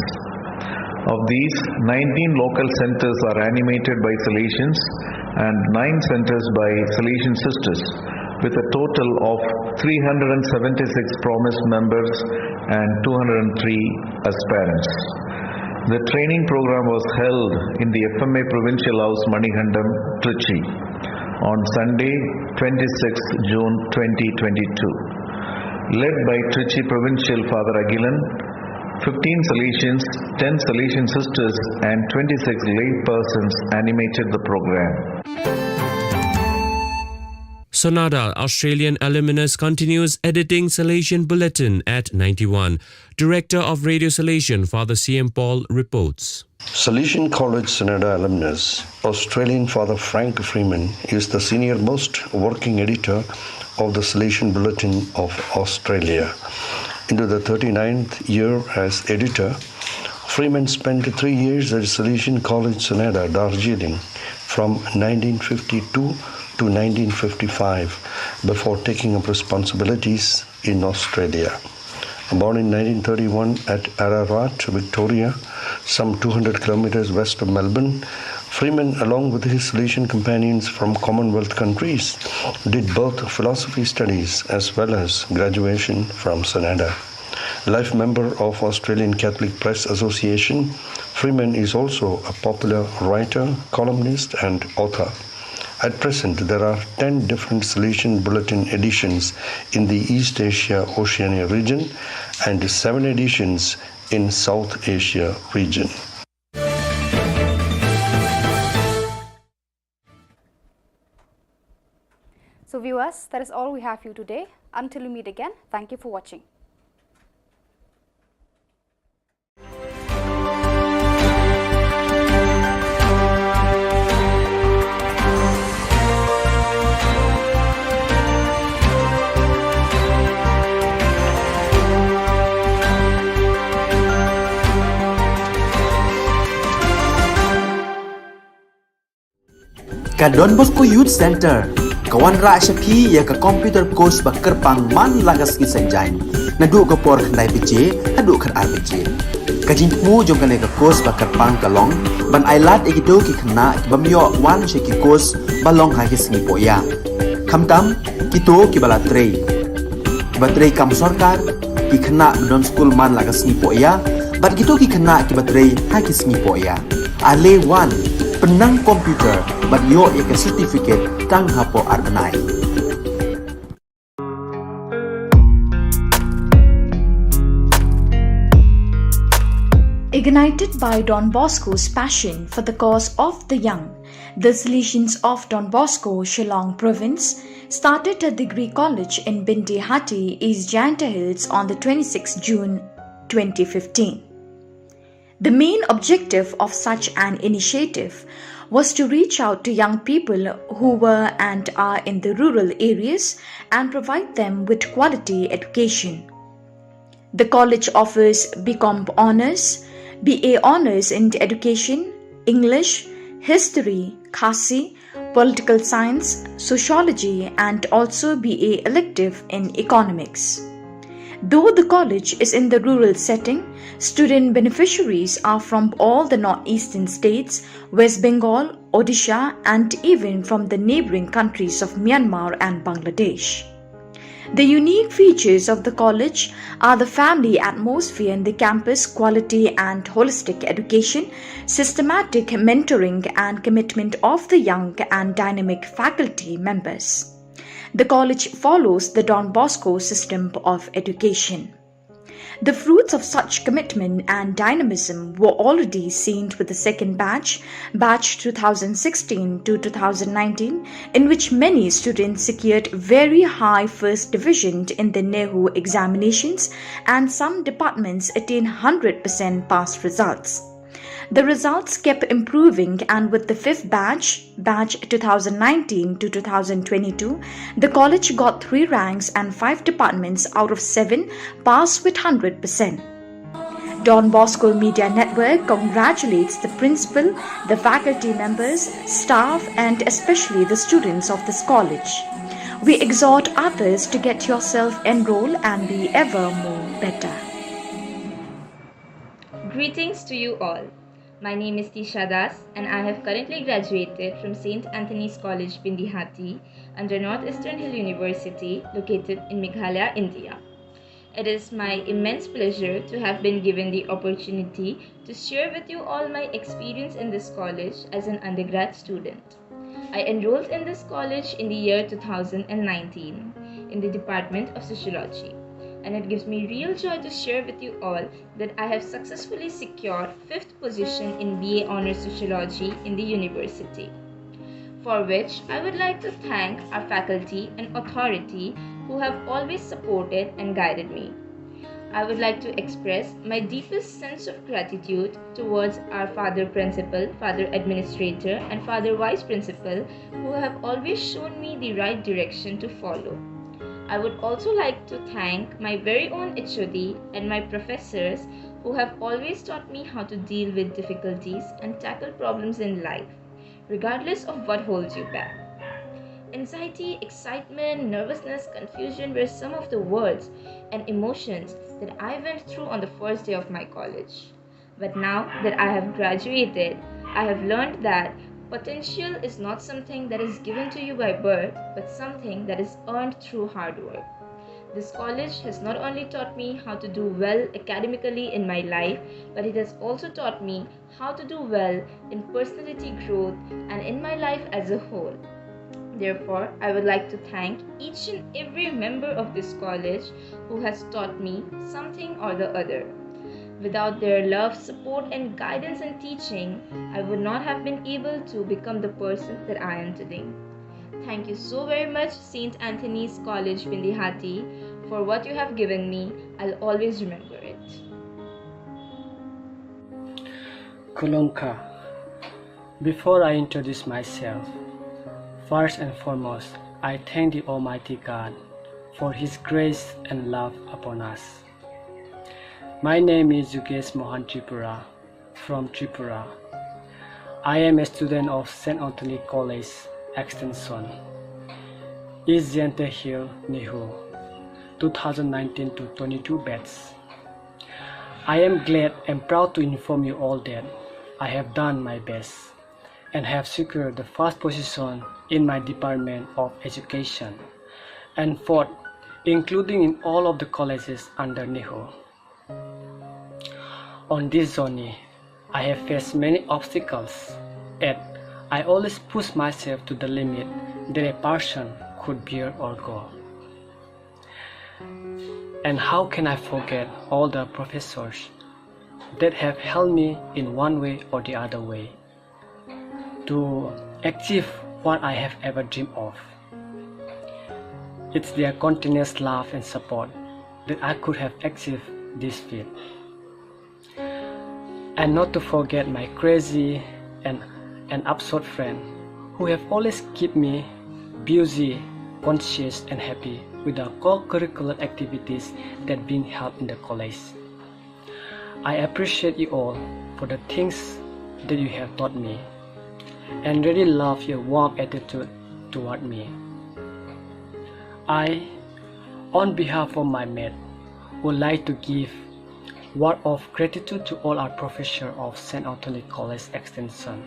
Of these, 19 local centers are animated by Salesians and 9 centers by Salesian sisters, with a total of 376 promised members and 203 aspirants. The training program was held in the FMA Provincial House, Manihandam, Trichy, on Sunday, 26 June 2022. Led by Trichy Provincial Father Agilan, 15 Salesians, 10 Salesian sisters and 26 lay persons animated the program. Sonada, Australian alumnus, continues editing Salesian Bulletin at 91. Director of Radio Salesian, Father C.M. Paul, reports. Salesian College Sonada alumnus, Australian Father Frank Freeman is the senior most working editor of the Salesian Bulletin of Australia. Into the 39th year as editor, Freeman spent 3 years at Salesian College Sonada, Darjeeling, from 1952 to 1955, before taking up responsibilities in Australia. Born in 1931 at Ararat, Victoria, some 200 kilometers west of Melbourne, Freeman, along with his Salesian companions from Commonwealth countries, did both philosophy studies as well as graduation from Sonada. Life member of Australian Catholic Press Association, Freeman is also a popular writer, columnist and author. At present, there are 10 different Salesian Bulletin editions in the East Asia Oceania region and 7 editions in South Asia region. So viewers, that is all we have for you today. Until we meet again, thank you for watching. Ka Don Bosco Youth Center, kawan ra shapi ya ka computer course ba kerpang man lagas ki sanjain. Nadu ka por khandai bije, nadu khan ar bije. Ka jingmu jong ka course ba kerpang kalong, ban ailat egido ki khna ki bamyo wan she ki course balong ha ki singi poya. Khamtam kito ki bala trei. Ba trei kam sarkar ki khna don school man lagas singi poya, ban kito ki khna ki ba trei ha ki singi poya. Ale wan penang komputer bat yo ek certificate tang hapo arnai. Ignited by Don Bosco's passion for the cause of the young, the Salesians of Don Bosco, Shillong province, started a degree college in Bindi Hatti, East Janta Hills on the 26th June 2015. The main objective of such an initiative was to reach out to young people who were and are in the rural areas and provide them with quality education. The college offers BCom Honours, BA Honours in Education, English, History, Khasi, Political Science, Sociology and also BA elective in Economics. Though the college is in the rural setting, student beneficiaries are from all the northeastern states, West Bengal, Odisha and even from the neighbouring countries of Myanmar and Bangladesh. The unique features of the college are the family atmosphere in the campus, quality and holistic education, systematic mentoring and commitment of the young and dynamic faculty members. The college follows the Don Bosco system of education. The fruits of such commitment and dynamism were already seen with the second batch 2016 to 2019, in which many students secured very high first division in the NEHU examinations and some departments attained 100% pass results. The results kept improving, and with the fifth batch 2019 to 2022, the college got 3 ranks and 5 departments out of 7 passed with 100%. Don Bosco Media Network congratulates the principal, the faculty members, staff and especially the students of this college. We exhort others to get yourself enrolled and be ever more better. Greetings to you all. My name is Tisha Das and I have currently graduated from St. Anthony's College, Bindi Hatti under Northeastern Hill University located in Meghalaya, India. It is my immense pleasure to have been given the opportunity to share with you all my experience in this college as an undergrad student. I enrolled in this college in the year 2019 in the Department of Sociology. And it gives me real joy to share with you all that I have successfully secured 5th position in BA Honours Sociology in the university. for which I would like to thank our faculty and authority who have always supported and guided me. I would like to express my deepest sense of gratitude towards our Father Principal, Father Administrator, and Father Vice Principal who have always shown me the right direction to follow. I would also like to thank my very own HOD and my professors who have always taught me how to deal with difficulties and tackle problems in life, regardless of what holds you back. Anxiety, excitement, nervousness, confusion were some of the words and emotions that I went through on the first day of my college. But now that I have graduated, I have learned that potential is not something that is given to you by birth, but something that is earned through hard work. This college has not only taught me how to do well academically in my life, but it has also taught me how to do well in personality growth and in my life as a whole. Therefore, I would like to thank each and every member of this college who has taught me something or the other. Without their love, support, and guidance and teaching, I would not have been able to become the person that I am today. Thank you so very much, St. Anthony's College, Pindihati, for what you have given me. I'll always remember it. Khubor Na. Before I introduce myself, first and foremost, I thank the Almighty God for His grace and love upon us. My name is Yugesh Mohan Tripura from Tripura. I am a student of St. Anthony College, Extension, East Jante Hill, Nihu, 2019 to 22 batch. I am glad and proud to inform you all that I have done my best and have secured the first position in my Department of Education and fourth, including in all of the colleges under NIHU. On this journey, I have faced many obstacles, yet I always push myself to the limit that a person could bear or go. And how can I forget all the professors that have helped me in one way or the other way to achieve what I have ever dreamed of. It's their continuous love and support that I could have achieved this feat. And not to forget my crazy and absurd friend who have always kept me busy, conscious and happy with the co-curricular activities that being held in the college. I appreciate you all for the things that you have taught me and really love your warm attitude toward me. I, on behalf of my mate, would like to give word of gratitude to all our professors of St. Anthony College Extension.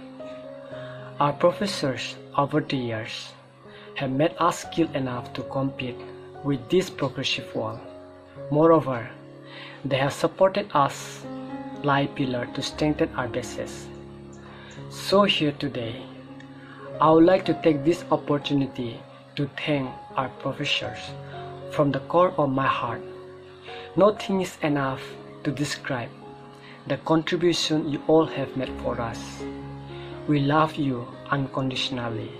Our professors over the years have made us skilled enough to compete with this progressive world. Moreover, they have supported us like pillar to strengthen our bases. So here today, I would like to take this opportunity to thank our professors from the core of my heart. Nothing is enough to describe the contribution you all have made for us. We love you unconditionally.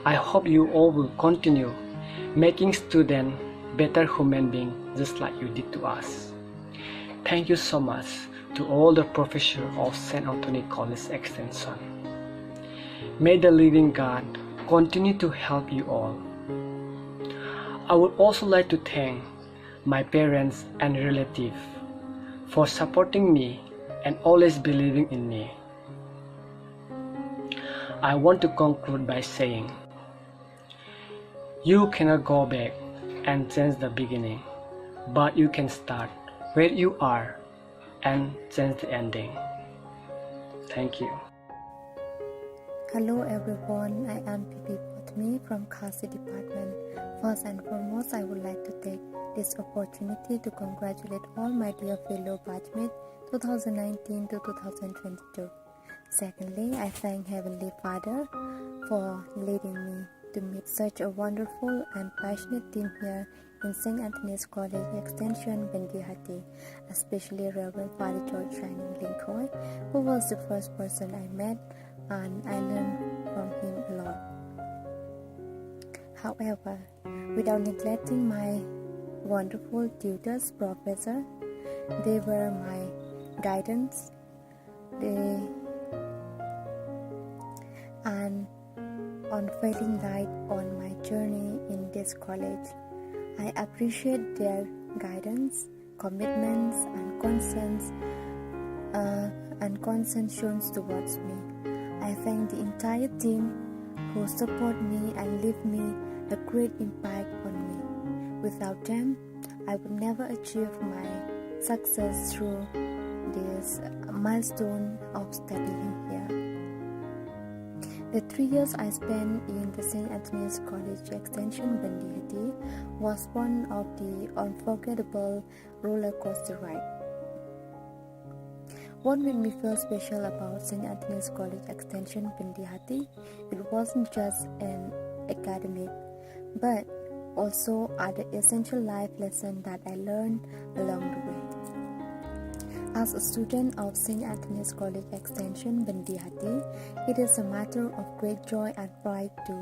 I hope you all will continue making students better human beings just like you did to us. Thank you so much to all the professors of St. Anthony College Extension. May the living God continue to help you all. I would also like to thank my parents and relatives for supporting me and always believing in me. I want to conclude by saying, you cannot go back and change the beginning, but you can start where you are and change the ending. Thank you. Hello everyone, I am Pipi Potmi from Khasi Department. First and foremost, I would like to take this opportunity to congratulate all my dear fellow batchmates 2019 to 2022. Secondly, I thank Heavenly Father for leading me to meet such a wonderful and passionate team here in St. Anthony's College Extension, Bendihati, especially Reverend Father George Shining Linkoy, who was the first person I met, and I learned from him a lot. However, without neglecting my wonderful tutors, professor, they were my guidance, and unfailing light on my journey in this college. I appreciate their guidance, commitments, and consent shown towards me. I thank the entire team who support me and leave me a great impact on me. Without them, I would never achieve my success through this milestone of studying here. The 3 years I spent in the St. Anthony's College Extension Bandihati was one of the unforgettable roller coaster ride. What made me feel special about St. Anthony's College Extension Bandihati, it wasn't just an academic, but also other essential life lessons that I learned along the way. As a student of St. Anthony's College Extension Bandihati, it is a matter of great joy and pride to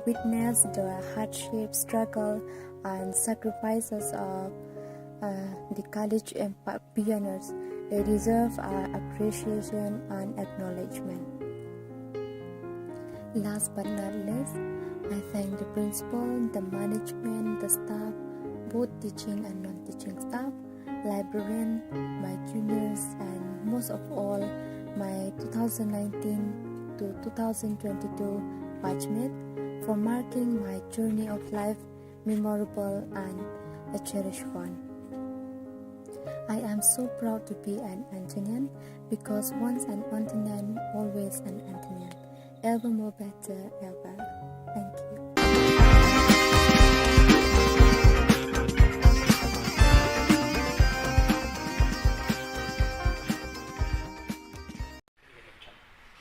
witness the hardship, struggle, and sacrifices of the college pioneers. They deserve our appreciation and acknowledgement. Last but not least, I thank the principal, the management, the staff, both teaching and non-teaching staff, librarian, my juniors, and most of all, my 2019 to 2022 batchmate for marking my journey of life memorable and a cherished one. I am so proud to be an Antonian because once an Antonian, always an Antonian. Ever more better, ever. Thank you.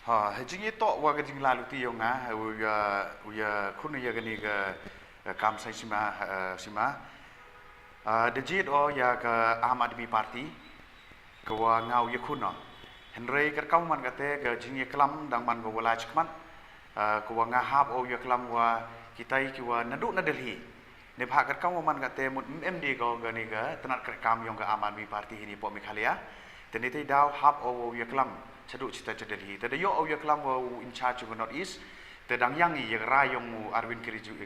Hejingi to wa gajing lalu ti yong uya khun ya gani ga kam sai sima dejit o ya ka Ahmad Admi Party ka wa ngau ya khun no henrei ka kau man kate ga jingi klam dang man go wala chkman ka wa nga hab o ya klam wa kitai ki wa nadu na Delhi ne bha ka kau man kate mut MD go gani ga tanat ka kam yong ka Ahmad Admi Party ni po Meghalaya teni tai daw hab o ya klam chadu cita Delhi tada yo au ya klam wa in charge of North East tadang yang ya rayong Arvind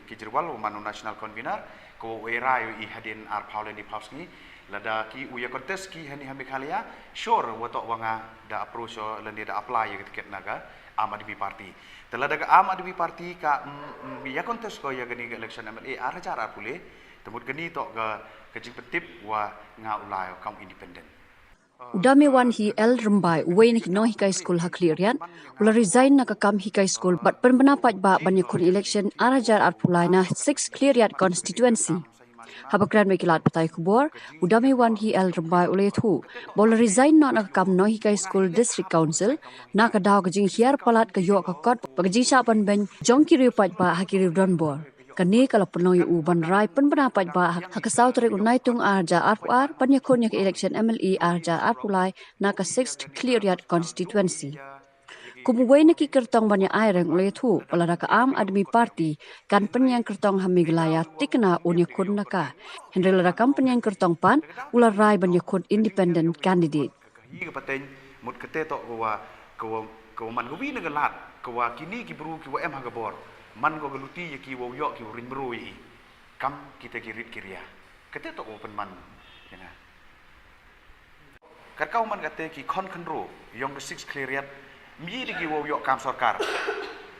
Kejriwal manu national convener ko rayo I hadin ar Pauleni Pauski lada ki uya contest ki hani Meghalaya sure wato wanga da approach lende da apply ya tiket naga Aam Admi Party talada ka Aam Admi Party ka ya contest ko ya gani election MLA ar cara pule temut gani to ga kajing petip wa nga ulai kaum independent Udamewan hi El Rumbai Wayne no hikai school haklirian ula resign na kakam hikai school but penpendapat ba banyakun election arajar arpulai na 6 cleariat constituency habakran mekilat patai Khubor Udamewan hi El Rumbai ule thu bola resign na kakam no hikai school district council na kadaw kajing hiar palat kayo kakot pagajing sapan ben jongkiri pat ba hakiri donbor kani kalau penoi uban rai pendapat ba hakasau tarik unai tung arja arpar panyakun yak election MLE arja arpulai na ka 6th cleariat constituency kumuway na kikertong banya aireng ulay thu palara ka Aam Admi Party kan penyang kertong Meghalaya tikna unyakun naka henrela kam penyang kertong pan ular rai banyakun independent candidate hi ka pateng mut kate to ko man gowi na galat ko kini ki bru ki wa em hagabor man go galuti ki wo yo ki rin brui kam kita ki rit kiria kate to open man yana karkau man kate ki kon khandro yong the 6 cleariat mi de ki wo yo kam sarkar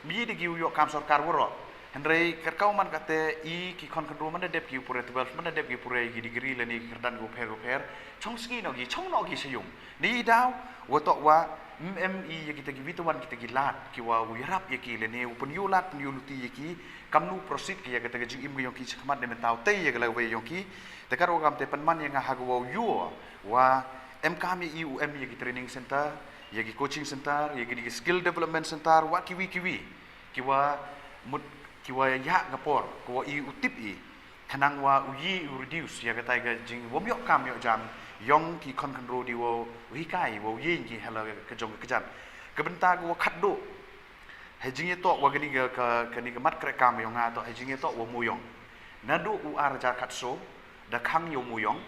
mi de ki wo yo kam sarkar woro henrei karkau man kate I ki kon khandro man dep ki pure 12 man dep ki pure ki degree leni kerdan go per chong ski no gi chong no gi sayum ni daw wo to wa MME ya kita gitu wan kita gilat kiwa wirap ya ki lene penyulat penyuluti ya ki kamnu proceed ki ya kita jing im yong ki chakmat de mentau te ya gala we yong ki te karo gam te penman yang hagwa yu wa MKM IUM ya ki training center ya ki coaching center ya ki skill development center wa kiwi kiwa mut kiwa ya ngapor kiwa I utip I kanang wa uyi reduce ya kata ga jing wom yok kam yok jam yong ki kon control di wo hikai wo yin ki hala ke jong ke jan ke benta go khat do hejing itu wagani ke mat krek kam yong to hejing itu wa muyong nadu u arja katso da khang yo muyong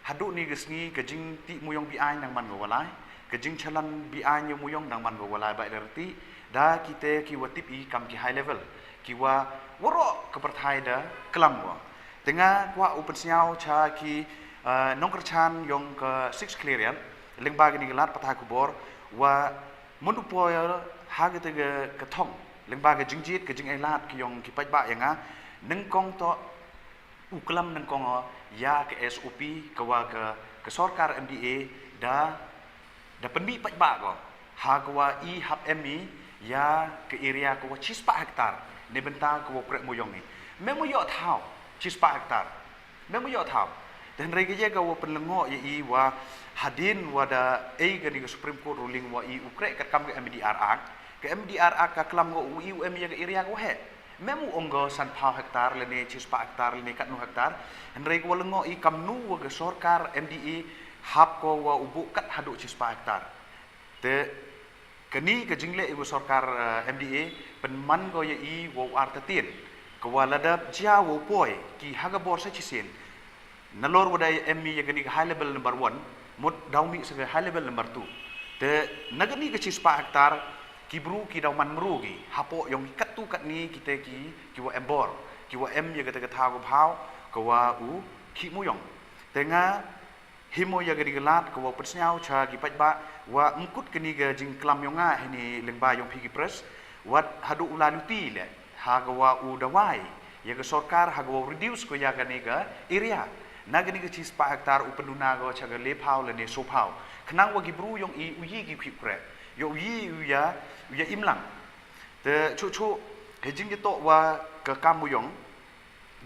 hadu ni gesni kejing ti muyong bi ai nang man go walai kejing chalan bi ai yo muyong nang man go walai ba derti da kita ki watip I kam ki high level ki wa woro ke perthai da kelam wa tengah kwa open siau cha ki nong kerchan yong ke 6 clearian lengba gini gelat patah kubor wa menupoy ha ke ke thong lengba ke jingjit ke jing ai lat ki yong ki pai ba yang a neng kong to uklam neng kong ya ke SOP ke wa ke sarkar MDA da penbi pai ba ko ha ke wa I hab MI ya ke area ke wa 4 hektar ne benta ke wa krek moyong ni memo yo thau 4 hektar memo yo thau dan rege je gawo penlengo I wa hadin wada ke di Supreme Court ruling wa I ukrek kat kam ke MDR Act ke MDR Act ka klam go UM ya ke area ko he memu onggo san pau hektar lene 4 hektar lene kat 9 hektar dan rege wa lengo I kam nu wa ke sarkar MDA hab ko wa ubu kat hadu 4 hektar te kini ke jingle I wa sarkar MDA penman go ya I wa artatin ke wa ladap jia wo poi ki haga bor sa chisin nalor wadai MI yang gani high level number 1 mud daumi sebagai high level number 2 te nagani ke 4 hektar ki bru ki dauman mru ki hapo yang kat tu kat ni kita ki wa embor ki wa M yang kata kata ko phau ko wa u ki muyong tenga himo yang gani gelat ko wa persnyau cha ki paj ba wa mkut kini ga jing klam yonga ni lengba yong pi ki pres wat hadu ulanuti le ha ko wa u dawai ya ke sarkar ha ko reduce ko ya gani ga area nagani ke 4 hektar upenduna go chaga lepau le ne sopau knang wagi bru yong I uyi gi khipre yo uyi uya imlang te chu hejing to wa ke kamuyong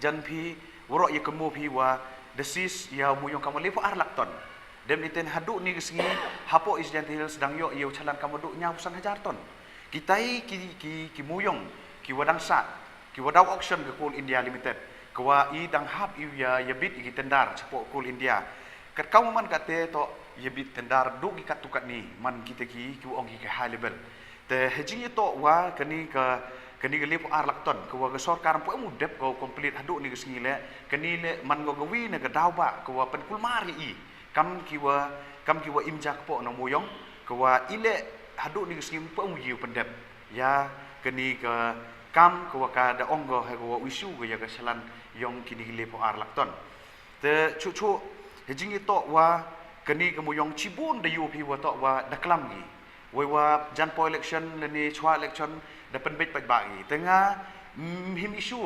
jan phi woro ye kemo phi wa desis ya muyong kamu lepo arlak ton dem iten hadu ni gesngi hapo is jantil sedang yo yo chalan kamu du nya 1,000 ton kitai ki muyong ki wadang sa ki wadau auction ke Coal India Limited kwa I dang hab ya bit I tendar cepo Coal India kat kau man kate to ya bit tendar du gi kat tukat ni man kita ki ong ki high level te hejing to wa kani ke lepo arlak ton kwa ke sarkar po mu dep ko complete hadu ni gesngi le kani le man go gawi ne ke dau ba kwa pen kulmari I kam ki wa imjak po no moyong kwa ile hadu ni gesngi po mu yiu pendep ya kani ke kam kwa ka da onggo he kwa isu ga ya ke salan yong kini lepo arlak ton te chu hejing to wa kani kemuyong cibun de UP wa to wa daklam gi wa jan po election leni chwa election da penbet paj ba gi tenga him isu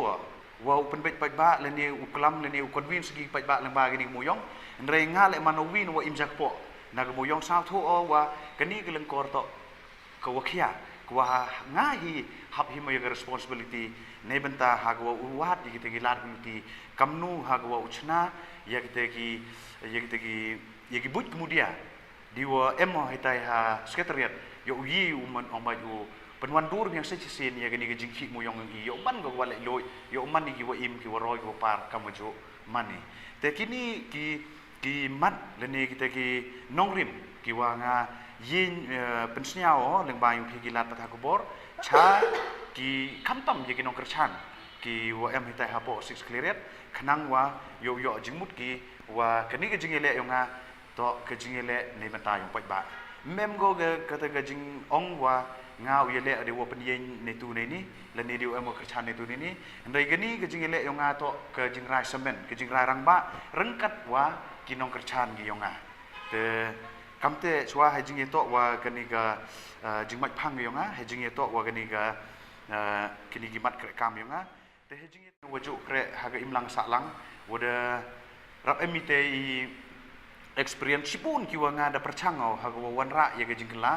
wa penbet paj ba leni uklam leni convince gi paj ba lang ba gi kemuyong ndre nga le manowin wa imjak po na kemuyong sao thu o wa kani geleng kor to ko wa khia ko nga hi hab him ya responsibility ne benta hagwa uwat yi kita gilar community kamnu hagwa uchna ya kita ki but kemudian diwa emo hitai ha secretariat yo yi uman omai u penwan dur yang sechisin ya gani jingki muyong yi yo man go wala lo yo man ni wa im ki wa roy go par kamajo mani te kini ki mat leni kita ki nongrim ki wa nga yin pensniao leng ba yung ki gilat patah kubor cha ki kamtam ye ki nong kerchan ki wa em hitai hapo 6 clearet khnang wa yo jingmut ki wa kani ke jingele yonga to ke jingele ne mata yung pai ba mem go ge kata ke jing ong wa nga uyele ade wa penyen ne tu ne ni le ne dio em kerchan ne tu ni ndai gani ke jingele yonga to ke jingrai semen ke jingrai rang ba rengkat wa ki nong kerchan gi yonga te kamte chwa hajing to wa kani ga jingmat phang yonga hajing to wa kani ga kini gimat krek kam yonga te hajing waju krek haga imlang saklang wada rap emite experience sipun ki wa nga da perchangau haga wanra ya ga jingla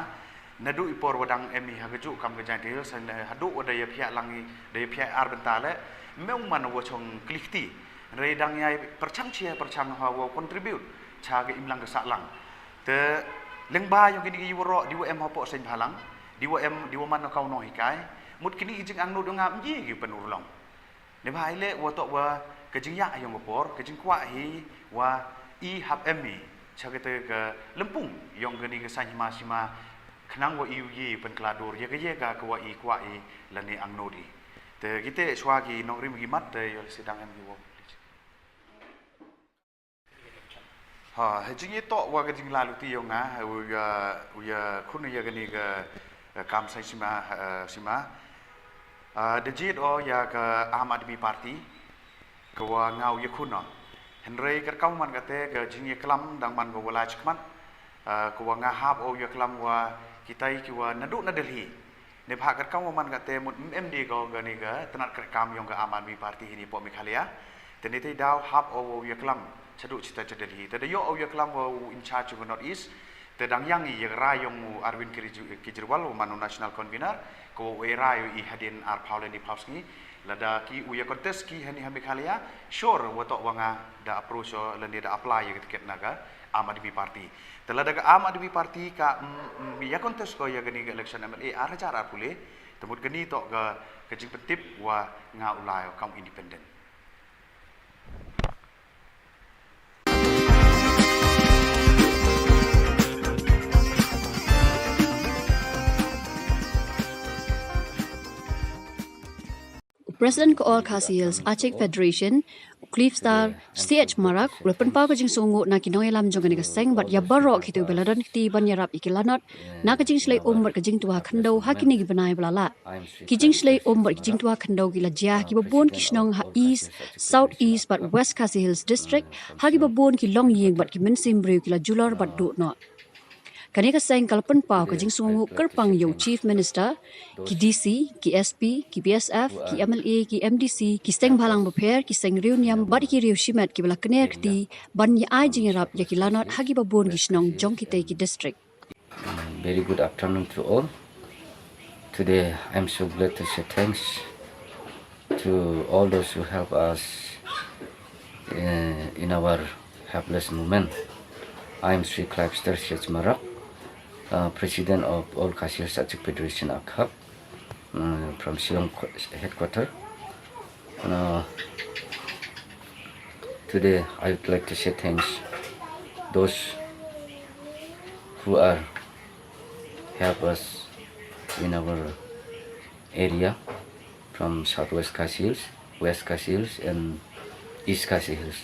nadu ipor wadang emi haga ju kam ga jadil san hadu wada ya pia langi da ya pia ar bentale meung man wa chong klikti redang yai perchang chia perchang ha wa contribute cha ga imlang ga saklang te lengba yang kini woro diwa em hapo sen halang diwa man kau no hikai mut kini jing ang no dongam ji gi penurlong ne bai le wo to wa ke jing ya yang ngopor ke jing kwa hi wa I hab emi cha ke te ke lempung yang kini ke sanyma sima kenang wa iu ye pen klador ye ga kwa i lani ang nodi te kite swagi nong rim gimat te yo sidang em giwo ha hejing to wa ga jing lalu ti yo nga uya khun ye gani ga kam sai sima dejit o ya ka Aham Admi Party kwa ngau ye khun no henrei ka kam man ka te ga jing ye klam dang man go wala chkman kwa nga hab o ye klam wa kitai ki wa nadu na Delhi ne bha ka kam man ka te mut MD go ga ni ga tanat ka kam yong ka Aham Admi Party ni po Meghalaya te ni te daw hab o ye klam chadu cita Delhi te yo o ye klam wo in charge of North East te dang yang ye rayong Arvind Kejriwal manu national convener ko we rayo I hadin ar Pauleni Pauski lada ki uya contest ki hani Meghalaya sure wato wanga da approach o lende da apply ye tiket naga Aham Admi Party te lada ka Aham Admi Party ka ya contest ko ya gani election MLA ar cara pule temut gani to ga kejing petip wa nga ulai kaum independent President ko all Khasi Aceh Federation Cliff Star CH Marak lepen pa kajing sungu na kinong elam jong ni kaseng bat ya barok kitu beladan ti ban yarap ikilanot na kajing slay bat kajing tua khando hakini gibanai blala kijing slay bat kajing tua khando gila jah ki babon kisnong ha east south east but west Khasi Hills district hagi babon ki long yeng bat ki mensim brew kila julor bat do no Kaneka sayang kalpan pau kajing sungu kerpang yo Chief Minister, ki DC, ki SP, ki BSF, ki MLA, ki MDC, ki seng balang beper, ki seng reuniam, badi ki riu shimet ki bala kener kti, ban ya ai jingerap ya ki lanot hagi babon ki snong jong kita ki district. Very good afternoon to all. Today I'm so glad to say thanks to all those who help us in our helpless moment. I'm Sri Clivester Shech Marak. President of all Khasi Hills Aceh Federation Akhab from Shillong headquarters. Today I would like to say thanks those who are help us in our area from Southwest Khasi Hills, West Khasi Hills and East Khasi Hills.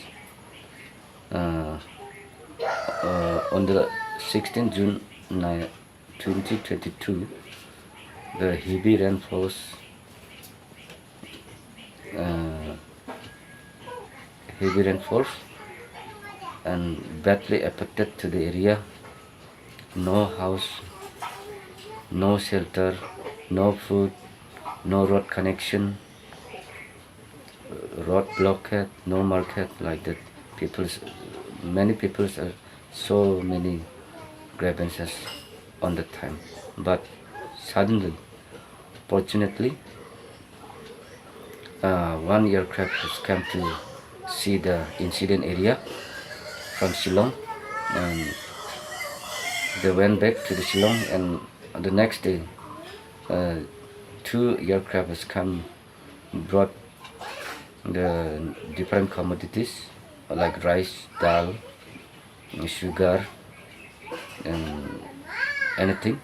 On the 16th June 2022, the heavy rainfalls and badly affected to the area. No house, no shelter, no food, no road connection, road blockade, no market like that. Many people are so many grievances on the time, but suddenly, fortunately, one aircraft has come to see the incident area from Shillong, and they went back to the Shillong, and the next day, 2 aircraft has come, brought the different commodities like rice, dal, sugar, and anything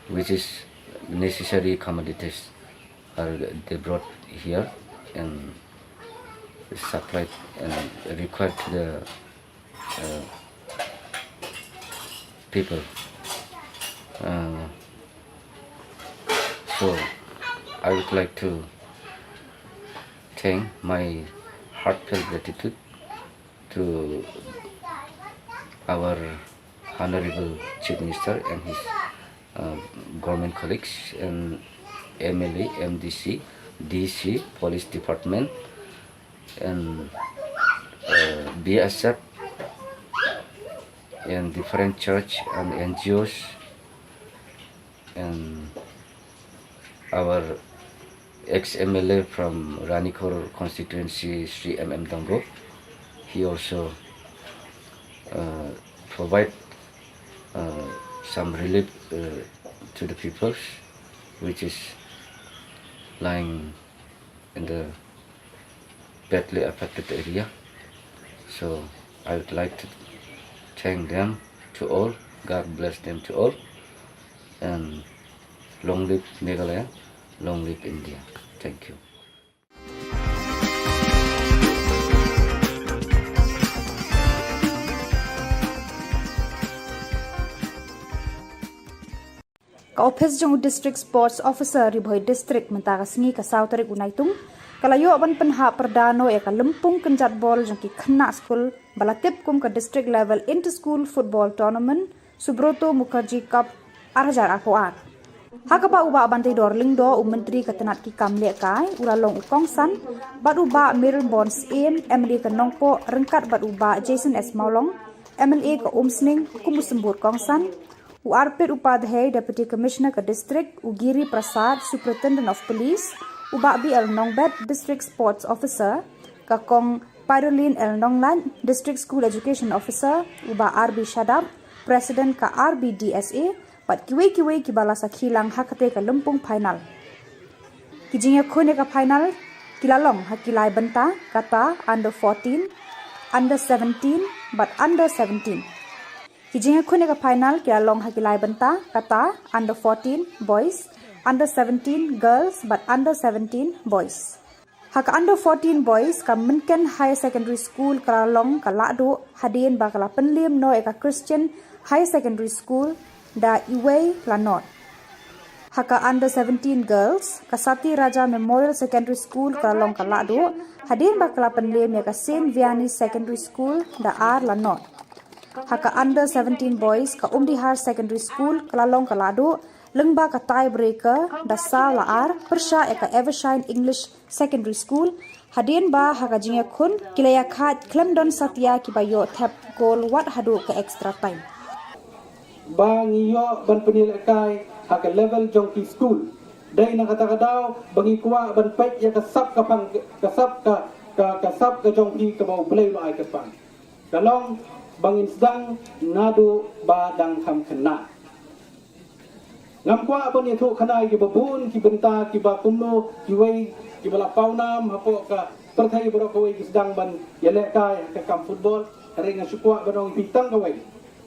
which is necessary commodities are they brought here and supplied and required to the people. So I would like to thank my heartfelt gratitude to our Honorable Chief Minister and his government colleagues and MLA, MDC, DC, Police Department and BSF and different church and NGOs and our ex-MLA from Ranikor constituency, Sri MM Dango. He also provide some relief to the people which is lying in the badly affected area. So I would like to thank them to all. God bless them to all. and long live Meghalaya, long live India. Thank you. Ka office jong district sports officer ribhoi district mentara sengi ka sautarik unaitung kalayo ban penha perdano ya ka lempung kenjat bol jong ki khna school balatip kum ka district level inter school football tournament Subroto Mukherjee Cup arjar akoar hakapa uba bantai dorling do menteri katenat ki kamle kai uralong ukongsan bat uba Mirror Bonds aim MLA ka nongpo rengkat bat uba Jason S Maulong MLA ka Umsning kumusembur kongsan URP Upadhyay Deputy Commissioner ka District Ugiri Prasad Superintendent of Police Uba BL Nongbet District Sports Officer ka Kong Pyroline L Nonglan District School Education Officer Uba RB Shadab President ka RBDSA pat kiwe kibala sa khilang hakate ka lumpung final kijinga khone ka final kilalong hakilai benta kata under 14 under 17 but under 17 Kijinga khune ka final kya long hakilai banta kata under 14 boys, under 17 girls but under 17 boys. Haka under 14 boys ka Minken High Secondary School kala long kala do hadien ba kala penlim no eka Christian High Secondary School da Iway Lanot. Haka under 17 girls ka Sati Raja Memorial Secondary School kala long kala do hadien ba kala penlim eka Saint Vianney Secondary School da R Lanot. Haka under 17 boys ka Umdihar Secondary School kalalong kalado lengba ka tiebreaker da sa laar persya eka Evershine English Secondary School hadien ba haka jinga khun kilaya khat Clemdon Satya kibayo tap goal wat hadu ke extra time bang iyo ban penil kai haka level jongki school dai na kata kadao bangi kuwa ban pek ya kasap kapang kasap ka jongki ka mau play lo ai kapang kalong bangin sedang nadu badang kam kena ngam kwa apa ni thu khana ki babun ki benta ki ba kumno ki wei ki bala paunam hapo ka perthai bro ko wei ki sedang ban yele kai ka kam football ring sukwa banong pitang ka wei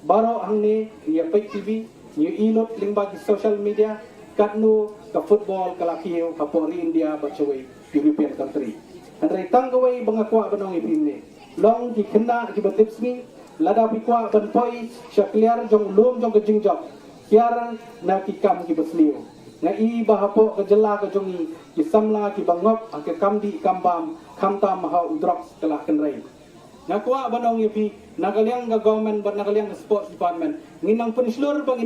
baro hangni ya pek tv ni ilot lingba ki social media katno ka football kala kiyo hapo ri India ba chawei European country andre tang ka wei bangakwa banong ipinne long ki kena ki batip sni lada pikwa ban poi syakliar jong lum jong kejing jok kiar na ki kam ki besliu na I bahapo ke jela ke jongi ki samla ki bangop ke kamdi kambam kamta maha udrok telah kenrai na kwa banong yepi nakaliang ga government ban nakaliang ga sports department nginang pen slur bang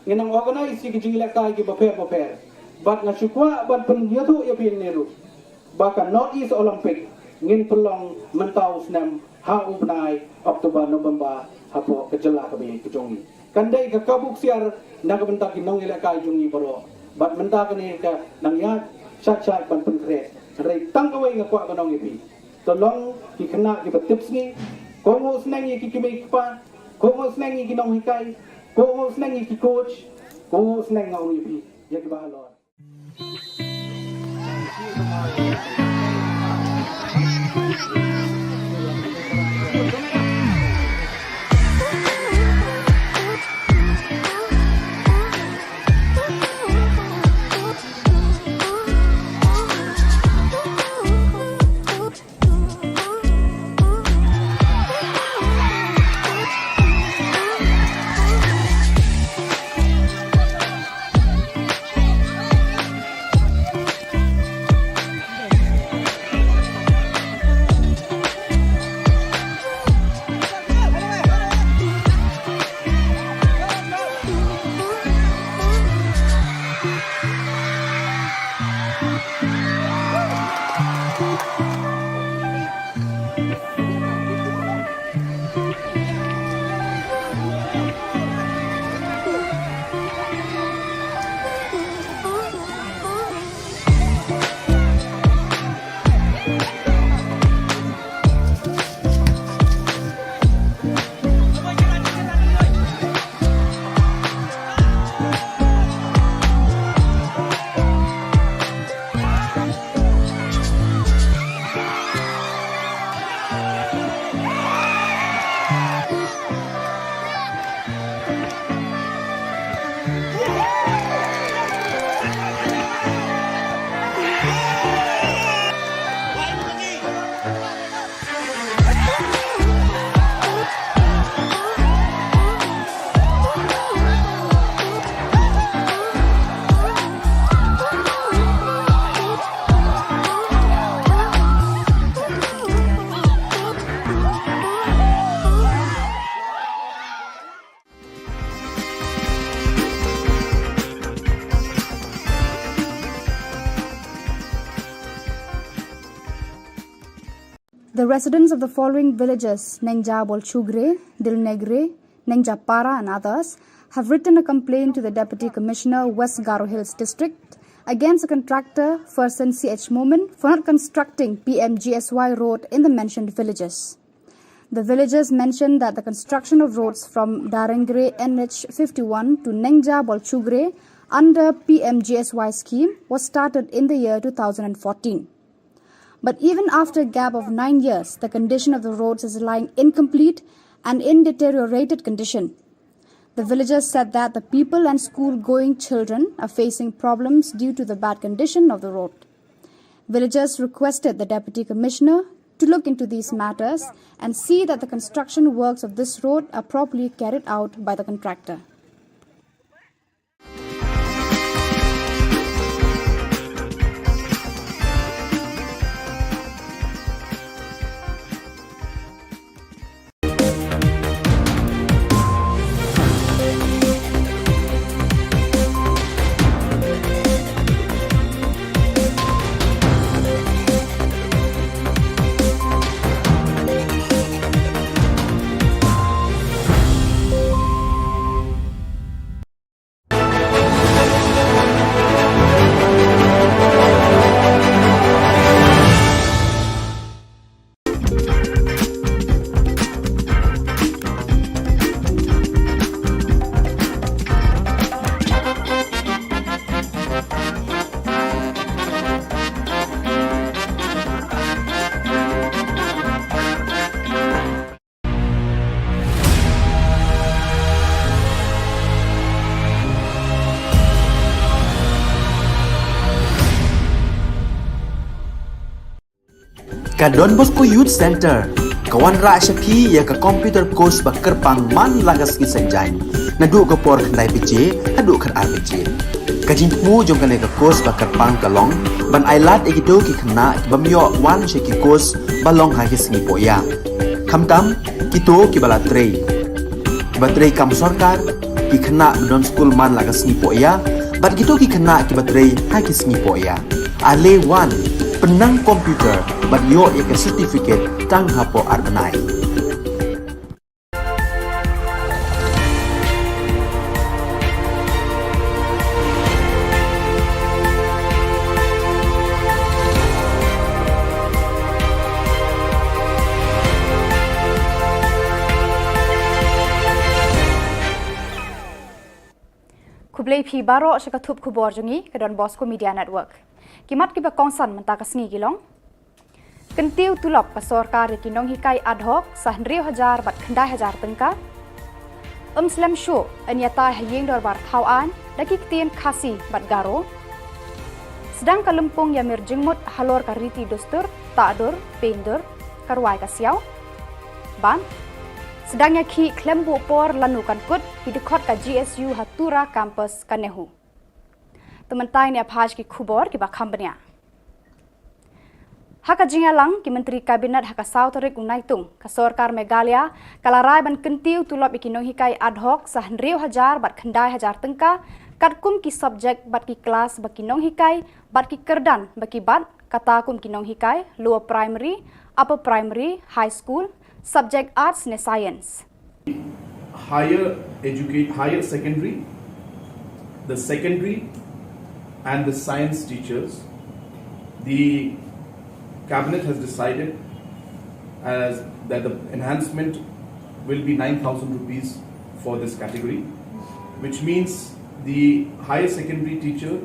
nginang organize ki jing leka ki baper bat na syukwa ban pen yatu yepi neru bahkan North East Olympic ngin pelong mentau senam ha ubnai Oktober November hapo kejela kabe kejongi kandai ka kabuk siar nak bentak nong ile ka jungi baro bat mentak ni ka nang ya chat ban penkre rei tangkawai ngakwa banong ipi tolong ki kena ki tips ni kongo snang ki kimi pa kongo snang ki nong hikai kongo snang ki coach kongo snang ngau ipi ya ki bahalor The residents of the following villages, Nengja Bolchugre, Dilnegre, Nengja Para and others, have written a complaint to the Deputy Commissioner, West Garo Hills District, against the contractor, Fersen CH Momin, for not constructing PMGSY road in the mentioned villages. The villagers mentioned that the construction of roads from Darengre NH 51 to Nengja Bolchugre under PMGSY scheme was started in the year 2014. But even after a gap of 9 years, the condition of the roads is lying incomplete and in deteriorated condition. The villagers said that the people and school-going children are facing problems due to the bad condition of the road. Villagers requested the Deputy Commissioner to look into these matters and see that the construction works of this road are properly carried out by the contractor. Ka Don Bosco Youth Center, kawan ra shapi ya ka computer course ba kerpang man lagas ki senjain. Nadu ka por khandai pije, hadu khan RPG. Ka jingmu jong ka course ba kerpang kalong, ban ailat ekido ki khna bamyo wan sheki course balong ha ki singi poya. Khamtam kito ki bala trei. Batrei kam sarkar ki khna don school man lagas ni poya, bat kito ki khna ki batrei ha ki singi poya. Ale wan penang komputer bat yo ek certificate tang hapo arnai. Kublai phi baro shakathup khubor jungi ke Don Bosco Media Network. Kimat ki ba kongsan mentakas ngi gilong. Kentiu tulop ka sarkar ki nong hikai ad hoc sa 100,000 bat khandai 1000 tengka. Slam show anyata hayeng dor bar thauan daki tien khasi bat garo. Sedang kalempung ya mir jengmut halor ka riti dostur tadur pendur karwai ka siau. Ban sedangnya ki klembu por lanukan kut ki dekot ka GSU Hatura campus Kanehu. Tementai ni apaj ki khubor ki bakhambanya. Haka jingalang ki menteri kabinet haka Sauterik Unaitung ka sarkar Meghalaya kalarai ban kentiu tulop ikinong hikai ad hoc sa 100,000 bat khandai 1000 tengka katkum ki subject bat ki kelas bakinong hikai bat ki kerdan baki bat kata kum kinong hikai lower primary, upper primary, high school, subject arts ne science. Higher secondary, the secondary and the science teachers, the cabinet has decided that the enhancement will be 9,000 rupees for this category, which means the higher secondary teacher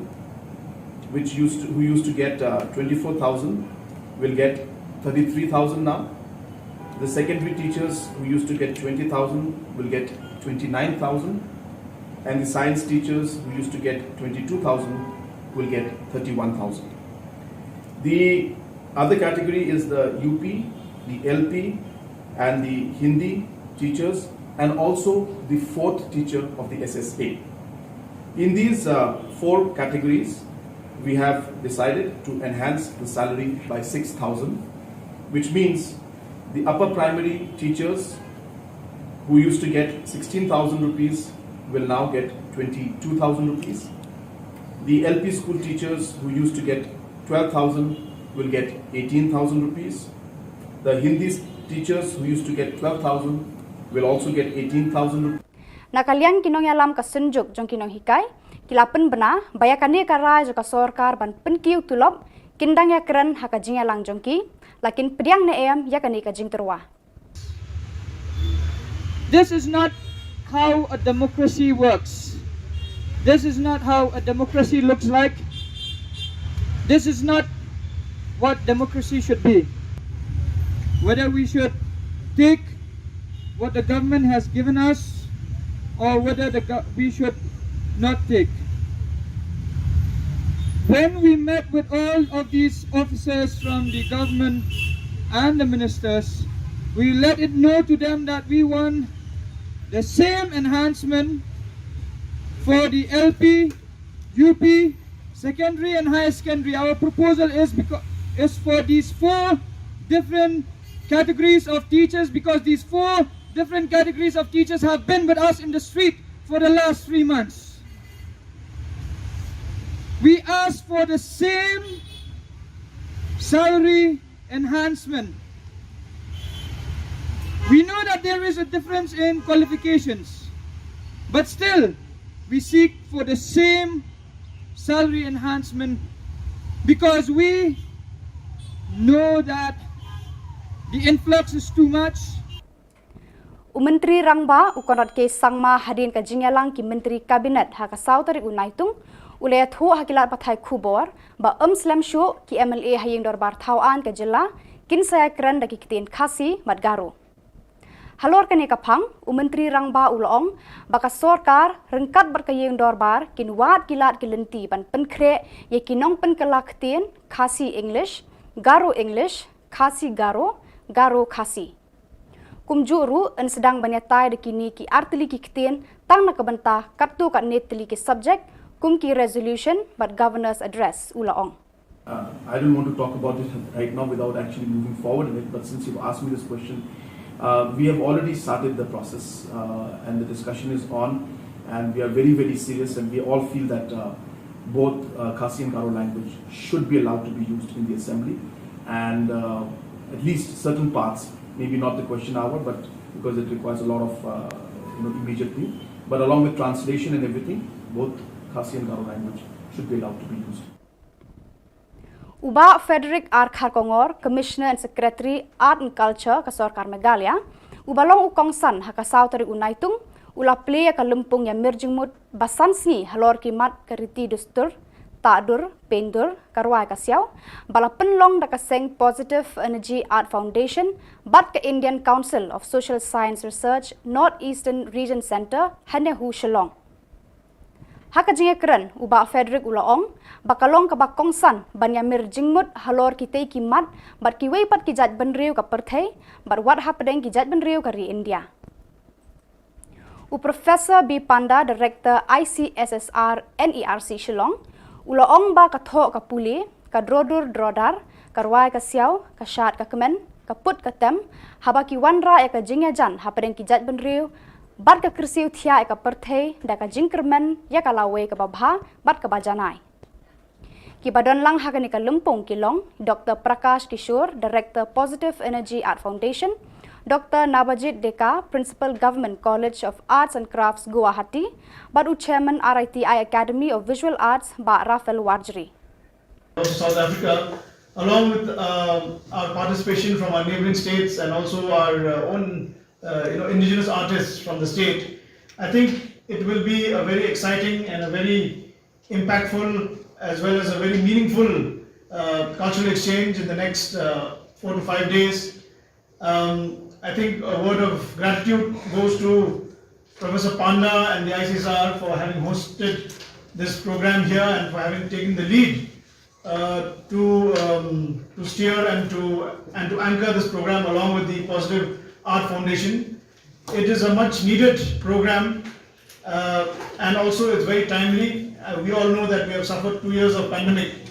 who used to get 24,000 will get 33,000 now. The secondary teachers who used to get 20,000 will get 29,000, and the science teachers who used to get 22,000 will get 31,000. The other category is the UP, the LP, and the Hindi teachers, and also the fourth teacher of the SSA. In these four categories, we have decided to enhance the salary by 6,000, which means the upper primary teachers who used to get 16,000 rupees will now get 22,000 rupees. The LP school teachers who used to get 12,000 will get 18,000 rupees. The Hindi teachers who used to get 12,000 will also get 18,000 rupees. Nakalian kinong alam kasunjuk jong kinong hikai, kilapen bena, bayakani karai joka sorkar ban penkiu tulop, kindang ya keren haka jingya lang jongki, lakin pediang neem yakani ka jing terwa. This is not how a democracy works. This is not how a democracy looks like. This is not what democracy should be. Whether we should take what the government has given us or whether we should not take. When we met with all of these officers from the government and the ministers, we let it know to them that we want the same enhancement for the LP, UP, secondary and higher secondary. Our proposal is for these 4 different categories of teachers, because these 4 different categories of teachers have been with us in the street for the last 3 months. We ask for the same salary enhancement. We know that there is a difference in qualifications, but still we seek for the same salary enhancement because we know that the influx is too much. Menteri Rangba ukonot ke sangma hadin ka jingalang ki Menteri Kabinet haka sautari unaitung ulaya thu hakilat pathai Khubor ba slam shu ki MLA haying dorbar thauan ka jilla kin saya kran daki kitin khasi matgaru. Halor kane kapang Menteri Rangba ulong baka sorkar rengkat berkayeng dorbar kin wat kilat kilenti ban penkre ye kinong penkelak tin khasi English, khasi garo, garo khasi. Kumjuru en sedang banyatai de kini ki artili ki ktin tang na kabanta kaptu kat netli ki subject kum ki resolution but governor's address ulaong. I don't want to talk about it right now without actually moving forward in it, but since you've asked me this question, we have already started the process and the discussion is on, and we are very, very serious, and we all feel that both Khasi and Garo language should be allowed to be used in the assembly, and at least certain parts, maybe not the question hour, but because it requires a lot of immediate thing, but along with translation and everything, both Khasi and Garo language should be allowed to be used. Uba Frederick R. Kharkongor, Commissioner and Secretary Art and Culture ka Sorkar Meghalaya, ubalong ukongsan haka sautari unaitung, ula play ka lumpung ya mirjingmut basansi halor kimat kariti dustur, tadur, pendur, karwai kasiaw, bala penlong da kaseng Positive Energy Art Foundation, bat ka Indian Council of Social Science Research, Northeastern Region Center, Hanehu Shillong. Haka jingekren uba Frederick ulaong, bakalong ka bakongsan banyamir jingmut halor kitay kimat, bat kiway pat kijat benriu ka perthai, bat wat hapedeng kijat benriu ka ri India. Professor B. Panda, Director ICSSR NERC Shillong, ulaong ba katho ka puli, ka drodur drodar, karwai ka siaw, ka syat ka kemen, ka put ka tem, haba ki wanra ya ka jingyajan hapedeng kijat benriu, bat ka kersiu thia eka perthai da ka jingkermen ya ka lawe ka babha bat ka bajanai. Ki badan lang hakani ka lumpung kilong Dr. Prakash Kishore, Director Positive Energy Art Foundation, Dr. Nabajit Deka, Principal Government College of Arts and Crafts Guwahati, bat Chairman RITI Academy of Visual Arts ba Rafael Warjri. South Africa, along with our participation from our neighboring states and also our own indigenous artists from the state, I think it will be a very exciting and a very impactful as well as a very meaningful cultural exchange in the next 4 to 5 days. I think a word of gratitude goes to Professor Panda and the ICSR for having hosted this program here and for having taken the lead to steer and to anchor this program along with the Positive Art Foundation. It is a much needed program and also it's very timely. We all know that we have suffered 2 years of pandemic.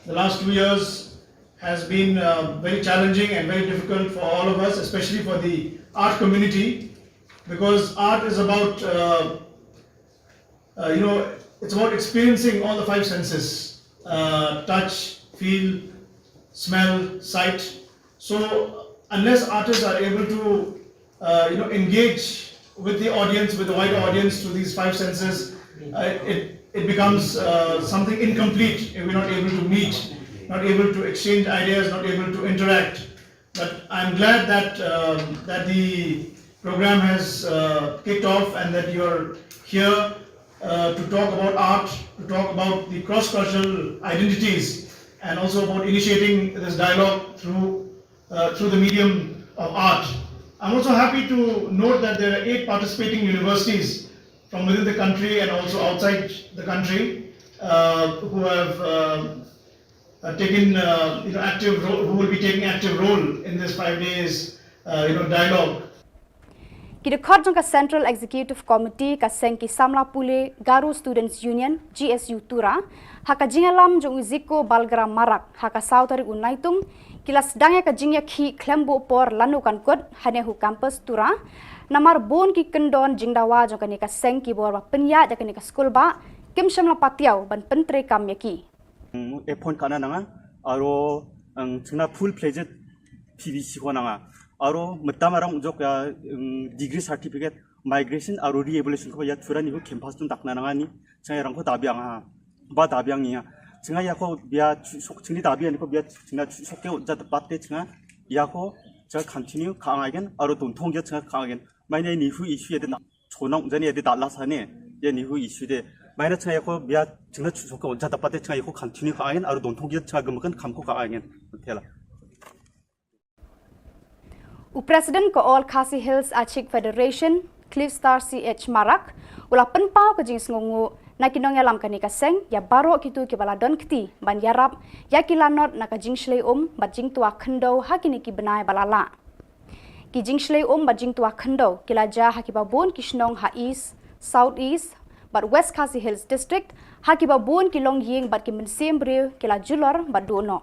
The last 2 years has been very challenging and very difficult for all of us, especially for the art community, because art is about, it's about experiencing all the 5 senses, touch, feel, smell, sight. So unless artists are able to engage with the audience, with the wider audience through these five senses, it becomes something incomplete if we're not able to meet, not able to exchange ideas, not able to interact. But I'm glad that that the program has kicked off and that you're here to talk about art, to talk about the cross-cultural identities, and also about initiating this dialogue through the medium of art. I'm also happy to note that there are 8 participating universities from within the country and also outside the country who have taken active role, who will be taking active role in this 5 days dialogue. Kidekot jangka Central Executive Committee ka Sengki Samla Pule Garu Students Union GSU Tura haka jingalam jong Ziko Balgram Marak haka Sautari Unaitung kilas dangya ka jingya ki klembo por lanukan kod hanehu campus Tura namar bon ki kendon jingdawa jangka nika Sengki bor penya jangka nika school ba kim shamla patiau ban pentre kamya ki Epon kana nanga aro chingna full pledged PVC ho nanga aro matamarang ujok ya degree certificate migration aro re-evaluation ko ya turani ko campus tum dakna nanga ni chang ko dabiang ha ba dabiang niya changa ya ko bia sok chingni dabiang ko bia chingna sok ke ja patte changa ya ko ja continue 강하겐 aro 돈 통계 changa 강하겐 마이네 니후 이슈에 대 초농 전에 대 달라사네 예 니후 이슈에 마이너 changa ya ko bia chingna sok ko ja patte changa ya ko continue 강하겐 aro 돈 통계 changa gumkan kamko 강하겐 tela President ko All Khasi Hills Achik Federation, Cliff Star CH Marak, ula penpau ke jings ngungu na kinong yalam kanika seng ya baro kitu ke bala don kti ban yarap ya kilanot na ka jing shlei ba jing tua khendo hakini ki benai balala. Ki jing shlei ba jing tua khendo kila ja hakiba bon kishnong ha east, south east, but West Khasi Hills district hakiba bon kilong ying bat ki mensem breu kila julor ba dono.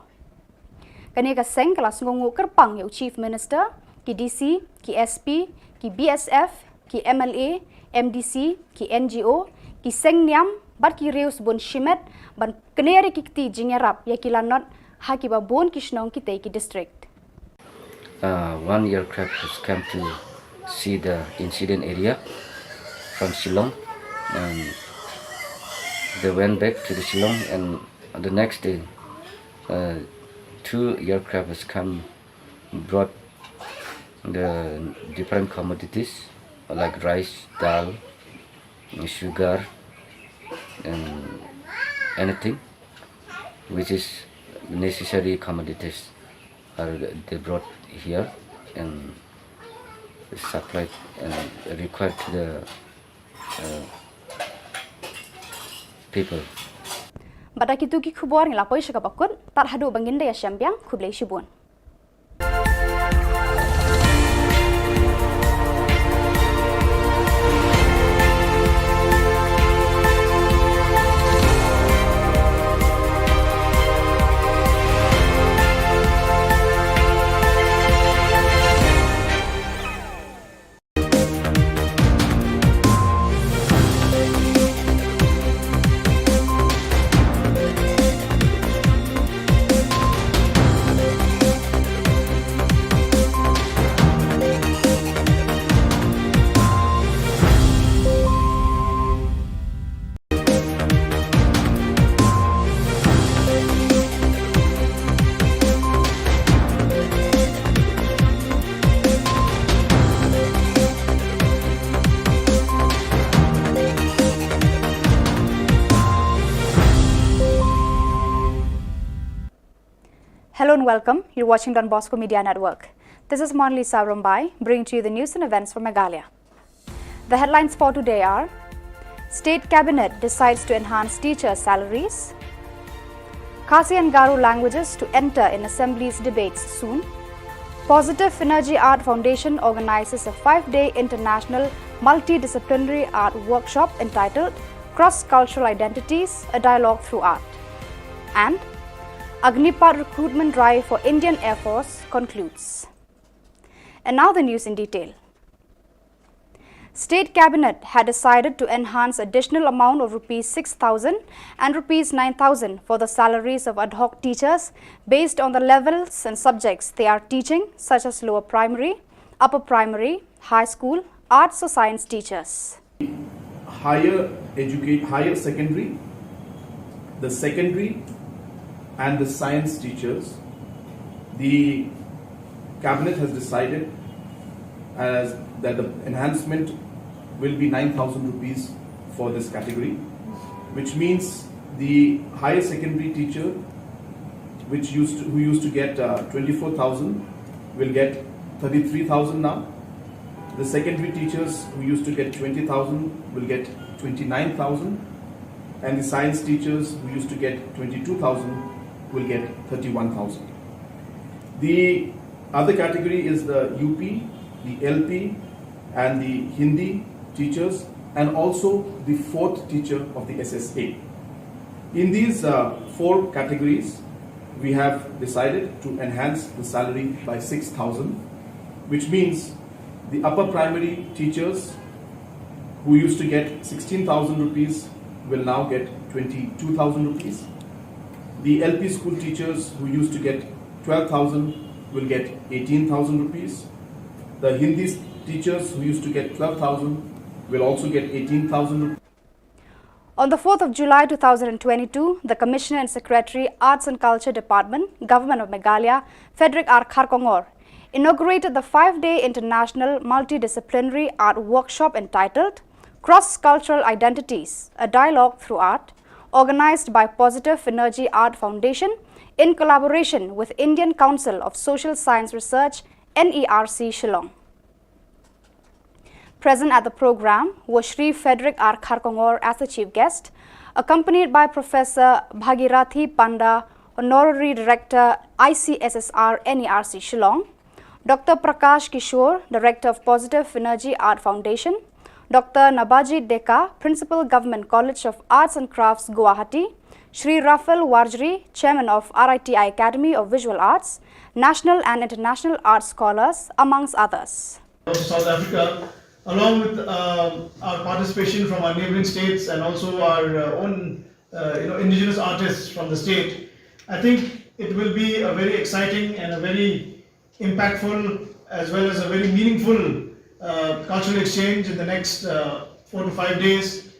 Kanika seng kala ngungu kerpang ya Chief Minister ki DC, ki SP, ki BSF, ki MLA, MDC, ki NGO, ki Sengniam, bat ki Reus Bon Shimet, ban keneri ki kti jingerap ya kilanot haki ba bon kishnong ki ki district. One aircraft has come to see the incident area from Shillong, and they went back to the Shillong, and the next day 2 aircraft has come, brought the different commodities like rice, dal, sugar, and anything which is necessary commodities are they brought here and supplied and required to the people. Badak itu ki khubor ni lapoi shakapakut tar hadu banginda ya syambiang khublei shibun. Hello and welcome. You're watching Don Bosco Media Network. This is Monalisa Rumbai, bringing to you the news and events from Meghalaya. The headlines for today are: State Cabinet decides to enhance teacher salaries, Khasi and Garu languages to enter in Assembly's debates soon, Positive Energy Art Foundation organizes a 5-day international multidisciplinary art workshop entitled Cross-Cultural Identities, a Dialogue Through Art, and Agnipat recruitment drive for Indian Air Force concludes. And now the news in detail. State Cabinet had decided to enhance additional amount of rupees 6,000 and rupees 9,000 for the salaries of ad hoc teachers based on the levels and subjects they are teaching, such as lower primary, upper primary, high school, arts or science teachers. Higher secondary, the secondary and the science teachers, the Cabinet has decided that the enhancement will be 9,000 rupees for this category, which means the higher secondary teacher, who used to get 24,000, will get 33,000 now. The secondary teachers who used to get 20,000 will get 29,000, and the science teachers who used to get 22,000 will get 31,000. The other category is the UP, the LP, and the Hindi teachers, and also the fourth teacher of the SSA. In these four categories, we have decided to enhance the salary by 6,000, which means the upper primary teachers who used to get 16,000 rupees will now get 22,000 rupees. The LP school teachers who used to get 12,000 will get 18,000 rupees. The Hindi teachers who used to get 12,000 will also get 18,000 rupees. On the 4th of July 2022, the Commissioner and Secretary, Arts and Culture Department, Government of Meghalaya, Frederick R. Kharkongor, inaugurated the 5-day International Multidisciplinary Art Workshop entitled Cross-Cultural Identities, a Dialogue Through Art, organized by Positive Energy Art Foundation in collaboration with Indian Council of Social Science Research, NERC, Shillong. Present at the program was Shri Frederick R. Kharkongor as the chief guest, accompanied by Professor Bhagirathi Panda, Honorary Director, ICSSR, NERC, Shillong, Dr. Prakash Kishore, Director of Positive Energy Art Foundation, Dr. Nabajit Deka, Principal Government College of Arts and Crafts, Guwahati, Shri Rafael Warjri, Chairman of RITI Academy of Visual Arts, national and international art scholars, amongst others. South Africa, along with our participation from our neighboring states and also our own indigenous artists from the state, I think it will be a very exciting and a very impactful as well as a very meaningful cultural exchange in the next 4 to 5 days.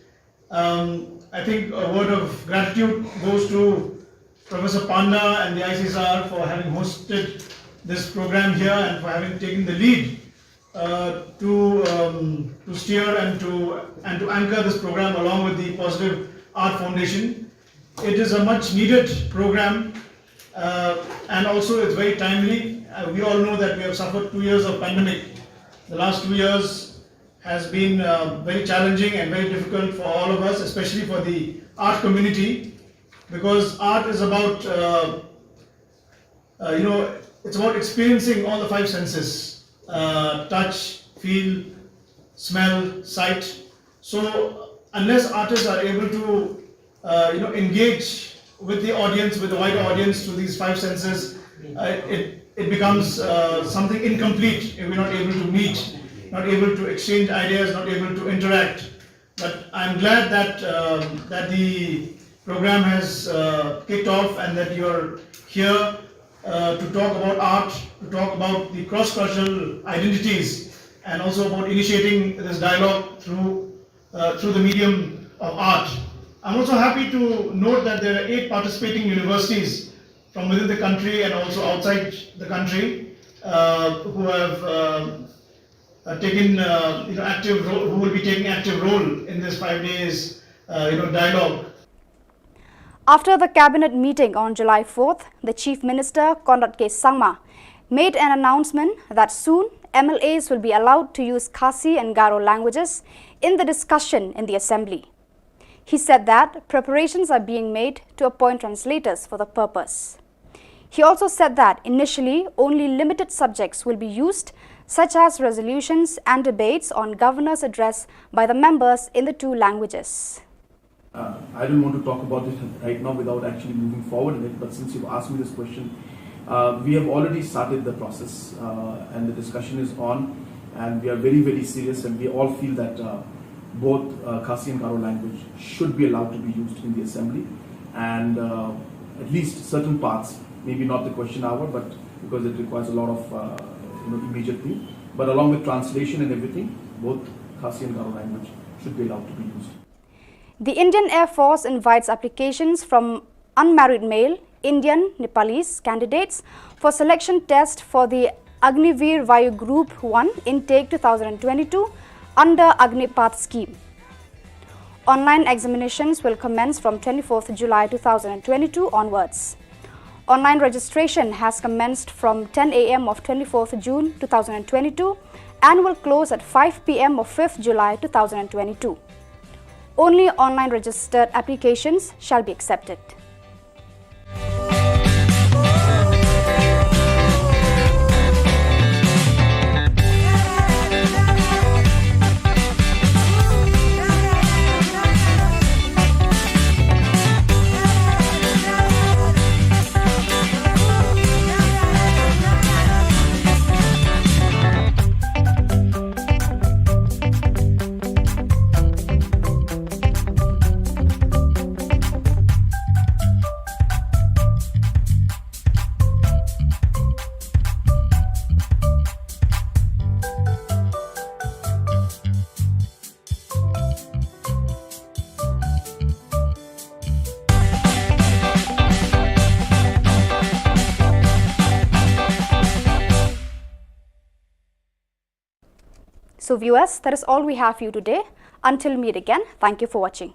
I think a word of gratitude goes to Professor Panda and the ICSR for having hosted this program here and for having taken the lead to steer and to anchor this program along with the Positive Art Foundation. It is a much needed program and also it's very timely. We all know that we have suffered 2 years of pandemic. The last 2 years has been very challenging and very difficult for all of us, especially for the art community, because art is about, it's about experiencing all the 5 senses, touch, feel, smell, sight. So unless artists are able to, engage with the audience, with the wider audience through these 5 senses, it becomes something incomplete if we're not able to meet, not able to exchange ideas, not able to interact. But I'm glad that that the program has kicked off and that you're here to talk about art, to talk about the cross-cultural identities, and also about initiating this dialogue through the medium of art. I'm also happy to note that there are 8 participating universities from within the country and also outside the country who have taken active role, who will be taking active role in this 5 days dialogue. After the cabinet meeting on July 4th, the Chief Minister Conrad K. Sangma made an announcement that soon MLAs will be allowed to use Khasi and Garo languages in the discussion in the Assembly. He said that preparations are being made to appoint translators for the purpose. He also said that initially only limited subjects will be used, such as resolutions and debates on Governor's address by the members in the 2 languages. I don't want to talk about it right now without actually moving forward in it, but since you've asked me this question, we have already started the process and the discussion is on and we are very, very serious, and we all feel that both Khasi and Garo language should be allowed to be used in the assembly, and at least certain parts, maybe not the question hour, but because it requires a lot of immediate thing, but along with translation and everything, both Khasi and Garo language should be allowed to be used. The Indian Air Force invites applications from unmarried male, Indian, Nepalese candidates for selection test for the Agniveer Vayu Group 1 Intake 2022 under Agnipath scheme. Online examinations will commence from 24th July 2022 onwards. Online registration has commenced from 10 a.m. of 24th June 2022 and will close at 5 p.m. of 5th July 2022. Only online registered applications shall be accepted. So viewers, that is all we have for you today. Until we meet again, thank you for watching.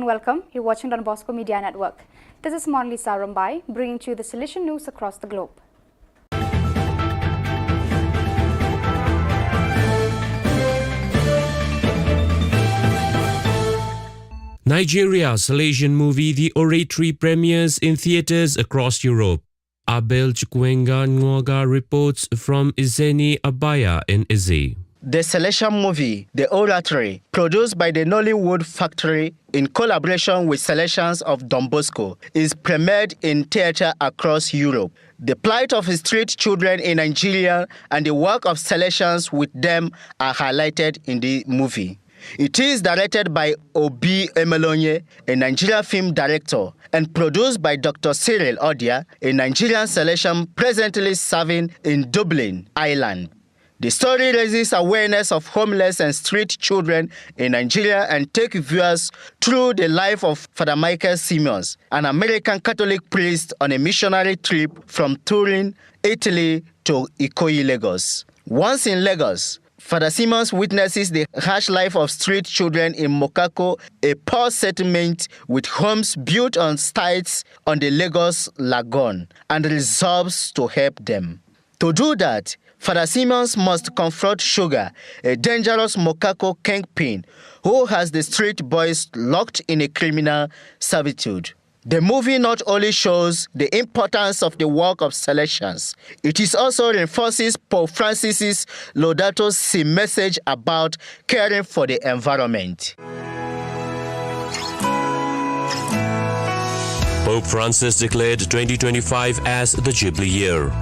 and welcome. You're watching Don Bosco Media Network. This is Monlisa Rambai, bringing to you the Salesian news across the globe. Nigeria's Salesian movie The Oratory premieres in theatres across Europe. Abel Chukwenga Nwoga reports from Izeni Abaya in Izzy. The Salesian movie, The Oratory, produced by the Nollywood Factory in collaboration with Salesians of Don Bosco, is premiered in theatre across Europe. The plight of street children in Nigeria and the work of Salesians with them are highlighted in the movie. It is directed by Obi Emelonye, a Nigerian film director, and produced by Dr. Cyril Odia, a Nigerian Salesian presently serving in Dublin, Ireland. The story raises awareness of homeless and street children in Nigeria and takes viewers through the life of Father Michael Simmons, an American Catholic priest on a missionary trip from Turin, Italy to Ikoyi, Lagos. Once in Lagos, Father Simmons witnesses the harsh life of street children in Mokako, a poor settlement with homes built on stilts on the Lagos Lagoon, and resolves to help them. To do that, Father Simmons must confront Sugar, a dangerous Mokako kingpin who has the street boys locked in a criminal servitude. The movie not only shows the importance of the work of Salesians, it is also reinforces Pope Francis's Laudato Si message about caring for the environment. Pope Francis declared 2025 as the Jubilee Year.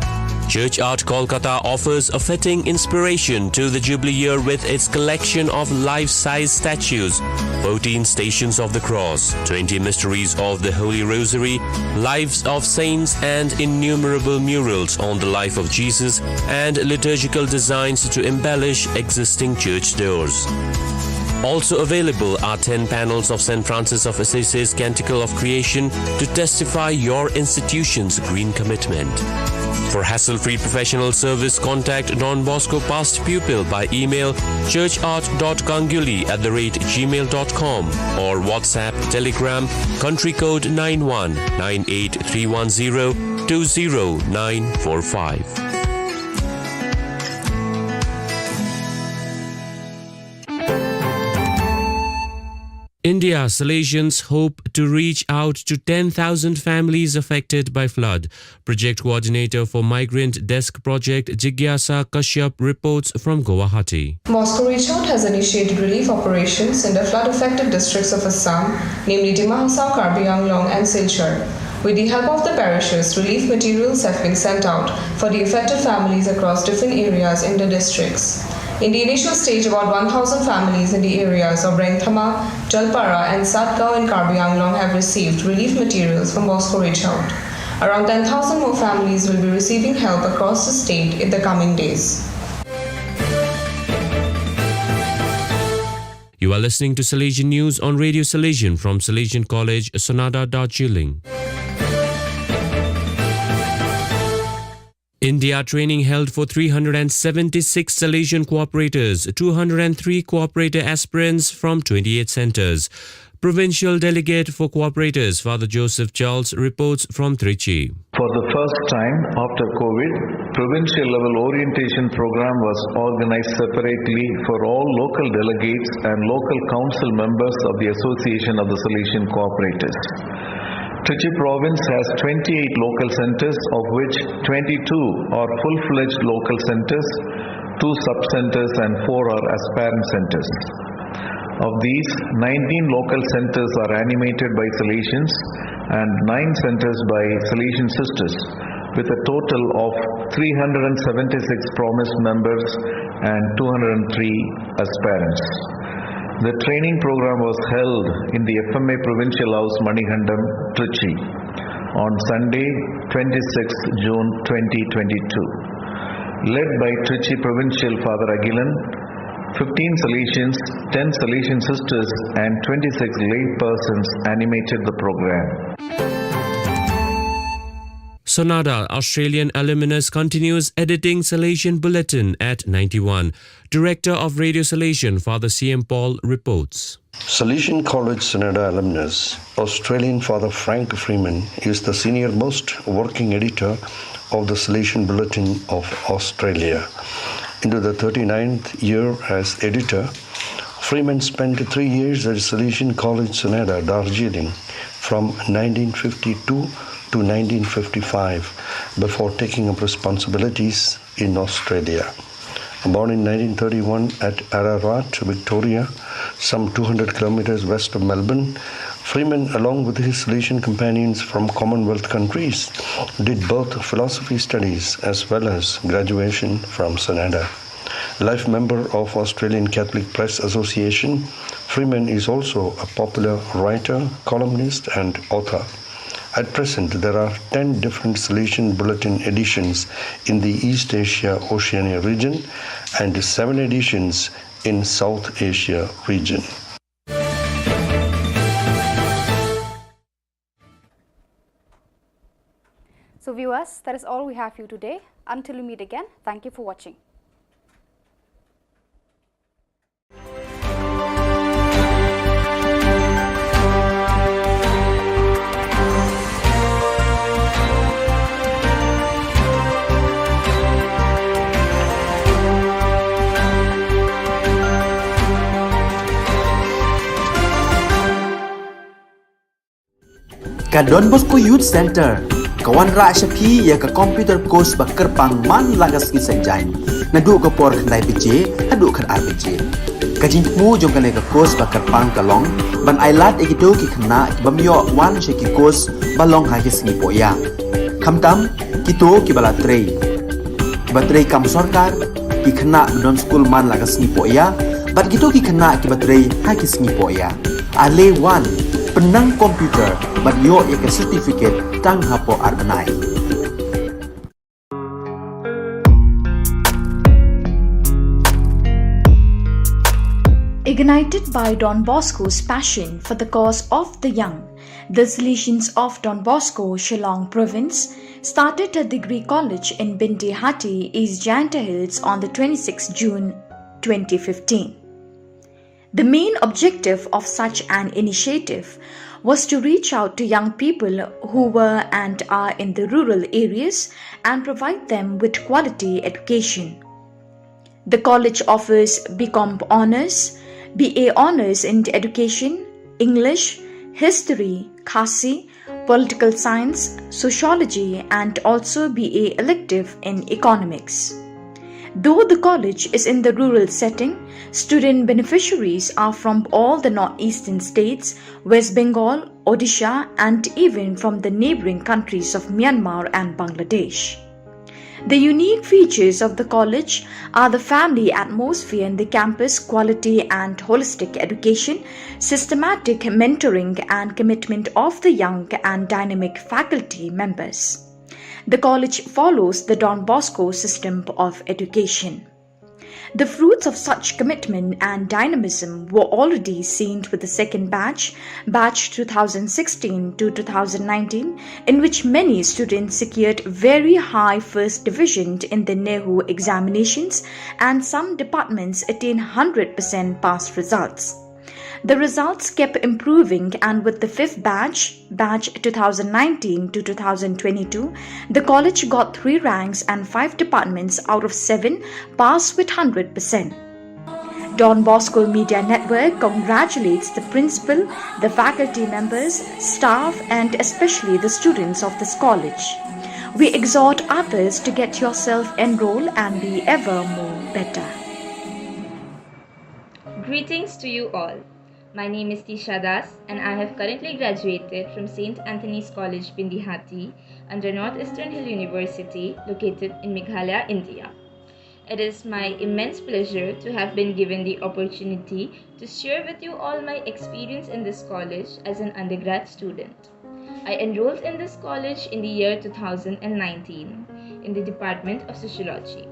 Church Art Kolkata offers a fitting inspiration to the Jubilee Year with its collection of life-size statues, 14 Stations of the Cross, 20 Mysteries of the Holy Rosary, Lives of Saints, and innumerable murals on the life of Jesus and liturgical designs to embellish existing church doors. Also available are 10 panels of St. Francis of Assisi's Canticle of Creation to testify your institution's green commitment. For hassle-free professional service, contact Don Bosco past pupil by email churchart.kanguli@gmail.com or WhatsApp, Telegram, country code 919831020945. India Salesians hope to reach out to 10,000 families affected by flood. Project coordinator for Migrant Desk Project Jigyasa Kashyap reports from Guwahati. Bosco Reach Out has initiated relief operations in the flood-affected districts of Assam, namely Dima Hasao, Karbi Anglong and Silchar. With the help of the parishes, relief materials have been sent out for the affected families across different areas in the districts. In the initial stage, about 1,000 families in the areas of Rengthama, Jalpara and Satgao in Karbi Anglong have received relief materials from Bosco Reach Out. Around 10,000 more families will be receiving help across the state in the coming days. You are listening to Salesian News on Radio Salesian from Salesian College, Sonada, Darjeeling. India training held for 376 Salesian cooperators, 203 cooperator aspirants from 28 centres. Provincial Delegate for Cooperators, Father Joseph Charles, reports from Trichy. For the first time after COVID, provincial level orientation program was organized separately for all local delegates and local council members of the Association of the Salesian Cooperators. Trichy province has 28 local centers, of which 22 are full-fledged local centers, 2 sub-centers and 4 are aspirant centers. Of these, 19 local centers are animated by Salesians and 9 centers by Salesian sisters, with a total of 376 promised members and 203 aspirants. The training program was held in the FMA Provincial House, Manihandam, Trichy, on Sunday, 26 June 2022. Led by Trichy Provincial Father Agilan, 15 Salesians, 10 Salesian sisters and 26 lay persons animated the program. Sonada, Australian alumnus, continues editing Salesian Bulletin at 91. Director of Radio Salesian, Father C.M. Paul, reports. Salesian College Sonada alumnus, Australian Father Frank Freeman is the senior most working editor of the Salesian Bulletin of Australia. Into the 39th year as editor, Freeman spent 3 years at Salesian College Sonada, Darjeeling, from 1952 to 1955, before taking up responsibilities in Australia. Born in 1931 at Ararat, Victoria, some 200 kilometers west of Melbourne, Freeman, along with his Salesian companions from Commonwealth countries, did both philosophy studies as well as graduation from Sonada. Life member of Australian Catholic Press Association, Freeman is also a popular writer, columnist and author. At present, there are 10 different Salesian Bulletin editions in the East Asia Oceania region and 7 editions in South Asia region. So viewers, that is all we have for you today. Until we meet again, thank you for watching. Ka Don Bosco Youth Center, kawan ra shapi ya ka computer course ba kerpang man lagas ki sanjain. Nadu ka por khandai pije, hadu khan ar pije. Ka jingmu jong ka le ka course ba kerpang ka long, ban ailat ekido ki khna ki bamyo wan she ki course ba long ha ki sngi po ya. Khamtam kito ki bala trei. Ki ba trei kam sarkar ki khna don school man lagas sngi po ya, bat kito ki khna ki ba trei ha ki sngi po ya. Ale wan penang komputer bat yo ek certificate tang hapo arbanai. Ignited by Don Bosco's passion for the cause of the young, the Salesians of Don Bosco, Shillong province, started a degree college in Bindi Hatti, East Janta Hills on the 26th June 2015. The main objective of such an initiative was to reach out to young people who were and are in the rural areas and provide them with quality education. The college offers BCom Honours, BA Honours in Education, English, History, Khasi, Political Science, Sociology and also BA elective in Economics. Though the college is in the rural setting, student beneficiaries are from all the northeastern states, West Bengal, Odisha and even from the neighbouring countries of Myanmar and Bangladesh. The unique features of the college are the family atmosphere in the campus, quality and holistic education, systematic mentoring and commitment of the young and dynamic faculty members. The college follows the Don Bosco system of education. The fruits of such commitment and dynamism were already seen with the second batch 2016 to 2019, in which many students secured very high first division in the NEHU examinations and some departments attained 100% pass results. The results kept improving, and with the fifth batch 2019 to 2022, the college got 3 ranks and 5 departments out of 7 passed with 100%. Don Bosco Media Network congratulates the principal, the faculty members, staff and especially the students of this college. We exhort others to get yourself enrolled and be ever more better. Greetings to you all. My name is Tisha Das and I have currently graduated from St. Anthony's College, Bindi Hatti under Northeastern Hill University located in Meghalaya, India. It is my immense pleasure to have been given the opportunity to share with you all my experience in this college as an undergrad student. I enrolled in this college in the year 2019 in the Department of Sociology.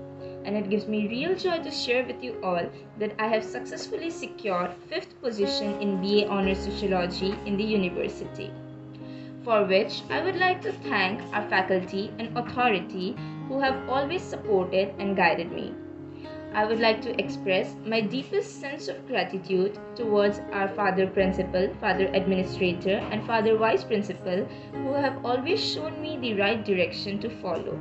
And it gives me real joy to share with you all that I have successfully secured 5th position in BA Honours Sociology in the university. for which I would like to thank our faculty and authority who have always supported and guided me. I would like to express my deepest sense of gratitude towards our Father Principal, Father Administrator, and Father Vice Principal who have always shown me the right direction to follow.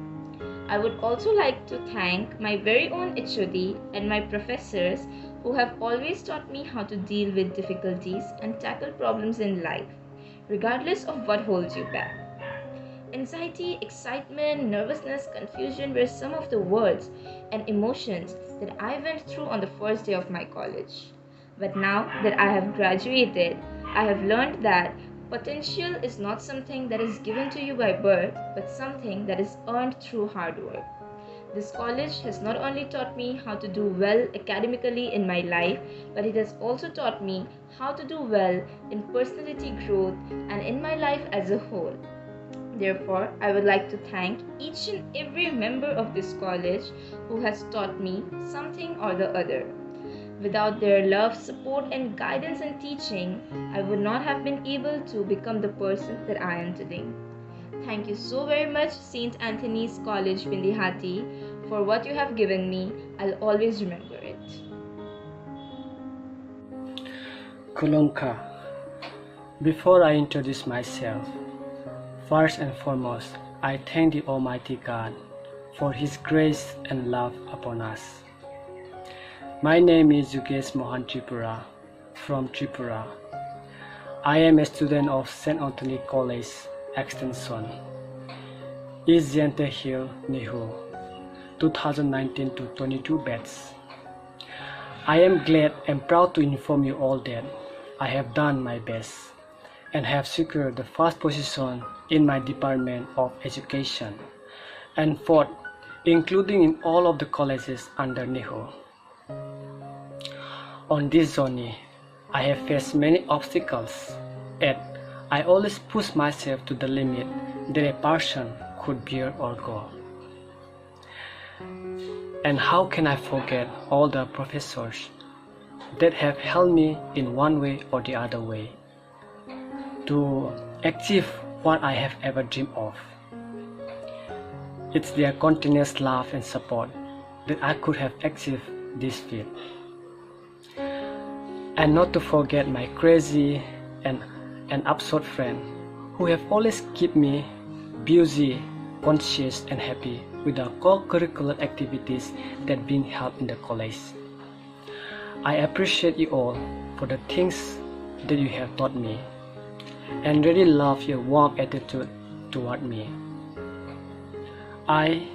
I would also like to thank my very own HOD and my professors who have always taught me how to deal with difficulties and tackle problems in life, regardless of what holds you back. Anxiety, excitement, nervousness, confusion were some of the words and emotions that I went through on the first day of my college. But now that I have graduated, I have learned that potential is not something that is given to you by birth, but something that is earned through hard work. This college has not only taught me how to do well academically in my life, but it has also taught me how to do well in personality growth and in my life as a whole. Therefore, I would like to thank each and every member of this college who has taught me something or the other. Without their love, support, and guidance and teaching, I would not have been able to become the person that I am today. Thank you so very much, St. Anthony's College, Bindihati, for what you have given me. I'll always remember it. Khubor Na. Before I introduce myself, first and foremost, I thank the Almighty God for His grace and love upon us. My name is Yugesh Mohan Tripura from Tripura. I am a student of St. Anthony College, Extension, East Jante Hill, Nehu, 2019-22 batch. I am glad and proud to inform you all that I have done my best and have secured the first position in my Department of Education and fourth, including in all of the colleges under Nehu. On this journey, I have faced many obstacles, yet I always push myself to the limit that a person could bear or go. And how can I forget all the professors that have helped me in one way or the other way to achieve what I have ever dreamed of. It's their continuous love and support that I could have achieved this feat. And not to forget my crazy and absurd friend who have always kept me busy, conscious and happy with the co-curricular activities that being held in the college. I appreciate you all for the things that you have taught me and really love your warm attitude toward me. I,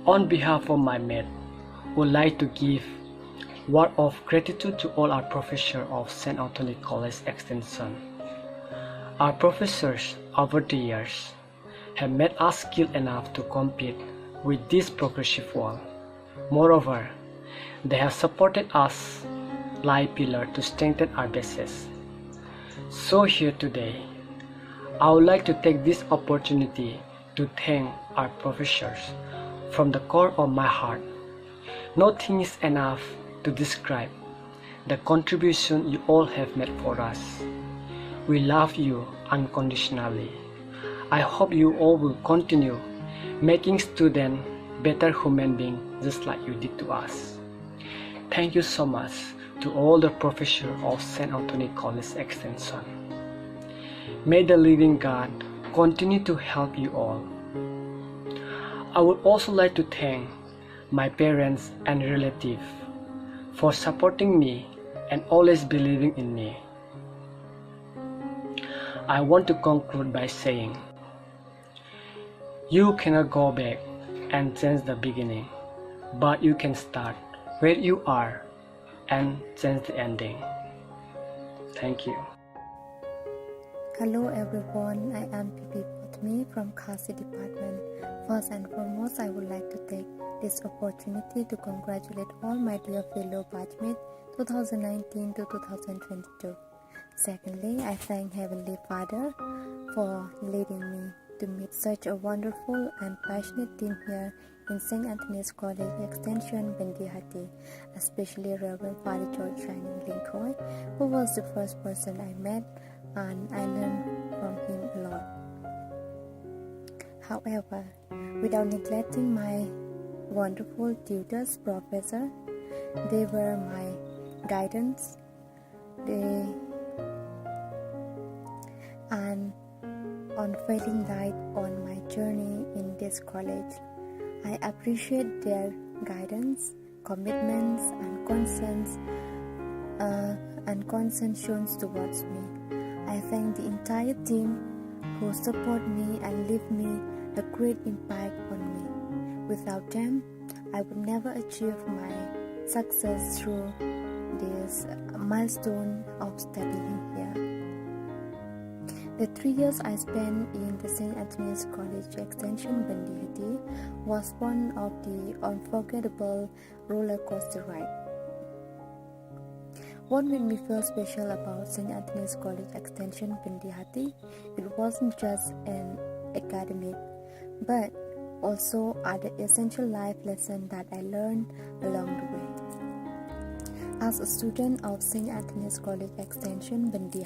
on behalf of my mate, would like to give word of gratitude to all our professors of St. Anthony College Extension. Our professors over the years have made us skilled enough to compete with this progressive world. Moreover, they have supported us like pillar to strengthen our bases. So here today, I would like to take this opportunity to thank our professors from the core of my heart. Nothing is enough to describe the contribution you all have made for us. We love you unconditionally. I hope you all will continue making students better human beings just like you did to us. Thank you so much to all the professors of St. Anthony College Extension. May the living God continue to help you all. I would also like to thank my parents and relatives for supporting me and always believing in me. I want to conclude by saying, you cannot go back and change the beginning, but you can start where you are and change the ending. Thank you. Hello everyone, I am Pipi Potmi from Khasi Department. First and foremost, I would like to take this opportunity to congratulate all my dear fellow batchmates 2019 to 2022. Secondly, I thank Heavenly Father for leading me to meet such a wonderful and passionate team here in St. Anthony's College Extension, Bindihati, especially Reverend Father George Shining Linkoy, who was the first person I met and I learned from him a lot. However, without neglecting my wonderful tutors, professor, they were my guidance, and unfailing light on my journey in this college. I appreciate their guidance, commitments, and concern shown towards me. I thank the entire team who support me and leave me a great impact on me. Without them, I would never achieve my success through this milestone of studying here. The 3 years I spent in the St. Anthony's College Extension, Bindi was one of the unforgettable roller coaster ride. What made me feel special about St. Anthony's College Extension, Bindi, it wasn't just an academic, but also other essential life lessons that I learned along the way. As a student of St. Anthony's College Extension, Bindi,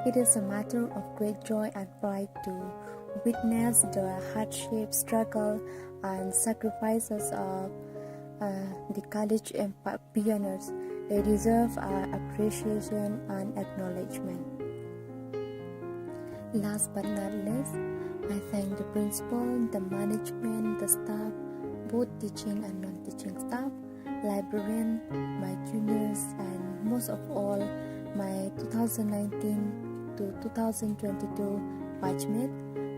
it is a matter of great joy and pride to witness the hardship, struggle, and sacrifices of the college pioneers. They deserve our appreciation and acknowledgement. Last but not least, I thank the principal, the management, the staff, both teaching and non-teaching staff, librarian, my juniors, and most of all, my 2019 to 2022 batchmate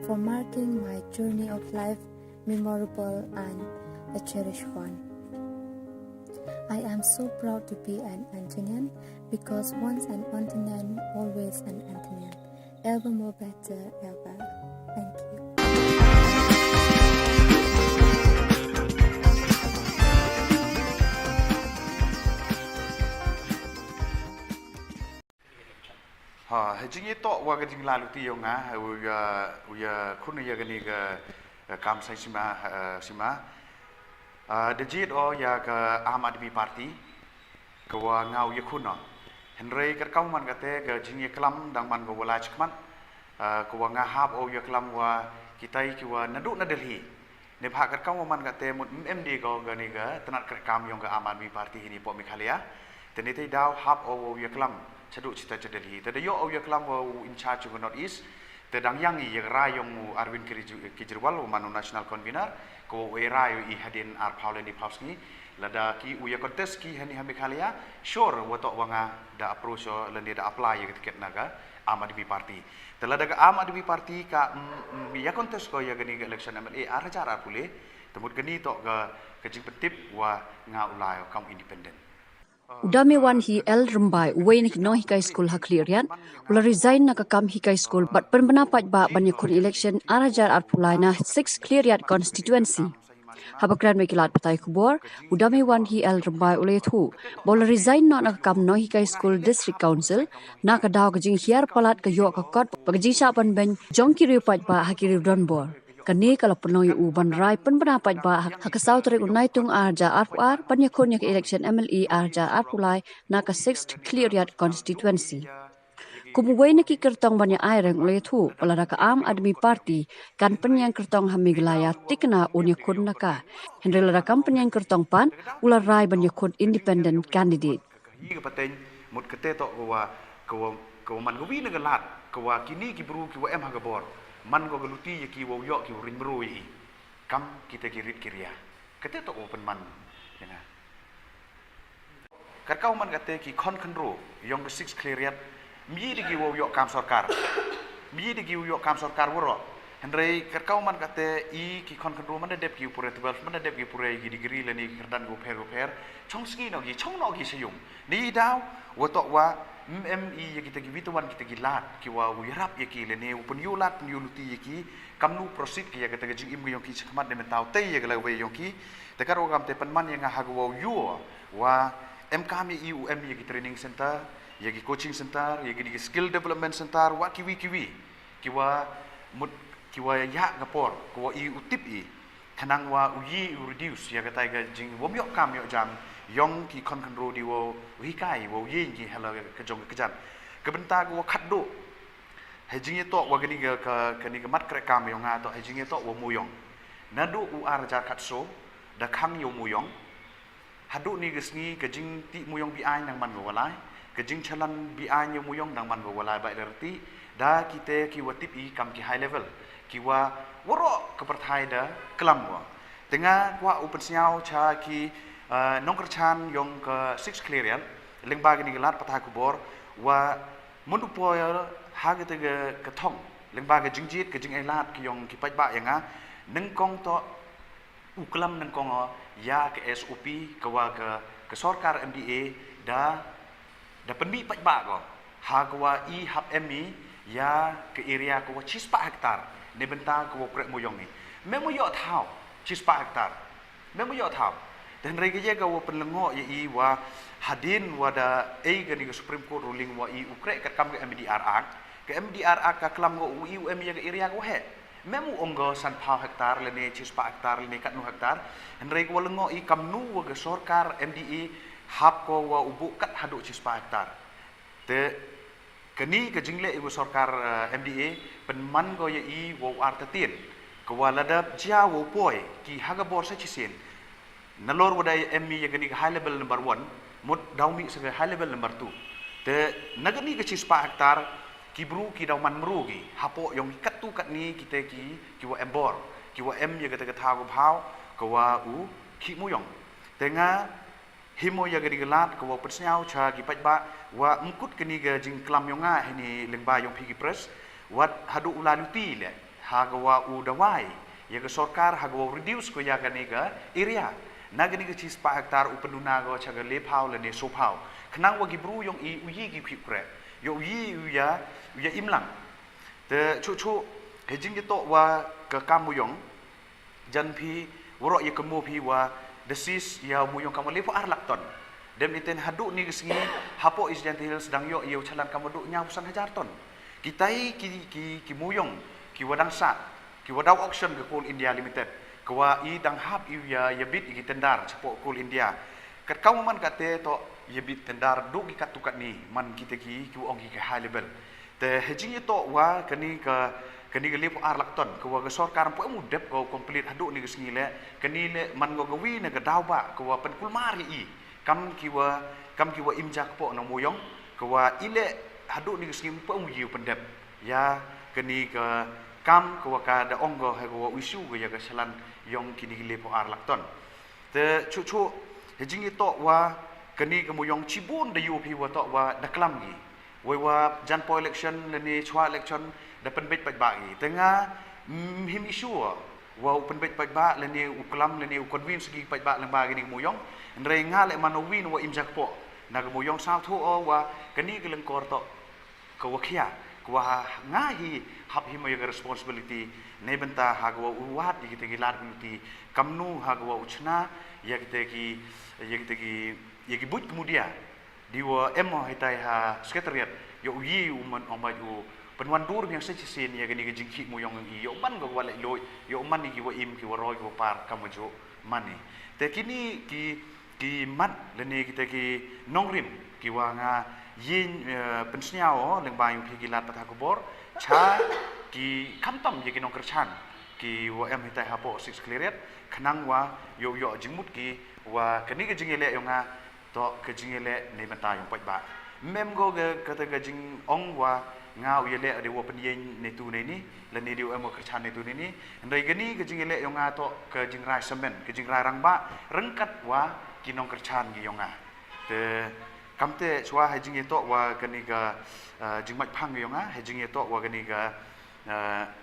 for marking my journey of life memorable and a cherished one. I am so proud to be an Antonian because once an Antonian, always an Antonian. Ever more better, ever. Thank you. Hejing itu warga jing lalu tiang uya kun ya gani kam sai sima dejit ya ke Ahmad Admi Party ke ngau ya kun Henry kerkau man kate ke jing kelam dang man ke wala chkman ke ngahab ya kelam kita ki nadu na Delhi ne bha kerkau man kate mut MD ko gani ke tenat kerkam yang ke Ahmad Admi Party ini po Meghalaya tenite daw hab ya kelam Chaduk cita Delhi. Tada yo au yaklam wa in charge of North East. Tadang yang I rayong mu Arvind Kejriwal manu national convener ko rayo I hadin ar Paulen di Pauski lada ki uya contest ki hani Meghalaya sure watok wanga da approach lende da apply ya tiket naga Ahmad Admi Party. Telada ka Ahmad Admi Party ka ya contest ko ya gani election MLA ar cara pule temut gani tok ke jing petip wa nga ulai kaum independent. Udame wan hi el rembai uwe nik no hikai school haklirian ula resign na kakam hikai school but penpendapat ba banyakun election arajar arpulai na 6 cleariat constituency. Habakran mekilat patai Khubor udame wan hi el rembai ule thu bola resign na kakam no hikai school district council na kadaw kajing hiar palat ka yo ka kot pagjing sapan ben jongki ripat ba hakiri donbor. Kani kalau penuh uban rai pendapat bah hakasau terik unai tung arja arpuar penyakun yang election MLE arja arpulai nak 6th cleariat constituency. Kumuway neki kertong banyak aireng oleh tu pelara ka Ahmad Admi Party kan penyang kertong Meghalaya tikna unyakun naka. Henry lara kam penyang kertong pan ular rai banyakun independent candidate. Iya pateng mut kete tok ko man go wi nagalat ko kini ki bru ki em hagabor. Man ko galuti ki wo yo ki rin brui kam kita kirit kiria kete to open man yana karkau man kate ki kon kandro yong the 6 cleariat mi de ki wo yo kam sarkar woro henry karkau man kate I ki kon kandro man de ki pure 12 man de ki pure ki degree leni kerdan go per chong ski no gi sayung ni daw wo to wa MMI kita ki bituan kita ki lat ki wa wirap ya ki lene upun yulat pun yuluti ya ki kamnu proceed ki ya kita ki im yong ki chakmat de mentau te ya gala we yong ki te karo gam te panman yang ha go yu wa MKM IUM ya ki training center ya ki coaching center ya ki skill development center wa kiwi ki wa ya gapor ko I utip I kanang wa uyi reduce ya kata ga jing wom yok kam yok jam yong ki kon kan ro di wo hikai wo yin ki hala ka jong ka jan ka benta go khat do hejing itu wa gani ga mat krek kam yong to hejing itu wa muyong nadu u arja katso da khang yo muyong hadu ni gesni kejing ti muyong bi ai nang man go walai kejing chalan bi ai yo muyong nang man go walai ba derti da kita ki watip i kam ki high level ki wa woro ke perthai da kelam wa tengah wa upen siau cha ki nong kerchan yong ke 6 clearian leng ba gani gelat patah kubor wa mundu poya ha ke ke thong leng ba ke jingjit ke jing elat ki yong ki paj ba yang neng kong to uklam neng kong ya ke SOP ke wa ke sorkar MDA da penbi paj ba ko ha ke wa I hab MI ya ke area ko 4 hektar ne benta ko krek moyong ni memo yo thau 4 hektar memo yo thau dan rege je ko penlengo ye I wa hadin wada gani ke Supreme Court ruling wa I ukrek kat kam ke MDR Act ke MDR Act ka klam go UM ye ke area ko he memo onggo san phau hektar le ne 4 hektar le ne kat 9 hektar dan rege ko lengo I kam nu wa ke sorkar MDE hab ko wa ubu kat hadu 4 hektar te kini ke jingle ibu sorkar MDA penman go ye I wo artatien ko waladap jia wo poi ki haga bor sa chisin nalor wadai MI ye gani high level number 1 mut daumi se high level number 2 te nagani ke 4 hektar ki bru ki dauman mru ki hapo yong kat tu kat ni kita ki wa embor ki wa M ye kata kata go phau ko wa u ki muyong tenga himo ya gadi gelat ko persnyau cha gi pajba wa mungkut kini ga jing klam yonga ini lengba yong pigi pres wat hadu ulaluti le ha ga wa u dawai ya ga sorkar ha ga reduce ko ya gani ga area na gani ga 4 hektar u penduna go cha ga le phau le ne so phau khnang wa gi bru yong I uyi gi phip kre yo yi ya imlang te chu hejing to wa ka kamuyong jan phi woro ye kemo phi wa desis ya muyong kamu lepo arlakton dem iten hadu ni gesngi hapo is jantil sedang yo chalan kamu du nya usan hajar ton kitai ki muyong ki wadang sa ki wadau auction ke Coal India Limited kwa I dang hap ya bit ki tendar chapo Coal India kat kamu man kate to ya bit tendar du ki katukat ni man kita ki ong ki high level te hejing to wa kani ka lepo arlakton ko wa sorkar po mu dep ko complete hadu ni gesngi le kani le man go gawi na ga dawba ko wa pen kulmar I kam ki wa imjak po na moyong ko wa ile hadu ni gesngi po mu yu pendep ya kani ka kam ko wa ka da ongo ha ko isu go ya ga salan yong kini lepo arlakton te chu hejing to wa kani ka moyong chibun da yu pi wa to wa da klam gi wa jan po election le ni chwa election da penbet pajba gi tengah him isu wa penbet pajba le ni uklam le ni convince gi pajba lang ba gi ni moyong ndre nga le manowin wa imjak po na ga moyong sa thu o wa kani geleng kor to ko wa khia ko wa nga hi hab hi moy responsibility ne benta ha go uwat gi te gi lar gi kamnu ha go uchna ya gi but kemudian diwa emo hitai ha sekretariat yo yi uman omaju penwan dur yang sechisin ya gani gejingki moyong gi yo man go wala loy yo man ni gi wa im ki wa roy go par kamujo mani te kini ki mat leni kita ki nongrim ki wa nga yin pensnyao leng ba yu ki lat patha kubor cha ki kamtam ye ki nong kerchan ki wa em hitai ha po 6 cleariat khnang wa yo jingmut ki wa kani gejingele yo nga to kejingele ne banta yung pajba mem go ge kata gejing ong wa ngau yele de wo penyen ne tu ne ni le ne dio emo kerchan ne tu ne ni ndai geni kejingele yung nga to kejing rai semen kejing rai rangba rengkat wa kinong kerchan gi yung nga te kamte chwa hajing to wa geni ga jingmat phang yung nga hajing to wa geni ga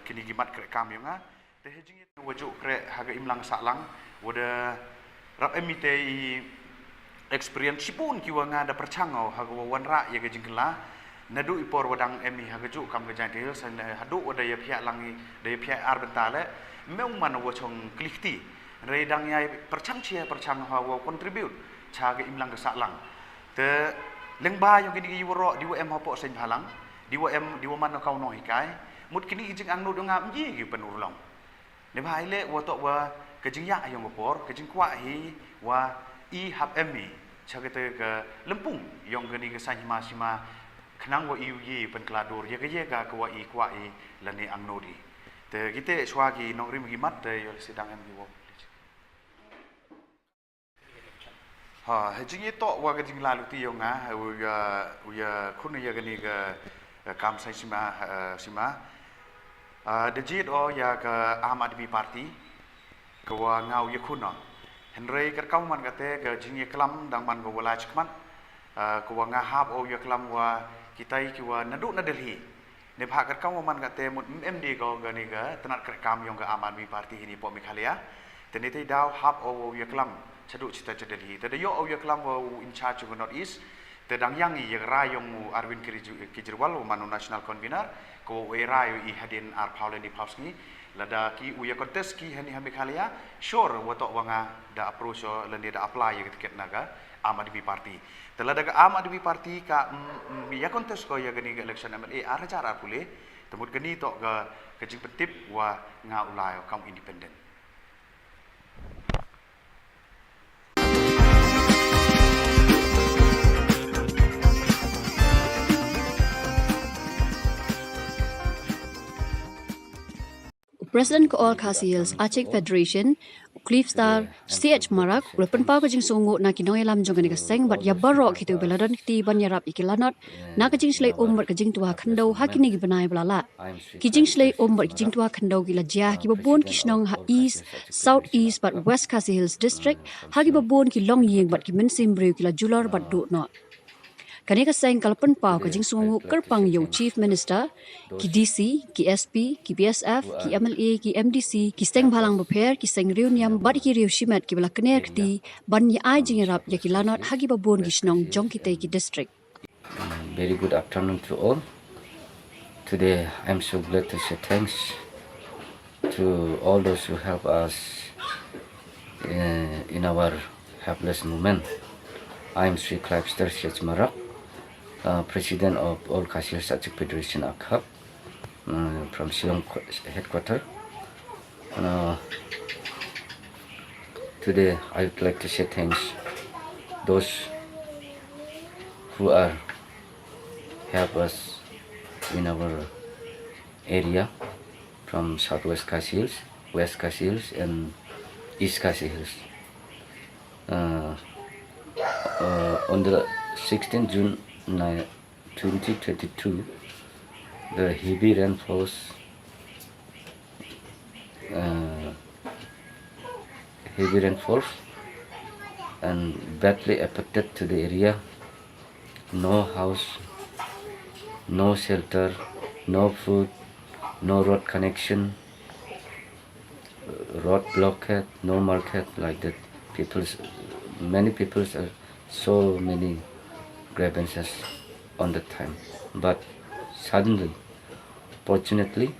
kini gimat kre kam yung nga te hajing waju kre haga imlang saklang wada rap emite experience sipun kiwa nga da perchangau hagwa wanra ya gejingla nadu ipor wadang emi hagaju kam gajantil san hadu wada ya pihak langi da ya pihak arbentale meu man wo chong klifti redang ya perchang hawa contribute cha ga imlang ga saklang te lengba yang kini woro diwa em hapo sen halang diwa man kau no hikai mut kini ijing ang no nga mji gi penurlong le bhai le wo to wa kejing ya ayong opor kejing kwa hi wa I hab emi chagete ke lempung yong gani ke sanyima sima kenang wa iu ye pen kladur ye ga kwa i lani ang nodi te gite swagi nong rim gimat te yo sidang em gi wo ha hejing ye to wa ga jing lalu ti yo nga u ya khun ye ga ni ga kam sai sima the jit o ya ga Aham Admi Party kwa ngau ye khun no henrei ka kau man ga te ga jing ye klam dang man go wala chkman kwa nga hab o ye klam wa kitai ki wa nadu na Delhi ne bha ka kau man ga te mut MD go ga ni ga tanat ka kam yong ga Aham Admi Party ni po Meghalaya te ne te daw hab o ye klam chadu cita cha Delhi te yo o ye klam wo in charge of North East te dang yang ye ra yong Arvind Kejriwal manu national convener ko we ra I hadin ar Pauline Pauski lada ki u ye contest ki hani Meghalaya sure wo to wanga da approach le da apply ye tiket naga Aham Admi Party te lada ga Aham Admi Party ka ya contest ko ye gani election MLA ar cara pule temut gani to ga kejing petip wa nga ulai kaum independent. President ko all Khasils Achik Federation Cliff Star CH Marak ulpen pa kajing sungu na kinoy lam jong ni kaseng bat ya barok kitu beladan ti ban yarap ikilanot na kajing slay bat kajing tua khando hakini gibanai balala kijing slay bat kajing tua khando gila jah ki babon kishnong ha east south east but west Khasils district hagi babon ki long yeng bat ki mensim brew kila jular bat do not Kaneka sayang kalpan pau kajing sungu kerpang yo Chief Minister, ki DC, ki SP, ki BSF, ki MLA, ki MDC, ki seng balang beper, ki seng riuniam, bad ki riu shimat ki bala kener kti, ban ya ai jingerap ya ki lanot hagi babon gishnong jong kitay ki district. Very good afternoon to all. Today I'm so glad to say thanks to all those who help us in our helpless moment. I'm Sri Clivester Shech Marak. President of All Khasils Achik Federation Akhab from Shillong headquarters. Today I would like to say thanks those who are help us in our area from Southwest Khasils, West Khasils and East Khasils. On the 16th June 2022, the heavy rainfalls and badly affected to the area. No house, no shelter, no food, no road connection, road blockade, no market like that. Many people are so many grievances on the time, but suddenly, fortunately,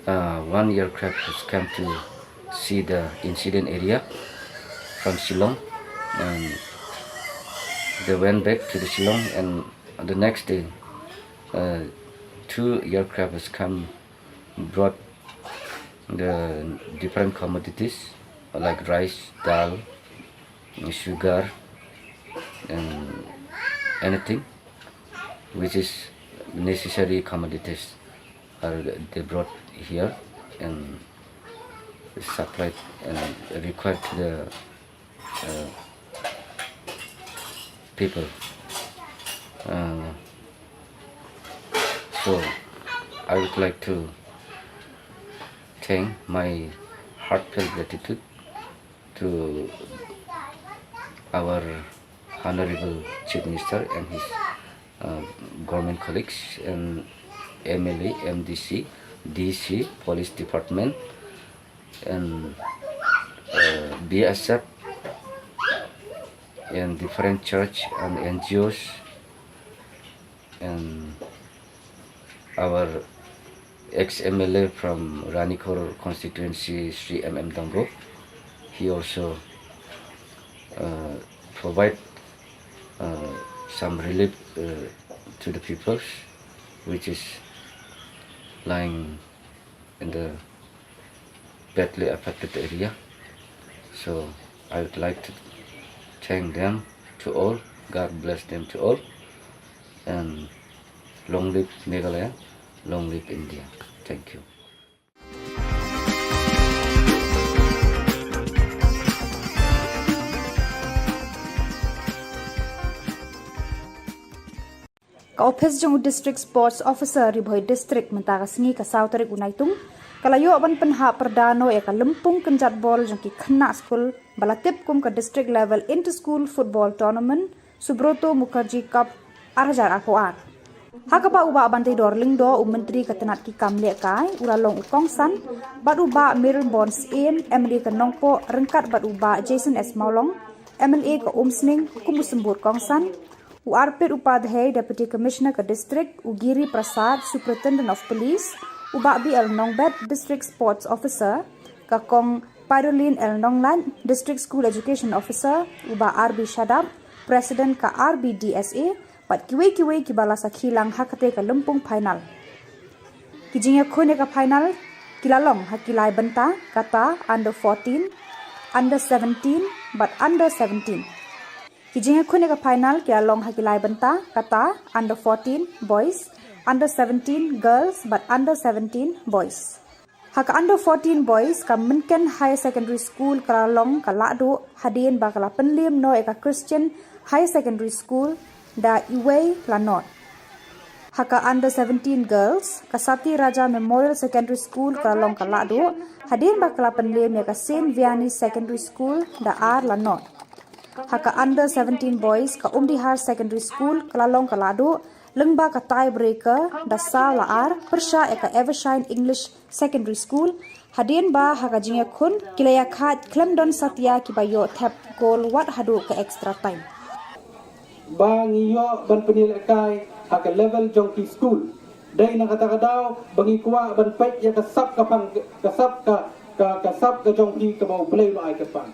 one aircraft has come to see the incident area from Shillong, and they went back to the Shillong, and the next day, 2 aircraft has come, brought the different commodities like rice, dal, sugar, and anything which is necessary commodities they brought here and supplied and required to the people. So I would like to thank my heartfelt gratitude to our Honorable Chief Minister and his government colleagues and MLA, MDC, DC, Police Department and BSF and different church and NGOs and our ex-MLA from Ranikor constituency, Sri MM Dambo. He also provide some relief to the people which is lying in the badly affected area. So I would like to thank them to all. God bless them to all. and long live Meghalaya, long live India. Thank you. Ka office jong district sports officer riboi district mentara sengi ka Sautarik Unaitung kalayo ban penha perdano ya ka lempung kenjat bol jong ki khna school balatip kum ka district level inter school football tournament Subroto Mukherjee Cup arjar akoar hakapa uba bantai dor lingdo menteri katenat ki kamle kai uralong ukongsan bat uba Mirror Bonds in MLA ka nongpo rengkat bat uba Jason S Maulong MLA ka Umsning kumusembur kongsan Arpit Upadhyay, Deputy Commissioner ka District, Ugiri Prasad, Superintendent of Police, Uba B. L. Nongbet, District Sports Officer, Kakong Pyroline L. Nonglan, District School Education Officer, Uba R.B. Shadab, President ka RBDSA, Pat Kiwe Kibala sa Khilang Hakate ka Lumpung Final. Kijingya Khone ka Final, Kilalong Hakilay Banta, Kata, Under 14, Under 17, but Under 17. Kijinga Khone ka final kaya long hakilay banta kata under 14 boys, under 17 girls but under 17 boys. Haka under 14 boys ka Minken Higher Secondary School kala long kala do hadin ba kala penlim no eka Christian Higher Secondary School da Iway Lanot. Haka under 17 girls ka Sati Raja Memorial Secondary School kala long kala do hadin ba kala penlim eka Saint Vianney Secondary School da R Lanot. Haka under 17 boys ka Umdihar Secondary School kalalong kalado lengba ka tiebreaker da sa laar persya eka Evershine English Secondary School hadin ba haka jingya khun kilaya khat Clemdon Satya ki bayo tap goal wat hadu ka extra time bang iyo ban penilai haka level jongki school dai na kata kadaw bangi kuwa ban pek ya kasap ka pang kasap ka jongki ka bau blay lo ai ka pang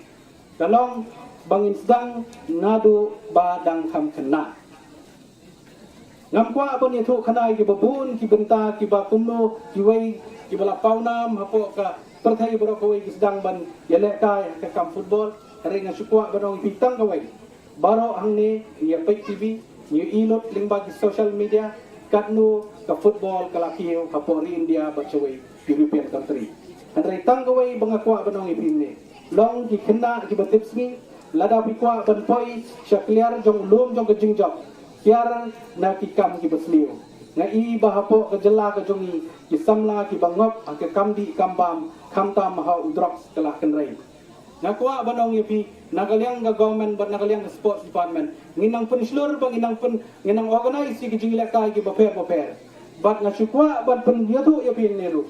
kalong bangin sedang nadu badang kam kena ngam kwa apa ni tu kena ki babun ki benta ki ba kumno ki wei ki bala paunam hapo ka perthai bro ko wei ki sedang ban yele kai ka kam football ringa sukwa barong pitang ka wei baro hang ni ya pek tv ni inot lingba ki social media katnu ka football kala kiyo hapo ri India ba chawei European country andre tang ka wei banga kwa barong ipin ni long ki kena ki batip sni lada pikwa ban poi syakliar jong lum jong ke jingjok kiar na ki kam ki besliu na I bahapo ke jela ke jongi ki samla ki bangop ke kamdi kambam kamta maha udrok telah kenrei na kwa banong yepi nagaliang ga government ban nagaliang sports department nginang pun slur bang nginang organize ki jingla kai ki baper bat na syukwa ban pen yatu yepi neru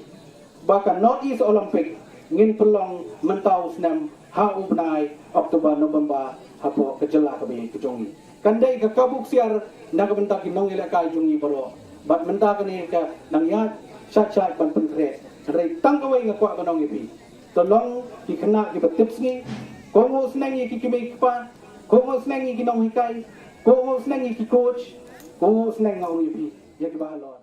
bahkan North East Olympic ngin pelong mentau senam ha ubnai Oktober November hapo kejela kabe kejongi kandai ka kabuk siar naga benta ki nong ila kai jongi baro bat menta kane ka nang ya chat ban pentre rei tangkawai ngakwa banong ipi tolong ki kena ki betips ni kongo senangi ki kibe pa kongo senangi ki nong hikai kongo senangi ki coach kongo senangi ngau ipi ya ki bahalor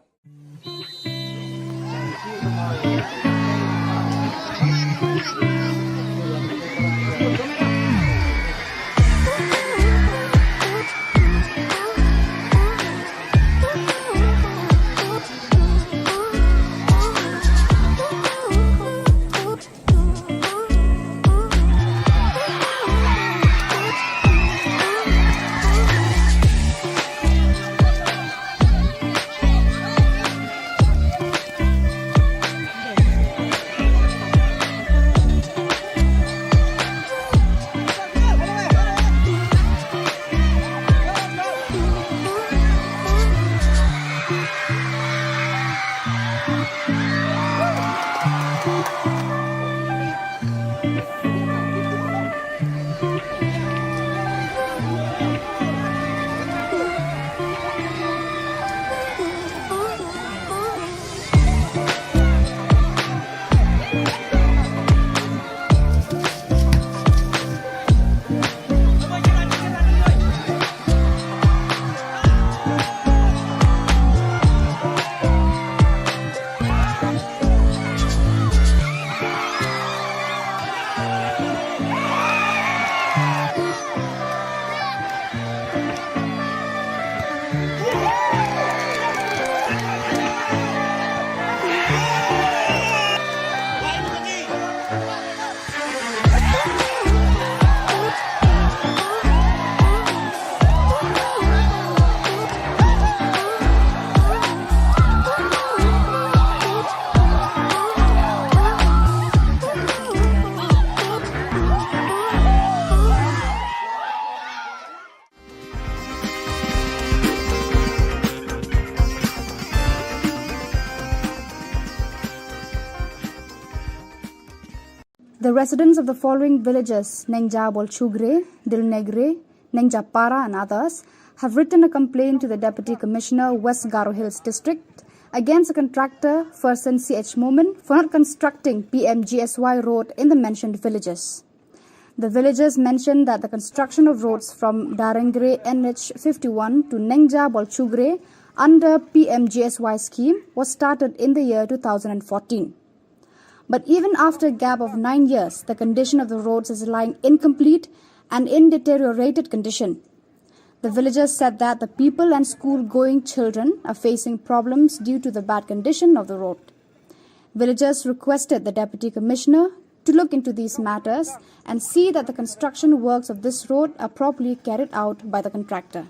The residents of the following villages, Nengja Bolchugre, Dilnegre, Nengjapara and others, have written a complaint to the Deputy Commissioner, West Garo Hills District, against the contractor, Fersen CH Momin, for not constructing PMGSY road in the mentioned villages. The villagers mentioned that the construction of roads from Darengre NH 51 to Nengja Bolchugre under PMGSY scheme was started in the year 2014. But even after a gap of 9 years, the condition of the roads is lying incomplete and in deteriorated condition. The villagers said that the people and school-going children are facing problems due to the bad condition of the road. Villagers requested the Deputy Commissioner to look into these matters and see that the construction works of this road are properly carried out by the contractor.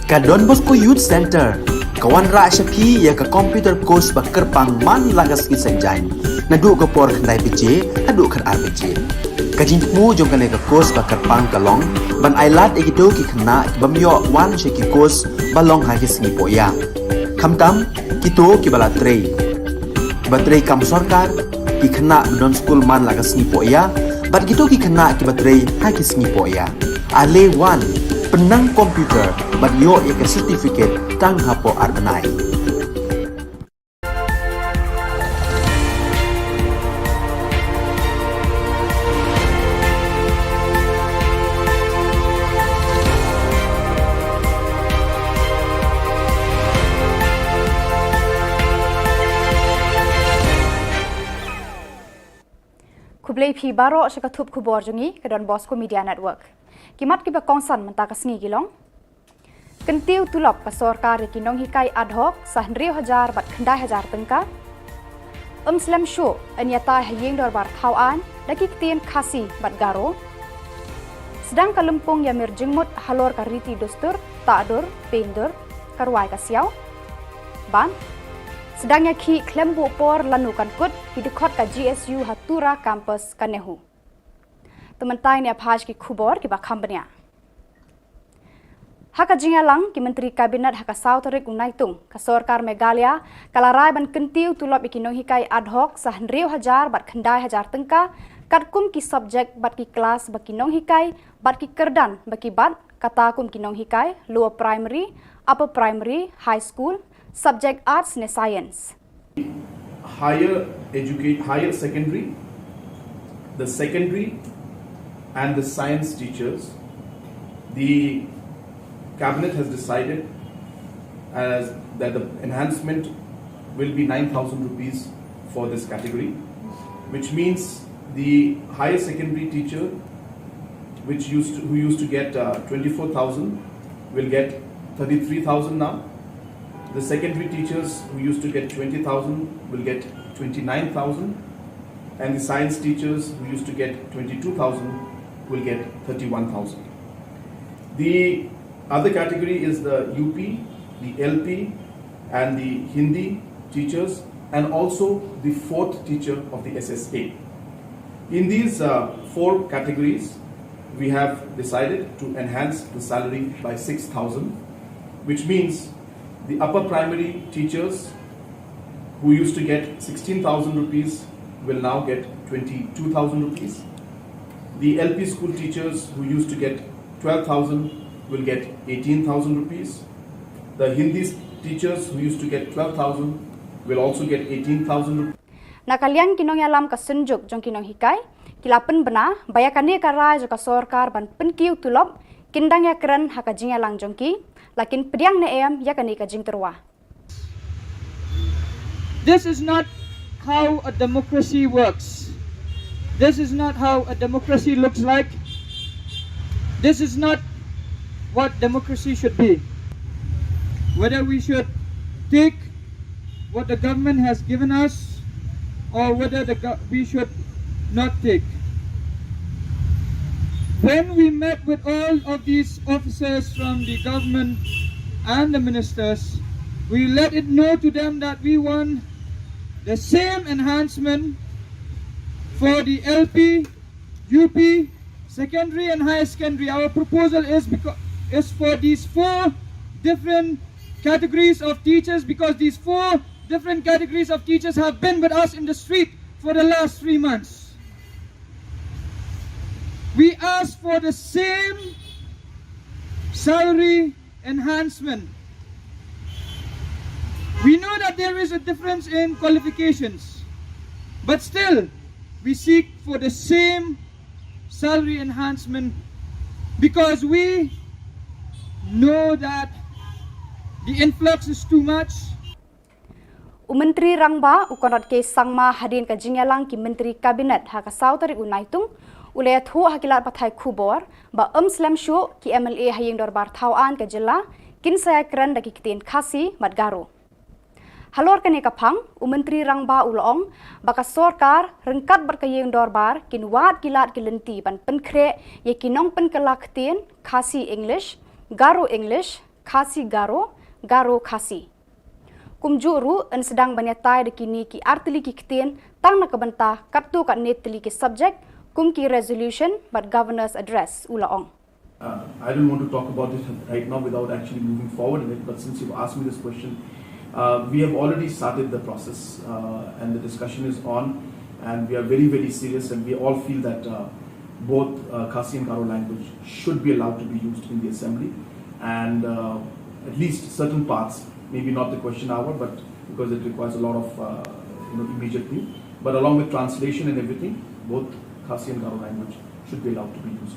Ka Don Bosco Youth Center, kawan ra syapi ya ka computer course ba kerpang man lagas ki senjain. Nadu ka por khandai PJ, adu kan RPG. Ka jingmu jong kan ka course ba kerpang kalong, ban ailat egito ki khna bamyo wan she ki course balong ha ki sngi poya. Khamtam kito ki bala trei. Batrei kam sarkar ki khna don school man lagas sngi poya, bat kito ki khna ki batrei ha ki sngi poya. Ale wan penang komputer bat yo ek certificate tang hapo arbanai. Kublai phi baro shakathup khubor jongi ke Don Bosco Media Network. Kimat ki ba kongsan menta kasngi gilong. Kentiu tulop ka sarkar ki nong hikai ad hoc sa 100,000 bat khandai 1000 tengka. Slam show anyata hayeng dorbar khawan daki ktien khasi bat garo. Sedang kalumpung ya mir jengmut halor kariti dostur ta'dur pendur karwai kasiau. Ban sedangnya ki klembu por lanukan kut ki dekot ka GSU Hatura campus Kanehu. Tementai ni apaj ki khubor ki bakhambanya. Haka jingalang ki Menteri Kabinet haka Sauterik Unaitung ka Sarkar Meghalaya kalarai ban kentiu tulop ikinong hikai ad hoc sa 100,000 bat khandai 1000 tengka katkum ki subjek bat ki kelas bakinong hikai bat ki kerdan baki bat katakum kinong hikai lower primary, upper primary, high school, subject arts ne science. Higher secondary, the secondary and the science teachers, the cabinet has decided that the enhancement will be 9,000 rupees for this category, which means the higher secondary teacher who used to get 24,000 will get 33,000 now. The secondary teachers who used to get 20,000 will get 29,000, and the science teachers who used to get 22,000 will get 31,000. The other category is the UP, the LP, and the Hindi teachers, and also the fourth teacher of the SSA. In these four categories, we have decided to enhance the salary by 6,000, which means the upper primary teachers who used to get 16,000 rupees will now get 22,000 rupees. The LP school teachers who used to get 12,000 will get 18,000 rupees. The Hindi teachers who used to get 12,000 will also get 18,000 rupees. Nakalian kinong yalam ka senjuk jong kinong hikai, kilapen bena, bayakani ka rai jo ka sorkar ban penkiu tulop, kindang ya keren haka jing yalang jongki, lakin pediang ne em yakani ka jing terwa. This is not how a democracy works. This is not how a democracy looks like. This is not what democracy should be. Whether we should take what the government has given us or whether we should not take. When we met with all of these officers from the government and the ministers, we let it know to them that we want the same enhancement for the LP, UP, secondary and higher secondary. Our proposal is for these 4 different categories of teachers, because these 4 different categories of teachers have been with us in the street for the last 3 months. We ask for the same salary enhancement. We know that there is a difference in qualifications, but still we seek for the same salary enhancement because we know that the influx is too much. Menteri Rangba ukonot ke sangma hadin ka jingyalang ki Menteri Kabinet haka sautari unaitung ulaya thu hakilat pathai Khubor ba slam shu ki MLA haying dorbar thauan ka jilla kin saya keren daki kitin khasi madgaro. Halor kane kapang Menteri Rangba ulong baka sorkar rengkat berkayeng dorbar kin wat kilat kilenti ban penkre ye kinong penkelaktin khasi English, Garo English, khasi Garo, Garo khasi. Kumjuru en sedang banyatai dekini ki artili ki kitin tang na kabenta kartu kat netili ki subject kum ki resolution but governor's address ulaong. I don't want to talk about it right now without actually moving forward in it, but since you've asked me this question, we have already started the process and the discussion is on, and we are very, very serious, and we all feel that both Khasi and Garo language should be allowed to be used in the assembly, and at least certain parts, maybe not the question hour, but because it requires a lot of immediate thing, but along with translation and everything, both Khasi and Garo language should be allowed to be used.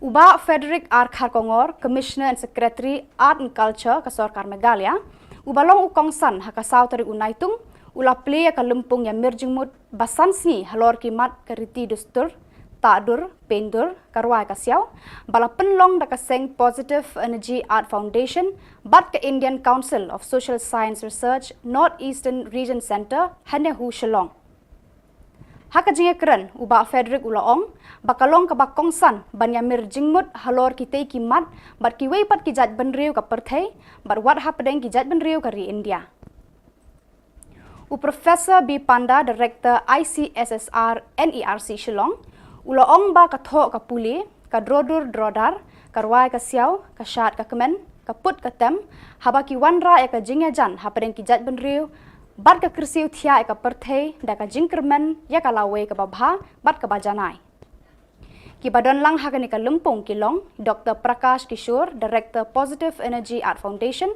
Uba Frederick R. Kharkongor, Commissioner and Secretary Art and Culture Kasorkar Megalia, ubalong ukongsan haka sautari unaitung, ula play ka lumpung ya mirjingmut basansni halor kimat kariti dustur, tadur, pendur, karwai kasiaw, bala penlong da kaseng Positive Energy Art Foundation, bat ka Indian Council of Social Science Research, Northeastern Region Center, Hanehu Shillong. Haka jinge keren uba Frederick ulaong bakalong ka bakongsan banyamir jingmut halor kitay kimat bat kiway pat kijat benriu ka perthai bat wat hapadeng kijat benriu ka ri India. Professor B. Panda, Director ICSSR NERC Shillong, ulaong ba kathok ka puli ka drodur drodar karwai ka siaw ka shat ka kemen ka put ka tem habaki wanra ka jinge jan hapadeng kijat benriu bat ka krisiu thia ka perthei da ka jingkermen ya ka lawe ka babha bat ka bajanai ki badon lang hagani ka lumpong kilong Dr. Prakash Kishore, Director Positive Energy Art Foundation,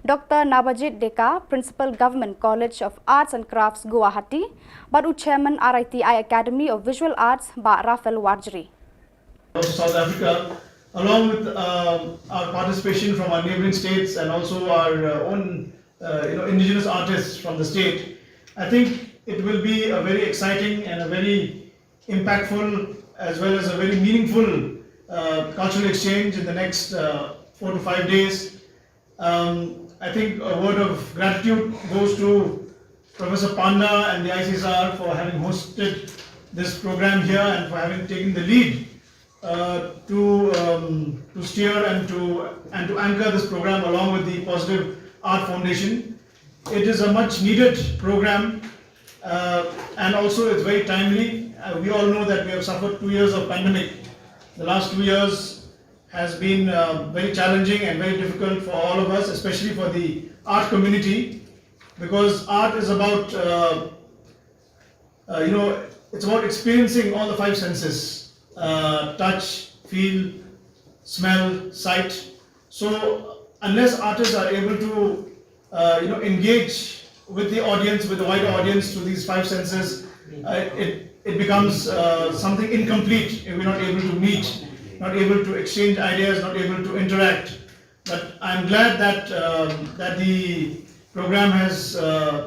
Dr. Nabajit Deka, Principal Government College of Arts and Crafts Guwahati, bat Chairman RITI Academy of Visual Arts ba Rafael Warjri. South Africa, along with our participation from our neighboring states and also our own indigenous artists from the state, I think it will be a very exciting and a very impactful as well as a very meaningful cultural exchange in the next 4 to 5 days. I think a word of gratitude goes to Professor Panda and the ICSR for having hosted this program here and for having taken the lead to steer and to anchor this program along with the Positive Art Foundation. It is a much needed program and also it's very timely. We all know that we have suffered 2 years of pandemic. The last 2 years has been very challenging and very difficult for all of us, especially for the art community, because art is about it's about experiencing all the 5 senses: touch, feel, smell, sight. So unless artists are able to engage with the audience, with the wider audience through these five senses, it becomes something incomplete if we're not able to meet, not able to exchange ideas, not able to interact. But I'm glad that that the program has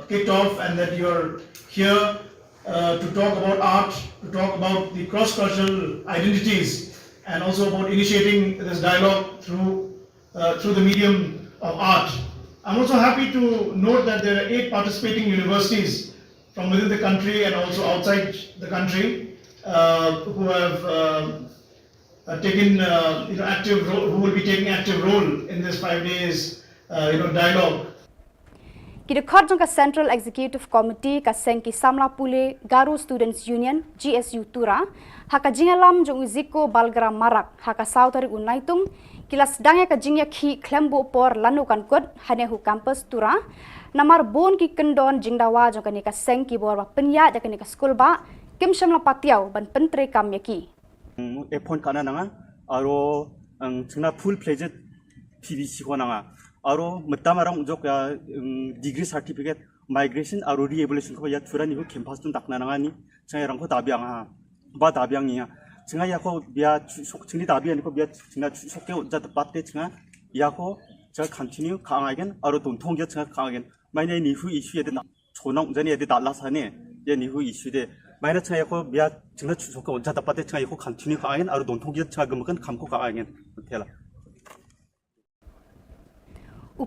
kicked off and that you're here to talk about art, to talk about the cross-cultural identities, and also about initiating this dialogue through the medium of art. I'm also happy to note that there are 8 participating universities from within the country and also outside the country who have taken active role, who will be taking active role in this 5 days dialogue. Kidekhat jangka Central Executive Committee ka Sengki Samla Pule Garu Students Union GSU Tura haka jingalam jong uziko balgram marak haka sautari unaitung kilas dangya ka jingya khi klembo por lanukan kod hanehu campus Tura namar bon ki kendon jingdawa jong kanika Sengki bor ba penya ja kanika school ba kim shamla patiau ban pentre kamyaki F1 kana nanga aro ang chuna full fledged PVC ho nanga aro matamarang ujok ya degree certificate migration aro re-evaluation ko ya turani ho campus tum dakna nanga ni changa rang ko dabiang ha ba dabiang ni changa ya ko bia sok chini dabiang ko bia changa sokke ja patte changa ya ko 자 continue 강하겐 aro don thongge changa 강하겐 마이네 니후 이슈에 나 초낭 전에 데 달라사네 예 니후 이슈데 마이나 changa ko bia changa sokke onja patte changa ko continue 강하겐 aro don thongge changa gumkan kamko 강하겐 tela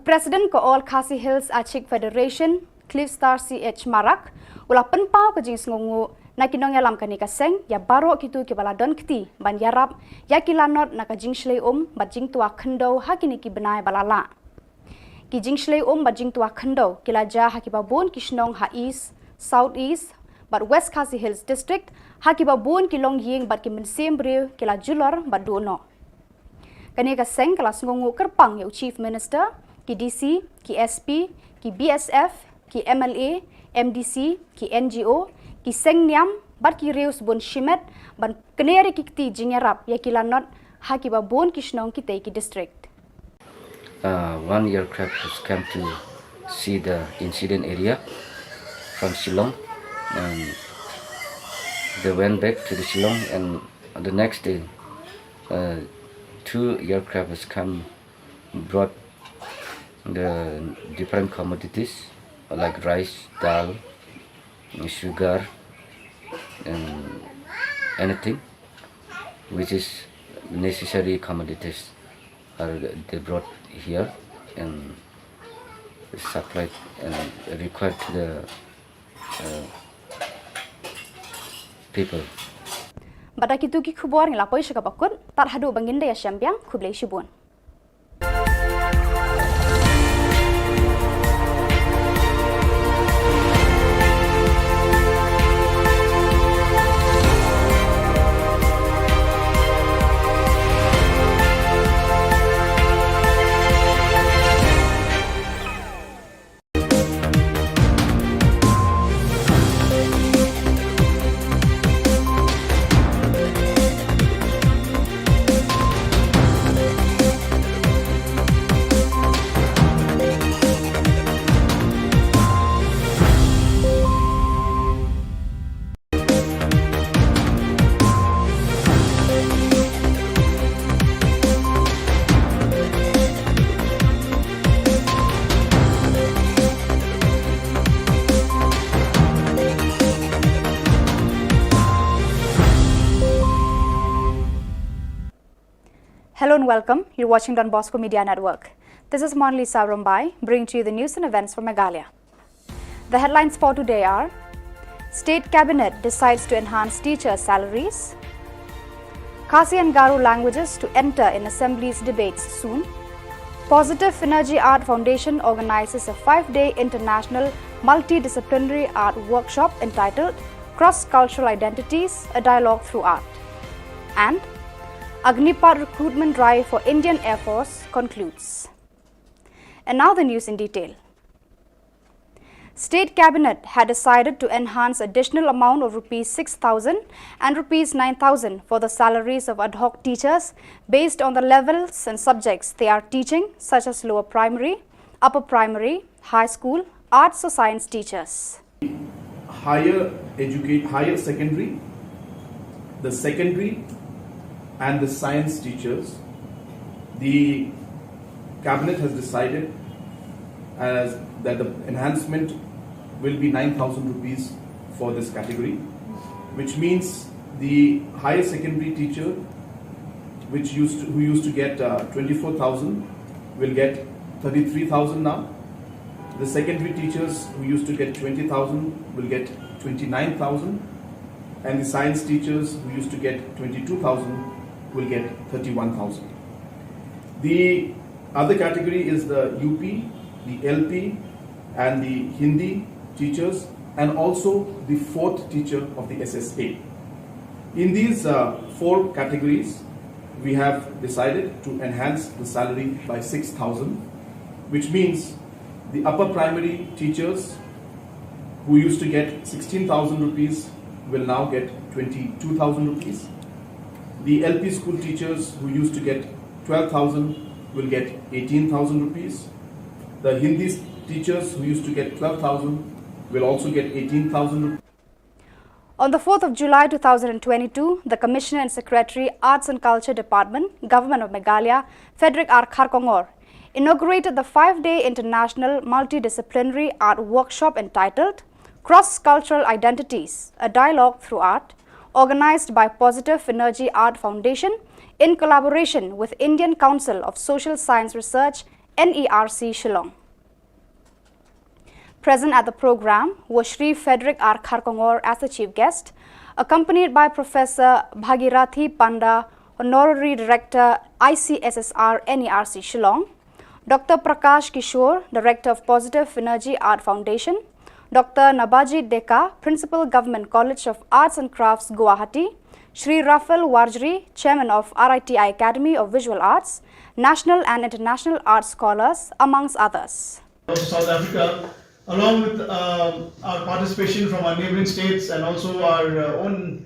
President ko All Khasi Hills Achik Federation, Cliff Star CH Marak, ula penpau ke jing ngongu na kinong yalam kanika seng ya baro kitu ke baladon kti ban yarap ya kilanot na ka jing shlei bat jing tua khendo hakini ki benai balala. Ki jing shlei bat jing tua khendo kilaja hakibabun kishnong ha east, south east, bat West Khasi Hills district hakibabun kilong ying bat ki mensembre kila julor bat dono. Kanika seng kelas ngongu kerpang ya Chief Minister ki DC, ki SP, ki BSF, ki MLA, MDC, ki NGO, ki Sengniam, bat ki Reus Bon Shimet, ban keneri ki kti jingerap ya kilanot haki ba bon kishnong ki ki district. One aircraft has come to see the incident area from Shillong, and they went back to the Shillong, and the next day 2 aircraft has come, brought the different commodities like rice, dal, sugar, and anything which is necessary commodities are they brought here and supplied and required to the people. Bada kitu ki khubor ngilapoi shakapakut tar hadu banginda ya syambiang khublei shibun. Hello and welcome. You're watching Don Bosco Media Network. This is Monli Saurumbai, bringing to you the news and events from Meghalaya. The headlines for today are: State Cabinet decides to enhance teachers' salaries. Khasi and Garu languages to enter in Assembly's debates soon. Positive Energy Art Foundation organizes a 5-day international multidisciplinary art workshop entitled Cross-Cultural Identities, a Dialogue Through Art. And Agnipat recruitment drive for Indian Air Force concludes. And now the news in detail. State Cabinet had decided to enhance additional amount of Rs 6,000 and Rs 9,000 for the salaries of ad hoc teachers based on the levels and subjects they are teaching, such as lower primary, upper primary, high school, arts or science teachers. Higher secondary, the secondary and the science teachers, the Cabinet has decided that the enhancement will be 9,000 rupees for this category, which means the higher secondary teacher, who used to get 24,000, will get 33,000 now. The secondary teachers who used to get 20,000 will get 29,000, and the science teachers who used to get 22,000 will get 31,000. The other category is the UP, the LP, and the Hindi teachers, and also the fourth teacher of the SSA. In these four categories, we have decided to enhance the salary by 6,000, which means the upper primary teachers who used to get 16,000 rupees will now get 22,000 rupees. The LP school teachers who used to get 12,000 will get 18,000 rupees. The Hindi teachers who used to get 12,000 will also get 18,000 rupees. On the 4th of July 2022, the Commissioner and Secretary, Arts and Culture Department, Government of Meghalaya, Frederick R. Kharkongor, inaugurated the 5-day International Multidisciplinary Art Workshop entitled Cross-Cultural Identities, a Dialogue Through Art, organized by Positive Energy Art Foundation in collaboration with Indian Council of Social Science Research, NERC, Shillong. Present at the program was Shri Frederick R. Kharkongor as the chief guest, accompanied by Professor Bhagirathi Panda, Honorary Director, ICSSR, NERC, Shillong, Dr. Prakash Kishore, Director of Positive Energy Art Foundation, Dr. Nabajit Deka, Principal Government College of Arts and Crafts, Guwahati, Shri Rafael Warjri, Chairman of RITI Academy of Visual Arts, national and international art scholars, amongst others. South Africa, along with our participation from our neighboring states and also our own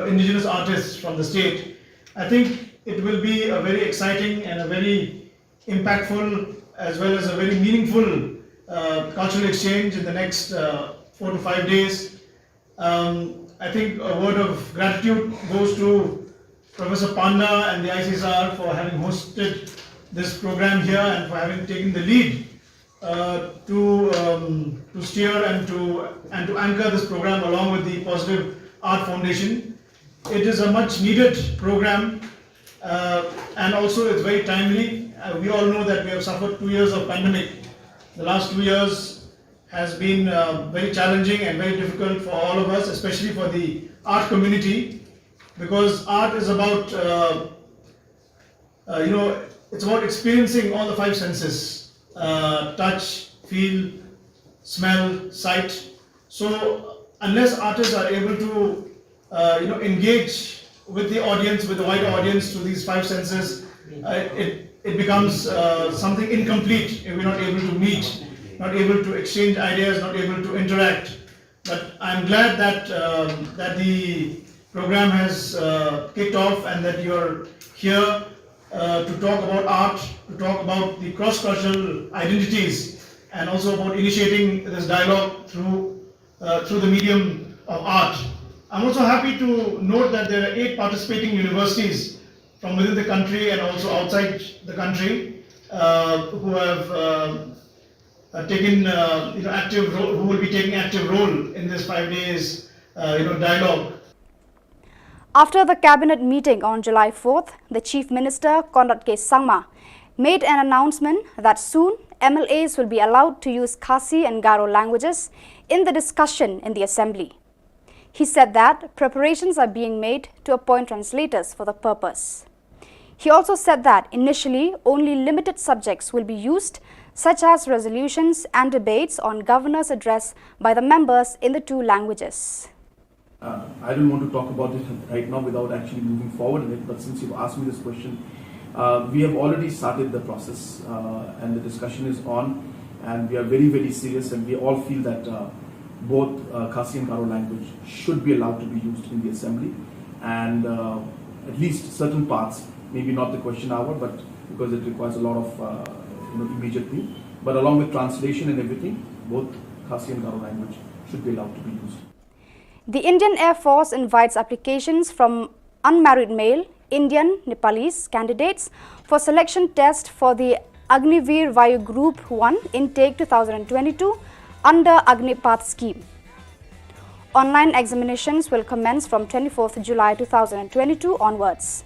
indigenous artists from the state, I think it will be a very exciting and a very impactful as well as a very meaningful cultural exchange in the next 4 to 5 days. I think a word of gratitude goes to Professor Panda and the ICSR for having hosted this program here and for having taken the lead to steer and to anchor this program along with the Positive Art Foundation. It is a much needed program and also it's very timely. We all know that we have suffered 2 years of pandemic. The last 2 years has been very challenging and very difficult for all of us, especially for the art community, because art is about, it's about experiencing all the 5 senses, touch, feel, smell, sight. So unless artists are able to, engage with the audience, with the wider audience to these 5 senses, it becomes something incomplete if we're not able to meet, not able to exchange ideas, not able to interact. But I'm glad that that the program has kicked off and that you're here to talk about art, to talk about the cross-cultural identities, and also about initiating this dialogue through the medium of art. I'm also happy to note that there are 8 participating universities from within the country and also outside the country who have taken active role, who will be taking active role in this 5 days dialogue. After the cabinet meeting on July 4th, the Chief Minister Conrad K. Sangma made an announcement that soon MLAs will be allowed to use Khasi and Garo languages in the discussion in the Assembly. He said that preparations are being made to appoint translators for the purpose. He also said that initially only limited subjects will be used, such as resolutions and debates on governor's address by the members in the 2 languages. I don't want to talk about it right now without actually moving forward in it, but since you've asked me this question, we have already started the process and the discussion is on. and we are very, very serious, and we all feel that both Khasi and Garo language should be allowed to be used in the assembly, and at least certain parts, maybe not the question hour, but because it requires a lot of immediate thing, but along with translation and everything, both Khasi and Garo language should be allowed to be used. The Indian Air Force invites applications from unmarried male, Indian, Nepalese candidates for selection test for the Agniveer Vayu Group 1 Intake 2022 under Agnipath scheme. Online examinations will commence from 24th July 2022 onwards.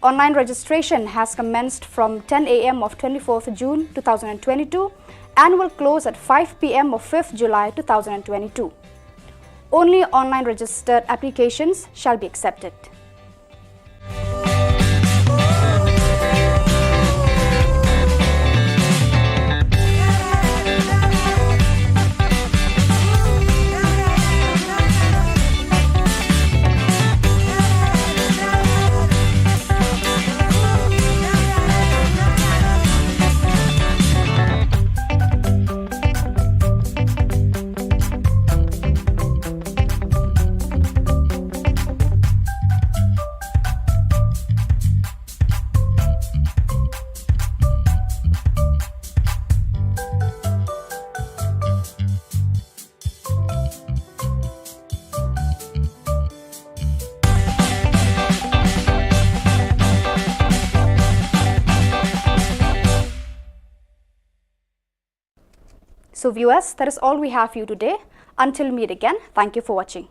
Online registration has commenced from 10 a.m. of 24th June 2022 and will close at 5 p.m. of 5th July 2022. Only online registered applications shall be accepted. So viewers, that is all we have for you today. Until meet again, thank you for watching.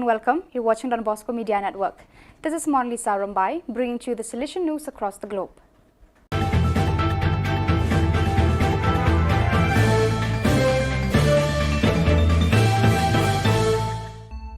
and welcome. You're watching Don Bosco Media Network. This is Monlisa Rambai, bringing to you the Salesian news across the globe.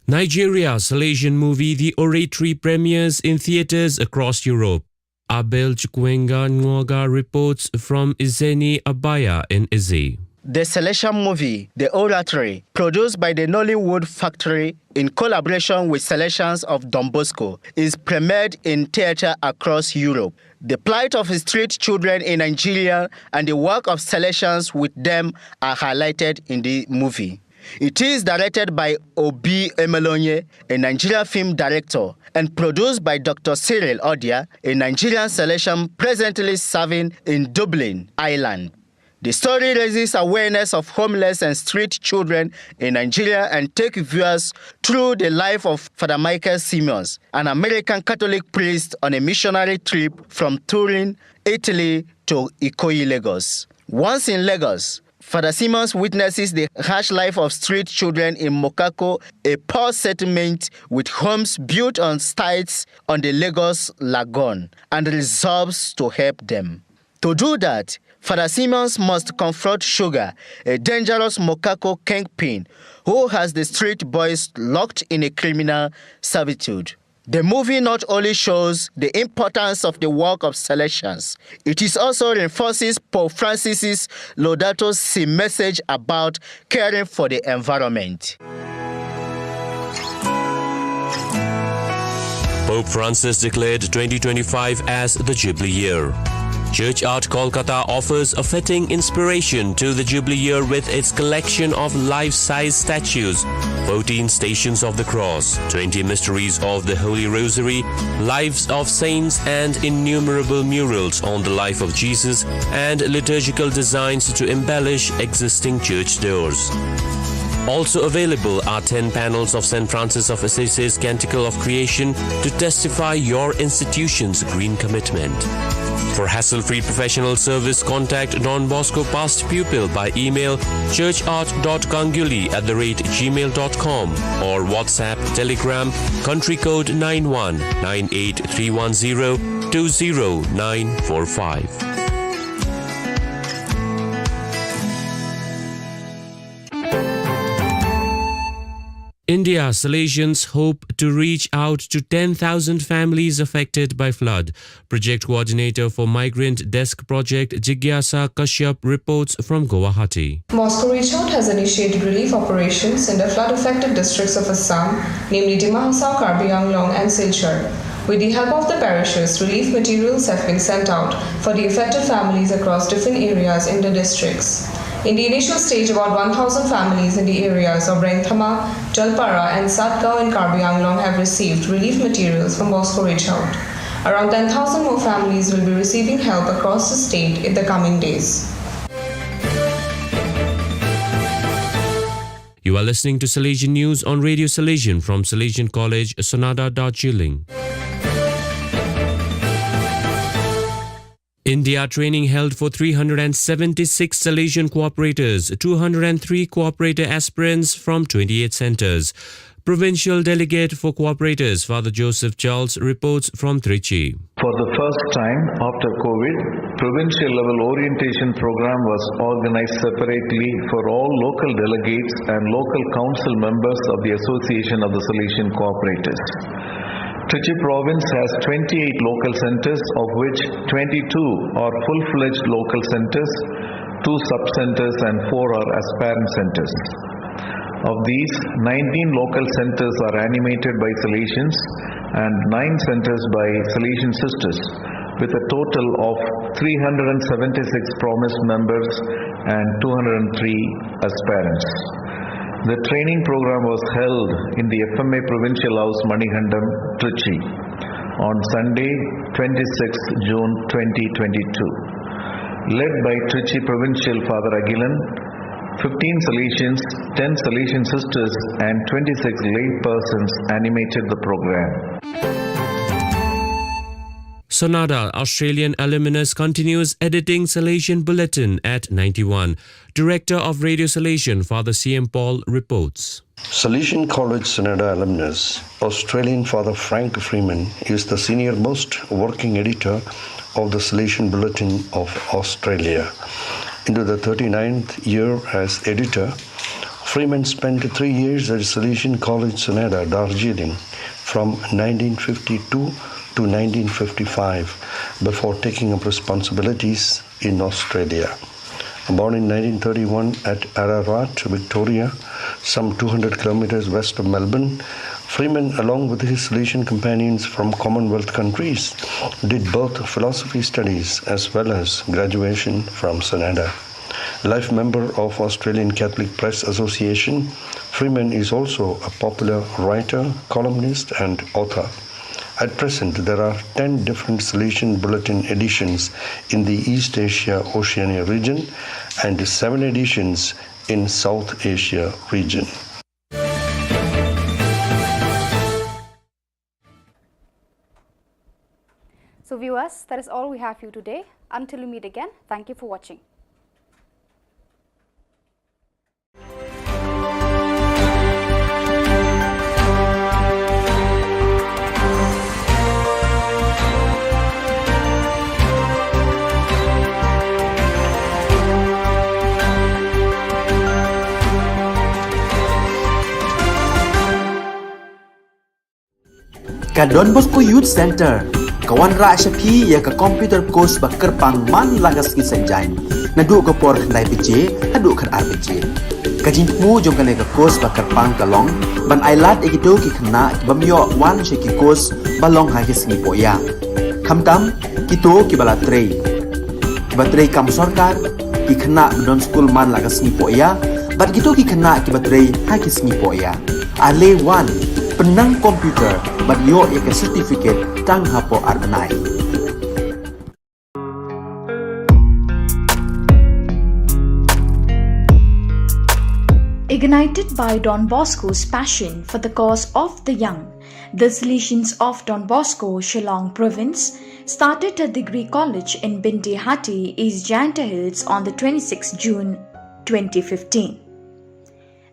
Nigeria's Salesian movie The Oratory premieres in theatres across Europe. Abel Chukwuenga Nwoga reports from Izeni Abaya in Izzi. The Salesian movie, The Oratory, produced by the Nollywood Factory in collaboration with Salesians of Don Bosco, is premiered in theatre across Europe. The plight of street children in Nigeria and the work of Salesians with them are highlighted in the movie. It is directed by Obi Emelonye, a Nigerian film director, and produced by Dr. Cyril Odia, a Nigerian Salesian presently serving in Dublin, Ireland. The story raises awareness of homeless and street children in Nigeria and takes viewers through the life of Father Michael Simmons, an American Catholic priest on a missionary trip from Turin, Italy to Ikoyi, Lagos. Once in Lagos, Father Simmons witnesses the harsh life of street children in Mokako, a poor settlement with homes built on stilts on the Lagos Lagoon, and resolves to help them. To do that, Father Simmons must confront Sugar, a dangerous Mokako kingpin who has the street boys locked in a criminal servitude. The movie not only shows the importance of the work of Salesians, it is also reinforces Pope Francis's Laudato Si message about caring for the environment. Pope Francis declared 2025 as the Jubilee Year. Church Art Kolkata offers a fitting inspiration to the Jubilee Year with its collection of life-size statues, 14 Stations of the Cross, 20 Mysteries of the Holy Rosary, Lives of Saints, and innumerable murals on the life of Jesus and liturgical designs to embellish existing church doors. Also available are 10 panels of St. Francis of Assisi's Canticle of Creation to testify your institution's green commitment. For hassle-free professional service, contact Don Bosco past pupil by email churchart.kanguli@gmail.com or WhatsApp, Telegram, country code 91 98310 20945. India Salesians hope to reach out to 10,000 families affected by flood. Project coordinator for Migrant Desk Project Jigyasa Kashyap reports from Guwahati. Moscow Reach Out has initiated relief operations in the flood-affected districts of Assam, namely Dima Hasao, Karbi Anglong and Silchar. With the help of the parishes, relief materials have been sent out for the affected families across different areas in the districts. In the initial stage, about 1,000 families in the areas of Rengthama, Jalpara and Satgaon in Karbi Anglong have received relief materials from Moscow Reach Out. Around 10,000 more families will be receiving help across the state in the coming days. You are listening to Salesian News on Radio Salesian from Salesian College, Sonada, Darjeeling. India training held for 376 Salesian cooperators, 203 cooperator aspirants from 28 centres. Provincial Delegate for Cooperators, Father Joseph Charles, reports from Trichy. For the first time after COVID, provincial level orientation program was organized separately for all local delegates and local council members of the Association of the Salesian Cooperators. Trichy province has 28 local centers, of which 22 are full-fledged local centers, 2 sub-centers and 4 are aspirant centers. Of these, 19 local centers are animated by Salesians and 9 centers by Salesian sisters, with a total of 376 promised members and 203 aspirants. The training program was held in the FMA Provincial House, Manihandam, Trichy, on Sunday, 26 June 2022. Led by Trichy Provincial Father Agilan, 15 Salesians, 10 Salesian sisters and 26 lay persons animated the program. Sonada, Australian alumnus, continues editing Salesian Bulletin at 91. Director of Radio Salesian, Father C.M. Paul, reports. Salesian College Sonada alumnus, Australian Father Frank Freeman is the senior most working editor of the Salesian Bulletin of Australia. Into the 39th year as editor, Freeman spent 3 years at Salesian College Sonada, Darjeeling, from 1952 to 1955, before taking up responsibilities in Australia. Born in 1931 at Ararat, Victoria, some 200 kilometers west of Melbourne, Freeman, along with his Salesian companions from Commonwealth countries, did both philosophy studies as well as graduation from Sonada. Life member of Australian Catholic Press Association, Freeman is also a popular writer, columnist and author. At present, there are 10 different Salesian Bulletin editions in the East Asia Oceania region and 7 editions in South Asia region. So viewers, that is all we have for you today. Until we meet again, thank you for watching. Ka Don Bosco Youth Center, kawan ra shapi ya ka computer course ba kerpang man lagas ki sanjain. Nadu ka por khandai pije, hadu khan ar pije. Ka jingmu jong ka course ba kerpang kalong, ban ailat egido ki khna bamyo wan she ki course balong ha ki singi poya. Khamtam kito ki bala trei. Ki ba trei kam sarkar ki khna don school man lagas singi poya, ban kito ki khna ki ba trei ha ki singi poya. Ale wan penang komputer bat yo ek certificate tang hapo arnai. Ignited by Don Bosco's passion for the cause of the young, the Salesians of Don Bosco, Shillong Province, started a degree college in Binti Hati, East Janta Hills on the 26th June 2015.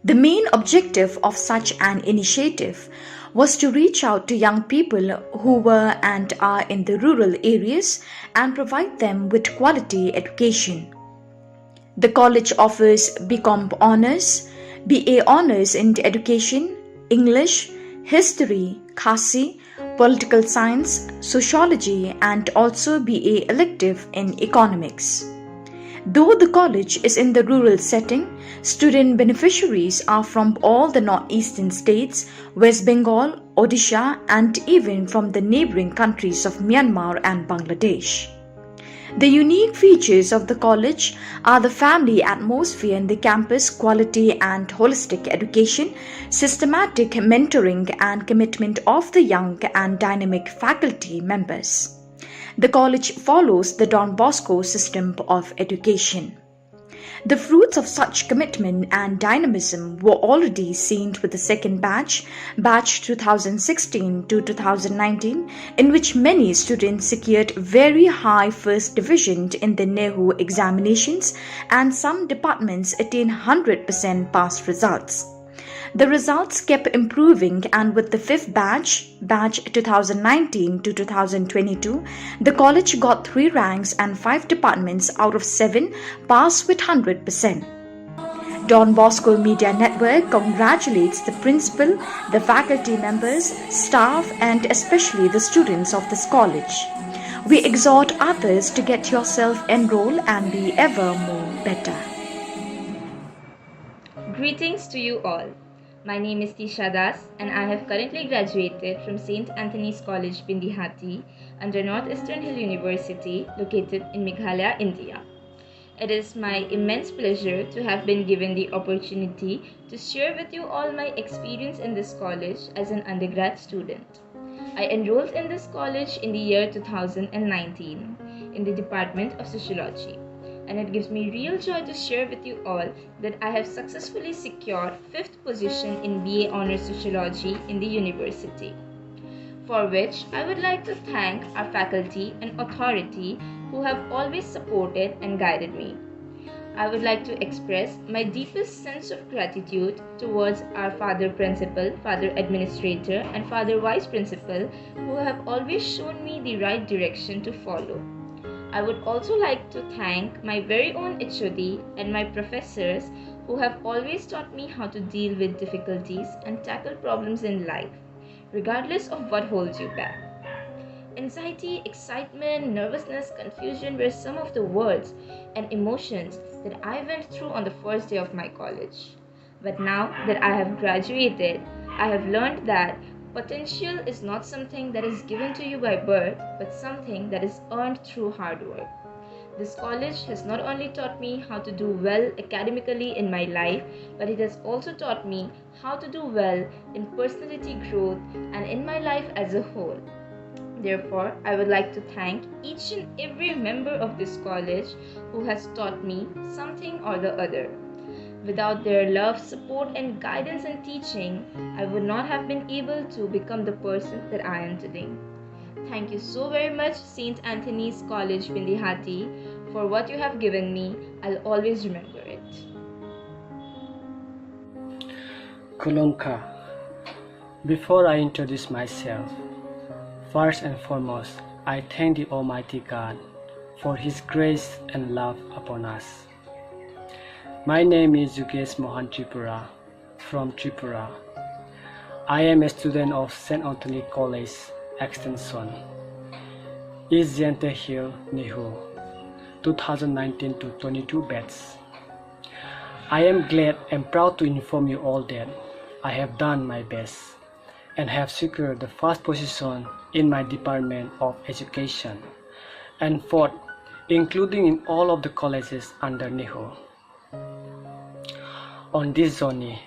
The main objective of such an initiative was to reach out to young people who were and are in the rural areas and provide them with quality education. The college offers BCom Honours, BA Honours in Education, English, History, Khasi, Political Science, Sociology and also BA elective in Economics. Though the college is in the rural setting, student beneficiaries are from all the northeastern states, West Bengal, Odisha and even from the neighbouring countries of Myanmar and Bangladesh. The unique features of the college are the family atmosphere in the campus, quality and holistic education, systematic mentoring and commitment of the young and dynamic faculty members. The college follows the Don Bosco system of education. The fruits of such commitment and dynamism were already seen with the second batch 2016 to 2019, in which many students secured very high first division in the NEHU examinations and some departments attained 100% pass results. The results kept improving, and with the fifth batch 2019 to 2022, the college got 3 ranks and 5 departments out of 7 passed with 100%. Don Bosco Media Network congratulates the principal, the faculty members, staff and especially the students of this college. We exhort others to get yourself enrolled and be ever more better. Greetings to you all. My name is Tisha Das and I have currently graduated from St. Anthony's College, Bindihati under Northeastern Hill University located in Meghalaya, India. It is my immense pleasure to have been given the opportunity to share with you all my experience in this college as an undergrad student. I enrolled in this college in the year 2019 in the Department of Sociology. And it gives me real joy to share with you all that I have successfully secured 5th position in BA Honours Sociology in the university. for which I would like to thank our faculty and authority who have always supported and guided me. I would like to express my deepest sense of gratitude towards our Father Principal, Father Administrator, and Father Vice Principal who have always shown me the right direction to follow. I would also like to thank my very own HOD and my professors who have always taught me how to deal with difficulties and tackle problems in life, regardless of what holds you back. Anxiety, excitement, nervousness, confusion were some of the words and emotions that I went through on the first day of my college. But now that I have graduated, I have learned that potential is not something that is given to you by birth, but something that is earned through hard work. This college has not only taught me how to do well academically in my life, but it has also taught me how to do well in personality growth and in my life as a whole. Therefore, I would like to thank each and every member of this college who has taught me something or the other. Without their love, support, and guidance and teaching, I would not have been able to become the person that I am today. Thank you so very much, St. Anthony's College, Bindihati, for what you have given me. I'll always remember it. Khubor Na. Before I introduce myself, first and foremost, I thank the Almighty God for His grace and love upon us. My name is Yugesh Mohan Tripura from Tripura. I am a student of St. Anthony College, Extension, East Jante Hill, Nihu, 2019 to 22 batch. I am glad and proud to inform you all that I have done my best and have secured the first position in my Department of Education and fourth, including in all of the colleges under NIHU. On this journey,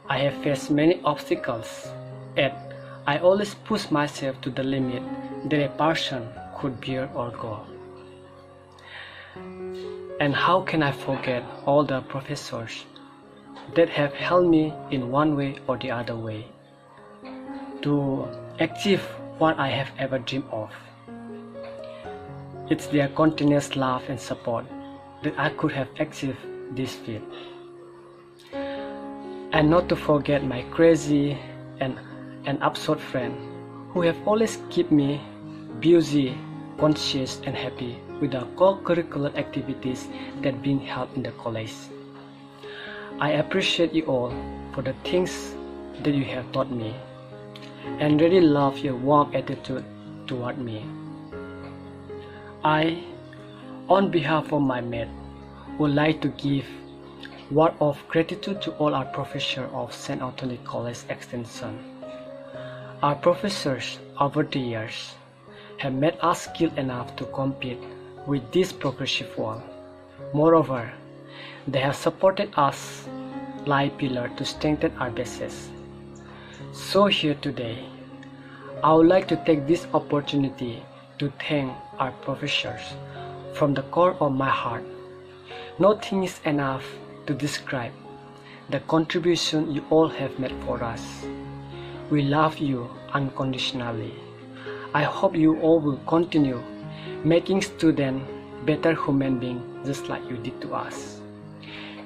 I have faced many obstacles, yet I always push myself to the limit that a person could bear or go. And how can I forget all the professors that have helped me in one way or the other way to achieve what I have ever dreamed of. It's their continuous love and support that I could have achieved this feat. And not to forget my crazy and absurd friend who have always kept me busy, conscious and happy with the co-curricular activities that being held in the college. I appreciate you all for the things that you have taught me and really love your warm attitude toward me. I, on behalf of my mate, would like to give word of gratitude to all our professors of St. Anthony College Extension. Our professors over the years have made us skilled enough to compete with this progressive world. Moreover, they have supported us like pillar to strengthen our bases. So here today, I would like to take this opportunity to thank our professors from the core of my heart. Nothing is enough to describe the contribution you all have made for us. We love you unconditionally. I hope you all will continue making students better human beings just like you did to us.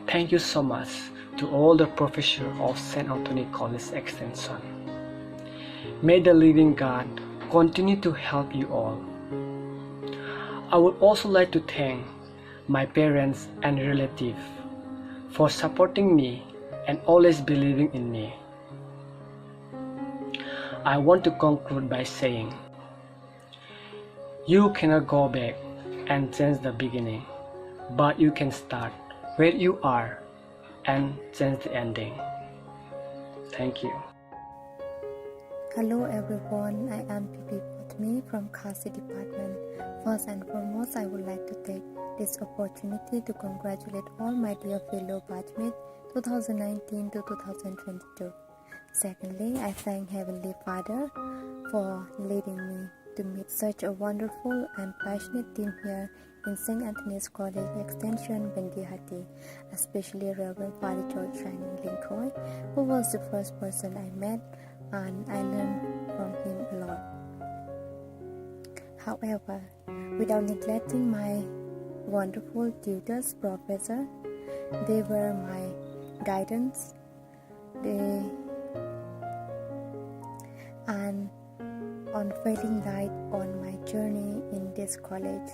Thank you so much to all the professors of St. Anthony College Extension. May the living God continue to help you all. I would also like to thank my parents and relatives for supporting me and always believing in me. I want to conclude by saying, you cannot go back and change the beginning, but you can start where you are and change the ending. Thank you. Hello everyone, I am Pipi Potmi from Khasi Department. First and foremost, I would like to take this opportunity to congratulate all my dear fellow batchmates 2019 to 2022. Secondly, I thank Heavenly Father for leading me to meet such a wonderful and passionate team here in St. Anthony's College Extension, Bindihati, especially Reverend Father George Shining Linkoy, who was the first person I met and I learned from him a lot. However, without neglecting my wonderful tutors, professor, they were my guidance, and unfailing light on my journey in this college.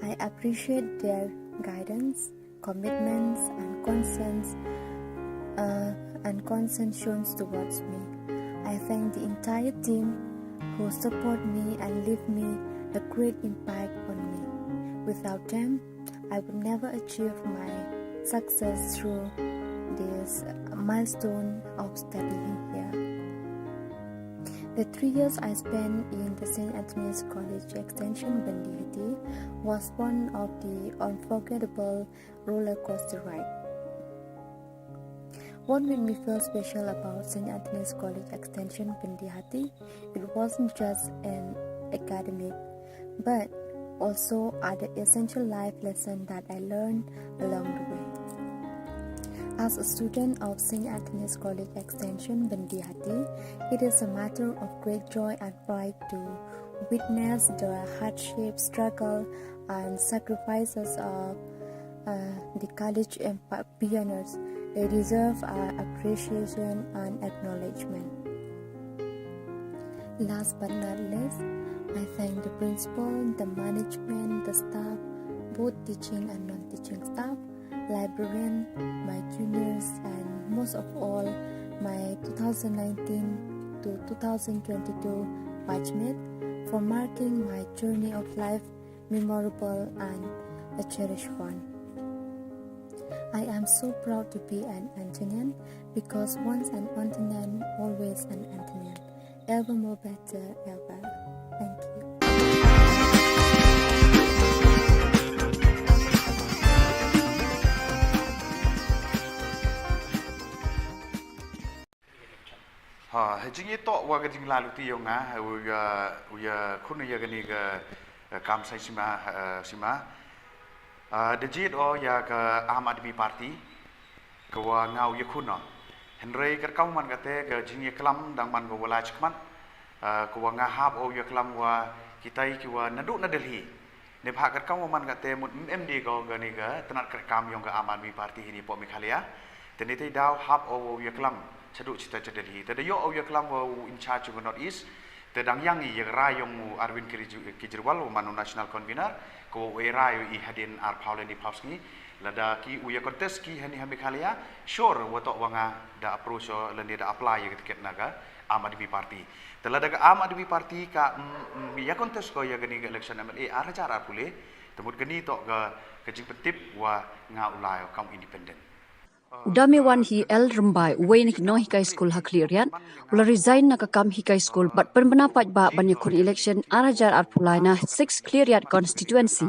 I appreciate their guidance, commitments, and consent shown towards me. I thank the entire team who support me and leave me a great impact on me. Without them, I would never achieve my success through this milestone of studying here. The 3 years I spent in the St. Anthony's College Extension Bendihati was one of the unforgettable roller coaster ride. What made me feel special about St. Anthony's College Extension Bendihati, it wasn't just an academic, but also other essential life lessons that I learned along the way. As a student of St. Anthony's College Extension Bendihati, it is a matter of great joy and pride to witness the hardship, struggle, and sacrifices of the college pioneers. They deserve our appreciation and acknowledgement. Last but not least, I thank the principal, the management, the staff, both teaching and non-teaching staff, librarian, my juniors, and most of all, my 2019 to 2022 batchmate for marking my journey of life memorable and a cherished one. I am so proud to be an Antonian because once an Antonian, always an Antonian. Ever more better, ever. Thank you. Hejingi to wa gajing lalu ti yong uya khun ya gani ga kam sai sima dejit o ya ka Ahmad Admi Party ka wa ngau ya khun no henrei ka kau man kate ga jingi klam dang man go wala chkman ka wa nga hab o ya klam wa kitai ki wa nadu na Delhi ne bha ka kau man kate mut MD go gani ga tanat ka kam yong ka Ahmad Admi Party hini po Meghalaya teni tai daw hab o ya klam chadu cita Delhi tada yo au ya klam wa in charge of North East tadang yang i rayong Arvind Kejriwal manu national convener ko we rayo I hadin ar Pauleni Pauski lada ki uya contest ki hani Meghalaya sure wato wanga da approach lende da apply ya tiket naga Aam Aadmi Party talada ka Aam Aadmi Party ka ya contest ko ya gani election MLA ar cara pule temut gani to ga kajing petip wa nga ulai kam independent Udamewan hi el rembai Wayne Nohi High School haklirian ula resign na kakam High School but penpendapat ba banyakun election arajar arpulai na 6 cleariat constituency.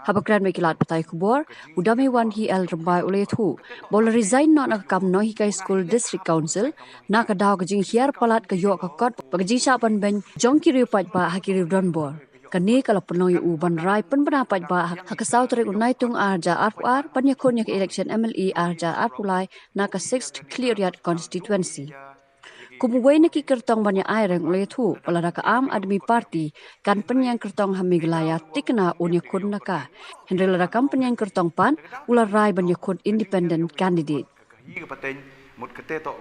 Habakran mekilat patai Khubor Udamewan hi el rembai ule thu bola resign na kakam Nohi High School District Council na kadaw kajing hiar palat kayo kakot pagajing sapan ben jongki riupat ba hakiri donbor. Kani kalau penuh uban rai pendapat ba hakasau terik unai tung arja arpuar panyakun yak election MLE arja arpulai na ka 6th cleariat constituency. Kumuway na kikertong banyak aireng oleh thu palada ka Aam Aadmi Party kan penyang kertong Meghalaya tikna unyakun naka. Henry lada kam penyang kertong pan ular rai banyakun independent candidate. Hi ka pateng mut kate to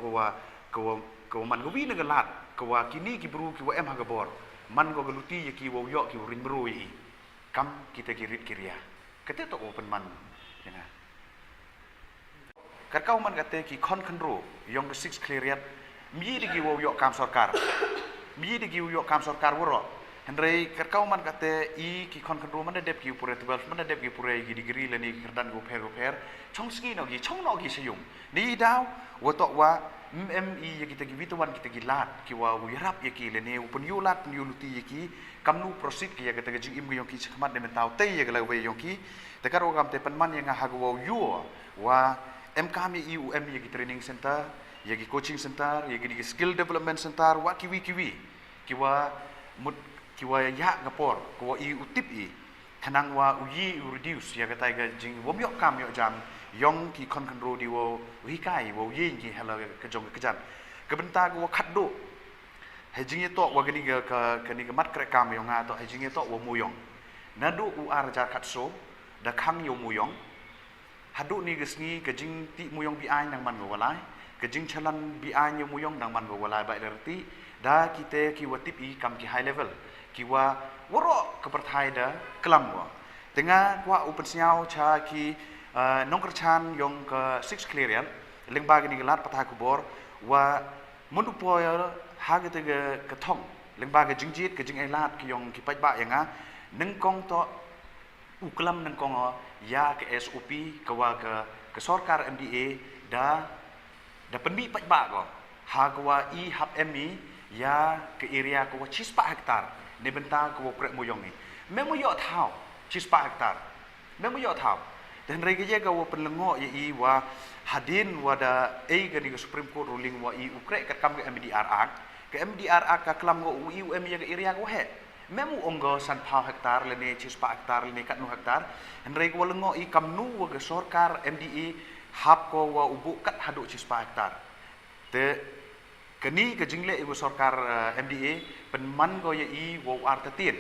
ko man gowi na galat ko kini ki bru ki wa em hagabor man go galuti ya ki wo yo ki rin bru yi kam kita kirit kiria kate to open man ya karkau man kate ki kon kandro yong 6 cleariat mi de ki wo yo kam sarkar mi de ki wo yo kam sarkar woro henrei karkau man kate I ki kon kandro man dep ki pure 12 man dep ki pure gi degree le ni kerdan go per chong ski no gi chong no gi sayum ni daw wo to wa MMI ya kita gituan kita gilat ki wa wirap ya ki lene upun yulat yuluti ya ki kamnu prosit ki ya kita gajing im yong ki chakmat de mentau te ya gala we yong ki te karo gam te penman yang hagwa yu wa MKM IUM ya ki training center ya ki coaching center ya ki skill development center wa kiwi ki wa mut ki wa ya ngapor ko I utip I kanang wa uyi reduce ya kata gajing wom yok kam yok jam yong ki kon kandro di wo hikai wo yin ki hello ka jong ka jan ka benta go khat do hejing itu wagani ke mat krek kam yong atau hejing itu wa muyong nadu u arjar katso da khang yo muyong hadu ni gesni kejing ti muyong bi ai nang man go walai kejing chalan bi ai yo muyong nang man go walai ba derti da kita ki watip i kam ki high level ki wa woro ke perthai da kelam wa tengah kwa upen siau cha ki nong kerchan yong ke 6 clearian lengba gini gelat patah kubor wa mundu poya hage te ke thong lengba ke jingjit ke jing elat ki yong ki pajba yanga nengkong to uklam nengkong ya ke SOP ke wa ke sarkar MDA da pendi pajba ko ha ke wa I hab MI ya ke area ko 4 hektar ne benta ko krek moyong ni memo yo thau 4 hektar memo yo thau dan rege je gawo penlengo ye I wa hadin wada gani ke Supreme Court ruling wa I ukrek kat kam ke MDR Act ke MDR Act ka klam go UM ye ke area ko he memu onggo san phau hektar lene 4 hektar lene kat 9 hektar dan rege wa lengo I kam nu wa ke sarkar MDE hab ko wa ubu kat hadu 4 hektar te kini ke jingle ibu sarkar MDA penman go ye I wo artatin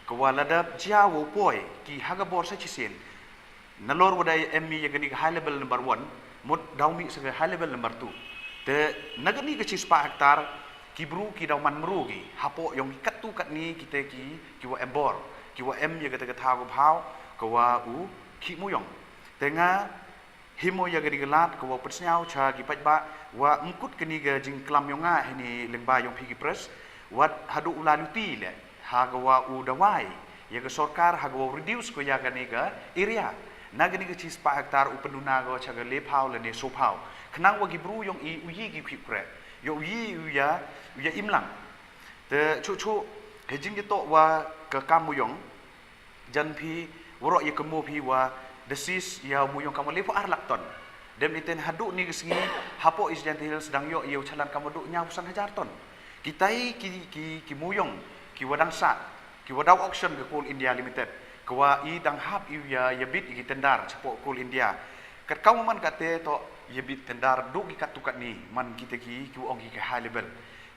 ke waladap jia wo poi ki haga bor sa chisin nalor wadai MI ye gani high level number 1 mut daumi se high level number 2 te nagani ke 4 hektar ki bru ki dauman merugi hapo yong kat tu kat ni kita ki wa embor ki wa M ye kata tha go phau ko wa u ki muyong tenga himo ya gani gelat ko wa persnyau cha ki pajba wa mkut kini ga jing klam yonga hini lengba yong pigi press wat hadu ulaluti le ha go wa u dawai ya ke sarkar ha go reduce ko ya gani ga area nagani ke 4 hektar upenuna go cha ga le phau le ne so phau khnang wa gi bru yong I uyi gi khipre yo uyi uya imlang te chu hejing ge to wa ke kamuyong jan phi woro ye kemo phi wa desis ya muyong kamu lepo arlakton dem iten hadu ni gesingi hapo is jantil sedang yo yo chalan kamu du nya usan hajar ton kitai ki muyong ki wadang sa ki wadau auction ke Coal India Limited kwa I dang hap ya bit I tendar cepo Coal India kat kamu man kate to ye bit tendar du ki katukat ni man kita ki ong ki high level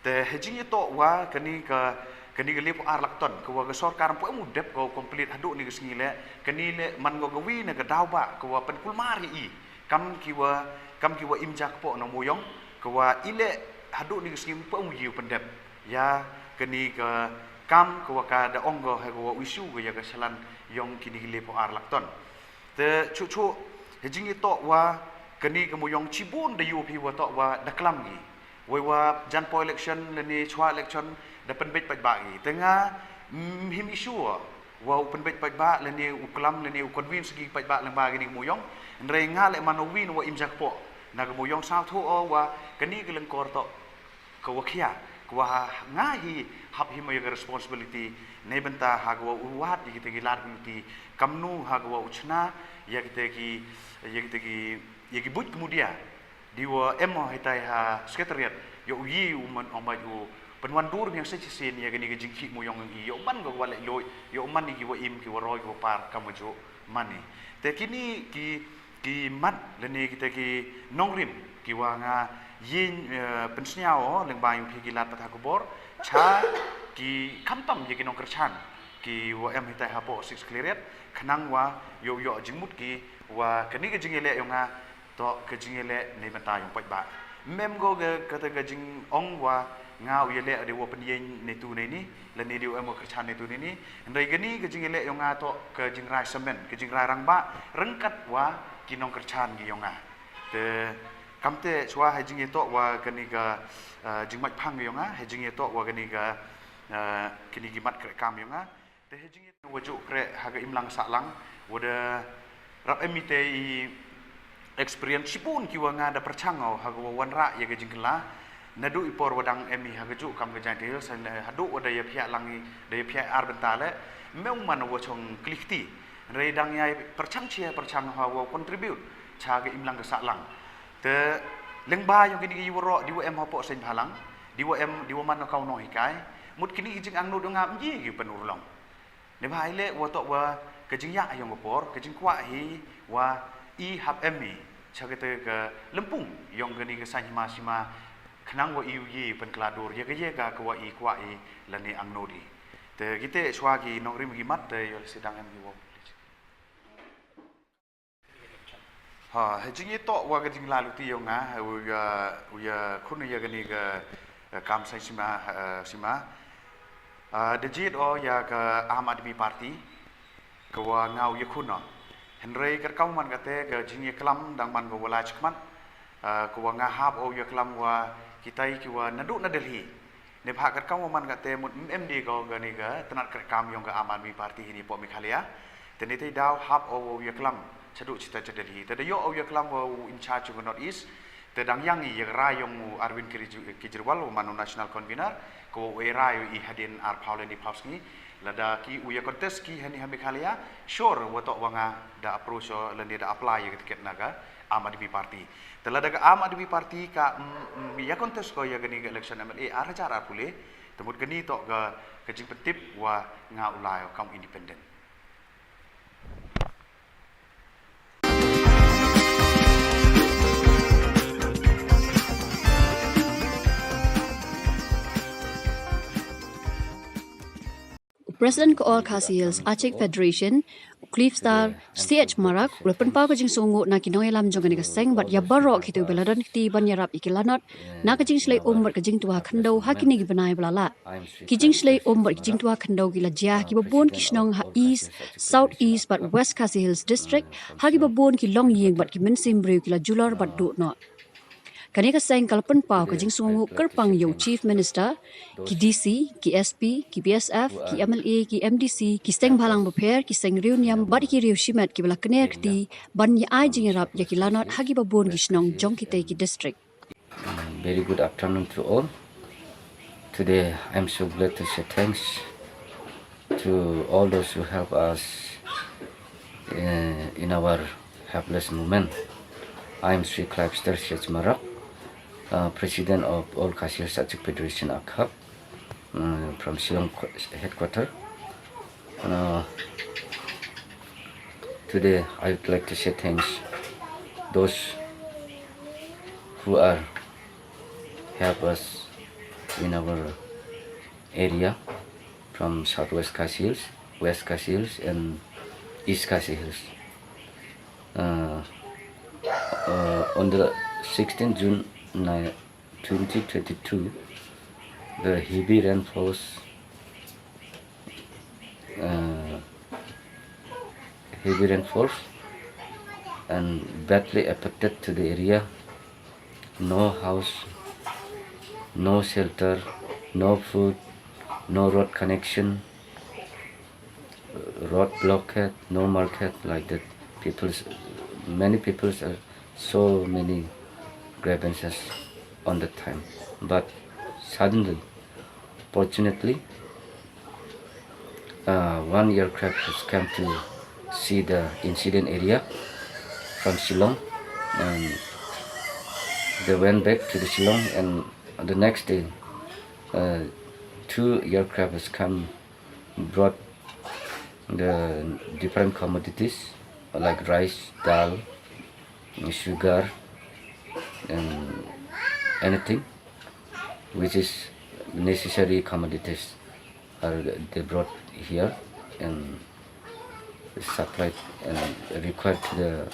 te hejing to wa kani ke lepo arlakton kwa ke sarkar po mu dep ko complete hadu ni gesingi le kani le man go gawi na ke dauba kwa pen kulmari I kam ki wa imjak po no muyong kwa ile hadu ni gesingi po mu yiu pendep ya kani ke kam ko ka da ongo he ko isu go ya ka salan yong kini lepo arlakton te chu hejing to wa kani ke muyong cibun da yu phi wa to wa da klam gi wa jan po election ni chwa election da penbet pajba gi tenga him isu wa penbet pajba le ni uklam le ni convince gi pajba lang ba gi muyong ndre nga le manowin wa imjak po na ke muyong sao thu o wa kani ke lengkor to ko wa khia kwa ngahi hab himo your responsibility ne benta hagwa uwat yigite gilar guti kamnu hagwa uchna yigite ki but kemudian diwa emo hitai ha secretariat yo yi uman omaju penwan dur yang sesin ya gani jingki mo yong yo man go wala lo yo man ni wa im ki wa go par kamujo mani te kini ki mat leni kita ki nongrim ki wa nga yin pensnyao lengba yung pigilat patah kubor cha ki kamtam ye kinong kerchan ki wa em hitai hapo 6 clearet khnang wa yo jingmut ki wa kani ke jingele yonga to ke jingele ne benta yung pajba mem go ke kata ke jing ong wa nga uyele de wa penyen ne tu ne ni le ne dio em kerchan ne tu ne ni ndai gani ke jingele yonga to ke jingrai semen ke jingrai rangba rengkat wa kinong kerchan gi yonga te kamte chwa hejing to wa kani ga jingmat phang yonga hejing to wa kani ga kini gimat kre kam yonga te hejing waju kre haga imlang saklang wada rap emite experience sipun ki wa nga da perchangau haga wanra ya ga jingla nadu ipor wadang emi haga ju kam ga jadil san hadu wada ya phia langi da ya phia ar bentale meung man wa chong klikti redang ya perchang chia perchang ha wa contribute cha ga imlang ga saklang te lengba yung kini woro diwa em hapo sen halang diwa man kau no hikai mut kini jing ang no dongam ji gi penurlong ne bai le wo to wa ke jing ya yung por ke jing kwa hi wa I hab emi chagete ke lempung yung kini ke sanyima sima kenang wa iu ye pen kladur ye ga kwa i lani ang nodi te gite swagi nongrim gi mat yol sidang em gi wo ha hejing to wa ga jing lalu ti yong nga uya khun ye gani ga kam sai sima de jit o ya ga Aam Aadmi Party ka wa ngau ye khun no henrei ka kau man ga te ga jing ye klam dang man go wala chkman ka wa nga hap o ye klam wa kitai ki wa nadu na Delhi ne bha ka kau man ga te mut MD go ga ni ga tanat ka kam yong ga Aam Aadmi Party ni po Meghalaya te ni te daw hap o ye klam chadu cita Delhi te yo o ye klam wo in charge of North East te dang yang ye rayong Arvind Kejriwal manu national convener ko we rayo I hadin ar Pauleni Pausni lada ki uya contest ki hani Meghalaya sure wato wanga da approach o lende da apply ye tiket naga Aam Aadmi Party te lada ga Aam Aadmi Party ka ya contest ko ya gani election MLA ar cara pule temut gani to ga kejing petip wa nga ulai kaum independent President Khubor Khasi Hills Achek Federation Cliff Star CH Marak Wepen Pau Kajing Songo na kinong elam jong ka seng bat ya barok kitu beladon ti ban yarap ikilanot na kajing slay bat kajing tua khando hakini gi banai blala kijing slay bat kajing tua khando gila jah ki babon kisnong ha east south east but west Khasi Hills district hagi babon ki long yeng bat ki men simbre kila jular bat do no Kaneka seng kalpan pau kajing sungu kerpang yo chief minister ki DC ki SP ki BSF ki MLA ki MDC ki seng balang beper ki seng reuniam bad ki riu shimat ki bala kener kti ban ya ai jing rap ya ki lanot hagi babon gisnong jong kite ki district. Very good afternoon to all. Today I'm so glad to say thanks to all those who help us in our helpless moment. I'm Sri Clivester Shech Marak, President of All Khasi Hills Achek Federation AKHAP from Shillong headquarters. Today I would like to say thanks those who are help us in our area from Southwest Khasi Hills, West Khasi Hills and East Khasi Hills. On the 16th June 2022, the heavy rainfalls and badly affected to the area. No house, no shelter, no food, no road connection, road blockade, no market like that. Many people are so many grievances on the time, but suddenly, fortunately, one aircraft has come to see the incident area from Shillong, and they went back to the Shillong, and the next day, 2 aircraft has come, brought the different commodities like rice, dal, sugar, and anything which is necessary commodities are they brought here and supplied and required to the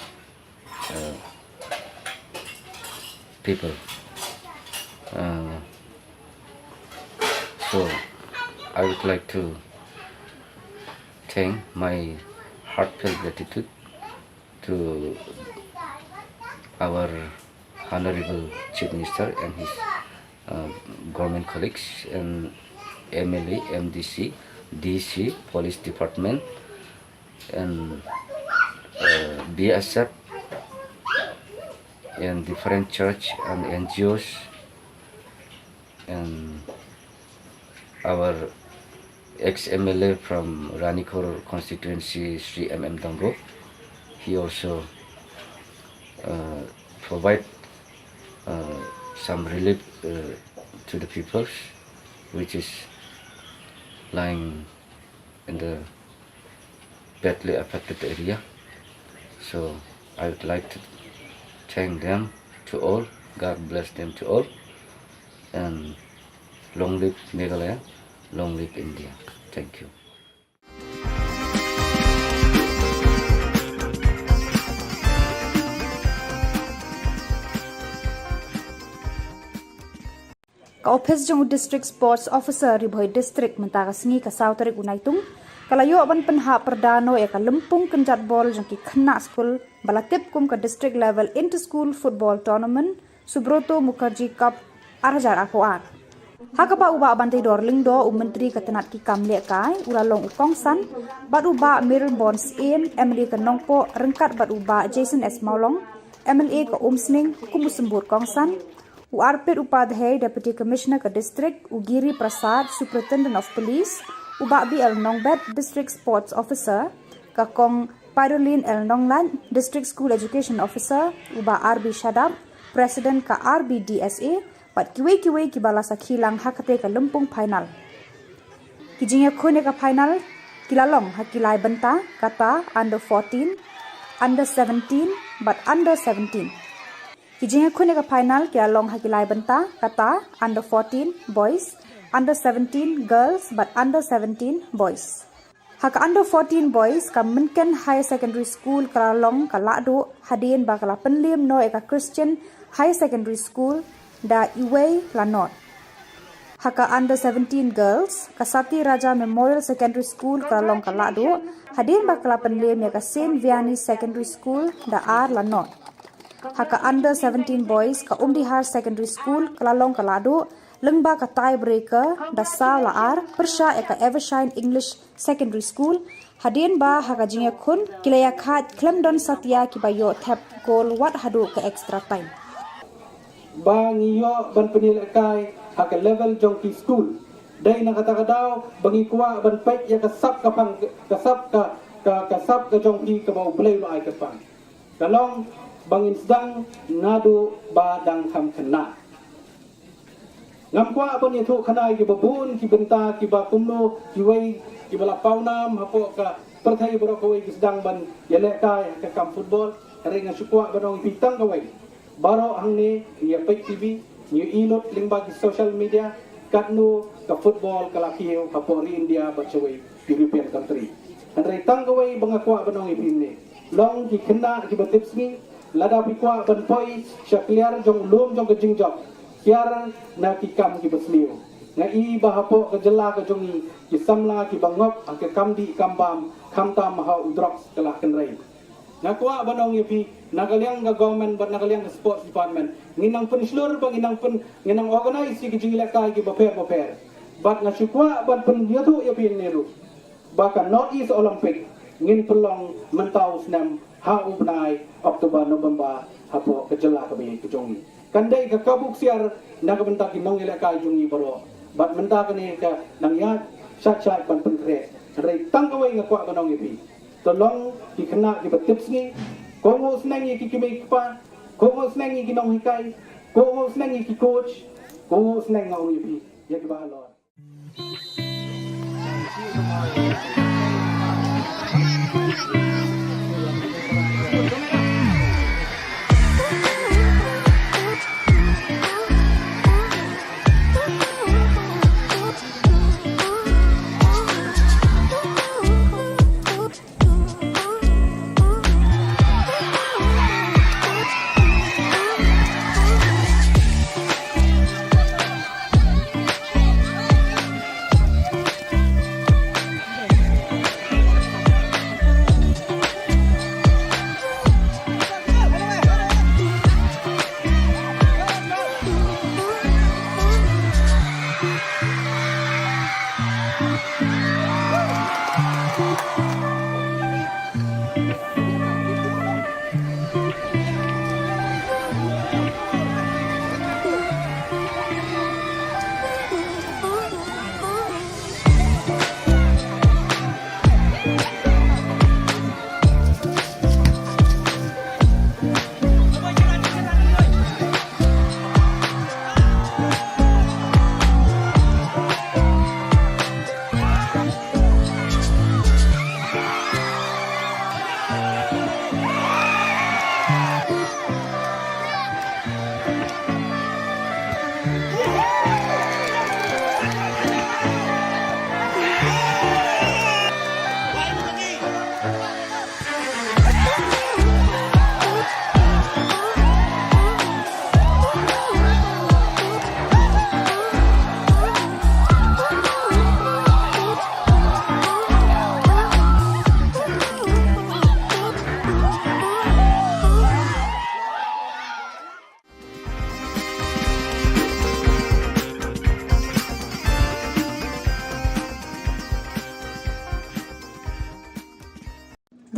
people. So I would like to thank my heartfelt gratitude to our Honorable Chief Minister and his government colleagues and MLA, MDC, DC, Police Department and BSF and different church and NGOs and our ex-MLA from Ranikor constituency, Sri MM Dango. He also provide some relief to the people which is lying in the badly affected area. So I would like to thank them to all. God bless them to all. and long live Meghalaya, long live India. Thank you. Ka office jong district sports officer ribhoi district mentara sengi ka sautarik unaitung kalayo ban penha perdano ka lempung kenjat bol jong ki khna school balatip kum ka district level inter school football tournament Subroto Mukherjee Cup arajar akoar hakapa uba bantai dorling do menteri ketenat ki kamle kai uralong ukongsan bat uba Mirror Bonds in MLA ka nongpo rengkat bat uba Jason S Maulong MLA ka Umsning kumusembur kongsan URP Upadhyay Deputy Commissioner ka District Ugiri Prasad Superintendent of Police Uba BL Nongbet District Sports Officer ka Kong Pyroline L Nonglan District School Education Officer Uba RB Shadab President ka RB DSA pat kiwe ki bala sa khilang hakate ka lempung final kijinga khone ka final kilalong hakilai benta kata under 14 under 17 but under 17 Kijinga khune ka final kya long hakilai banta kata under 14 boys, under 17 girls but under 17 boys. Haka under 14 boys ka Minken Higher Secondary School ka long ka lado hadin ba kala penlim no ka Christian Higher Secondary School da Iway Lanot. Haka under 17 girls ka Sati Raja Memorial Secondary School ka long ka lado hadin ba kala penlim ya ka Saint Vianney Secondary School da R Lanot. Haka under 17 boys ka Umdihar Secondary School kalalong kalado lengba ka tiebreaker da sa laar persya ka Evershine English Secondary School hadin ba haka jingya khun kilaya khat Clemdon Satya ki bayo tap goal wat hadu ka extra time ba ngiyo ban penilai haka level jong ki school dai na kata kadaw bangi kuwa ban pek ya kasap ka pang kasap ka jong ki ka mau play lo ai ka pang kalong bangin sedang nadu badang ham kena ngam kwa apa ni thu khana ki babun ki benta ki ba kumno ki wei ki bala paunam hapo ka perthai bro ko wei ki sedang ban yele kai ka kam football ring sukwa banong pitang ka wei baro hang ni ya pek tv ni inot lingba ki social media katno ka football kala kiyo hapo ri India ba chawei European country andai tang ka wei bangakwa banong ipin ni long ki kena ki batip sni lada pikwa ban poi syakliar jong lum jong kejing jok kiar na ki kam ki besliu na I bahapo ke jela ke jongi ki samla ki bangop ke kamdi kambam kamta maha udrok kelah kenrai na kwa banong yepi na kaliang ga government ban na kaliang sports department nginang pen slur bang nginang organize ki jing leka ki baper bat na syukwa ban pen yatu yepi neru bahkan North East Olympic ngin pelong mentau senam ha ubnai Oktober November hapo kejela kabe kejongi kandai ka kabuk siar na ka bentak nong ile ka jungi baro bat menta ka ni ka nang ya sat ban penkre rei tang ka wei ngakwa banong ipi tolong ki kena ki betips ni ko mo snang ki kimi pa ko mo snang ki nong hikai ko mo snang ki coach ko mo snang ngau ipi ya ki ba lo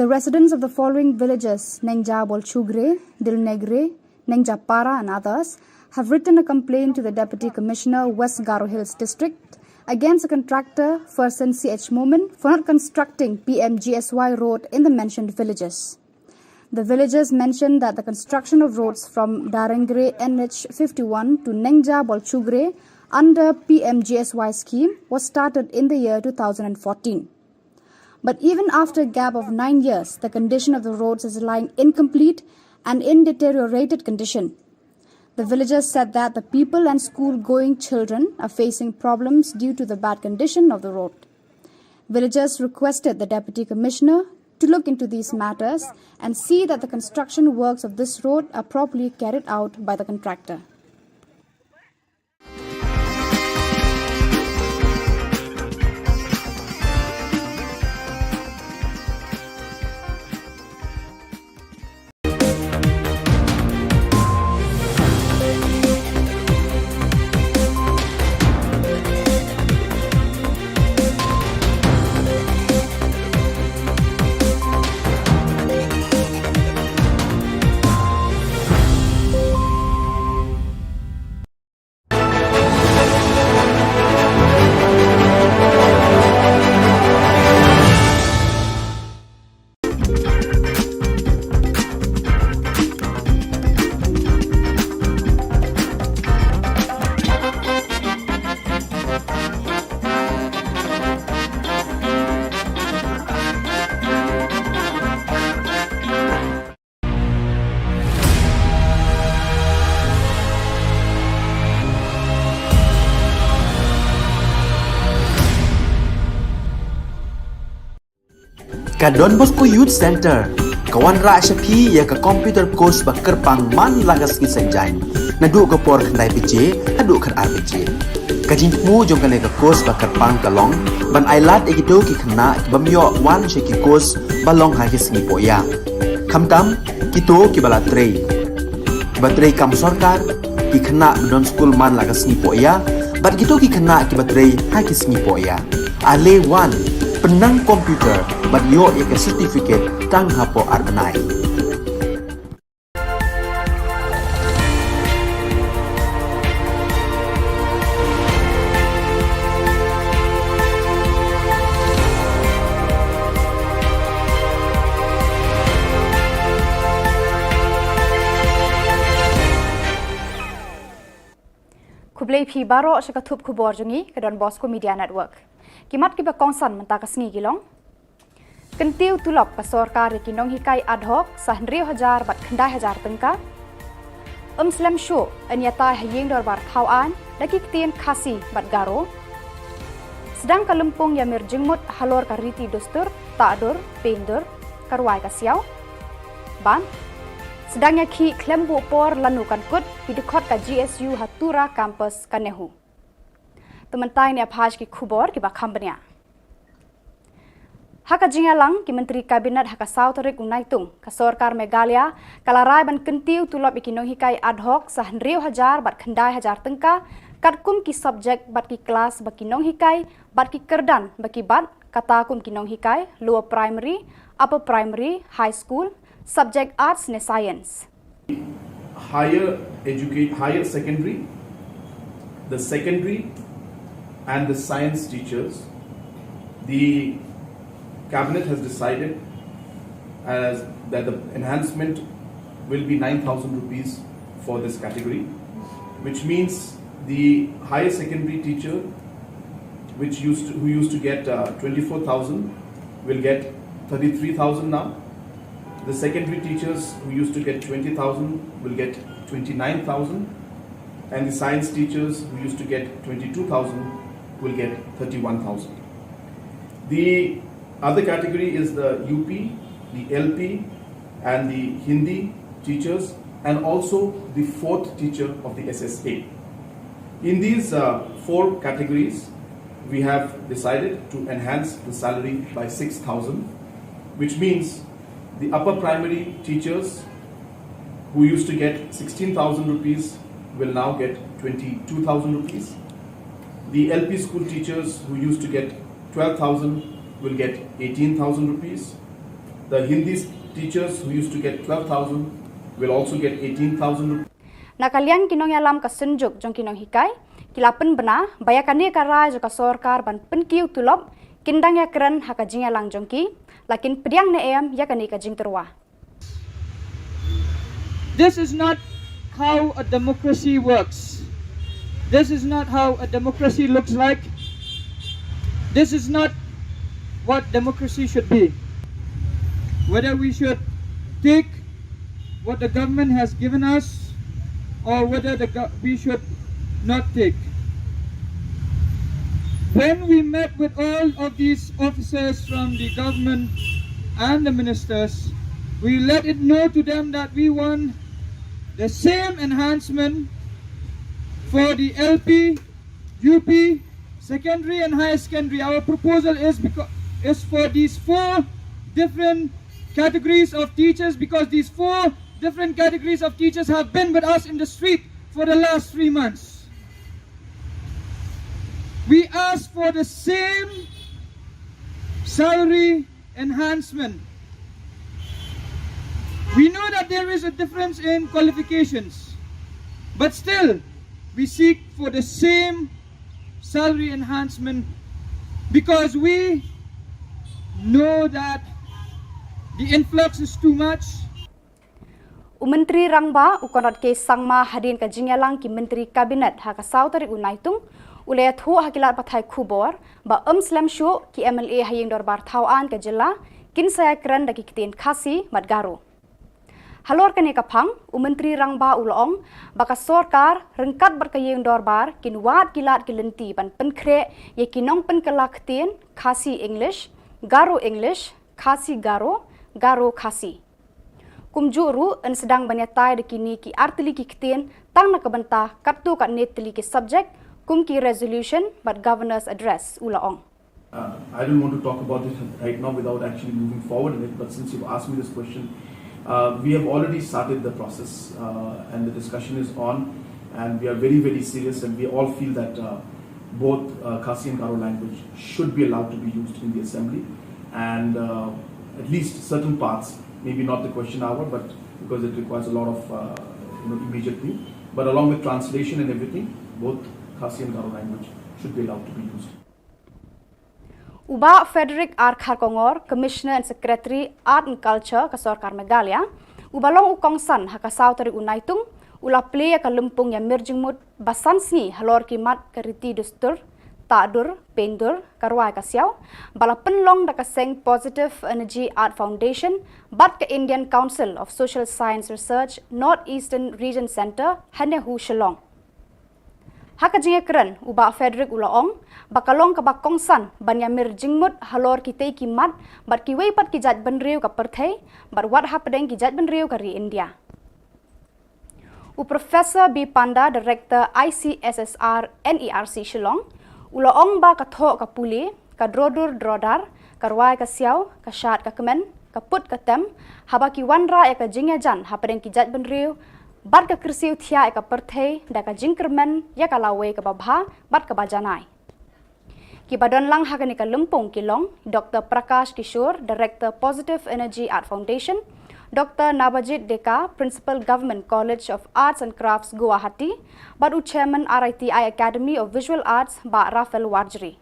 The residents of the following villages, Nengja Bolchugre, Dilnegre, Nengja Para and others, have written a complaint to the Deputy Commissioner, West Garo Hills District, against the contractor, Fersen CH Momin, for not constructing PMGSY road in the mentioned villages. The villagers mentioned that the construction of roads from Darengre NH 51 to Nengja Bolchugre under PMGSY scheme was started in the year 2014. But even after a gap of 9 years, the condition of the roads is lying incomplete and in deteriorated condition. The villagers said that the people and school-going children are facing problems due to the bad condition of the road. Villagers requested the Deputy Commissioner to look into these matters and see that the construction works of this road are properly carried out by the contractor. Ka Don Bosco Youth Center, kawan ra shapi ya ka computer course ba kerpang man lagas ki senjain. Nadu ka por khandai pije, hadu khan RPG. Ka jingmu jong kale ka course ba kerpang kalong, ban ailat egido ki khna ki bamyo wan sheki course balong ha ki singi poya. Khamtam kito ki bala trei. Batrei kam sarkar ki khna don school man lagas ni poya, bat kito ki khna ki batrei ha ki singi poya. Ale wan penang komputer bat yo ek certificate tang hapo arnai. Kublai phi baro shakathup khubor jungi ka Don Bosco Media Network. Kimat ki ba kongsan mentakas ngi gilong. Kentiu tulop ka sarkar ki nong hikai ad hoc sa 100,000 bat khandai 1000 tengka. Slam show anyata hayeng dor bar khawaan lagi ktien khasi bat garo. Sedang ka lempung ya mir jengmut halor ka riti dostur ta'dur pendur karwai ka siaw. Ban sedangnya ki klembu por lanukan kut hidukot ka GSU Hatura Campus Kanehu. Tementai ni apaj ki khubor ki bakhambanya. Haka jingalang ki Menteri Kabinet haka Sautarik unaitung ka Sarkar Meghalaya kalarai ban kentiu tulop ikinong hikai ad hoc sa 100,000 bat khandai 1000 tengka katkum ki subject bat ki kelas baki nong hikai bat ki kerdan baki bat kata kum kinong hikai lower primary, upper primary, high school, subject arts ne science. Higher secondary, the secondary and the science teachers, the cabinet has decided that the enhancement will be 9,000 rupees for this category, which means the higher secondary teacher who used to get 24,000 will get 33,000 now. The secondary teachers who used to get 20,000 will get 29,000, and the science teachers who used to get 22,000 will get 31,000. The other category is the UP, the LP, and the Hindi teachers, and also the fourth teacher of the SSA. In these four categories, we have decided to enhance the salary by 6,000, which means the upper primary teachers who used to get 16,000 rupees will now get 22,000 rupees. The LP school teachers who used to get 12,000 will get 18,000 rupees. The Hindi teachers who used to get 12,000 will also get 18,000 rupees. Nakaliang kinong yalam ka senjuk jong kinong hikai, kilapen bena, bayakani ka rai joka sorkar ban penkiu tulop, kindang ya keren haka jingalang jongki, lakin pediang ne em yakani ka jing terwa. This is not how a democracy works. This is not how a democracy looks like. This is not what democracy should be. Whether we should take what the government has given us or whether we should not take. When we met with all of these officers from the government and the ministers, we let it know to them that we want the same enhancement for the LP, UP, secondary and higher secondary. Our proposal is for these 4 different categories of teachers, because these 4 different categories of teachers have been with us in the street for the last 3 months. We ask for the same salary enhancement. We know that there is a difference in qualifications, but still we seek for the same salary enhancement because we know that the influx is too much. Menteri Rangba ukonot ke sangma hadin ka jingalang ki Menteri Kabinet haka sautari unaitung ulaya thu hakilat pathai Khubor ba slam shu ki MLA hayeng dorbar thauan ka jilla kin saya kran daki kitin khasi matgaru. Halor kane kapang Menteri Rangba ulong baka sorkar rengkat berkayeng dorbar kin wat kilat kilenti ban penkre ye kinong penkelaktin khasi English, English, khasi Garo khasi. Kumjuru en sedang banyatai de kini ki artili ki ktin tang nak benta kartu kat netli ki subject kum ki resolution but governor's address ulaong. I don't want to talk about it right now without actually moving forward in it, but since you've asked me this question, we have already started the process and the discussion is on, and we are very, very serious, and we all feel that both Khasi and Garo language should be allowed to be used in the assembly, and at least certain parts, maybe not the question hour, but because it requires a lot of immediate thing, but along with translation and everything, both Khasi and Garo language should be allowed to be used. Uba Frederick R. Kharkongor, Commissioner and Secretary Art and Culture ka Sorkar Meghalaya, ubalong ukongsan haka sautari unaitung, ula play ka lumpung ya mirjingmut basansni halor kimat kariti dustur, tadur, pendur, karwai kasiaw, bala penlong da kaseng Positive Energy Art Foundation, bat ka Indian Council of Social Science Research, Northeastern Region Center, Hanehu Shillong. Haka jinga keren, uba Frederick ulaong, bakalong ka bakongsan, banyamir jingmut halor kitay kimat, bat kiway pat kijat benriw ka perthay, bat wat hapadeng kijat benriw ka ri India. Professor B. Panda, Director ICSSR NERC Shillong, ulaong ba katho ka puli, ka drodur drodar, karwai ka siaw, ka syat ka kemen, ka put ka tem, haba ki wanra ka jingya jan hapadeng kijat benriw, bat ka kersiw thia ka perthay, da ka jingkermen, ya ka lawe ka babha, bat ka bajanai. Ki badon lang haka ni ka lumpong kilong, Dr. Prakash Kishore, Director Positive Energy Art Foundation, Dr. Nabajit Deka, Principal Government College of Arts and Crafts, Guwahati, Badu Chairman RITI Academy of Visual Arts, Ba Rafael Warjri.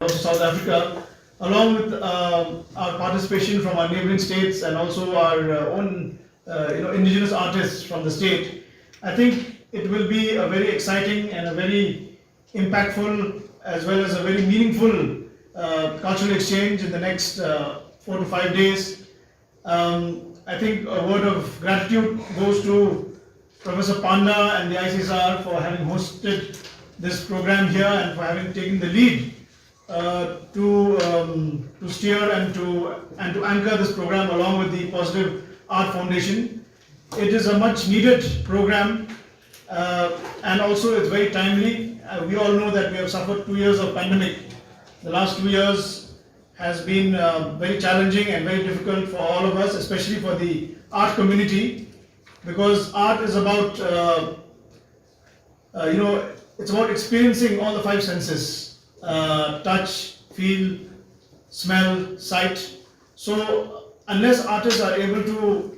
South Africa, along with our participation from our neighboring states and also our own indigenous artists from the state, I think it will be a very exciting and a very impactful as well as a very meaningful cultural exchange in the next 4 to 5 days. I think a word of gratitude goes to Professor Panda and the ICSR for having hosted this program here and for having taken the lead to steer and to anchor this program along with the Positive Art Foundation. It is a much needed program and also it's very timely. We all know that we have suffered 2 years of pandemic. The last 2 years has been very challenging and very difficult for all of us, especially for the art community, because art is about, it's about experiencing all the 5 senses, touch, feel, smell, sight. So unless artists are able to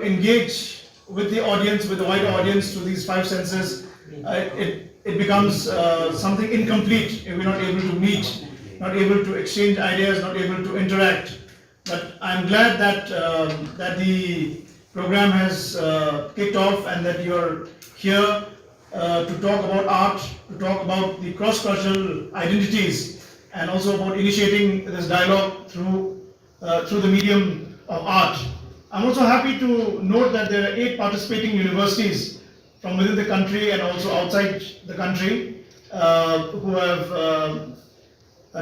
engage with the audience, with the wider audience through these five senses, it becomes something incomplete if we're not able to meet, not able to exchange ideas, not able to interact. But I'm glad that that the program has kicked off and that you're here to talk about art, to talk about the cross-cultural identities, and also about initiating this dialogue through the medium of art. I'm also happy to note that there are 8 participating universities from within the country and also outside the country who have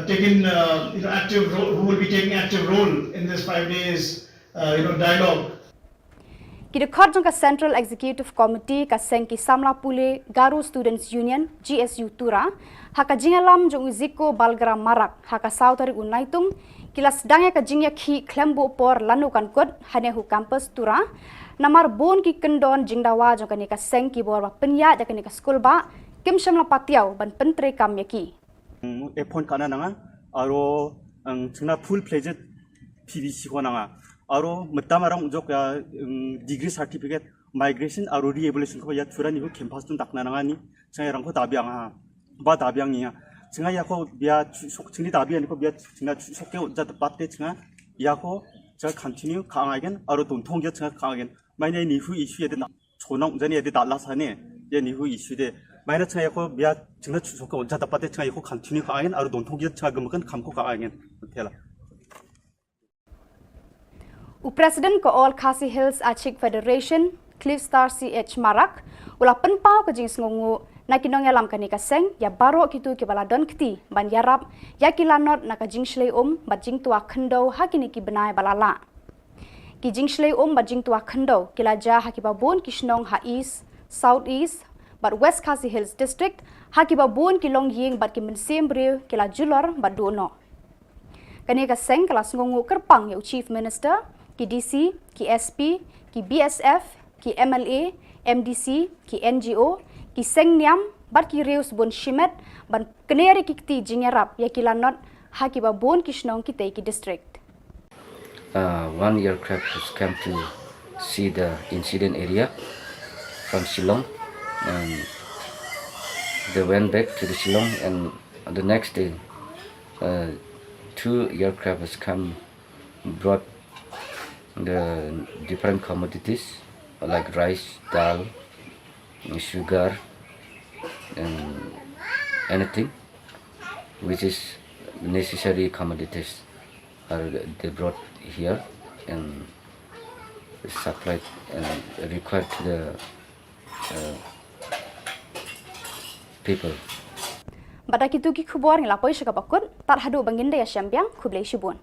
taken active role, who will be taking active role in this 5 days dialogue. Kidekot jangka Central Executive Committee ka Sengki Samla Pule Garu Students Union GSU Tura haka jingalam jong Ziko Balgram Marak haka Sautari Unaitung kilas dangya ka jingya ki klembo por lanukan kod hanehu campus Tura namar bon ki kendon jingdawa jangka nika Sengki bor ba penya jaka nika school ba kim shamla patiaw ban pentre kam yaki Epon kana nanga aro ang chuna full fledged PVC ko nanga aro matamarang jok ya degree certificate migration aro re-evaluation ko ya turani ko campus tun takna nanga ni chang ko dabiang ha ba dabiang niya changa ya ko bia sok chini dabiang ko bia changa sok ke ja patte changa ya ko 저 continue 강하겐 aro 돈 통계 changa 강하겐 마이네 니후 이슈에 대 초농 전에 대 달라사네 예 니후 이슈에 마이너 changa ko bia changa sok ko ja patte changa ko continue 강하겐 aro 돈 통계 changa gumkan kamko 강하겐 tela President ko All Khasi Hills Achik Federation, Cliff Star CH Marak, ula penpau ke jings ngungu na kinong yalam kanika seng ya baro kitu ke baladon kiti ban yarap ya kilanot na ka jing shlei bat jing tua khendo hakini ki benai balala. Ki jing shlei bat jing tua khendo kilaja hakibabun kishnong ha east, south east, bat West Khasi Hills district hakibabun kilong ying bat ki mensem brew kila julor bat duno. Kanika seng kelas ngungu kerpang ya Chief Minister ki DC, ki SP, ki BSF, ki MLA, MDC, ki NGO, ki Sengniam, bat ki Reus Bon Shimet, ban keneri ki kti jingerap ya kilanot haki ba bon kishnong ki ki district. One aircraft has come to see the incident area from Shillong, and they went back to the Shillong, and the next day 2 aircraft has come, brought the different commodities like rice, dal, sugar, and anything which is necessary commodities are they brought here and supplied and required to the people. Badak itu ki khubor ngilapoi shakapakut tar hadu banginda ya syambiang khublei shibun.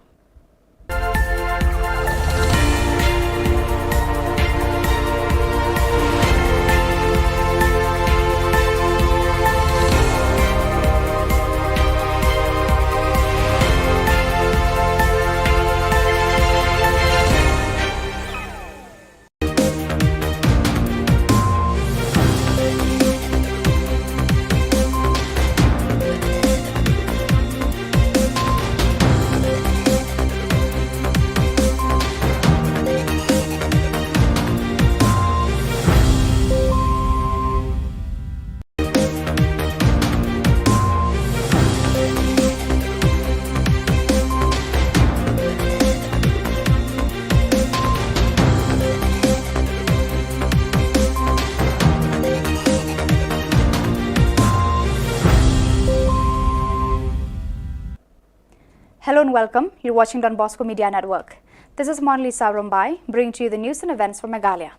Hello and welcome. You're watching Don Bosco Media Network. This is Monli Saurumbai, bringing to you the news and events from Meghalaya.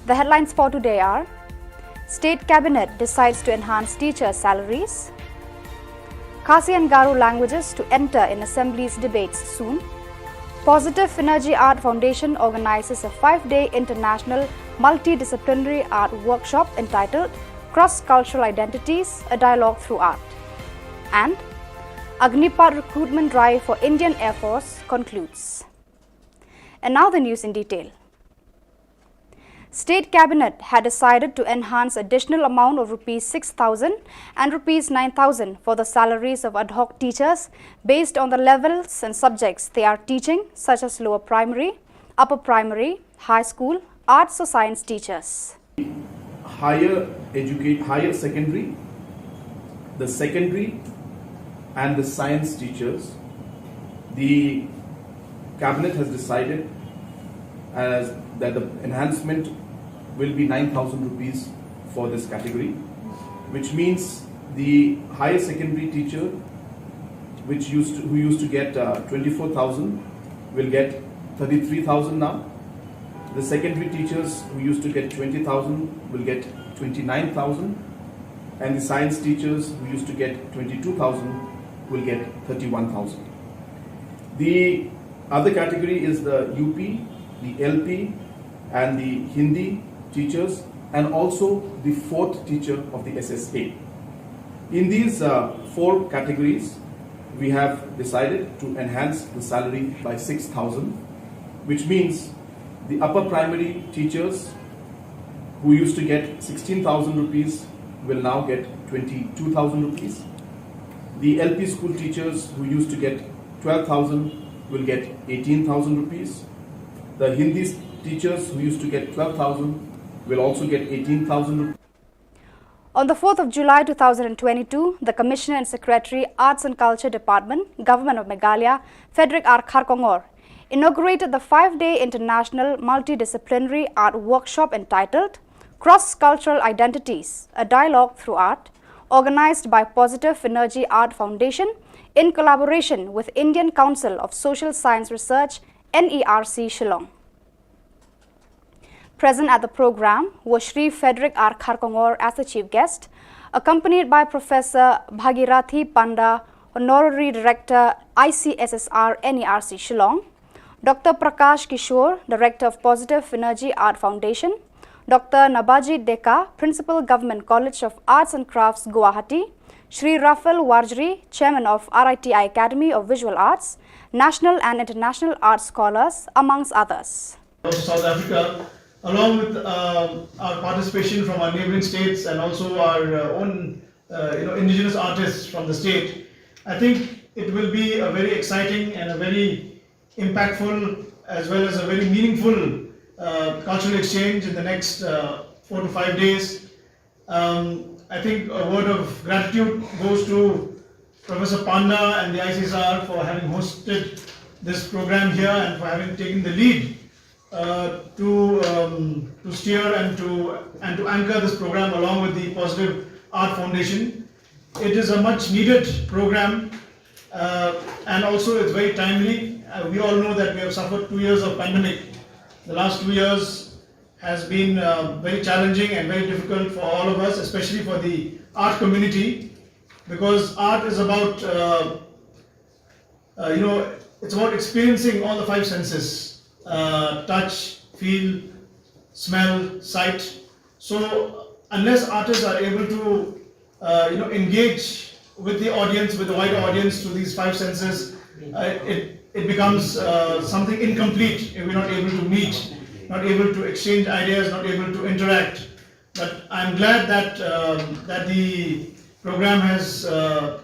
The headlines for today are: State Cabinet decides to enhance teacher salaries, Khasi and Garo languages to enter in Assembly's debates soon, Positive Energy Art Foundation organizes a 5-day international multidisciplinary art workshop entitled Cross-Cultural Identities, a Dialogue Through Art, and Agnipat recruitment drive for Indian Air Force concludes. And now the news in detail. State Cabinet had decided to enhance additional amount of rupees 6,000 and rupees 9,000 for the salaries of ad hoc teachers based on the levels and subjects they are teaching, such as lower primary, upper primary, high school, arts or science teachers. Higher secondary, the secondary and the science teachers, the Cabinet has decided that the enhancement will be 9,000 rupees for this category, which means the higher secondary teacher who used to get 24,000 will get 33,000 now. The secondary teachers who used to get 20,000 will get 29,000, and the science teachers who used to get 22,000 will get 31,000. The other category is the UP, the LP and the Hindi teachers, and also the fourth teacher of the SSA. In these four categories, we have decided to enhance the salary by 6,000, which means the upper primary teachers who used to get 16,000 rupees will now get 22,000 rupees. The LP school teachers who used to get 12,000 will get 18,000 rupees. The Hindi teachers who used to get 12,000 will also get 18,000 rupees. On the 4th of July 2022, the Commissioner and Secretary, Arts and Culture Department, Government of Meghalaya, Frederick R. Kharkongor, inaugurated the 5-day International Multidisciplinary Art Workshop entitled Cross-Cultural Identities, a Dialogue Through Art, organized by Positive Energy Art Foundation in collaboration with Indian Council of Social Science Research, NERC, Shillong. Present at the program was Shri Frederick R. Kharkongor as the chief guest, accompanied by Professor Bhagirathi Panda, Honorary Director, ICSSR, NERC, Shillong, Dr. Prakash Kishore, Director of Positive Energy Art Foundation, Dr. Nabajit Deka, Principal Government College of Arts and Crafts, Guwahati, Shri Rafael Warjri, Chairman of RITI Academy of Visual Arts, national and international art scholars, amongst others. South Africa, along with our participation from our neighboring states and also our own indigenous artists from the state, I think it will be a very exciting and a very impactful as well as a very meaningful cultural exchange in the next 4 to 5 days. I think a word of gratitude goes to Professor Panda and the ICSR for having hosted this program here and for having taken the lead to steer and to anchor this program along with the Positive Art Foundation. It is a much needed program and also it's very timely. We all know that we have suffered 2 years of pandemic. The last 2 years has been very challenging and very difficult for all of us, especially for the art community, because art is about, it's about experiencing all the 5 senses, touch, feel, smell, sight. So unless artists are able to, engage with the audience, with the wider audience through these 5 senses, it becomes something incomplete if we're not able to meet, not able to exchange ideas, not able to interact. But I'm glad that that the program has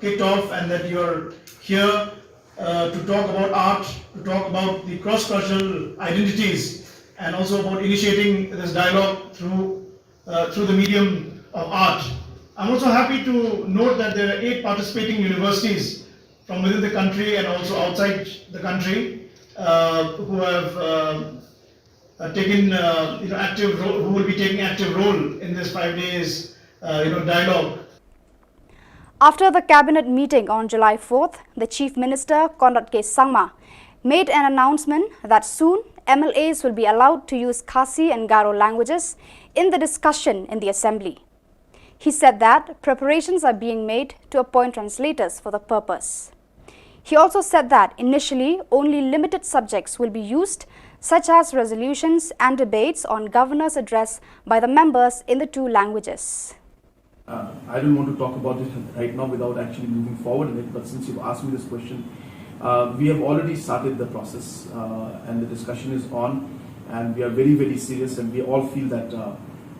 kicked off and that you're here to talk about art, to talk about the cross-cultural identities, and also about initiating this dialogue through the medium of art. I'm also happy to note that there are 8 participating universities from within the country and also outside the country who have taken active role, who will be taking active role in this 5 days dialogue. After the cabinet meeting on July 4th, the Chief Minister Conrad K. Sangma made an announcement that soon MLAs will be allowed to use Khasi and Garo languages in the discussion in the Assembly. He said that preparations are being made to appoint translators for the purpose. He also said that initially only limited subjects will be used, such as resolutions and debates on governor's address by the members in the 2 languages. I don't want to talk about it right now without actually moving forward in it, but since you've asked me this question, we have already started the process and the discussion is on and we are very, very serious, and we all feel that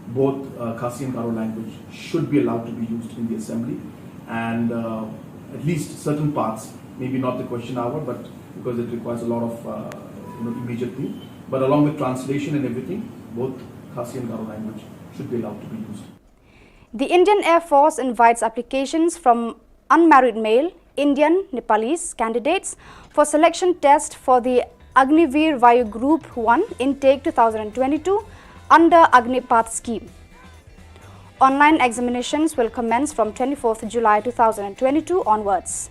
both Khasi and Garo language should be allowed to be used in the assembly, and at least certain parts, maybe not the question hour, but because it requires a lot of immediate thing, but along with translation and everything, both Khasi and Garo language should be allowed to be used. The Indian Air Force invites applications from unmarried male, Indian, Nepalese candidates for selection test for the Agniveer Vayu Group 1 Intake 2022 under Agnipath scheme. Online examinations will commence from 24th July 2022 onwards.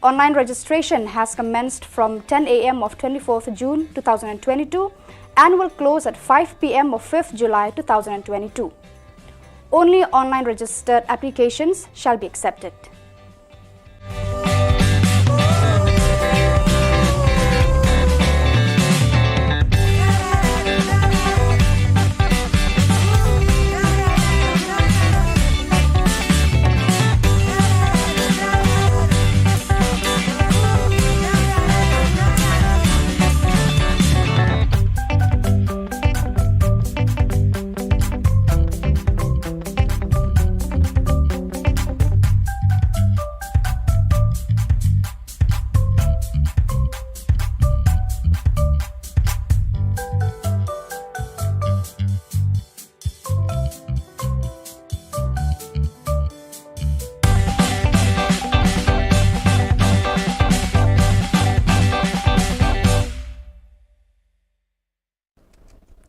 Online registration has commenced from 10 a.m. of 24th June 2022 and will close at 5 p.m. of 5th July 2022. Only online registered applications shall be accepted.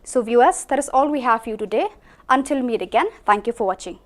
So viewers, that is all we have for you today. Until we meet again, thank you for watching.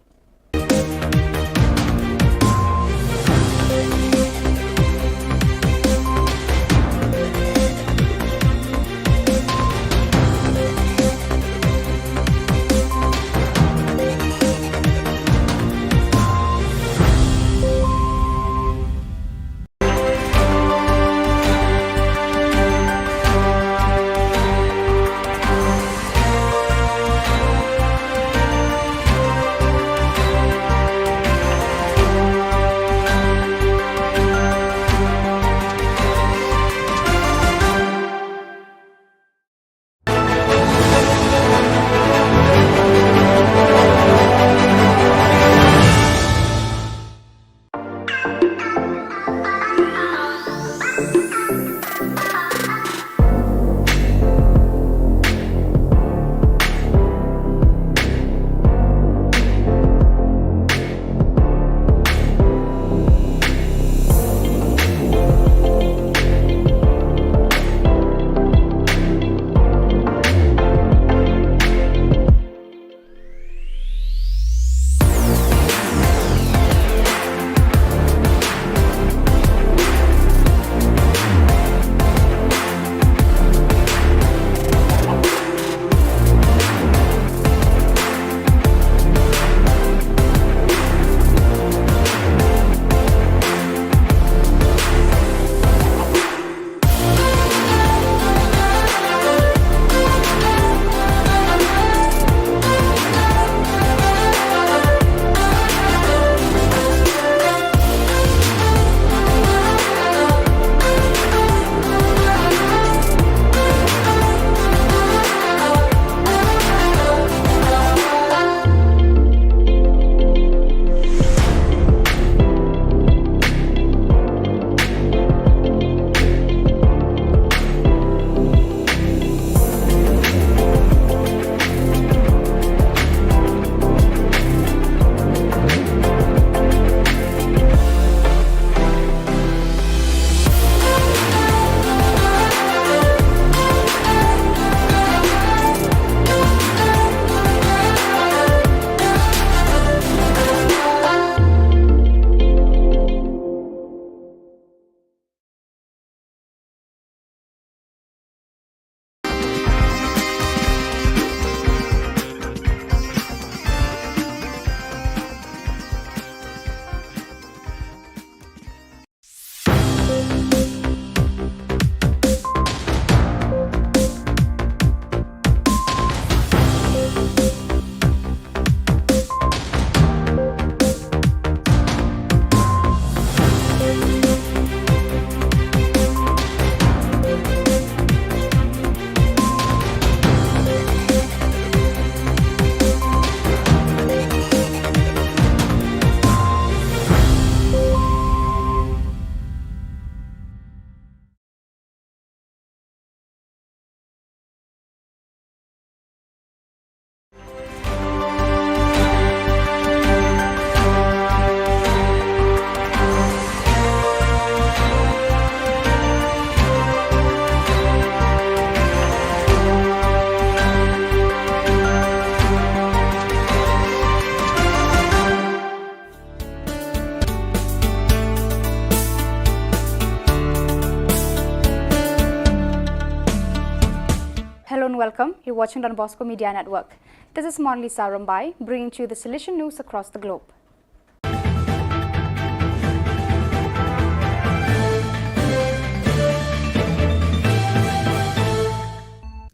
welcome. You're watching Don Bosco Media Network. This is Monlisa Rambai, bringing to you the Salesian news across the globe.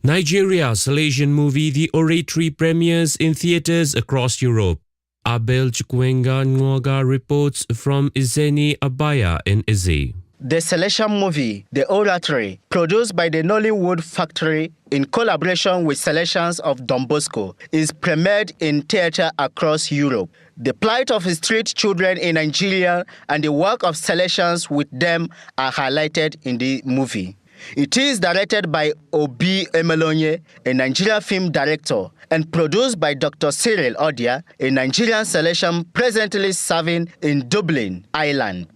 Nigeria's Salesian movie The Oratory premieres in theatres across Europe. Abel Chukwuenga Nwoga reports from Izeni Abaya in Izzi. The Salesian movie, The Oratory, produced by the Nollywood Factory in collaboration with Salesians of Don Bosco, is premiered in theatre across Europe. The plight of street children in Nigeria and the work of Salesians with them are highlighted in the movie. It is directed by Obi Emelonye, a Nigerian film director, and produced by Dr. Cyril Odia, a Nigerian Salesian presently serving in Dublin, Ireland.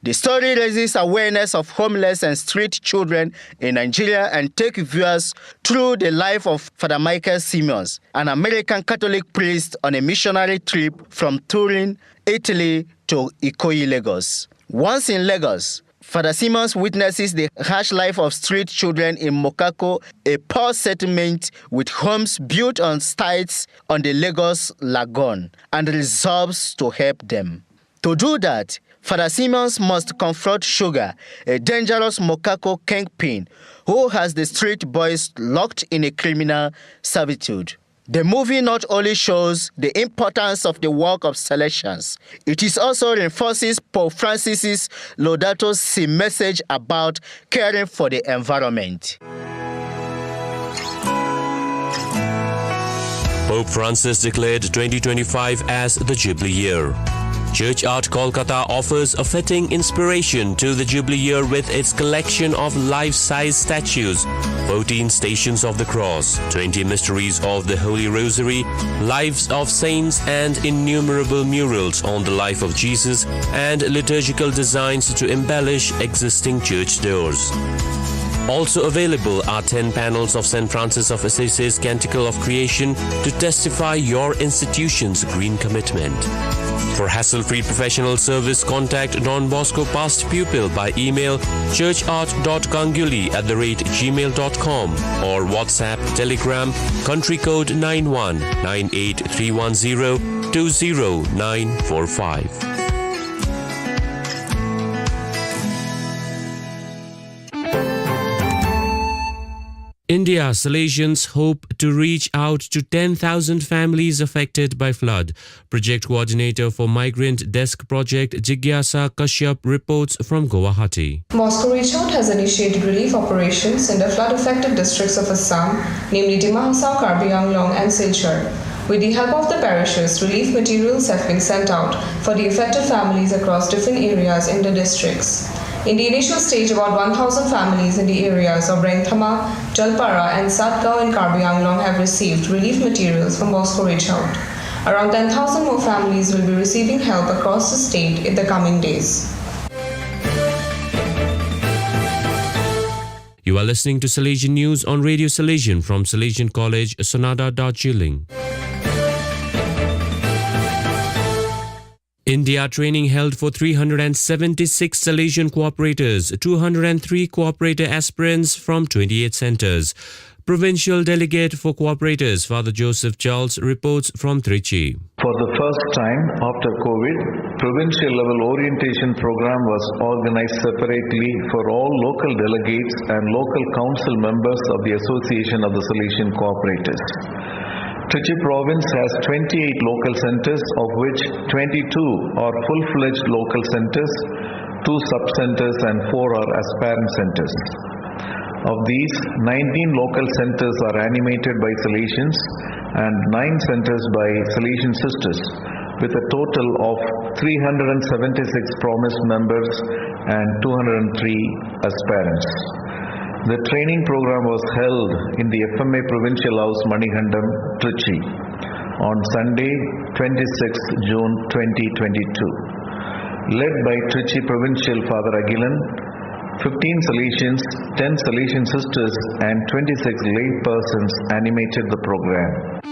The story raises awareness of homeless and street children in Nigeria and takes viewers through the life of Father Michael Simmons, an American Catholic priest on a missionary trip from Turin, Italy to Ikoyi, Lagos. Once in Lagos, Father Simmons witnesses the harsh life of street children in Mokako, a poor settlement with homes built on stilts on the Lagos Lagoon, and resolves to help them. To do that, Father Simmons must confront Sugar, a dangerous Mokako kingpin who has the street boys locked in a criminal servitude. The movie not only shows the importance of the work of Salesians, it also reinforces Pope Francis's Laudato Si message about caring for the environment. Pope Francis declared 2025 as the Jubilee Year. Church Art Kolkata offers a fitting inspiration to the Jubilee Year with its collection of life-size statues, 14 Stations of the Cross, 20 Mysteries of the Holy Rosary, Lives of Saints, and innumerable murals on the life of Jesus and liturgical designs to embellish existing church doors. Also available are 10 panels of St. Francis of Assisi's Canticle of Creation to testify your institution's green commitment. For hassle-free professional service, contact Don Bosco past pupil by email churchart.kanguli@gmail.com or WhatsApp, Telegram, country code 91 98310 20945. India Salesians hope to reach out to 10,000 families affected by flood. Project coordinator for Migrant Desk Project Jigyasa Kashyap reports from Guwahati. Moscow Reach Out has initiated relief operations in the flood-affected districts of Assam, namely Dima Hasao, Karbi Anglong and Silchar. With the help of the parishes, relief materials have been sent out for the affected families across different areas in the districts. In the initial stage, about 1,000 families in the areas of Rengthama, Jalpara and Satgao in Karbi Anglong have received relief materials from Moscow Reach Out. Around 10,000 more families will be receiving help across the state in the coming days. You are listening to Salesian News on Radio Salesian from Salesian College, Sonada, India training held for 376 Salesian cooperators, 203 cooperator aspirants from 28 centres. Provincial Delegate for Cooperators, Father Joseph Charles, reports from Trichy. For the first time after COVID, provincial level orientation program was organized separately for all local delegates and local council members of the Association of the Salesian Cooperators. Trichy province has 28 local centers, of which 22 are full-fledged local centers, 2 sub-centers and 4 are aspirant centers. Of these, 19 local centers are animated by Salesians and 9 centers by Salesian sisters, with a total of 376 promised members and 203 aspirants. The training program was held in the FMA Provincial House, Manihandam, Trichy, on Sunday, 26 June 2022. Led by Trichy Provincial Father Agilan, 15 Salesians, 10 Salesian sisters and 26 lay persons animated the program.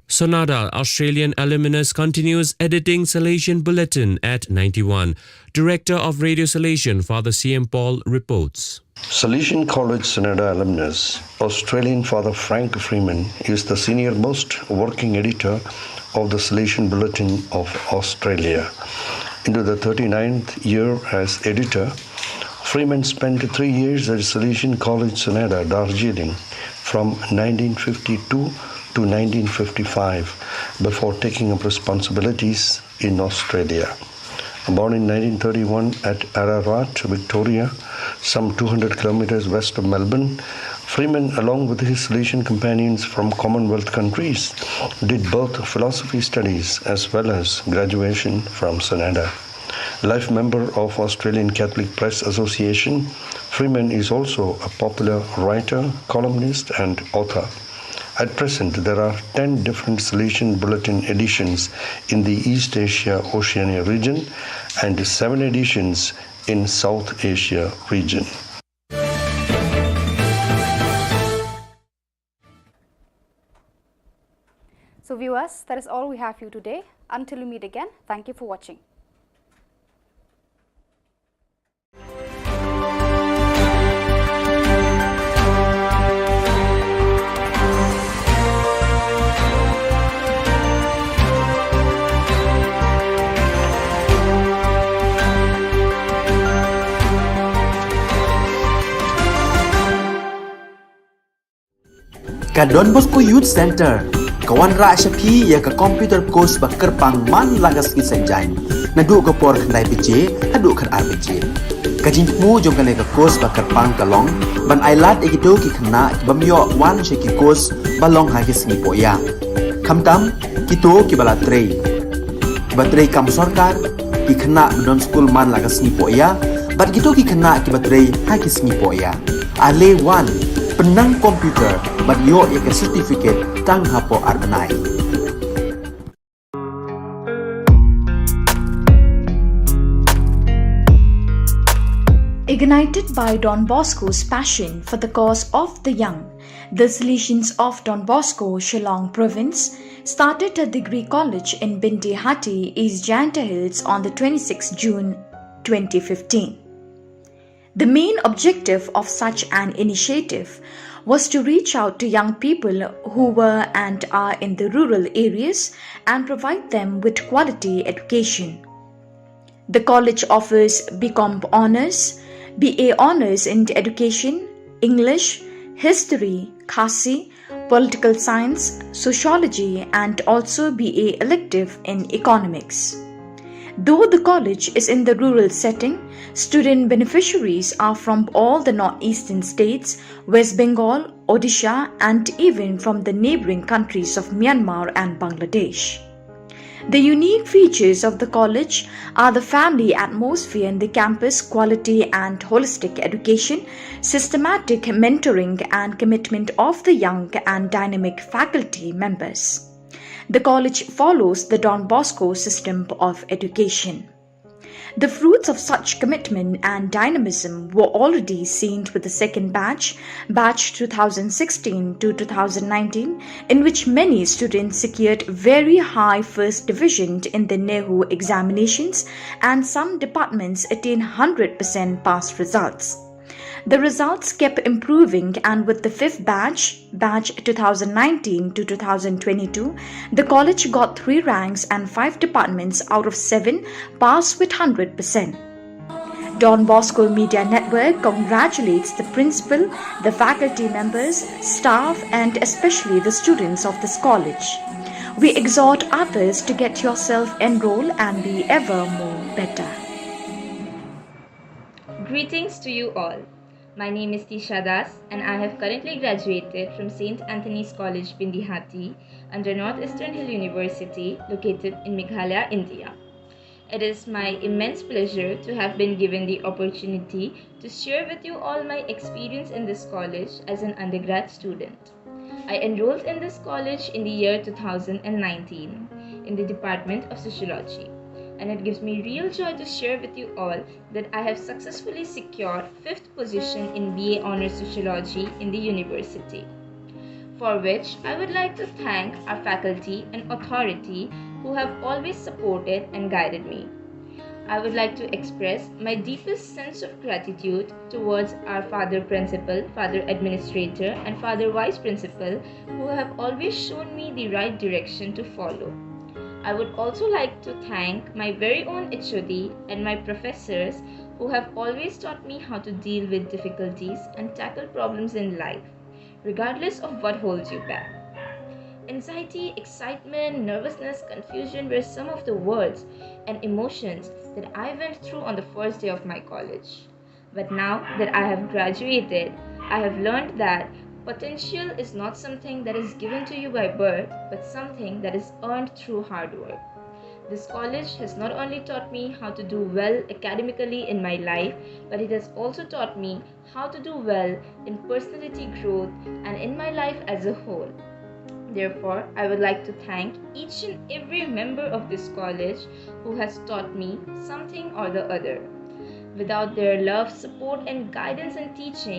Sonada, Australian alumnus, continues editing Salesian Bulletin at 91. Director of Radio Salesian, Father C.M. Paul, reports. Salesian College Sonada alumnus, Australian Father Frank Freeman is the senior most working editor of the Salesian Bulletin of Australia. Into the 39th year as editor, Freeman spent 3 years at Salesian College Sonada, Darjeeling, from 1952 to 1955, before taking up responsibilities in Australia. Born in 1931 at Ararat, Victoria, some 200 kilometers west of Melbourne, Freeman, along with his Salesian companions from Commonwealth countries, did both philosophy studies as well as graduation from Sonada. Life member of Australian Catholic Press Association, Freeman is also a popular writer, columnist, and author. At present, there are 10 different Salesian Bulletin editions in the East Asia Oceania region and 7 editions in South Asia region. So viewers, that is all we have for you today. Until we meet again, thank you for watching. Ka Don Bosco Youth Center, kawan ra Shapi ya ka computer course bakar pang man lagas ki sanjang, nadu ka por khandai bije, hadu khan ar bije. Ka jingmu jong ka le ka course bakar pang kalong, ban ailat egito ki khna bamyo wan she ki course balong ha ki singi poya. Khamtam kito ki bala trei. Batrei kam sarkar ki khna don school man lagas singi poya, bat kito ki khna ki batrei ha ki singi poya. Ale wan penang komputer bat yo ya ke certificate tang hapo arnai. Ignited by Don Bosco's passion for the cause of the young, the Salesians of Don Bosco, Shillong province, started a degree college in Bindi Hatti, East Janta Hills on the 26th June 2015. The main objective of such an initiative was to reach out to young people who were and are in the rural areas and provide them with quality education. The college offers BCom Honours, BA Honours in Education, English, History, Khasi, Political Science, Sociology, and also BA elective in Economics. Though the college is in the rural setting, student beneficiaries are from all the northeastern states, West Bengal, Odisha, and even from the neighboring countries of Myanmar and Bangladesh. The unique features of the college are the family atmosphere in the campus, quality and holistic education, systematic mentoring and commitment of the young and dynamic faculty members. The college follows the Don Bosco system of education. The fruits of such commitment and dynamism were already seen with the second batch 2016 to 2019, in which many students secured very high first division in the NEHU examinations and some departments attained 100% pass results. The results kept improving, and with the fifth batch 2019 to 2022, the college got 3 ranks and 5 departments out of 7 passed with 100%. Don Bosco Media Network congratulates the principal, the faculty members, staff, and especially the students of this college. We exhort others to get yourself enrolled and be ever more better. Greetings to you all. My name is Tisha Das and I have currently graduated from St. Anthony's College, Bindi Hatti under Northeastern Hill University located in Meghalaya, India. It is my immense pleasure to have been given the opportunity to share with you all my experience in this college as an undergrad student. I enrolled in this college in the year 2019 in the Department of Sociology. And it gives me real joy to share with you all that I have successfully secured 5th position in BA Honours Sociology in the university. for which I would like to thank our faculty and authority who have always supported and guided me. I would like to express my deepest sense of gratitude towards our Father Principal, Father Administrator, and Father Vice Principal who have always shown me the right direction to follow. I would also like to thank my very own HOD and my professors who have always taught me how to deal with difficulties and tackle problems in life, regardless of what holds you back. Anxiety, excitement, nervousness, confusion were some of the words and emotions that I went through on the first day of my college. But now that I have graduated, I have learned that potential is not something that is given to you by birth, but something that is earned through hard work. This college has not only taught me how to do well academically in my life, but it has also taught me how to do well in personality growth and in my life as a whole. Therefore, I would like to thank each and every member of this college who has taught me something or the other. Without their love, support, and guidance and teaching,